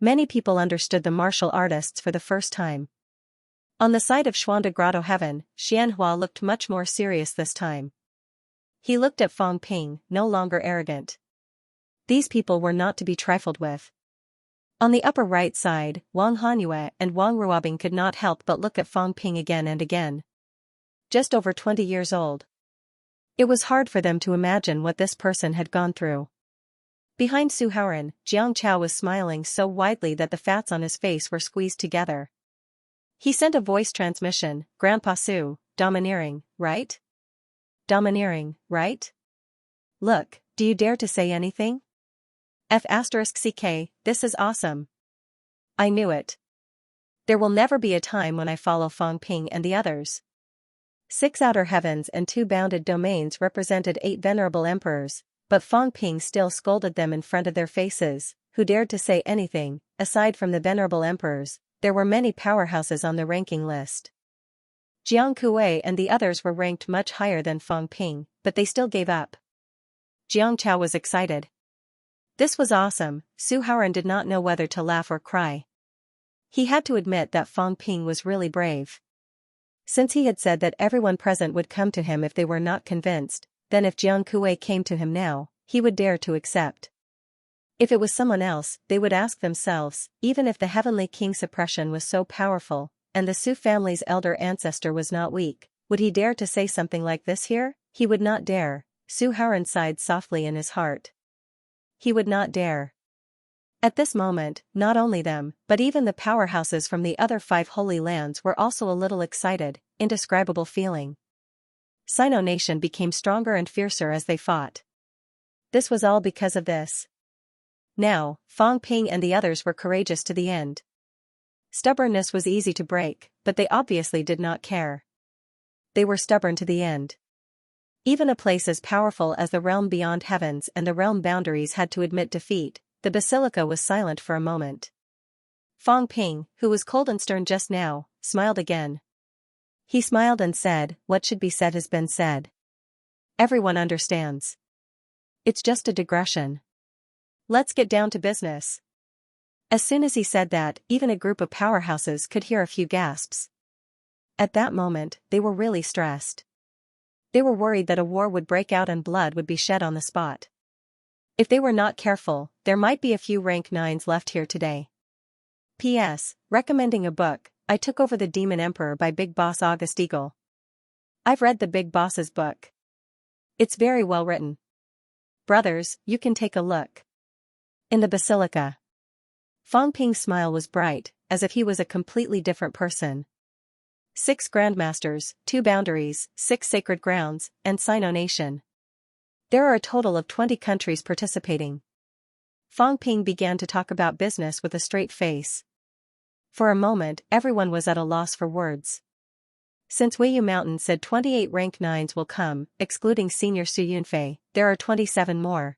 Many people understood the martial artists for the first time. On the side of Xuanda Grotto Heaven, Xianxia looked much more serious this time. He looked at Fang Ping, no longer arrogant. These people were not to be trifled with. On the upper right side, Wang Hanyue and Wang Ruobing could not help but look at Fang Ping again and again. Just over 20 years old. It was hard for them to imagine what this person had gone through. Behind Su Haoran, Jiang Chao was smiling so widely that the fats on his face were squeezed together. He sent a voice transmission, Grandpa Su, domineering, right? Domineering, right? Look, do you dare to say anything? F*CK, this is awesome. I knew it. There will never be a time when I follow Fang Ping and the others. 6 outer heavens and 2 bounded domains represented 8 venerable emperors, but Fang Ping still scolded them in front of their faces. Who dared to say anything? Aside from the venerable emperors, there were many powerhouses on the ranking list. Jiang Kuei and the others were ranked much higher than Fang Ping, but they still gave up. Jiang Chao was excited. This was awesome. Su Haoran did not know whether to laugh or cry. He had to admit that Fang Ping was really brave. Since he had said that everyone present would come to him if they were not convinced, then if Jiang Kuei came to him now, he would dare to accept. If it was someone else, they would ask themselves, even if the Heavenly King's oppression was so powerful, and the Su family's elder ancestor was not weak, would he dare to say something like this here? He would not dare. Su Haoran sighed softly in his heart. He would not dare. At this moment, not only them, but even the powerhouses from the other 5 holy lands were also a little excited, indescribable feeling. Sino Nation became stronger and fiercer as they fought. This was all because of this. Now, Fang Ping and the others were courageous to the end. Stubbornness was easy to break, but they obviously did not care. They were stubborn to the end. Even a place as powerful as the realm beyond heavens and the realm boundaries had to admit defeat. The basilica was silent for a moment. Fang Ping, who was cold and stern just now, smiled again. He smiled and said, "What should be said has been said. Everyone understands. It's just a digression. Let's get down to business." As soon as he said that, even a group of powerhouses could hear a few gasps. At that moment, they were really stressed. They were worried that a war would break out and blood would be shed on the spot. If they were not careful, there might be a few rank 9s left here today. P.S. Recommending a book, I took over the Demon Emperor by Big Boss August Eagle. I've read the Big Boss's book. It's very well written. Brothers, you can take a look. In the Basilica. Fang Ping's smile was bright, as if he was a completely different person. 6 Grandmasters, 2 Boundaries, 6 Sacred Grounds, and Sino Nation. There are a total of 20 countries participating. Fang Ping began to talk about business with a straight face. For a moment, everyone was at a loss for words. Since Weiyu Mountain said 28 rank 9s will come, excluding Senior Su Yunfei, there are 27 more.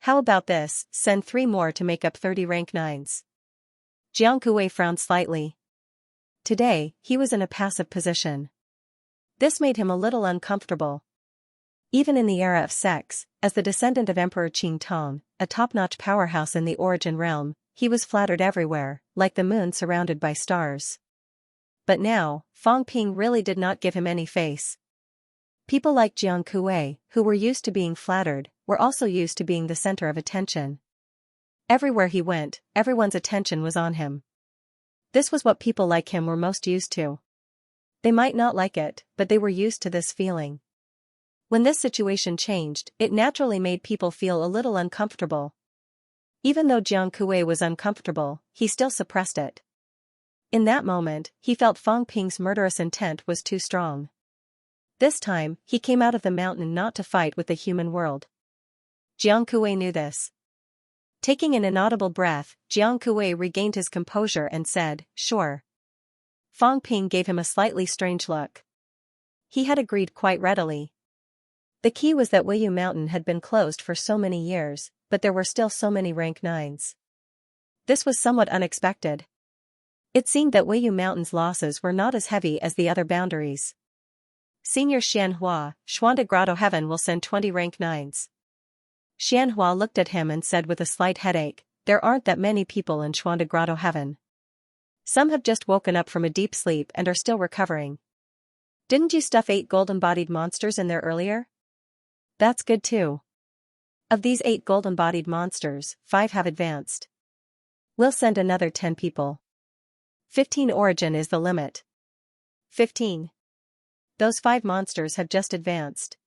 How about this, send 3 more to make up 30 rank 9s. Jiang Kuwei frowned slightly. Today, he was in a passive position. This made him a little uncomfortable. Even in the era of sex, as the descendant of Emperor Qing Tong, a top-notch powerhouse in the Origin realm, he was flattered everywhere, like the moon surrounded by stars. But now, Fang Ping really did not give him any face. People like Jiang Kuwei, who were used to being flattered, were also used to being the center of attention. Everywhere he went, everyone's attention was on him. This was what people like him were most used to. They might not like it, but they were used to this feeling. When this situation changed, it naturally made people feel a little uncomfortable. Even though Jiang Kuwei was uncomfortable, he still suppressed it. In that moment, he felt Fang Ping's murderous intent was too strong. This time, he came out of the mountain not to fight with the human world. Jiang Kuwei knew this. Taking an inaudible breath, Jiang Kuwei regained his composure and said, "Sure." Fang Ping gave him a slightly strange look. He had agreed quite readily. The key was that Weiyu Mountain had been closed for so many years, but there were still so many rank 9s. This was somewhat unexpected. It seemed that Weiyu Mountain's losses were not as heavy as the other boundaries. Senior Xianxia, Xuande Grotto Heaven will send 20 rank 9s. Xianxia looked at him and said with a slight headache, "There aren't that many people in Xuande Grotto Heaven. Some have just woken up from a deep sleep and are still recovering. Didn't you stuff 8 golden-bodied monsters in there earlier? That's good too. Of these 8 golden-bodied monsters, 5 have advanced. We'll send another 10 people. 15 origin is the limit. 15. Those 5 monsters have just advanced.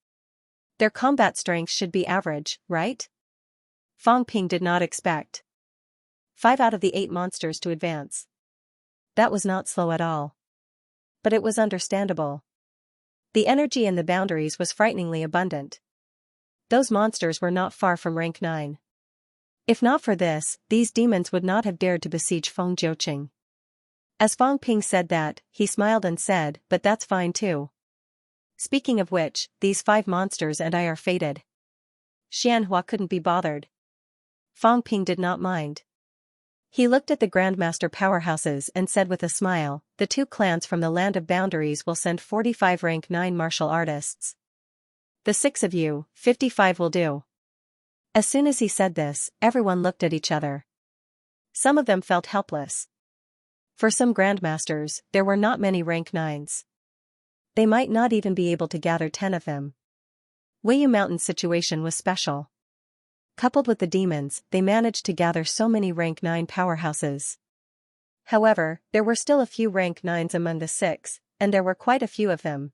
Their combat strength should be average, right? Fang Ping did not expect 5 out of the 8 monsters to advance. That was not slow at all. But it was understandable. The energy in the boundaries was frighteningly abundant. Those monsters were not far from rank 9. If not for this, these demons would not have dared to besiege Feng Jiuqing. As Fang Ping said that, he smiled and said, "But that's fine too. Speaking of which, these 5 monsters and I are fated." Xianhua couldn't be bothered. Fang Ping did not mind. He looked at the Grandmaster powerhouses and said with a smile, "The 2 clans from the Land of Boundaries will send 45 rank 9 martial artists. The 6 of you, 55 will do." As soon as he said this, everyone looked at each other. Some of them felt helpless. For some Grandmasters, there were not many rank 9s. They might not even be able to gather 10 of them. Weiyu Mountain's situation was special. Coupled with the demons, they managed to gather so many rank 9 powerhouses. However, there were still a few rank 9s among the 6, and there were quite a few of them.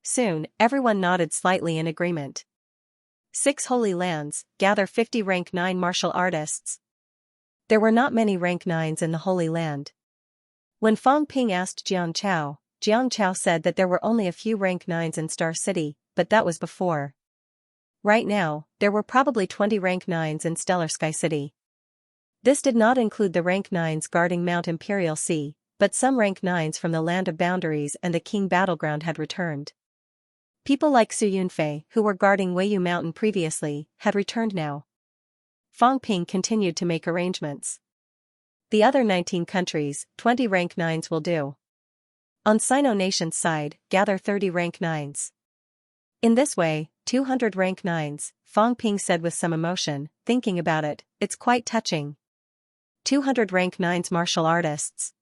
Soon, everyone nodded slightly in agreement. 6 Holy Lands, gather 50 rank 9 martial artists. There were not many rank 9s in the Holy Land. When Fang Ping asked Jiang Chao said that there were only a few rank 9s in Star City, but that was before. Right now, there were probably 20 rank 9s in Stellar Sky City. This did not include the rank 9s guarding Mount Imperial Sea, but some rank 9s from the Land of Boundaries and the King Battleground had returned. People like Su Yunfei, who were guarding Weiyu Mountain previously, had returned now. Fang Ping continued to make arrangements. The other 19 countries, 20 rank 9s will do. On Sino Nation's side, gather 30 rank 9s. In this way, 200 rank 9s, Fang Ping said with some emotion, thinking about it, it's quite touching. 200 rank 9s martial artists.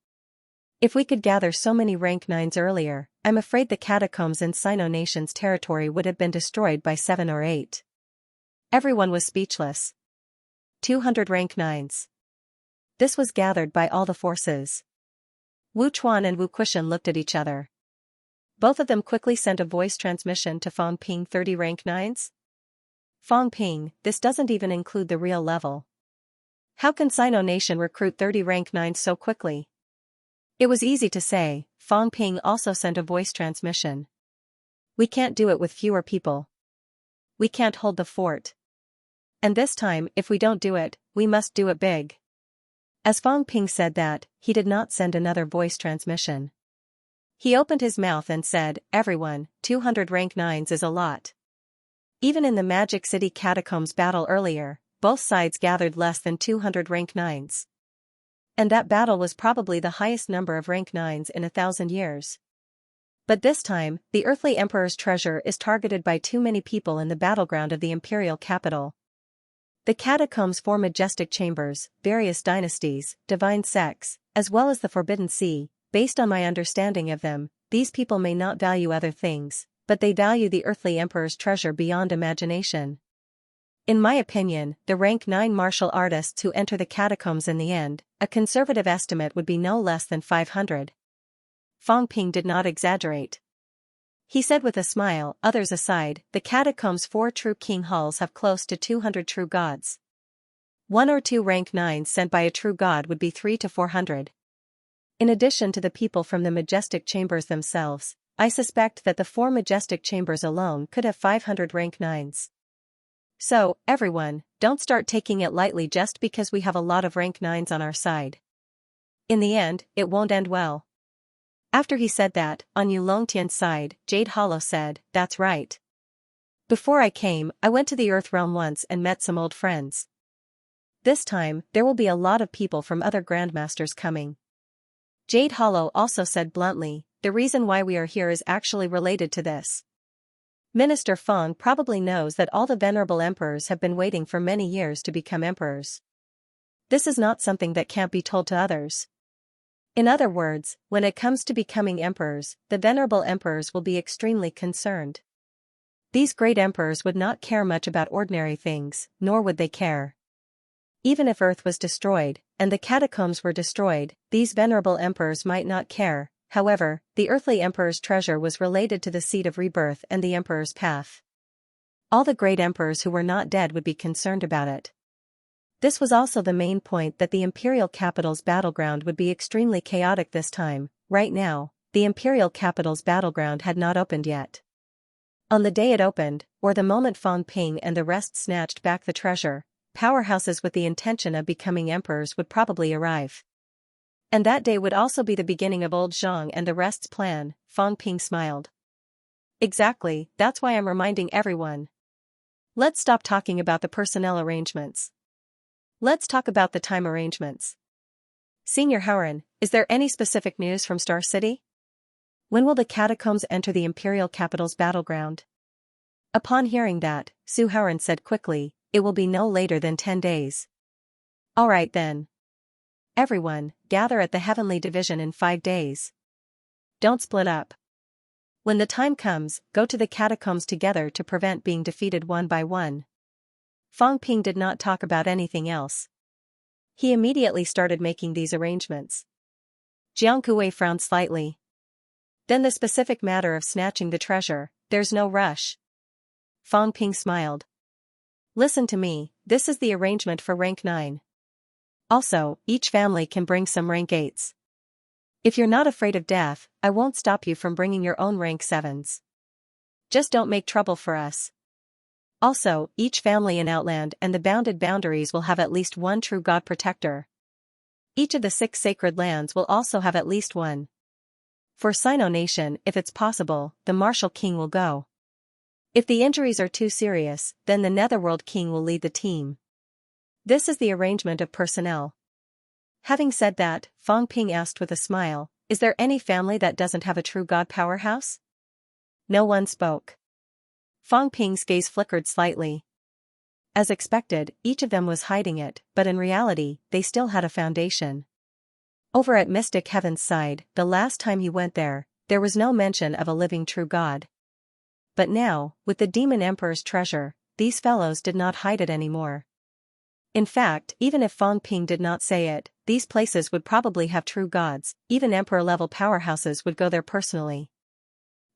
If we could gather so many rank 9s earlier, I'm afraid the catacombs in Sino Nation's territory would have been destroyed by 7 or 8. Everyone was speechless. 200 rank 9s. This was gathered by all the forces. Wu Chuan and Wu Kushan looked at each other. Both of them quickly sent a voice transmission to Fang Ping. 30 rank 9s? Fang Ping, this doesn't even include the real level. How can Sino Nation recruit 30 rank 9s so quickly? It was easy to say. Fang Ping also sent a voice transmission. We can't do it with fewer people. We can't hold the fort. And this time, if we don't do it, we must do it big. As Fang Ping said that, he did not send another voice transmission. He opened his mouth and said, everyone, 200 rank 9s is a lot. Even in the Magic City Catacombs battle earlier, both sides gathered less than 200 rank 9s. And that battle was probably the highest number of rank 9s in 1,000 years. But this time, the Earthly Emperor's treasure is targeted by too many people in the battleground of the imperial capital. The catacombs form majestic chambers, various dynasties, divine sects, as well as the Forbidden Sea. Based on my understanding of them, these people may not value other things, but they value the Earthly Emperor's treasure beyond imagination. In my opinion, the rank 9 martial artists who enter the catacombs in the end, a conservative estimate would be no less than 500. Fang Ping did not exaggerate. He said with a smile, others aside, the catacombs' 4 true king halls have close to 200 true gods. 1 or 2 rank 9s sent by a true god would be 300 to 400. In addition to the people from the majestic chambers themselves, I suspect that the 4 majestic chambers alone could have 500 rank 9s. So, everyone, don't start taking it lightly just because we have a lot of rank 9s on our side. In the end, it won't end well. After he said that, on Yu Longtian's side, Jade Hollow said, that's right. Before I came, I went to the Earth Realm once and met some old friends. This time, there will be a lot of people from other grandmasters coming. Jade Hollow also said bluntly, the reason why we are here is actually related to this. Minister Feng probably knows that all the venerable emperors have been waiting for many years to become emperors. This is not something that can't be told to others. In other words, when it comes to becoming emperors, the venerable emperors will be extremely concerned. These great emperors would not care much about ordinary things, nor would they care. Even if Earth was destroyed, and the catacombs were destroyed, these venerable emperors might not care. However, the Earthly Emperor's treasure was related to the seed of rebirth and the Emperor's path. All the great emperors who were not dead would be concerned about it. This was also the main point, that the imperial capital's battleground would be extremely chaotic this time. Right now, the imperial capital's battleground had not opened yet. On the day it opened, or the moment Fang Ping and the rest snatched back the treasure, powerhouses with the intention of becoming emperors would probably arrive. And that day would also be the beginning of old Zhang and the rest's plan. Fang Ping smiled. Exactly, that's why I'm reminding everyone. Let's stop talking about the personnel arrangements. Let's talk about the time arrangements. Senior Howren, is there any specific news from Star City? When will the catacombs enter the imperial capital's battleground? Upon hearing that, Su Howren said quickly, it will be no later than 10 days. All right then. Everyone, gather at the Heavenly Division in 5 days. Don't split up. When the time comes, go to the catacombs together to prevent being defeated one by one. Fang Ping did not talk about anything else. He immediately started making these arrangements. Jiang Kuwei frowned slightly. Then the specific matter of snatching the treasure, there's no rush. Fang Ping smiled. Listen to me, this is the arrangement for rank 9. Also, each family can bring some rank 8s. If you're not afraid of death, I won't stop you from bringing your own rank 7s. Just don't make trouble for us. Also, each family in Outland and the bounded boundaries will have at least one true god protector. Each of the 6 sacred lands will also have at least one. For Sino Nation, if it's possible, the Martial King will go. If the injuries are too serious, then the Netherworld King will lead the team. This is the arrangement of personnel. Having said that, Fang Ping asked with a smile, is there any family that doesn't have a true god powerhouse? No one spoke. Fang Ping's gaze flickered slightly. As expected, each of them was hiding it, but in reality, they still had a foundation. Over at Mystic Heaven's side, the last time he went there was no mention of a living true god. But now, with the Demon Emperor's treasure, these fellows did not hide it anymore. In fact, even if Fang Ping did not say it, these places would probably have true gods, even emperor-level powerhouses would go there personally.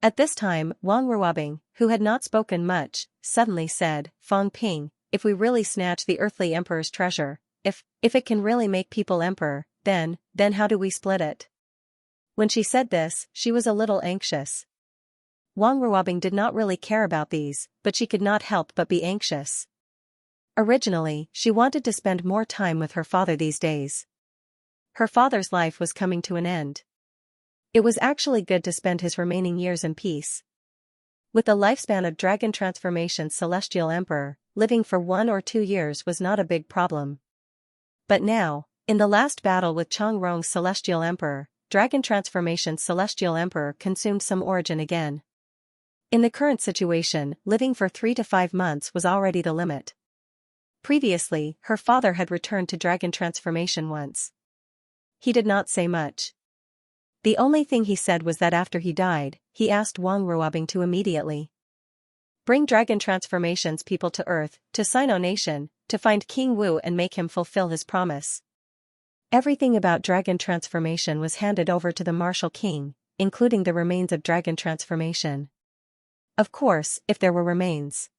At this time, Wang Ruobing, who had not spoken much, suddenly said, Fang Ping, if we really snatch the earthly emperor's treasure, if it can really make people emperor, then how do we split it? When she said this, she was a little anxious. Wang Ruobing did not really care about these, but she could not help but be anxious. Originally, she wanted to spend more time with her father these days. Her father's life was coming to an end. It was actually good to spend his remaining years in peace. With the lifespan of Dragon Transformation's Celestial Emperor, living for 1 or 2 years was not a big problem. But now, in the last battle with Changrong's Celestial Emperor, Dragon Transformation's Celestial Emperor consumed some origin again. In the current situation, living for 3 to 5 months was already the limit. Previously, her father had returned to Dragon Transformation once. He did not say much. The only thing he said was that after he died, he asked Wang Ruobing to immediately bring Dragon Transformation's people to Earth, to Sino Nation, to find King Wu and make him fulfill his promise. Everything about Dragon Transformation was handed over to the Martial King, including the remains of Dragon Transformation. Of course, if there were remains.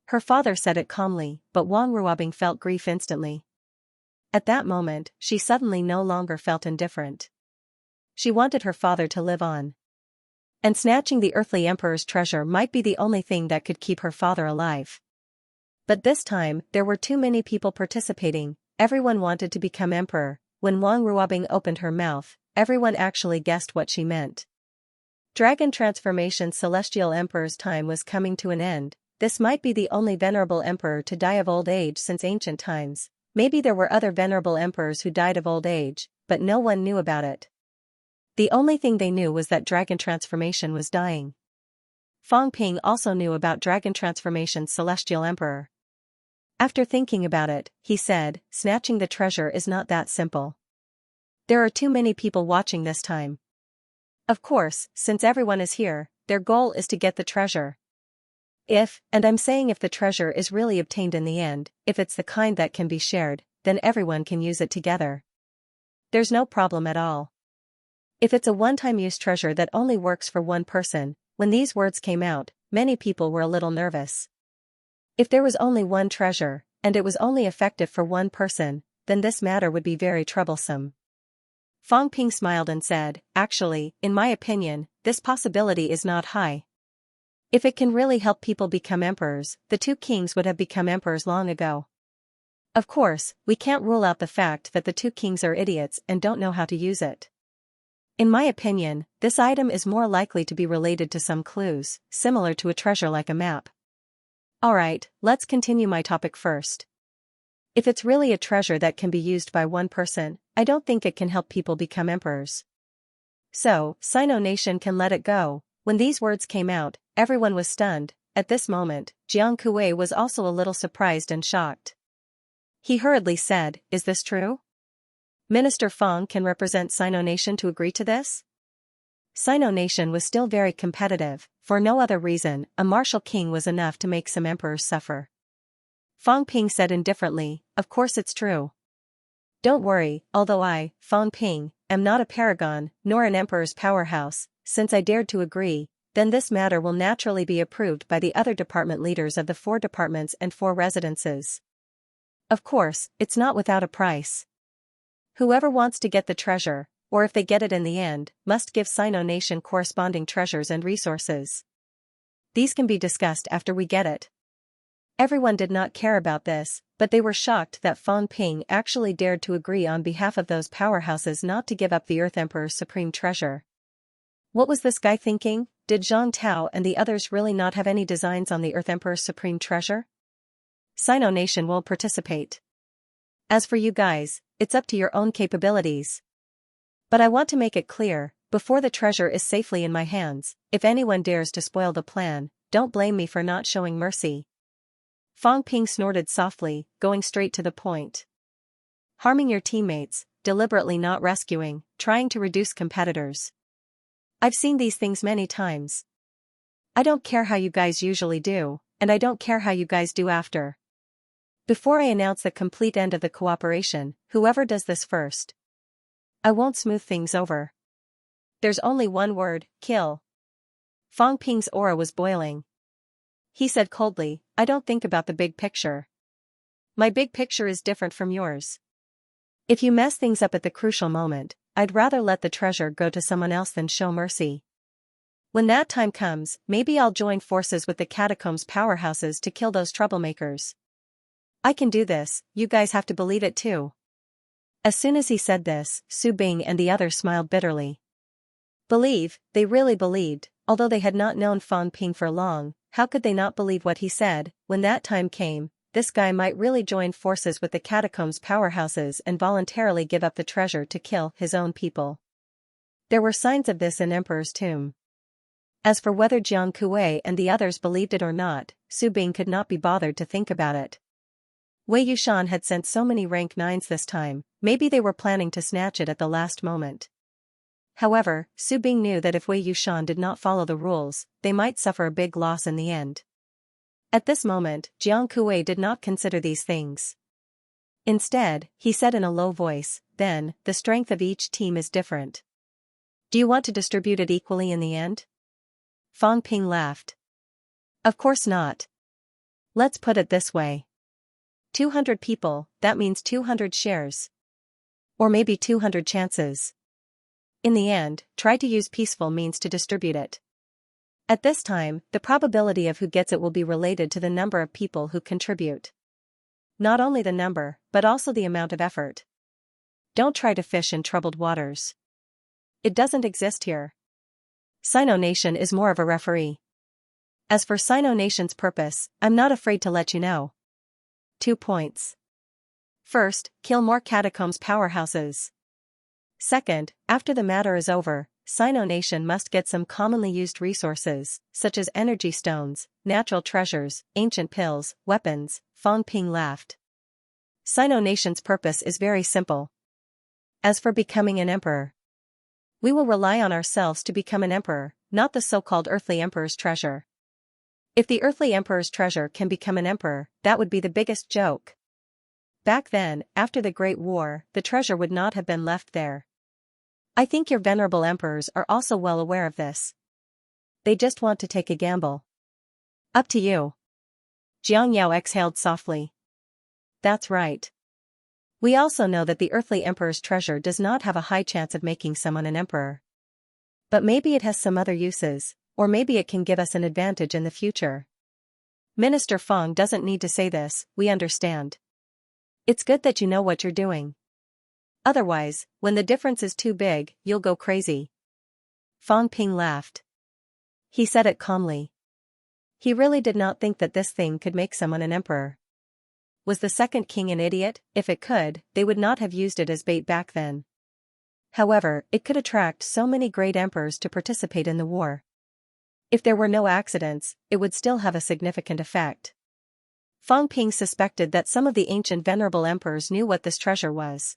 Her father said it calmly, but Wang Ruobing felt grief instantly. At that moment, she suddenly no longer felt indifferent. She wanted her father to live on. And snatching the earthly emperor's treasure might be the only thing that could keep her father alive. But this time, there were too many people participating, everyone wanted to become emperor. When Wang Ruobing opened her mouth, everyone actually guessed what she meant. Dragon Transformation's Celestial Emperor's time was coming to an end. This might be the only venerable emperor to die of old age since ancient times. Maybe there were other venerable emperors who died of old age, but no one knew about it. The only thing they knew was that Dragon Transformation was dying. Fang Ping also knew about Dragon Transformation's Celestial Emperor. After thinking about it, he said, snatching the treasure is not that simple. There are too many people watching this time. Of course, since everyone is here, their goal is to get the treasure. And I'm saying if the treasure is really obtained in the end, if it's the kind that can be shared, then everyone can use it together. There's no problem at all. If it's a one-time use treasure that only works for one person, when these words came out, many people were a little nervous. If there was only one treasure, and it was only effective for one person, then this matter would be very troublesome. Fang Ping smiled and said, actually, in my opinion, this possibility is not high. If it can really help people become emperors, the 2 kings would have become emperors long ago. Of course, we can't rule out the fact that the 2 kings are idiots and don't know how to use it. In my opinion, this item is more likely to be related to some clues, similar to a treasure like a map. Alright, let's continue my topic first. If it's really a treasure that can be used by one person, I don't think it can help people become emperors. So, Sino Nation can let it go. When these words came out, everyone was stunned. At this moment, Jiang Kuei was also a little surprised and shocked. He hurriedly said, is this true? Minister Fang can represent Sino Nation to agree to this? Sino Nation was still very competitive, for no other reason, a martial king was enough to make some emperors suffer. Fang Ping said indifferently, of course it's true. Don't worry, although I, Fang Ping, am not a paragon, nor an emperor's powerhouse, since I dared to agree, then this matter will naturally be approved by the other department leaders of the 4 departments and 4 residences. Of course, it's not without a price. Whoever wants to get the treasure, or if they get it in the end, must give Sino Nation corresponding treasures and resources. These can be discussed after we get it. Everyone did not care about this, but they were shocked that Fang Ping actually dared to agree on behalf of those powerhouses not to give up the Earth Emperor's supreme treasure. What was this guy thinking? Did Zhang Tao and the others really not have any designs on the Earth Emperor's supreme treasure? Sino Nation won't participate. As for you guys, it's up to your own capabilities. But I want to make it clear, before the treasure is safely in my hands, if anyone dares to spoil the plan, don't blame me for not showing mercy. Fang Ping snorted softly, going straight to the point. Harming your teammates, deliberately not rescuing, trying to reduce competitors. I've seen these things many times. I don't care how you guys usually do, and I don't care how you guys do after. Before I announce the complete end of the cooperation, whoever does this first, I won't smooth things over. There's only one word, kill. Fang Ping's aura was boiling. He said coldly, I don't think about the big picture. My big picture is different from yours. If you mess things up at the crucial moment, I'd rather let the treasure go to someone else than show mercy. When that time comes, maybe I'll join forces with the catacombs powerhouses to kill those troublemakers. I can do this, you guys have to believe it too. As soon as he said this, Su Bing and the others smiled bitterly. Believe, they really believed, although they had not known Fang Ping for long, how could they not believe what he said? When that time came, this guy might really join forces with the catacombs powerhouses and voluntarily give up the treasure to kill his own people. There were signs of this in Emperor's tomb. As for whether Jiang Kuei and the others believed it or not, Su Bing could not be bothered to think about it. Wei Yushan had sent so many rank 9s this time, maybe they were planning to snatch it at the last moment. However, Su Bing knew that if Wei Yushan did not follow the rules, they might suffer a big loss in the end. At this moment, Jiang Kuei did not consider these things. Instead, he said in a low voice, then, the strength of each team is different. Do you want to distribute it equally in the end? Fang Ping laughed. Of course not. Let's put it this way. 200 people, that means 200 shares. Or maybe 200 chances. In the end, try to use peaceful means to distribute it. At this time, the probability of who gets it will be related to the number of people who contribute. Not only the number, but also the amount of effort. Don't try to fish in troubled waters. It doesn't exist here. Sino Nation is more of a referee. As for Sino Nation's purpose, I'm not afraid to let you know. 2 points. First, kill more catacombs powerhouses. Second, after the matter is over, Sino Nation must get some commonly used resources, such as energy stones, natural treasures, ancient pills, weapons. Fang Ping laughed. Sino Nation's purpose is very simple. As for becoming an emperor, we will rely on ourselves to become an emperor, not the so-called earthly emperor's treasure. If the earthly emperor's treasure can become an emperor, that would be the biggest joke. Back then, after the Great War, the treasure would not have been left there. I think your venerable emperors are also well aware of this. They just want to take a gamble. Up to you. Jiang Yao exhaled softly. That's right. We also know that the earthly emperor's treasure does not have a high chance of making someone an emperor. But maybe it has some other uses, or maybe it can give us an advantage in the future. Minister Fang doesn't need to say this, we understand. It's good that you know what you're doing. Otherwise, when the difference is too big, you'll go crazy. Fang Ping laughed. He said it calmly. He really did not think that this thing could make someone an emperor. Was the second king an idiot? If it could, they would not have used it as bait back then. However, it could attract so many great emperors to participate in the war. If there were no accidents, it would still have a significant effect. Fang Ping suspected that some of the ancient venerable emperors knew what this treasure was.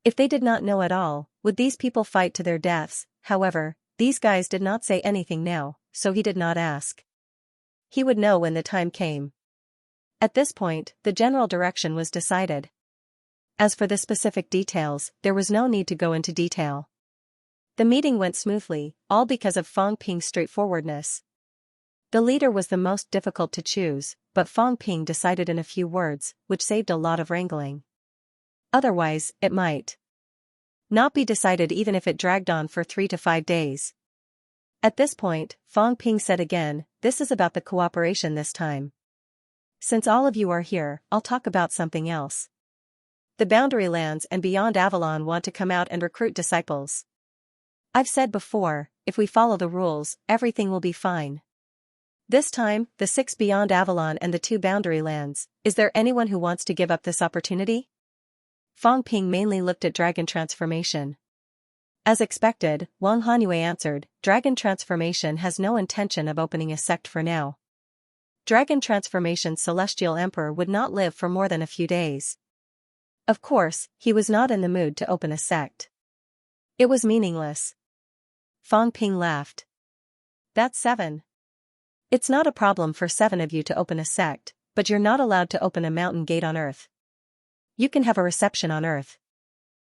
If they did not know at all, would these people fight to their deaths? However, these guys did not say anything now, so he did not ask. He would know when the time came. At this point, the general direction was decided. As for the specific details, there was no need to go into detail. The meeting went smoothly, all because of Fang Ping's straightforwardness. The leader was the most difficult to choose, but Fang Ping decided in a few words, which saved a lot of wrangling. Otherwise, it might not be decided even if it dragged on for 3 to 5 days. At this point, Fang Ping said again, this is about the cooperation this time. Since all of you are here, I'll talk about something else. The boundary lands and beyond Avalon want to come out and recruit disciples. I've said before, if we follow the rules, everything will be fine. This time, the 6 beyond Avalon and the 2 boundary lands, is there anyone who wants to give up this opportunity? Fang Ping mainly looked at Dragon Transformation. As expected, Wang Hanyue answered, Dragon Transformation has no intention of opening a sect for now. Dragon Transformation's Celestial Emperor would not live for more than a few days. Of course, he was not in the mood to open a sect. It was meaningless. Fang Ping laughed. That's 7. It's not a problem for 7 of you to open a sect, but you're not allowed to open a mountain gate on Earth. You can have a reception on Earth.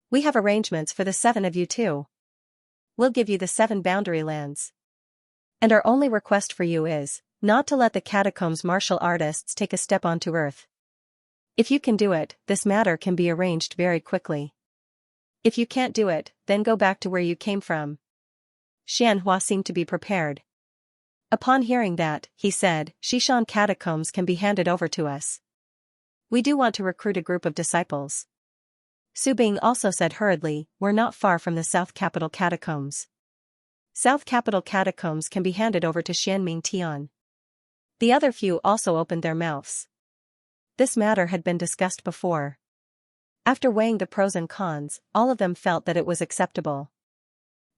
We have arrangements for the 7 of you too. We'll give you the 7 boundary lands. And our only request for you is, not to let the catacombs martial artists take a step onto Earth. If you can do it, this matter can be arranged very quickly. If you can't do it, then go back to where you came from. Xianxia seemed to be prepared. Upon hearing that, he said, Xishan catacombs can be handed over to us. We do want to recruit a group of disciples. Su Bing also said hurriedly, we're not far from the South Capital Catacombs. South Capital Catacombs can be handed over to Xianming Tian. The other few also opened their mouths. This matter had been discussed before. After weighing the pros and cons, all of them felt that it was acceptable.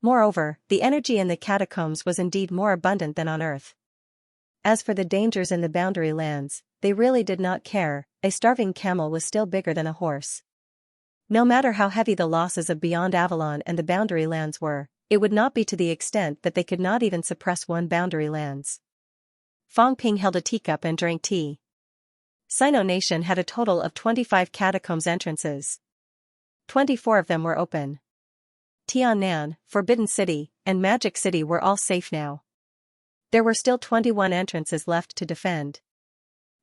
Moreover, the energy in the catacombs was indeed more abundant than on Earth. As for the dangers in the boundary lands, they really did not care. A starving camel was still bigger than a horse. No matter how heavy the losses of Beyond Avalon and the boundary lands were, it would not be to the extent that they could not even suppress one boundary lands. Fang Ping held a teacup and drank tea. Sino Nation had a total of 25 catacombs entrances. 24 of them were open. Tiannan, Forbidden City, and Magic City were all safe now. There were still 21 entrances left to defend.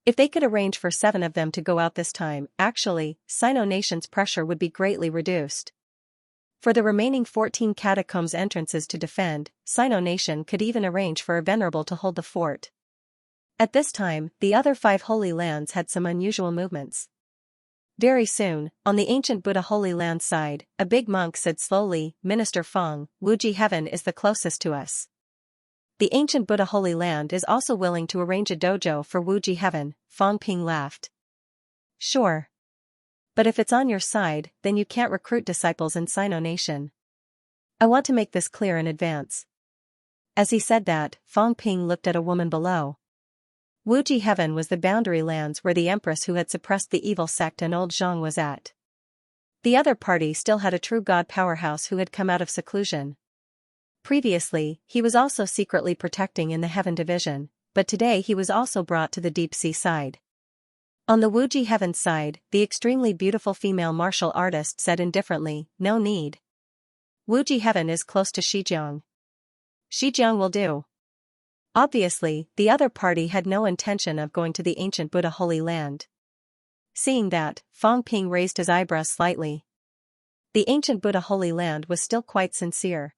If they could arrange for 7 of them to go out this time, actually, Sino Nation's pressure would be greatly reduced. For the remaining 14 catacombs entrances to defend, Sino Nation could even arrange for a venerable to hold the fort. At this time, the other 5 holy lands had some unusual movements. Very soon, on the ancient Buddha Holy Land side, a big monk said slowly, Minister Feng, Wuji Heaven is the closest to us. The ancient Buddha Holy Land is also willing to arrange a dojo for Wuji Heaven, Feng Ping laughed. Sure. But if it's on your side, then you can't recruit disciples in Sino Nation. I want to make this clear in advance. As he said that, Feng Ping looked at a woman below. Wuji Heaven was the boundary lands where the empress who had suppressed the evil sect and old Zhang was at. The other party still had a true god powerhouse who had come out of seclusion. Previously, he was also secretly protecting in the Heaven Division, but today he was also brought to the deep sea side. On the Wuji Heaven side, the extremely beautiful female martial artist said indifferently, no need. Wuji Heaven is close to Shijiang. Shijiang will do. Obviously, the other party had no intention of going to the ancient Buddha Holy Land. Seeing that, Feng Ping raised his eyebrows slightly. The ancient Buddha Holy Land was still quite sincere.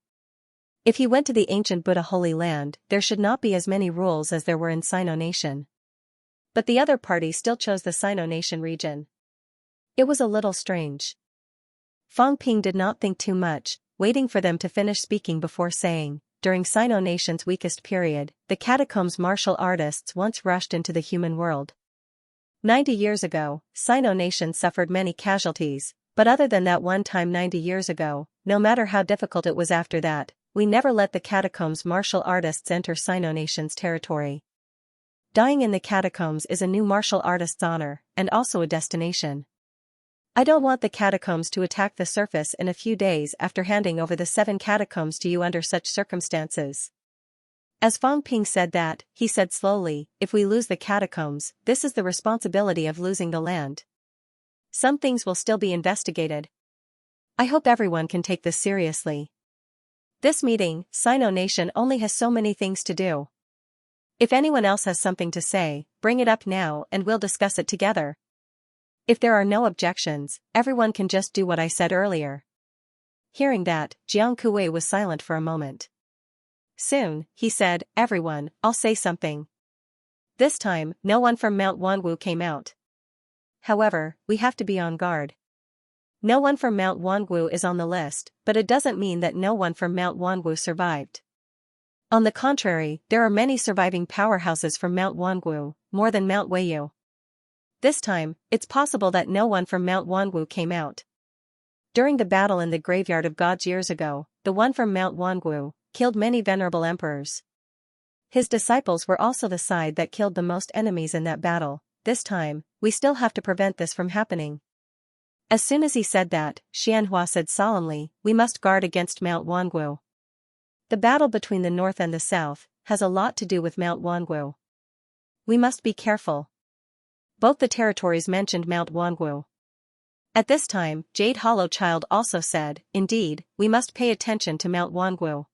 If he went to the ancient Buddha Holy Land, there should not be as many rules as there were in Sino Nation. But the other party still chose the Sino Nation region. It was a little strange. Feng Ping did not think too much, waiting for them to finish speaking before saying, during Sino Nation's weakest period, the catacombs martial artists once rushed into the human world. 90 years ago, Sino Nation suffered many casualties, but other than that one time 90 years ago, no matter how difficult it was after that, we never let the catacombs martial artists enter Sino Nation's territory. Dying in the catacombs is a new martial artist's honor, and also a destination. I don't want the catacombs to attack the surface in a few days after handing over the 7 catacombs to you under such circumstances. As Feng Ping said that, he said slowly, if we lose the catacombs, this is the responsibility of losing the land. Some things will still be investigated. I hope everyone can take this seriously. This meeting, Sino Nation only has so many things to do. If anyone else has something to say, bring it up now and we'll discuss it together. If there are no objections, everyone can just do what I said earlier. Hearing that, Jiang Kui was silent for a moment. Soon, he said, everyone, I'll say something. This time, no one from Mount Wanwu came out. However, we have to be on guard. No one from Mount Wanwu is on the list, but it doesn't mean that no one from Mount Wanwu survived. On the contrary, there are many surviving powerhouses from Mount Wanwu, more than Mount Weiyu. This time, it's possible that no one from Mount Wanwu came out. During the battle in the Graveyard of Gods years ago, the one from Mount Wanwu killed many venerable emperors. His disciples were also the side that killed the most enemies in that battle. This time, we still have to prevent this from happening. As soon as he said that, Xianxia said solemnly, we must guard against Mount Wanwu. The battle between the north and the south has a lot to do with Mount Wanguo. We must be careful. Both the territories mentioned Mount Wanguo. At this time, Jade Hollow Child also said, indeed, we must pay attention to Mount Wanguo.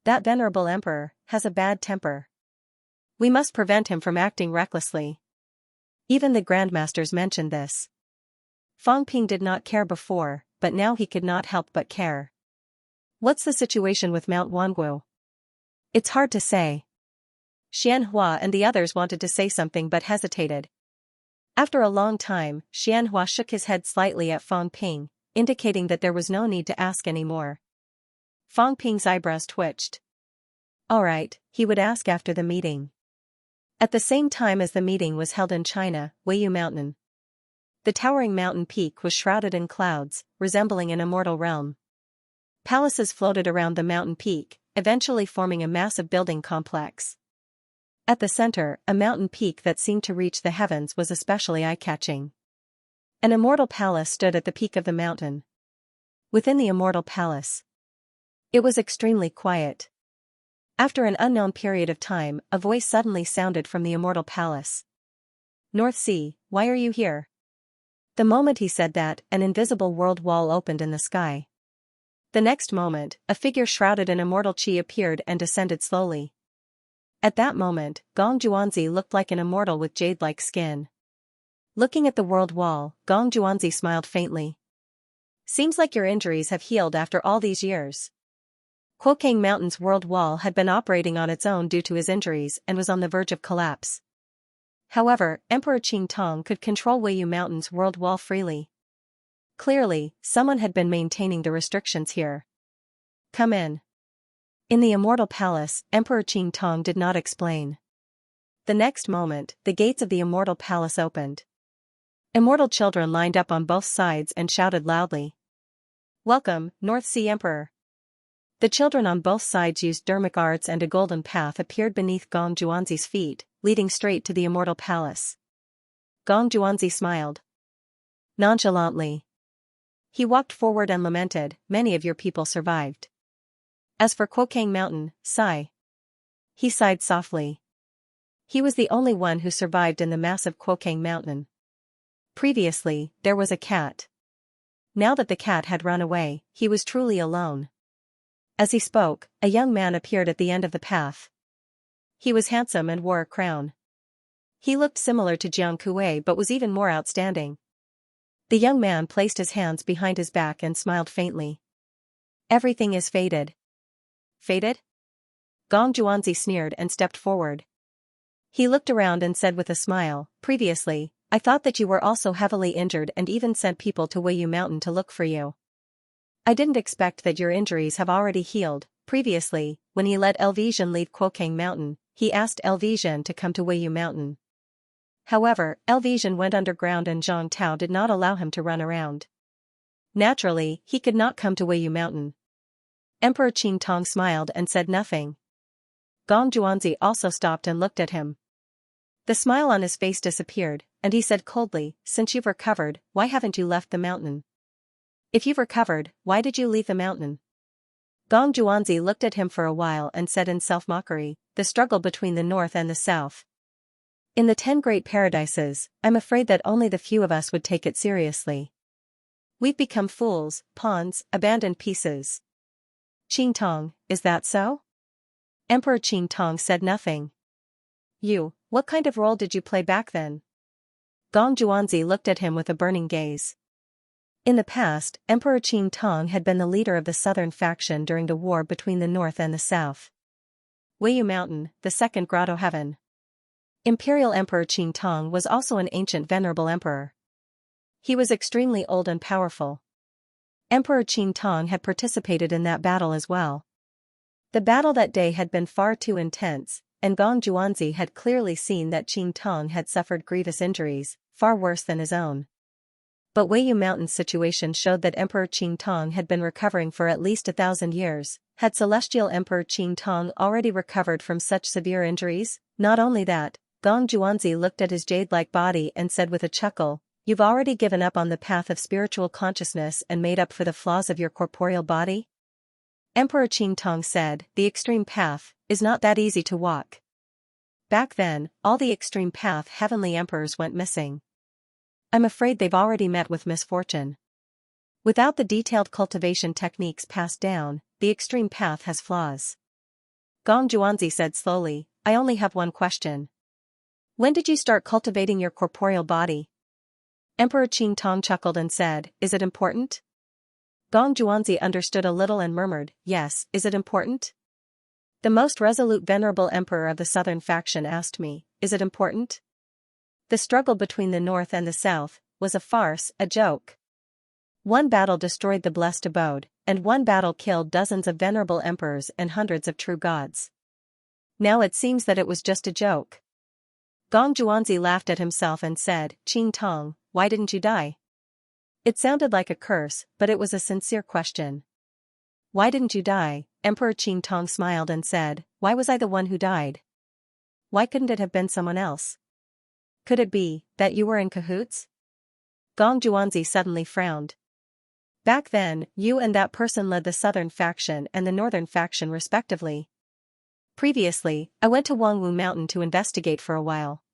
That venerable emperor has a bad temper. We must prevent him from acting recklessly. Even the grandmasters mentioned this. Fang Ping did not care before, but now he could not help but care. What's the situation with Mount Wanguo? It's hard to say. Xianxia and the others wanted to say something but hesitated. After a long time, Xianxia shook his head slightly at Fang Ping, indicating that there was no need to ask any more. Fang Ping's eyebrows twitched. All right, he would ask after the meeting. At the same time as the meeting was held in China, Weiyu Mountain. The towering mountain peak was shrouded in clouds, resembling an immortal realm. Palaces floated around the mountain peak, eventually forming a massive building complex. At the center, a mountain peak that seemed to reach the heavens was especially eye-catching. An immortal palace stood at the peak of the mountain. Within the immortal palace, it was extremely quiet. After an unknown period of time, a voice suddenly sounded from the immortal palace. North Sea, why are you here? The moment he said that, an invisible world wall opened in the sky. The next moment, a figure shrouded in immortal qi appeared and descended slowly. At that moment, Gong Juanzi looked like an immortal with jade-like skin. Looking at the world wall, Gong Juanzi smiled faintly. Seems like your injuries have healed after all these years. Quokang Mountain's world wall had been operating on its own due to his injuries and was on the verge of collapse. However, Emperor Qing Tong could control Weiyu Mountain's world wall freely. Clearly, someone had been maintaining the restrictions here. Come in. In the immortal palace, Emperor Qing Tong did not explain. The next moment, the gates of the immortal palace opened. Immortal children lined up on both sides and shouted loudly. Welcome, North Sea Emperor. The children on both sides used dermic arts and a golden path appeared beneath Gong Juanzi's feet, leading straight to the immortal palace. Gong Juanzi smiled nonchalantly. He walked forward and lamented, many of your people survived. As for Quokang Mountain, sigh. He sighed softly. He was the only one who survived in the massive Quokang Mountain. Previously, there was a cat. Now that the cat had run away, he was truly alone. As he spoke, a young man appeared at the end of the path. He was handsome and wore a crown. He looked similar to Jiang Kuei but was even more outstanding. The young man placed his hands behind his back and smiled faintly. Everything is faded. Faded? Gong Juanzi sneered and stepped forward. He looked around and said with a smile, previously, I thought that you were also heavily injured and even sent people to Weiyu Mountain to look for you. I didn't expect that your injuries have already healed. Previously, when he let Elvision leave Quokang Mountain, he asked Elvision to come to Weiyu Mountain. However, Elvision went underground and Zhang Tao did not allow him to run around. Naturally, he could not come to Weiyu Mountain. Emperor Qing Tong smiled and said nothing. Gong Juanzi also stopped and looked at him. The smile on his face disappeared, and he said coldly, since you've recovered, why haven't you left the mountain? If you've recovered, why did you leave the mountain? Gong Juanzi looked at him for a while and said in self-mockery, the struggle between the north and the south. In the 10 great paradises, I'm afraid that only the few of us would take it seriously. We've become fools, pawns, abandoned pieces. Qing Tong, is that so? Emperor Qing Tong said nothing. What kind of role did you play back then? Gong Juanzi looked at him with a burning gaze. In the past, Emperor Qing Tong had been the leader of the southern faction during the war between the north and the south. Weiyu Mountain, the second grotto heaven. Imperial Emperor Qing Tong was also an ancient venerable emperor. He was extremely old and powerful. Emperor Qing Tong had participated in that battle as well. The battle that day had been far too intense, and Gong Juanzi had clearly seen that Qing Tong had suffered grievous injuries, far worse than his own. But Weiyu Mountain's situation showed that Emperor Qing Tong had been recovering for at least 1,000 years. Had Celestial Emperor Qing Tong already recovered from such severe injuries? Not only that, Gong Juanzi looked at his jade-like body and said with a chuckle, you've already given up on the path of spiritual consciousness and made up for the flaws of your corporeal body? Emperor Qingtong said, the extreme path is not that easy to walk. Back then, all the extreme path heavenly emperors went missing. I'm afraid they've already met with misfortune. Without the detailed cultivation techniques passed down, the extreme path has flaws. Gong Juanzi said slowly, I only have one question. When did you start cultivating your corporeal body? Emperor Qingtong chuckled and said, is it important? Gong Juanzi understood a little and murmured, yes, is it important? The most resolute venerable emperor of the southern faction asked me, is it important? The struggle between the north and the south was a farce, a joke. One battle destroyed the blessed abode, and one battle killed dozens of venerable emperors and hundreds of true gods. Now it seems that it was just a joke. Gong Juanzi laughed at himself and said, Qingtong, why didn't you die? It sounded like a curse, but it was a sincere question. Why didn't you die? Emperor Qingtong smiled and said, why was I the one who died? Why couldn't it have been someone else? Could it be that you were in cahoots? Gong Juanzi suddenly frowned. Back then, you and that person led the southern faction and the northern faction respectively. Previously, I went to Wangwu Mountain to investigate for a while.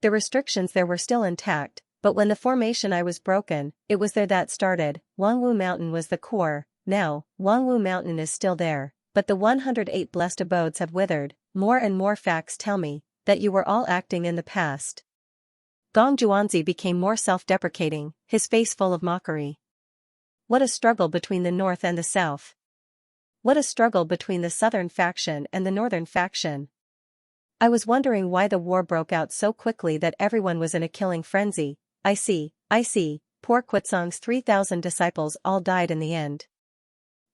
The restrictions there were still intact, but when the formation I was broken, it was there that started. Wangwu Mountain was the core. Now, Wangwu Mountain is still there, but the 108 blessed abodes have withered. More and more facts tell me that you were all acting in the past. Gong Juanzi became more self-deprecating, his face full of mockery. What a struggle between the north and the south. What a struggle between the southern faction and the northern faction. I was wondering why the war broke out so quickly that everyone was in a killing frenzy. I see. Poor Quitsong's 3,000 disciples all died in the end.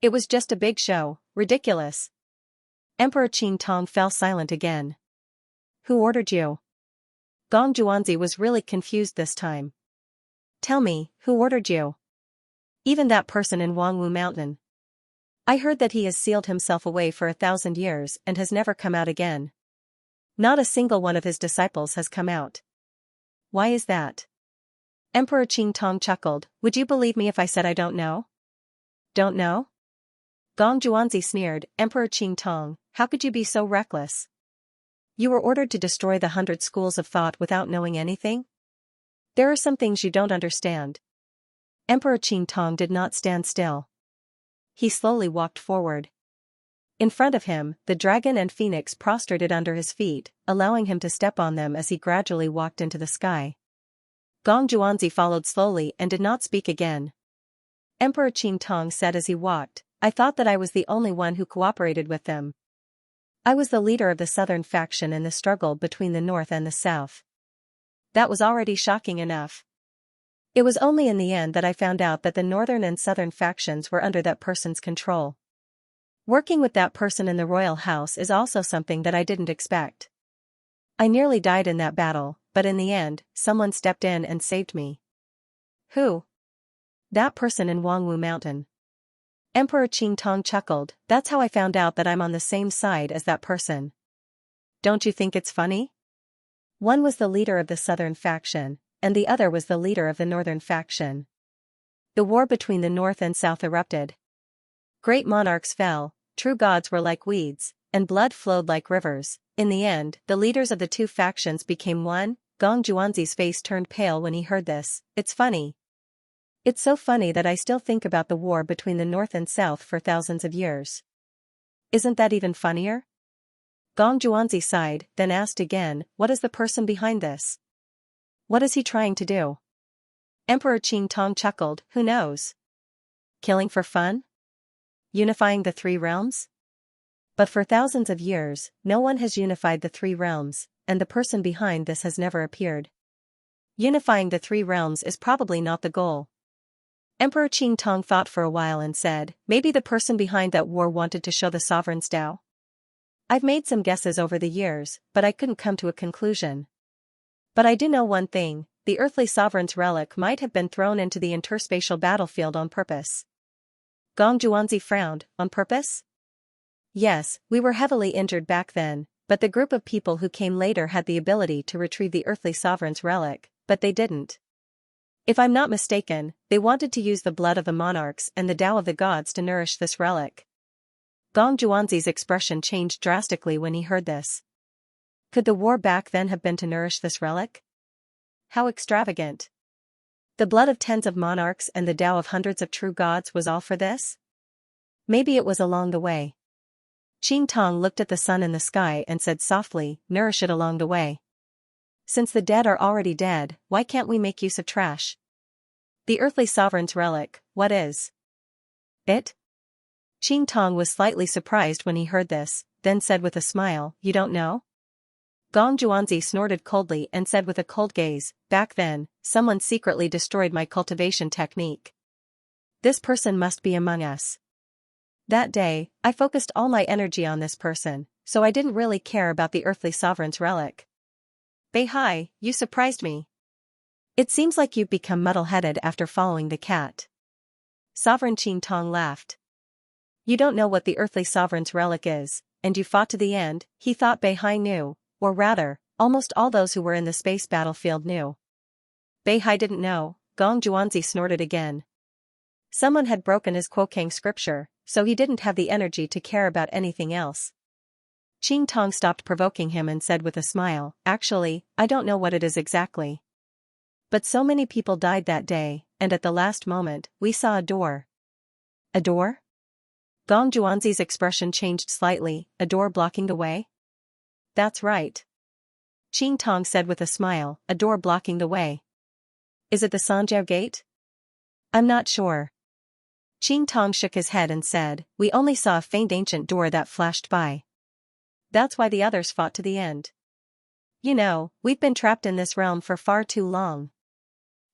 It was just a big show, ridiculous. Emperor Qingtong fell silent again. Who ordered you? Gong Juanzi was really confused this time. Tell me, who ordered you? Even that person in Wangwu Mountain. I heard that he has sealed himself away for 1,000 years and has never come out again. Not a single one of his disciples has come out. Why is that? Emperor Qingtong chuckled, would you believe me if I said I don't know? Don't know? Gong Juanzi sneered, Emperor Qingtong, how could you be so reckless? You were ordered to destroy the 100 schools of thought without knowing anything? There are some things you don't understand. Emperor Qingtong did not stand still. He slowly walked forward. In front of him, the dragon and phoenix prostrated under his feet, allowing him to step on them as he gradually walked into the sky. Gong Juanzi followed slowly and did not speak again. Emperor Qingtong said as he walked, I thought that I was the only one who cooperated with them. I was the leader of the southern faction in the struggle between the north and the south. That was already shocking enough. It was only in the end that I found out that the northern and southern factions were under that person's control. Working with that person in the royal house is also something that I didn't expect. I nearly died in that battle, but in the end, someone stepped in and saved me. Who? That person in Wangwu Mountain. Emperor Qingtong chuckled, that's how I found out that I'm on the same side as that person. Don't you think it's funny? One was the leader of the southern faction, and the other was the leader of the northern faction. The war between the north and south erupted. Great monarchs fell, true gods were like weeds, and blood flowed like rivers. In the end, the leaders of the two factions became one. Gong Juanzi's face turned pale when he heard this. It's funny. It's so funny that I still think about the war between the north and south for thousands of years. Isn't that even funnier? Gong Juanzi sighed, then asked again, what is the person behind this? What is he trying to do? Emperor Qingtong chuckled, who knows? Killing for fun? Unifying the three realms? But for thousands of years, no one has unified the three realms, and the person behind this has never appeared. Unifying the three realms is probably not the goal. Emperor Qingtong thought for a while and said, maybe the person behind that war wanted to show the sovereign's Tao. I've made some guesses over the years, but I couldn't come to a conclusion. But I do know one thing, the earthly sovereign's relic might have been thrown into the interspatial battlefield on purpose. Gong Juanzi frowned, on purpose? Yes, we were heavily injured back then, but the group of people who came later had the ability to retrieve the earthly sovereign's relic, but they didn't. If I'm not mistaken, they wanted to use the blood of the monarchs and the Tao of the gods to nourish this relic. Gong Juanzi's expression changed drastically when he heard this. Could the war back then have been to nourish this relic? How extravagant. The blood of tens of monarchs and the Tao of hundreds of true gods was all for this? Maybe it was along the way. Qing Tong looked at the sun in the sky and said softly, nourish it along the way. Since the dead are already dead, why can't we make use of trash? The earthly sovereign's relic, what is it? Qing Tong was slightly surprised when he heard this, then said with a smile, you don't know? Gong Juanzi snorted coldly and said with a cold gaze, back then, someone secretly destroyed my cultivation technique. This person must be among us. That day, I focused all my energy on this person, so I didn't really care about the earthly sovereign's relic. Beihai, you surprised me. It seems like you've become muddle-headed after following the cat. Sovereign Qing Tong laughed. You don't know what the earthly sovereign's relic is, and you fought to the end. He thought Beihai knew, or rather, almost all those who were in the space battlefield knew. Beihai didn't know, Gong Juanzi snorted again. Someone had broken his Quokang scripture, so he didn't have the energy to care about anything else. Qing Tong stopped provoking him and said with a smile, actually, I don't know what it is exactly. But so many people died that day, and at the last moment, we saw a door. A door? Gong Juanzi's expression changed slightly, a door blocking the way? That's right. Qing Tong said with a smile, a door blocking the way. Is it the Sanjiao Gate? I'm not sure. Qing Tong shook his head and said, we only saw a faint ancient door that flashed by. That's why the others fought to the end. You know, we've been trapped in this realm for far too long.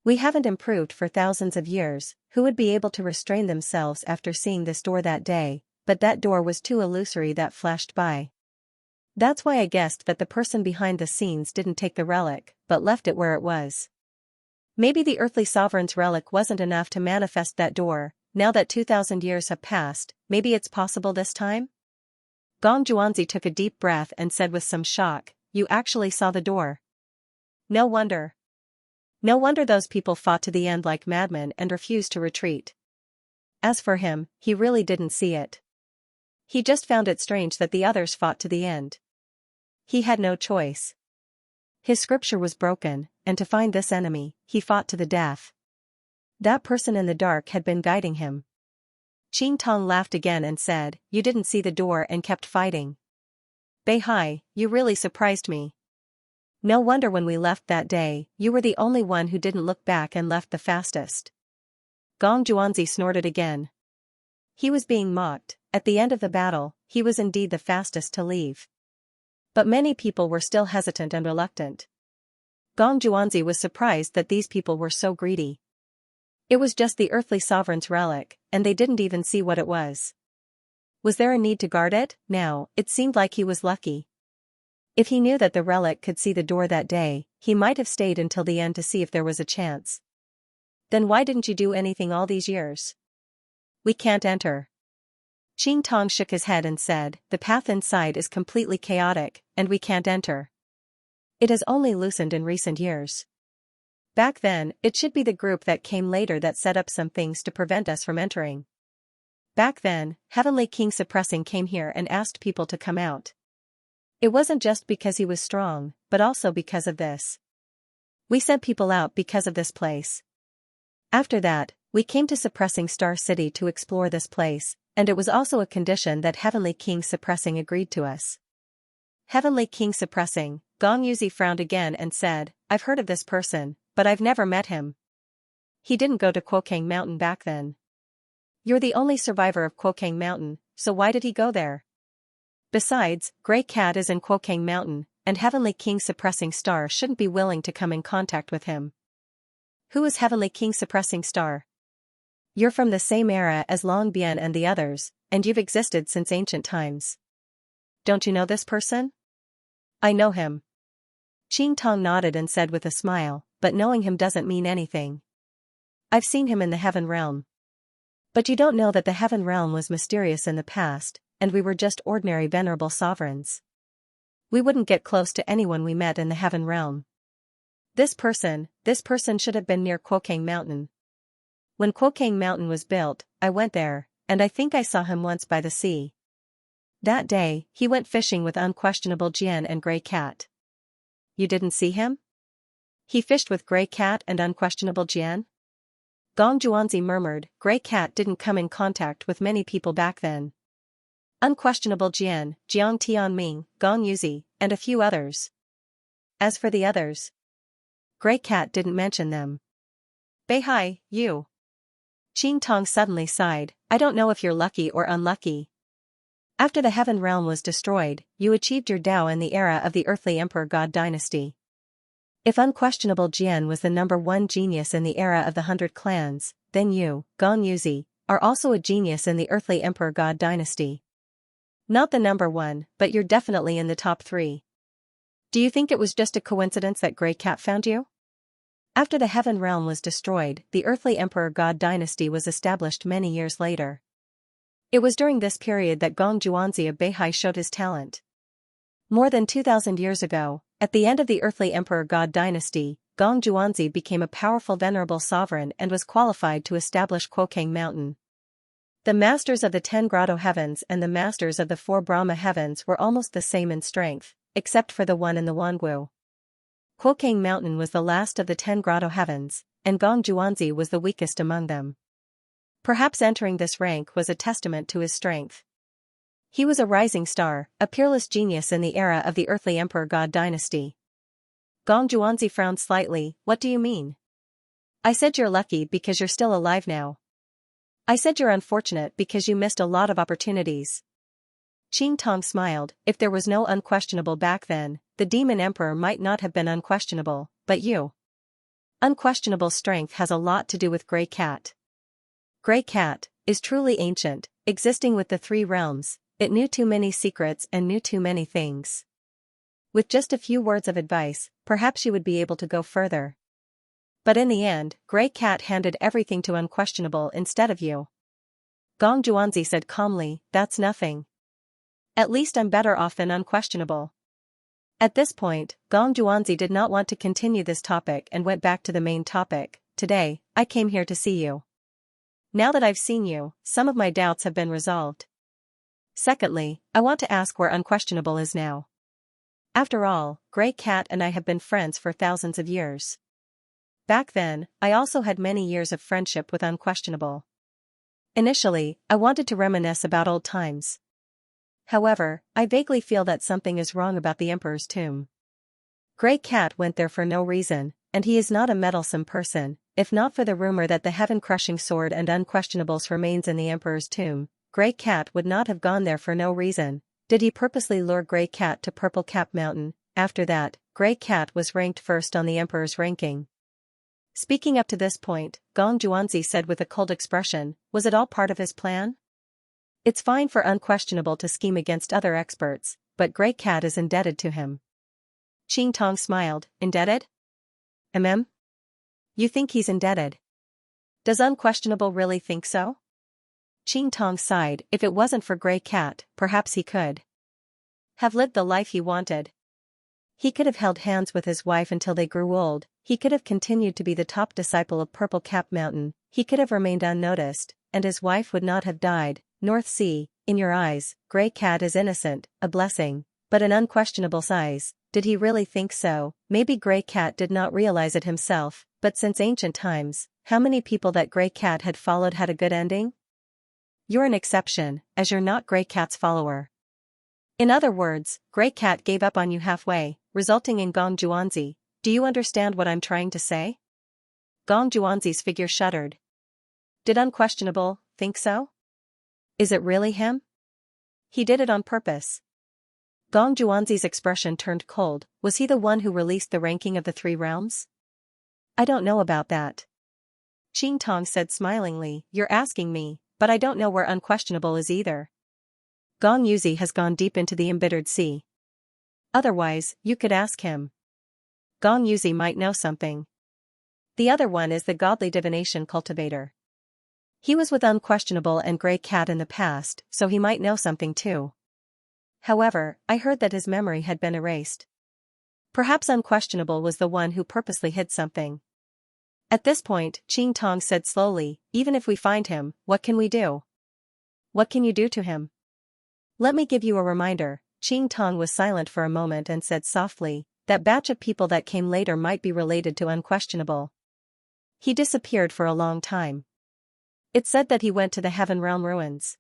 We haven't improved for thousands of years. Who would be able to restrain themselves after seeing this door that day? But that door was too illusory that flashed by. That's why I guessed that the person behind the scenes didn't take the relic, but left it where it was. Maybe the earthly sovereign's relic wasn't enough to manifest that door. Now that 2,000 years have passed, maybe it's possible this time? Gong Juanzi took a deep breath and said with some shock, you actually saw the door. No wonder. No wonder those people fought to the end like madmen and refused to retreat. As for him, he really didn't see it. He just found it strange that the others fought to the end. He had no choice. His scripture was broken, and to find this enemy, he fought to the death. That person in the dark had been guiding him. Qing Tong laughed again and said, you didn't see the door and kept fighting. Beihai, you really surprised me. No wonder when we left that day, you were the only one who didn't look back and left the fastest. Gong Juanzi snorted again. He was being mocked. At the end of the battle, he was indeed the fastest to leave. But many people were still hesitant and reluctant. Gong Juanzi was surprised that these people were so greedy. It was just the earthly sovereign's relic, and they didn't even see what it was. Was there a need to guard it? Now, it seemed like he was lucky. If he knew that the relic could see the door that day, he might have stayed until the end to see if there was a chance. Then why didn't you do anything all these years? We can't enter. Qing Tong shook his head and said, the path inside is completely chaotic, and we can't enter. It has only loosened in recent years. Back then, it should be the group that came later that set up some things to prevent us from entering. Back then, Heavenly King Suppressing came here and asked people to come out. It wasn't just because he was strong, but also because of this. We sent people out because of this place. After that, we came to Suppressing Star City to explore this place, and it was also a condition that Heavenly King Suppressing agreed to us. Heavenly King Suppressing, Gong Yuzi frowned again and said, I've heard of this person, but I've never met him. He didn't go to Quokang Mountain back then. You're the only survivor of Quokang Mountain, so why did he go there? Besides, Grey Cat is in Quokang Mountain, and Heavenly King Suppressing Star shouldn't be willing to come in contact with him. Who is Heavenly King Suppressing Star? You're from the same era as Long Bian and the others, and you've existed since ancient times. Don't you know this person? I know him. Qing Tong nodded and said with a smile, but knowing him doesn't mean anything. I've seen him in the Heaven Realm. But you don't know that the Heaven Realm was mysterious in the past, and we were just ordinary venerable sovereigns. We wouldn't get close to anyone we met in the Heaven Realm. This person should have been near Quokang Mountain. When Quokang Mountain was built, I went there, and I think I saw him once by the sea. That day, he went fishing with unquestionable Jian and Gray Cat. You didn't see him? He fished with Gray Cat and unquestionable Jian? Gong Juanzi murmured. Gray Cat didn't come in contact with many people back then. Unquestionable Jian, Jiang Tianming, Gong Yuzi, and a few others. As for the others, Gray Cat didn't mention them. Beihai, you. Qing Tong suddenly sighed. I don't know if you're lucky or unlucky. After the heaven realm was destroyed, you achieved your Dao in the era of the earthly emperor god dynasty. If unquestionable Jian was the number one genius in the era of the 100 clans, then you, Gong Yuzi, are also a genius in the earthly emperor god dynasty. Not the number one, but you're definitely in the top 3. Do you think it was just a coincidence that Gray Cat found you? After the heaven realm was destroyed, the earthly emperor god dynasty was established many years later. It was during this period that Gong Juanzi of Beihai showed his talent. More than 2,000 years ago, at the end of the earthly emperor god dynasty, Gong Juanzi became a powerful venerable sovereign and was qualified to establish Quokang Mountain. The masters of the 10 grotto heavens and the masters of the 4 Brahma heavens were almost the same in strength, except for the one in the Wangu. Quokang Mountain was the last of the 10 grotto heavens, and Gong Juanzi was the weakest among them. Perhaps entering this rank was a testament to his strength. He was a rising star, a peerless genius in the era of the earthly emperor god dynasty. Gong Juanzi frowned slightly. What do you mean? I said you're lucky because you're still alive now. I said you're unfortunate because you missed a lot of opportunities. Qing Tong smiled. If there was no unquestionable back then, the demon emperor might not have been unquestionable, but you. Unquestionable strength has a lot to do with Gray Cat. Gray Cat is truly ancient, existing with the 3 realms. It knew too many secrets and knew too many things. With just a few words of advice, perhaps you would be able to go further. But in the end, Gray Cat handed everything to unquestionable instead of you. Gong Juanzi said calmly, that's nothing. At least I'm better off than unquestionable. At this point, Gong Juanzi did not want to continue this topic and went back to the main topic. Today, I came here to see you. Now that I've seen you, some of my doubts have been resolved. Secondly, I want to ask where unquestionable is now. After all, Gray Cat and I have been friends for thousands of years. Back then, I also had many years of friendship with unquestionable. Initially, I wanted to reminisce about old times. However, I vaguely feel that something is wrong about the emperor's tomb. Gray Cat went there for no reason, and he is not a meddlesome person. If not for the rumor that the heaven-crushing sword and unquestionable's remains in the emperor's tomb, Gray Cat would not have gone there for no reason. Did he purposely lure Gray Cat to Purple Cap Mountain? After that, Gray Cat was ranked first on the emperor's ranking. Speaking up to this point, Gong Juanzi said with a cold expression, was it all part of his plan? It's fine for unquestionable to scheme against other experts, but Gray Cat is indebted to him. Qing Tong smiled. Indebted? You think he's indebted? Does unquestionable really think so? Qing Tong sighed. If it wasn't for Gray Cat, perhaps he could have lived the life he wanted. He could have held hands with his wife until they grew old, he could have continued to be the top disciple of Purple Cap Mountain, he could have remained unnoticed, and his wife would not have died. North Sea, in your eyes, Gray Cat is innocent, a blessing, but an unquestionable size. Did he really think so? Maybe Gray Cat did not realize it himself, but since ancient times, how many people that Gray Cat had followed had a good ending? You're an exception, as you're not Gray Cat's follower. In other words, Gray Cat gave up on you halfway, resulting in Gong Juanzi. Do you understand what I'm trying to say? Gong Juanzi's figure shuddered. Did unquestionable think so? Is it really him? He did it on purpose. Gong Juanzi's expression turned cold. Was he the one who released the ranking of the 3 realms? I don't know about that. Qing Tong said smilingly, you're asking me, but I don't know where unquestionable is either. Gong Yuzi has gone deep into the embittered sea. Otherwise, you could ask him. Gong Yuzi might know something. The other one is the godly divination cultivator. He was with unquestionable and Gray Cat in the past, so he might know something too. However, I heard that his memory had been erased. Perhaps unquestionable was the one who purposely hid something. At this point, Qing Tong said slowly, even if we find him, what can we do? What can you do to him? Let me give you a reminder. Qing Tong was silent for a moment and said softly, that batch of people that came later might be related to Unquestionable. He disappeared for a long time. It said that he went to the Heaven Realm ruins.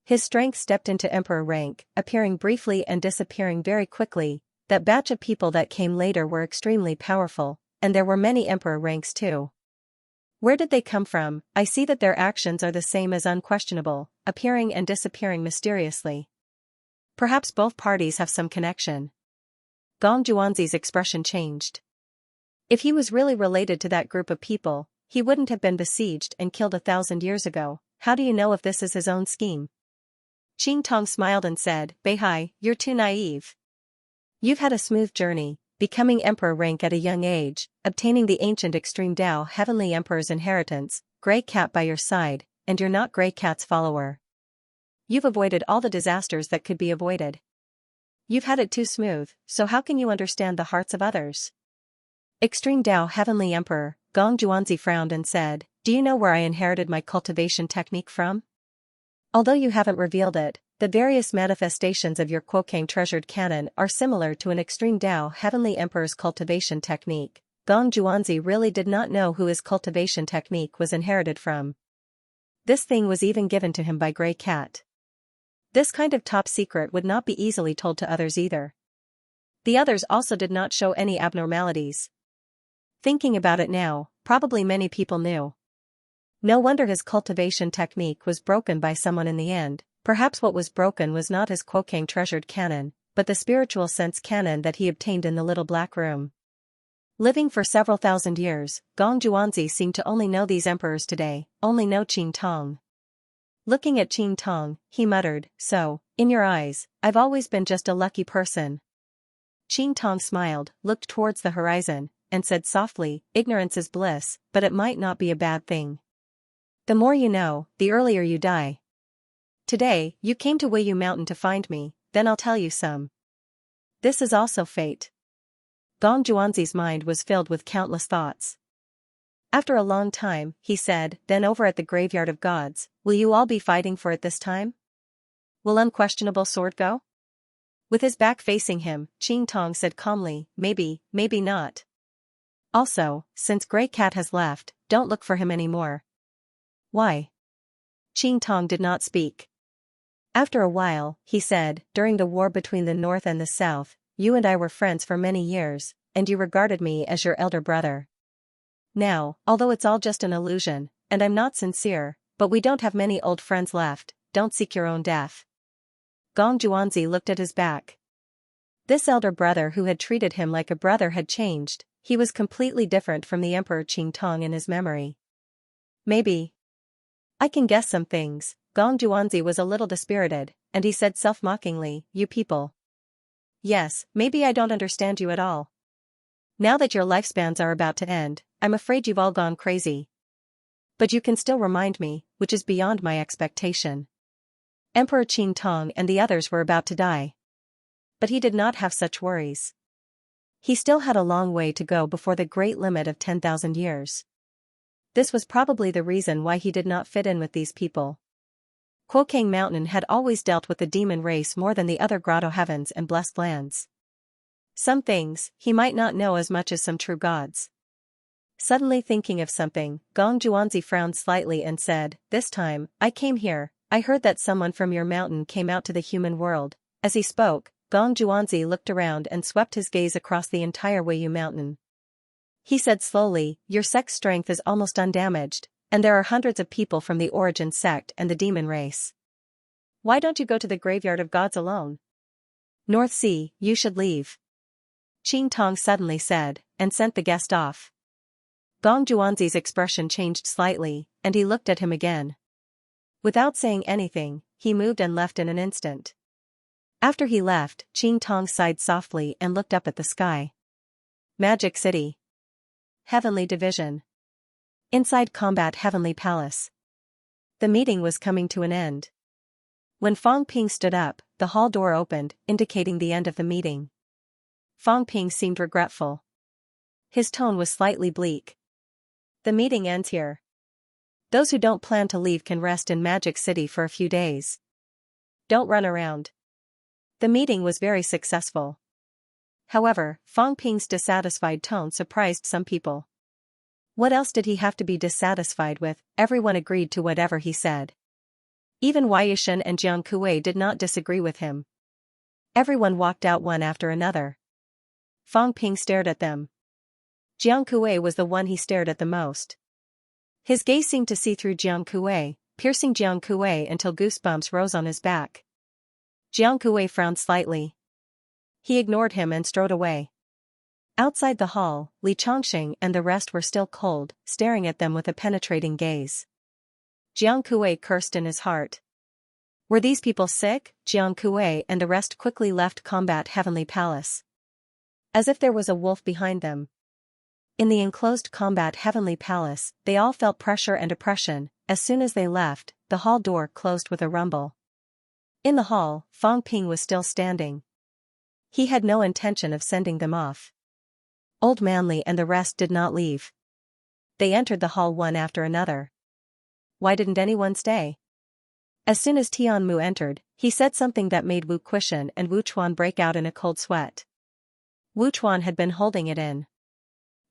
His strength stepped into emperor rank, appearing briefly and disappearing very quickly. That batch of people that came later were extremely powerful, and there were many emperor ranks too. Where did they come from? I see that their actions are the same as Unquestionable, appearing and disappearing mysteriously. Perhaps both parties have some connection. Gong Juanzi's expression changed. If he was really related to that group of people, he wouldn't have been besieged and killed 1,000 years ago. How do you know if this is his own scheme? Qing Tong smiled and said, Beihai, you're too naive. You've had a smooth journey, becoming emperor rank at a young age, obtaining the ancient extreme Tao Heavenly Emperor's inheritance, Grey Cat by your side, and you're not Grey Cat's follower. You've avoided all the disasters that could be avoided. You've had it too smooth, so how can you understand the hearts of others? Extreme Tao Heavenly Emperor, Gong Juanzi frowned and said, do you know where I inherited my cultivation technique from? Although you haven't revealed it, the various manifestations of your Quokang treasured canon are similar to an extreme Tao Heavenly Emperor's cultivation technique. Gong Juanzi really did not know who his cultivation technique was inherited from. This thing was even given to him by Grey Cat. This kind of top secret would not be easily told to others either. The others also did not show any abnormalities. Thinking about it now, probably many people knew. No wonder his cultivation technique was broken by someone in the end. Perhaps what was broken was not his Quokang treasured canon, but the spiritual sense canon that he obtained in the little black room. Living for several thousand years, Gong Juanzi seemed to only know these emperors today, only know Qing Tong. Looking at Qing Tong, he muttered, so, in your eyes, I've always been just a lucky person. Qing Tong smiled, looked towards the horizon, and said softly, ignorance is bliss, but it might not be a bad thing. The more you know, the earlier you die. Today, you came to Weiyu Mountain to find me, then I'll tell you some. This is also fate. Gong Juanzi's mind was filled with countless thoughts. After a long time, he said, then over at the Graveyard of Gods, will you all be fighting for it this time? Will Unquestionable Sword go? With his back facing him, Qing Tong said calmly, maybe, maybe not. Also, since Grey Cat has left, don't look for him anymore. Why? Qing Tong did not speak. After a while, he said, during the war between the North and the South, you and I were friends for many years, and you regarded me as your elder brother. Now, although it's all just an illusion, and I'm not sincere, but we don't have many old friends left, don't seek your own death. Gong Juanzi looked at his back. This elder brother who had treated him like a brother had changed, he was completely different from the Emperor Qing Tong in his memory. Maybe. I can guess some things. Gong Juanzi was a little dispirited, and he said self-mockingly, you people. Yes, maybe I don't understand you at all. Now that your lifespans are about to end, I'm afraid you've all gone crazy. But you can still remind me, which is beyond my expectation. Emperor Qing Tong and the others were about to die. But he did not have such worries. He still had a long way to go before the great limit of 10,000 years. This was probably the reason why he did not fit in with these people. Quokang Mountain had always dealt with the demon race more than the other grotto heavens and blessed lands. Some things, he might not know as much as some true gods. Suddenly thinking of something, Gong Juanzi frowned slightly and said, this time, I came here, I heard that someone from your mountain came out to the human world. As he spoke, Gong Juanzi looked around and swept his gaze across the entire Weiyu Mountain. He said slowly, your sect's strength is almost undamaged, and there are hundreds of people from the Origin sect and the demon race. Why don't you go to the Graveyard of Gods alone? North Sea, you should leave. Qing Tong suddenly said, and sent the guest off. Gong Juanzi's expression changed slightly, and he looked at him again. Without saying anything, he moved and left in an instant. After he left, Qing Tong sighed softly and looked up at the sky. Magic City. Heavenly Division. Inside Combat Heavenly Palace. The meeting was coming to an end. When Fong Ping stood up, the hall door opened, indicating the end of the meeting. Fong Ping seemed regretful. His tone was slightly bleak. The meeting ends here. Those who don't plan to leave can rest in Magic City for a few days. Don't run around. The meeting was very successful. However, Fang Ping's dissatisfied tone surprised some people. What else did he have to be dissatisfied with? Everyone agreed to whatever he said. Even Wei Yishan and Jiang Kuei did not disagree with him. Everyone walked out one after another. Fang Ping stared at them. Jiang Kuei was the one he stared at the most. His gaze seemed to see through Jiang Kuei, piercing Jiang Kuei until goosebumps rose on his back. Jiang Kuei frowned slightly. He ignored him and strode away. Outside the hall, Li Chongqing and the rest were still cold, staring at them with a penetrating gaze. Jiang Kuei cursed in his heart. Were these people sick? Jiang Kuei and the rest quickly left Combat Heavenly Palace. As if there was a wolf behind them. In the enclosed Combat Heavenly Palace, they all felt pressure and oppression. As soon as they left, the hall door closed with a rumble. In the hall, Fang Ping was still standing. He had no intention of sending them off. Old Manly and the rest did not leave. They entered the hall one after another. Why didn't anyone stay? As soon as Tian Mu entered, he said something that made Wu Quishan and Wu Chuan break out in a cold sweat. Wu Chuan had been holding it in.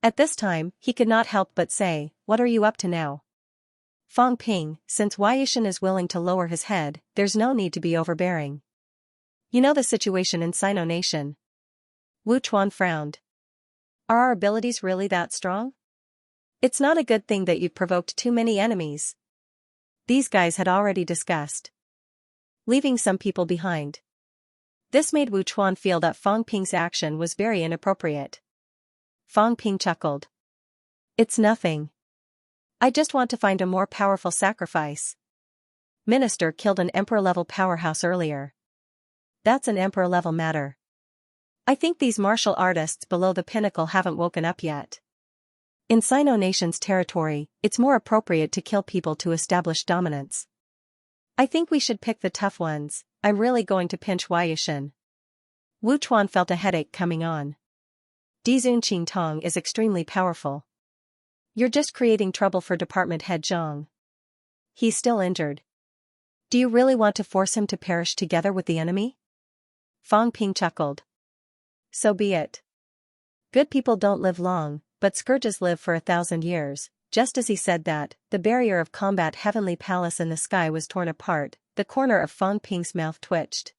At this time, he could not help but say, "What are you up to now?" Fang Ping, since Wei Yishan is willing to lower his head, there's no need to be overbearing. You know the situation in Sino Nation. Wu Chuan frowned. Are our abilities really that strong? It's not a good thing that you've provoked too many enemies. These guys had already discussed leaving some people behind. This made Wu Chuan feel that Fang Ping's action was very inappropriate. Fang Ping chuckled. It's nothing. I just want to find a more powerful sacrifice. Minister killed an emperor-level powerhouse earlier. That's an emperor-level matter. I think these martial artists below the pinnacle haven't woken up yet. In Sino Nation's territory, it's more appropriate to kill people to establish dominance. I think we should pick the tough ones. I'm really going to pinch Wei Yishan. Wu Chuan felt a headache coming on. Dizun Qingtong is extremely powerful. You're just creating trouble for Department Head Zhang. He's still injured. Do you really want to force him to perish together with the enemy? Fang Ping chuckled. So be it. Good people don't live long, but scourges live for 1,000 years. Just as he said that, the barrier of Combat Heavenly Palace in the sky was torn apart, the corner of Fang Ping's mouth twitched.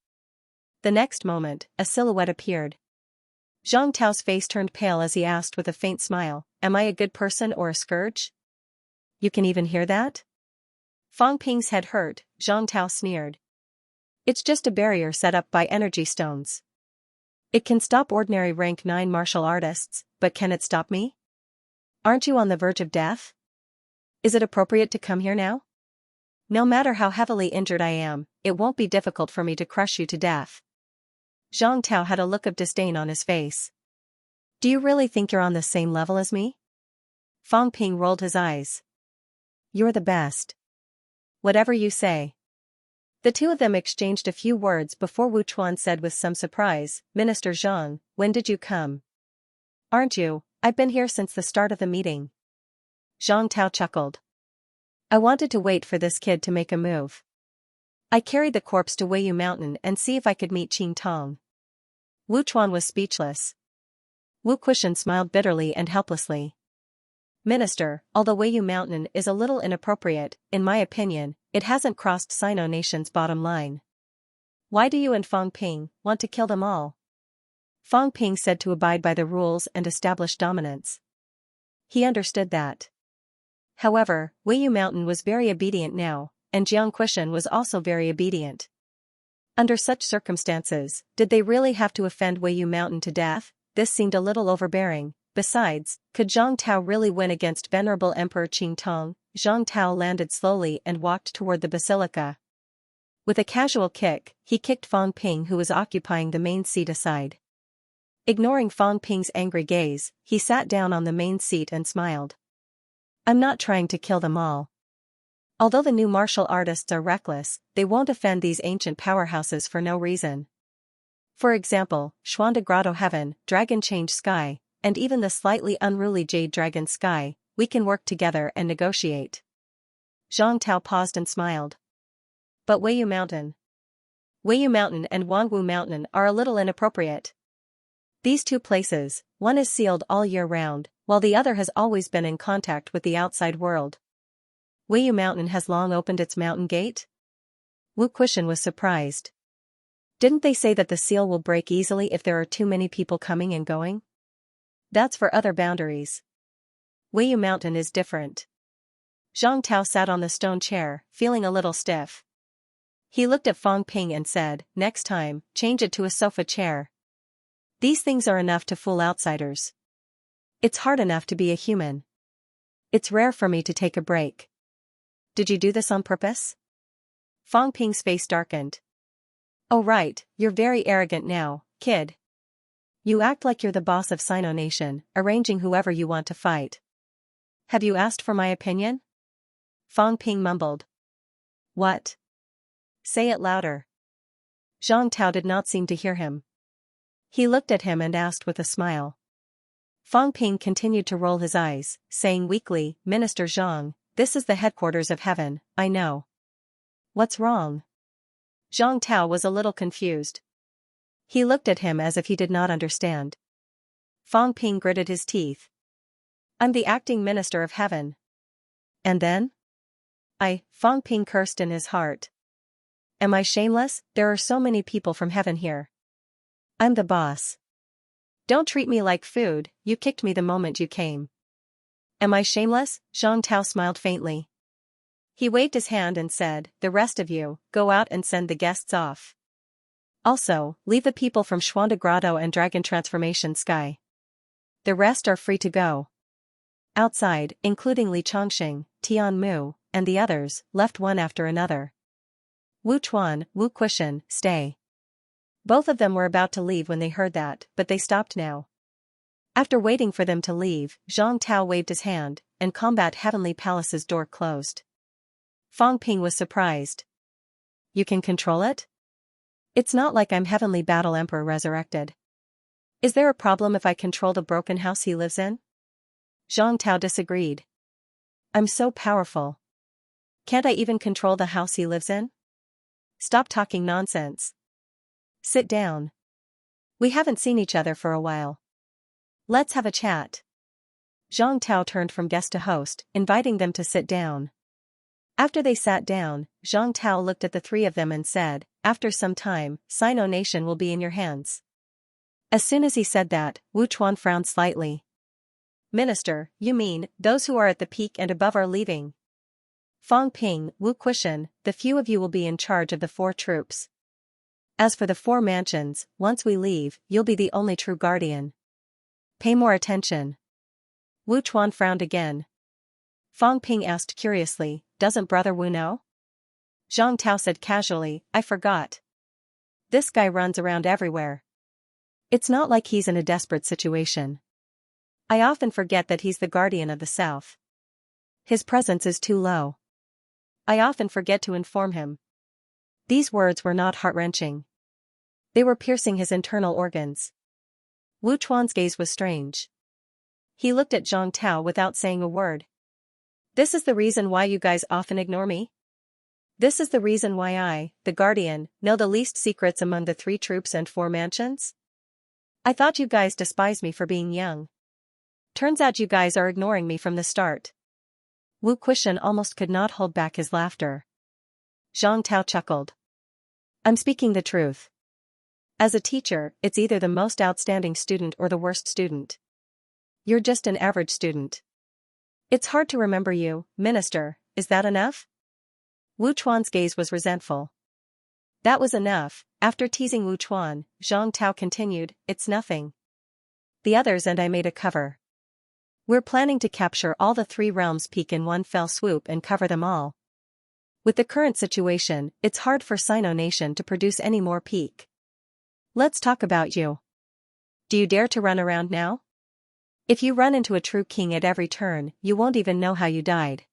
The next moment, a silhouette appeared. Zhang Tao's face turned pale as he asked with a faint smile, "Am I a good person or a scourge?" You can even hear that? Fang Ping's head hurt, Zhang Tao sneered. It's just a barrier set up by energy stones. It can stop ordinary rank 9 martial artists, but can it stop me? Aren't you on the verge of death? Is it appropriate to come here now? No matter how heavily injured I am, it won't be difficult for me to crush you to death. Zhang Tao had a look of disdain on his face. Do you really think you're on the same level as me? Fang Ping rolled his eyes. You're the best. Whatever you say. The two of them exchanged a few words before Wu Chuan said with some surprise, "Minister Zhang, when did you come? Aren't you? I've been here since the start of the meeting." Zhang Tao chuckled. I wanted to wait for this kid to make a move. I carried the corpse to Weiyu Mountain and see if I could meet Qing Tong. Wu Chuan was speechless. Wu Quishan smiled bitterly and helplessly. Minister, although Weiyu Mountain is a little inappropriate, in my opinion, it hasn't crossed Sino Nation's bottom line. Why do you and Fang Ping want to kill them all? Fang Ping said to abide by the rules and establish dominance. He understood that. However, Weiyu Mountain was very obedient now, and Jiang Quishan was also very obedient. Under such circumstances, did they really have to offend Weiyu Mountain to death? This seemed a little overbearing. Besides, could Zhang Tao really win against Venerable Emperor Qing Tong? Zhang Tao landed slowly and walked toward the basilica. With a casual kick, he kicked Fang Ping, who was occupying the main seat, aside. Ignoring Fang Ping's angry gaze, he sat down on the main seat and smiled. I'm not trying to kill them all. Although the new martial artists are reckless, they won't offend these ancient powerhouses for no reason. For example, Xuanda Grotto Heaven, Dragon Change Sky, and even the slightly unruly Jade Dragon Sky, we can work together and negotiate. Zhang Tao paused and smiled. But Weiyu Mountain. Weiyu Mountain and Wangwu Mountain are a little inappropriate. These two places, one is sealed all year round, while the other has always been in contact with the outside world. Weiyu Mountain has long opened its mountain gate? Wu Quishan was surprised. Didn't they say that the seal will break easily if there are too many people coming and going? That's for other boundaries. Weiyu Mountain is different. Zhang Tao sat on the stone chair, feeling a little stiff. He looked at Fang Ping and said, "Next time, change it to a sofa chair. These things are enough to fool outsiders. It's hard enough to be a human. It's rare for me to take a break." "Did you do this on purpose?" Fang Ping's face darkened. "Oh right, you're very arrogant now, kid. You act like you're the boss of Sino Nation, arranging whoever you want to fight. Have you asked for my opinion?" Fang Ping mumbled. "What? Say it louder." Zhang Tao did not seem to hear him. He looked at him and asked with a smile. Fang Ping continued to roll his eyes, saying weakly, "Minister Zhang, this is the headquarters of heaven, I know. What's wrong?" Zhang Tao was a little confused. He looked at him as if he did not understand. Fang Ping gritted his teeth. "I'm the acting minister of heaven." "And then?" Fang Ping cursed in his heart. "Am I shameless? There are so many people from heaven here. I'm the boss. Don't treat me like food, you kicked me the moment you came." "Am I shameless?" Zhang Tao smiled faintly. He waved his hand and said, "The rest of you, go out and send the guests off. Also, leave the people from Xuanda Grotto and Dragon Transformation Sky. The rest are free to go." Outside, including Li Chongxing, Tian Mu, and the others, left one after another. Wu Chuan, Wu Quishan, stay. Both of them were about to leave when they heard that, but they stopped now. After waiting for them to leave, Zhang Tao waved his hand, and Combat Heavenly Palace's door closed. Fang Ping was surprised. "You can control it? It's not like I'm Heavenly Battle Emperor resurrected. Is there a problem if I control the broken house he lives in?" Zhang Tao disagreed. "I'm so powerful. Can't I even control the house he lives in? Stop talking nonsense. Sit down. We haven't seen each other for a while. Let's have a chat." Zhang Tao turned from guest to host, inviting them to sit down. After they sat down, Zhang Tao looked at the three of them and said, "After some time, Sino Nation will be in your hands." As soon as he said that, Wu Chuan frowned slightly. "Minister, you mean, those who are at the peak and above are leaving?" "Fang Ping, Wu Quishan, the few of you will be in charge of the 4 troops. As for the 4 mansions, once we leave, you'll be the only true guardian. Pay more attention." Wu Chuan frowned again. Fang Ping asked curiously, "Doesn't Brother Wu know?" Zhang Tao said casually, "I forgot. This guy runs around everywhere. It's not like he's in a desperate situation. I often forget that he's the guardian of the South. His presence is too low. I often forget to inform him." These words were not heart-wrenching. They were piercing his internal organs. Wu Chuan's gaze was strange. He looked at Zhang Tao without saying a word. "This is the reason why you guys often ignore me? This is the reason why I, the guardian, know the least secrets among the 3 troops and 4 mansions? I thought you guys despised me for being young. Turns out you guys are ignoring me from the start." Wu Quishan almost could not hold back his laughter. Zhang Tao chuckled. "I'm speaking the truth. As a teacher, it's either the most outstanding student or the worst student. You're just an average student. It's hard to remember you, Minister, is that enough?" Wu Chuan's gaze was resentful. That was enough. After teasing Wu Chuan, Zhang Tao continued, "It's nothing. The others and I made a cover. We're planning to capture all the 3 realms peak in one fell swoop and cover them all. With the current situation, it's hard for Sino Nation to produce any more peak. Let's talk about you. Do you dare to run around now? If you run into a true king at every turn, you won't even know how you died.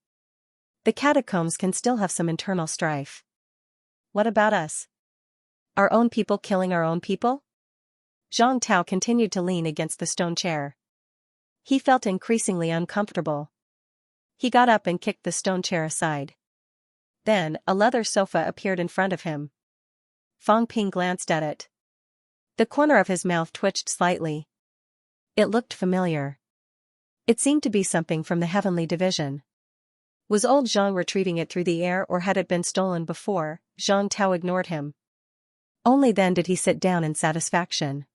The catacombs can still have some internal strife. What about us? Our own people killing our own people?" Zhang Tao continued to lean against the stone chair. He felt increasingly uncomfortable. He got up and kicked the stone chair aside. Then, a leather sofa appeared in front of him. Fang Ping glanced at it. The corner of his mouth twitched slightly. It looked familiar. It seemed to be something from the heavenly division. Was old Zhang retrieving it through the air, or had it been stolen before? Zhang Tao ignored him. Only then did he sit down in satisfaction.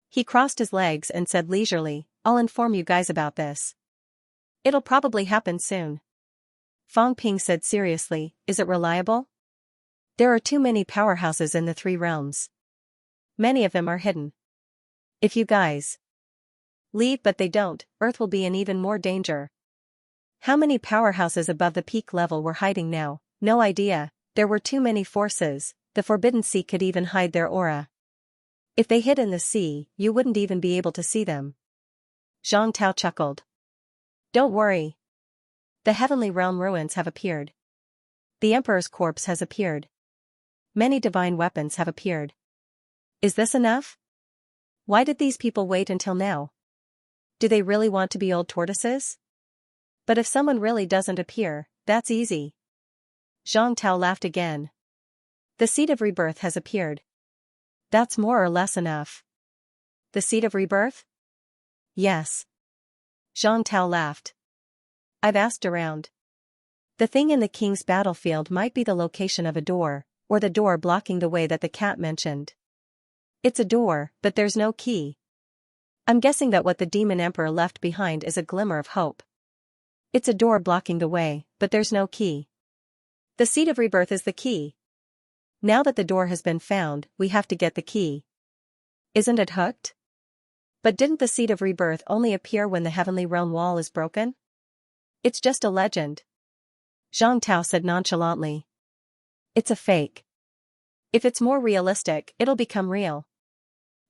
He crossed his legs and said leisurely, "I'll inform you guys about this. It'll probably happen soon." Fang Ping said seriously, "Is it reliable?" "There are too many powerhouses in the three realms. Many of them are hidden. If you guys leave but they don't, Earth will be in even more danger." How many powerhouses above the peak level were hiding now? No idea. There were too many forces. The Forbidden Sea could even hide their aura. If they hid in the sea, you wouldn't even be able to see them. Zhang Tao chuckled. "Don't worry. The heavenly realm ruins have appeared. The Emperor's corpse has appeared. Many divine weapons have appeared. Is this enough? Why did these people wait until now? Do they really want to be old tortoises? But if someone really doesn't appear, that's easy." Zhang Tao laughed again. "The seed of rebirth has appeared. That's more or less enough." "The seed of rebirth?" "Yes." Zhang Tao laughed. "I've asked around. The thing in the king's battlefield might be the location of a door, or the door blocking the way that the cat mentioned. It's a door, but there's no key. I'm guessing that what the demon emperor left behind is a glimmer of hope. It's a door blocking the way, but there's no key. The seed of rebirth is the key. Now that the door has been found, we have to get the key. Isn't it hooked? But didn't the seed of rebirth only appear when the heavenly realm wall is broken? It's just a legend." Zhang Tao said nonchalantly. "It's a fake. If it's more realistic, it'll become real.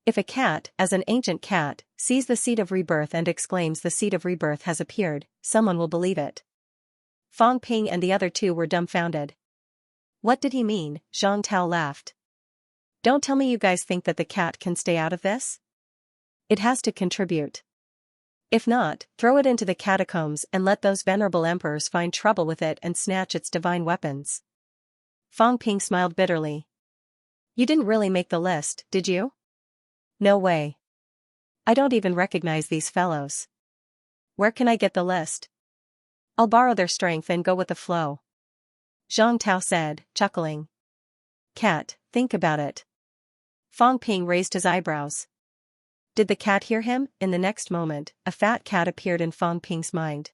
If a cat, as an ancient cat, sees the seed of rebirth and exclaims the seed of rebirth has appeared, someone will believe it." Fang Ping and the other two were dumbfounded. "What did he mean?" Zhang Tao laughed. "Don't tell me you guys think that the cat can stay out of this? It has to contribute. If not, throw it into the catacombs and let those venerable emperors find trouble with it and snatch its divine weapons." Fang Ping smiled bitterly. "You didn't really make the list, did you?" "No way. I don't even recognize these fellows. Where can I get the list? I'll borrow their strength and go with the flow." Zhang Tao said, chuckling. "Cat, think about it." Fang Ping raised his eyebrows. Did the cat hear him? In the next moment, a fat cat appeared in Fang Ping's mind.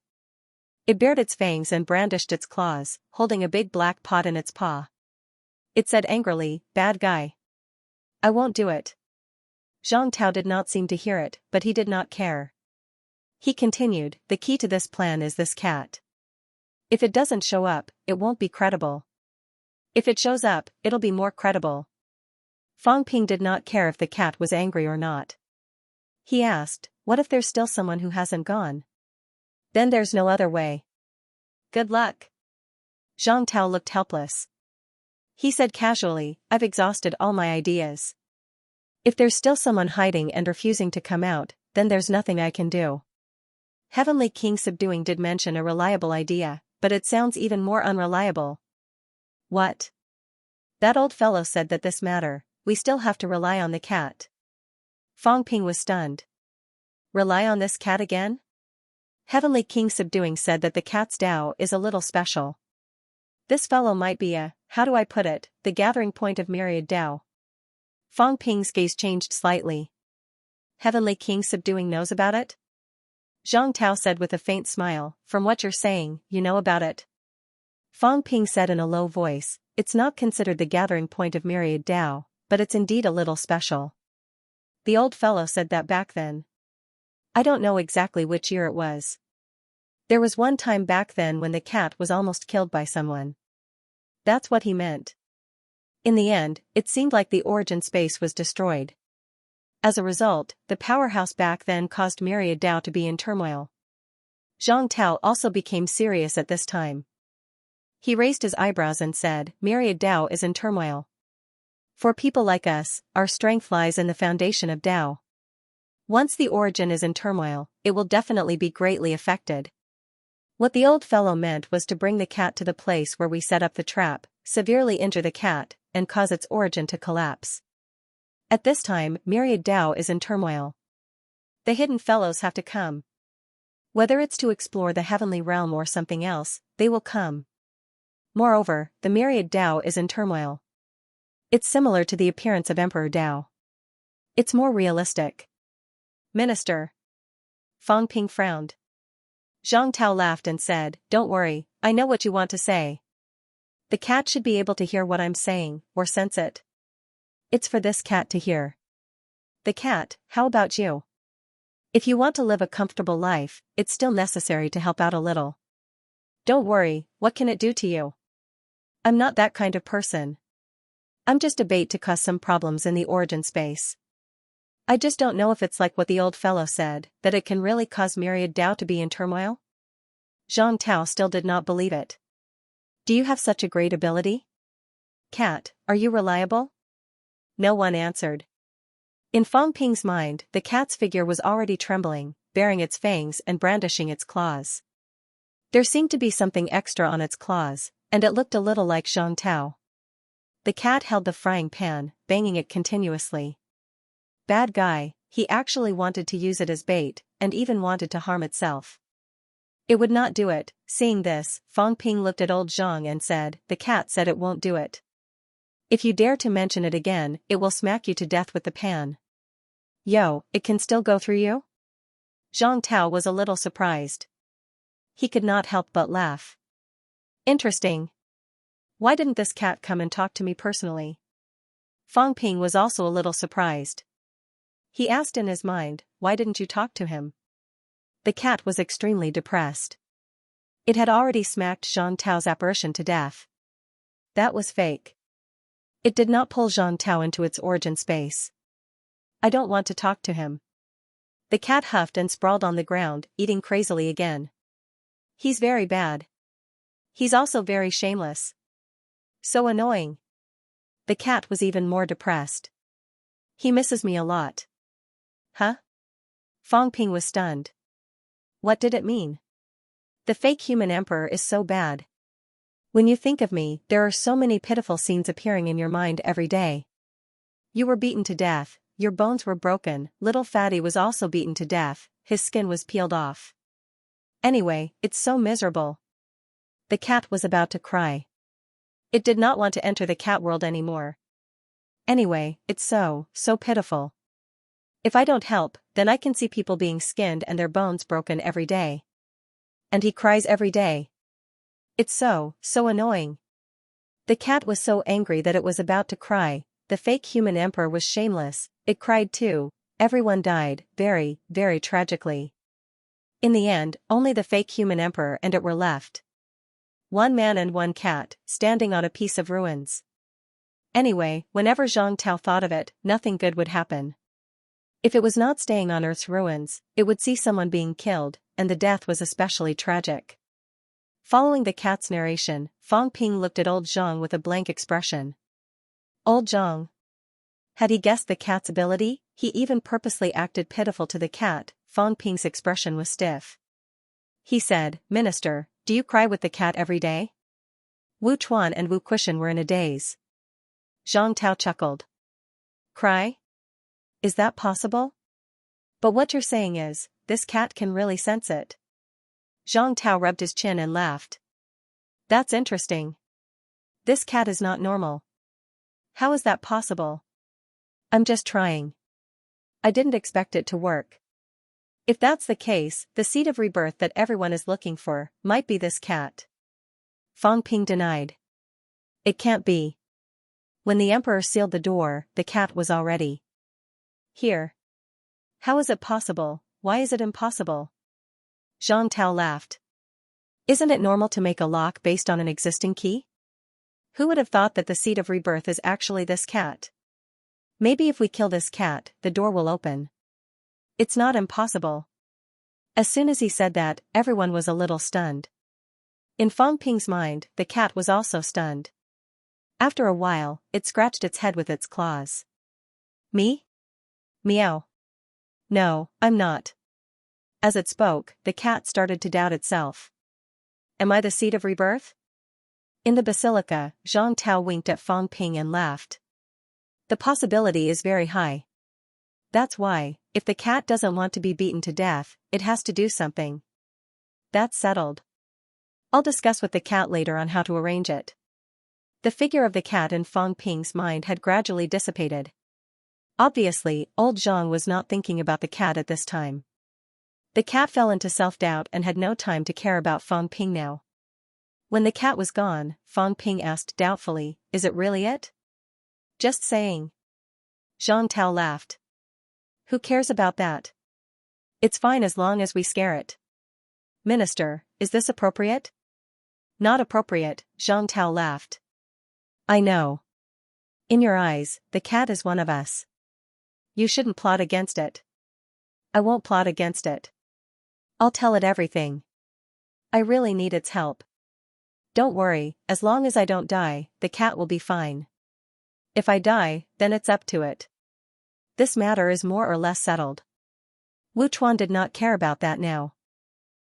It bared its fangs and brandished its claws, holding a big black pot in its paw. It said angrily, "Bad guy. I won't do it." Zhang Tao did not seem to hear it, but he did not care. He continued, "The key to this plan is this cat. If it doesn't show up, it won't be credible. If it shows up, it'll be more credible." Fang Ping did not care if the cat was angry or not. He asked, "What if there's still someone who hasn't gone?" "Then there's no other way. Good luck." Zhang Tao looked helpless. He said casually, "I've exhausted all my ideas. If there's still someone hiding and refusing to come out, then there's nothing I can do." Heavenly King Subduing did mention a reliable idea, but it sounds even more unreliable. "What?" "That old fellow said that this matter, we still have to rely on the cat." Fang Ping was stunned. "Rely on this cat again?" Heavenly King Subduing said that the cat's Tao is a little special. This fellow might be how do I put it, the gathering point of myriad Tao. Fang Ping's gaze changed slightly. Heavenly King Subduing knows about it? Zhang Tao said with a faint smile, "From what you're saying, you know about it." Fang Ping said in a low voice, "It's not considered the gathering point of myriad Tao, but it's indeed a little special." The old fellow said that back then. I don't know exactly which year it was. There was one time back then when the cat was almost killed by someone. That's what he meant. In the end, it seemed like the origin space was destroyed. As a result, the powerhouse back then caused myriad Tao to be in turmoil. Zhang Tao also became serious at this time. He raised his eyebrows and said, "Myriad Tao is in turmoil. For people like us, our strength lies in the foundation of Tao. Once the origin is in turmoil, it will definitely be greatly affected." What the old fellow meant was to bring the cat to the place where we set up the trap, severely injure the cat, and cause its origin to collapse. At this time, myriad Tao is in turmoil. The hidden fellows have to come. Whether it's to explore the heavenly realm or something else, they will come. Moreover, the myriad Tao is in turmoil. It's similar to the appearance of Emperor Tao. It's more realistic. Minister. Fang Ping frowned. Zhang Tao laughed and said, "Don't worry, I know what you want to say. The cat should be able to hear what I'm saying, or sense it. It's for this cat to hear." The cat, how about you? If you want to live a comfortable life, it's still necessary to help out a little. Don't worry, what can it do to you? I'm not that kind of person. I'm just a bait to cause some problems in the origin space. I just don't know if it's like what the old fellow said, that it can really cause myriad Tao to be in turmoil? Zhang Tao still did not believe it. Do you have such a great ability? Cat, are you reliable? No one answered. In Fang Ping's mind, the cat's figure was already trembling, baring its fangs and brandishing its claws. There seemed to be something extra on its claws, and it looked a little like Zhang Tao. The cat held the frying pan, banging it continuously. Bad guy, he actually wanted to use it as bait, and even wanted to harm itself. It would not do it. Seeing this, Fang Ping looked at old Zhang and said, "The cat said it won't do it. If you dare to mention it again, it will smack you to death with the pan." Yo, it can still go through you? Zhang Tao was a little surprised. He could not help but laugh. Interesting. Why didn't this cat come and talk to me personally? Fang Ping was also a little surprised. He asked in his mind, why didn't you talk to him? The cat was extremely depressed. It had already smacked Zhang Tao's apparition to death. That was fake. It did not pull Zhang Tao into its origin space. I don't want to talk to him. The cat huffed and sprawled on the ground, eating crazily again. He's very bad. He's also very shameless. So annoying. The cat was even more depressed. He misses me a lot. Huh? Fang Ping was stunned. What did it mean? The fake human emperor is so bad. When you think of me, there are so many pitiful scenes appearing in your mind every day. You were beaten to death, your bones were broken, little Fatty was also beaten to death, his skin was peeled off. Anyway, it's so miserable. The cat was about to cry. It did not want to enter the cat world anymore. Anyway, it's so pitiful. If I don't help, then I can see people being skinned and their bones broken every day. And he cries every day. It's so annoying. The cat was so angry that it was about to cry. The fake human emperor was shameless, it cried too. Everyone died, very, very tragically. In the end, only the fake human emperor and it were left. One man and one cat, standing on a piece of ruins. Anyway, whenever Zhang Tao thought of it, nothing good would happen. If it was not staying on Earth's ruins, it would see someone being killed, and the death was especially tragic. Following the cat's narration, Fang Ping looked at old Zhang with a blank expression. Old Zhang. Had he guessed the cat's ability? He even purposely acted pitiful to the cat. Fang Ping's expression was stiff. He said, "Minister, do you cry with the cat every day?" Wu Chuan and Wu Kushan were in a daze. Zhang Tao chuckled. Cry? Is that possible? But what you're saying is, this cat can really sense it. Zhang Tao rubbed his chin and laughed. That's interesting. This cat is not normal. How is that possible? I'm just trying. I didn't expect it to work. If that's the case, the seed of rebirth that everyone is looking for might be this cat. Fang Ping denied. It can't be. When the emperor sealed the door, the cat was already here. How is it possible? Why is it impossible? Zhang Tao laughed. Isn't it normal to make a lock based on an existing key? Who would have thought that the seed of rebirth is actually this cat? Maybe if we kill this cat, the door will open. It's not impossible. As soon as he said that, everyone was a little stunned. In Fang Ping's mind, the cat was also stunned. After a while, it scratched its head with its claws. Me? Meow. No, I'm not. As it spoke, the cat started to doubt itself. Am I the seed of rebirth? In the basilica, Zhang Tao winked at Fang Ping and laughed. The possibility is very high. That's why, if the cat doesn't want to be beaten to death, it has to do something. That's settled. I'll discuss with the cat later on how to arrange it. The figure of the cat in Fang Ping's mind had gradually dissipated. Obviously, old Zhang was not thinking about the cat at this time. The cat fell into self-doubt and had no time to care about Fang Ping now. When the cat was gone, Fang Ping asked doubtfully, "Is it really it?" "Just saying." Zhang Tao laughed. "Who cares about that? It's fine as long as we scare it." "Minister, is this appropriate?" "Not appropriate," Zhang Tao laughed. "I know. In your eyes, the cat is one of us. You shouldn't plot against it." "I won't plot against it. I'll tell it everything. I really need its help. Don't worry, as long as I don't die, the cat will be fine. If I die, then it's up to it. This matter is more or less settled." Wu Chuan did not care about that now.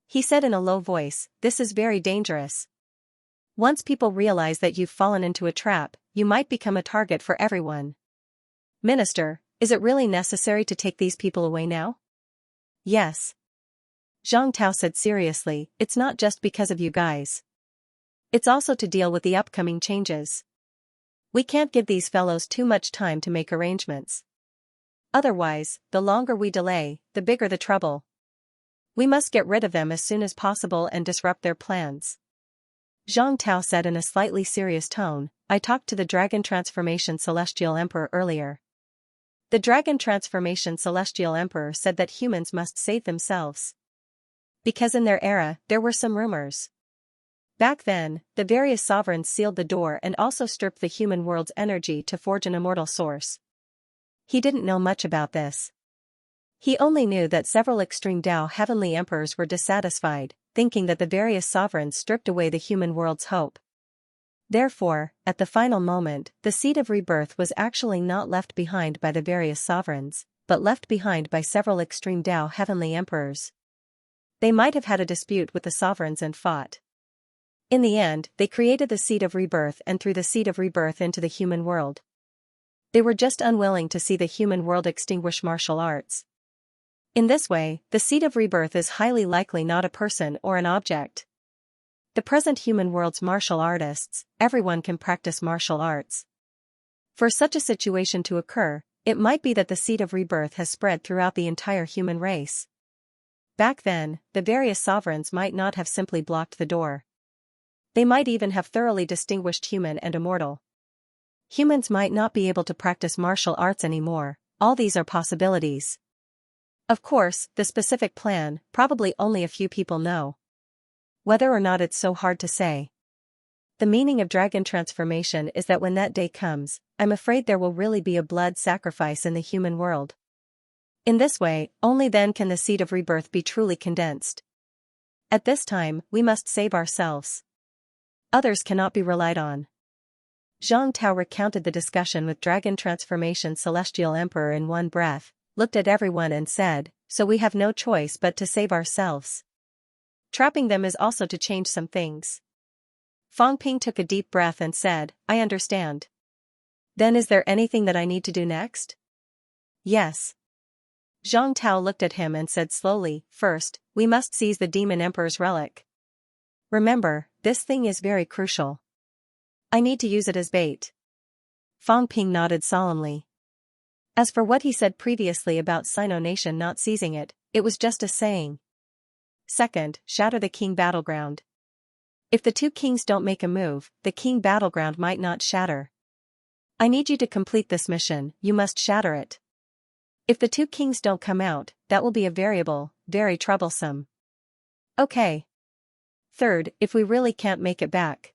He said in a low voice, "This is very dangerous. Once people realize that you've fallen into a trap, you might become a target for everyone." "Minister, is it really necessary to take these people away now?" "Yes." Zhang Tao said seriously, "It's not just because of you guys. It's also to deal with the upcoming changes. We can't give these fellows too much time to make arrangements. Otherwise, the longer we delay, the bigger the trouble. We must get rid of them as soon as possible and disrupt their plans." Zhang Tao said in a slightly serious tone, "I talked to the Dragon Transformation Celestial Emperor earlier. The Dragon Transformation Celestial Emperor said that humans must save themselves. Because in their era, there were some rumors. Back then, the various sovereigns sealed the door and also stripped the human world's energy to forge an immortal source. He didn't know much about this. He only knew that several extreme Dao heavenly emperors were dissatisfied, thinking that the various sovereigns stripped away the human world's hope. Therefore, at the final moment, the seed of rebirth was actually not left behind by the various sovereigns, but left behind by several extreme Dao heavenly emperors. They might have had a dispute with the sovereigns and fought. In the end, they created the seed of rebirth and threw the seed of rebirth into the human world. They were just unwilling to see the human world extinguish martial arts. In this way, the seed of rebirth is highly likely not a person or an object. The present human world's martial artists, everyone can practice martial arts. For such a situation to occur, it might be that the seed of rebirth has spread throughout the entire human race. Back then, the various sovereigns might not have simply blocked the door. They might even have thoroughly distinguished human and immortal. Humans might not be able to practice martial arts anymore. All these are possibilities. Of course, the specific plan, probably only a few people know. Whether or not it's so hard to say. The meaning of dragon transformation is that when that day comes, I'm afraid there will really be a blood sacrifice in the human world. In this way, only then can the seed of rebirth be truly condensed. At this time, we must save ourselves. Others cannot be relied on. Zhang Tao recounted the discussion with Dragon Transformation Celestial Emperor in one breath, looked at everyone and said, "So we have no choice but to save ourselves. Trapping them is also to change some things." Fang Ping took a deep breath and said, "I understand. Then is there anything that I need to do next?" "Yes." Zhang Tao looked at him and said slowly, "First, we must seize the Demon Emperor's relic. Remember, this thing is very crucial. I need to use it as bait." Fang Ping nodded solemnly. As for what he said previously about Sino Nation not seizing it, it was just a saying. Second, shatter the King Battleground. If the two kings don't make a move, the King Battleground might not shatter. I need you to complete this mission, you must shatter it. If the two kings don't come out, that will be a variable, very troublesome. Okay. Third, if we really can't make it back,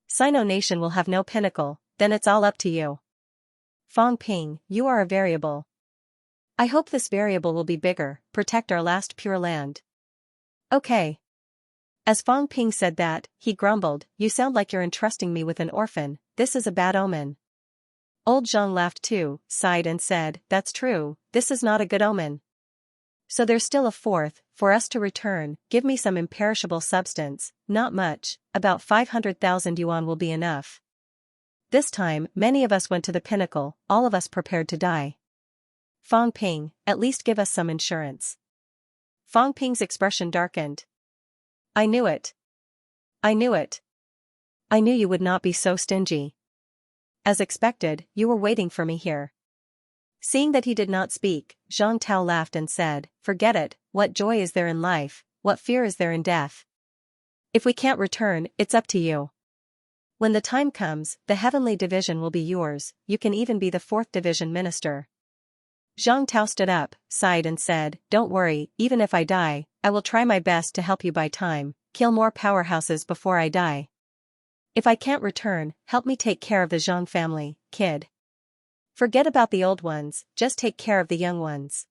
Sino Nation will have no pinnacle, then it's all up to you. Fang Ping, you are a variable. I hope this variable will be bigger, protect our last pure land. Okay. As Fang Ping said that, he grumbled, "You sound like you're entrusting me with an orphan, this is a bad omen." Old Zhang laughed too, sighed and said, "That's true, this is not a good omen. So there's still a fourth, for us to return. Give me some imperishable substance, not much, about 500,000 yuan will be enough. This time, many of us went to the pinnacle, all of us prepared to die. Fang Ping, at least give us some insurance. Fang Ping's expression darkened. I knew it. I knew it. I knew you would not be so stingy. As expected, you were waiting for me here. Seeing that he did not speak, Zhang Tao laughed and said, forget it, what joy is there in life, what fear is there in death? If we can't return, it's up to you. When the time comes, the heavenly division will be yours, you can even be the fourth division minister. Zhang Tao stood up, sighed and said, don't worry, even if I die, I will try my best to help you buy time, kill more powerhouses before I die. If I can't return, help me take care of the Zhang family, kid. Forget about the old ones, just take care of the young ones.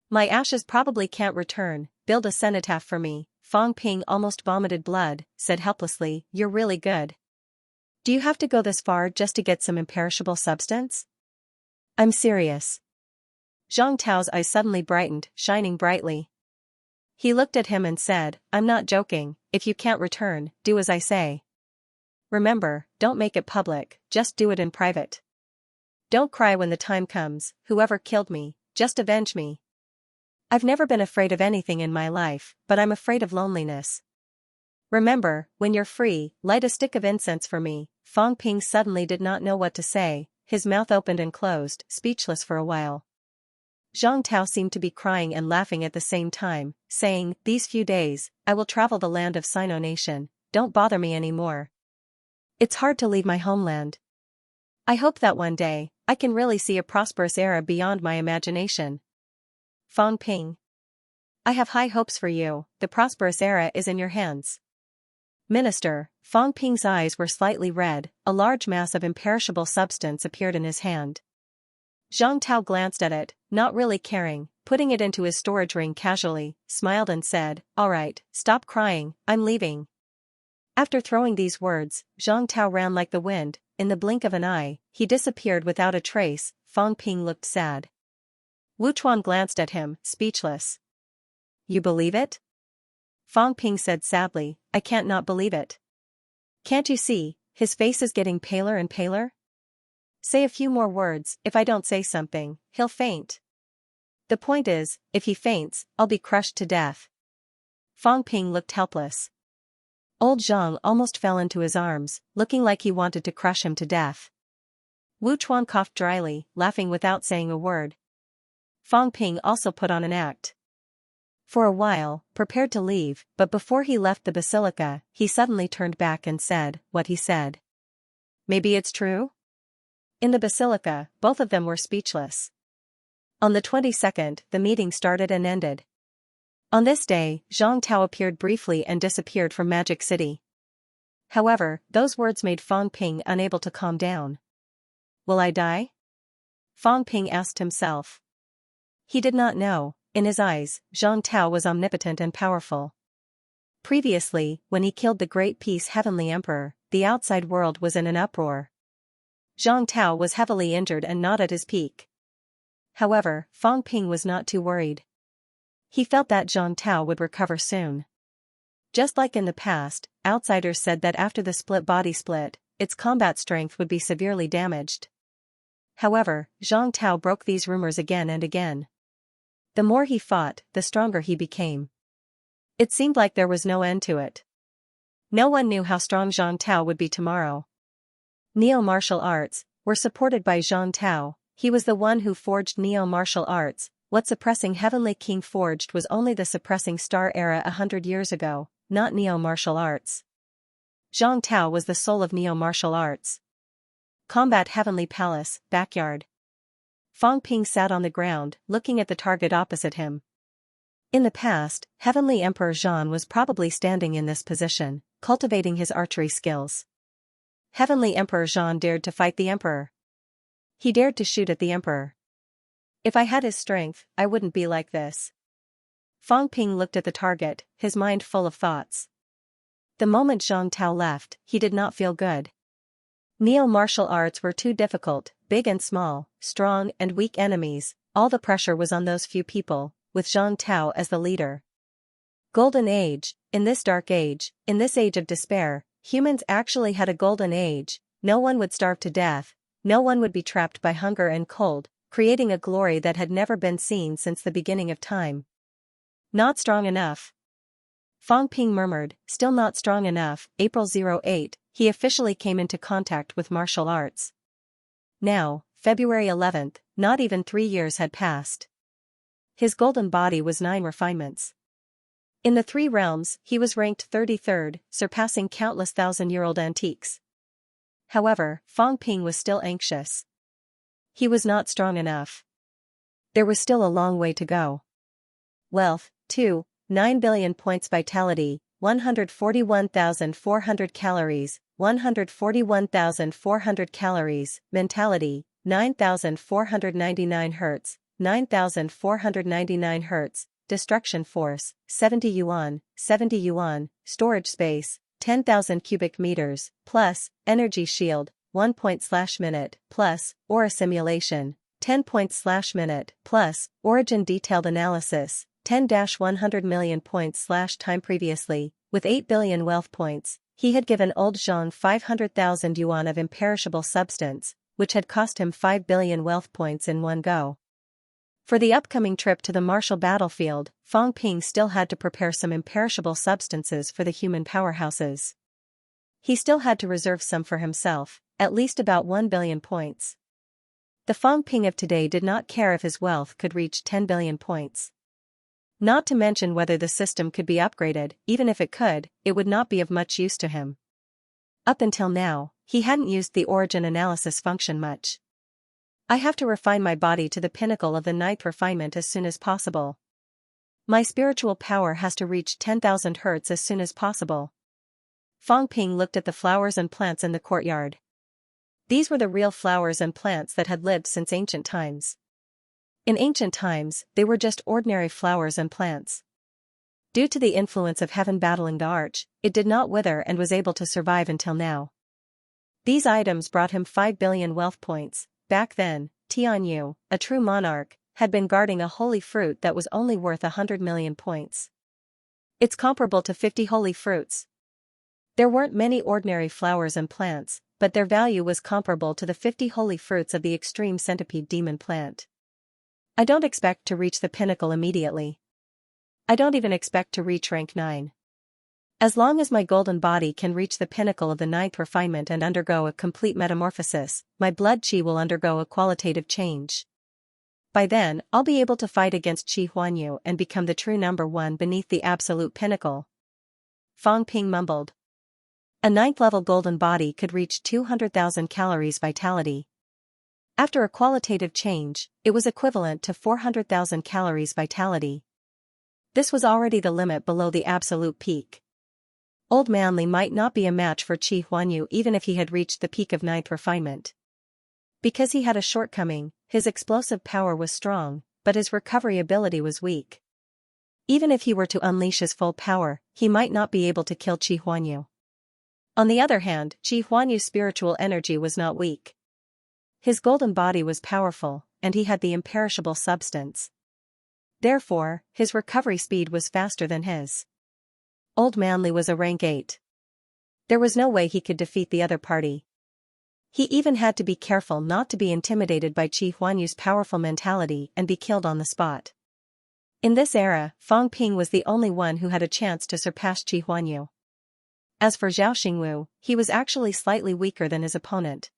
My ashes probably can't return, build a cenotaph for me. Fang Ping almost vomited blood, said helplessly, you're really good. Do you have to go this far just to get some imperishable substance? I'm serious. Zhang Tao's eyes suddenly brightened, shining brightly. He looked at him and said, I'm not joking, if you can't return, do as I say. Remember, don't make it public, just do it in private. Don't cry when the time comes, whoever killed me, just avenge me. I've never been afraid of anything in my life, but I'm afraid of loneliness. Remember, when you're free, light a stick of incense for me. Fang Ping suddenly did not know what to say, his mouth opened and closed, speechless for a while. Zhang Tao seemed to be crying and laughing at the same time, saying, these few days, I will travel the land of Sino nation, don't bother me anymore. It's hard to leave my homeland. I hope that one day, I can really see a prosperous era beyond my imagination. Fang Ping. I have high hopes for you, the prosperous era is in your hands. Minister, Fang Ping's eyes were slightly red, a large mass of imperishable substance appeared in his hand. Zhang Tao glanced at it, not really caring, putting it into his storage ring casually, smiled and said, all right, stop crying, I'm leaving. After throwing these words, Zhang Tao ran like the wind, in the blink of an eye, he disappeared without a trace. Fang Ping looked sad. Wu Chuan glanced at him, speechless. You believe it? Fang Ping said sadly, I can't not believe it. Can't you see, his face is getting paler and paler? Say a few more words, if I don't say something, he'll faint. The point is, if he faints, I'll be crushed to death. Fang Ping looked helpless. Old Zhang almost fell into his arms, looking like he wanted to crush him to death. Wu Chuan coughed dryly, laughing without saying a word. Fang Ping also put on an act. For a while, prepared to leave, but before he left the basilica, he suddenly turned back and said, what he said. Maybe it's true? In the basilica, both of them were speechless. On the 22nd, the meeting started and ended. On this day, Zhang Tao appeared briefly and disappeared from Magic City. However, those words made Fang Ping unable to calm down. Will I die? Fang Ping asked himself. He did not know, in his eyes, Zhang Tao was omnipotent and powerful. Previously, when he killed the Great Peace Heavenly Emperor, the outside world was in an uproar. Zhang Tao was heavily injured and not at his peak. However, Fang Ping was not too worried. He felt that Zhang Tao would recover soon. Just like in the past, outsiders said that after the split body split, its combat strength would be severely damaged. However, Zhang Tao broke these rumors again and again. The more he fought, the stronger he became. It seemed like there was no end to it. No one knew how strong Zhang Tao would be tomorrow. Neo-martial arts were supported by Zhang Tao. He was the one who forged neo-martial arts. What Suppressing Heavenly King forged was only the Suppressing Star era 100 years ago, not neo-martial arts. Zhang Tao was the soul of neo-martial arts. Combat Heavenly Palace, backyard. Fang Ping sat on the ground, looking at the target opposite him. In the past, Heavenly Emperor Zhan was probably standing in this position, cultivating his archery skills. Heavenly Emperor Zhan dared to fight the Emperor. He dared to shoot at the Emperor. If I had his strength, I wouldn't be like this. Fang Ping looked at the target, his mind full of thoughts. The moment Zhang Tao left, he did not feel good. Neo-martial arts were too difficult, big and small, strong and weak enemies, all the pressure was on those few people. with Zhang Tao as the leader. Golden Age. In this dark age, in this age of despair, humans actually had a golden age. No one would starve to death, no one would be trapped by hunger and cold, creating a glory that had never been seen since the beginning of time. Not strong enough. Fang Ping murmured, still not strong enough. April 08, he officially came into contact with martial arts. Now, February 11, not even 3 years had passed. His golden body was 9 refinements. In the 3 realms, he was ranked 33rd, surpassing countless thousand-year-old antiques. However, Fang Ping was still anxious. He was not strong enough. There was still a long way to go. Wealth, 2, 9 billion points. Vitality, 141,400 calories, 141,400 calories. Mentality, 9,499 Hz, 9,499 Hz. Destruction force, 70 yuan, 70 yuan. Storage space, 10,000 cubic meters, plus, energy shield, 1 point/minute, plus, aura simulation, 10 points/minute, plus, origin detailed analysis, 10-100 million points/time. Previously, with 8 billion wealth points, he had given old Zhang 500,000 yuan of imperishable substance, which had cost him 5 billion wealth points in one go. For the upcoming trip to the martial battlefield, Fang Ping still had to prepare some imperishable substances for the human powerhouses. He still had to reserve some for himself, at least about 1 billion points. The Fang Ping of today did not care if his wealth could reach 10 billion points. Not to mention whether the system could be upgraded. Even if it could, it would not be of much use to him. Up until now, he hadn't used the origin analysis function much. I have to refine my body to the pinnacle of the 9th refinement as soon as possible. My spiritual power has to reach 10,000 Hz as soon as possible. Fang Ping looked at the flowers and plants in the courtyard. These were the real flowers and plants that had lived since ancient times. In ancient times, they were just ordinary flowers and plants. Due to the influence of heaven battling the arch, it did not wither and was able to survive until now. These items brought him 5 billion wealth points. Back then, Tianyu, a true monarch, had been guarding a holy fruit that was only worth 100 million points. It's comparable to 50 holy fruits. There weren't many ordinary flowers and plants, but their value was comparable to the 50 holy fruits of the extreme centipede demon plant. I don't expect to reach the pinnacle immediately. I don't even expect to reach rank 9. As long as my golden body can reach the pinnacle of the 9th refinement and undergo a complete metamorphosis, my blood qi will undergo a qualitative change. By then, I'll be able to fight against Qi Huanyu and become the true number 1 beneath the absolute pinnacle. Fang Ping mumbled. A 9th level golden body could reach 200,000 calories vitality. After a qualitative change, it was equivalent to 400,000 calories vitality. This was already the limit below the absolute peak. Old Manly might not be a match for Qi Huanyu even if he had reached the peak of 9th refinement. Because he had a shortcoming, his explosive power was strong, but his recovery ability was weak. Even if he were to unleash his full power, he might not be able to kill Qi Huanyu. On the other hand, Qi Huanyu's spiritual energy was not weak. His golden body was powerful, and he had the imperishable substance. Therefore, his recovery speed was faster than his. Old Manly was a rank 8. There was no way he could defeat the other party. He even had to be careful not to be intimidated by Qi Huanyu's powerful mentality and be killed on the spot. In this era, Fang Ping was the only one who had a chance to surpass Qi Huanyu. As for Zhao Xingwu, he was actually slightly weaker than his opponent.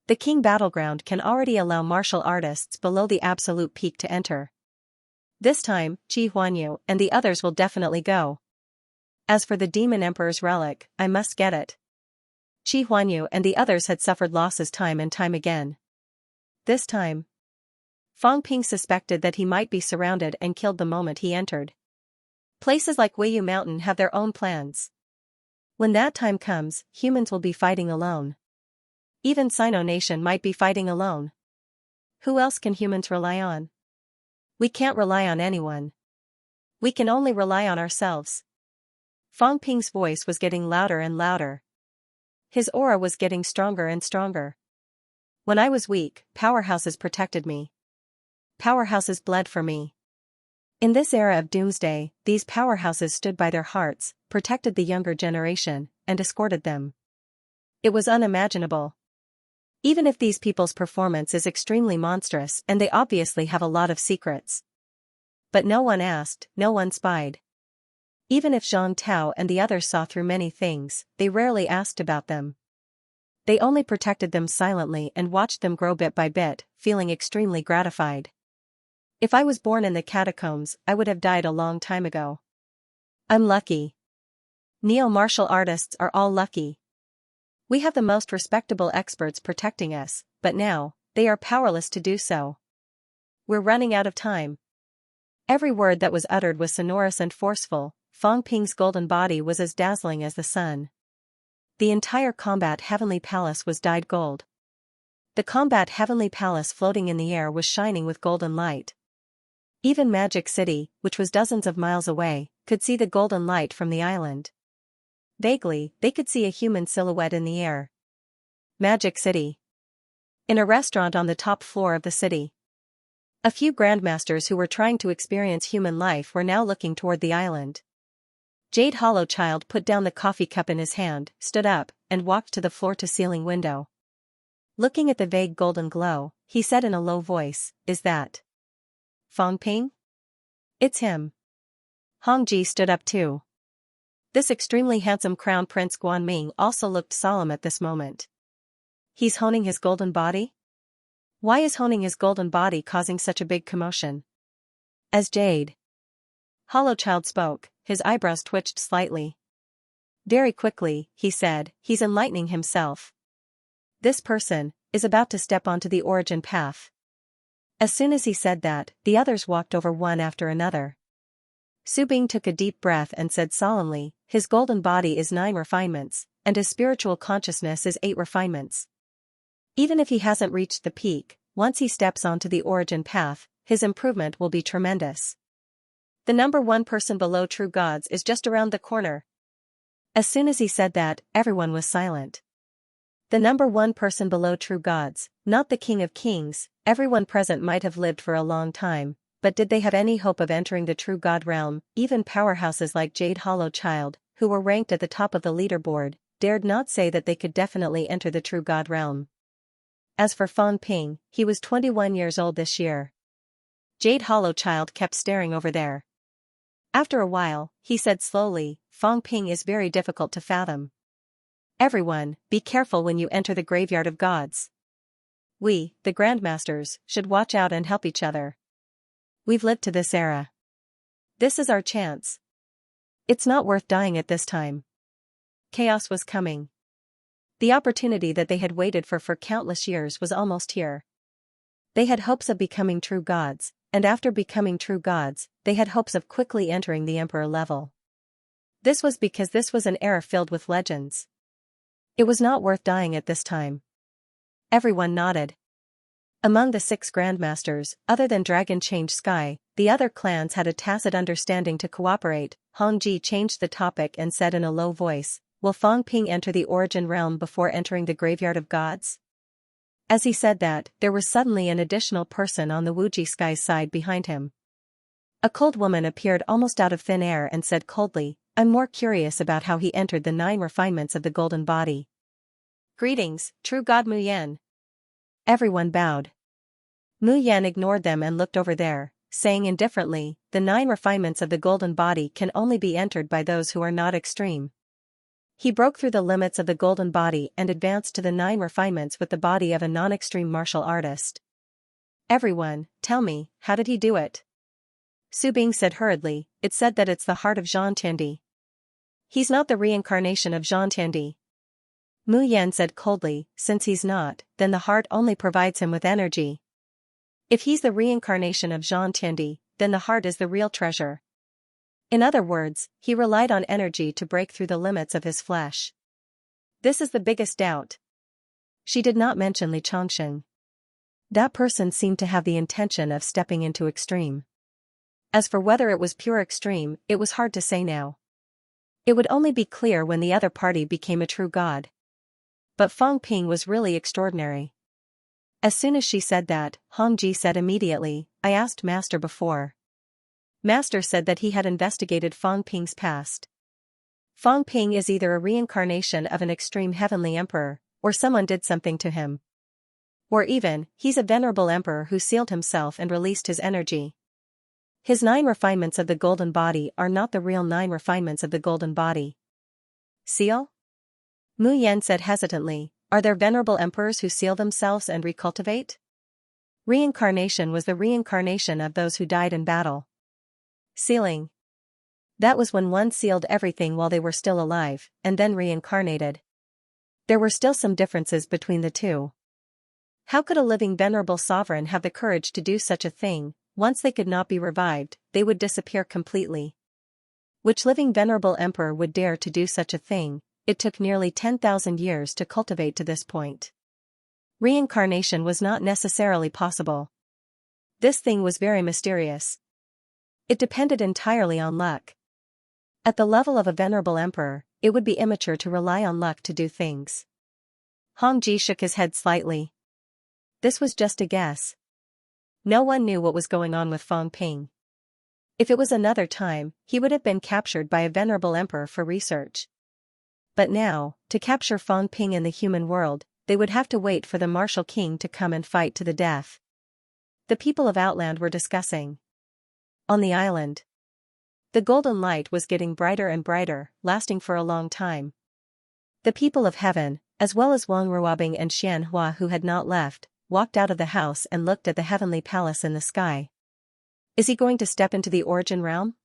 The King Battleground can already allow martial artists below the absolute peak to enter. This time, Qi Huanyu and the others will definitely go. As for the Demon Emperor's relic, I must get it. Qi Huanyu and the others had suffered losses time and time again. This time, Fang Ping suspected that he might be surrounded and killed the moment he entered. Places like Weiyu Mountain have their own plans. When that time comes, humans will be fighting alone. Even Sino Nation might be fighting alone. Who else can humans rely on? We can't rely on anyone. We can only rely on ourselves. Fang Ping's voice was getting louder and louder. His aura was getting stronger and stronger. When I was weak, powerhouses protected me. Powerhouses bled for me. In this era of doomsday, these powerhouses stood by their hearts, protected the younger generation, and escorted them. It was unimaginable. Even if these people's performance is extremely monstrous and they obviously have a lot of secrets. But no one asked, no one spied. Even if Zhang Tao and the others saw through many things, they rarely asked about them. They only protected them silently and watched them grow bit by bit, feeling extremely gratified. If I was born in the catacombs, I would have died a long time ago. I'm lucky. Neo-martial artists are all lucky. We have the most respectable experts protecting us, but now, they are powerless to do so. We're running out of time. Every word that was uttered was sonorous and forceful. Fang Ping's golden body was as dazzling as the sun. The entire combat heavenly palace was dyed gold. The combat heavenly palace floating in the air was shining with golden light. Even Magic City, which was dozens of miles away, could see the golden light from the island. Vaguely, they could see a human silhouette in the air. Magic City. In a restaurant on the top floor of the city. A few grandmasters who were trying to experience human life were now looking toward the island. Jade Hollow Child put down the coffee cup in his hand, stood up, and walked to the floor-to-ceiling window. Looking at the vague golden glow, he said in a low voice, "Is that Fang Ping?" "It's him." Hongji stood up too. This extremely handsome Crown Prince Guanming also looked solemn at this moment. He's honing his golden body? Why is honing his golden body causing such a big commotion? As Jade Hollow Child spoke, his eyebrows twitched slightly. Very quickly, he said, he's enlightening himself. This person is about to step onto the origin path. As soon as he said that, the others walked over one after another. Su Bing took a deep breath and said solemnly, his golden body is 9 refinements, and his spiritual consciousness is 8 refinements. Even if he hasn't reached the peak, once he steps onto the origin path, his improvement will be tremendous. The number 1 person below true gods is just around the corner. As soon as he said that, everyone was silent. The number 1 person below true gods, not the King of Kings. Everyone present might have lived for a long time, but did they have any hope of entering the true god realm? Even powerhouses like Jade Hollow Child, who were ranked at the top of the leaderboard, dared not say that they could definitely enter the true god realm. As for Fang Ping, he was 21 years old this year. Jade Hollow Child kept staring over there. After a while, he said slowly, Fang Ping is very difficult to fathom. Everyone, be careful when you enter the graveyard of gods. We, the Grandmasters, should watch out and help each other. We've lived to this era. This is our chance. It's not worth dying at this time. Chaos was coming. The opportunity that they had waited for countless years was almost here. They had hopes of becoming true gods, and after becoming true gods, they had hopes of quickly entering the emperor level. This was because this was an era filled with legends. It was not worth dying at this time. Everyone nodded. Among the 6 grandmasters, other than Dragon Change Sky, the other clans had a tacit understanding to cooperate. Hongji changed the topic and said in a low voice, will Fang Ping enter the origin realm before entering the graveyard of gods? As he said that, there was suddenly an additional person on the Wuji Sky's side behind him. A cold woman appeared almost out of thin air and said coldly, I'm more curious about how he entered the 9 refinements of the golden body. Greetings, true god Mu Yan. Everyone bowed. Mu Yan ignored them and looked over there, saying indifferently, the 9 refinements of the golden body can only be entered by those who are not extreme. He broke through the limits of the golden body and advanced to the 9 refinements with the body of a non-extreme martial artist. Everyone, tell me, how did he do it? Su Bing said hurriedly, it said that it's the heart of Zhang Tiandi. He's not the reincarnation of Zhang Tiandi. Mu Yan said coldly, since he's not, then the heart only provides him with energy. If he's the reincarnation of Zhang Tiandi, then the heart is the real treasure. In other words, he relied on energy to break through the limits of his flesh. This is the biggest doubt. She did not mention Li Chongsheng. That person seemed to have the intention of stepping into extreme. As for whether it was pure extreme, it was hard to say now. It would only be clear when the other party became a true god. But Fang Ping was really extraordinary. As soon as she said that, Hongji said immediately, I asked Master before. Master said that he had investigated Fang Ping's past. Fang Ping is either a reincarnation of an extreme heavenly emperor, or someone did something to him. Or even, he's a venerable emperor who sealed himself and released his energy. His 9 refinements of the golden body are not the real 9 refinements of the golden body. Seal? Mu Yan said hesitantly, are there venerable emperors who seal themselves and recultivate? Reincarnation was the reincarnation of those who died in battle. Sealing. That was when one sealed everything while they were still alive, and then reincarnated. There were still some differences between the two. How could a living venerable sovereign have the courage to do such a thing? Once they could not be revived, they would disappear completely. Which living venerable emperor would dare to do such a thing? It took nearly 10,000 years to cultivate to this point. Reincarnation was not necessarily possible. This thing was very mysterious. It depended entirely on luck. At the level of a venerable emperor, it would be immature to rely on luck to do things. Hongji shook his head slightly. This was just a guess. No one knew what was going on with Fang Ping. If it was another time, he would have been captured by a venerable emperor for research. But now, to capture Fang Ping in the human world, they would have to wait for the martial king to come and fight to the death. The people of Outland were discussing. On the island. The golden light was getting brighter and brighter, lasting for a long time. The people of heaven, as well as Wang Ruobing and Xianxia who had not left, walked out of the house and looked at the heavenly palace in the sky. Is he going to step into the origin realm?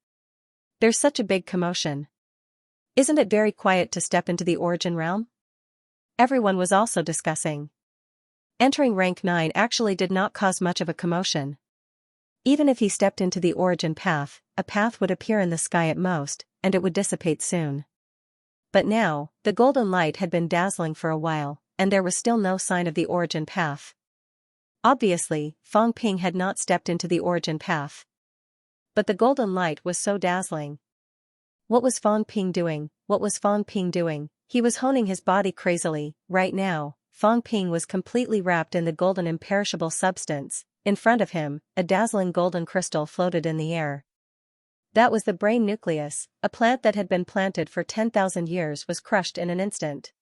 There's such a big commotion. Isn't it very quiet to step into the origin realm? Everyone was also discussing. Entering rank 9 actually did not cause much of a commotion. Even if he stepped into the origin path, a path would appear in the sky at most, and it would dissipate soon. But now, the golden light had been dazzling for a while, and there was still no sign of the origin path. Obviously, Fang Ping had not stepped into the origin path. But the golden light was so dazzling. What was Fang Ping doing? What was Fang Ping doing? He was honing his body crazily. Right now, Fang Ping was completely wrapped in the golden imperishable substance. In front of him, a dazzling golden crystal floated in the air. That was the brain nucleus. A plant that had been planted for 10,000 years was crushed in an instant.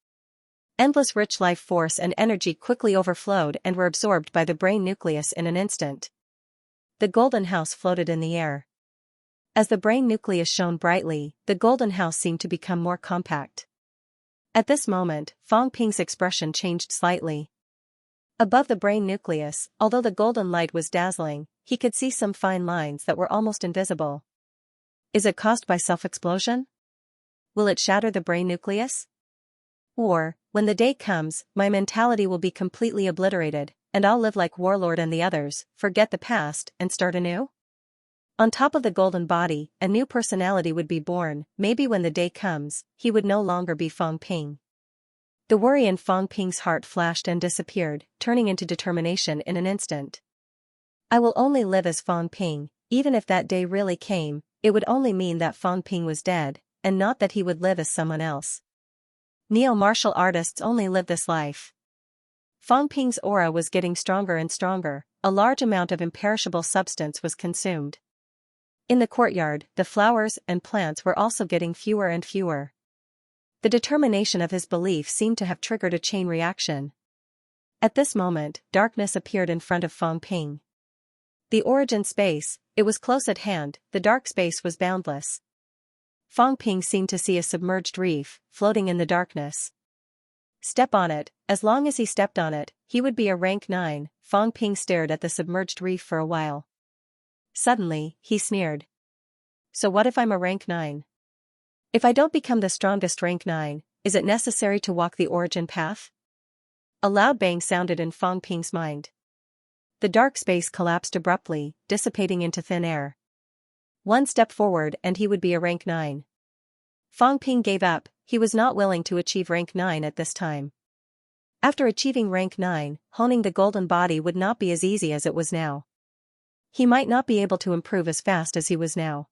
Endless rich life force and energy quickly overflowed and were absorbed by the brain nucleus in an instant. The golden house floated in the air. As the brain nucleus shone brightly, the golden house seemed to become more compact. At this moment, Fang Ping's expression changed slightly. Above the brain nucleus, although the golden light was dazzling, he could see some fine lines that were almost invisible. Is it caused by self-explosion? Will it shatter the brain nucleus? Or, when the day comes, my mentality will be completely obliterated, and I'll live like Warlord and the others, forget the past, and start anew? On top of the golden body, a new personality would be born. Maybe when the day comes, he would no longer be Fang Ping. The worry in Fang Ping's heart flashed and disappeared, turning into determination in an instant. I will only live as Fang Ping. Even if that day really came, it would only mean that Fang Ping was dead, and not that he would live as someone else. Neo-martial artists only live this life. Fang Ping's aura was getting stronger and stronger. A large amount of imperishable substance was consumed. In the courtyard, the flowers and plants were also getting fewer and fewer. The determination of his belief seemed to have triggered a chain reaction. At this moment, darkness appeared in front of Fang Ping. The origin space, it was close at hand, the dark space was boundless. Fang Ping seemed to see a submerged reef, floating in the darkness. Step on it. As long as he stepped on it, he would be a rank 9. Fang Ping stared at the submerged reef for a while. Suddenly, he sneered. So what if I'm a rank 9? If I don't become the strongest rank 9, is it necessary to walk the origin path? A loud bang sounded in Fang Ping's mind. The dark space collapsed abruptly, dissipating into thin air. One step forward and he would be a rank 9. Fang Ping gave up. He was not willing to achieve rank 9 at this time. After achieving rank 9, honing the golden body would not be as easy as it was now. He might not be able to improve as fast as he was now.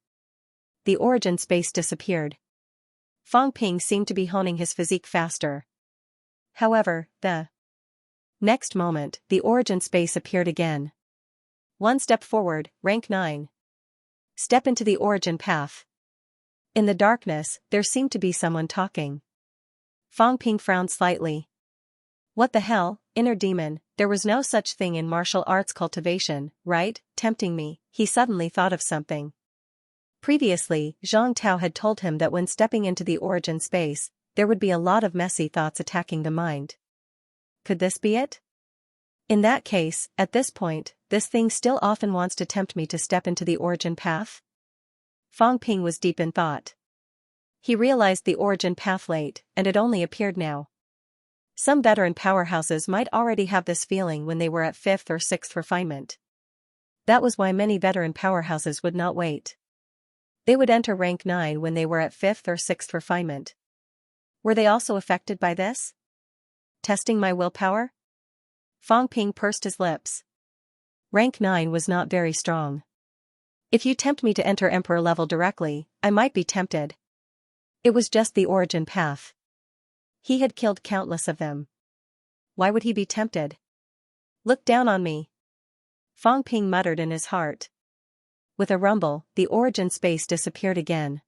The origin space disappeared. Fang Ping seemed to be honing his physique faster. However, the next moment, the origin space appeared again. One step forward, rank 9. Step into the origin path. In the darkness, there seemed to be someone talking. Fang Ping frowned slightly. What the hell, inner demon, there was no such thing in martial arts cultivation, right? Tempting me, he suddenly thought of something. Previously, Zhang Tao had told him that when stepping into the origin space, there would be a lot of messy thoughts attacking the mind. Could this be it? In that case, at this point, this thing still often wants to tempt me to step into the origin path? Fang Ping was deep in thought. He realized the origin path late, and it only appeared now. Some veteran powerhouses might already have this feeling when they were at 5th or 6th refinement. That was why many veteran powerhouses would not wait. They would enter rank 9 when they were at 5th or 6th refinement. Were they also affected by this? Testing my willpower? Fang Ping pursed his lips. Rank 9 was not very strong. If you tempt me to enter Emperor level directly, I might be tempted. It was just the origin path. He had killed countless of them. Why would he be tempted? Look down on me. Fang Ping muttered in his heart. With a rumble, the origin space disappeared again.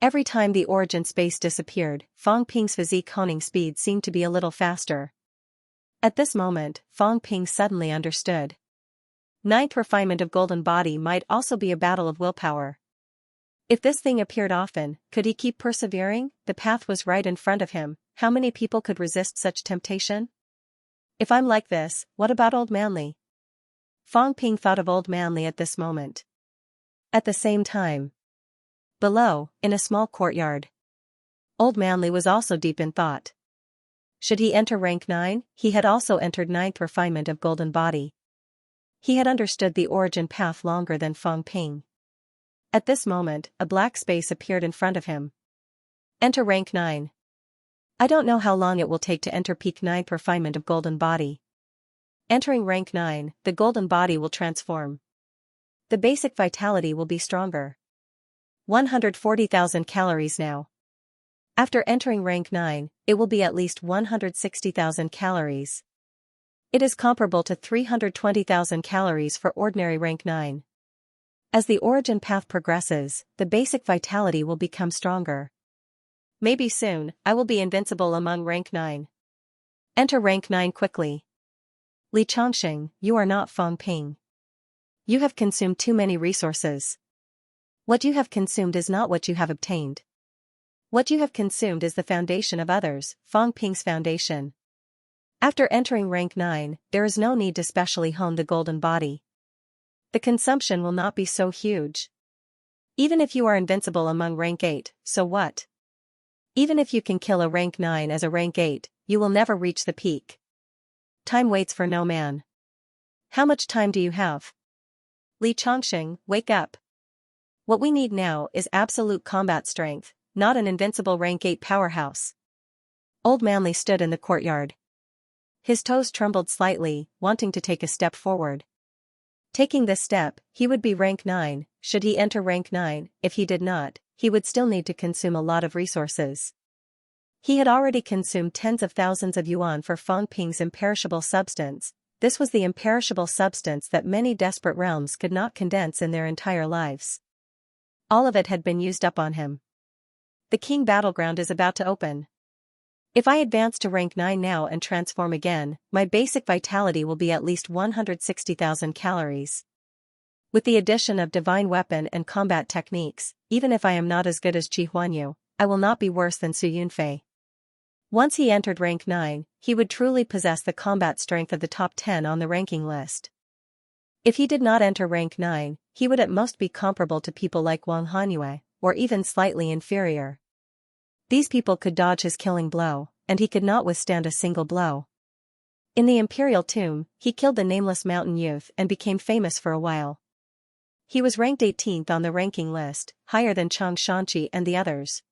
Every time the origin space disappeared, Fang Ping's physique honing speed seemed to be a little faster. At this moment, Fang Ping suddenly understood. 9th refinement of golden body might also be a battle of willpower. If this thing appeared often, could he keep persevering? The path was right in front of him. How many people could resist such temptation? If I'm like this, what about Old Manly? Fang Ping thought of Old Manly at this moment. At the same time, below, in a small courtyard, Old Manly was also deep in thought. Should he enter rank 9? He had also entered 9th refinement of golden body. He had understood the origin path longer than Fang Ping. At this moment, a black space appeared in front of him. Enter rank 9. I don't know how long it will take to enter peak 9th refinement of golden body. Entering rank 9, the golden body will transform. The basic vitality will be stronger. 140,000 calories now. After entering rank 9, it will be at least 160,000 calories. It is comparable to 320,000 calories for ordinary rank 9. As the origin path progresses, the basic vitality will become stronger. Maybe soon, I will be invincible among rank 9. Enter rank 9 quickly. Li Chongqing, you are not Fang Ping. You have consumed too many resources. What you have consumed is not what you have obtained. What you have consumed is the foundation of others, Fang Ping's foundation. After entering rank 9, there is no need to specially hone the golden body. The consumption will not be so huge. Even if you are invincible among rank 8, so what? Even if you can kill a rank 9 as a rank 8, you will never reach the peak. Time waits for no man. How much time do you have? Li Chongqing, wake up. What we need now is absolute combat strength, not an invincible rank 8 powerhouse. Old Manly stood in the courtyard. His toes trembled slightly, wanting to take a step forward. Taking this step, he would be rank 9, should he enter rank 9, if he did not, he would still need to consume a lot of resources. He had already consumed tens of thousands of yuan for Fang Ping's imperishable substance. This was the imperishable substance that many desperate realms could not condense in their entire lives. All of it had been used up on him. The King Battleground is about to open. If I advance to rank 9 now and transform again, my basic vitality will be at least 160,000 calories. With the addition of divine weapon and combat techniques, even if I am not as good as Ji Huanyu, I will not be worse than Su Yunfei. Once he entered rank 9, he would truly possess the combat strength of the top 10 on the ranking list. If he did not enter rank 9, he would at most be comparable to people like Wang Hanyue, or even slightly inferior. These people could dodge his killing blow, and he could not withstand a single blow. In the Imperial Tomb, he killed the nameless mountain youth and became famous for a while. He was ranked 18th on the ranking list, higher than Chang Shanqi and the others.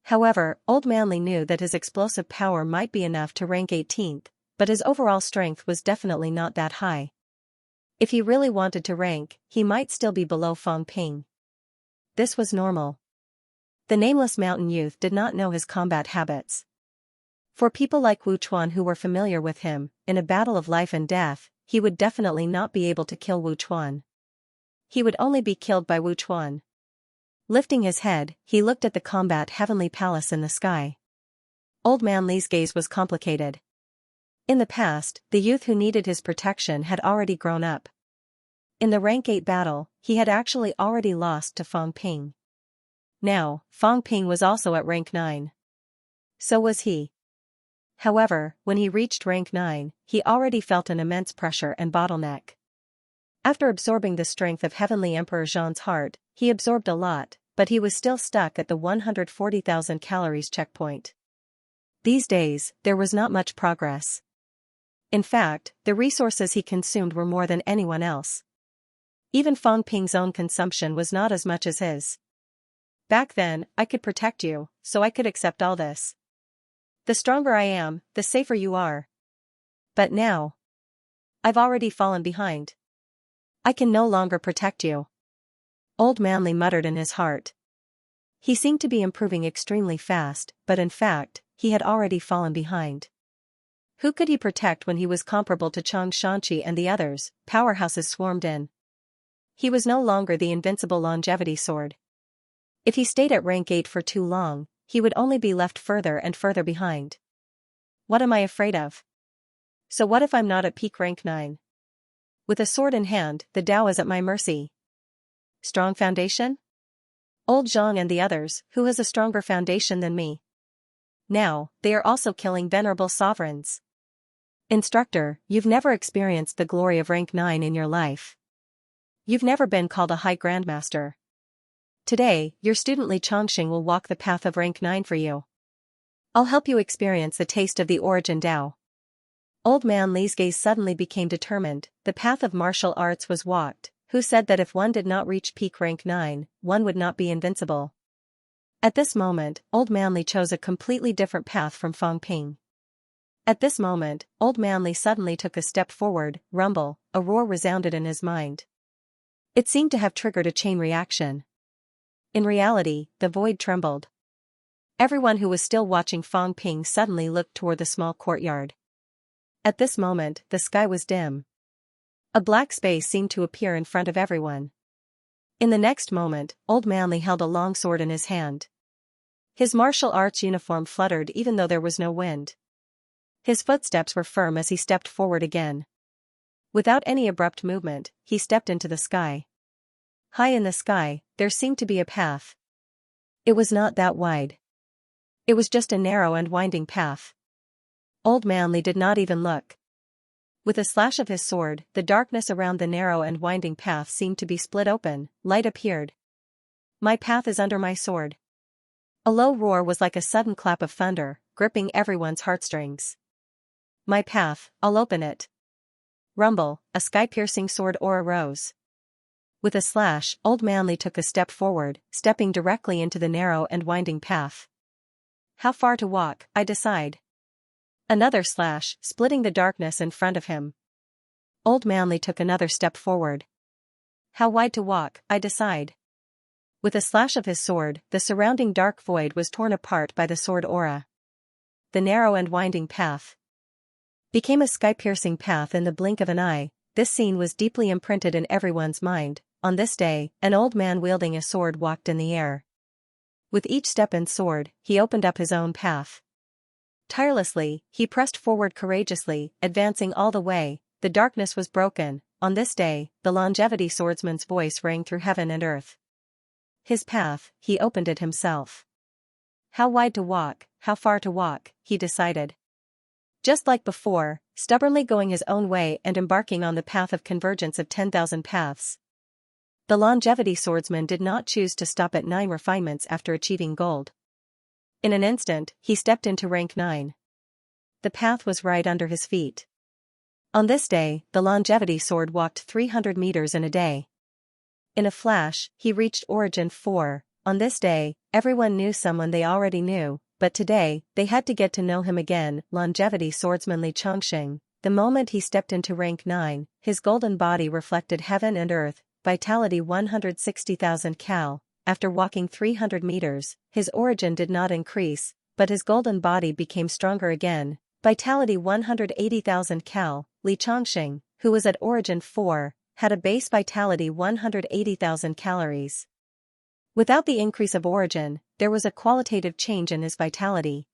However, Old Manly knew that his explosive power might be enough to rank 18th, but his overall strength was definitely not that high. If he really wanted to rank, he might still be below Fang Ping. This was normal. The nameless mountain youth did not know his combat habits. For people like Wu Chuan who were familiar with him, in a battle of life and death, he would definitely not be able to kill Wu Chuan. he would only be killed by Wu Chuan. Lifting his head, he looked at the combat heavenly palace in the sky. Old Man Li's gaze was complicated. In the past, the youth who needed his protection had already grown up. In the rank 8 battle, he had actually already lost to Fang Ping. Now, Fang Ping was also at rank 9. So was he. However, when he reached rank 9, he already felt an immense pressure and bottleneck. After absorbing the strength of Heavenly Emperor Zhang's heart, he absorbed a lot, but he was still stuck at the 140,000 calories checkpoint. These days, there was not much progress. In fact, the resources he consumed were more than anyone else. Even Fang Ping's own consumption was not as much as his. Back then, I could protect you, so I could accept all this. The stronger I am, the safer you are. But now, I've already fallen behind. I can no longer protect you. Old Man Li muttered in his heart. He seemed to be improving extremely fast, but in fact, he had already fallen behind. Who could he protect when he was comparable to Xianxia and the others? Powerhouses swarmed in. He was no longer the invincible longevity sword. If he stayed at rank 8 for too long, he would only be left further and further behind. What am I afraid of? So what if I'm not at peak rank 9? With a sword in hand, the Tao is at my mercy. Strong foundation? Old Zhang and the others, who has a stronger foundation than me? Now, they are also killing venerable sovereigns. Instructor, you've never experienced the glory of rank 9 in your life. You've never been called a high grandmaster. Today, your student Li Chongqing will walk the path of rank 9 for you. I'll help you experience the taste of the origin Tao. Old Man Li's gaze suddenly became determined. The path of martial arts was walked. Who said that if one did not reach peak rank 9, one would not be invincible? At this moment, Old Man Li chose a completely different path from Fang Ping. At this moment, Old Man Li suddenly took a step forward. Rumble, a roar resounded in his mind. It seemed to have triggered a chain reaction. In reality, the void trembled. Everyone who was still watching Fang Ping suddenly looked toward the small courtyard. At this moment, the sky was dim. A black space seemed to appear in front of everyone. In the next moment, Old Man Li held a long sword in his hand. His martial arts uniform fluttered even though there was no wind. His footsteps were firm as he stepped forward again. Without any abrupt movement, he stepped into the sky. High in the sky, there seemed to be a path. It was not that wide. It was just a narrow and winding path. Old Man Li did not even look. With a slash of his sword, the darkness around the narrow and winding path seemed to be split open. Light appeared. My path is under my sword. A low roar was like a sudden clap of thunder, gripping everyone's heartstrings. My path, I'll open it. Rumble, a sky-piercing sword aura rose. With a slash, Old Man Li took a step forward, stepping directly into the narrow and winding path. How far to walk, I decide. Another slash, splitting the darkness in front of him. Old Man Li took another step forward. How wide to walk, I decide. With a slash of his sword, the surrounding dark void was torn apart by the sword aura. The narrow and winding path became a sky-piercing path in the blink of an eye. This scene was deeply imprinted in everyone's mind. On this day, an old man wielding a sword walked in the air. With each step and sword, he opened up his own path. Tirelessly, he pressed forward courageously, advancing all the way. The darkness was broken. On this day, the longevity swordsman's voice rang through heaven and earth. His path, he opened it himself. How wide to walk, how far to walk, he decided. Just like before, stubbornly going his own way and embarking on the path of convergence of 10,000 paths. The longevity swordsman did not choose to stop at 9 refinements after achieving gold. In an instant, he stepped into rank 9. The path was right under his feet. On this day, the longevity sword walked 300 meters in a day. In a flash, he reached origin 4. On this day, everyone knew someone they already knew, but today, they had to get to know him again. Longevity swordsman Li Chongqing. The moment he stepped into rank 9, his golden body reflected heaven and earth, vitality 160,000 cal. After walking 300 meters, his origin did not increase, but his golden body became stronger again. Vitality 180,000 cal. Li Chongqing, who was at origin 4, had a base vitality 180,000 calories. Without the increase of origin, there was a qualitative change in his vitality.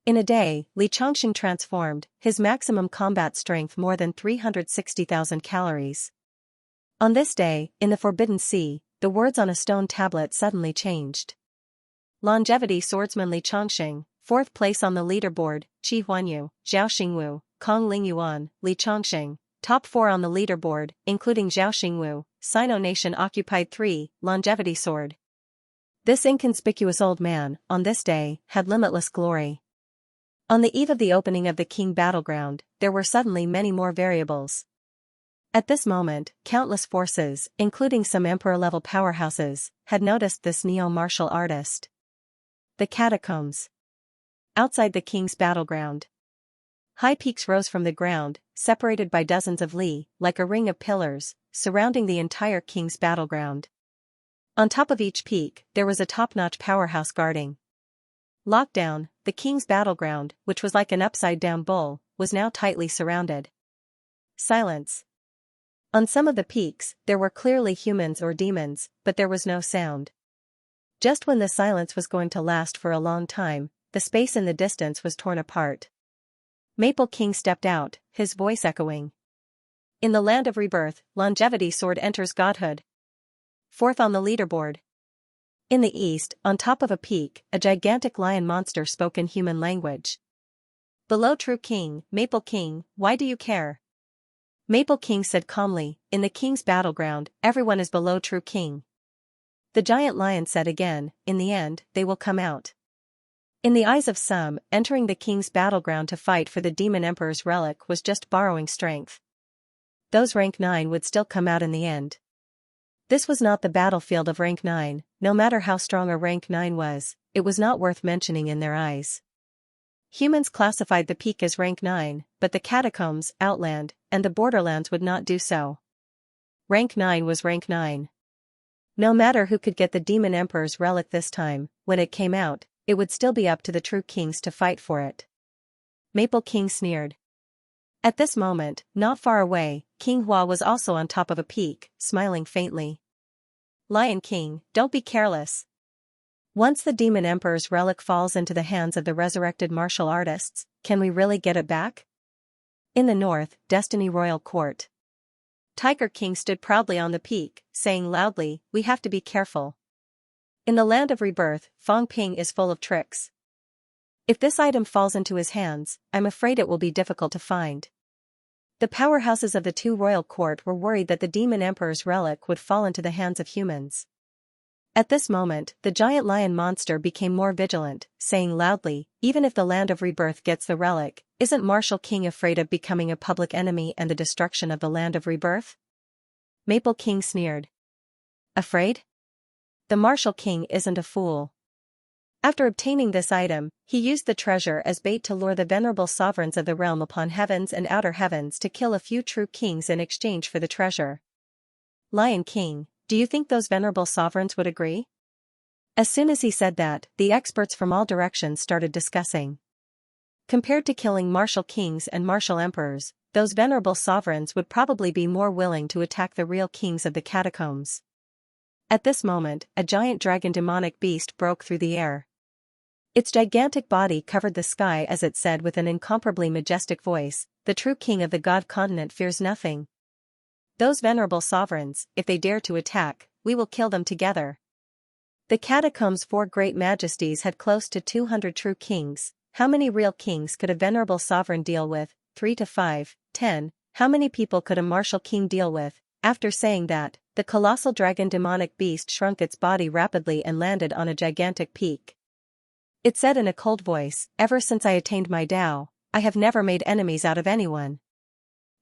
In a day, Xianxia transformed, his maximum combat strength more than 360,000 calories. On this day, in the Forbidden Sea, the words on a stone tablet suddenly changed. Longevity Swordsman Xianxia, 4th place on the leaderboard, Qi Huanyu, Zhao Xingwu, Kong Lingyuan, Xianxia, top 4 on the leaderboard, including Zhao Xingwu, Sino Nation occupied 3, Longevity Sword. This inconspicuous old man, on this day, had limitless glory. On the eve of the opening of the King battleground, there were suddenly many more variables. At this moment, countless forces, including some emperor-level powerhouses, had noticed this neo-martial artist. The catacombs. Outside the King's battleground. High peaks rose from the ground, separated by dozens of li, like a ring of pillars, surrounding the entire King's battleground. On top of each peak, there was a top-notch powerhouse guarding. Lockdown, the King's battleground, which was like an upside-down bowl, was now tightly surrounded. Silence. On some of the peaks, there were clearly humans or demons, but there was no sound. Just when the silence was going to last for a long time, the space in the distance was torn apart. Maple King stepped out, his voice echoing. In the land of rebirth, Longevity Sword enters godhood. 4th on the leaderboard. In the east, on top of a peak, a gigantic lion monster spoke in human language. Below True King, Maple King, why do you care? Maple King said calmly, in the King's battleground, everyone is below True King. The giant lion said again, in the end, they will come out. In the eyes of some, entering the King's battleground to fight for the Demon Emperor's relic was just borrowing strength. Those rank 9 would still come out in the end. This was not the battlefield of rank 9, no matter how strong a rank 9 was, it was not worth mentioning in their eyes. Humans classified the peak as rank 9, but the catacombs, Outland, and the borderlands would not do so. Rank 9 was rank 9. No matter who could get the Demon Emperor's relic this time, when it came out, it would still be up to the True Kings to fight for it. Maple King sneered. At this moment, not far away, King Hua was also on top of a peak, smiling faintly. Lion King, don't be careless. Once the Demon Emperor's relic falls into the hands of the resurrected martial artists, can we really get it back? In the north, Destiny Royal Court. Tiger King stood proudly on the peak, saying loudly, we have to be careful. In the land of rebirth, Fong Ping is full of tricks. If this item falls into his hands, I'm afraid it will be difficult to find. The powerhouses of the 2 royal court were worried that the Demon Emperor's relic would fall into the hands of humans. At this moment, the giant lion monster became more vigilant, saying loudly, even if the land of rebirth gets the relic, isn't Martial King afraid of becoming a public enemy and the destruction of the land of rebirth? Maple King sneered. Afraid? The Martial King isn't a fool. After obtaining this item, he used the treasure as bait to lure the venerable sovereigns of the realm upon heavens and outer heavens to kill a few true kings in exchange for the treasure. Lion King, do you think those venerable sovereigns would agree? As soon as he said that, the experts from all directions started discussing. Compared to killing martial kings and martial emperors, those venerable sovereigns would probably be more willing to attack the real kings of the catacombs. At this moment, a giant dragon demonic beast broke through the air. Its gigantic body covered the sky as it said with an incomparably majestic voice, the true king of the god continent fears nothing. Those venerable sovereigns, if they dare to attack, we will kill them together. The catacombs' 4 great majesties had close to 200 true kings. How many real kings could a venerable sovereign deal with? 3 to 5, 10. How many people could a martial king deal with? After saying that, the colossal dragon demonic beast shrunk its body rapidly and landed on a gigantic peak. It said in a cold voice, ever since I attained my Tao, I have never made enemies out of anyone.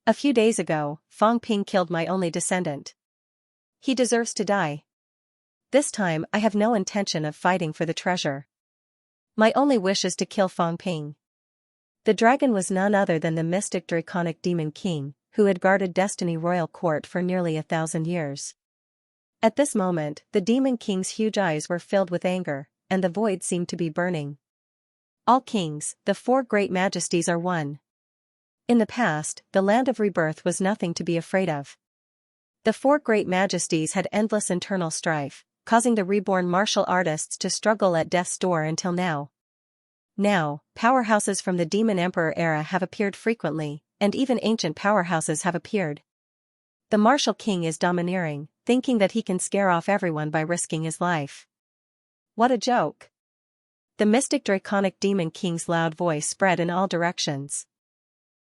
A few days ago, Fong Ping killed my only descendant. He deserves to die. This time I have no intention of fighting for the treasure. My only wish is to kill Fong Ping. The dragon was none other than the mystic draconic demon king, who had guarded Destiny Royal Court for nearly 1,000 years. At this moment, the demon king's huge eyes were filled with anger, and the void seemed to be burning. All kings, the 4 great majesties are one. In the past, the land of rebirth was nothing to be afraid of. The four great majesties had endless internal strife, causing the reborn martial artists to struggle at death's door until now. Now, powerhouses from the Demon Emperor era have appeared frequently, and even ancient powerhouses have appeared. The martial king is domineering, thinking that he can scare off everyone by risking his life. What a joke! The mystic draconic demon king's loud voice spread in all directions.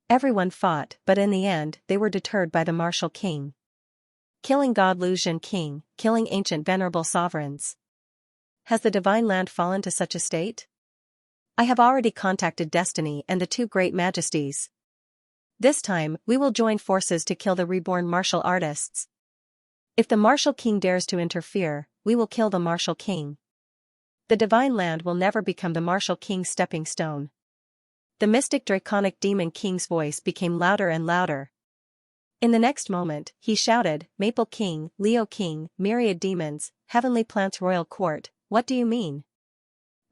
Everyone fought, but in the end they were deterred by the martial king. Killing God Lu Zhen King, killing ancient venerable sovereigns. Has the divine land fallen to such a state? I have already contacted Destiny and the two great majesties. This time, we will join forces to kill the reborn martial artists. If the martial king dares to interfere, we will kill the martial king. The divine land will never become the martial king's stepping stone. The mystic draconic demon king's voice became louder and louder. In the next moment, he shouted, Maple King, Leo King, myriad demons, heavenly plants royal court, what do you mean?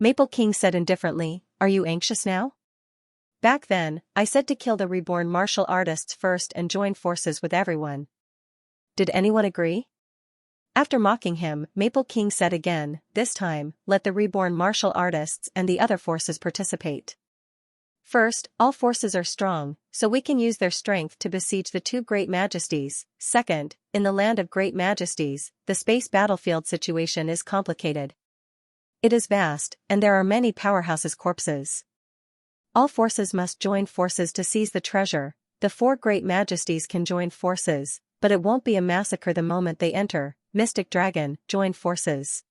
Maple King said indifferently, are you anxious now? Back then, I said to kill the reborn martial artists first and join forces with everyone. Did anyone agree? After mocking him, Maple King said again, this time, let the reborn martial artists and the other forces participate. First, all forces are strong, so we can use their strength to besiege the two great majesties. Second, in the land of great majesties, the space battlefield situation is complicated. It is vast, and there are many powerhouses' corpses. All forces must join forces to seize the treasure. The four great majesties can join forces, but it won't be a massacre the moment they enter. Mystic Dragon, join forces.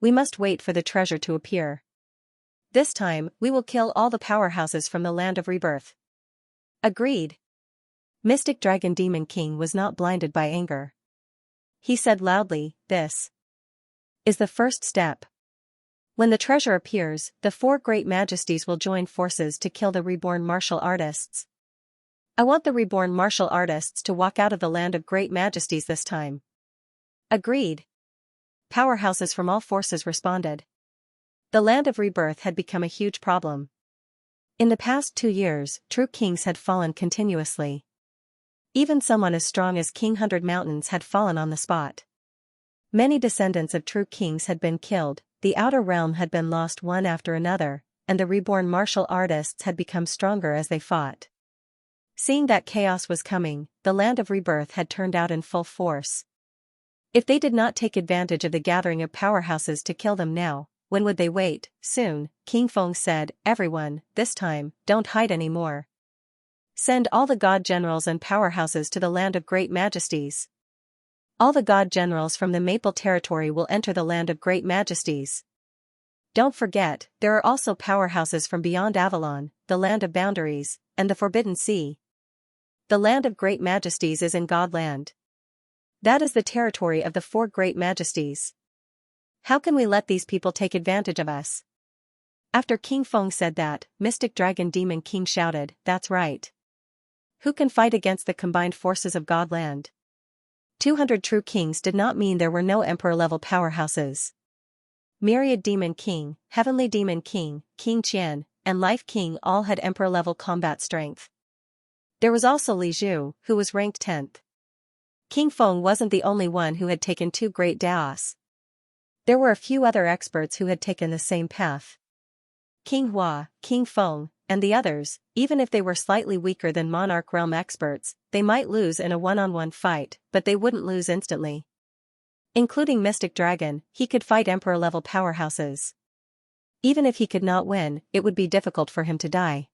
We must wait for the treasure to appear. This time, we will kill all the powerhouses from the land of rebirth. Agreed. Mystic Dragon Demon King was not blinded by anger. He said loudly, this is the first step. When the treasure appears, the four great majesties will join forces to kill the reborn martial artists. I want the reborn martial artists to walk out of the land of great majesties this time. Agreed. Powerhouses from all forces responded. The land of rebirth had become a huge problem. In the past 2 years, true kings had fallen continuously. Even someone as strong as King 100 Mountains had fallen on the spot. Many descendants of true kings had been killed, the outer realm had been lost one after another, and the reborn martial artists had become stronger as they fought. Seeing that chaos was coming, the land of rebirth had turned out in full force. If they did not take advantage of the gathering of powerhouses to kill them now, when would they wait? Soon, King Feng said, everyone, this time, don't hide anymore. Send all the god generals and powerhouses to the land of great majesties. All the god generals from the Maple territory will enter the land of great majesties. Don't forget, there are also powerhouses from beyond Avalon, the land of boundaries, and the Forbidden Sea. The land of great majesties is in Godland. That is the territory of the four great majesties. How can we let these people take advantage of us? After King Feng said that, Mystic Dragon Demon King shouted, that's right. Who can fight against the combined forces of Godland? 200 true kings did not mean there were no emperor-level powerhouses. Myriad Demon King, Heavenly Demon King, King Qian, and Life King all had emperor-level combat strength. There was also Li Zhu, who was ranked 10th. King Feng wasn't the only one who had taken 2 great daos. There were a few other experts who had taken the same path. King Hua, King Feng, and the others, even if they were slightly weaker than Monarch Realm experts, they might lose in a one-on-one fight, but they wouldn't lose instantly. Including Mystic Dragon, he could fight Emperor-level powerhouses. Even if he could not win, it would be difficult for him to die.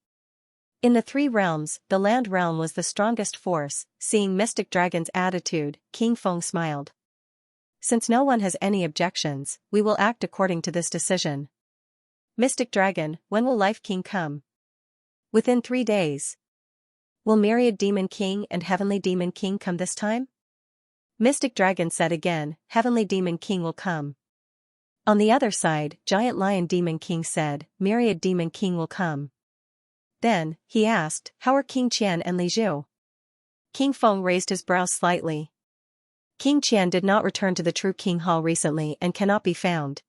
In the 3 realms, the land realm was the strongest force. Seeing Mystic Dragon's attitude, King Feng smiled. Since no one has any objections, we will act according to this decision. Mystic Dragon, when will Life King come? Within 3 days. Will Myriad Demon King and Heavenly Demon King come this time? Mystic Dragon said again, Heavenly Demon King will come. On the other side, Giant Lion Demon King said, Myriad Demon King will come. Then, he asked, how are King Qian and Li Zhu? King Feng raised his brows slightly. King Qian did not return to the True King Hall recently and cannot be found.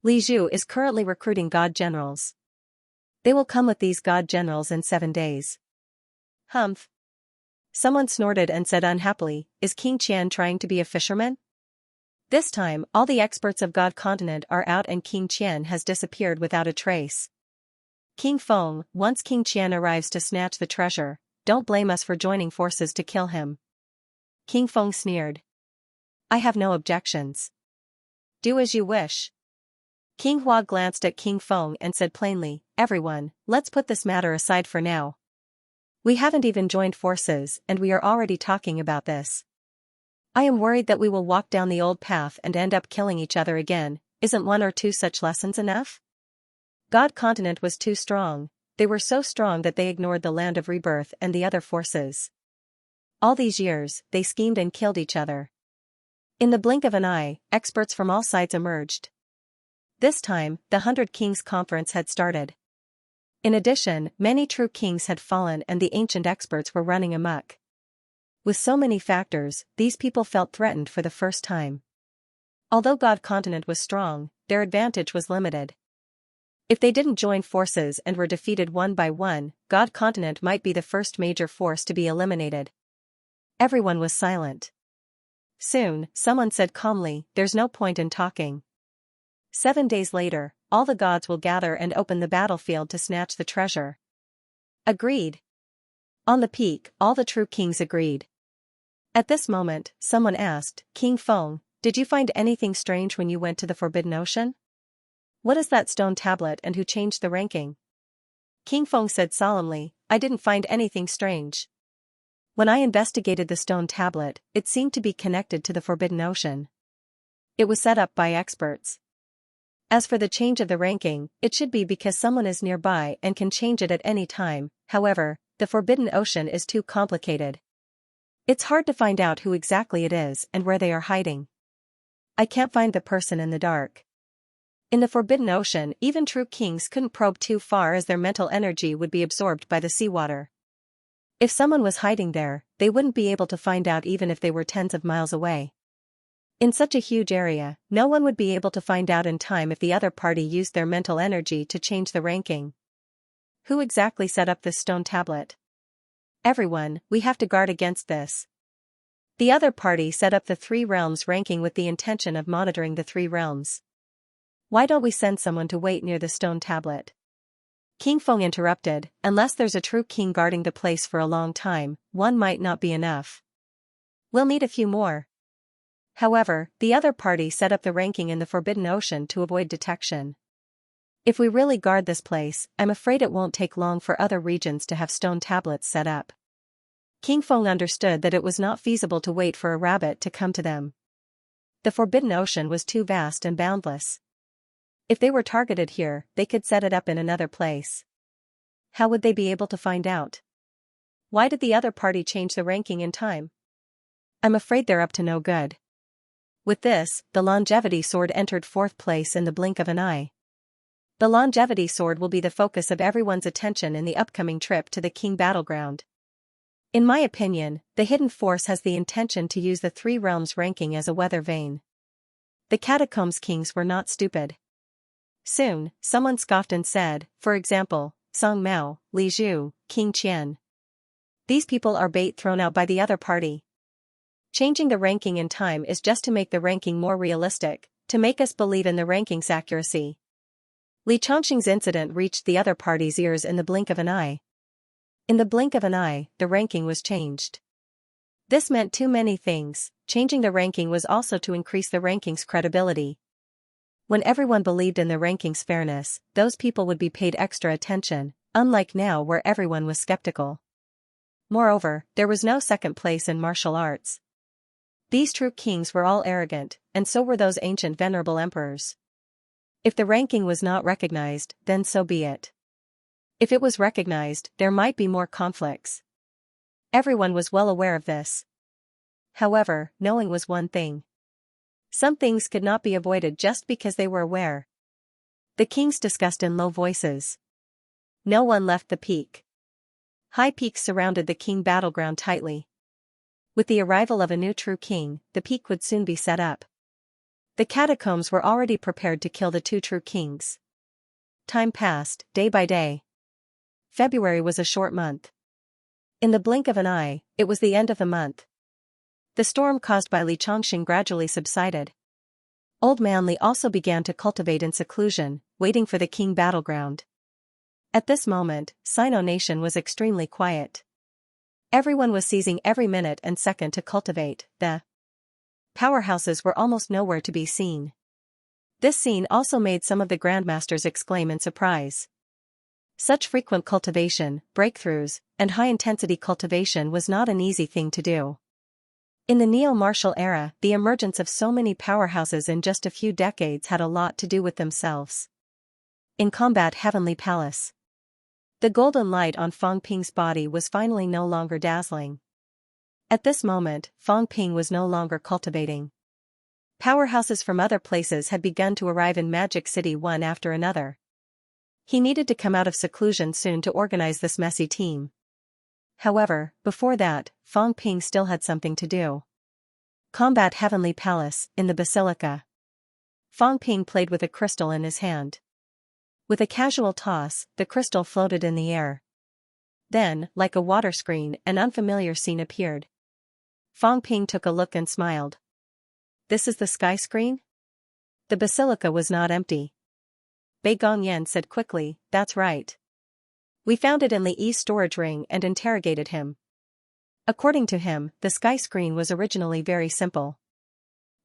Li Zhu is currently recruiting god generals. They will come with these god generals in 7 days. Humph. Someone snorted and said unhappily, "Is King Qian trying to be a fisherman?" This time, all the experts of God Continent are out and King Qian has disappeared without a trace. King Feng, once King Qian arrives to snatch the treasure, don't blame us for joining forces to kill him. King Feng sneered. I have no objections. Do as you wish. King Hua glanced at King Feng and said plainly, everyone, let's put this matter aside for now. We haven't even joined forces and we are already talking about this. I am worried that we will walk down the old path and end up killing each other again. Isn't one or two such lessons enough? God Continent was too strong. They were so strong that they ignored the Land of Rebirth and the other forces. All these years, they schemed and killed each other. In the blink of an eye, experts from all sides emerged. This time, the 100 Kings Conference had started. In addition, many true kings had fallen and the ancient experts were running amok. With so many factors, these people felt threatened for the first time. Although God Continent was strong, their advantage was limited. If they didn't join forces and were defeated one by one, God Continent might be the first major force to be eliminated. Everyone was silent. Soon, someone said calmly, there's no point in talking. 7 days later, all the gods will gather and open the battlefield to snatch the treasure. Agreed. On the peak, all the true kings agreed. At this moment, someone asked, King Feng, did you find anything strange when you went to the Forbidden Ocean? What is that stone tablet and who changed the ranking? King Feng said solemnly, I didn't find anything strange. When I investigated the stone tablet, it seemed to be connected to the Forbidden Ocean. It was set up by experts. As for the change of the ranking, it should be because someone is nearby and can change it at any time. However, the Forbidden Ocean is too complicated. It's hard to find out who exactly it is and where they are hiding. I can't find the person in the dark. In the Forbidden Ocean, even true kings couldn't probe too far as their mental energy would be absorbed by the seawater. If someone was hiding there, they wouldn't be able to find out even if they were tens of miles away. In such a huge area, no one would be able to find out in time if the other party used their mental energy to change the ranking. Who exactly set up this stone tablet? Everyone, we have to guard against this. The other party set up the 3 realms ranking with the intention of monitoring the 3 realms. Why don't we send someone to wait near the stone tablet? King Feng interrupted, unless there's a true king guarding the place for a long time, one might not be enough. We'll need a few more. However, the other party set up the ranking in the Forbidden Ocean to avoid detection. If we really guard this place, I'm afraid it won't take long for other regions to have stone tablets set up. King Feng understood that it was not feasible to wait for a rabbit to come to them. The Forbidden Ocean was too vast and boundless. If they were targeted here, they could set it up in another place. How would they be able to find out? Why did the other party change the ranking in time? I'm afraid they're up to no good. With this, the longevity sword entered 4th place in the blink of an eye. The longevity sword will be the focus of everyone's attention in the upcoming trip to the King Battleground. In my opinion, the hidden force has the intention to use the 3 realms ranking as a weather vane. The Catacombs Kings were not stupid. Soon, someone scoffed and said, for example, Song Mao, Li Zhu, King Qian. These people are bait thrown out by the other party. Changing the ranking in time is just to make the ranking more realistic, to make us believe in the ranking's accuracy. Li Chongqing's incident reached the other party's ears in the blink of an eye. In the blink of an eye, the ranking was changed. This meant too many things. Changing the ranking was also to increase the ranking's credibility. When everyone believed in the ranking's fairness, those people would be paid extra attention, unlike now where everyone was skeptical. Moreover, there was no second place in martial arts. These true kings were all arrogant, and so were those ancient venerable emperors. If the ranking was not recognized, then so be it. If it was recognized, there might be more conflicts. Everyone was well aware of this. However, knowing was one thing. Some things could not be avoided just because they were aware. The kings discussed in low voices. No one left the peak. High peaks surrounded the King Battleground tightly. With the arrival of a new true king, the peak would soon be set up. The catacombs were already prepared to kill the 2 true kings. Time passed, day by day. February was a short month. In the blink of an eye, it was the end of the month. The storm caused by Li Chongqing gradually subsided. Old Man Li also began to cultivate in seclusion, waiting for the king battleground. At this moment, Sino Nation was extremely quiet. Everyone was seizing every minute and second to cultivate. The powerhouses were almost nowhere to be seen. This scene also made some of the grandmasters exclaim in surprise. Such frequent cultivation, breakthroughs, and high-intensity cultivation was not an easy thing to do. In the neo-martial era, the emergence of so many powerhouses in just a few decades had a lot to do with themselves. In combat Heavenly Palace. The golden light on Fang Ping's body was finally no longer dazzling. At this moment, Fang Ping was no longer cultivating. Powerhouses from other places had begun to arrive in Magic City one after another. He needed to come out of seclusion soon to organize this messy team. However, before that, Fang Ping still had something to do. Combat Heavenly Palace, in the Basilica. Fang Ping played with a crystal in his hand. With a casual toss, the crystal floated in the air. Then, like a water screen, an unfamiliar scene appeared. Fang Ping took a look and smiled. This is the sky screen? The basilica was not empty. Bei Gongyan said quickly, that's right. We found it in Li Yi's storage ring and interrogated him. According to him, the sky screen was originally very simple.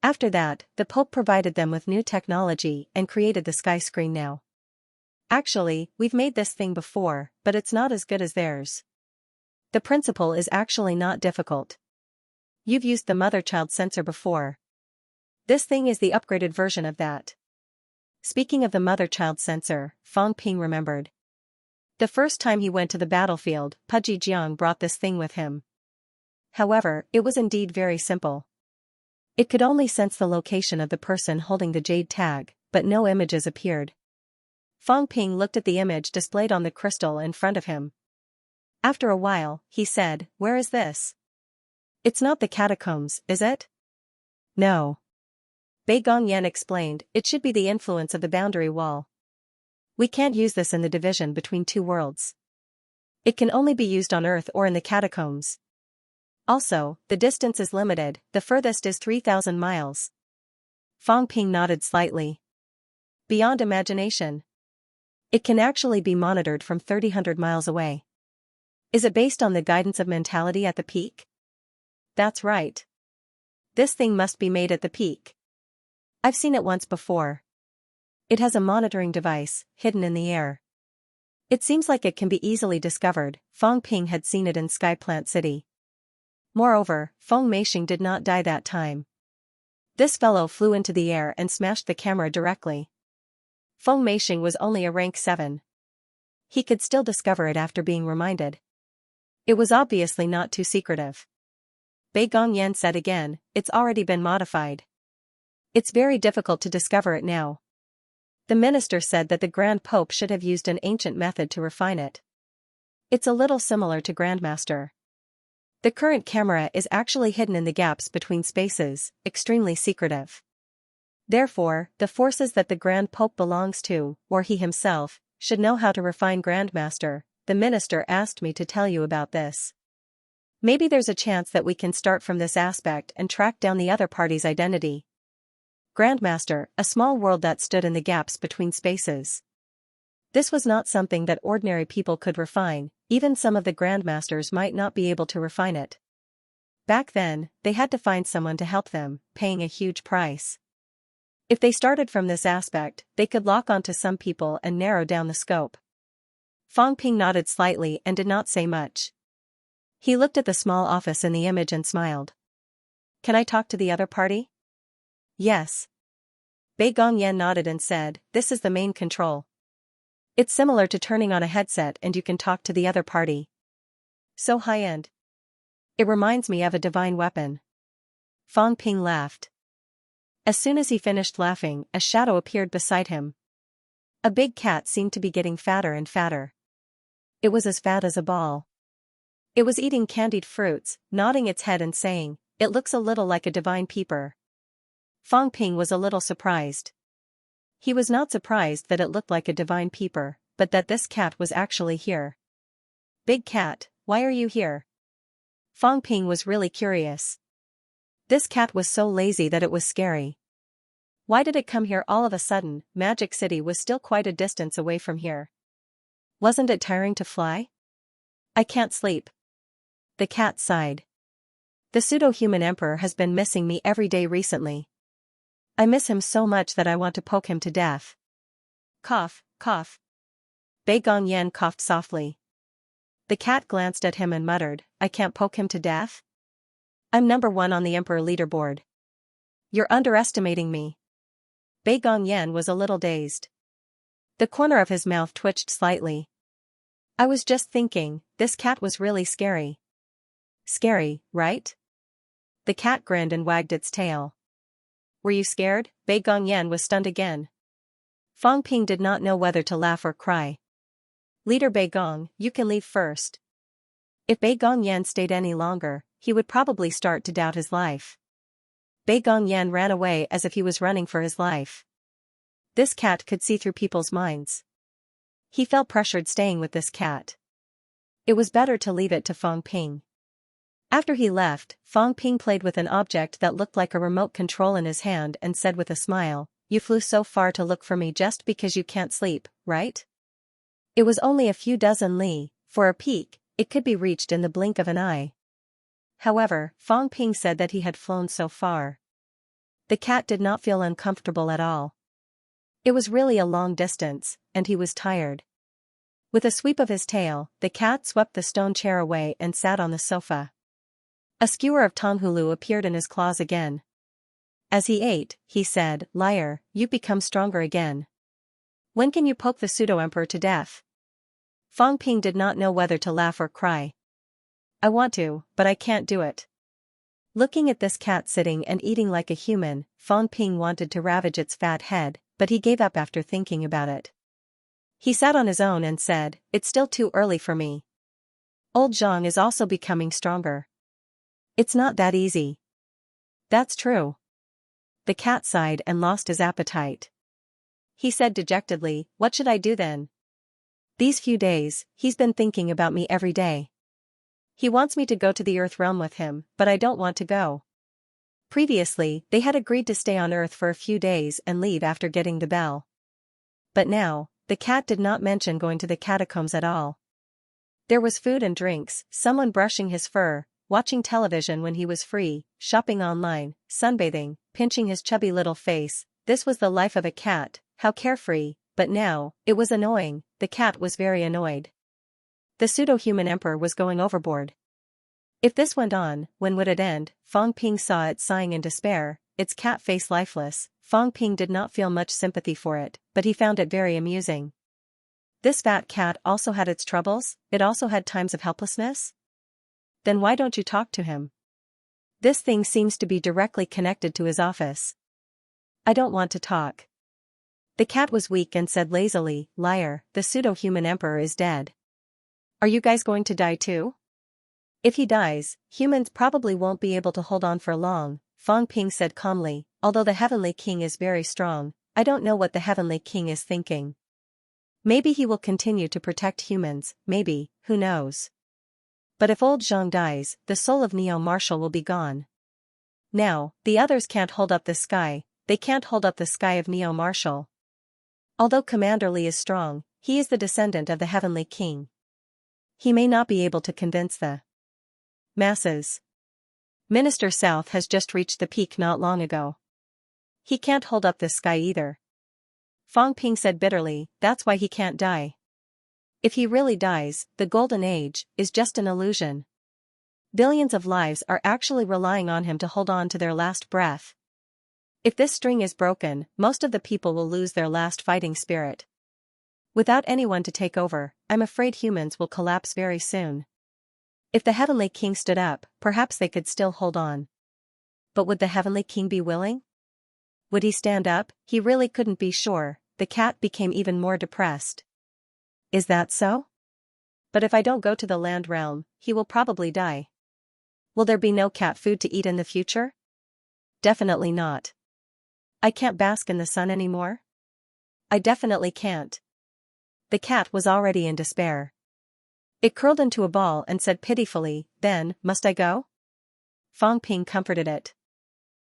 After that, the Pope provided them with new technology and created the sky screen now. Actually, we've made this thing before, but it's not as good as theirs. The principle is actually not difficult. You've used the mother-child sensor before. This thing is the upgraded version of that. Speaking of the mother-child sensor, Fang Ping remembered. The first time he went to the battlefield, Pudgy Jiang brought this thing with him. However, it was indeed very simple. It could only sense the location of the person holding the jade tag, but no images appeared. Fang Ping looked at the image displayed on the crystal in front of him. After a while, he said, "Where is this? It's not the catacombs, is it?" "No." Bei Gongyan explained, "It should be the influence of the boundary wall. We can't use this in the division between two worlds. It can only be used on Earth or in the catacombs. Also, the distance is limited, the furthest is 3,000 miles. Fang Ping nodded slightly. Beyond imagination. It can actually be monitored from 3,000 miles away. Is it based on the guidance of mentality at the peak? That's right. This thing must be made at the peak. I've seen it once before. It has a monitoring device, hidden in the air. It seems like it can be easily discovered. Fang Ping had seen it in Sky Plant City. Moreover, Feng Meixing did not die that time. This fellow flew into the air and smashed the camera directly. Feng Meixing was only a rank 7. He could still discover it after being reminded. It was obviously not too secretive. Bei Gongyan said again, "It's already been modified. It's very difficult to discover it now." The minister said that the Grand Pope should have used an ancient method to refine it. It's a little similar to Grandmaster. The current camera is actually hidden in the gaps between spaces, extremely secretive. Therefore, the forces that the Grand Pope belongs to, or he himself, should know how to refine Grandmaster. The minister asked me to tell you about this. Maybe there's a chance that we can start from this aspect and track down the other party's identity. Grandmaster, a small world that stood in the gaps between spaces. This was not something that ordinary people could refine, even some of the Grandmasters might not be able to refine it. Back then, they had to find someone to help them, paying a huge price. If they started from this aspect, they could lock onto some people and narrow down the scope. Fang Ping nodded slightly and did not say much. He looked at the small office in the image and smiled. "Can I talk to the other party?" "Yes." Bei Gongyan nodded and said, "This is the main control. It's similar to turning on a headset and you can talk to the other party. So high-end. It reminds me of a divine weapon." Fang Ping laughed. As soon as he finished laughing, a shadow appeared beside him. A big cat seemed to be getting fatter and fatter. It was as fat as a ball. It was eating candied fruits, nodding its head and saying, "It looks a little like a divine peeper." Fang Ping was a little surprised. He was not surprised that it looked like a divine peeper, but that this cat was actually here. "Big cat, why are you here?" Fong Ping was really curious. This cat was so lazy that it was scary. Why did it come here all of a sudden? Magic City was still quite a distance away from here. Wasn't it tiring to fly? I can't sleep. The cat sighed. The pseudo-human emperor has been missing me every day recently. I miss him so much that I want to poke him to death. Cough, cough. Bei Gongyan coughed softly. The cat glanced at him and muttered, I can't poke him to death? I'm number 1 on the emperor leaderboard. You're underestimating me. Bei Gongyan was a little dazed. The corner of his mouth twitched slightly. I was just thinking, this cat was really scary. Scary, right? The cat grinned and wagged its tail. Were you scared? Bei Gongyan was stunned again. Fong Ping did not know whether to laugh or cry. Leader Bei Gong, you can leave first. If Bei Gongyan stayed any longer, he would probably start to doubt his life. Bei Gongyan ran away as if he was running for his life. This cat could see through people's minds. He felt pressured staying with this cat. It was better to leave it to Fong Ping. After he left, Fong Ping played with an object that looked like a remote control in his hand and said with a smile, You flew so far to look for me just because you can't sleep, right? It was only a few dozen li. For a peak, it could be reached in the blink of an eye. However, Fong Ping said that he had flown so far. The cat did not feel uncomfortable at all. It was really a long distance, and he was tired. With a sweep of his tail, the cat swept the stone chair away and sat on the sofa. A skewer of tonghulu appeared in his claws again. As he ate, he said, Liar, you've become stronger again. When can you poke the pseudo-emperor to death? Fong Ping did not know whether to laugh or cry. I want to, but I can't do it. Looking at this cat sitting and eating like a human, Fong Ping wanted to ravage its fat head, but he gave up after thinking about it. He sat on his own and said, It's still too early for me. Old Zhang is also becoming stronger. It's not that easy. That's true. The cat sighed and lost his appetite. He said dejectedly, What should I do then? These few days, he's been thinking about me every day. He wants me to go to the Earth realm with him, but I don't want to go. Previously, they had agreed to stay on Earth for a few days and leave after getting the bell. But now, the cat did not mention going to the catacombs at all. There was food and drinks, someone brushing his fur, watching television when he was free, shopping online, sunbathing, pinching his chubby little face. This was the life of a cat, how carefree, but now, it was annoying, the cat was very annoyed. The pseudo-human emperor was going overboard. If this went on, when would it end? Fong Ping saw it sighing in despair, its cat face lifeless. Fong Ping did not feel much sympathy for it, but he found it very amusing. This fat cat also had its troubles, it also had times of helplessness? Then why don't you talk to him? This thing seems to be directly connected to his office. I don't want to talk. The cat was weak and said lazily, Liar, the pseudo-human emperor is dead. Are you guys going to die too? If he dies, humans probably won't be able to hold on for long, Fong Ping said calmly, although the Heavenly King is very strong, I don't know what the Heavenly King is thinking. Maybe he will continue to protect humans, maybe, who knows. But if old Zhang dies, the soul of Neo Marshall will be gone. Now, the others can't hold up the sky, they can't hold up the sky of Neo Marshall. Although Commander Li is strong, he is the descendant of the Heavenly King. He may not be able to convince the masses. Minister South has just reached the peak not long ago. He can't hold up this sky either. Fong Ping said bitterly, that's why he can't die. If he really dies, the Golden Age is just an illusion. Billions of lives are actually relying on him to hold on to their last breath. If this string is broken, most of the people will lose their last fighting spirit. Without anyone to take over, I'm afraid humans will collapse very soon. If the Heavenly King stood up, perhaps they could still hold on. But would the Heavenly King be willing? Would he stand up? He really couldn't be sure. The cat became even more depressed. Is that so? But if I don't go to the land realm, he will probably die. Will there be no cat food to eat in the future? Definitely not. I can't bask in the sun anymore? I definitely can't. The cat was already in despair. It curled into a ball and said pitifully, "Then, must I go?" Fang Ping comforted it.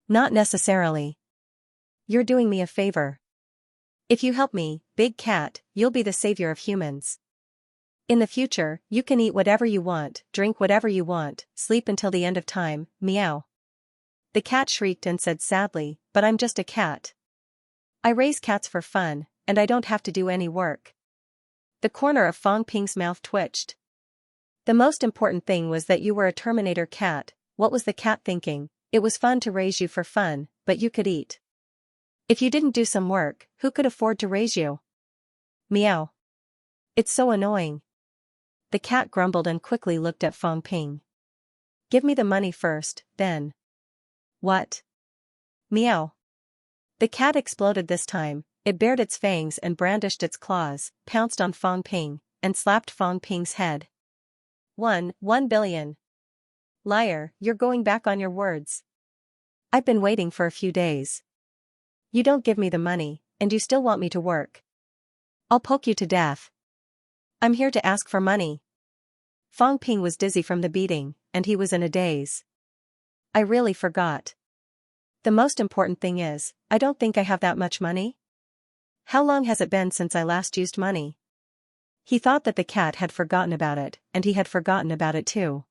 "Not necessarily. You're doing me a favor. If you help me, Big Cat, you'll be the savior of humans. In the future, you can eat whatever you want, drink whatever you want, sleep until the end of time, meow." The cat shrieked and said sadly, "But I'm just a cat. I raise cats for fun, and I don't have to do any work." The corner of Fang Ping's mouth twitched. The most important thing was that you were a Terminator cat. What was the cat thinking? It was fun to raise you for fun, but you could eat. If you didn't do some work, who could afford to raise you? Meow. It's so annoying. The cat grumbled and quickly looked at Fang Ping. "Give me the money first, then." "What?" Meow. The cat exploded this time. It bared its fangs and brandished its claws, pounced on Fang Ping, and slapped Fang Ping's head. 1 billion. Liar, you're going back on your words. I've been waiting for a few days. You don't give me the money, and you still want me to work. I'll poke you to death. I'm here to ask for money. Fang Ping was dizzy from the beating, and he was in a daze. I really forgot. The most important thing is, I don't think I have that much money. How long has it been since I last used money? He thought that the cat had forgotten about it, and he had forgotten about it too.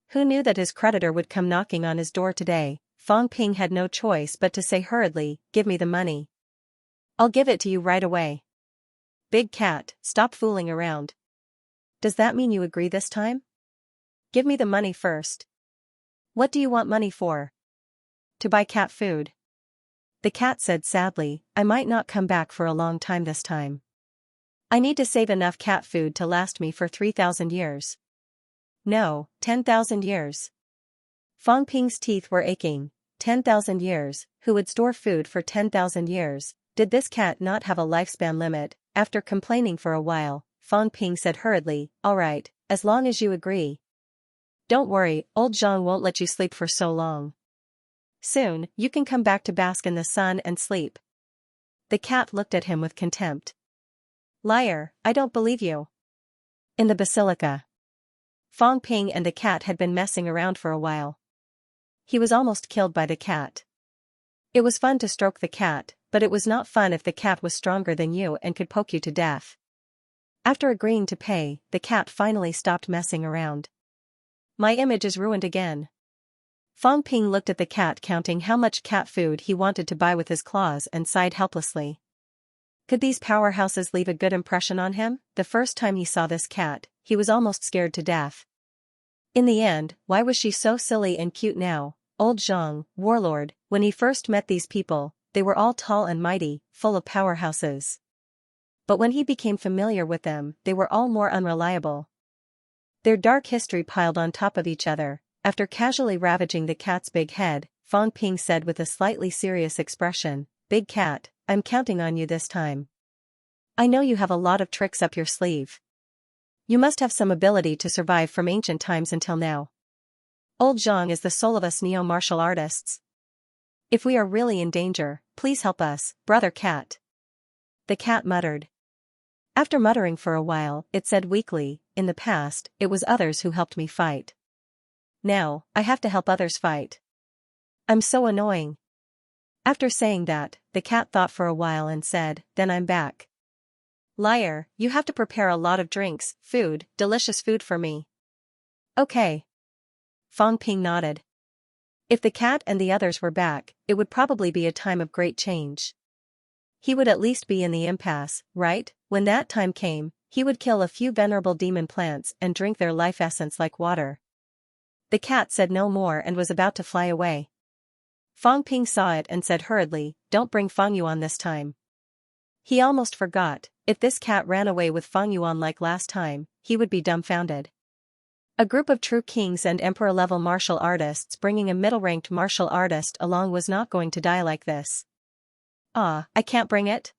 Who knew that his creditor would come knocking on his door today? Fang Ping had no choice but to say hurriedly, "Give me the money. I'll give it to you right away." Big Cat, stop fooling around. Does that mean you agree this time? Give me the money first. What do you want money for? To buy cat food. The cat said sadly, "I might not come back for a long time this time. I need to save enough cat food to last me for 3,000 years. No, 10,000 years. Fang Ping's teeth were aching. 10,000 years, who would store food for 10,000 years? Did this cat not have a lifespan limit? After complaining for a while, Fang Ping said hurriedly, "All right, as long as you agree. Don't worry, old Zhang won't let you sleep for so long. Soon, you can come back to bask in the sun and sleep." The cat looked at him with contempt. "Liar, I don't believe you." In the basilica. Fang Ping and the cat had been messing around for a while. He was almost killed by the cat. It was fun to stroke the cat, but it was not fun if the cat was stronger than you and could poke you to death. After agreeing to pay, the cat finally stopped messing around. My image is ruined again. Fang Ping looked at the cat counting how much cat food he wanted to buy with his claws and sighed helplessly. Could these powerhouses leave a good impression on him? The first time he saw this cat, he was almost scared to death. In the end, why was she so silly and cute now? Old Zhang, warlord, when he first met these people, they were all tall and mighty, full of powerhouses. But when he became familiar with them, they were all more unreliable. Their dark history piled on top of each other. After casually ravaging the cat's big head, Fang Ping said with a slightly serious expression, "Big Cat, I'm counting on you this time. I know you have a lot of tricks up your sleeve. You must have some ability to survive from ancient times until now. Old Zhang is the soul of us neo-martial artists. If we are really in danger, please help us, brother cat." The cat muttered. After muttering for a while, it said weakly, "In the past, it was others who helped me fight. Now, I have to help others fight. I'm so annoying." After saying that, the cat thought for a while and said, "Then I'm back." "Liar, you have to prepare a lot of drinks, food, delicious food for me." "Okay." Fang Ping nodded. If the cat and the others were back, it would probably be a time of great change. He would at least be in the impasse, right? When that time came, he would kill a few venerable demon plants and drink their life essence like water. The cat said no more and was about to fly away. Fang Ping saw it and said hurriedly, "Don't bring Fang Yuan this time." He almost forgot, if this cat ran away with Fang Yuan like last time, he would be dumbfounded. A group of true kings and emperor-level martial artists bringing a middle-ranked martial artist along was not going to die like this. "Ah, I can't bring it?"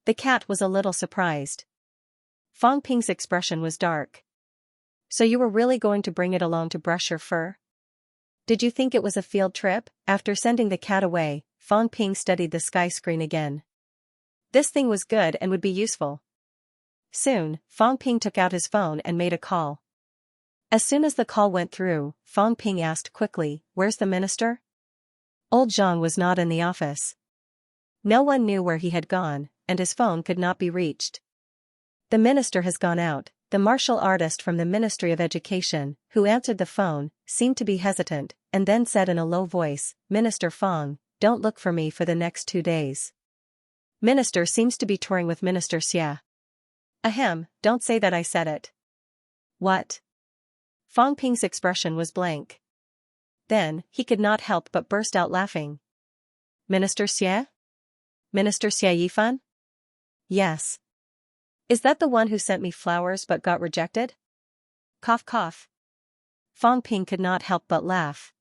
The cat was a little surprised. Fang Ping's expression was dark. "So you were really going to bring it along to brush your fur? Did you think it was a field trip?" After sending the cat away, Fang Ping studied the sky screen again. This thing was good and would be useful. Soon, Fang Ping took out his phone and made a call. As soon as the call went through, Fang Ping asked quickly, "Where's the minister?" Old Zhang was not in the office. No one knew where he had gone, and his phone could not be reached. "The minister has gone out," the martial artist from the Ministry of Education, who answered the phone, seemed to be hesitant, and then said in a low voice, "Minister Fang, don't look for me for the next 2 days. Minister seems to be touring with Minister Xia." "Ahem, don't say that I said it." "What?" Fang Ping's expression was blank. Then, he could not help but burst out laughing. "Minister Xie? Minister Xie Yifan? Yes. Is that the one who sent me flowers but got rejected?" Cough cough. Fang Ping could not help but laugh.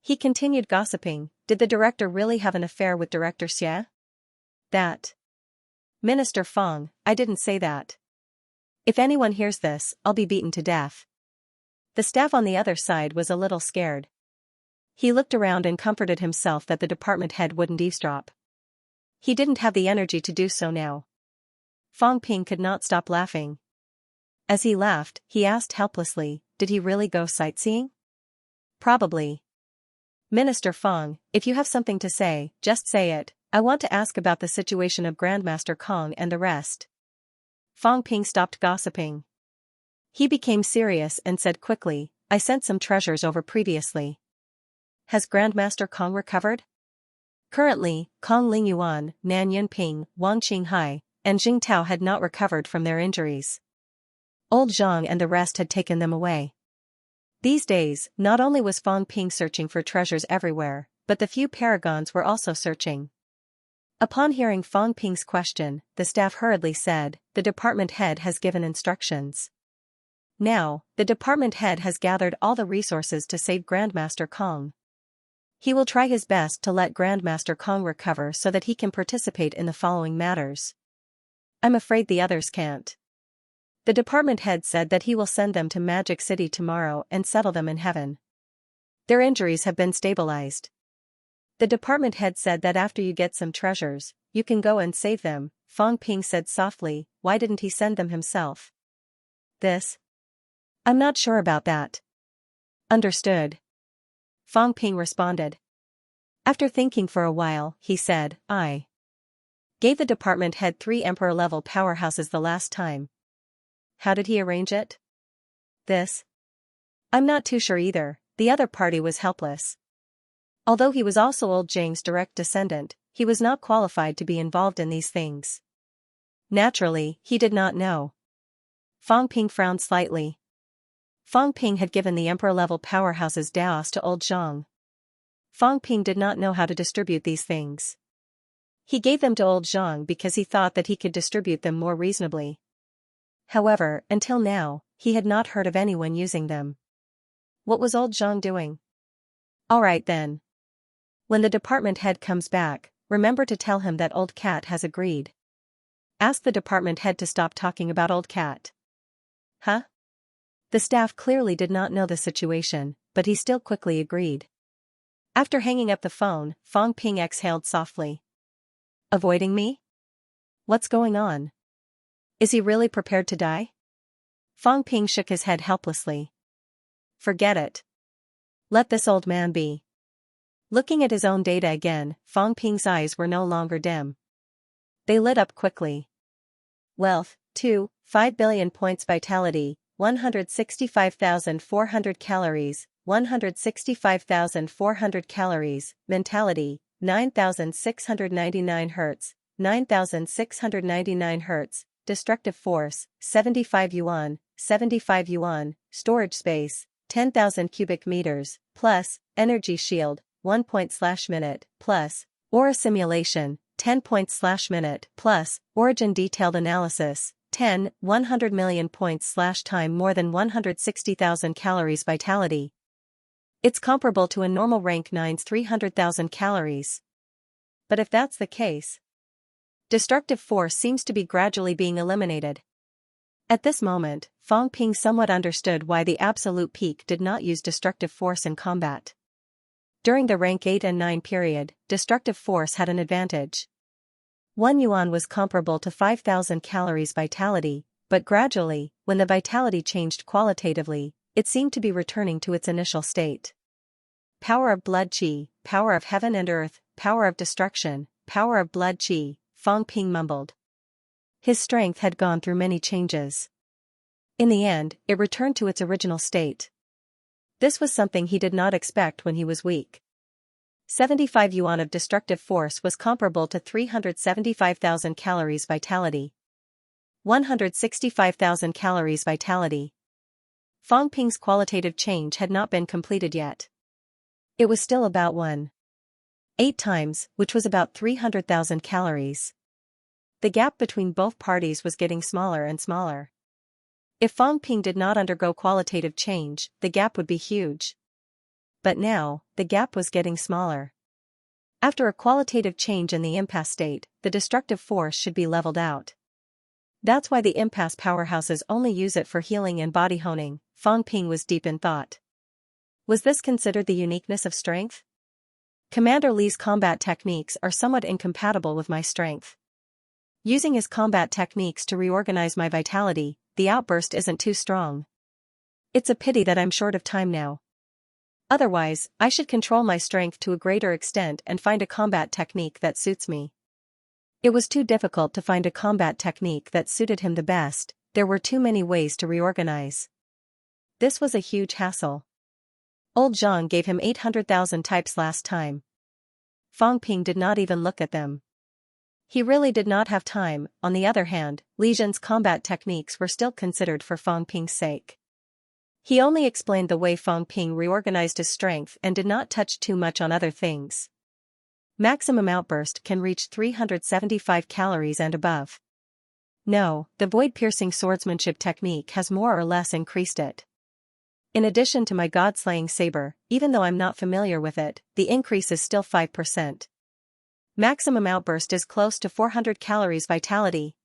He continued gossiping, "Did the director really have an affair with Director Xie?" "That. Minister Fang, I didn't say that. If anyone hears this, I'll be beaten to death." The staff on the other side was a little scared. He looked around and comforted himself that the department head wouldn't eavesdrop. He didn't have the energy to do so now. Fang Ping could not stop laughing. As he laughed, he asked helplessly, "Did he really go sightseeing?" "Probably." "Minister Fang, if you have something to say, just say it. I want to ask about the situation of Grandmaster Kong and the rest." Fang Ping stopped gossiping. He became serious and said quickly, "I sent some treasures over previously. Has Grandmaster Kong recovered?" Currently, Kong Lingyuan, Nan Yunping, Wang Qinghai, and Jing Tao had not recovered from their injuries. Old Zhang and the rest had taken them away. These days, not only was Fang Ping searching for treasures everywhere, but the few paragons were also searching. Upon hearing Fang Ping's question, the staff hurriedly said, "The department head has given instructions. Now, the department head has gathered all the resources to save Grandmaster Kong. He will try his best to let Grandmaster Kong recover so that he can participate in the following matters. I'm afraid the others can't. The department head said that he will send them to Magic City tomorrow and settle them in heaven. Their injuries have been stabilized. The department head said that after you get some treasures, you can go and save them." Fang Ping said softly, "Why didn't he send them himself?" "This? I'm not sure about that." "Understood." Fang Ping responded. After thinking for a while, he said, "I gave the department head 3 emperor-level powerhouses the last time. How did he arrange it?" "This? I'm not too sure either. The other party was helpless. Although he was also old Zhang's direct descendant, he was not qualified to be involved in these things. Naturally, he did not know." Fang Ping frowned slightly. Fang Ping had given the emperor-level powerhouses Daos to old Zhang. Fang Ping did not know how to distribute these things. He gave them to old Zhang because he thought that he could distribute them more reasonably. However, until now, he had not heard of anyone using them. What was old Zhang doing? "All right then. When the department head comes back, remember to tell him that old cat has agreed. Ask the department head to stop talking about old cat." "Huh?" The staff clearly did not know the situation, but he still quickly agreed. After hanging up the phone, Fang Ping exhaled softly. "Avoiding me? What's going on? Is he really prepared to die?" Fang Ping shook his head helplessly. "Forget it. Let this old man be." Looking at his own data again, Fang Ping's eyes were no longer dim. They lit up quickly. Wealth, 2, 5 billion points. Vitality, 165,400 calories, 165,400 calories. Mentality, 9,699 Hz, 9,699 Hz. Destructive force, 75 yuan, 75 yuan. Storage space, 10,000 cubic meters, plus, energy shield, 1 point/minute, plus, aura simulation, 10 points/minute, plus, origin detailed analysis, 100 million points/time. More than 160,000 calories. Vitality. It's comparable to a normal rank 9's 300,000 calories. But if that's the case, destructive force seems to be gradually being eliminated. At this moment, Fang Ping somewhat understood why the absolute peak did not use destructive force in combat. During the rank 8 and 9 period, destructive force had an advantage. 1 yuan was comparable to 5,000 calories vitality, but gradually, when the vitality changed qualitatively, it seemed to be returning to its initial state. Power of blood qi, power of heaven and earth, power of destruction, power of blood qi, Fang Ping mumbled. His strength had gone through many changes. In the end, it returned to its original state. This was something he did not expect when he was weak. 75 yuan of destructive force was comparable to 375,000 calories vitality. 165,000 calories vitality. Fang Ping's qualitative change had not been completed yet. It was still about 1.8 times, which was about 300,000 calories. The gap between both parties was getting smaller and smaller. If Fang Ping did not undergo qualitative change, the gap would be huge. But now, the gap was getting smaller. After a qualitative change in the impasse state, the destructive force should be leveled out. That's why the impasse powerhouses only use it for healing and body honing. Fang Ping was deep in thought. Was this considered the uniqueness of strength? Commander Li's combat techniques are somewhat incompatible with my strength. Using his combat techniques to reorganize my vitality, the outburst isn't too strong. It's a pity that I'm short of time now. Otherwise, I should control my strength to a greater extent and find a combat technique that suits me. It was too difficult to find a combat technique that suited him the best, there were too many ways to reorganize. This was a huge hassle. Old Zhang gave him 800,000 types last time. Fang Ping did not even look at them. He really did not have time. On the other hand, Li Zhen's combat techniques were still considered for Fang Ping's sake. He only explained the way Fang Ping reorganized his strength and did not touch too much on other things. Maximum outburst can reach 375 calories and above. No, the void-piercing swordsmanship technique has more or less increased it. In addition to my god-slaying saber, even though I'm not familiar with it, the increase is still 5%. Maximum outburst is close to 400 calories vitality.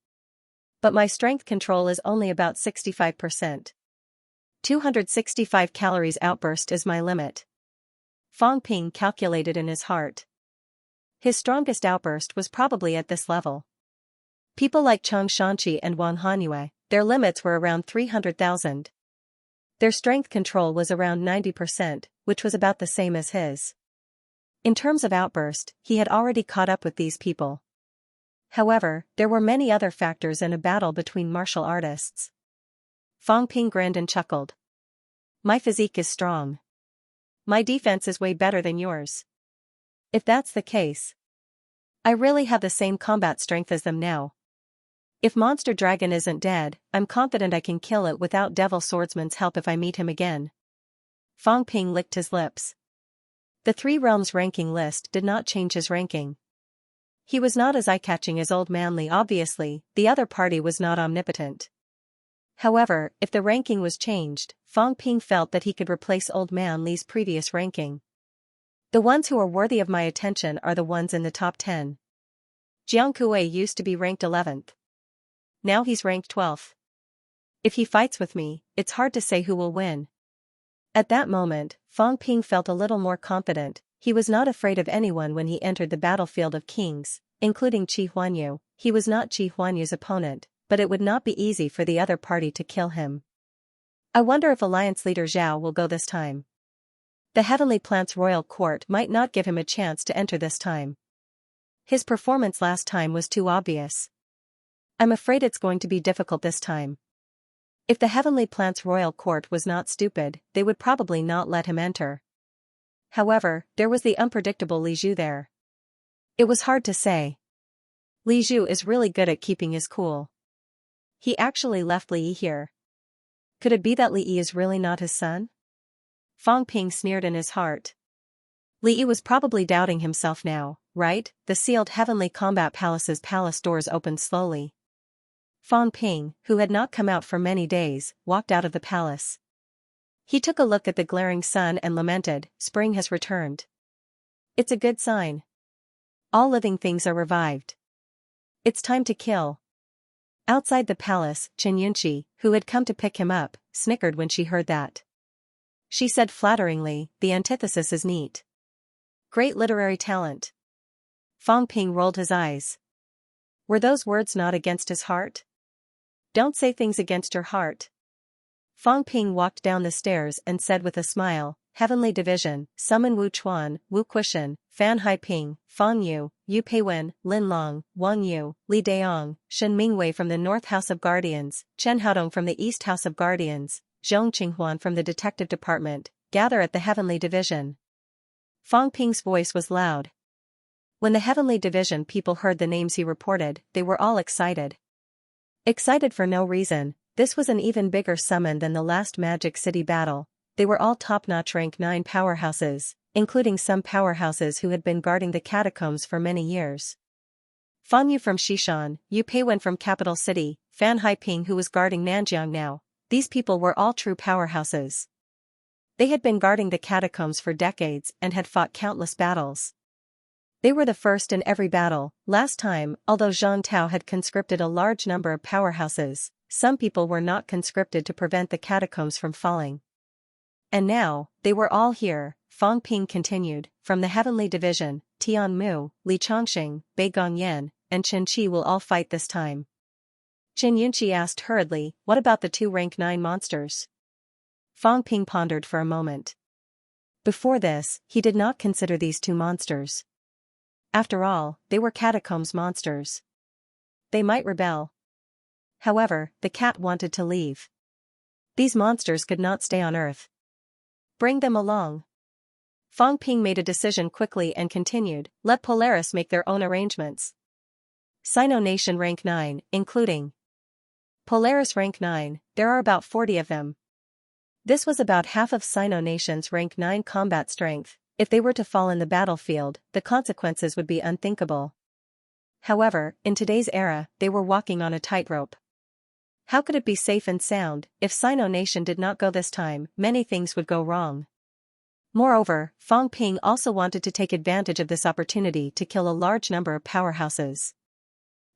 But my strength control is only about 65%. 265 calories outburst is my limit. Fang Ping calculated in his heart. His strongest outburst was probably at this level. People like Xianxia and Wang Hanyue, their limits were around 300,000. Their strength control was around 90%, which was about the same as his. In terms of outburst, he had already caught up with these people. However, there were many other factors in a battle between martial artists. Fang Ping grinned and chuckled. My physique is strong. My defense is way better than yours. If that's the case, I really have the same combat strength as them now. If Monster Dragon isn't dead, I'm confident I can kill it without Devil Swordsman's help if I meet him again. Fang Ping licked his lips. The Three Realms ranking list did not change his ranking. He was not as eye-catching as Old Man Li. Obviously, the other party was not omnipotent. However, if the ranking was changed, Fang Ping felt that he could replace Old Man Li's previous ranking. The ones who are worthy of my attention are the ones in the top 10. Jiang Kuei used to be ranked 11th. Now he's ranked 12th. If he fights with me, it's hard to say who will win. At that moment, Fang Ping felt a little more confident. He was not afraid of anyone when he entered the battlefield of kings, including Qi Huanyu. He was not Qi Huanyu's opponent, but it would not be easy for the other party to kill him. I wonder if Alliance leader Zhao will go this time. The Heavenly Plant's royal court might not give him a chance to enter this time. His performance last time was too obvious. I'm afraid it's going to be difficult this time. If the Heavenly Plant's royal court was not stupid, they would probably not let him enter. However, there was the unpredictable Li Zhu there. It was hard to say. Li Zhu is really good at keeping his cool. He actually left Li Yi here. Could it be that Li Yi is really not his son? Fang Ping sneered in his heart. Li Yi was probably doubting himself now, right? The sealed Heavenly Combat Palace's palace doors opened slowly. Fang Ping, who had not come out for many days, walked out of the palace. He took a look at the glaring sun and lamented, spring has returned. It's a good sign. All living things are revived. It's time to kill. Outside the palace, Chen Yunqi, who had come to pick him up, snickered when she heard that. She said flatteringly, the antithesis is neat. Great literary talent. Fang Ping rolled his eyes. Were those words not against his heart? Don't say things against your heart. Fang Ping walked down the stairs and said with a smile, Heavenly Division, summon Wu Chuan, Wu Quishan, Fan Haiping, Fang Yu, Yu Peiwen, Lin Long, Wang Yu, Li Daong, Shen Mingwei from the North House of Guardians, Chen Haodong from the East House of Guardians, Zhong Qinghuan from the Detective Department, gather at the Heavenly Division. Fang Ping's voice was loud. When the Heavenly Division people heard the names he reported, they were all excited. Excited for no reason. This was an even bigger summon than the last Magic City battle. They were all top-notch rank 9 powerhouses, including some powerhouses who had been guarding the catacombs for many years. Fang Yu from Xishan, Yu Peiwen from Capital City, Fan Haiping who was guarding Nanjiang now. These people were all true powerhouses. They had been guarding the catacombs for decades and had fought countless battles. They were the first in every battle. Last time, although Zhang Tao had conscripted a large number of powerhouses, some people were not conscripted to prevent the catacombs from falling. And now, they were all here, Fang Ping continued, from the Heavenly Division, Tian Mu, Li Chongxing, Bei Gongyan, and Chen Qi will all fight this time. Qin Yunqi asked hurriedly, what about the 2 rank 9 monsters? Fang Ping pondered for a moment. Before this, he did not consider these 2 monsters. After all, they were catacombs monsters. They might rebel. However, the cat wanted to leave. These monsters could not stay on Earth. Bring them along. Fang Ping made a decision quickly and continued, let Polaris make their own arrangements. Sino Nation rank 9, including Polaris rank 9, there are about 40 of them. This was about half of Sino Nation's rank 9 combat strength. If they were to fall in the battlefield, the consequences would be unthinkable. However, in today's era, they were walking on a tightrope. How could it be safe and sound? If Sino Nation did not go this time, many things would go wrong. Moreover, Fang Ping also wanted to take advantage of this opportunity to kill a large number of powerhouses.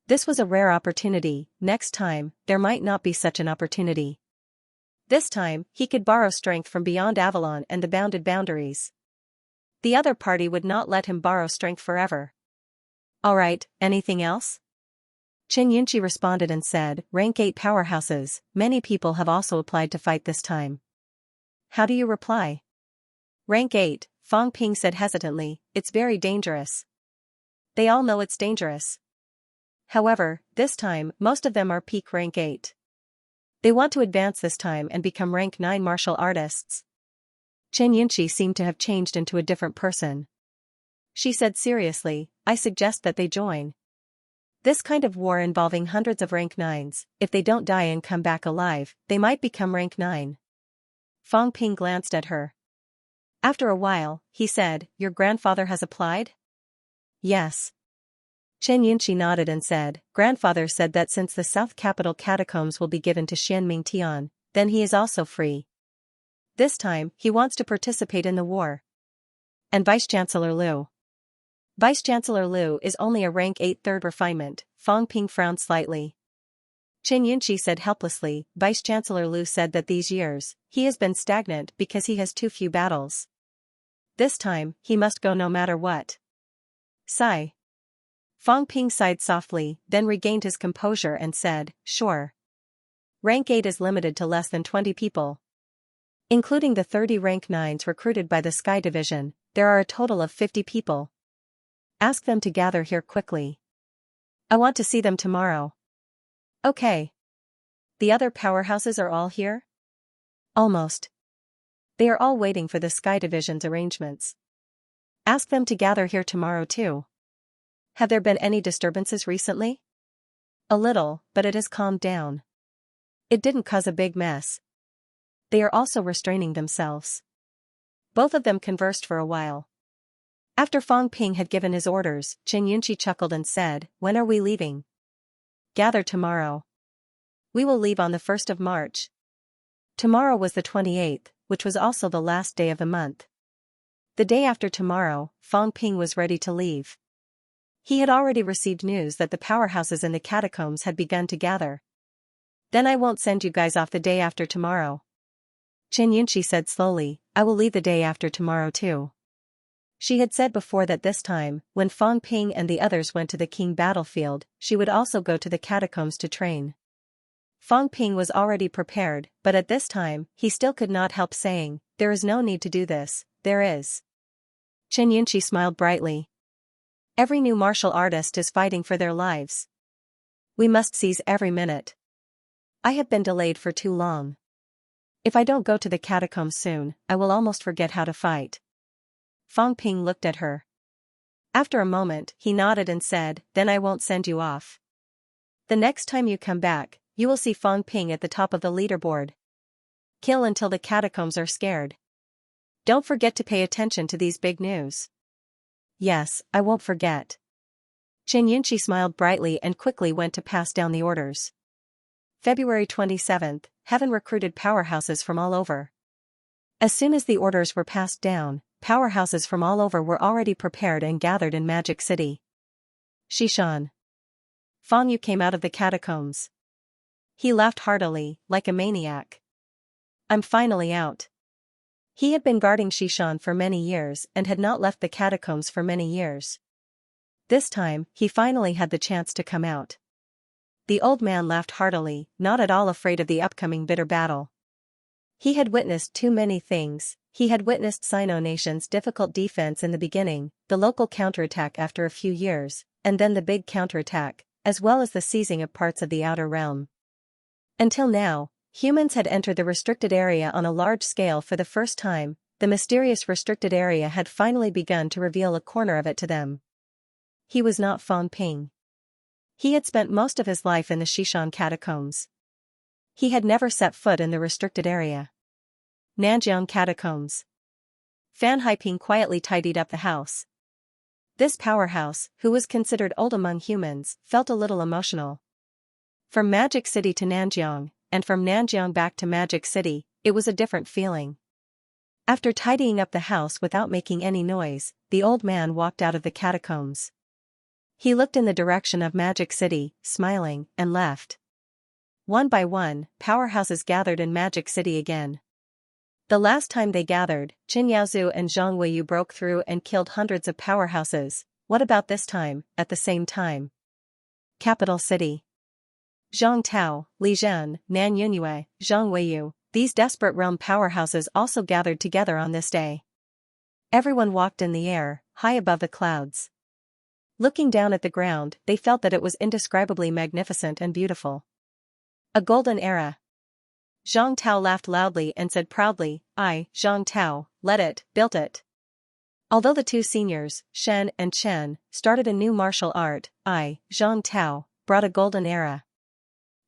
This was a rare opportunity. Next time, there might not be such an opportunity. This time, he could borrow strength from beyond Avalon and the bounded boundaries. The other party would not let him borrow strength forever. Alright, anything else? Qin Yunqi responded and said, rank 8 powerhouses, many people have also applied to fight this time. How do you reply? Rank 8, Fang Ping said hesitantly, it's very dangerous. They all know it's dangerous. However, this time, most of them are peak rank 8. They want to advance this time and become rank 9 martial artists. Qin Yunqi seemed to have changed into a different person. She said seriously, I suggest that they join. This kind of war involving hundreds of rank 9s, if they don't die and come back alive, they might become rank 9. Fang Ping glanced at her. After a while, he said, your grandfather has applied? Yes. Qin Yunqi nodded and said, grandfather said that since the South Capital catacombs will be given to Xianming Tian, then he is also free. This time, he wants to participate in the war. And Vice-Chancellor Liu. Vice-Chancellor Liu is only a rank 8 third refinement, Fang Ping frowned slightly. Qin Yunqi said helplessly, Vice-Chancellor Liu said that these years, he has been stagnant because he has too few battles. This time, he must go no matter what. Sigh. Fang Ping sighed softly, then regained his composure and said, sure. Rank 8 is limited to less than 20 people. Including the 30 rank 9s recruited by the Sky Division, there are a total of 50 people. Ask them to gather here quickly. I want to see them tomorrow. Okay. The other powerhouses are all here? Almost. They are all waiting for the Sky Division's arrangements. Ask them to gather here tomorrow too. Have there been any disturbances recently? A little, but it has calmed down. It didn't cause a big mess. They are also restraining themselves. Both of them conversed for a while. After Fang Ping had given his orders, Qin Yunqi chuckled and said, when are we leaving? Gather tomorrow. We will leave on the 1st of March. Tomorrow was the 28th, which was also the last day of the month. The day after tomorrow, Fang Ping was ready to leave. He had already received news that the powerhouses in the catacombs had begun to gather. Then I won't send you guys off the day after tomorrow. Qin Yunqi said slowly, I will leave the day after tomorrow too. She had said before that this time, when Fang Ping and the others went to the King battlefield, she would also go to the catacombs to train. Fang Ping was already prepared, but at this time, he still could not help saying, "There is no need to do this, there is." Xianxia smiled brightly. Every new martial artist is fighting for their lives. We must seize every minute. I have been delayed for too long. If I don't go to the catacombs soon, I will almost forget how to fight. Fang Ping looked at her. After a moment, he nodded and said, "Then I won't send you off. The next time you come back, you will see Fang Ping at the top of the leaderboard. Kill until the catacombs are scared. Don't forget to pay attention to these big news." "Yes, I won't forget." Xianxia smiled brightly and quickly went to pass down the orders. February 27th, Heaven recruited powerhouses from all over. As soon as the orders were passed down, powerhouses from all over were already prepared and gathered in Magic City. Xishan. Fang Yu came out of the catacombs. He laughed heartily, like a maniac. "I'm finally out." He had been guarding Xishan for many years and had not left the catacombs for many years. This time, he finally had the chance to come out. The old man laughed heartily, not at all afraid of the upcoming bitter battle. He had witnessed too many things. He had witnessed Sino Nation's difficult defense in the beginning, the local counterattack after a few years, and then the big counterattack, as well as the seizing of parts of the outer realm. Until now, humans had entered the restricted area on a large scale for the first time. The mysterious restricted area had finally begun to reveal a corner of it to them. He was not Fang Ping. He had spent most of his life in the Xishan catacombs. He had never set foot in the restricted area. Nanjiang catacombs. Fan Haiping quietly tidied up the house. This powerhouse, who was considered old among humans, felt a little emotional. From Magic City to Nanjiang, and from Nanjiang back to Magic City, it was a different feeling. After tidying up the house without making any noise, the old man walked out of the catacombs. He looked in the direction of Magic City, smiling, and left. One by one, powerhouses gathered in Magic City again. The last time they gathered, Qin Yaozu and Zhang Weiyu broke through and killed hundreds of powerhouses. What about this time, at the same time? Capital City. Zhang Tao, Li Zhen, Nan Yunyue, Zhang Weiyu, these desperate realm powerhouses also gathered together on this day. Everyone walked in the air, high above the clouds. Looking down at the ground, they felt that it was indescribably magnificent and beautiful. A golden era. Zhang Tao laughed loudly and said proudly, "I, Zhang Tao, built it." Although the two seniors, Shen and Chen, started a new martial art, I, Zhang Tao, brought a golden era.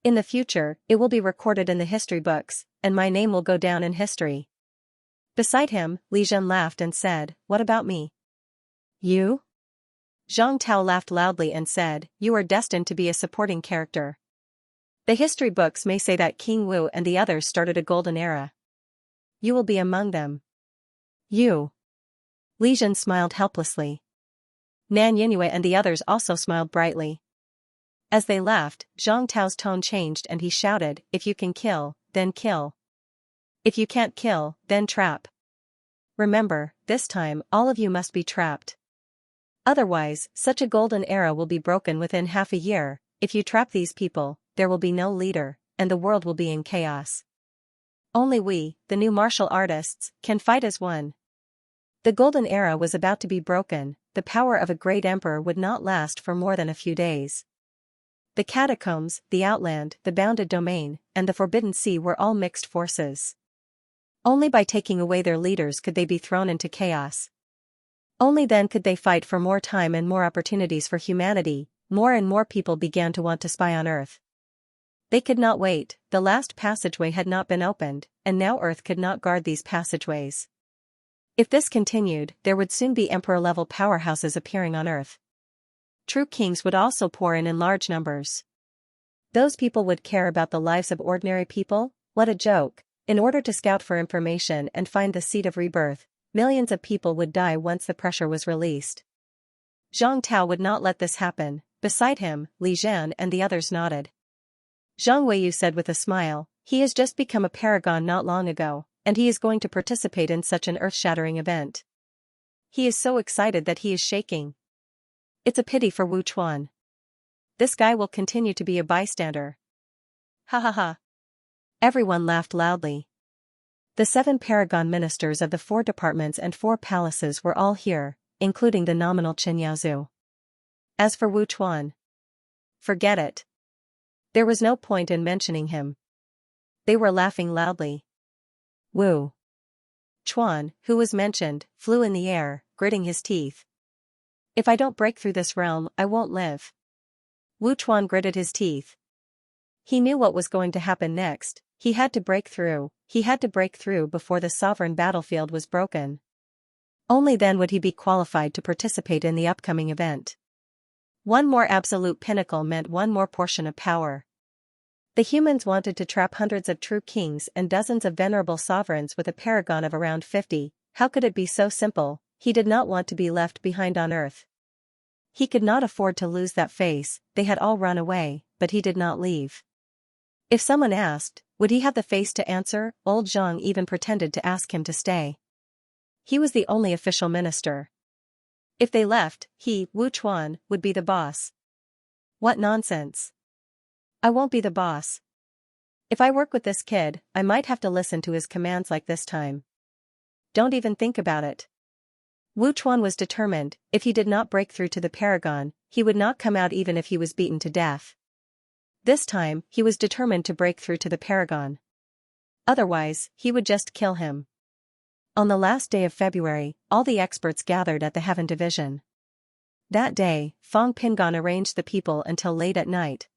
In the future, it will be recorded in the history books, and my name will go down in history. Beside him, Li Zhen laughed and said, "What about me?" "You?" Zhang Tao laughed loudly and said, "You are destined to be a supporting character. The history books may say that King Wu and the others started a golden era. You will be among them." "You?" Li Zhen smiled helplessly. Nan Yunyue and the others also smiled brightly. As they laughed, Zhang Tao's tone changed and he shouted, "If you can kill, then kill. If you can't kill, then trap. Remember, this time, all of you must be trapped. Otherwise, such a golden era will be broken within half a year. If you trap these people, there will be no leader, and the world will be in chaos. Only we, the new martial artists, can fight as one." The golden era was about to be broken. The power of a great emperor would not last for more than a few days. The catacombs, the outland, the bounded domain, and the forbidden sea were all mixed forces. Only by taking away their leaders could they be thrown into chaos. Only then could they fight for more time and more opportunities for humanity. More and more people began to want to spy on Earth. They could not wait, the last passageway had not been opened, and now Earth could not guard these passageways. If this continued, there would soon be emperor-level powerhouses appearing on Earth. True kings would also pour in large numbers. Those people would care about the lives of ordinary people? What a joke. In order to scout for information and find the seed of rebirth, millions of people would die once the pressure was released. Zhang Tao would not let this happen. Beside him, Li Zhen and the others nodded. Zhang Weiyu said with a smile, "He has just become a paragon not long ago, and he is going to participate in such an earth-shattering event." He is so excited that he is shaking. It's a pity for Wu Chuan. This guy will continue to be a bystander. Ha ha ha. Everyone laughed loudly. The 7 paragon ministers of the 4 departments and 4 palaces were all here, including the nominal Qin Yaozu. As for Wu Chuan, forget it. There was no point in mentioning him. They were laughing loudly. Wu Chuan, who was mentioned, flew in the air, gritting his teeth. If I don't break through this realm, I won't live. Wu Chuan gritted his teeth. He knew what was going to happen next. He had to break through before the sovereign battlefield was broken. Only then would he be qualified to participate in the upcoming event. One more absolute pinnacle meant one more portion of power. The humans wanted to trap hundreds of true kings and dozens of venerable sovereigns with a paragon of around 50. How could it be so simple? He did not want to be left behind on Earth. He could not afford to lose that face. They had all run away, but he did not leave. If someone asked, would he have the face to answer? Old Zhang even pretended to ask him to stay. He was the only official minister. If they left, he, Wu Chuan, would be the boss. What nonsense. I won't be the boss. If I work with this kid, I might have to listen to his commands like this time. Don't even think about it. Wu Chuan was determined. If he did not break through to the paragon, he would not come out even if he was beaten to death. This time, he was determined to break through to the paragon. Otherwise, he would just kill him. On the last day of February, all the experts gathered at the Heaven Division. That day, Fong Pingon arranged the people until late at night.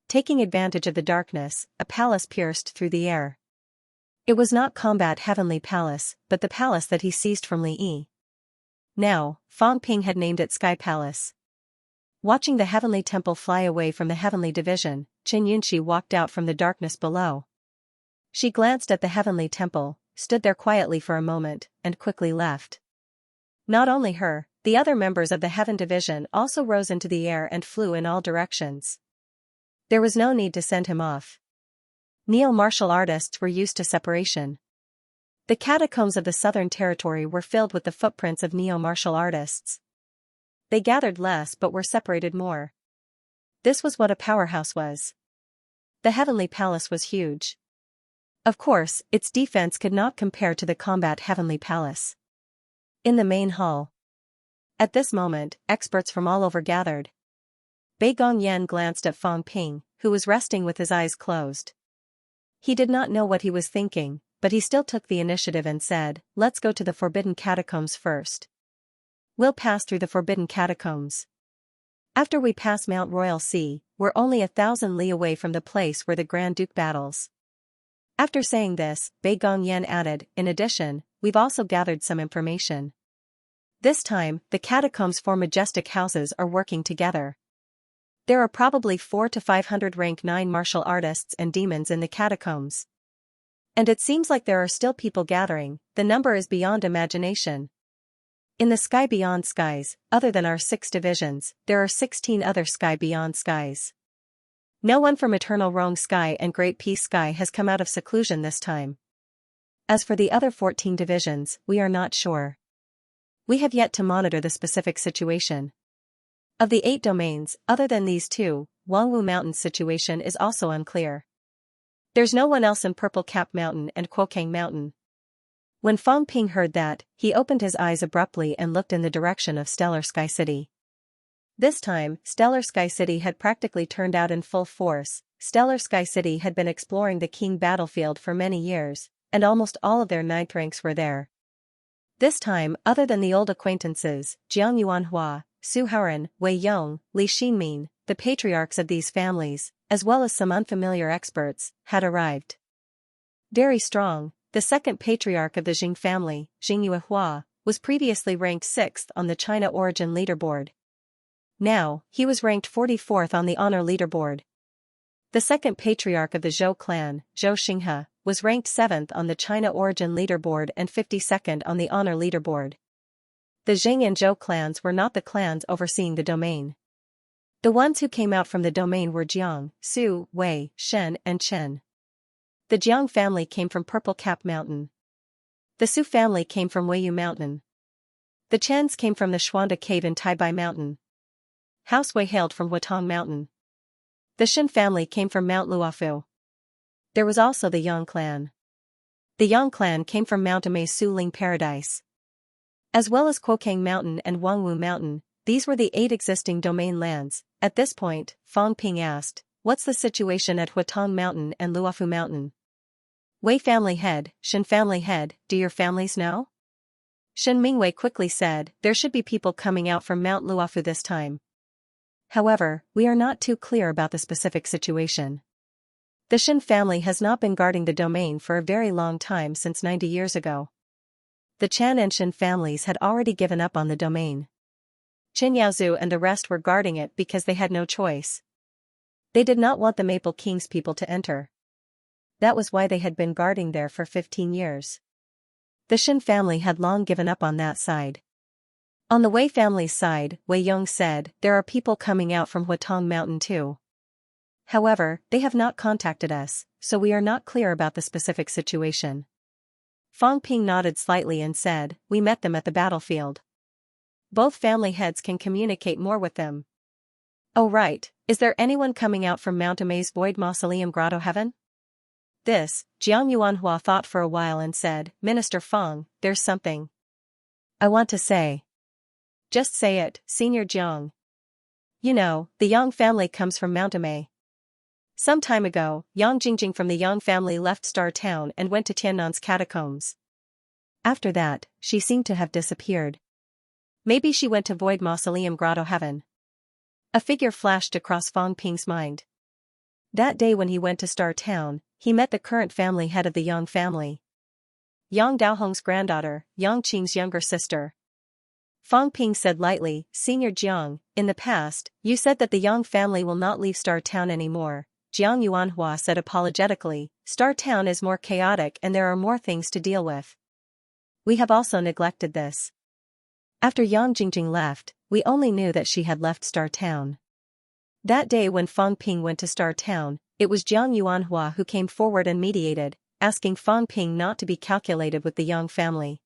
Taking advantage of the darkness, a palace pierced through the air. It was not Combat Heavenly Palace, but the palace that he seized from Li Yi. Now, Fong Ping had named it Sky Palace. Watching the Heavenly Temple fly away from the Heavenly Division, Qin Yunxi walked out from the darkness below. She glanced at the Heavenly Temple, stood there quietly for a moment, and quickly left. Not only her, the other members of the Heaven Division also rose into the air and flew in all directions. There was no need to send him off. Neo-martial artists were used to separation. The catacombs of the Southern Territory were filled with the footprints of neo-martial artists. They gathered less but were separated more. This was what a powerhouse was. The Heavenly Palace was huge. Of course, its defense could not compare to the Combat Heavenly Palace. In the main hall. At this moment, experts from all over gathered. Bei Gongyan glanced at Fong Ping, who was resting with his eyes closed. He did not know what he was thinking, but he still took the initiative and said, "Let's go to the Forbidden Catacombs first. We'll pass through the Forbidden Catacombs. After we pass Mount Royal Sea, we're only 1,000 li away from the place where the Grand Duke battles." After saying this, Bei Gongyan added, "In addition, we've also gathered some information. This time, the catacombs' 4 majestic houses are working together. There are probably 400 to 500 rank 9 martial artists and demons in the catacombs. And it seems like there are still people gathering. The number is beyond imagination. In the sky beyond skies, other than our 6 divisions, there are 16 other sky beyond skies. No one from Eternal Rong Sky and Great Peace Sky has come out of seclusion this time. As for the other 14 divisions, we are not sure. We have yet to monitor the specific situation. Of the 8 domains, other than these 2, Wangwu Mountain's situation is also unclear. There's no one else in Purple Cap Mountain and Quokang Mountain." When Fong Ping heard that, he opened his eyes abruptly and looked in the direction of Stellar Sky City. This time, Stellar Sky City had practically turned out in full force. Stellar Sky City had been exploring the King battlefield for many years, and almost all of their 9th ranks were there. This time, other than the old acquaintances, Jiang Yuanhua, Su Haoran, Wei Yong, Li Xinmin, the patriarchs of these families, as well as some unfamiliar experts, had arrived. Very strong, the second patriarch of the Jing family, Jing Yuehua, was previously ranked 6th on the China Origin leaderboard. Now, he was ranked 44th on the Honor leaderboard. The second patriarch of the Zhou clan, Zhou Xinghe, was ranked 7th on the China Origin leaderboard and 52nd on the Honor leaderboard. The Jing and Zhou clans were not the clans overseeing the domain. The ones who came out from the domain were Jiang, Su, Wei, Shen, and Chen. The Jiang family came from Purple Cap Mountain. The Su family came from Weiyu Mountain. The Chans came from the Xuanda cave in Taibai Mountain. House Wei hailed from Huatong Mountain. The Shin family came from Mount Luofu. There was also the Yang clan. The Yang clan came from Mount Amei Suling Paradise. As well as Kuokang Mountain and Wangwu Mountain, these were the 8 existing domain lands. At this point, Fang Ping asked, "What's the situation at Huatong Mountain and Luofu Mountain?" Wei family head, Shin family head, do your families know? Shin Mingwei quickly said, there should be people coming out from Mount Luofu this time. However, we are not too clear about the specific situation. The Shin family has not been guarding the domain for a very long time, since 90 years ago. The Chan and Shin families had already given up on the domain. Qin Yaozu and the rest were guarding it because they had no choice. They did not want the Maple King's people to enter. That was why they had been guarding there for 15 years. The Shin family had long given up on that side. On the Wei family's side, Wei Yong said, there are people coming out from Huatong Mountain too. However, they have not contacted us, so we are not clear about the specific situation. Fang Ping nodded slightly and said, we met them at the battlefield. Both family heads can communicate more with them. Oh right, is there anyone coming out from Mount Amei's Void Mausoleum Grotto Heaven? This, Jiang Yuanhua thought for a while and said, Minister Fang, there's something I want to say. Just say it, Senior Jiang. You know, the Yang family comes from Mount Amei. Some time ago, Yang Jingjing from the Yang family left Star Town and went to Tiannan's catacombs. After that, she seemed to have disappeared. Maybe she went to Void Mausoleum Grotto Heaven. A figure flashed across Fang Ping's mind. That day when he went to Star Town, he met the current family head of the Yang family. Yang Daohong's granddaughter, Yang Qing's younger sister. Fang Ping said lightly, Senior Jiang, in the past, you said that the Yang family will not leave Star Town anymore. Jiang Yuanhua said apologetically, Star Town is more chaotic and there are more things to deal with. We have also neglected this. After Yang Jingjing left, we only knew that she had left Star Town. That day when Fang Ping went to Star Town, it was Jiang Yuanhua who came forward and mediated, asking Fang Ping not to be calculated with the Yang family.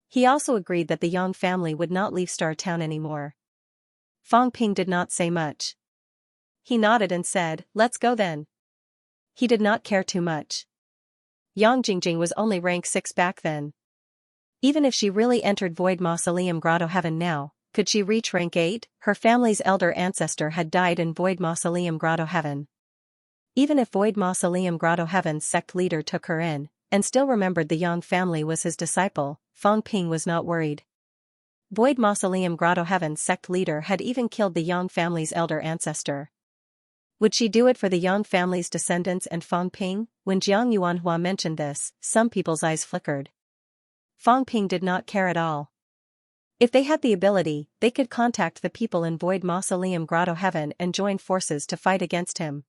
He also agreed that the Yang family would not leave Star Town anymore. Fang Ping did not say much. He nodded and said, let's go then. He did not care too much. Yang Jingjing was only rank 6 back then. Even if she really entered Void Mausoleum Grotto Heaven now, could she reach rank 8? Her family's elder ancestor had died in Void Mausoleum Grotto Heaven. Even if Void Mausoleum Grotto Heaven's sect leader took her in, and still remembered the Yang family was his disciple, Fang Ping was not worried. Void Mausoleum Grotto Heaven's sect leader had even killed the Yang family's elder ancestor. Would she do it for the Yang family's descendants and Fang Ping? When Jiang Yuanhua mentioned this, some people's eyes flickered. Fang Ping did not care at all. If they had the ability, they could contact the people in Void Mausoleum Grotto Heaven and join forces to fight against him.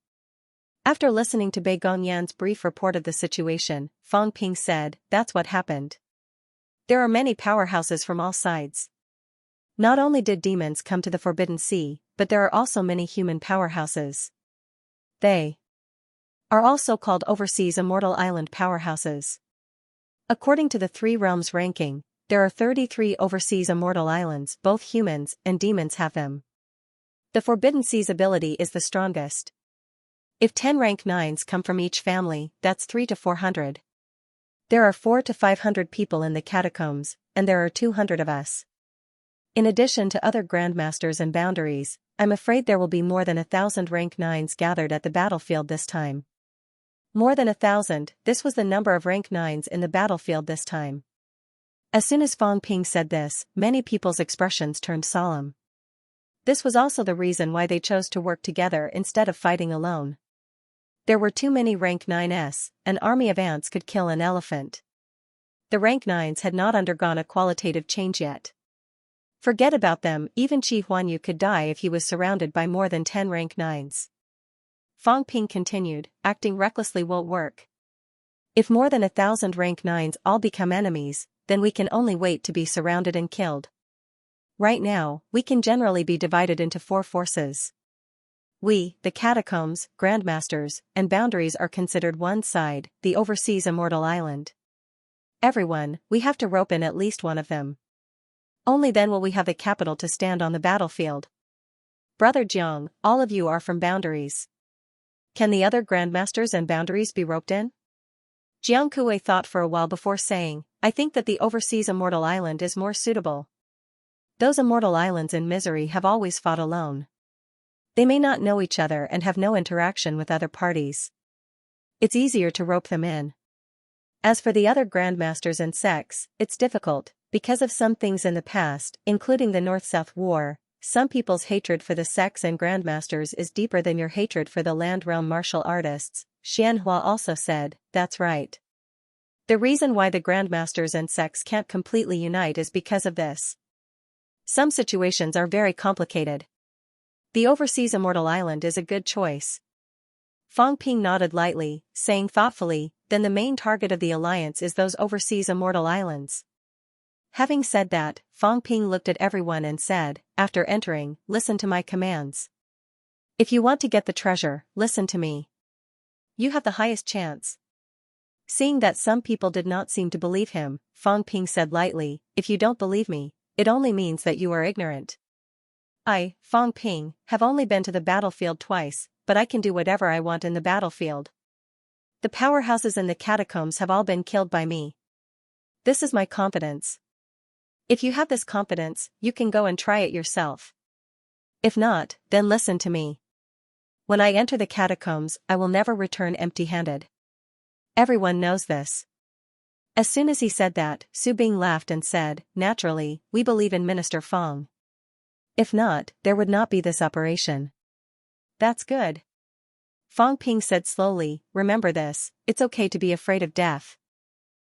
After listening to Bei Gongyan's brief report of the situation, Fang Ping said, that's what happened. There are many powerhouses from all sides. Not only did demons come to the Forbidden Sea, but there are also many human powerhouses. They are all so-called overseas immortal island powerhouses. According to the Three Realms ranking, there are 33 overseas immortal islands. Both humans and demons have them. The Forbidden Sea's ability is the strongest. If 10 rank 9s come from each family, that's 3 to 400. There are 4 to 500 people in the catacombs, and there are 200 of us. In addition to other grandmasters and boundaries, I'm afraid there will be more than 1,000 rank 9s gathered at the battlefield this time. More than 1,000, this was the number of rank 9s in the battlefield this time. As soon as Fang Ping said this, many people's expressions turned solemn. This was also the reason why they chose to work together instead of fighting alone. There were too many rank 9s, an army of ants could kill an elephant. The rank 9s had not undergone a qualitative change yet. Forget about them, even Qi Huanyu could die if he was surrounded by more than 10 rank 9s. Fang Ping continued, acting recklessly won't work. If more than 1,000 rank 9s all become enemies, then we can only wait to be surrounded and killed. Right now, we can generally be divided into 4 forces. We, the catacombs, grandmasters, and boundaries are considered one side, the overseas immortal island. Everyone, we have to rope in at least one of them. Only then will we have the capital to stand on the battlefield. Brother Jiang, all of you are from boundaries. Can the other grandmasters and boundaries be roped in? Jiang Kuei thought for a while before saying, I think that the overseas immortal island is more suitable. Those immortal islands in misery have always fought alone. They may not know each other and have no interaction with other parties. It's easier to rope them in. As for the other grandmasters and sects, it's difficult, because of some things in the past, including the North-South War. Some people's hatred for the sects and grandmasters is deeper than your hatred for the land realm martial artists, Xianxia also said. That's right. The reason why the grandmasters and sects can't completely unite is because of this. Some situations are very complicated. The overseas immortal island is a good choice. Fang Ping nodded lightly, saying thoughtfully, then the main target of the alliance is those overseas immortal islands. Having said that, Fang Ping looked at everyone and said, after entering, listen to my commands. If you want to get the treasure, listen to me. You have the highest chance. Seeing that some people did not seem to believe him, Fang Ping said lightly, if you don't believe me, it only means that you are ignorant. I, Fang Ping, have only been to the battlefield twice, but I can do whatever I want in the battlefield. The powerhouses and the catacombs have all been killed by me. This is my confidence. If you have this confidence, you can go and try it yourself. If not, then listen to me. When I enter the catacombs, I will never return empty-handed. Everyone knows this. As soon as he said that, Su Bing laughed and said, naturally, we believe in Minister Fang. If not, there would not be this operation. That's good. Fang Ping said slowly, remember this, it's okay to be afraid of death.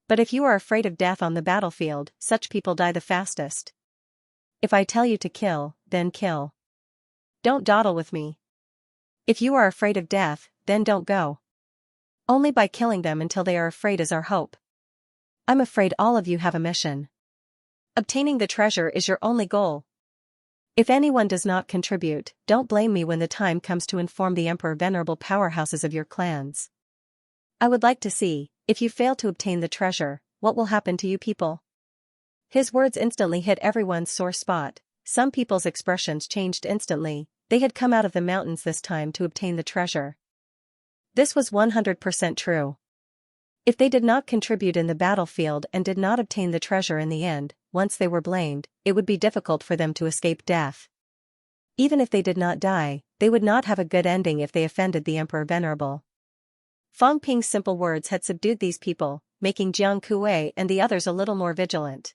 But if you are afraid of death on the battlefield, such people die the fastest. If I tell you to kill, then kill. Don't dawdle with me. If you are afraid of death, then don't go. Only by killing them until they are afraid is our hope. I'm afraid all of you have a mission. Obtaining the treasure is your only goal. If anyone does not contribute, don't blame me when the time comes to inform the Emperor venerable powerhouses of your clans. I would like to see, if you fail to obtain the treasure, what will happen to you people? His words instantly hit everyone's sore spot. Some people's expressions changed instantly. They had come out of the mountains this time to obtain the treasure. This was 100% true. If they did not contribute in the battlefield and did not obtain the treasure in the end, once they were blamed, it would be difficult for them to escape death. Even if they did not die, they would not have a good ending if they offended the Emperor Venerable. Fang Ping's simple words had subdued these people, making Jiang Kuei and the others a little more vigilant.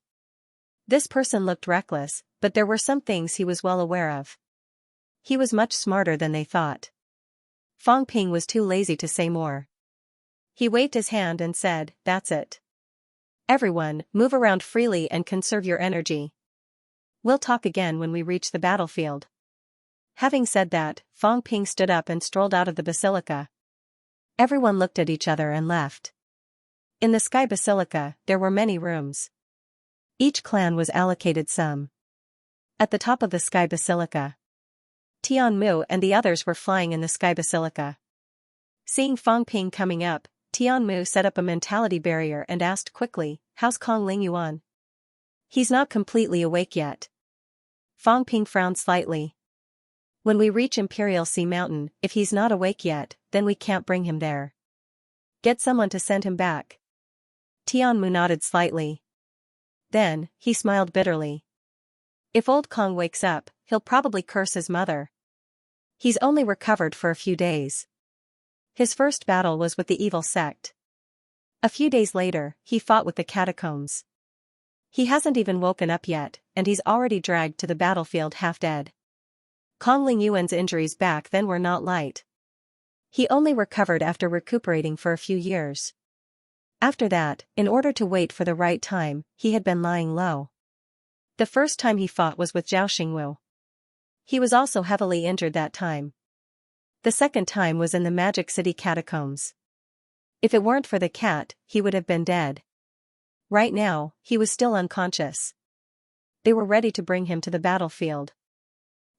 This person looked reckless, but there were some things he was well aware of. He was much smarter than they thought. Fang Ping was too lazy to say more. He waved his hand and said, that's it. Everyone, move around freely and conserve your energy. We'll talk again when we reach the battlefield. Having said that, Fang Ping stood up and strolled out of the basilica. Everyone looked at each other and left. In the Sky Basilica, there were many rooms. Each clan was allocated some. At the top of the Sky Basilica, Tian Mu and the others were flying in the Sky Basilica. Seeing Fang Ping coming up, Tian Mu set up a mentality barrier and asked quickly, how's Kong Ling Yuan? He's not completely awake yet. Fang Ping frowned slightly. When we reach Imperial Sea Mountain, if he's not awake yet, then we can't bring him there. Get someone to send him back. Tian Mu nodded slightly. Then, he smiled bitterly. If old Kong wakes up, he'll probably curse his mother. He's only recovered for a few days. His first battle was with the evil sect. A few days later, he fought with the catacombs. He hasn't even woken up yet, and he's already dragged to the battlefield half dead. Kong Ling Yuan's injuries back then were not light. He only recovered after recuperating for a few years. After that, in order to wait for the right time, he had been lying low. The first time he fought was with Zhao Xingwu. He was also heavily injured that time. The second time was in the Magic City catacombs. If it weren't for the cat, he would have been dead. Right now, he was still unconscious. They were ready to bring him to the battlefield.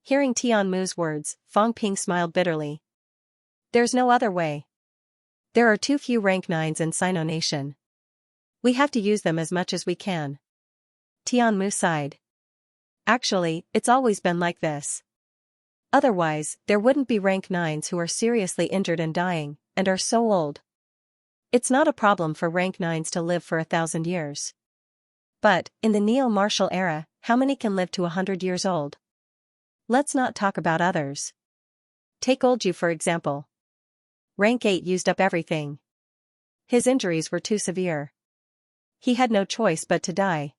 Hearing Tian Mu's words, Fang Ping smiled bitterly. There's no other way. There are too few rank 9s in Sino Nation. We have to use them as much as we can. Tian Mu sighed. Actually, it's always been like this. Otherwise, there wouldn't be rank 9s who are seriously injured and dying, and are so old. It's not a problem for rank 9s to live for 1,000 years. But, in the neo-martial era, how many can live to 100 years old? Let's not talk about others. Take Old Ju for example. Rank 8 used up everything. His injuries were too severe. He had no choice but to die.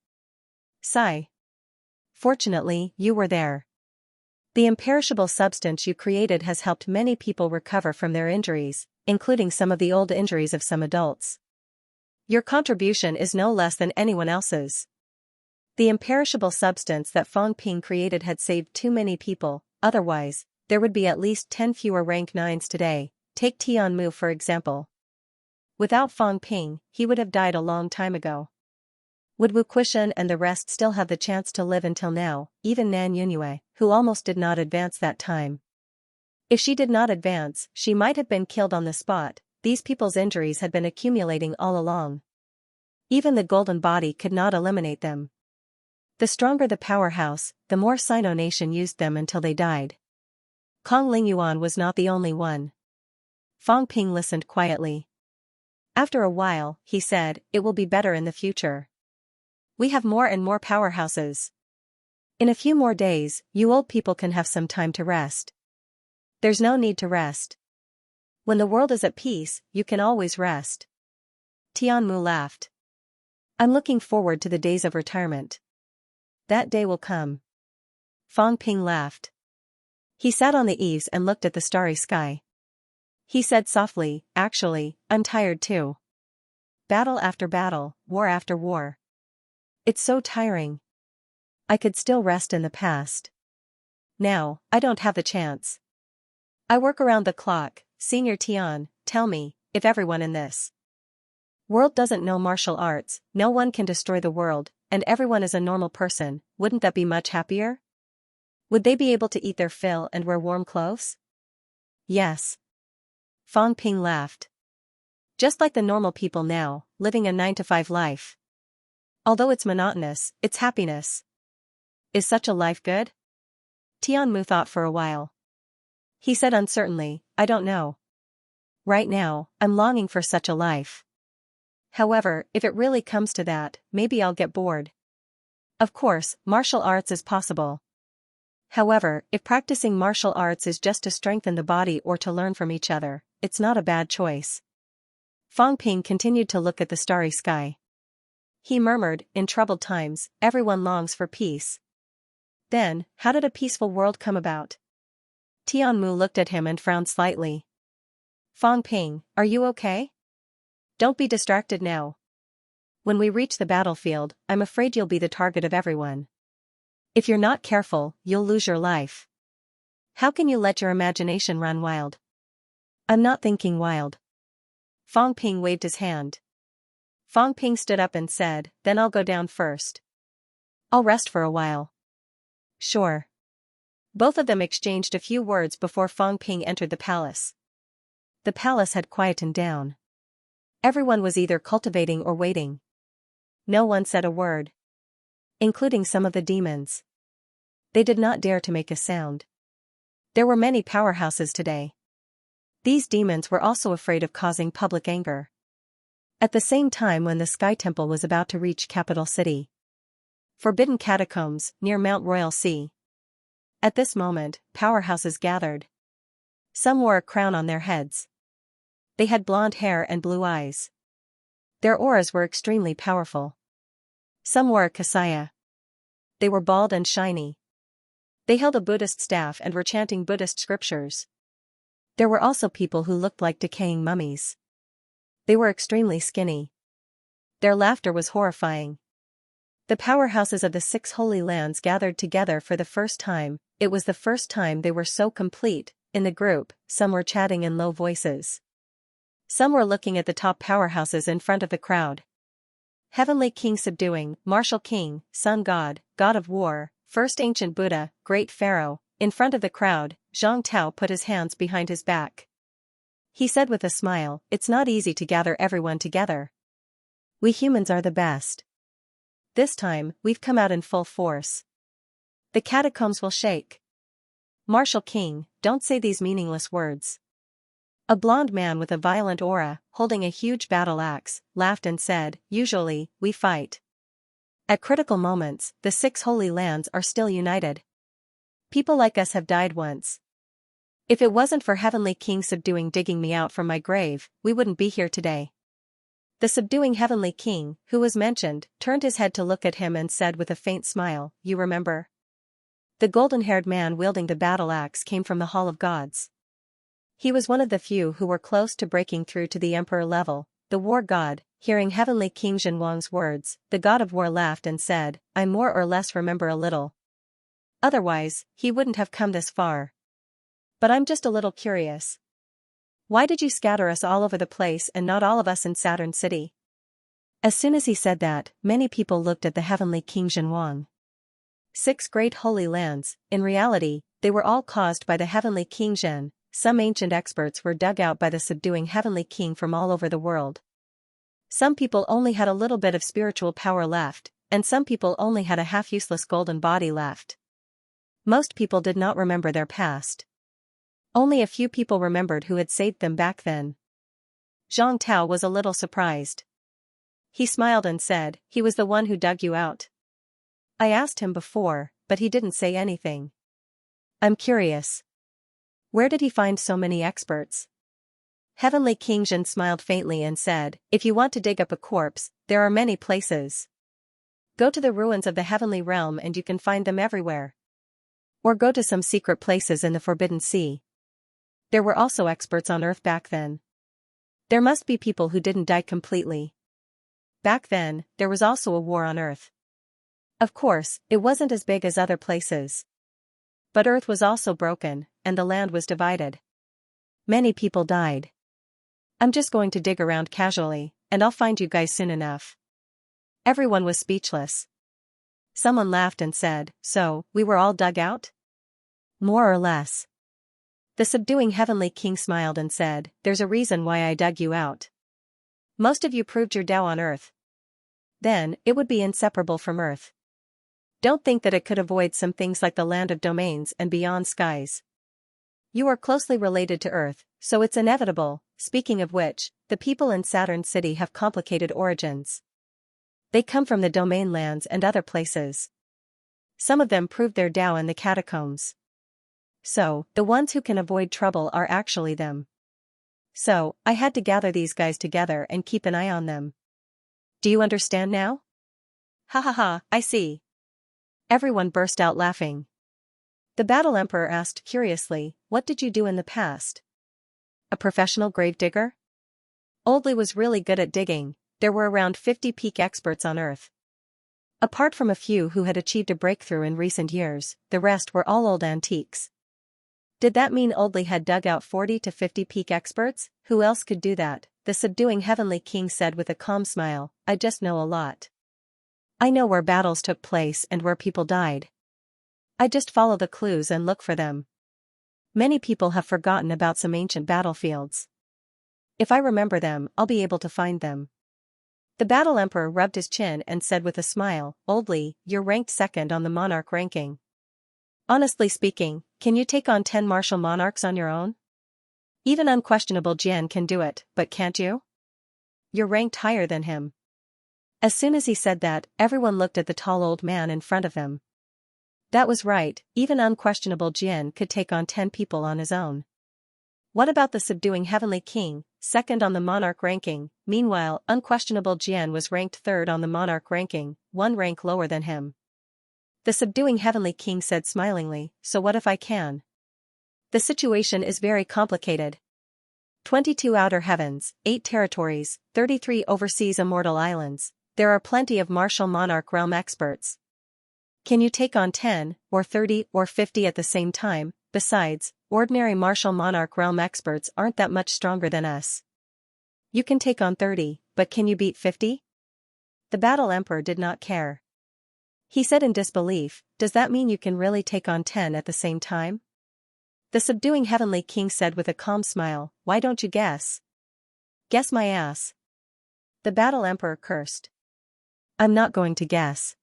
Sigh. Fortunately, you were there. The imperishable substance you created has helped many people recover from their injuries, including some of the old injuries of some adults. Your contribution is no less than anyone else's. The imperishable substance that Fang Ping created had saved too many people, otherwise, there would be at least 10 fewer rank 9s today. Take Tian Mu for example. Without Fang Ping, he would have died a long time ago. Would Wu Quishan and the rest still have the chance to live until now, even Nan Yunyue, who almost did not advance that time? If she did not advance, she might have been killed on the spot. These people's injuries had been accumulating all along. Even the golden body could not eliminate them. The stronger the powerhouse, the more Sino nation used them until they died. Kong Lingyuan was not the only one. Fang Ping listened quietly. After a while, he said, "It will be better in the future. We have more and more powerhouses. In a few more days, you old people can have some time to rest." "There's no need to rest. When the world is at peace, you can always rest." Tian Mu laughed. "I'm looking forward to the days of retirement. That day will come." Fang Ping laughed. He sat on the eaves and looked at the starry sky. He said softly, "Actually, I'm tired too. Battle after battle, war after war. It's so tiring. I could still rest in the past. Now, I don't have the chance. I work around the clock." Senior Tian, tell me, if everyone in this world doesn't know martial arts, no one can destroy the world, and everyone is a normal person, wouldn't that be much happier? Would they be able to eat their fill and wear warm clothes? Yes. Fang Ping laughed. Just like the normal people now, living a 9-to-5 life. Although it's monotonous, it's happiness. Is such a life good? Tian Mu thought for a while. He said uncertainly, "I don't know. Right now, I'm longing for such a life. However, if it really comes to that, maybe I'll get bored. Of course, martial arts is possible. However, if practicing martial arts is just to strengthen the body or to learn from each other, it's not a bad choice." Fang Ping continued to look at the starry sky. He murmured, "In troubled times, everyone longs for peace." Then, how did a peaceful world come about? Tian Mu looked at him and frowned slightly. "Fang Ping, are you okay? Don't be distracted now. When we reach the battlefield, I'm afraid you'll be the target of everyone. If you're not careful, you'll lose your life. How can you let your imagination run wild?" "I'm not thinking wild." Fang Ping waved his hand. Fang Ping stood up and said, "Then I'll go down first. I'll rest for a while." "Sure." Both of them exchanged a few words before Fang Ping entered the palace. The palace had quietened down. Everyone was either cultivating or waiting. No one said a word. Including some of the demons. They did not dare to make a sound. There were many powerhouses today. These demons were also afraid of causing public anger. At the same time when the Sky Temple was about to reach Capital City. Forbidden Catacombs, near Mount Royal Sea. At this moment, powerhouses gathered. Some wore a crown on their heads. They had blonde hair and blue eyes. Their auras were extremely powerful. Some wore a kasaya. They were bald and shiny. They held a Buddhist staff and were chanting Buddhist scriptures. There were also people who looked like decaying mummies. They were extremely skinny. Their laughter was horrifying. The powerhouses of the 6 holy lands gathered together for the first time. It was the first time they were so complete. In the group, some were chatting in low voices. Some were looking at the top powerhouses in front of the crowd. Heavenly King subduing, Martial King, Sun God, God of War, First Ancient Buddha, Great Pharaoh. In front of the crowd, Zhang Tao put his hands behind his back. He said with a smile, "It's not easy to gather everyone together. We humans are the best. This time, we've come out in full force. The catacombs will shake. Martial King, don't say these meaningless words. A blond man with a violent aura, holding a huge battle axe, laughed and said, usually, we fight. At critical moments, the 6 holy lands are still united. People like us have died once. If it wasn't for Heavenly King subduing digging me out from my grave, we wouldn't be here today. The subduing Heavenly King, who was mentioned, turned his head to look at him and said with a faint smile, you remember? The golden-haired man wielding the battle axe came from the Hall of Gods. He was one of the few who were close to breaking through to the Emperor level, the war god. Hearing Heavenly King Xianxua's words, the god of war laughed and said, I more or less remember a little. Otherwise, he wouldn't have come this far. But I'm just a little curious. Why did you scatter us all over the place and not all of us in Saturn City? As soon as he said that, many people looked at the Heavenly King Xianxua. 6 great holy lands, in reality, they were all caused by the Heavenly King Xian. Some ancient experts were dug out by the subduing Heavenly King from all over the world. Some people only had a little bit of spiritual power left, and some people only had a half-useless golden body left. Most people did not remember their past. Only a few people remembered who had saved them back then. Zhang Tao was a little surprised. He smiled and said, he was the one who dug you out. I asked him before, but he didn't say anything. I'm curious. Where did he find so many experts? Heavenly King Xian smiled faintly and said, if you want to dig up a corpse, there are many places. Go to the ruins of the heavenly realm and you can find them everywhere. Or go to some secret places in the Forbidden Sea. There were also experts on Earth back then. There must be people who didn't die completely. Back then, there was also a war on Earth. Of course, it wasn't as big as other places. But Earth was also broken, and the land was divided. Many people died. I'm just going to dig around casually, and I'll find you guys soon enough. Everyone was speechless. Someone laughed and said, so, we were all dug out? More or less. The subduing Heavenly King smiled and said, there's a reason why I dug you out. Most of you proved your Tao on Earth. Then, it would be inseparable from Earth. Don't think that it could avoid some things like the land of domains and beyond skies. You are closely related to Earth, so it's inevitable. Speaking of which, the people in Saturn City have complicated origins. They come from the domain lands and other places. Some of them proved their Tao in the catacombs. So, the ones who can avoid trouble are actually them. So, I had to gather these guys together and keep an eye on them. Do you understand now? Ha ha ha, I see. Everyone burst out laughing. The Battle Emperor asked curiously, what did you do in the past? A professional gravedigger? Oldley was really good at digging. There were around 50 peak experts on Earth. Apart from a few who had achieved a breakthrough in recent years, the rest were all old antiques. Did that mean Oldley had dug out 40 to 50 peak experts? Who else could do that? The subduing Heavenly King said with a calm smile, I just know a lot. I know where battles took place and where people died. I just follow the clues and look for them. Many people have forgotten about some ancient battlefields. If I remember them, I'll be able to find them. The Battle Emperor rubbed his chin and said with a smile, Oldley, you're ranked second on the monarch ranking. Honestly speaking, can you take on 10 martial monarchs on your own? Even unquestionable Jian can do it, but can't you? You're ranked higher than him. As soon as he said that, everyone looked at the tall old man in front of him. That was right, even unquestionable Jian could take on 10 people on his own. What about the subduing Heavenly King, second on the monarch ranking? Meanwhile, unquestionable Jian was ranked third on the monarch ranking, one rank lower than him. The subduing Heavenly King said smilingly, so what if I can? The situation is very complicated. 22 outer heavens, 8 territories, 33 overseas immortal islands. There are plenty of martial monarch realm experts. Can you take on 10, or 30, or 50 at the same time? Besides, ordinary martial monarch realm experts aren't that much stronger than us. You can take on 30, but can you beat 50? The Battle Emperor did not care. He said in disbelief, does that mean you can really take on 10 at the same time? The subduing Heavenly King said with a calm smile, why don't you guess? Guess my ass. The Battle Emperor cursed. I'm not going to guess.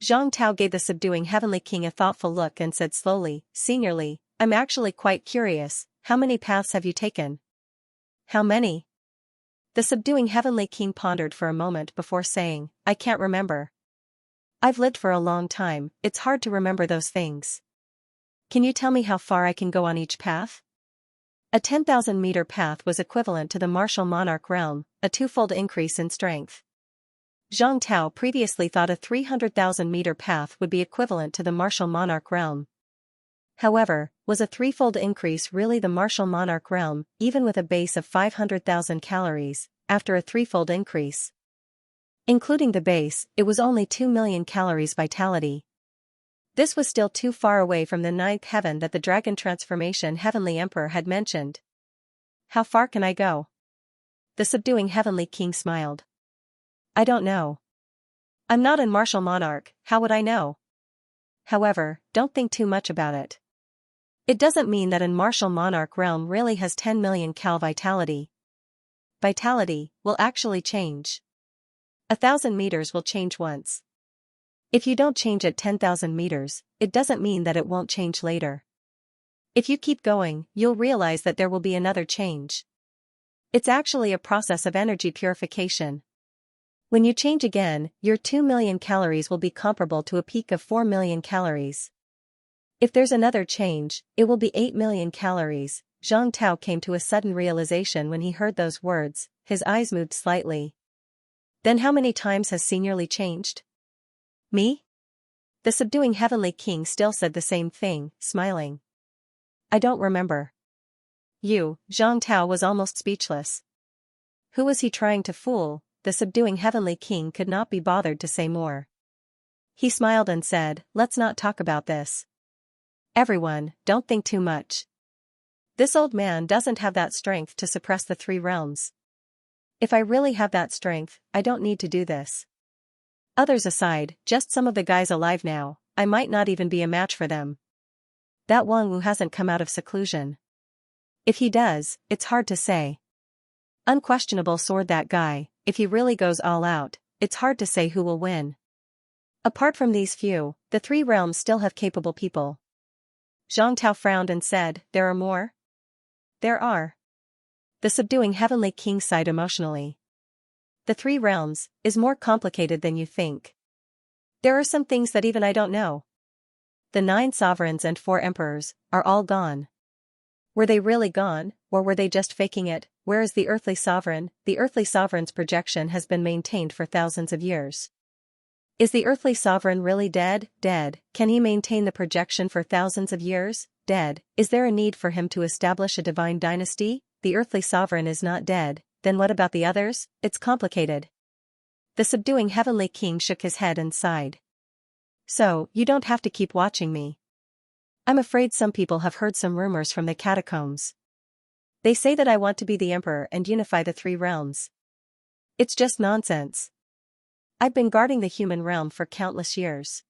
Zhang Tao gave the subduing heavenly king a thoughtful look and said slowly, "Seniorly, I'm actually quite curious, how many paths have you taken?" "How many?" The subduing heavenly king pondered for a moment before saying, "I can't remember. I've lived for a long time, it's hard to remember those things." "Can you tell me how far I can go on each path?" A 10,000-meter path was equivalent to the martial monarch realm, a twofold increase in strength. Zhang Tao previously thought a 300,000-meter path would be equivalent to the martial monarch realm. However, was a threefold increase really the martial monarch realm, even with a base of 500,000 calories, after a threefold increase? Including the base, it was only 2 million calories vitality. This was still too far away from the ninth heaven that the dragon transformation heavenly emperor had mentioned. "How far can I go?" The subduing heavenly king smiled. "I don't know. I'm not a martial monarch, how would I know? However, don't think too much about it. It doesn't mean that in martial monarch realm really has 10 million cal vitality. Vitality will actually change. 1,000 meters will change once. If you don't change at 10,000 meters, it doesn't mean that it won't change later. If you keep going, you'll realize that there will be another change. It's actually a process of energy purification. When you change again, your 2 million calories will be comparable to a peak of 4 million calories. If there's another change, it will be 8 million calories." Zhang Tao came to a sudden realization when he heard those words, his eyes moved slightly. "Then how many times has seniorly changed?" "Me?" The subduing heavenly king still said the same thing, smiling. "I don't remember." Zhang Tao was almost speechless. Who was he trying to fool? The subduing heavenly king could not be bothered to say more. He smiled and said, "Let's not talk about this. Everyone, don't think too much. This old man doesn't have that strength to suppress the three realms. If I really have that strength, I don't need to do this. Others aside, just some of the guys alive now, I might not even be a match for them. That Wang Wu hasn't come out of seclusion. If he does, it's hard to say. Unquestionable sword that guy, if he really goes all out, it's hard to say who will win. Apart from these few, the three realms still have capable people." Zhang Tao frowned and said, "There are more?" "There are." The subduing heavenly king sighed emotionally. "The three realms is more complicated than you think. There are some things that even I don't know. The 9 sovereigns and 4 emperors are all gone. Were they really gone, or were they just faking it? Where is the earthly sovereign? The earthly sovereign's projection has been maintained for thousands of years. Is the earthly sovereign really dead? Dead. Can he maintain the projection for thousands of years? Dead. Is there a need for him to establish a divine dynasty? The earthly sovereign is not dead. Then what about the others? It's complicated." The subduing heavenly king shook his head and sighed. "So, you don't have to keep watching me. I'm afraid some people have heard some rumors from the catacombs. They say that I want to be the emperor and unify the three realms. It's just nonsense. I've been guarding the human realm for countless years.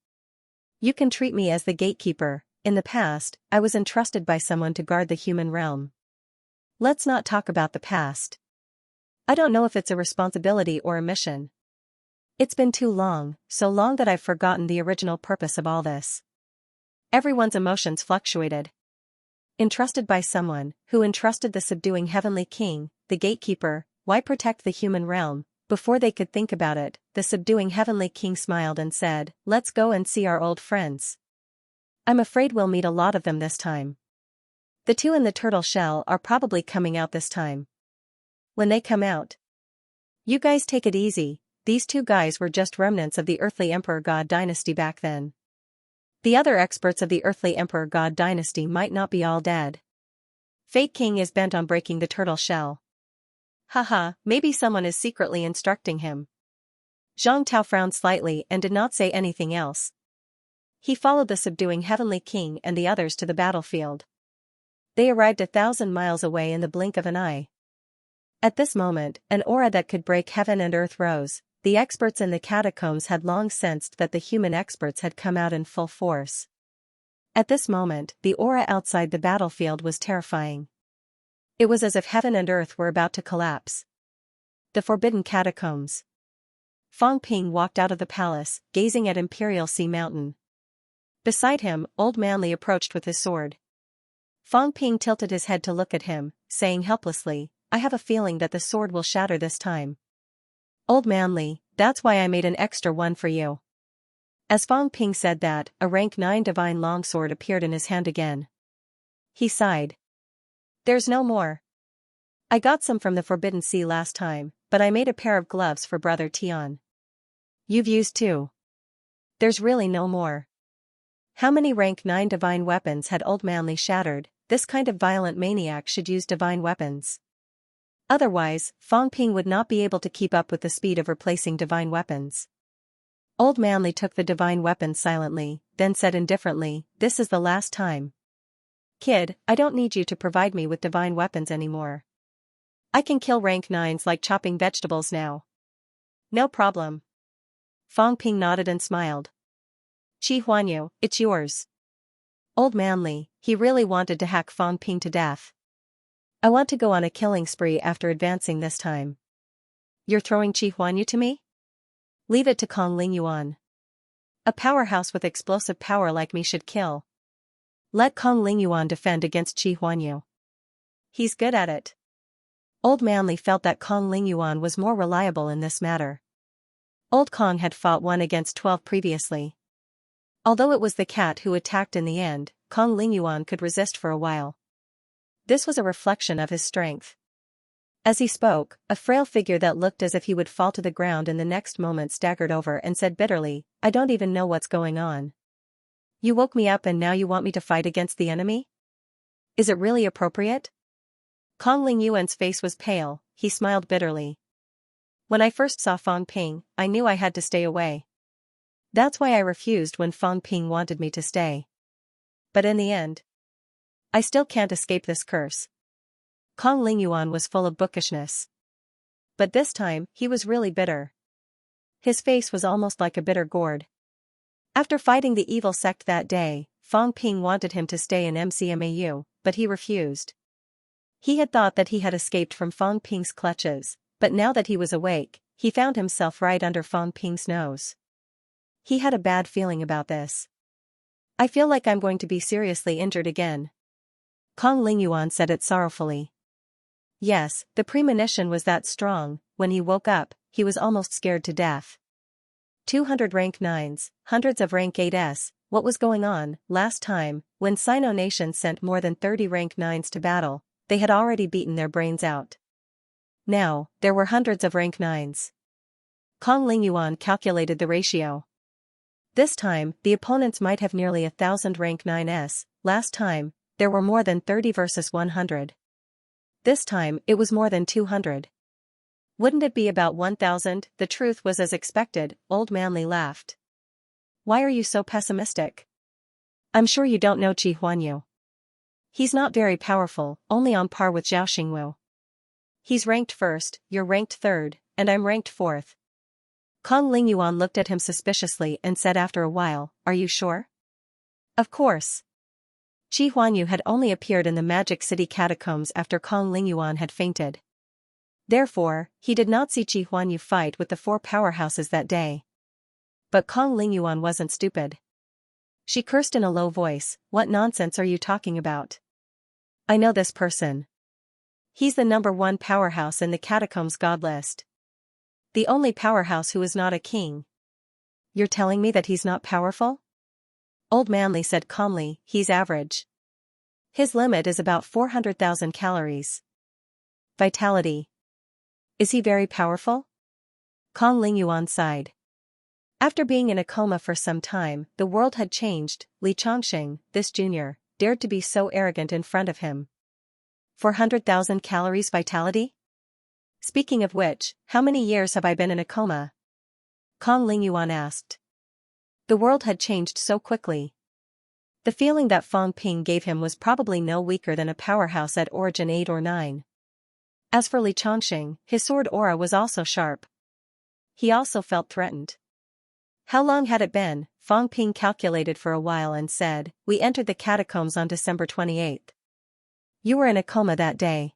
You can treat me as the gatekeeper. In the past, I was entrusted by someone to guard the human realm. Let's not talk about the past. I don't know if it's a responsibility or a mission. It's been too long, so long that I've forgotten the original purpose of all this." Everyone's emotions fluctuated. Entrusted by someone who entrusted the subduing heavenly king, the gatekeeper, why protect the human realm? Before they could think about it, the subduing heavenly king smiled and said, "Let's go and see our old friends. I'm afraid we'll meet a lot of them this time. The 2 in the turtle shell are probably coming out this time. When they come out, you guys take it easy. These 2 guys were just remnants of the earthly emperor god dynasty back then. The other experts of the earthly emperor god dynasty might not be all dead. Fate King is bent on breaking the turtle shell. Haha, maybe someone is secretly instructing him." Zhang Tao frowned slightly and did not say anything else. He followed the subduing heavenly king and the others to the battlefield. They arrived 1,000 miles away in the blink of an eye. At this moment, an aura that could break heaven and earth rose. The experts in the catacombs had long sensed that the human experts had come out in full force. At this moment, the aura outside the battlefield was terrifying. It was as if heaven and earth were about to collapse. The forbidden catacombs. Fang Ping walked out of the palace, gazing at Imperial Sea Mountain. Beside him, Old Manly approached with his sword. Fang Ping tilted his head to look at him, saying helplessly, I have a feeling that the sword will shatter this time. Old Manly, that's why I made an extra one for you. As Fang Ping said that, a rank 9 divine longsword appeared in his hand again. He sighed. There's no more. I got some from the Forbidden Sea last time, but I made a pair of gloves for Brother Tian. You've used 2. There's really no more. How many rank 9 divine weapons had Old Manly shattered? This kind of violent maniac should use divine weapons. Otherwise, Fang Ping would not be able to keep up with the speed of replacing divine weapons. Old Manly took the divine weapon silently, then said indifferently, this is the last time. Kid, I don't need you to provide me with divine weapons anymore. I can kill rank 9s like chopping vegetables now. No problem. Fang Ping nodded and smiled. Qi Huanyu, it's yours. Old Manly, he really wanted to hack Fang Ping to death. I want to go on a killing spree after advancing this time. You're throwing Qi Huanyu to me? Leave it to Kong Ling Yuan. A powerhouse with explosive power like me should kill. Let Kong Ling Yuan defend against Qi Huanyu. He's good at it. Old Manly felt that Kong Ling Yuan was more reliable in this matter. Old Kong had fought 1 against 12 previously. Although it was the cat who attacked in the end, Kong Ling Yuan could resist for a while. This was a reflection of his strength. As he spoke, a frail figure that looked as if he would fall to the ground in the next moment staggered over and said bitterly, I don't even know what's going on. You woke me up and now you want me to fight against the enemy? Is it really appropriate? Kong Ling Yuan's face was pale, he smiled bitterly. When I first saw Fang Ping, I knew I had to stay away. That's why I refused when Fang Ping wanted me to stay. But in the end, I still can't escape this curse. Kong Ling Yuan was full of bookishness. But this time, he was really bitter. His face was almost like a bitter gourd. After fighting the evil sect that day, Fang Ping wanted him to stay in MCMAU, but he refused. He had thought that he had escaped from Fang Ping's clutches, but now that he was awake, he found himself right under Fang Ping's nose. He had a bad feeling about this. I feel like I'm going to be seriously injured again. Kong Ling Yuan said it sorrowfully. Yes, the premonition was that strong. When he woke up, he was almost scared to death. 200 rank 9s, hundreds of rank 8s, what was going on? Last time, when Sino Nation sent more than 30 rank 9s to battle, they had already beaten their brains out. Now, there were hundreds of rank 9s. Kong Ling Yuan calculated the ratio. This time, the opponents might have nearly 1,000 rank 9s, last time, there were more than 30 versus 100. This time, it was more than 200. Wouldn't it be about 1,000? The truth was as expected, Old Manly laughed. Why are you so pessimistic? I'm sure you don't know Qi Huanyu. He's not very powerful, only on par with Zhao Xingwu. He's ranked 1st, you're ranked 3rd, and I'm ranked 4th. Kong Ling Yuan looked at him suspiciously and said after a while, are you sure? Of course. Qi Huanyu had only appeared in the Magic City catacombs after Kong Ling Yuan had fainted. Therefore, he did not see Qi Huanyu fight with the 4 powerhouses that day. But Kong Ling Yuan wasn't stupid. She cursed in a low voice, what nonsense are you talking about? I know this person. He's the #1 powerhouse in the catacombs god list. The only powerhouse who is not a king. You're telling me that he's not powerful? Old Manly said calmly, he's average. His limit is about 400,000 calories. Vitality. Is he very powerful? Kong Ling Yuan sighed. After being in a coma for some time, the world had changed. Li Chongqing, this junior, dared to be so arrogant in front of him. 400,000 calories vitality? Speaking of which, how many years have I been in a coma? Kong Ling Yuan asked. The world had changed so quickly. The feeling that Fang Ping gave him was probably no weaker than a powerhouse at origin 8 or 9. As for Li Chongqing, his sword aura was also sharp. He also felt threatened. How long had it been? Fang Ping calculated for a while and said, we entered the catacombs on December 28th. You were in a coma that day.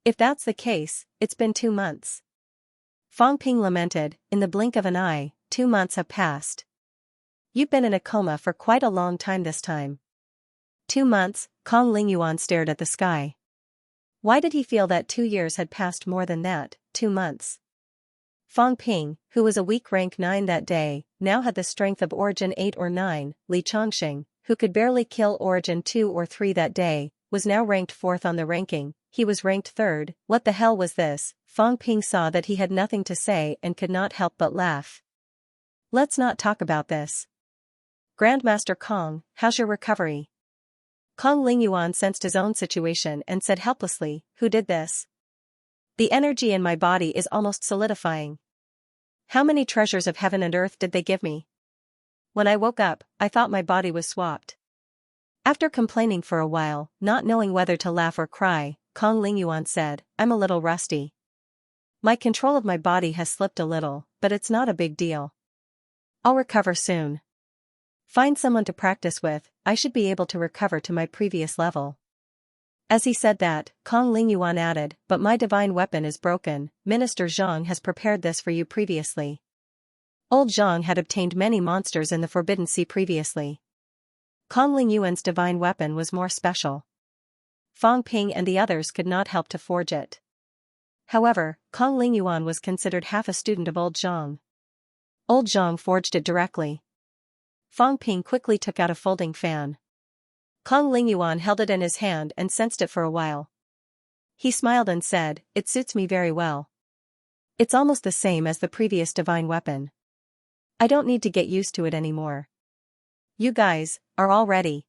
If that's the case, it's been 2 months. Fang Ping lamented, in the blink of an eye, 2 months have passed. You've been in a coma for quite a long time this time. 2 months, Kong Lingyuan stared at the sky. Why did he feel that 2 years had passed more than that, 2 months? Fang Ping, who was a weak rank 9 that day, now had the strength of Origin 8 or 9, Li Chongqing, who could barely kill Origin 2 or 3 that day, was now ranked 4th on the ranking. He was ranked 3rd. What the hell was this? Fang Ping saw that he had nothing to say and could not help but laugh. Let's not talk about this. Grandmaster Kong, how's your recovery? Kong Lingyuan sensed his own situation and said helplessly, who did this? The energy in my body is almost solidifying. How many treasures of heaven and earth did they give me? When I woke up, I thought my body was swapped. After complaining for a while, not knowing whether to laugh or cry, Kong Lingyuan said, I'm a little rusty. My control of my body has slipped a little, but it's not a big deal. I'll recover soon. Find someone to practice with, I should be able to recover to my previous level. As he said that, Kong Lingyuan added, but my divine weapon is broken. Minister Zhang has prepared this for you previously. Old Zhang had obtained many monsters in the Forbidden Sea previously. Kong Lingyuan's divine weapon was more special. Fang Ping and the others could not help to forge it. However, Kong Lingyuan was considered half a student of Old Zhang. Old Zhang forged it directly. Fang Ping quickly took out a folding fan. Kong Lingyuan held it in his hand and sensed it for a while. He smiled and said, it suits me very well. It's almost the same as the previous divine weapon. I don't need to get used to it anymore. You guys are all ready.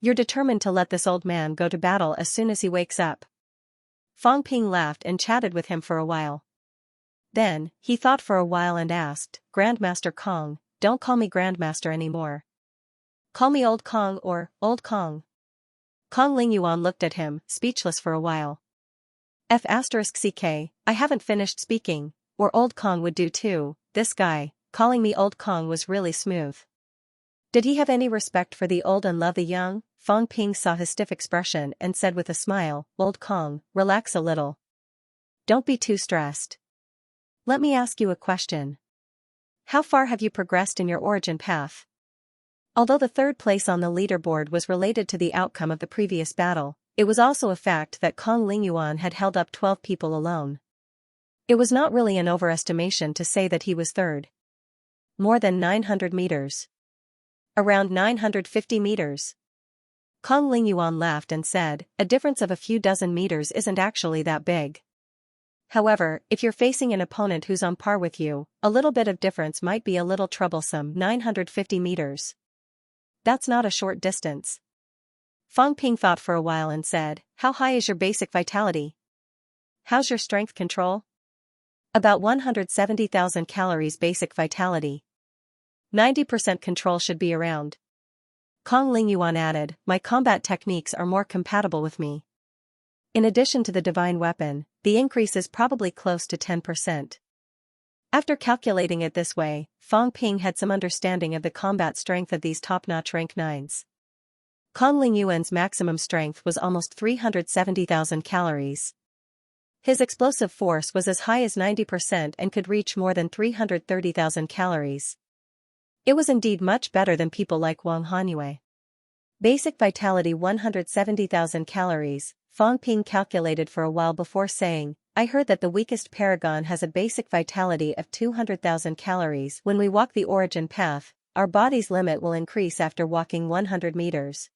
You're determined to let this old man go to battle as soon as he wakes up. Fang Ping laughed and chatted with him for a while. Then, he thought for a while and asked, Grandmaster Kong, don't call me Grandmaster anymore. Call me Old Kong or Old Kong. Kong Lingyuan looked at him, speechless for a while. *CK, I haven't finished speaking, or Old Kong would do too. This guy, calling me Old Kong was really smooth. Did he have any respect for the old and love the young? Fang Ping saw his stiff expression and said with a smile, Old Kong, relax a little. Don't be too stressed. Let me ask you a question. How far have you progressed in your origin path? Although the 3rd place on the leaderboard was related to the outcome of the previous battle, it was also a fact that Kong Lingyuan had held up 12 people alone. It was not really an overestimation to say that he was 3rd. More than 900 meters. Around 950 meters. Kong Lingyuan laughed and said, a difference of a few dozen meters isn't actually that big. However, if you're facing an opponent who's on par with you, a little bit of difference might be a little troublesome. 950 meters. That's not a short distance. Fang Ping thought for a while and said, how high is your basic vitality? How's your strength control? About 170,000 calories basic vitality. 90% control should be around. Kong Lingyuan added, my combat techniques are more compatible with me. In addition to the divine weapon, the increase is probably close to 10%. After calculating it this way, Fang Ping had some understanding of the combat strength of these top-notch rank 9s. Kong Lingyuan's maximum strength was almost 370,000 calories. His explosive force was as high as 90% and could reach more than 330,000 calories. It was indeed much better than people like Wang Hanyue. Basic vitality 170,000 calories, Fang Ping calculated for a while before saying, I heard that the weakest paragon has a basic vitality of 200,000 calories. When we walk the origin path, our body's limit will increase after walking 100 meters.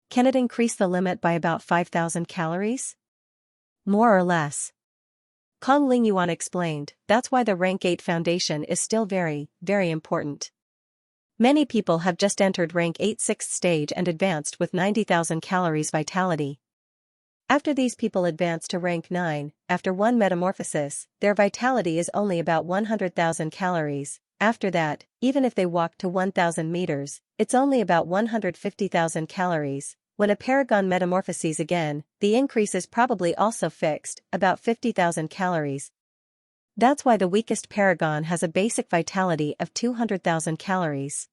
Can it increase the limit by about 5,000 calories? More or less. Kong Lingyuan explained, that's why the rank 8 foundation is still very, very important. Many people have just entered rank 8 6th stage and advanced with 90,000 calories vitality. After these people advance to rank 9, after one metamorphosis, their vitality is only about 100,000 calories. After that, even if they walk to 1,000 meters, it's only about 150,000 calories. When a paragon metamorphoses again, the increase is probably also fixed, about 50,000 calories. That's why the weakest paragon has a basic vitality of 200,000 calories.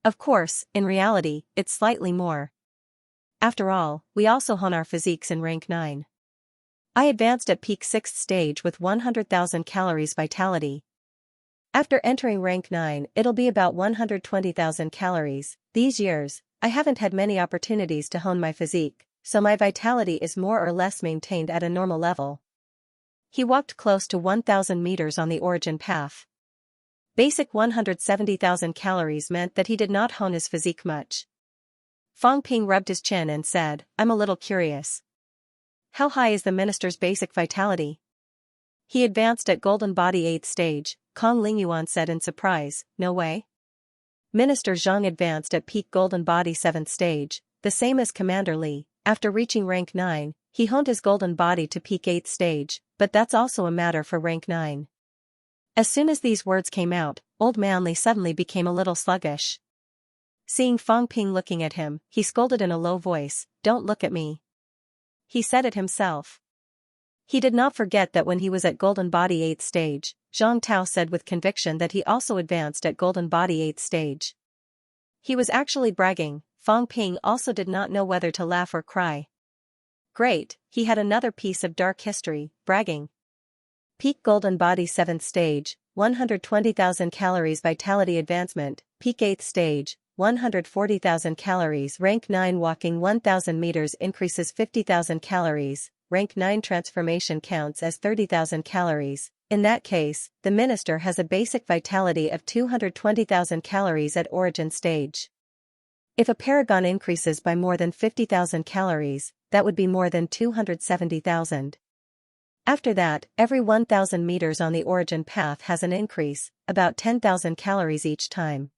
Of course, in reality, it's slightly more. After all, we also hone our physiques in rank 9. I advanced at peak 6th stage with 100,000 calories vitality. After entering rank 9, it'll be about 120,000 calories. These years, I haven't had many opportunities to hone my physique, so my vitality is more or less maintained at a normal level. He walked close to 1,000 meters on the origin path. Basic 170,000 calories meant that he did not hone his physique much. Fang Ping rubbed his chin and said, I'm a little curious. How high is the minister's basic vitality? He advanced at golden body 8th stage, Kong Lingyuan said in surprise, no way. Minister Zhang advanced at peak golden body 7th stage, the same as Commander Li. After reaching rank 9, he honed his golden body to peak 8th stage, but that's also a matter for rank 9. As soon as these words came out, Old Man Li suddenly became a little sluggish. Seeing Fang Ping looking at him, he scolded in a low voice, don't look at me. He said it himself. He did not forget that when he was at golden body 8th stage, Zhang Tao said with conviction that he also advanced at golden body 8th stage. He was actually bragging. Fang Ping also did not know whether to laugh or cry. Great, he had another piece of dark history, bragging. Peak golden body 7th stage, 120,000 calories vitality advancement, peak 8th stage, 140,000 calories rank 9 walking 1,000 meters increases 50,000 calories, rank 9 transformation counts as 30,000 calories. In that case, the minister has a basic vitality of 220,000 calories at origin stage. If a paragon increases by more than 50,000 calories, that would be more than 270,000. After that, every 1,000 meters on the origin path has an increase, about 10,000 calories each time.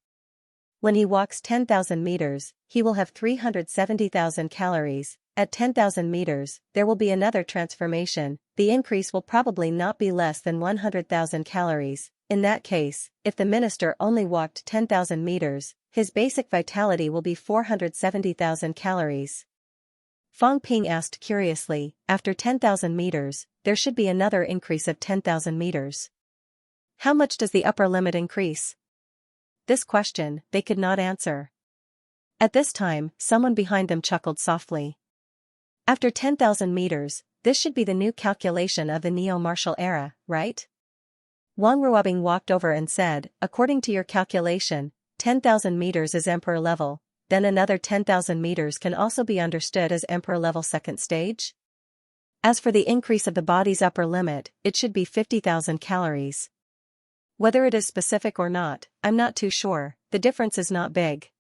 When he walks 10,000 meters, he will have 370,000 calories. At 10,000 meters, there will be another transformation. The increase will probably not be less than 100,000 calories. In that case, if the minister only walked 10,000 meters, his basic vitality will be 470,000 calories. Fang Ping asked curiously, after 10,000 meters, there should be another increase of 10,000 meters. How much does the upper limit increase? This question, they could not answer. At this time, someone behind them chuckled softly. After 10,000 meters, this should be the new calculation of the neo-martial era, right? Wang Ruobing walked over and said, according to your calculation, 10,000 meters is emperor level, then another 10,000 meters can also be understood as emperor level 2nd stage? As for the increase of the body's upper limit, it should be 50,000 calories. Whether it is specific or not, I'm not too sure, the difference is not big.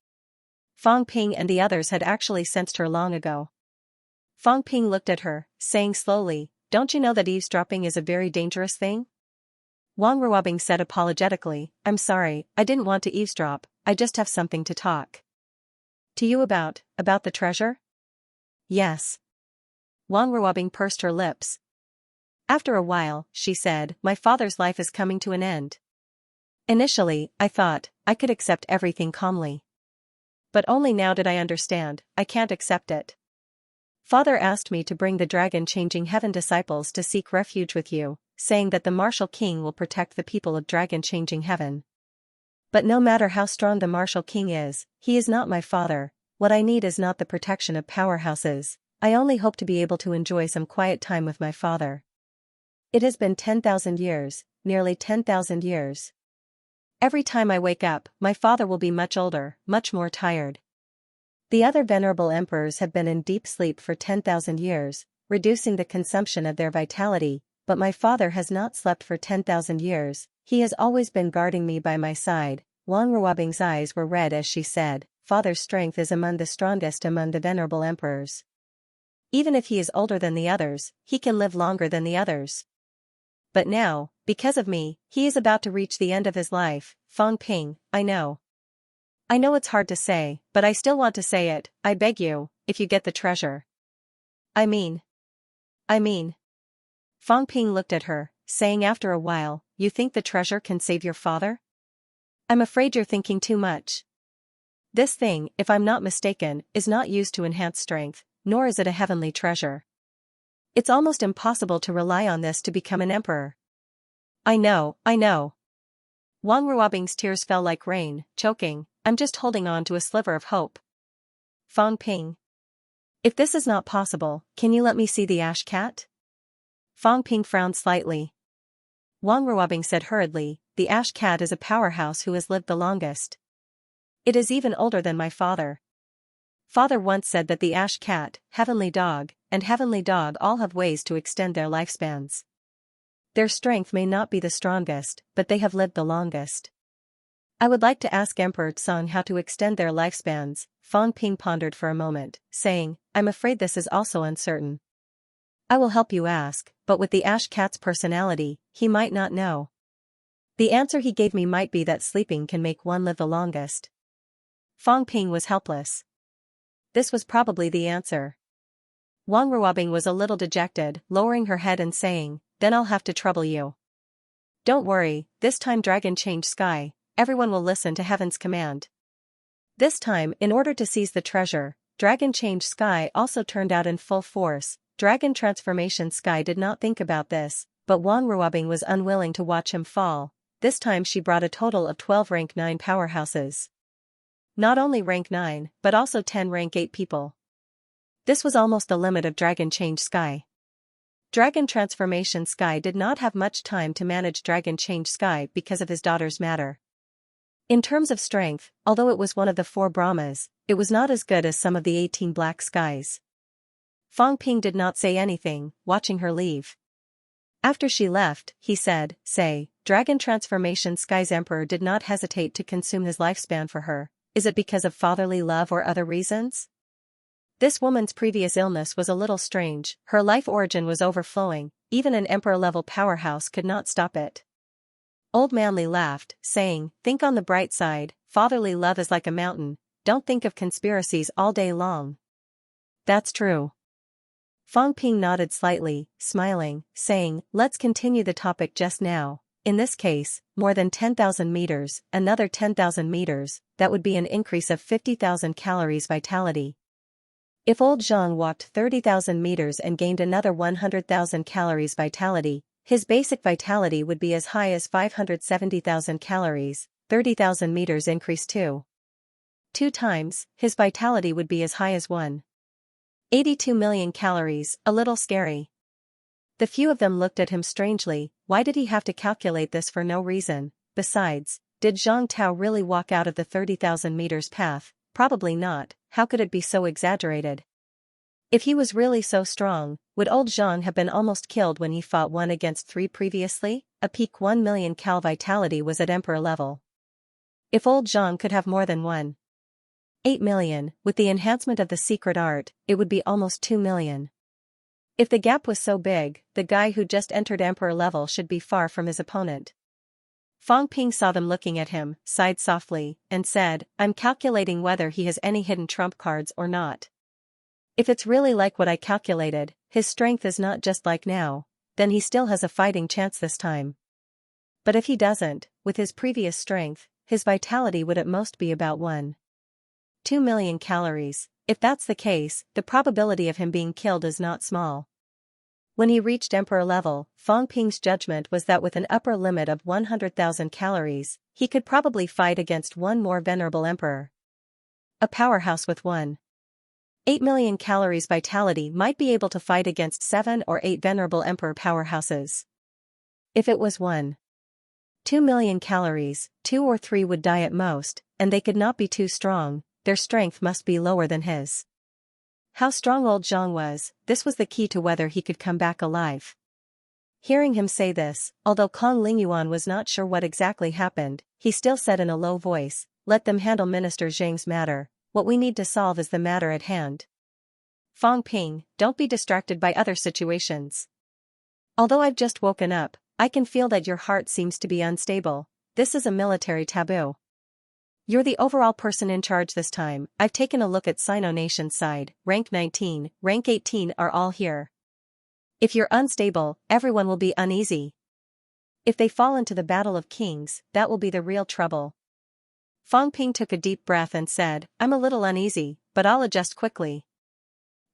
Fang Ping and the others had actually sensed her long ago. Fang Ping looked at her, saying slowly, don't you know that eavesdropping is a very dangerous thing? Wang Ruobing said apologetically, I'm sorry, I didn't want to eavesdrop, I just have something to talk to you about the treasure? Yes. Wang Ruobing pursed her lips. After a while, she said, my father's life is coming to an end. Initially, I thought, I could accept everything calmly. But only now did I understand, I can't accept it. Father asked me to bring the dragon-changing heaven disciples to seek refuge with you, saying that the martial king will protect the people of dragon-changing heaven. But no matter how strong the martial king is, he is not my father. What I need is not the protection of powerhouses. I only hope to be able to enjoy some quiet time with my father. It has been 10,000 years, nearly 10,000 years. Every time I wake up, my father will be much older, much more tired. The other venerable emperors have been in deep sleep for 10,000 years, reducing the consumption of their vitality, but my father has not slept for 10,000 years, he has always been guarding me by my side. Wang Ruobing's eyes were red as she said, Father's strength is among the strongest among the venerable emperors. Even if he is older than the others, he can live longer than the others. But now, because of me, he is about to reach the end of his life. Fang Ping, I know. I know it's hard to say, but I still want to say it, I beg you, if you get the treasure. I mean. Fang Ping looked at her, saying after a while, you think the treasure can save your father? I'm afraid you're thinking too much. This thing, if I'm not mistaken, is not used to enhance strength, nor is it a heavenly treasure. It's almost impossible to rely on this to become an emperor. I know. Wang Ruobing's tears fell like rain, choking, I'm just holding on to a sliver of hope. Fang Ping. If this is not possible, can you let me see the ash cat? Fang Ping frowned slightly. Wang Ruobing said hurriedly, the ash cat is a powerhouse who has lived the longest. It is even older than my father. Father once said that the ash cat, heavenly dog, and heavenly dog all have ways to extend their lifespans. Their strength may not be the strongest, but they have lived the longest. I would like to ask Emperor Tsang how to extend their lifespans. Fang Ping pondered for a moment, saying, I'm afraid this is also uncertain. I will help you ask, but with the ash cat's personality, he might not know. The answer he gave me might be that sleeping can make one live the longest. Fang Ping was helpless. This was probably the answer. Wang Ruobing was a little dejected, lowering her head and saying, then I'll have to trouble you. Don't worry, this time dragon change sky, everyone will listen to heaven's command. This time, in order to seize the treasure, dragon change sky also turned out in full force. Dragon transformation sky did not think about this, but Wang Ruobing was unwilling to watch him fall. This time she brought a total of 12 rank 9 powerhouses. Not only rank 9, but also 10 rank 8 people. This was almost the limit of Dragon Change Sky. Dragon Transformation Sky did not have much time to manage Dragon Change Sky because of his daughter's matter. In terms of strength, although it was one of the 4 Brahmas, it was not as good as some of the 18 Black Skies. Fang Ping did not say anything, watching her leave. After she left, he said, say, Dragon Transformation Sky's Emperor did not hesitate to consume his lifespan for her. Is it because of fatherly love or other reasons? This woman's previous illness was a little strange, her life origin was overflowing, even an emperor-level powerhouse could not stop it. Old Manly laughed, saying, think on the bright side, fatherly love is like a mountain, don't think of conspiracies all day long. That's true. Fang Ping nodded slightly, smiling, saying, let's continue the topic just now. In this case, more than 10,000 meters, another 10,000 meters, that would be an increase of 50,000 calories vitality. If old Zhang walked 30,000 meters and gained another 100,000 calories vitality, his basic vitality would be as high as 570,000 calories, 30,000 meters increase too. 2 times, his vitality would be as high as 182 million calories, a little scary. The few of them looked at him strangely. Why did he have to calculate this for no reason? Besides, did Zhang Tao really walk out of the 30,000 meters path? Probably not. How could it be so exaggerated? If he was really so strong, would old Zhang have been almost killed when he fought 1 against 3 previously? A peak 1 million cal vitality was at emperor level. If old Zhang could have more than 1.8 million, with the enhancement of the secret art, it would be almost 2 million. If the gap was so big, the guy who just entered emperor level should be far from his opponent. Fang Ping saw them looking at him, sighed softly, and said, I'm calculating whether he has any hidden trump cards or not. If it's really like what I calculated, his strength is not just like now, then he still has a fighting chance this time. But if he doesn't, with his previous strength, his vitality would at most be about 1.2 million calories. If that's the case, the probability of him being killed is not small. When he reached emperor level, Fang Ping's judgment was that with an upper limit of 100,000 calories, he could probably fight against one more venerable emperor. A powerhouse with 1.8 million calories vitality might be able to fight against 7 or 8 venerable emperor powerhouses. If it was 1.2 million calories, 2 or 3 would die at most, and they could not be too strong. Their strength must be lower than his. How strong old Zhang was, this was the key to whether he could come back alive. Hearing him say this, although Kong Lingyuan was not sure what exactly happened, he still said in a low voice, let them handle Minister Zhang's matter, what we need to solve is the matter at hand. Fang Ping, don't be distracted by other situations. Although I've just woken up, I can feel that your heart seems to be unstable. This is a military taboo. You're the overall person in charge this time. I've taken a look at Sino Nation's side, rank 19, rank 18 are all here. If you're unstable, everyone will be uneasy. If they fall into the battle of kings, that will be the real trouble. Fang Ping took a deep breath and said, I'm a little uneasy, but I'll adjust quickly.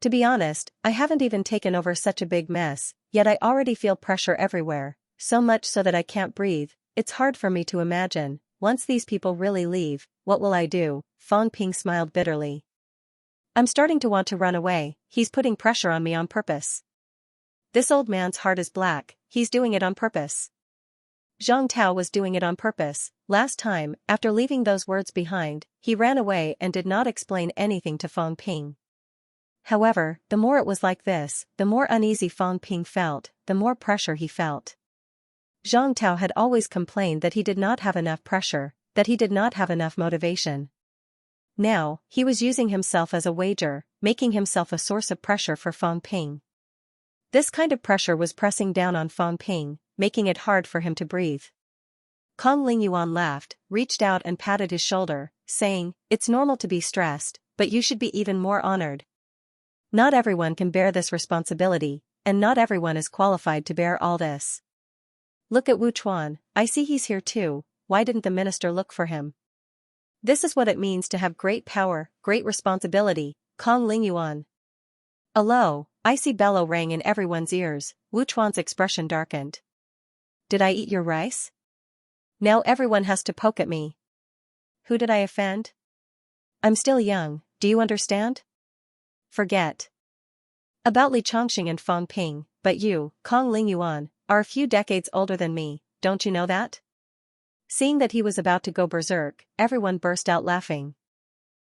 To be honest, I haven't even taken over such a big mess, yet I already feel pressure everywhere, so much so that I can't breathe. It's hard for me to imagine. Once these people really leave, what will I do? Fang Ping smiled bitterly. I'm starting to want to run away. He's putting pressure on me on purpose. This old man's heart is black, he's doing it on purpose. Zhang Tao was doing it on purpose. Last time, after leaving those words behind, he ran away and did not explain anything to Fang Ping. However, the more it was like this, the more uneasy Fang Ping felt, the more pressure he felt. Zhang Tao had always complained that he did not have enough pressure, that he did not have enough motivation. Now, he was using himself as a wager, making himself a source of pressure for Fang Ping. This kind of pressure was pressing down on Fang Ping, making it hard for him to breathe. Kong Lingyuan laughed, reached out and patted his shoulder, saying, "It's normal to be stressed, but you should be even more honored. Not everyone can bear this responsibility, and not everyone is qualified to bear all this. Look at Wu Chuan, I see he's here too, why didn't the minister look for him? This is what it means to have great power, great responsibility." Kong Lingyuan. A low, icy bellow rang in everyone's ears. Wu Chuan's expression darkened. "Did I eat your rice? Now everyone has to poke at me. Who did I offend? I'm still young, do you understand? Forget about Li Chongqing and Fang Ping, but you, Kong Lingyuan, are a few decades older than me, don't you know that?" Seeing that he was about to go berserk, everyone burst out laughing.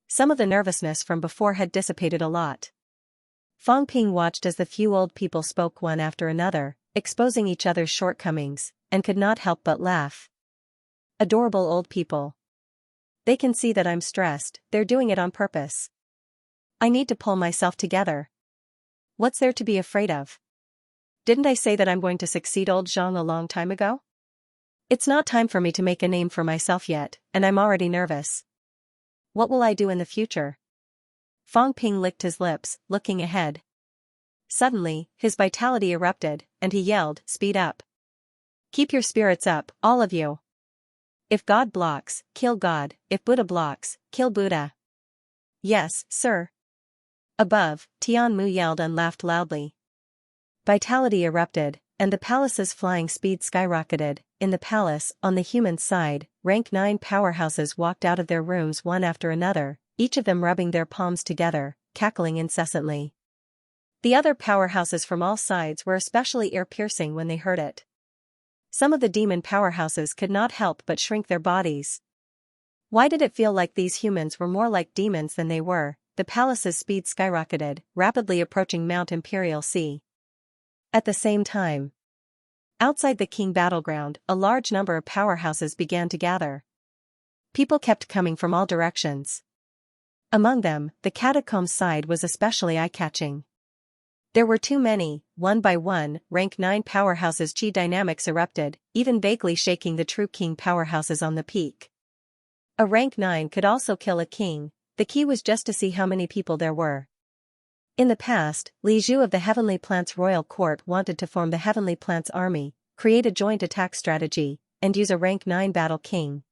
Some of the nervousness from before had dissipated a lot. Fang Ping watched as the few old people spoke one after another, exposing each other's shortcomings, and could not help but laugh. Adorable old people. They can see that I'm stressed, they're doing it on purpose. I need to pull myself together. What's there to be afraid of? Didn't I say that I'm going to succeed old Zhang a long time ago? It's not time for me to make a name for myself yet, and I'm already nervous. What will I do in the future? Fang Ping licked his lips, looking ahead. Suddenly, his vitality erupted, and he yelled, "Speed up! Keep your spirits up, all of you! If God blocks, kill God, if Buddha blocks, kill Buddha." "Yes, sir." Above, Tian Mu yelled and laughed loudly. Vitality erupted, and the palace's flying speed skyrocketed. In the palace, on the human side, rank 9 powerhouses walked out of their rooms one after another, each of them rubbing their palms together, cackling incessantly. The other powerhouses from all sides were especially ear-piercing when they heard it. Some of the demon powerhouses could not help but shrink their bodies. Why did it feel like these humans were more like demons than they were? The palace's speed skyrocketed, rapidly approaching Mount Imperial Sea. At the same time, outside the King battleground, a large number of powerhouses began to gather. People kept coming from all directions. Among them, the catacombs side was especially eye-catching. There were too many. One by one, rank 9 powerhouses' chi dynamics erupted, even vaguely shaking the true king powerhouses on the peak. A rank 9 could also kill a king, the key was just to see how many people there were. In the past, Li Zhu of the Heavenly Plants Royal Court wanted to form the Heavenly Plants Army, create a joint attack strategy, and use a rank 9 battle king.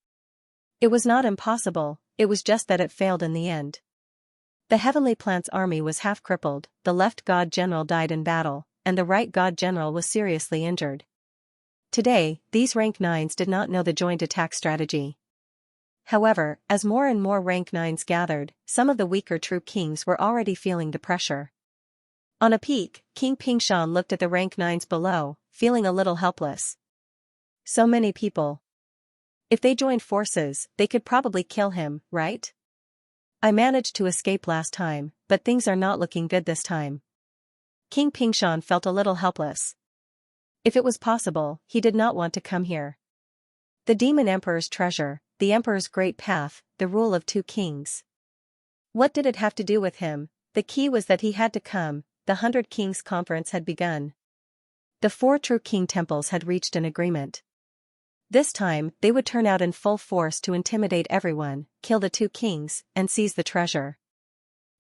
It was not impossible, it was just that it failed in the end. The Heavenly Plants Army was half crippled, the left god general died in battle, and the right god general was seriously injured. Today, these rank 9s did not know the joint attack strategy. However, as more and more rank 9s gathered, some of the weaker true kings were already feeling the pressure. On a peak, King Pingshan looked at the rank 9s below, feeling a little helpless. So many people. If they joined forces, they could probably kill him, right? I managed to escape last time, but things are not looking good this time. King Pingshan felt a little helpless. If it was possible, he did not want to come here. The Demon Emperor's treasure, the Emperor's great path, the rule of 2 kings. What did it have to do with him? The key was that he had to come. The 100 Kings Conference had begun. The 4 true king temples had reached an agreement. This time, they would turn out in full force to intimidate everyone, kill the 2 kings, and seize the treasure.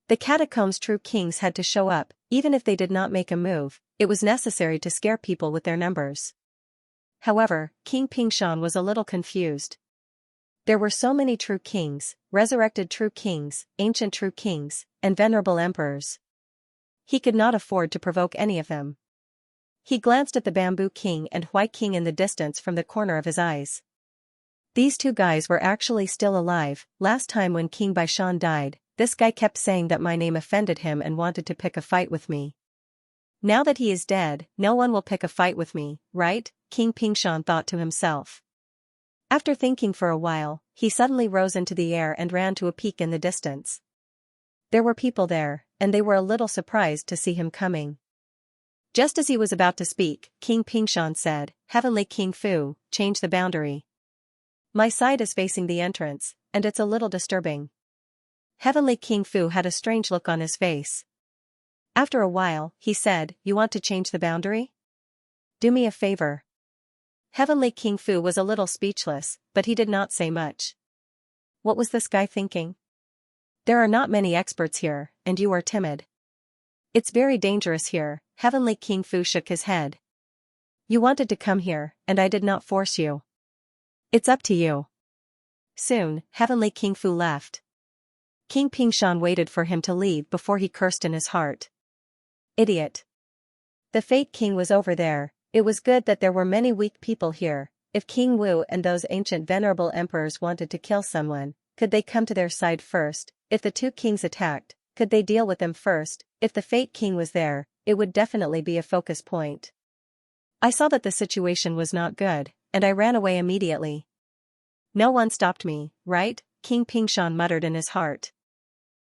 The catacombs' true kings had to show up, even if they did not make a move, it was necessary to scare people with their numbers. However, King Pingshan was a little confused. There were so many true kings, resurrected true kings, ancient true kings, and venerable emperors. He could not afford to provoke any of them. He glanced at the Bamboo King and White King in the distance from the corner of his eyes. These 2 guys were actually still alive. Last time when King Baishan died, this guy kept saying that my name offended him and wanted to pick a fight with me. Now that he is dead, no one will pick a fight with me, right? King Pingshan thought to himself. After thinking for a while, he suddenly rose into the air and ran to a peak in the distance. There were people there, and they were a little surprised to see him coming. Just as he was about to speak, King Pingshan said, "Heavenly King Fu, change the boundary. My side is facing the entrance, and it's a little disturbing." Heavenly King Fu had a strange look on his face. After a while, he said, "You want to change the boundary? Do me a favor." Heavenly King Fu was a little speechless, but he did not say much. What was this guy thinking? There are not many experts here, and you are timid. It's very dangerous here. Heavenly King Fu shook his head. You wanted to come here, and I did not force you. It's up to you. Soon, Heavenly King Fu left. King Pingshan waited for him to leave before he cursed in his heart. Idiot. The Fate King was over there. It was good that there were many weak people here. If King Wu and those ancient venerable emperors wanted to kill someone, could they come to their side first? If the two kings attacked, could they deal with them first? If the Fate King was there, it would definitely be a focus point. I saw that the situation was not good, and I ran away immediately. No one stopped me, right? King Pingshan muttered in his heart.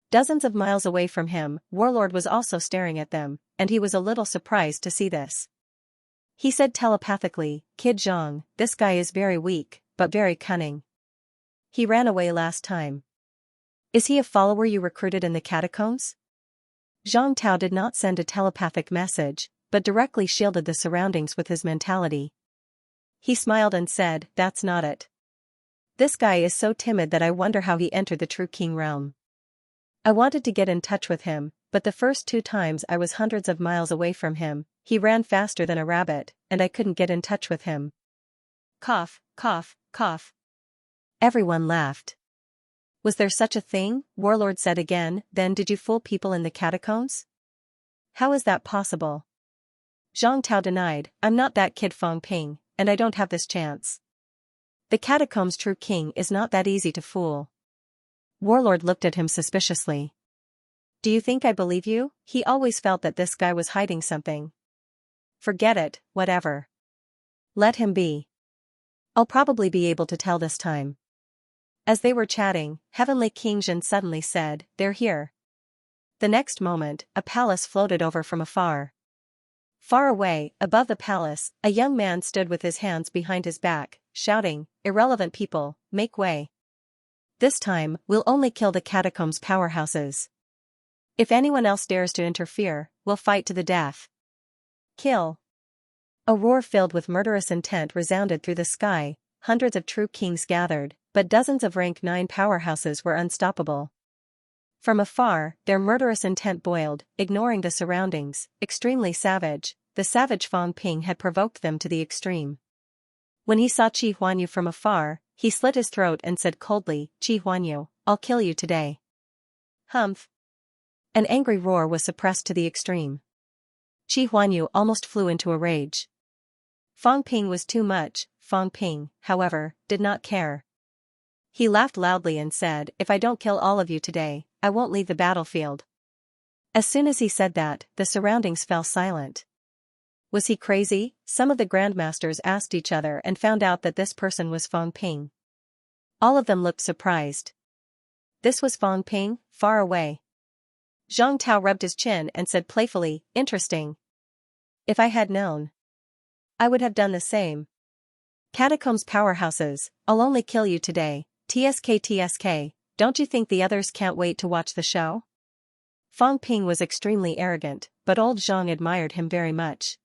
Dozens of miles away from him, Warlord was also staring at them, and he was a little surprised to see this. He said telepathically, "Kid Zhang, this guy is very weak, but very cunning. He ran away last time. Is he a follower you recruited in the catacombs?" Zhang Tao did not send a telepathic message, but directly shielded the surroundings with his mentality. He smiled and said, "That's not it. This guy is so timid that I wonder how he entered the true king realm. I wanted to get in touch with him, but the first 2 times I was hundreds of miles away from him. He ran faster than a rabbit, and I couldn't get in touch with him." Cough, cough, cough. Everyone laughed. "Was there such a thing?" Warlord said again. "Then did you fool people in the catacombs? How is that possible?" Zhang Tao denied, "I'm not that kid Fong Ping, and I don't have this chance. The catacombs' true king is not that easy to fool." Warlord looked at him suspiciously. "Do you think I believe you?" He always felt that this guy was hiding something. "Forget it, whatever. Let him be. I'll probably be able to tell this time." As they were chatting, Heavenly King Zhen suddenly said, "They're here." The next moment, a palace floated over from afar. Far away, above the palace, a young man stood with his hands behind his back, shouting, "Irrelevant people, make way. This time, we'll only kill the catacombs' powerhouses. If anyone else dares to interfere, we'll fight to the death. Kill." A roar filled with murderous intent resounded through the sky. Hundreds of true kings gathered, but dozens of rank 9 powerhouses were unstoppable. From afar, their murderous intent boiled, ignoring the surroundings, extremely savage. The savage Fong Ping had provoked them to the extreme. When he saw Qi Huanyu from afar, he slit his throat and said coldly, "Qi Huanyu, I'll kill you today." Humph. An angry roar was suppressed to the extreme. Qi Huanyu almost flew into a rage. Fong Ping was too much. Fong Ping, however, did not care. He laughed loudly and said, "If I don't kill all of you today, I won't leave the battlefield." As soon as he said that, the surroundings fell silent. Was he crazy? Some of the grandmasters asked each other and found out that this person was Fong Ping. All of them looked surprised. This was Fong Ping, far away. Zhang Tao rubbed his chin and said playfully, "Interesting. If I had known, I would have done the same. Catacombs powerhouses, I'll only kill you today. TSK TSK, don't you think the others can't wait to watch the show?" Fong Ping was extremely arrogant, but old Zhang admired him very much.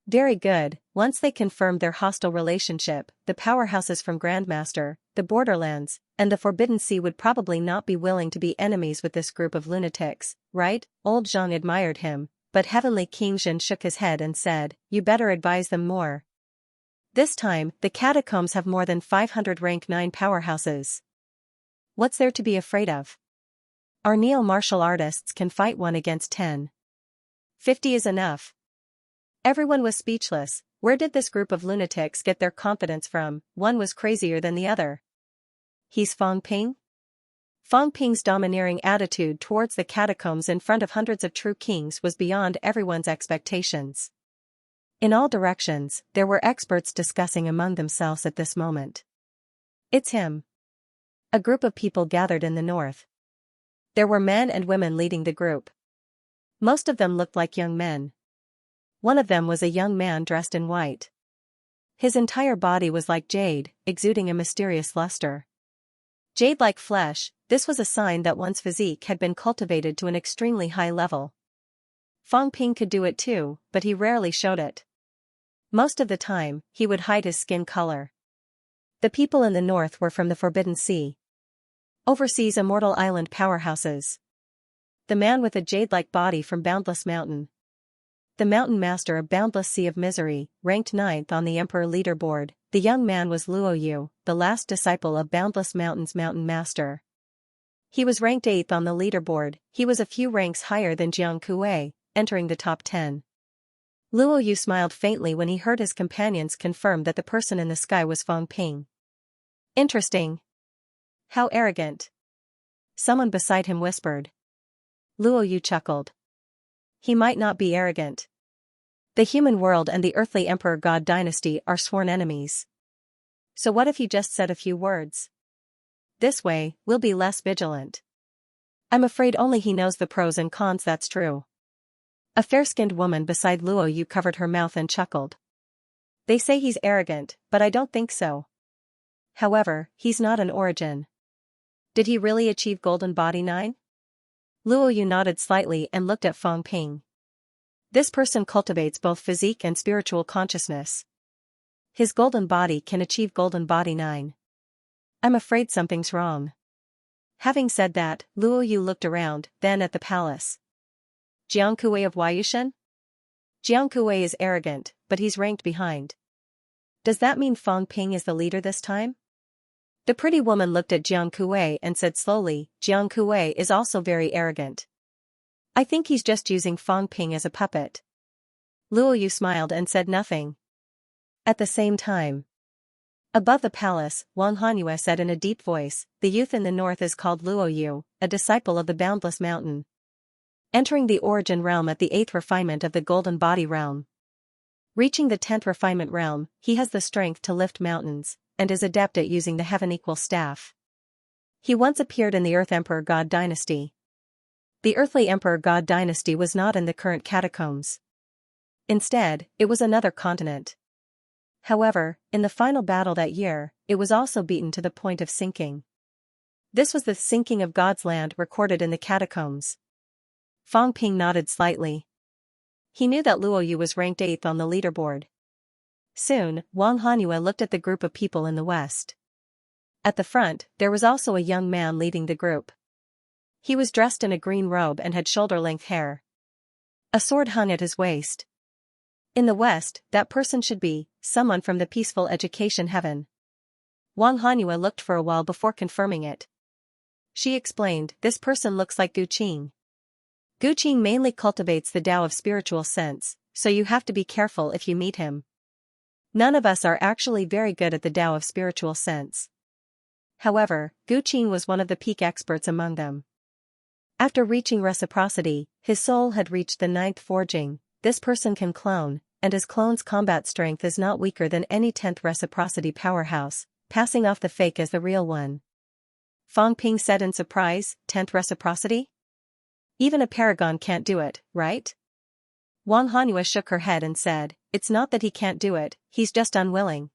Very good. Once they confirmed their hostile relationship, the powerhouses from Grandmaster, the Borderlands, and the Forbidden Sea would probably not be willing to be enemies with this group of lunatics, right? Old Zhang admired him, but Heavenly King Zhen shook his head and said, "You better advise them more. This time, the catacombs have more than 500 rank 9 powerhouses. What's there to be afraid of? Our neo-martial artists can fight 1 against 10. 50 is enough." Everyone was speechless. Where did this group of lunatics get their confidence from? One was crazier than the other. "He's Fong Ping?" Fang Ping's domineering attitude towards the catacombs in front of hundreds of true kings was beyond everyone's expectations. In all directions, there were experts discussing among themselves at this moment. It's him. A group of people gathered in the north. There were men and women leading the group. Most of them looked like young men. One of them was a young man dressed in white. His entire body was like jade, exuding a mysterious luster. Jade-like flesh, this was a sign that one's physique had been cultivated to an extremely high level. Fang Ping could do it too, but he rarely showed it. Most of the time, he would hide his skin color. The people in the north were from the Forbidden Sea. Overseas immortal island powerhouses. The man with a jade-like body from Boundless Mountain. The mountain master of Boundless Sea of Misery, ranked 9th on the Emperor leaderboard. The young man was Luo Yu, the last disciple of Boundless Mountain's mountain master. He was ranked 8th on the leaderboard. He was a few ranks higher than Jiang Kuei, entering the top 10. Luo Yu smiled faintly when he heard his companions confirm that the person in the sky was Fang Ping. Interesting. How arrogant. Someone beside him whispered. Luo Yu chuckled. He might not be arrogant. The human world and the earthly Emperor God dynasty are sworn enemies. So what if he just said a few words? This way, we'll be less vigilant. I'm afraid only he knows the pros and cons, that's true. A fair-skinned woman beside Luo Yu covered her mouth and chuckled. They say he's arrogant, but I don't think so. However, he's not an origin. Did he really achieve Golden Body 9? Luo Yu nodded slightly and looked at Fang Ping. This person cultivates both physique and spiritual consciousness. His golden body can achieve Golden Body 9. I'm afraid something's wrong. Having said that, Luo Yu looked around, then at the palace. Jiang Kuei of Huayushan? Jiang Kuei is arrogant, but he's ranked behind. Does that mean Fang Ping is the leader this time? The pretty woman looked at Jiang Kuei and said slowly, Jiang Kuei is also very arrogant. I think he's just using Fang Ping as a puppet. Luo Yu smiled and said nothing. At the same time. Above the palace, Wang Hanyue said in a deep voice, the youth in the north is called Luo Yu, a disciple of the Boundless Mountain. Entering the origin realm at the 8th refinement of the Golden Body realm. Reaching the 10th refinement realm, he has the strength to lift mountains, and is adept at using the Heaven Equal Staff. He once appeared in the Earth Emperor God dynasty. The earthly Emperor God dynasty was not in the current catacombs. Instead, it was another continent. However, in the final battle that year, it was also beaten to the point of sinking. This was the sinking of God's land recorded in the catacombs. Fang Ping nodded slightly. He knew that Luo Yu was ranked 8th on the leaderboard. Soon, Wang Hanyue looked at the group of people in the west. At the front, there was also a young man leading the group. He was dressed in a green robe and had shoulder-length hair. A sword hung at his waist. In the west, that person should be someone from the peaceful education heaven. Wang Hanyue looked for a while before confirming it. She explained, this person looks like Gu Qing. Gu Qing mainly cultivates the Tao of spiritual sense, so you have to be careful if you meet him. None of us are actually very good at the Tao of spiritual sense. However, Gu Qing was one of the peak experts among them. After reaching reciprocity, his soul had reached the 9th forging. This person can clone, and his clone's combat strength is not weaker than any 10th reciprocity powerhouse, passing off the fake as the real one. Fang Ping said in surprise, 10th reciprocity? Even a paragon can't do it, right? Wang Hanyue shook her head and said, it's not that he can't do it, he's just unwilling.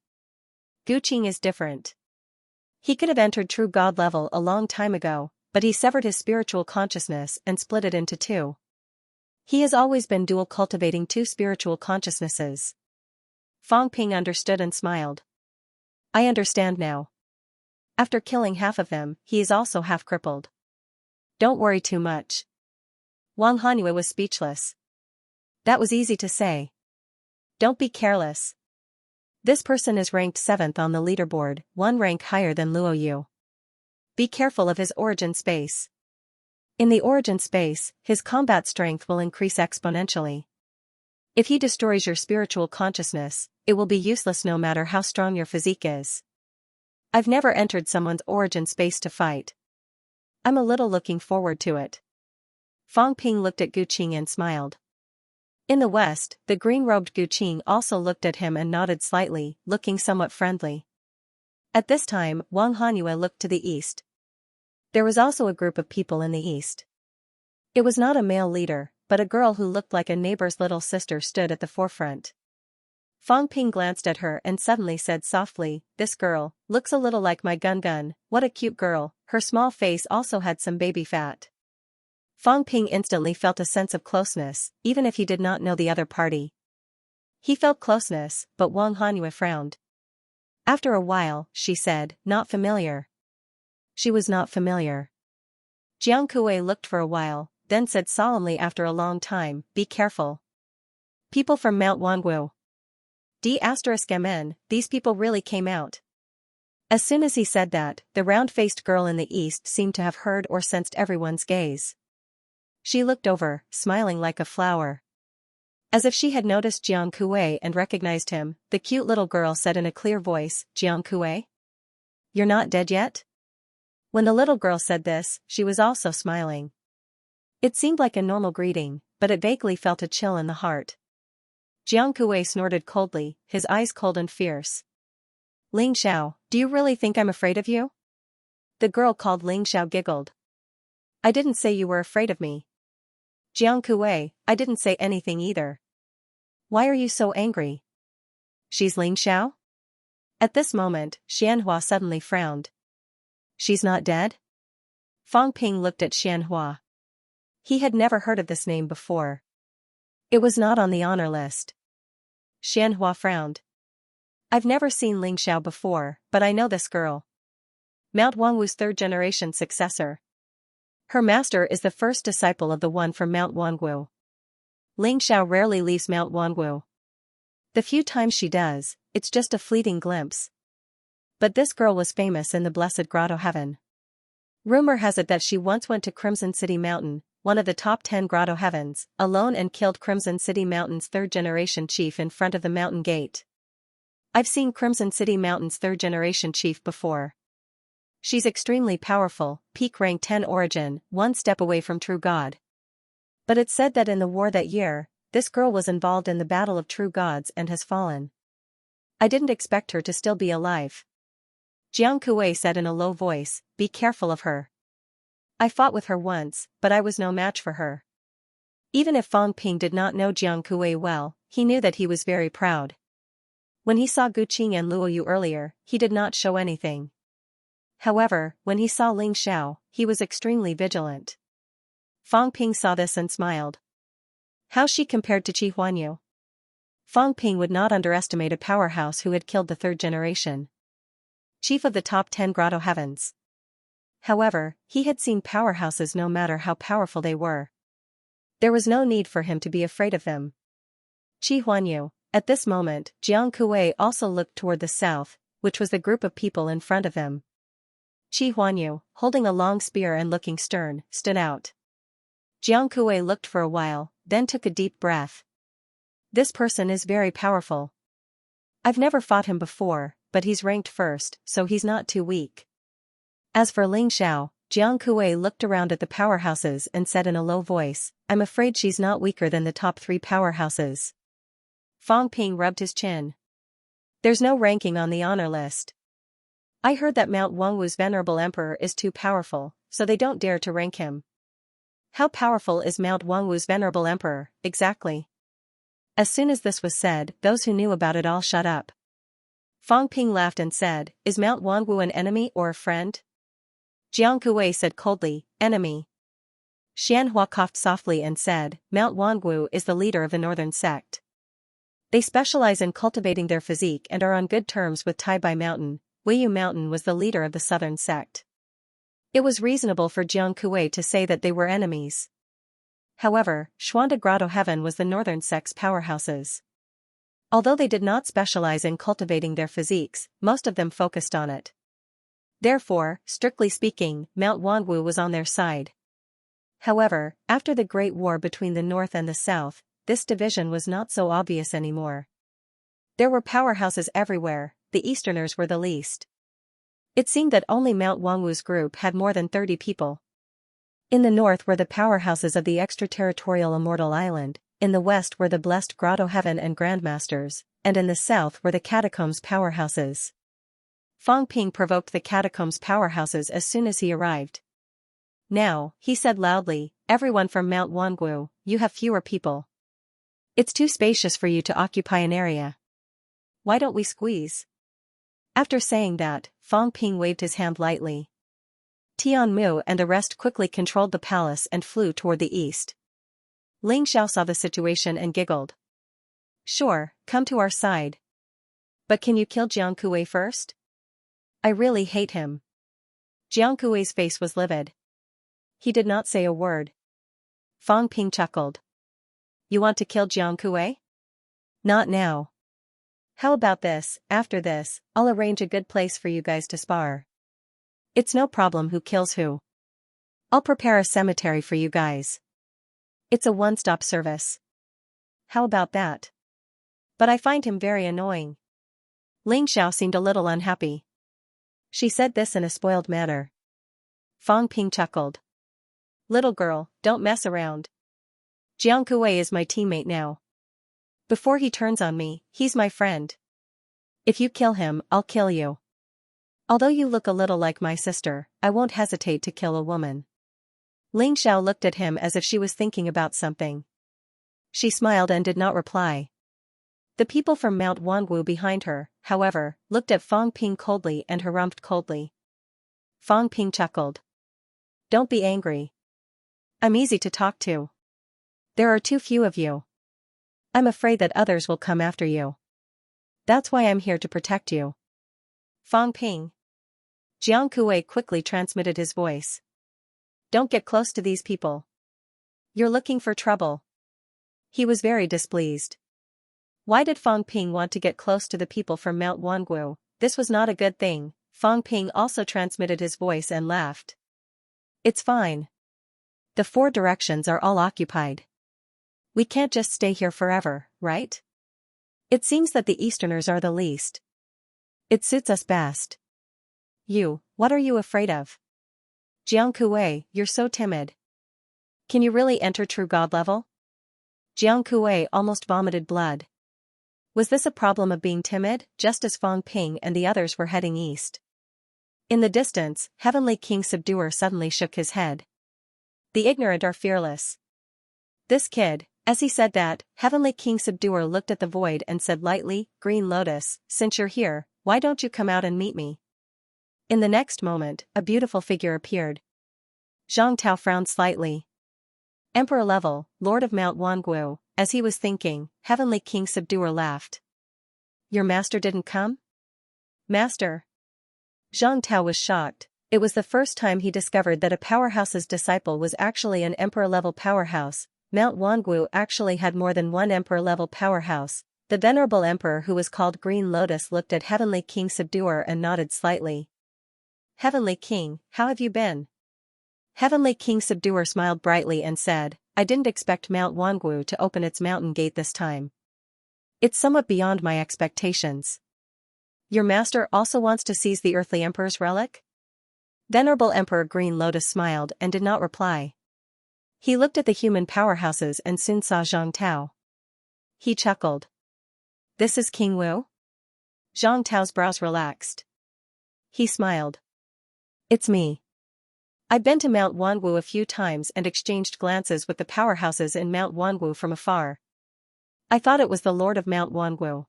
Gu Qing is different. He could have entered true God level a long time ago, but he severed his spiritual consciousness and split it into two. He has always been dual cultivating two spiritual consciousnesses. Fang Ping understood and smiled. I understand now. After killing half of them, he is also half crippled. Don't worry too much. Wang Hanyue was speechless. That was easy to say. Don't be careless. This person is ranked 7th on the leaderboard, one rank higher than Luo Yu. Be careful of his origin space. In the origin space, his combat strength will increase exponentially. If he destroys your spiritual consciousness, it will be useless no matter how strong your physique is. I've never entered someone's origin space to fight. I'm a little looking forward to it. Fang Ping looked at Gu Qing and smiled. In the west, the green-robed Gu Qing also looked at him and nodded slightly, looking somewhat friendly. At this time, Wang Hanyue looked to the east. There was also a group of people in the east. It was not a male leader, but a girl who looked like a neighbor's little sister stood at the forefront. Fang Ping glanced at her and suddenly said softly, "This girl looks a little like my Gun. What a cute girl." Her small face also had some baby fat. Fang Ping instantly felt a sense of closeness, even if he did not know the other party. He felt closeness, but Wang Hanyue frowned. After a while, she said, "Not familiar." She was not familiar. Jiang Kuei looked for a while, then said solemnly after a long time, "Be careful. People from Mount Wanguo. D*MN, these people really came out." As soon as he said that, the round-faced girl in the east seemed to have heard or sensed everyone's gaze. She looked over, smiling like a flower. As if she had noticed Jiang Kuei and recognized him, the cute little girl said in a clear voice, "Jiang Kuei? You're not dead yet?" When the little girl said this, she was also smiling. It seemed like a normal greeting, but it vaguely felt a chill in the heart. Jiang Kuei snorted coldly, his eyes cold and fierce. "Ling Xiao, do you really think I'm afraid of you?" The girl called Ling Xiao giggled. "I didn't say you were afraid of me." "Jiang Kuei, I didn't say anything either. Why are you so angry?" "She's Ling Xiao?" At this moment, Xianxia suddenly frowned. "She's not dead?" Fang Ping looked at Xianxia. He had never heard of this name before. It was not on the honor list. Xianxia frowned. "I've never seen Ling Xiao before, but I know this girl. Mount Wangu's third-generation successor. Her master is the first disciple of the one from Mount Wangu. Ling Xiao rarely leaves Mount Wangu. The few times she does, it's just a fleeting glimpse. But this girl was famous in the Blessed Grotto Heaven. Rumor has it that she once went to Crimson City Mountain, one of the top 10 grotto heavens, alone and killed Crimson City Mountain's third-generation chief in front of the mountain gate. I've seen Crimson City Mountain's third-generation chief before. She's extremely powerful, peak rank 10 origin, one step away from true god. But it's said that in the war that year, this girl was involved in the battle of true gods and has fallen. I didn't expect her to still be alive." Jiang Kuei said in a low voice, "Be careful of her. I fought with her once, but I was no match for her." Even if Fang Ping did not know Jiang Kuei well, he knew that he was very proud. When he saw Gu Qing and Luo Yu earlier, he did not show anything. However, when he saw Ling Xiao, he was extremely vigilant. Fang Ping saw this and smiled. How she compared to Qi Huanyu? Fang Ping would not underestimate a powerhouse who had killed the third generation. Chief of the top 10 grotto heavens. However, he had seen powerhouses no matter how powerful they were. There was no need for him to be afraid of them. Qi Huanyu. At this moment, Jiang Kuei also looked toward the south, which was the group of people in front of him. Qi Huanyu, holding a long spear and looking stern, stood out. Jiang Kuei looked for a while, then took a deep breath. This person is very powerful. I've never fought him before, but he's ranked first, so he's not too weak. As for Ling Xiao, Jiang Kuei looked around at the powerhouses and said in a low voice, "I'm afraid she's not weaker than the top 3 powerhouses." Fang Ping rubbed his chin. "There's no ranking on the honor list. I heard that Mount Wangu's venerable emperor is too powerful, so they don't dare to rank him." "How powerful is Mount Wangu's venerable emperor, exactly?" As soon as this was said, those who knew about it all shut up. Fang Ping laughed and said, "Is Mount Wangu an enemy or a friend?" Jiang Kuei said coldly, "Enemy." Xianxia coughed softly and said, "Mount Wangu is the leader of the northern sect. They specialize in cultivating their physique and are on good terms with Taibai Mountain. Weiyu Mountain was the leader of the southern sect." It was reasonable for Jiang Kuei to say that they were enemies. However, Xuanda Grotto Heaven was the northern sect's powerhouses. Although they did not specialize in cultivating their physiques, most of them focused on it. Therefore, strictly speaking, Mount Wangu was on their side. However, after the Great War between the North and the South, this division was not so obvious anymore. There were powerhouses everywhere, the Easterners were the least. It seemed that only Mount Wangu's group had more than 30 people. In the north were the powerhouses of the extraterritorial Immortal Island, in the west were the blessed Grotto Heaven and Grandmasters, and in the south were the Catacombs powerhouses. Fang Ping provoked the Catacombs powerhouses as soon as he arrived. Now, he said loudly, everyone from Mount Wangu, you have fewer people. It's too spacious for you to occupy an area. Why don't we squeeze? After saying that, Fang Ping waved his hand lightly. Tian Mu and the rest quickly controlled the palace and flew toward the east. Ling Xiao saw the situation and giggled. Sure, come to our side. But can you kill Jiang Kuei first? I really hate him. Jiang Kuei's face was livid. He did not say a word. Fang Ping chuckled. You want to kill Jiang Kuei? Not now. How about this, after this, I'll arrange a good place for you guys to spar. It's no problem who kills who. I'll prepare a cemetery for you guys. It's a one-stop service. How about that? But I find him very annoying. Ling Xiao seemed a little unhappy. She said this in a spoiled manner. Fang Ping chuckled. Little girl, don't mess around. Jiang Kuei is my teammate now. Before he turns on me, he's my friend. If you kill him, I'll kill you. Although you look a little like my sister, I won't hesitate to kill a woman. Ling Xiao looked at him as if she was thinking about something. She smiled and did not reply. The people from Mount Wanwu behind her, however, looked at Fang Ping coldly and harumphed coldly. Fang Ping chuckled. Don't be angry. I'm easy to talk to. There are too few of you. I'm afraid that others will come after you. That's why I'm here to protect you. Fang Ping. Jiang Kuei quickly transmitted his voice. Don't get close to these people. You're looking for trouble. He was very displeased. Why did Fang Ping want to get close to the people from Mount Wangu? This was not a good thing. Fang Ping also transmitted his voice and laughed. It's fine. The 4 directions are all occupied. We can't just stay here forever, right? It seems that the Easterners are the least. It suits us best. You, what are you afraid of? Jiang Kuei, you're so timid. Can you really enter true god level? Jiang Kuei almost vomited blood. Was this a problem of being timid, just as Fang Ping and the others were heading east? In the distance, Heavenly King Subduer suddenly shook his head. The ignorant are fearless. This kid, as he said that, Heavenly King Subduer looked at the void and said lightly, Green Lotus, since you're here, why don't you come out and meet me? In the next moment, a beautiful figure appeared. Zhang Tao frowned slightly. Emperor level, Lord of Mount Wangu, as he was thinking, Heavenly King Subduer laughed. Your master didn't come? Master? Zhang Tao was shocked. It was the first time he discovered that a powerhouse's disciple was actually an emperor-level powerhouse. Mount Wangu actually had more than one emperor-level powerhouse. The venerable emperor who was called Green Lotus looked at Heavenly King Subduer and nodded slightly. Heavenly King, how have you been? Heavenly King Subduer smiled brightly and said, I didn't expect Mount Wangu to open its mountain gate this time. It's somewhat beyond my expectations. Your master also wants to seize the earthly emperor's relic? Venerable Emperor Green Lotus smiled and did not reply. He looked at the human powerhouses and soon saw Zhang Tao. He chuckled. This is King Wu? Zhang Tao's brows relaxed. He smiled. It's me. I've been to Mount Wanwu a few times and exchanged glances with the powerhouses in Mount Wanwu from afar. I thought it was the Lord of Mount Wanwu.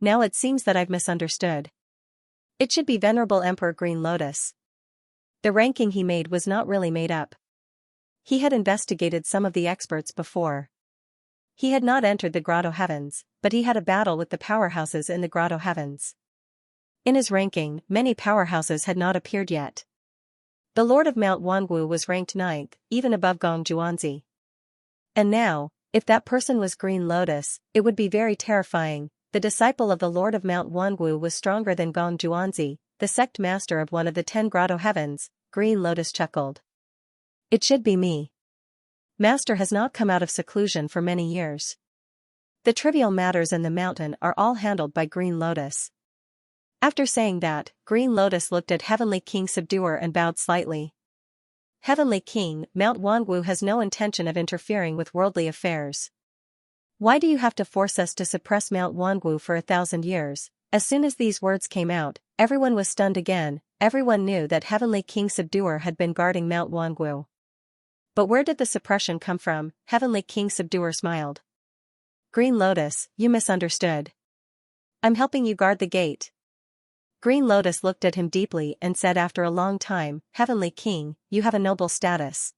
Now it seems that I've misunderstood. It should be Venerable Emperor Green Lotus. The ranking he made was not really made up. He had investigated some of the experts before. He had not entered the Grotto Heavens, but he had a battle with the powerhouses in the Grotto Heavens. In his ranking, many powerhouses had not appeared yet. The Lord of Mount Wanwu was ranked 9th, even above Gong Juanzi. And now, if that person was Green Lotus, it would be very terrifying. The disciple of the Lord of Mount Wanwu was stronger than Gong Juanzi, the sect master of one of the 10 Grotto Heavens. Green Lotus chuckled. It should be me. Master has not come out of seclusion for many years. The trivial matters in the mountain are all handled by Green Lotus. After saying that, Green Lotus looked at Heavenly King Subduer and bowed slightly. Heavenly King, Mount Wangu has no intention of interfering with worldly affairs. Why do you have to force us to suppress Mount Wangu for 1,000 years? As soon as these words came out, everyone was stunned again. Everyone knew that Heavenly King Subduer had been guarding Mount Wangu. But where did the suppression come from? Heavenly King Subduer smiled. Green Lotus, you misunderstood. I'm helping you guard the gate. Green Lotus looked at him deeply and said after a long time, Heavenly King, you have a noble status.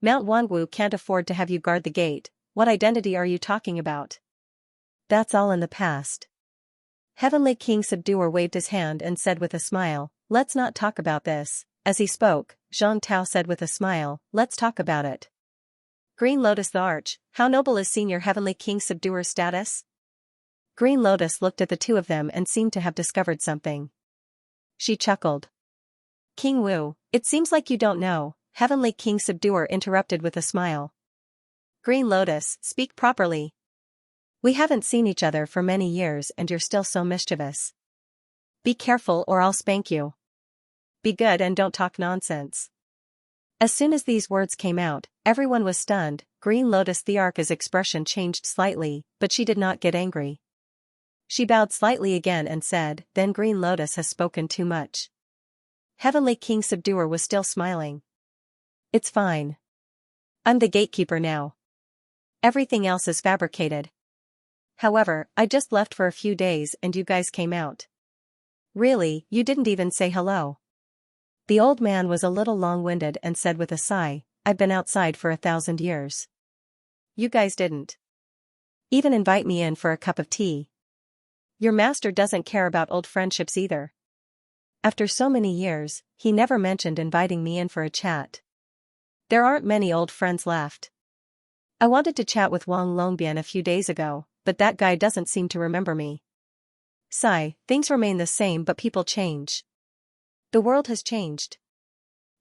Mount Wangu can't afford to have you guard the gate. What identity are you talking about? That's all in the past. Heavenly King Subduer waved his hand and said with a smile, let's not talk about this. As he spoke, Xianxia said with a smile, let's talk about it. Green Lotus the Arch, how noble is Senior Heavenly King Subduer's status? Green Lotus looked at the two of them and seemed to have discovered something. She chuckled. King Wu, it seems like you don't know, Heavenly King Subduer interrupted with a smile. Green Lotus, speak properly. We haven't seen each other for many years and you're still so mischievous. Be careful or I'll spank you. Be good and don't talk nonsense. As soon as these words came out, everyone was stunned. Green Lotus Thearka's expression changed slightly, but she did not get angry. She bowed slightly again and said, then Green Lotus has spoken too much. Heavenly King Subduer was still smiling. It's fine. I'm the gatekeeper now. Everything else is fabricated. However, I just left for a few days and you guys came out. Really, you didn't even say hello. The old man was a little long-winded and said with a sigh, I've been outside for 1,000 years. You guys didn't even invite me in for a cup of tea. Your master doesn't care about old friendships either. After so many years, he never mentioned inviting me in for a chat. There aren't many old friends left. I wanted to chat with Wang Longbian a few days ago, but that guy doesn't seem to remember me. Sigh, things remain the same but people change. The world has changed.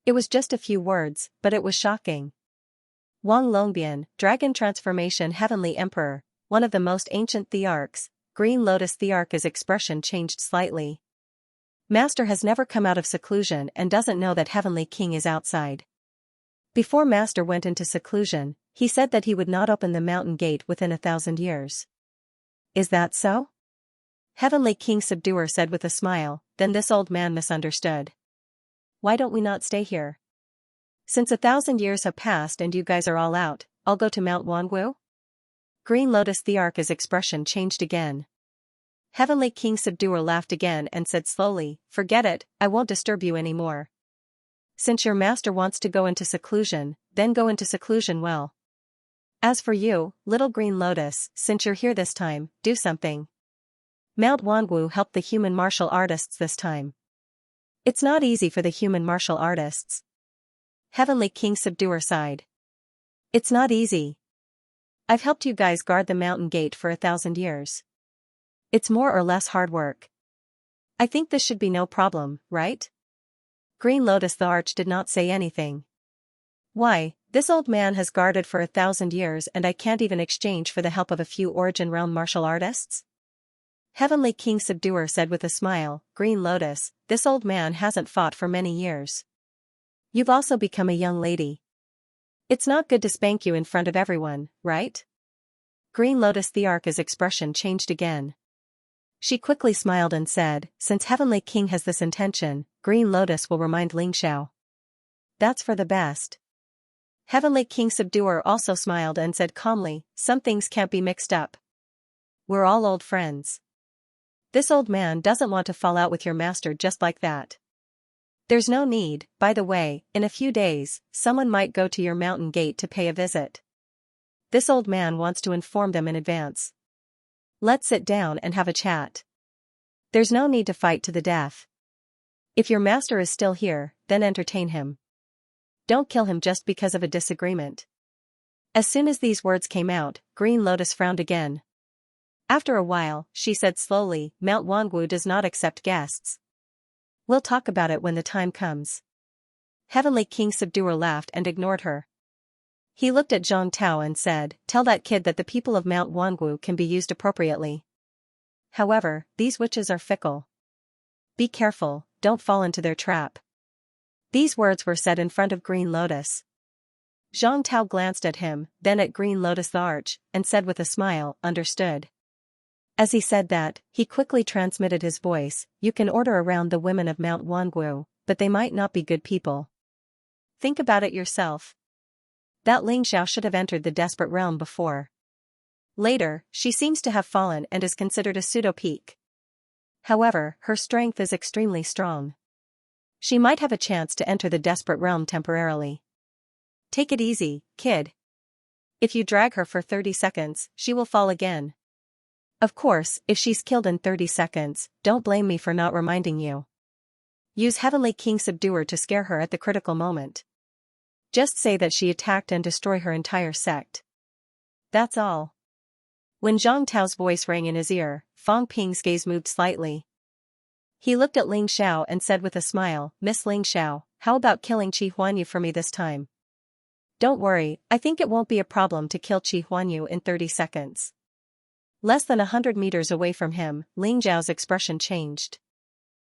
It was just a few words, but it was shocking. Wang Longbian, Dragon Transformation Heavenly Emperor, one of the most ancient Thearchs. Green Lotus Thearka's expression changed slightly. Master has never come out of seclusion and doesn't know that Heavenly King is outside. Before Master went into seclusion, he said that he would not open the mountain gate within 1,000 years. Is that so? Heavenly King Subduer said with a smile, then this old man misunderstood. Why don't we not stay here? Since 1,000 years have passed and you guys are all out, I'll go to Mount Wangu? Green Lotus Thearka's expression changed again. Heavenly King Subduer laughed again and said slowly, forget it, I won't disturb you anymore. Since your master wants to go into seclusion, then go into seclusion well. As for you, little Green Lotus, since you're here this time, do something. Mount Wangu helped the human martial artists this time. It's not easy for the human martial artists. Heavenly King Subduer sighed. It's not easy. I've helped you guys guard the mountain gate for 1,000 years. It's more or less hard work. I think this should be no problem, right? Green Lotus the Arch did not say anything. Why, this old man has guarded for 1,000 years and I can't even exchange for the help of a few Origin Realm martial artists? Heavenly King Subduer said with a smile, Green Lotus, this old man hasn't fought for many years. You've also become a young lady. It's not good to spank you in front of everyone, right? Green Lotus Thearka's expression changed again. She quickly smiled and said, since Heavenly King has this intention, Green Lotus will remind Ling Xiao. That's for the best. Heavenly King Subduer also smiled and said calmly, some things can't be mixed up. We're all old friends. This old man doesn't want to fall out with your master just like that. There's no need. By the way, in a few days, someone might go to your mountain gate to pay a visit. This old man wants to inform them in advance. Let's sit down and have a chat. There's no need to fight to the death. If your master is still here, then entertain him. Don't kill him just because of a disagreement. As soon as these words came out, Green Lotus frowned again. After a while, she said slowly, Mount Wangu does not accept guests. We'll talk about it when the time comes. Heavenly King Subduer laughed and ignored her. He looked at Zhang Tao and said, tell that kid that the people of Mount Wangu can be used appropriately. However, these witches are fickle. Be careful, don't fall into their trap. These words were said in front of Green Lotus. Zhang Tao glanced at him, then at Green Lotus the Arch, and said with a smile, understood. As he said that, he quickly transmitted his voice, you can order around the women of Mount Wanguo, but they might not be good people. Think about it yourself. That Ling Xiao should have entered the desperate realm before. Later, she seems to have fallen and is considered a pseudo-peak. However, her strength is extremely strong. She might have a chance to enter the desperate realm temporarily. Take it easy, kid. If you drag her for 30 seconds, she will fall again. Of course, if she's killed in 30 seconds, don't blame me for not reminding you. Use Heavenly King Subduer to scare her at the critical moment. Just say that she attacked and destroy her entire sect. That's all. When Zhang Tao's voice rang in his ear, Fang Ping's gaze moved slightly. He looked at Ling Xiao and said with a smile, Miss Ling Xiao, how about killing Qi Huanyu for me this time? Don't worry, I think it won't be a problem to kill Qi Huanyu in 30 seconds. Less than 100 meters away from him, Ling Zhao's expression changed.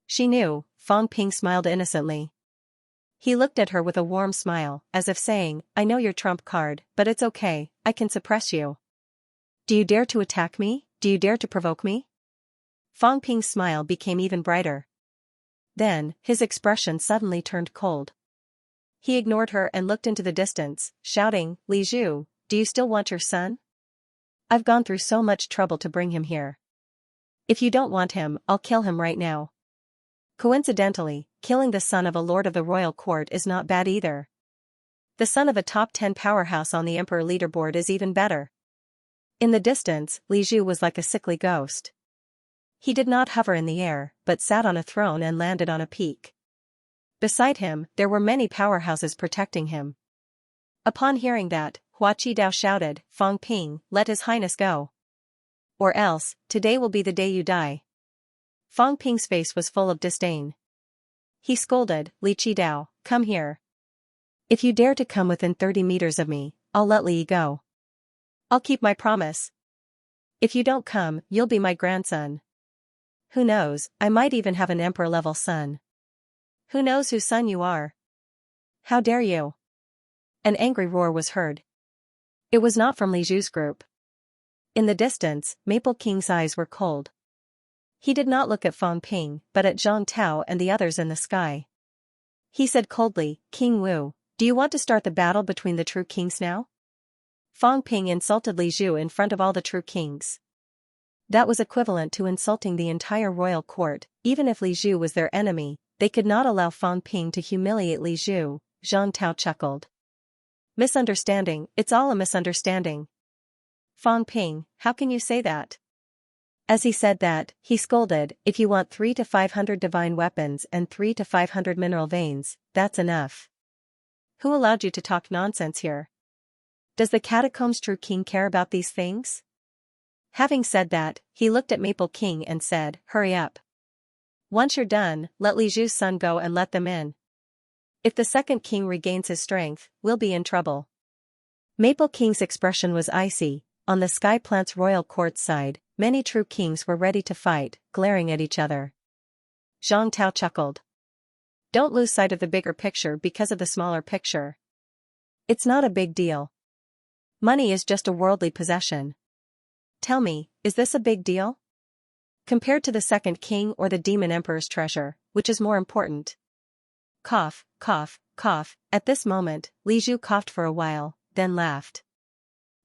She knew, Fang Ping smiled innocently. He looked at her with a warm smile, as if saying, I know your trump card, but it's okay, I can suppress you. Do you dare to attack me? Do you dare to provoke me? Fang Ping's smile became even brighter. Then, his expression suddenly turned cold. He ignored her and looked into the distance, shouting, Li Zhu, do you still want your son? I've gone through so much trouble to bring him here. If you don't want him, I'll kill him right now. Coincidentally, killing the son of a lord of the royal court is not bad either. The son of a top 10 powerhouse on the emperor leaderboard is even better. In the distance, Li Zhu was like a sickly ghost. He did not hover in the air, but sat on a throne and landed on a peak. Beside him, there were many powerhouses protecting him. Upon hearing that, Hua Qidao shouted, Fang Ping, let his highness go. Or else, today will be the day you die. Fang Ping's face was full of disdain. He scolded, Li Qidao, come here. If you dare to come within 30 meters of me, I'll let Li go. I'll keep my promise. If you don't come, you'll be my grandson. Who knows, I might even have an emperor-level son. Who knows whose son you are? How dare you? An angry roar was heard. It was not from Li Zhu's group. In the distance, Maple King's eyes were cold. He did not look at Fang Ping, but at Zhang Tao and the others in the sky. He said coldly, King Wu, do you want to start the battle between the true kings now? Fang Ping insulted Li Zhu in front of all the true kings. That was equivalent to insulting the entire royal court. Even if Li Zhu was their enemy, they could not allow Fang Ping to humiliate Li Zhu. Zhang Tao chuckled. Misunderstanding, it's all a misunderstanding. Fang Ping, how can you say that? As he said that, he scolded, if you want 300 to 500 divine weapons and 300 to 500 mineral veins, that's enough. Who allowed you to talk nonsense here? Does the Catacombs True King care about these things? Having said that, he looked at Maple King and said, hurry up. Once you're done, let Li Zhu's son go and let them in. If the second king regains his strength, we'll be in trouble. Maple King's expression was icy. On the Sky Plant's royal court side, many true kings were ready to fight, glaring at each other. Zhang Tao chuckled. Don't lose sight of the bigger picture because of the smaller picture. It's not a big deal. Money is just a worldly possession. Tell me, is this a big deal? Compared to the second king or the demon emperor's treasure, which is more important? Cough, cough, cough. At this moment, Li Zhu coughed for a while, then laughed.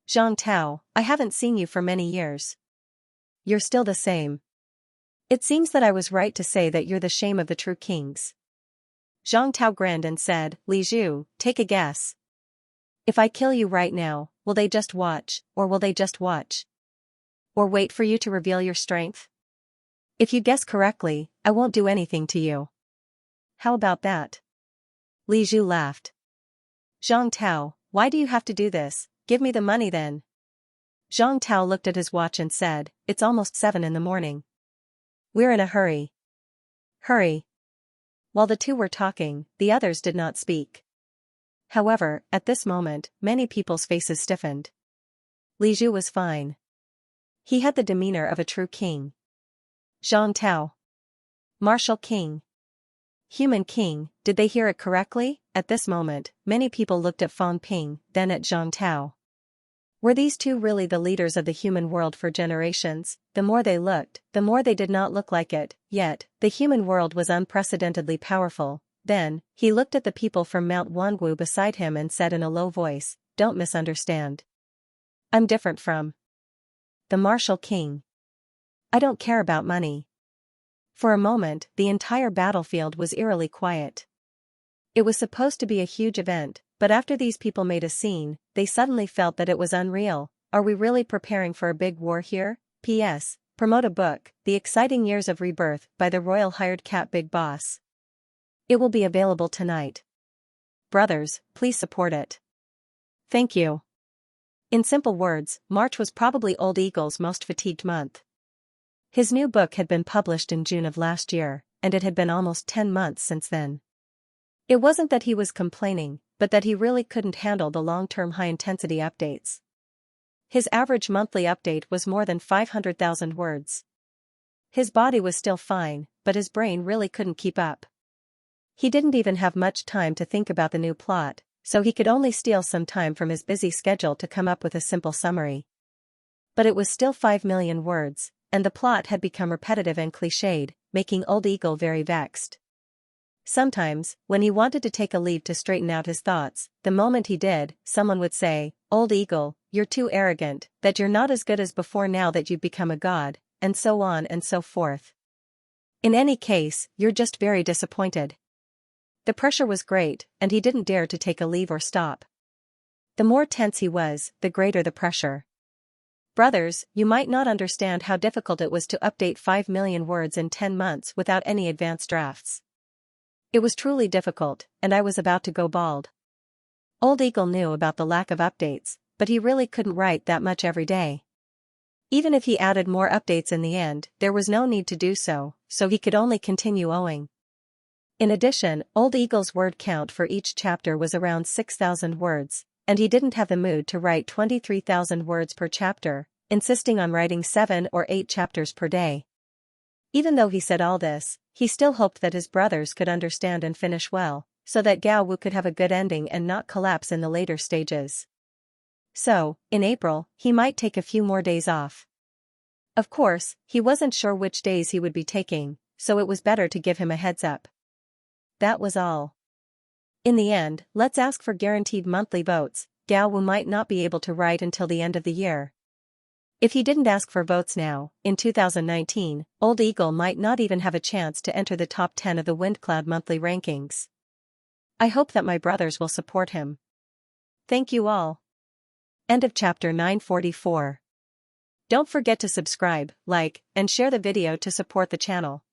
Zhang Tao, I haven't seen you for many years. You're still the same. It seems that I was right to say that you're the shame of the true kings. Zhang Tao grinned and said, Li Zhu, take a guess. If I kill you right now, will they just watch, or will they just watch? Or wait for you to reveal your strength? If you guess correctly, I won't do anything to you. How about that? Li Zhu laughed. Zhang Tao, why do you have to do this? Give me the money then. Zhang Tao looked at his watch and said, it's almost 7 in the morning. We're in a hurry. Hurry. While the two were talking, the others did not speak. However, at this moment, many people's faces stiffened. Li Zhu was fine. He had the demeanor of a true king. Zhang Tao. Martial king. Human King, did they hear it correctly? At this moment, many people looked at Fang Ping, then at Zhang Tao. Were these two really the leaders of the human world for generations? The more they looked, the more they did not look like it, yet, the human world was unprecedentedly powerful. Then, he looked at the people from Mount Wanwu beside him and said in a low voice, "Don't misunderstand. I'm different from the martial king. I don't care about money." For a moment, the entire battlefield was eerily quiet. It was supposed to be a huge event, but after these people made a scene, they suddenly felt that it was unreal. Are we really preparing for a big war here? P.S. Promote a book, The Exciting Years of Rebirth, by the Royal Hired Cat Big Boss. It will be available tonight. Brothers, please support it. Thank you. In simple words, March was probably Old Eagle's most fatigued month. His new book had been published in June of last year, and it had been almost 10 months since then. It wasn't that he was complaining, but that he really couldn't handle the long-term high-intensity updates. His average monthly update was more than 500,000 words. His body was still fine, but his brain really couldn't keep up. He didn't even have much time to think about the new plot, so he could only steal some time from his busy schedule to come up with a simple summary. But it was still 5 million words, and the plot had become repetitive and cliched, making Old Eagle very vexed. Sometimes, when he wanted to take a leave to straighten out his thoughts, the moment he did, someone would say, "Old Eagle, you're too arrogant, that you're not as good as before now that you've become a god," and so on and so forth. In any case, you're just very disappointed. The pressure was great, and he didn't dare to take a leave or stop. The more tense he was, the greater the pressure. Brothers, you might not understand how difficult it was to update 5 million words in 10 months without any advanced drafts. It was truly difficult, and I was about to go bald. Old Eagle knew about the lack of updates, but he really couldn't write that much every day. Even if he added more updates in the end, there was no need to do so, so he could only continue owing. In addition, Old Eagle's word count for each chapter was around 6,000 words, and he didn't have the mood to write 23,000 words per chapter, insisting on writing 7 or 8 chapters per day. Even though he said all this, he still hoped that his brothers could understand and finish well, so that Gao Wu could have a good ending and not collapse in the later stages. So, in April, he might take a few more days off. Of course, he wasn't sure which days he would be taking, so it was better to give him a heads up. That was all. In the end, let's ask for guaranteed monthly votes. Gao Wu might not be able to write until the end of the year. If he didn't ask for votes now, in 2019, Old Eagle might not even have a chance to enter the top 10 of the WindCloud monthly rankings. I hope that my brothers will support him. Thank you all. End of chapter 944. Don't forget to subscribe, like, and share the video to support the channel.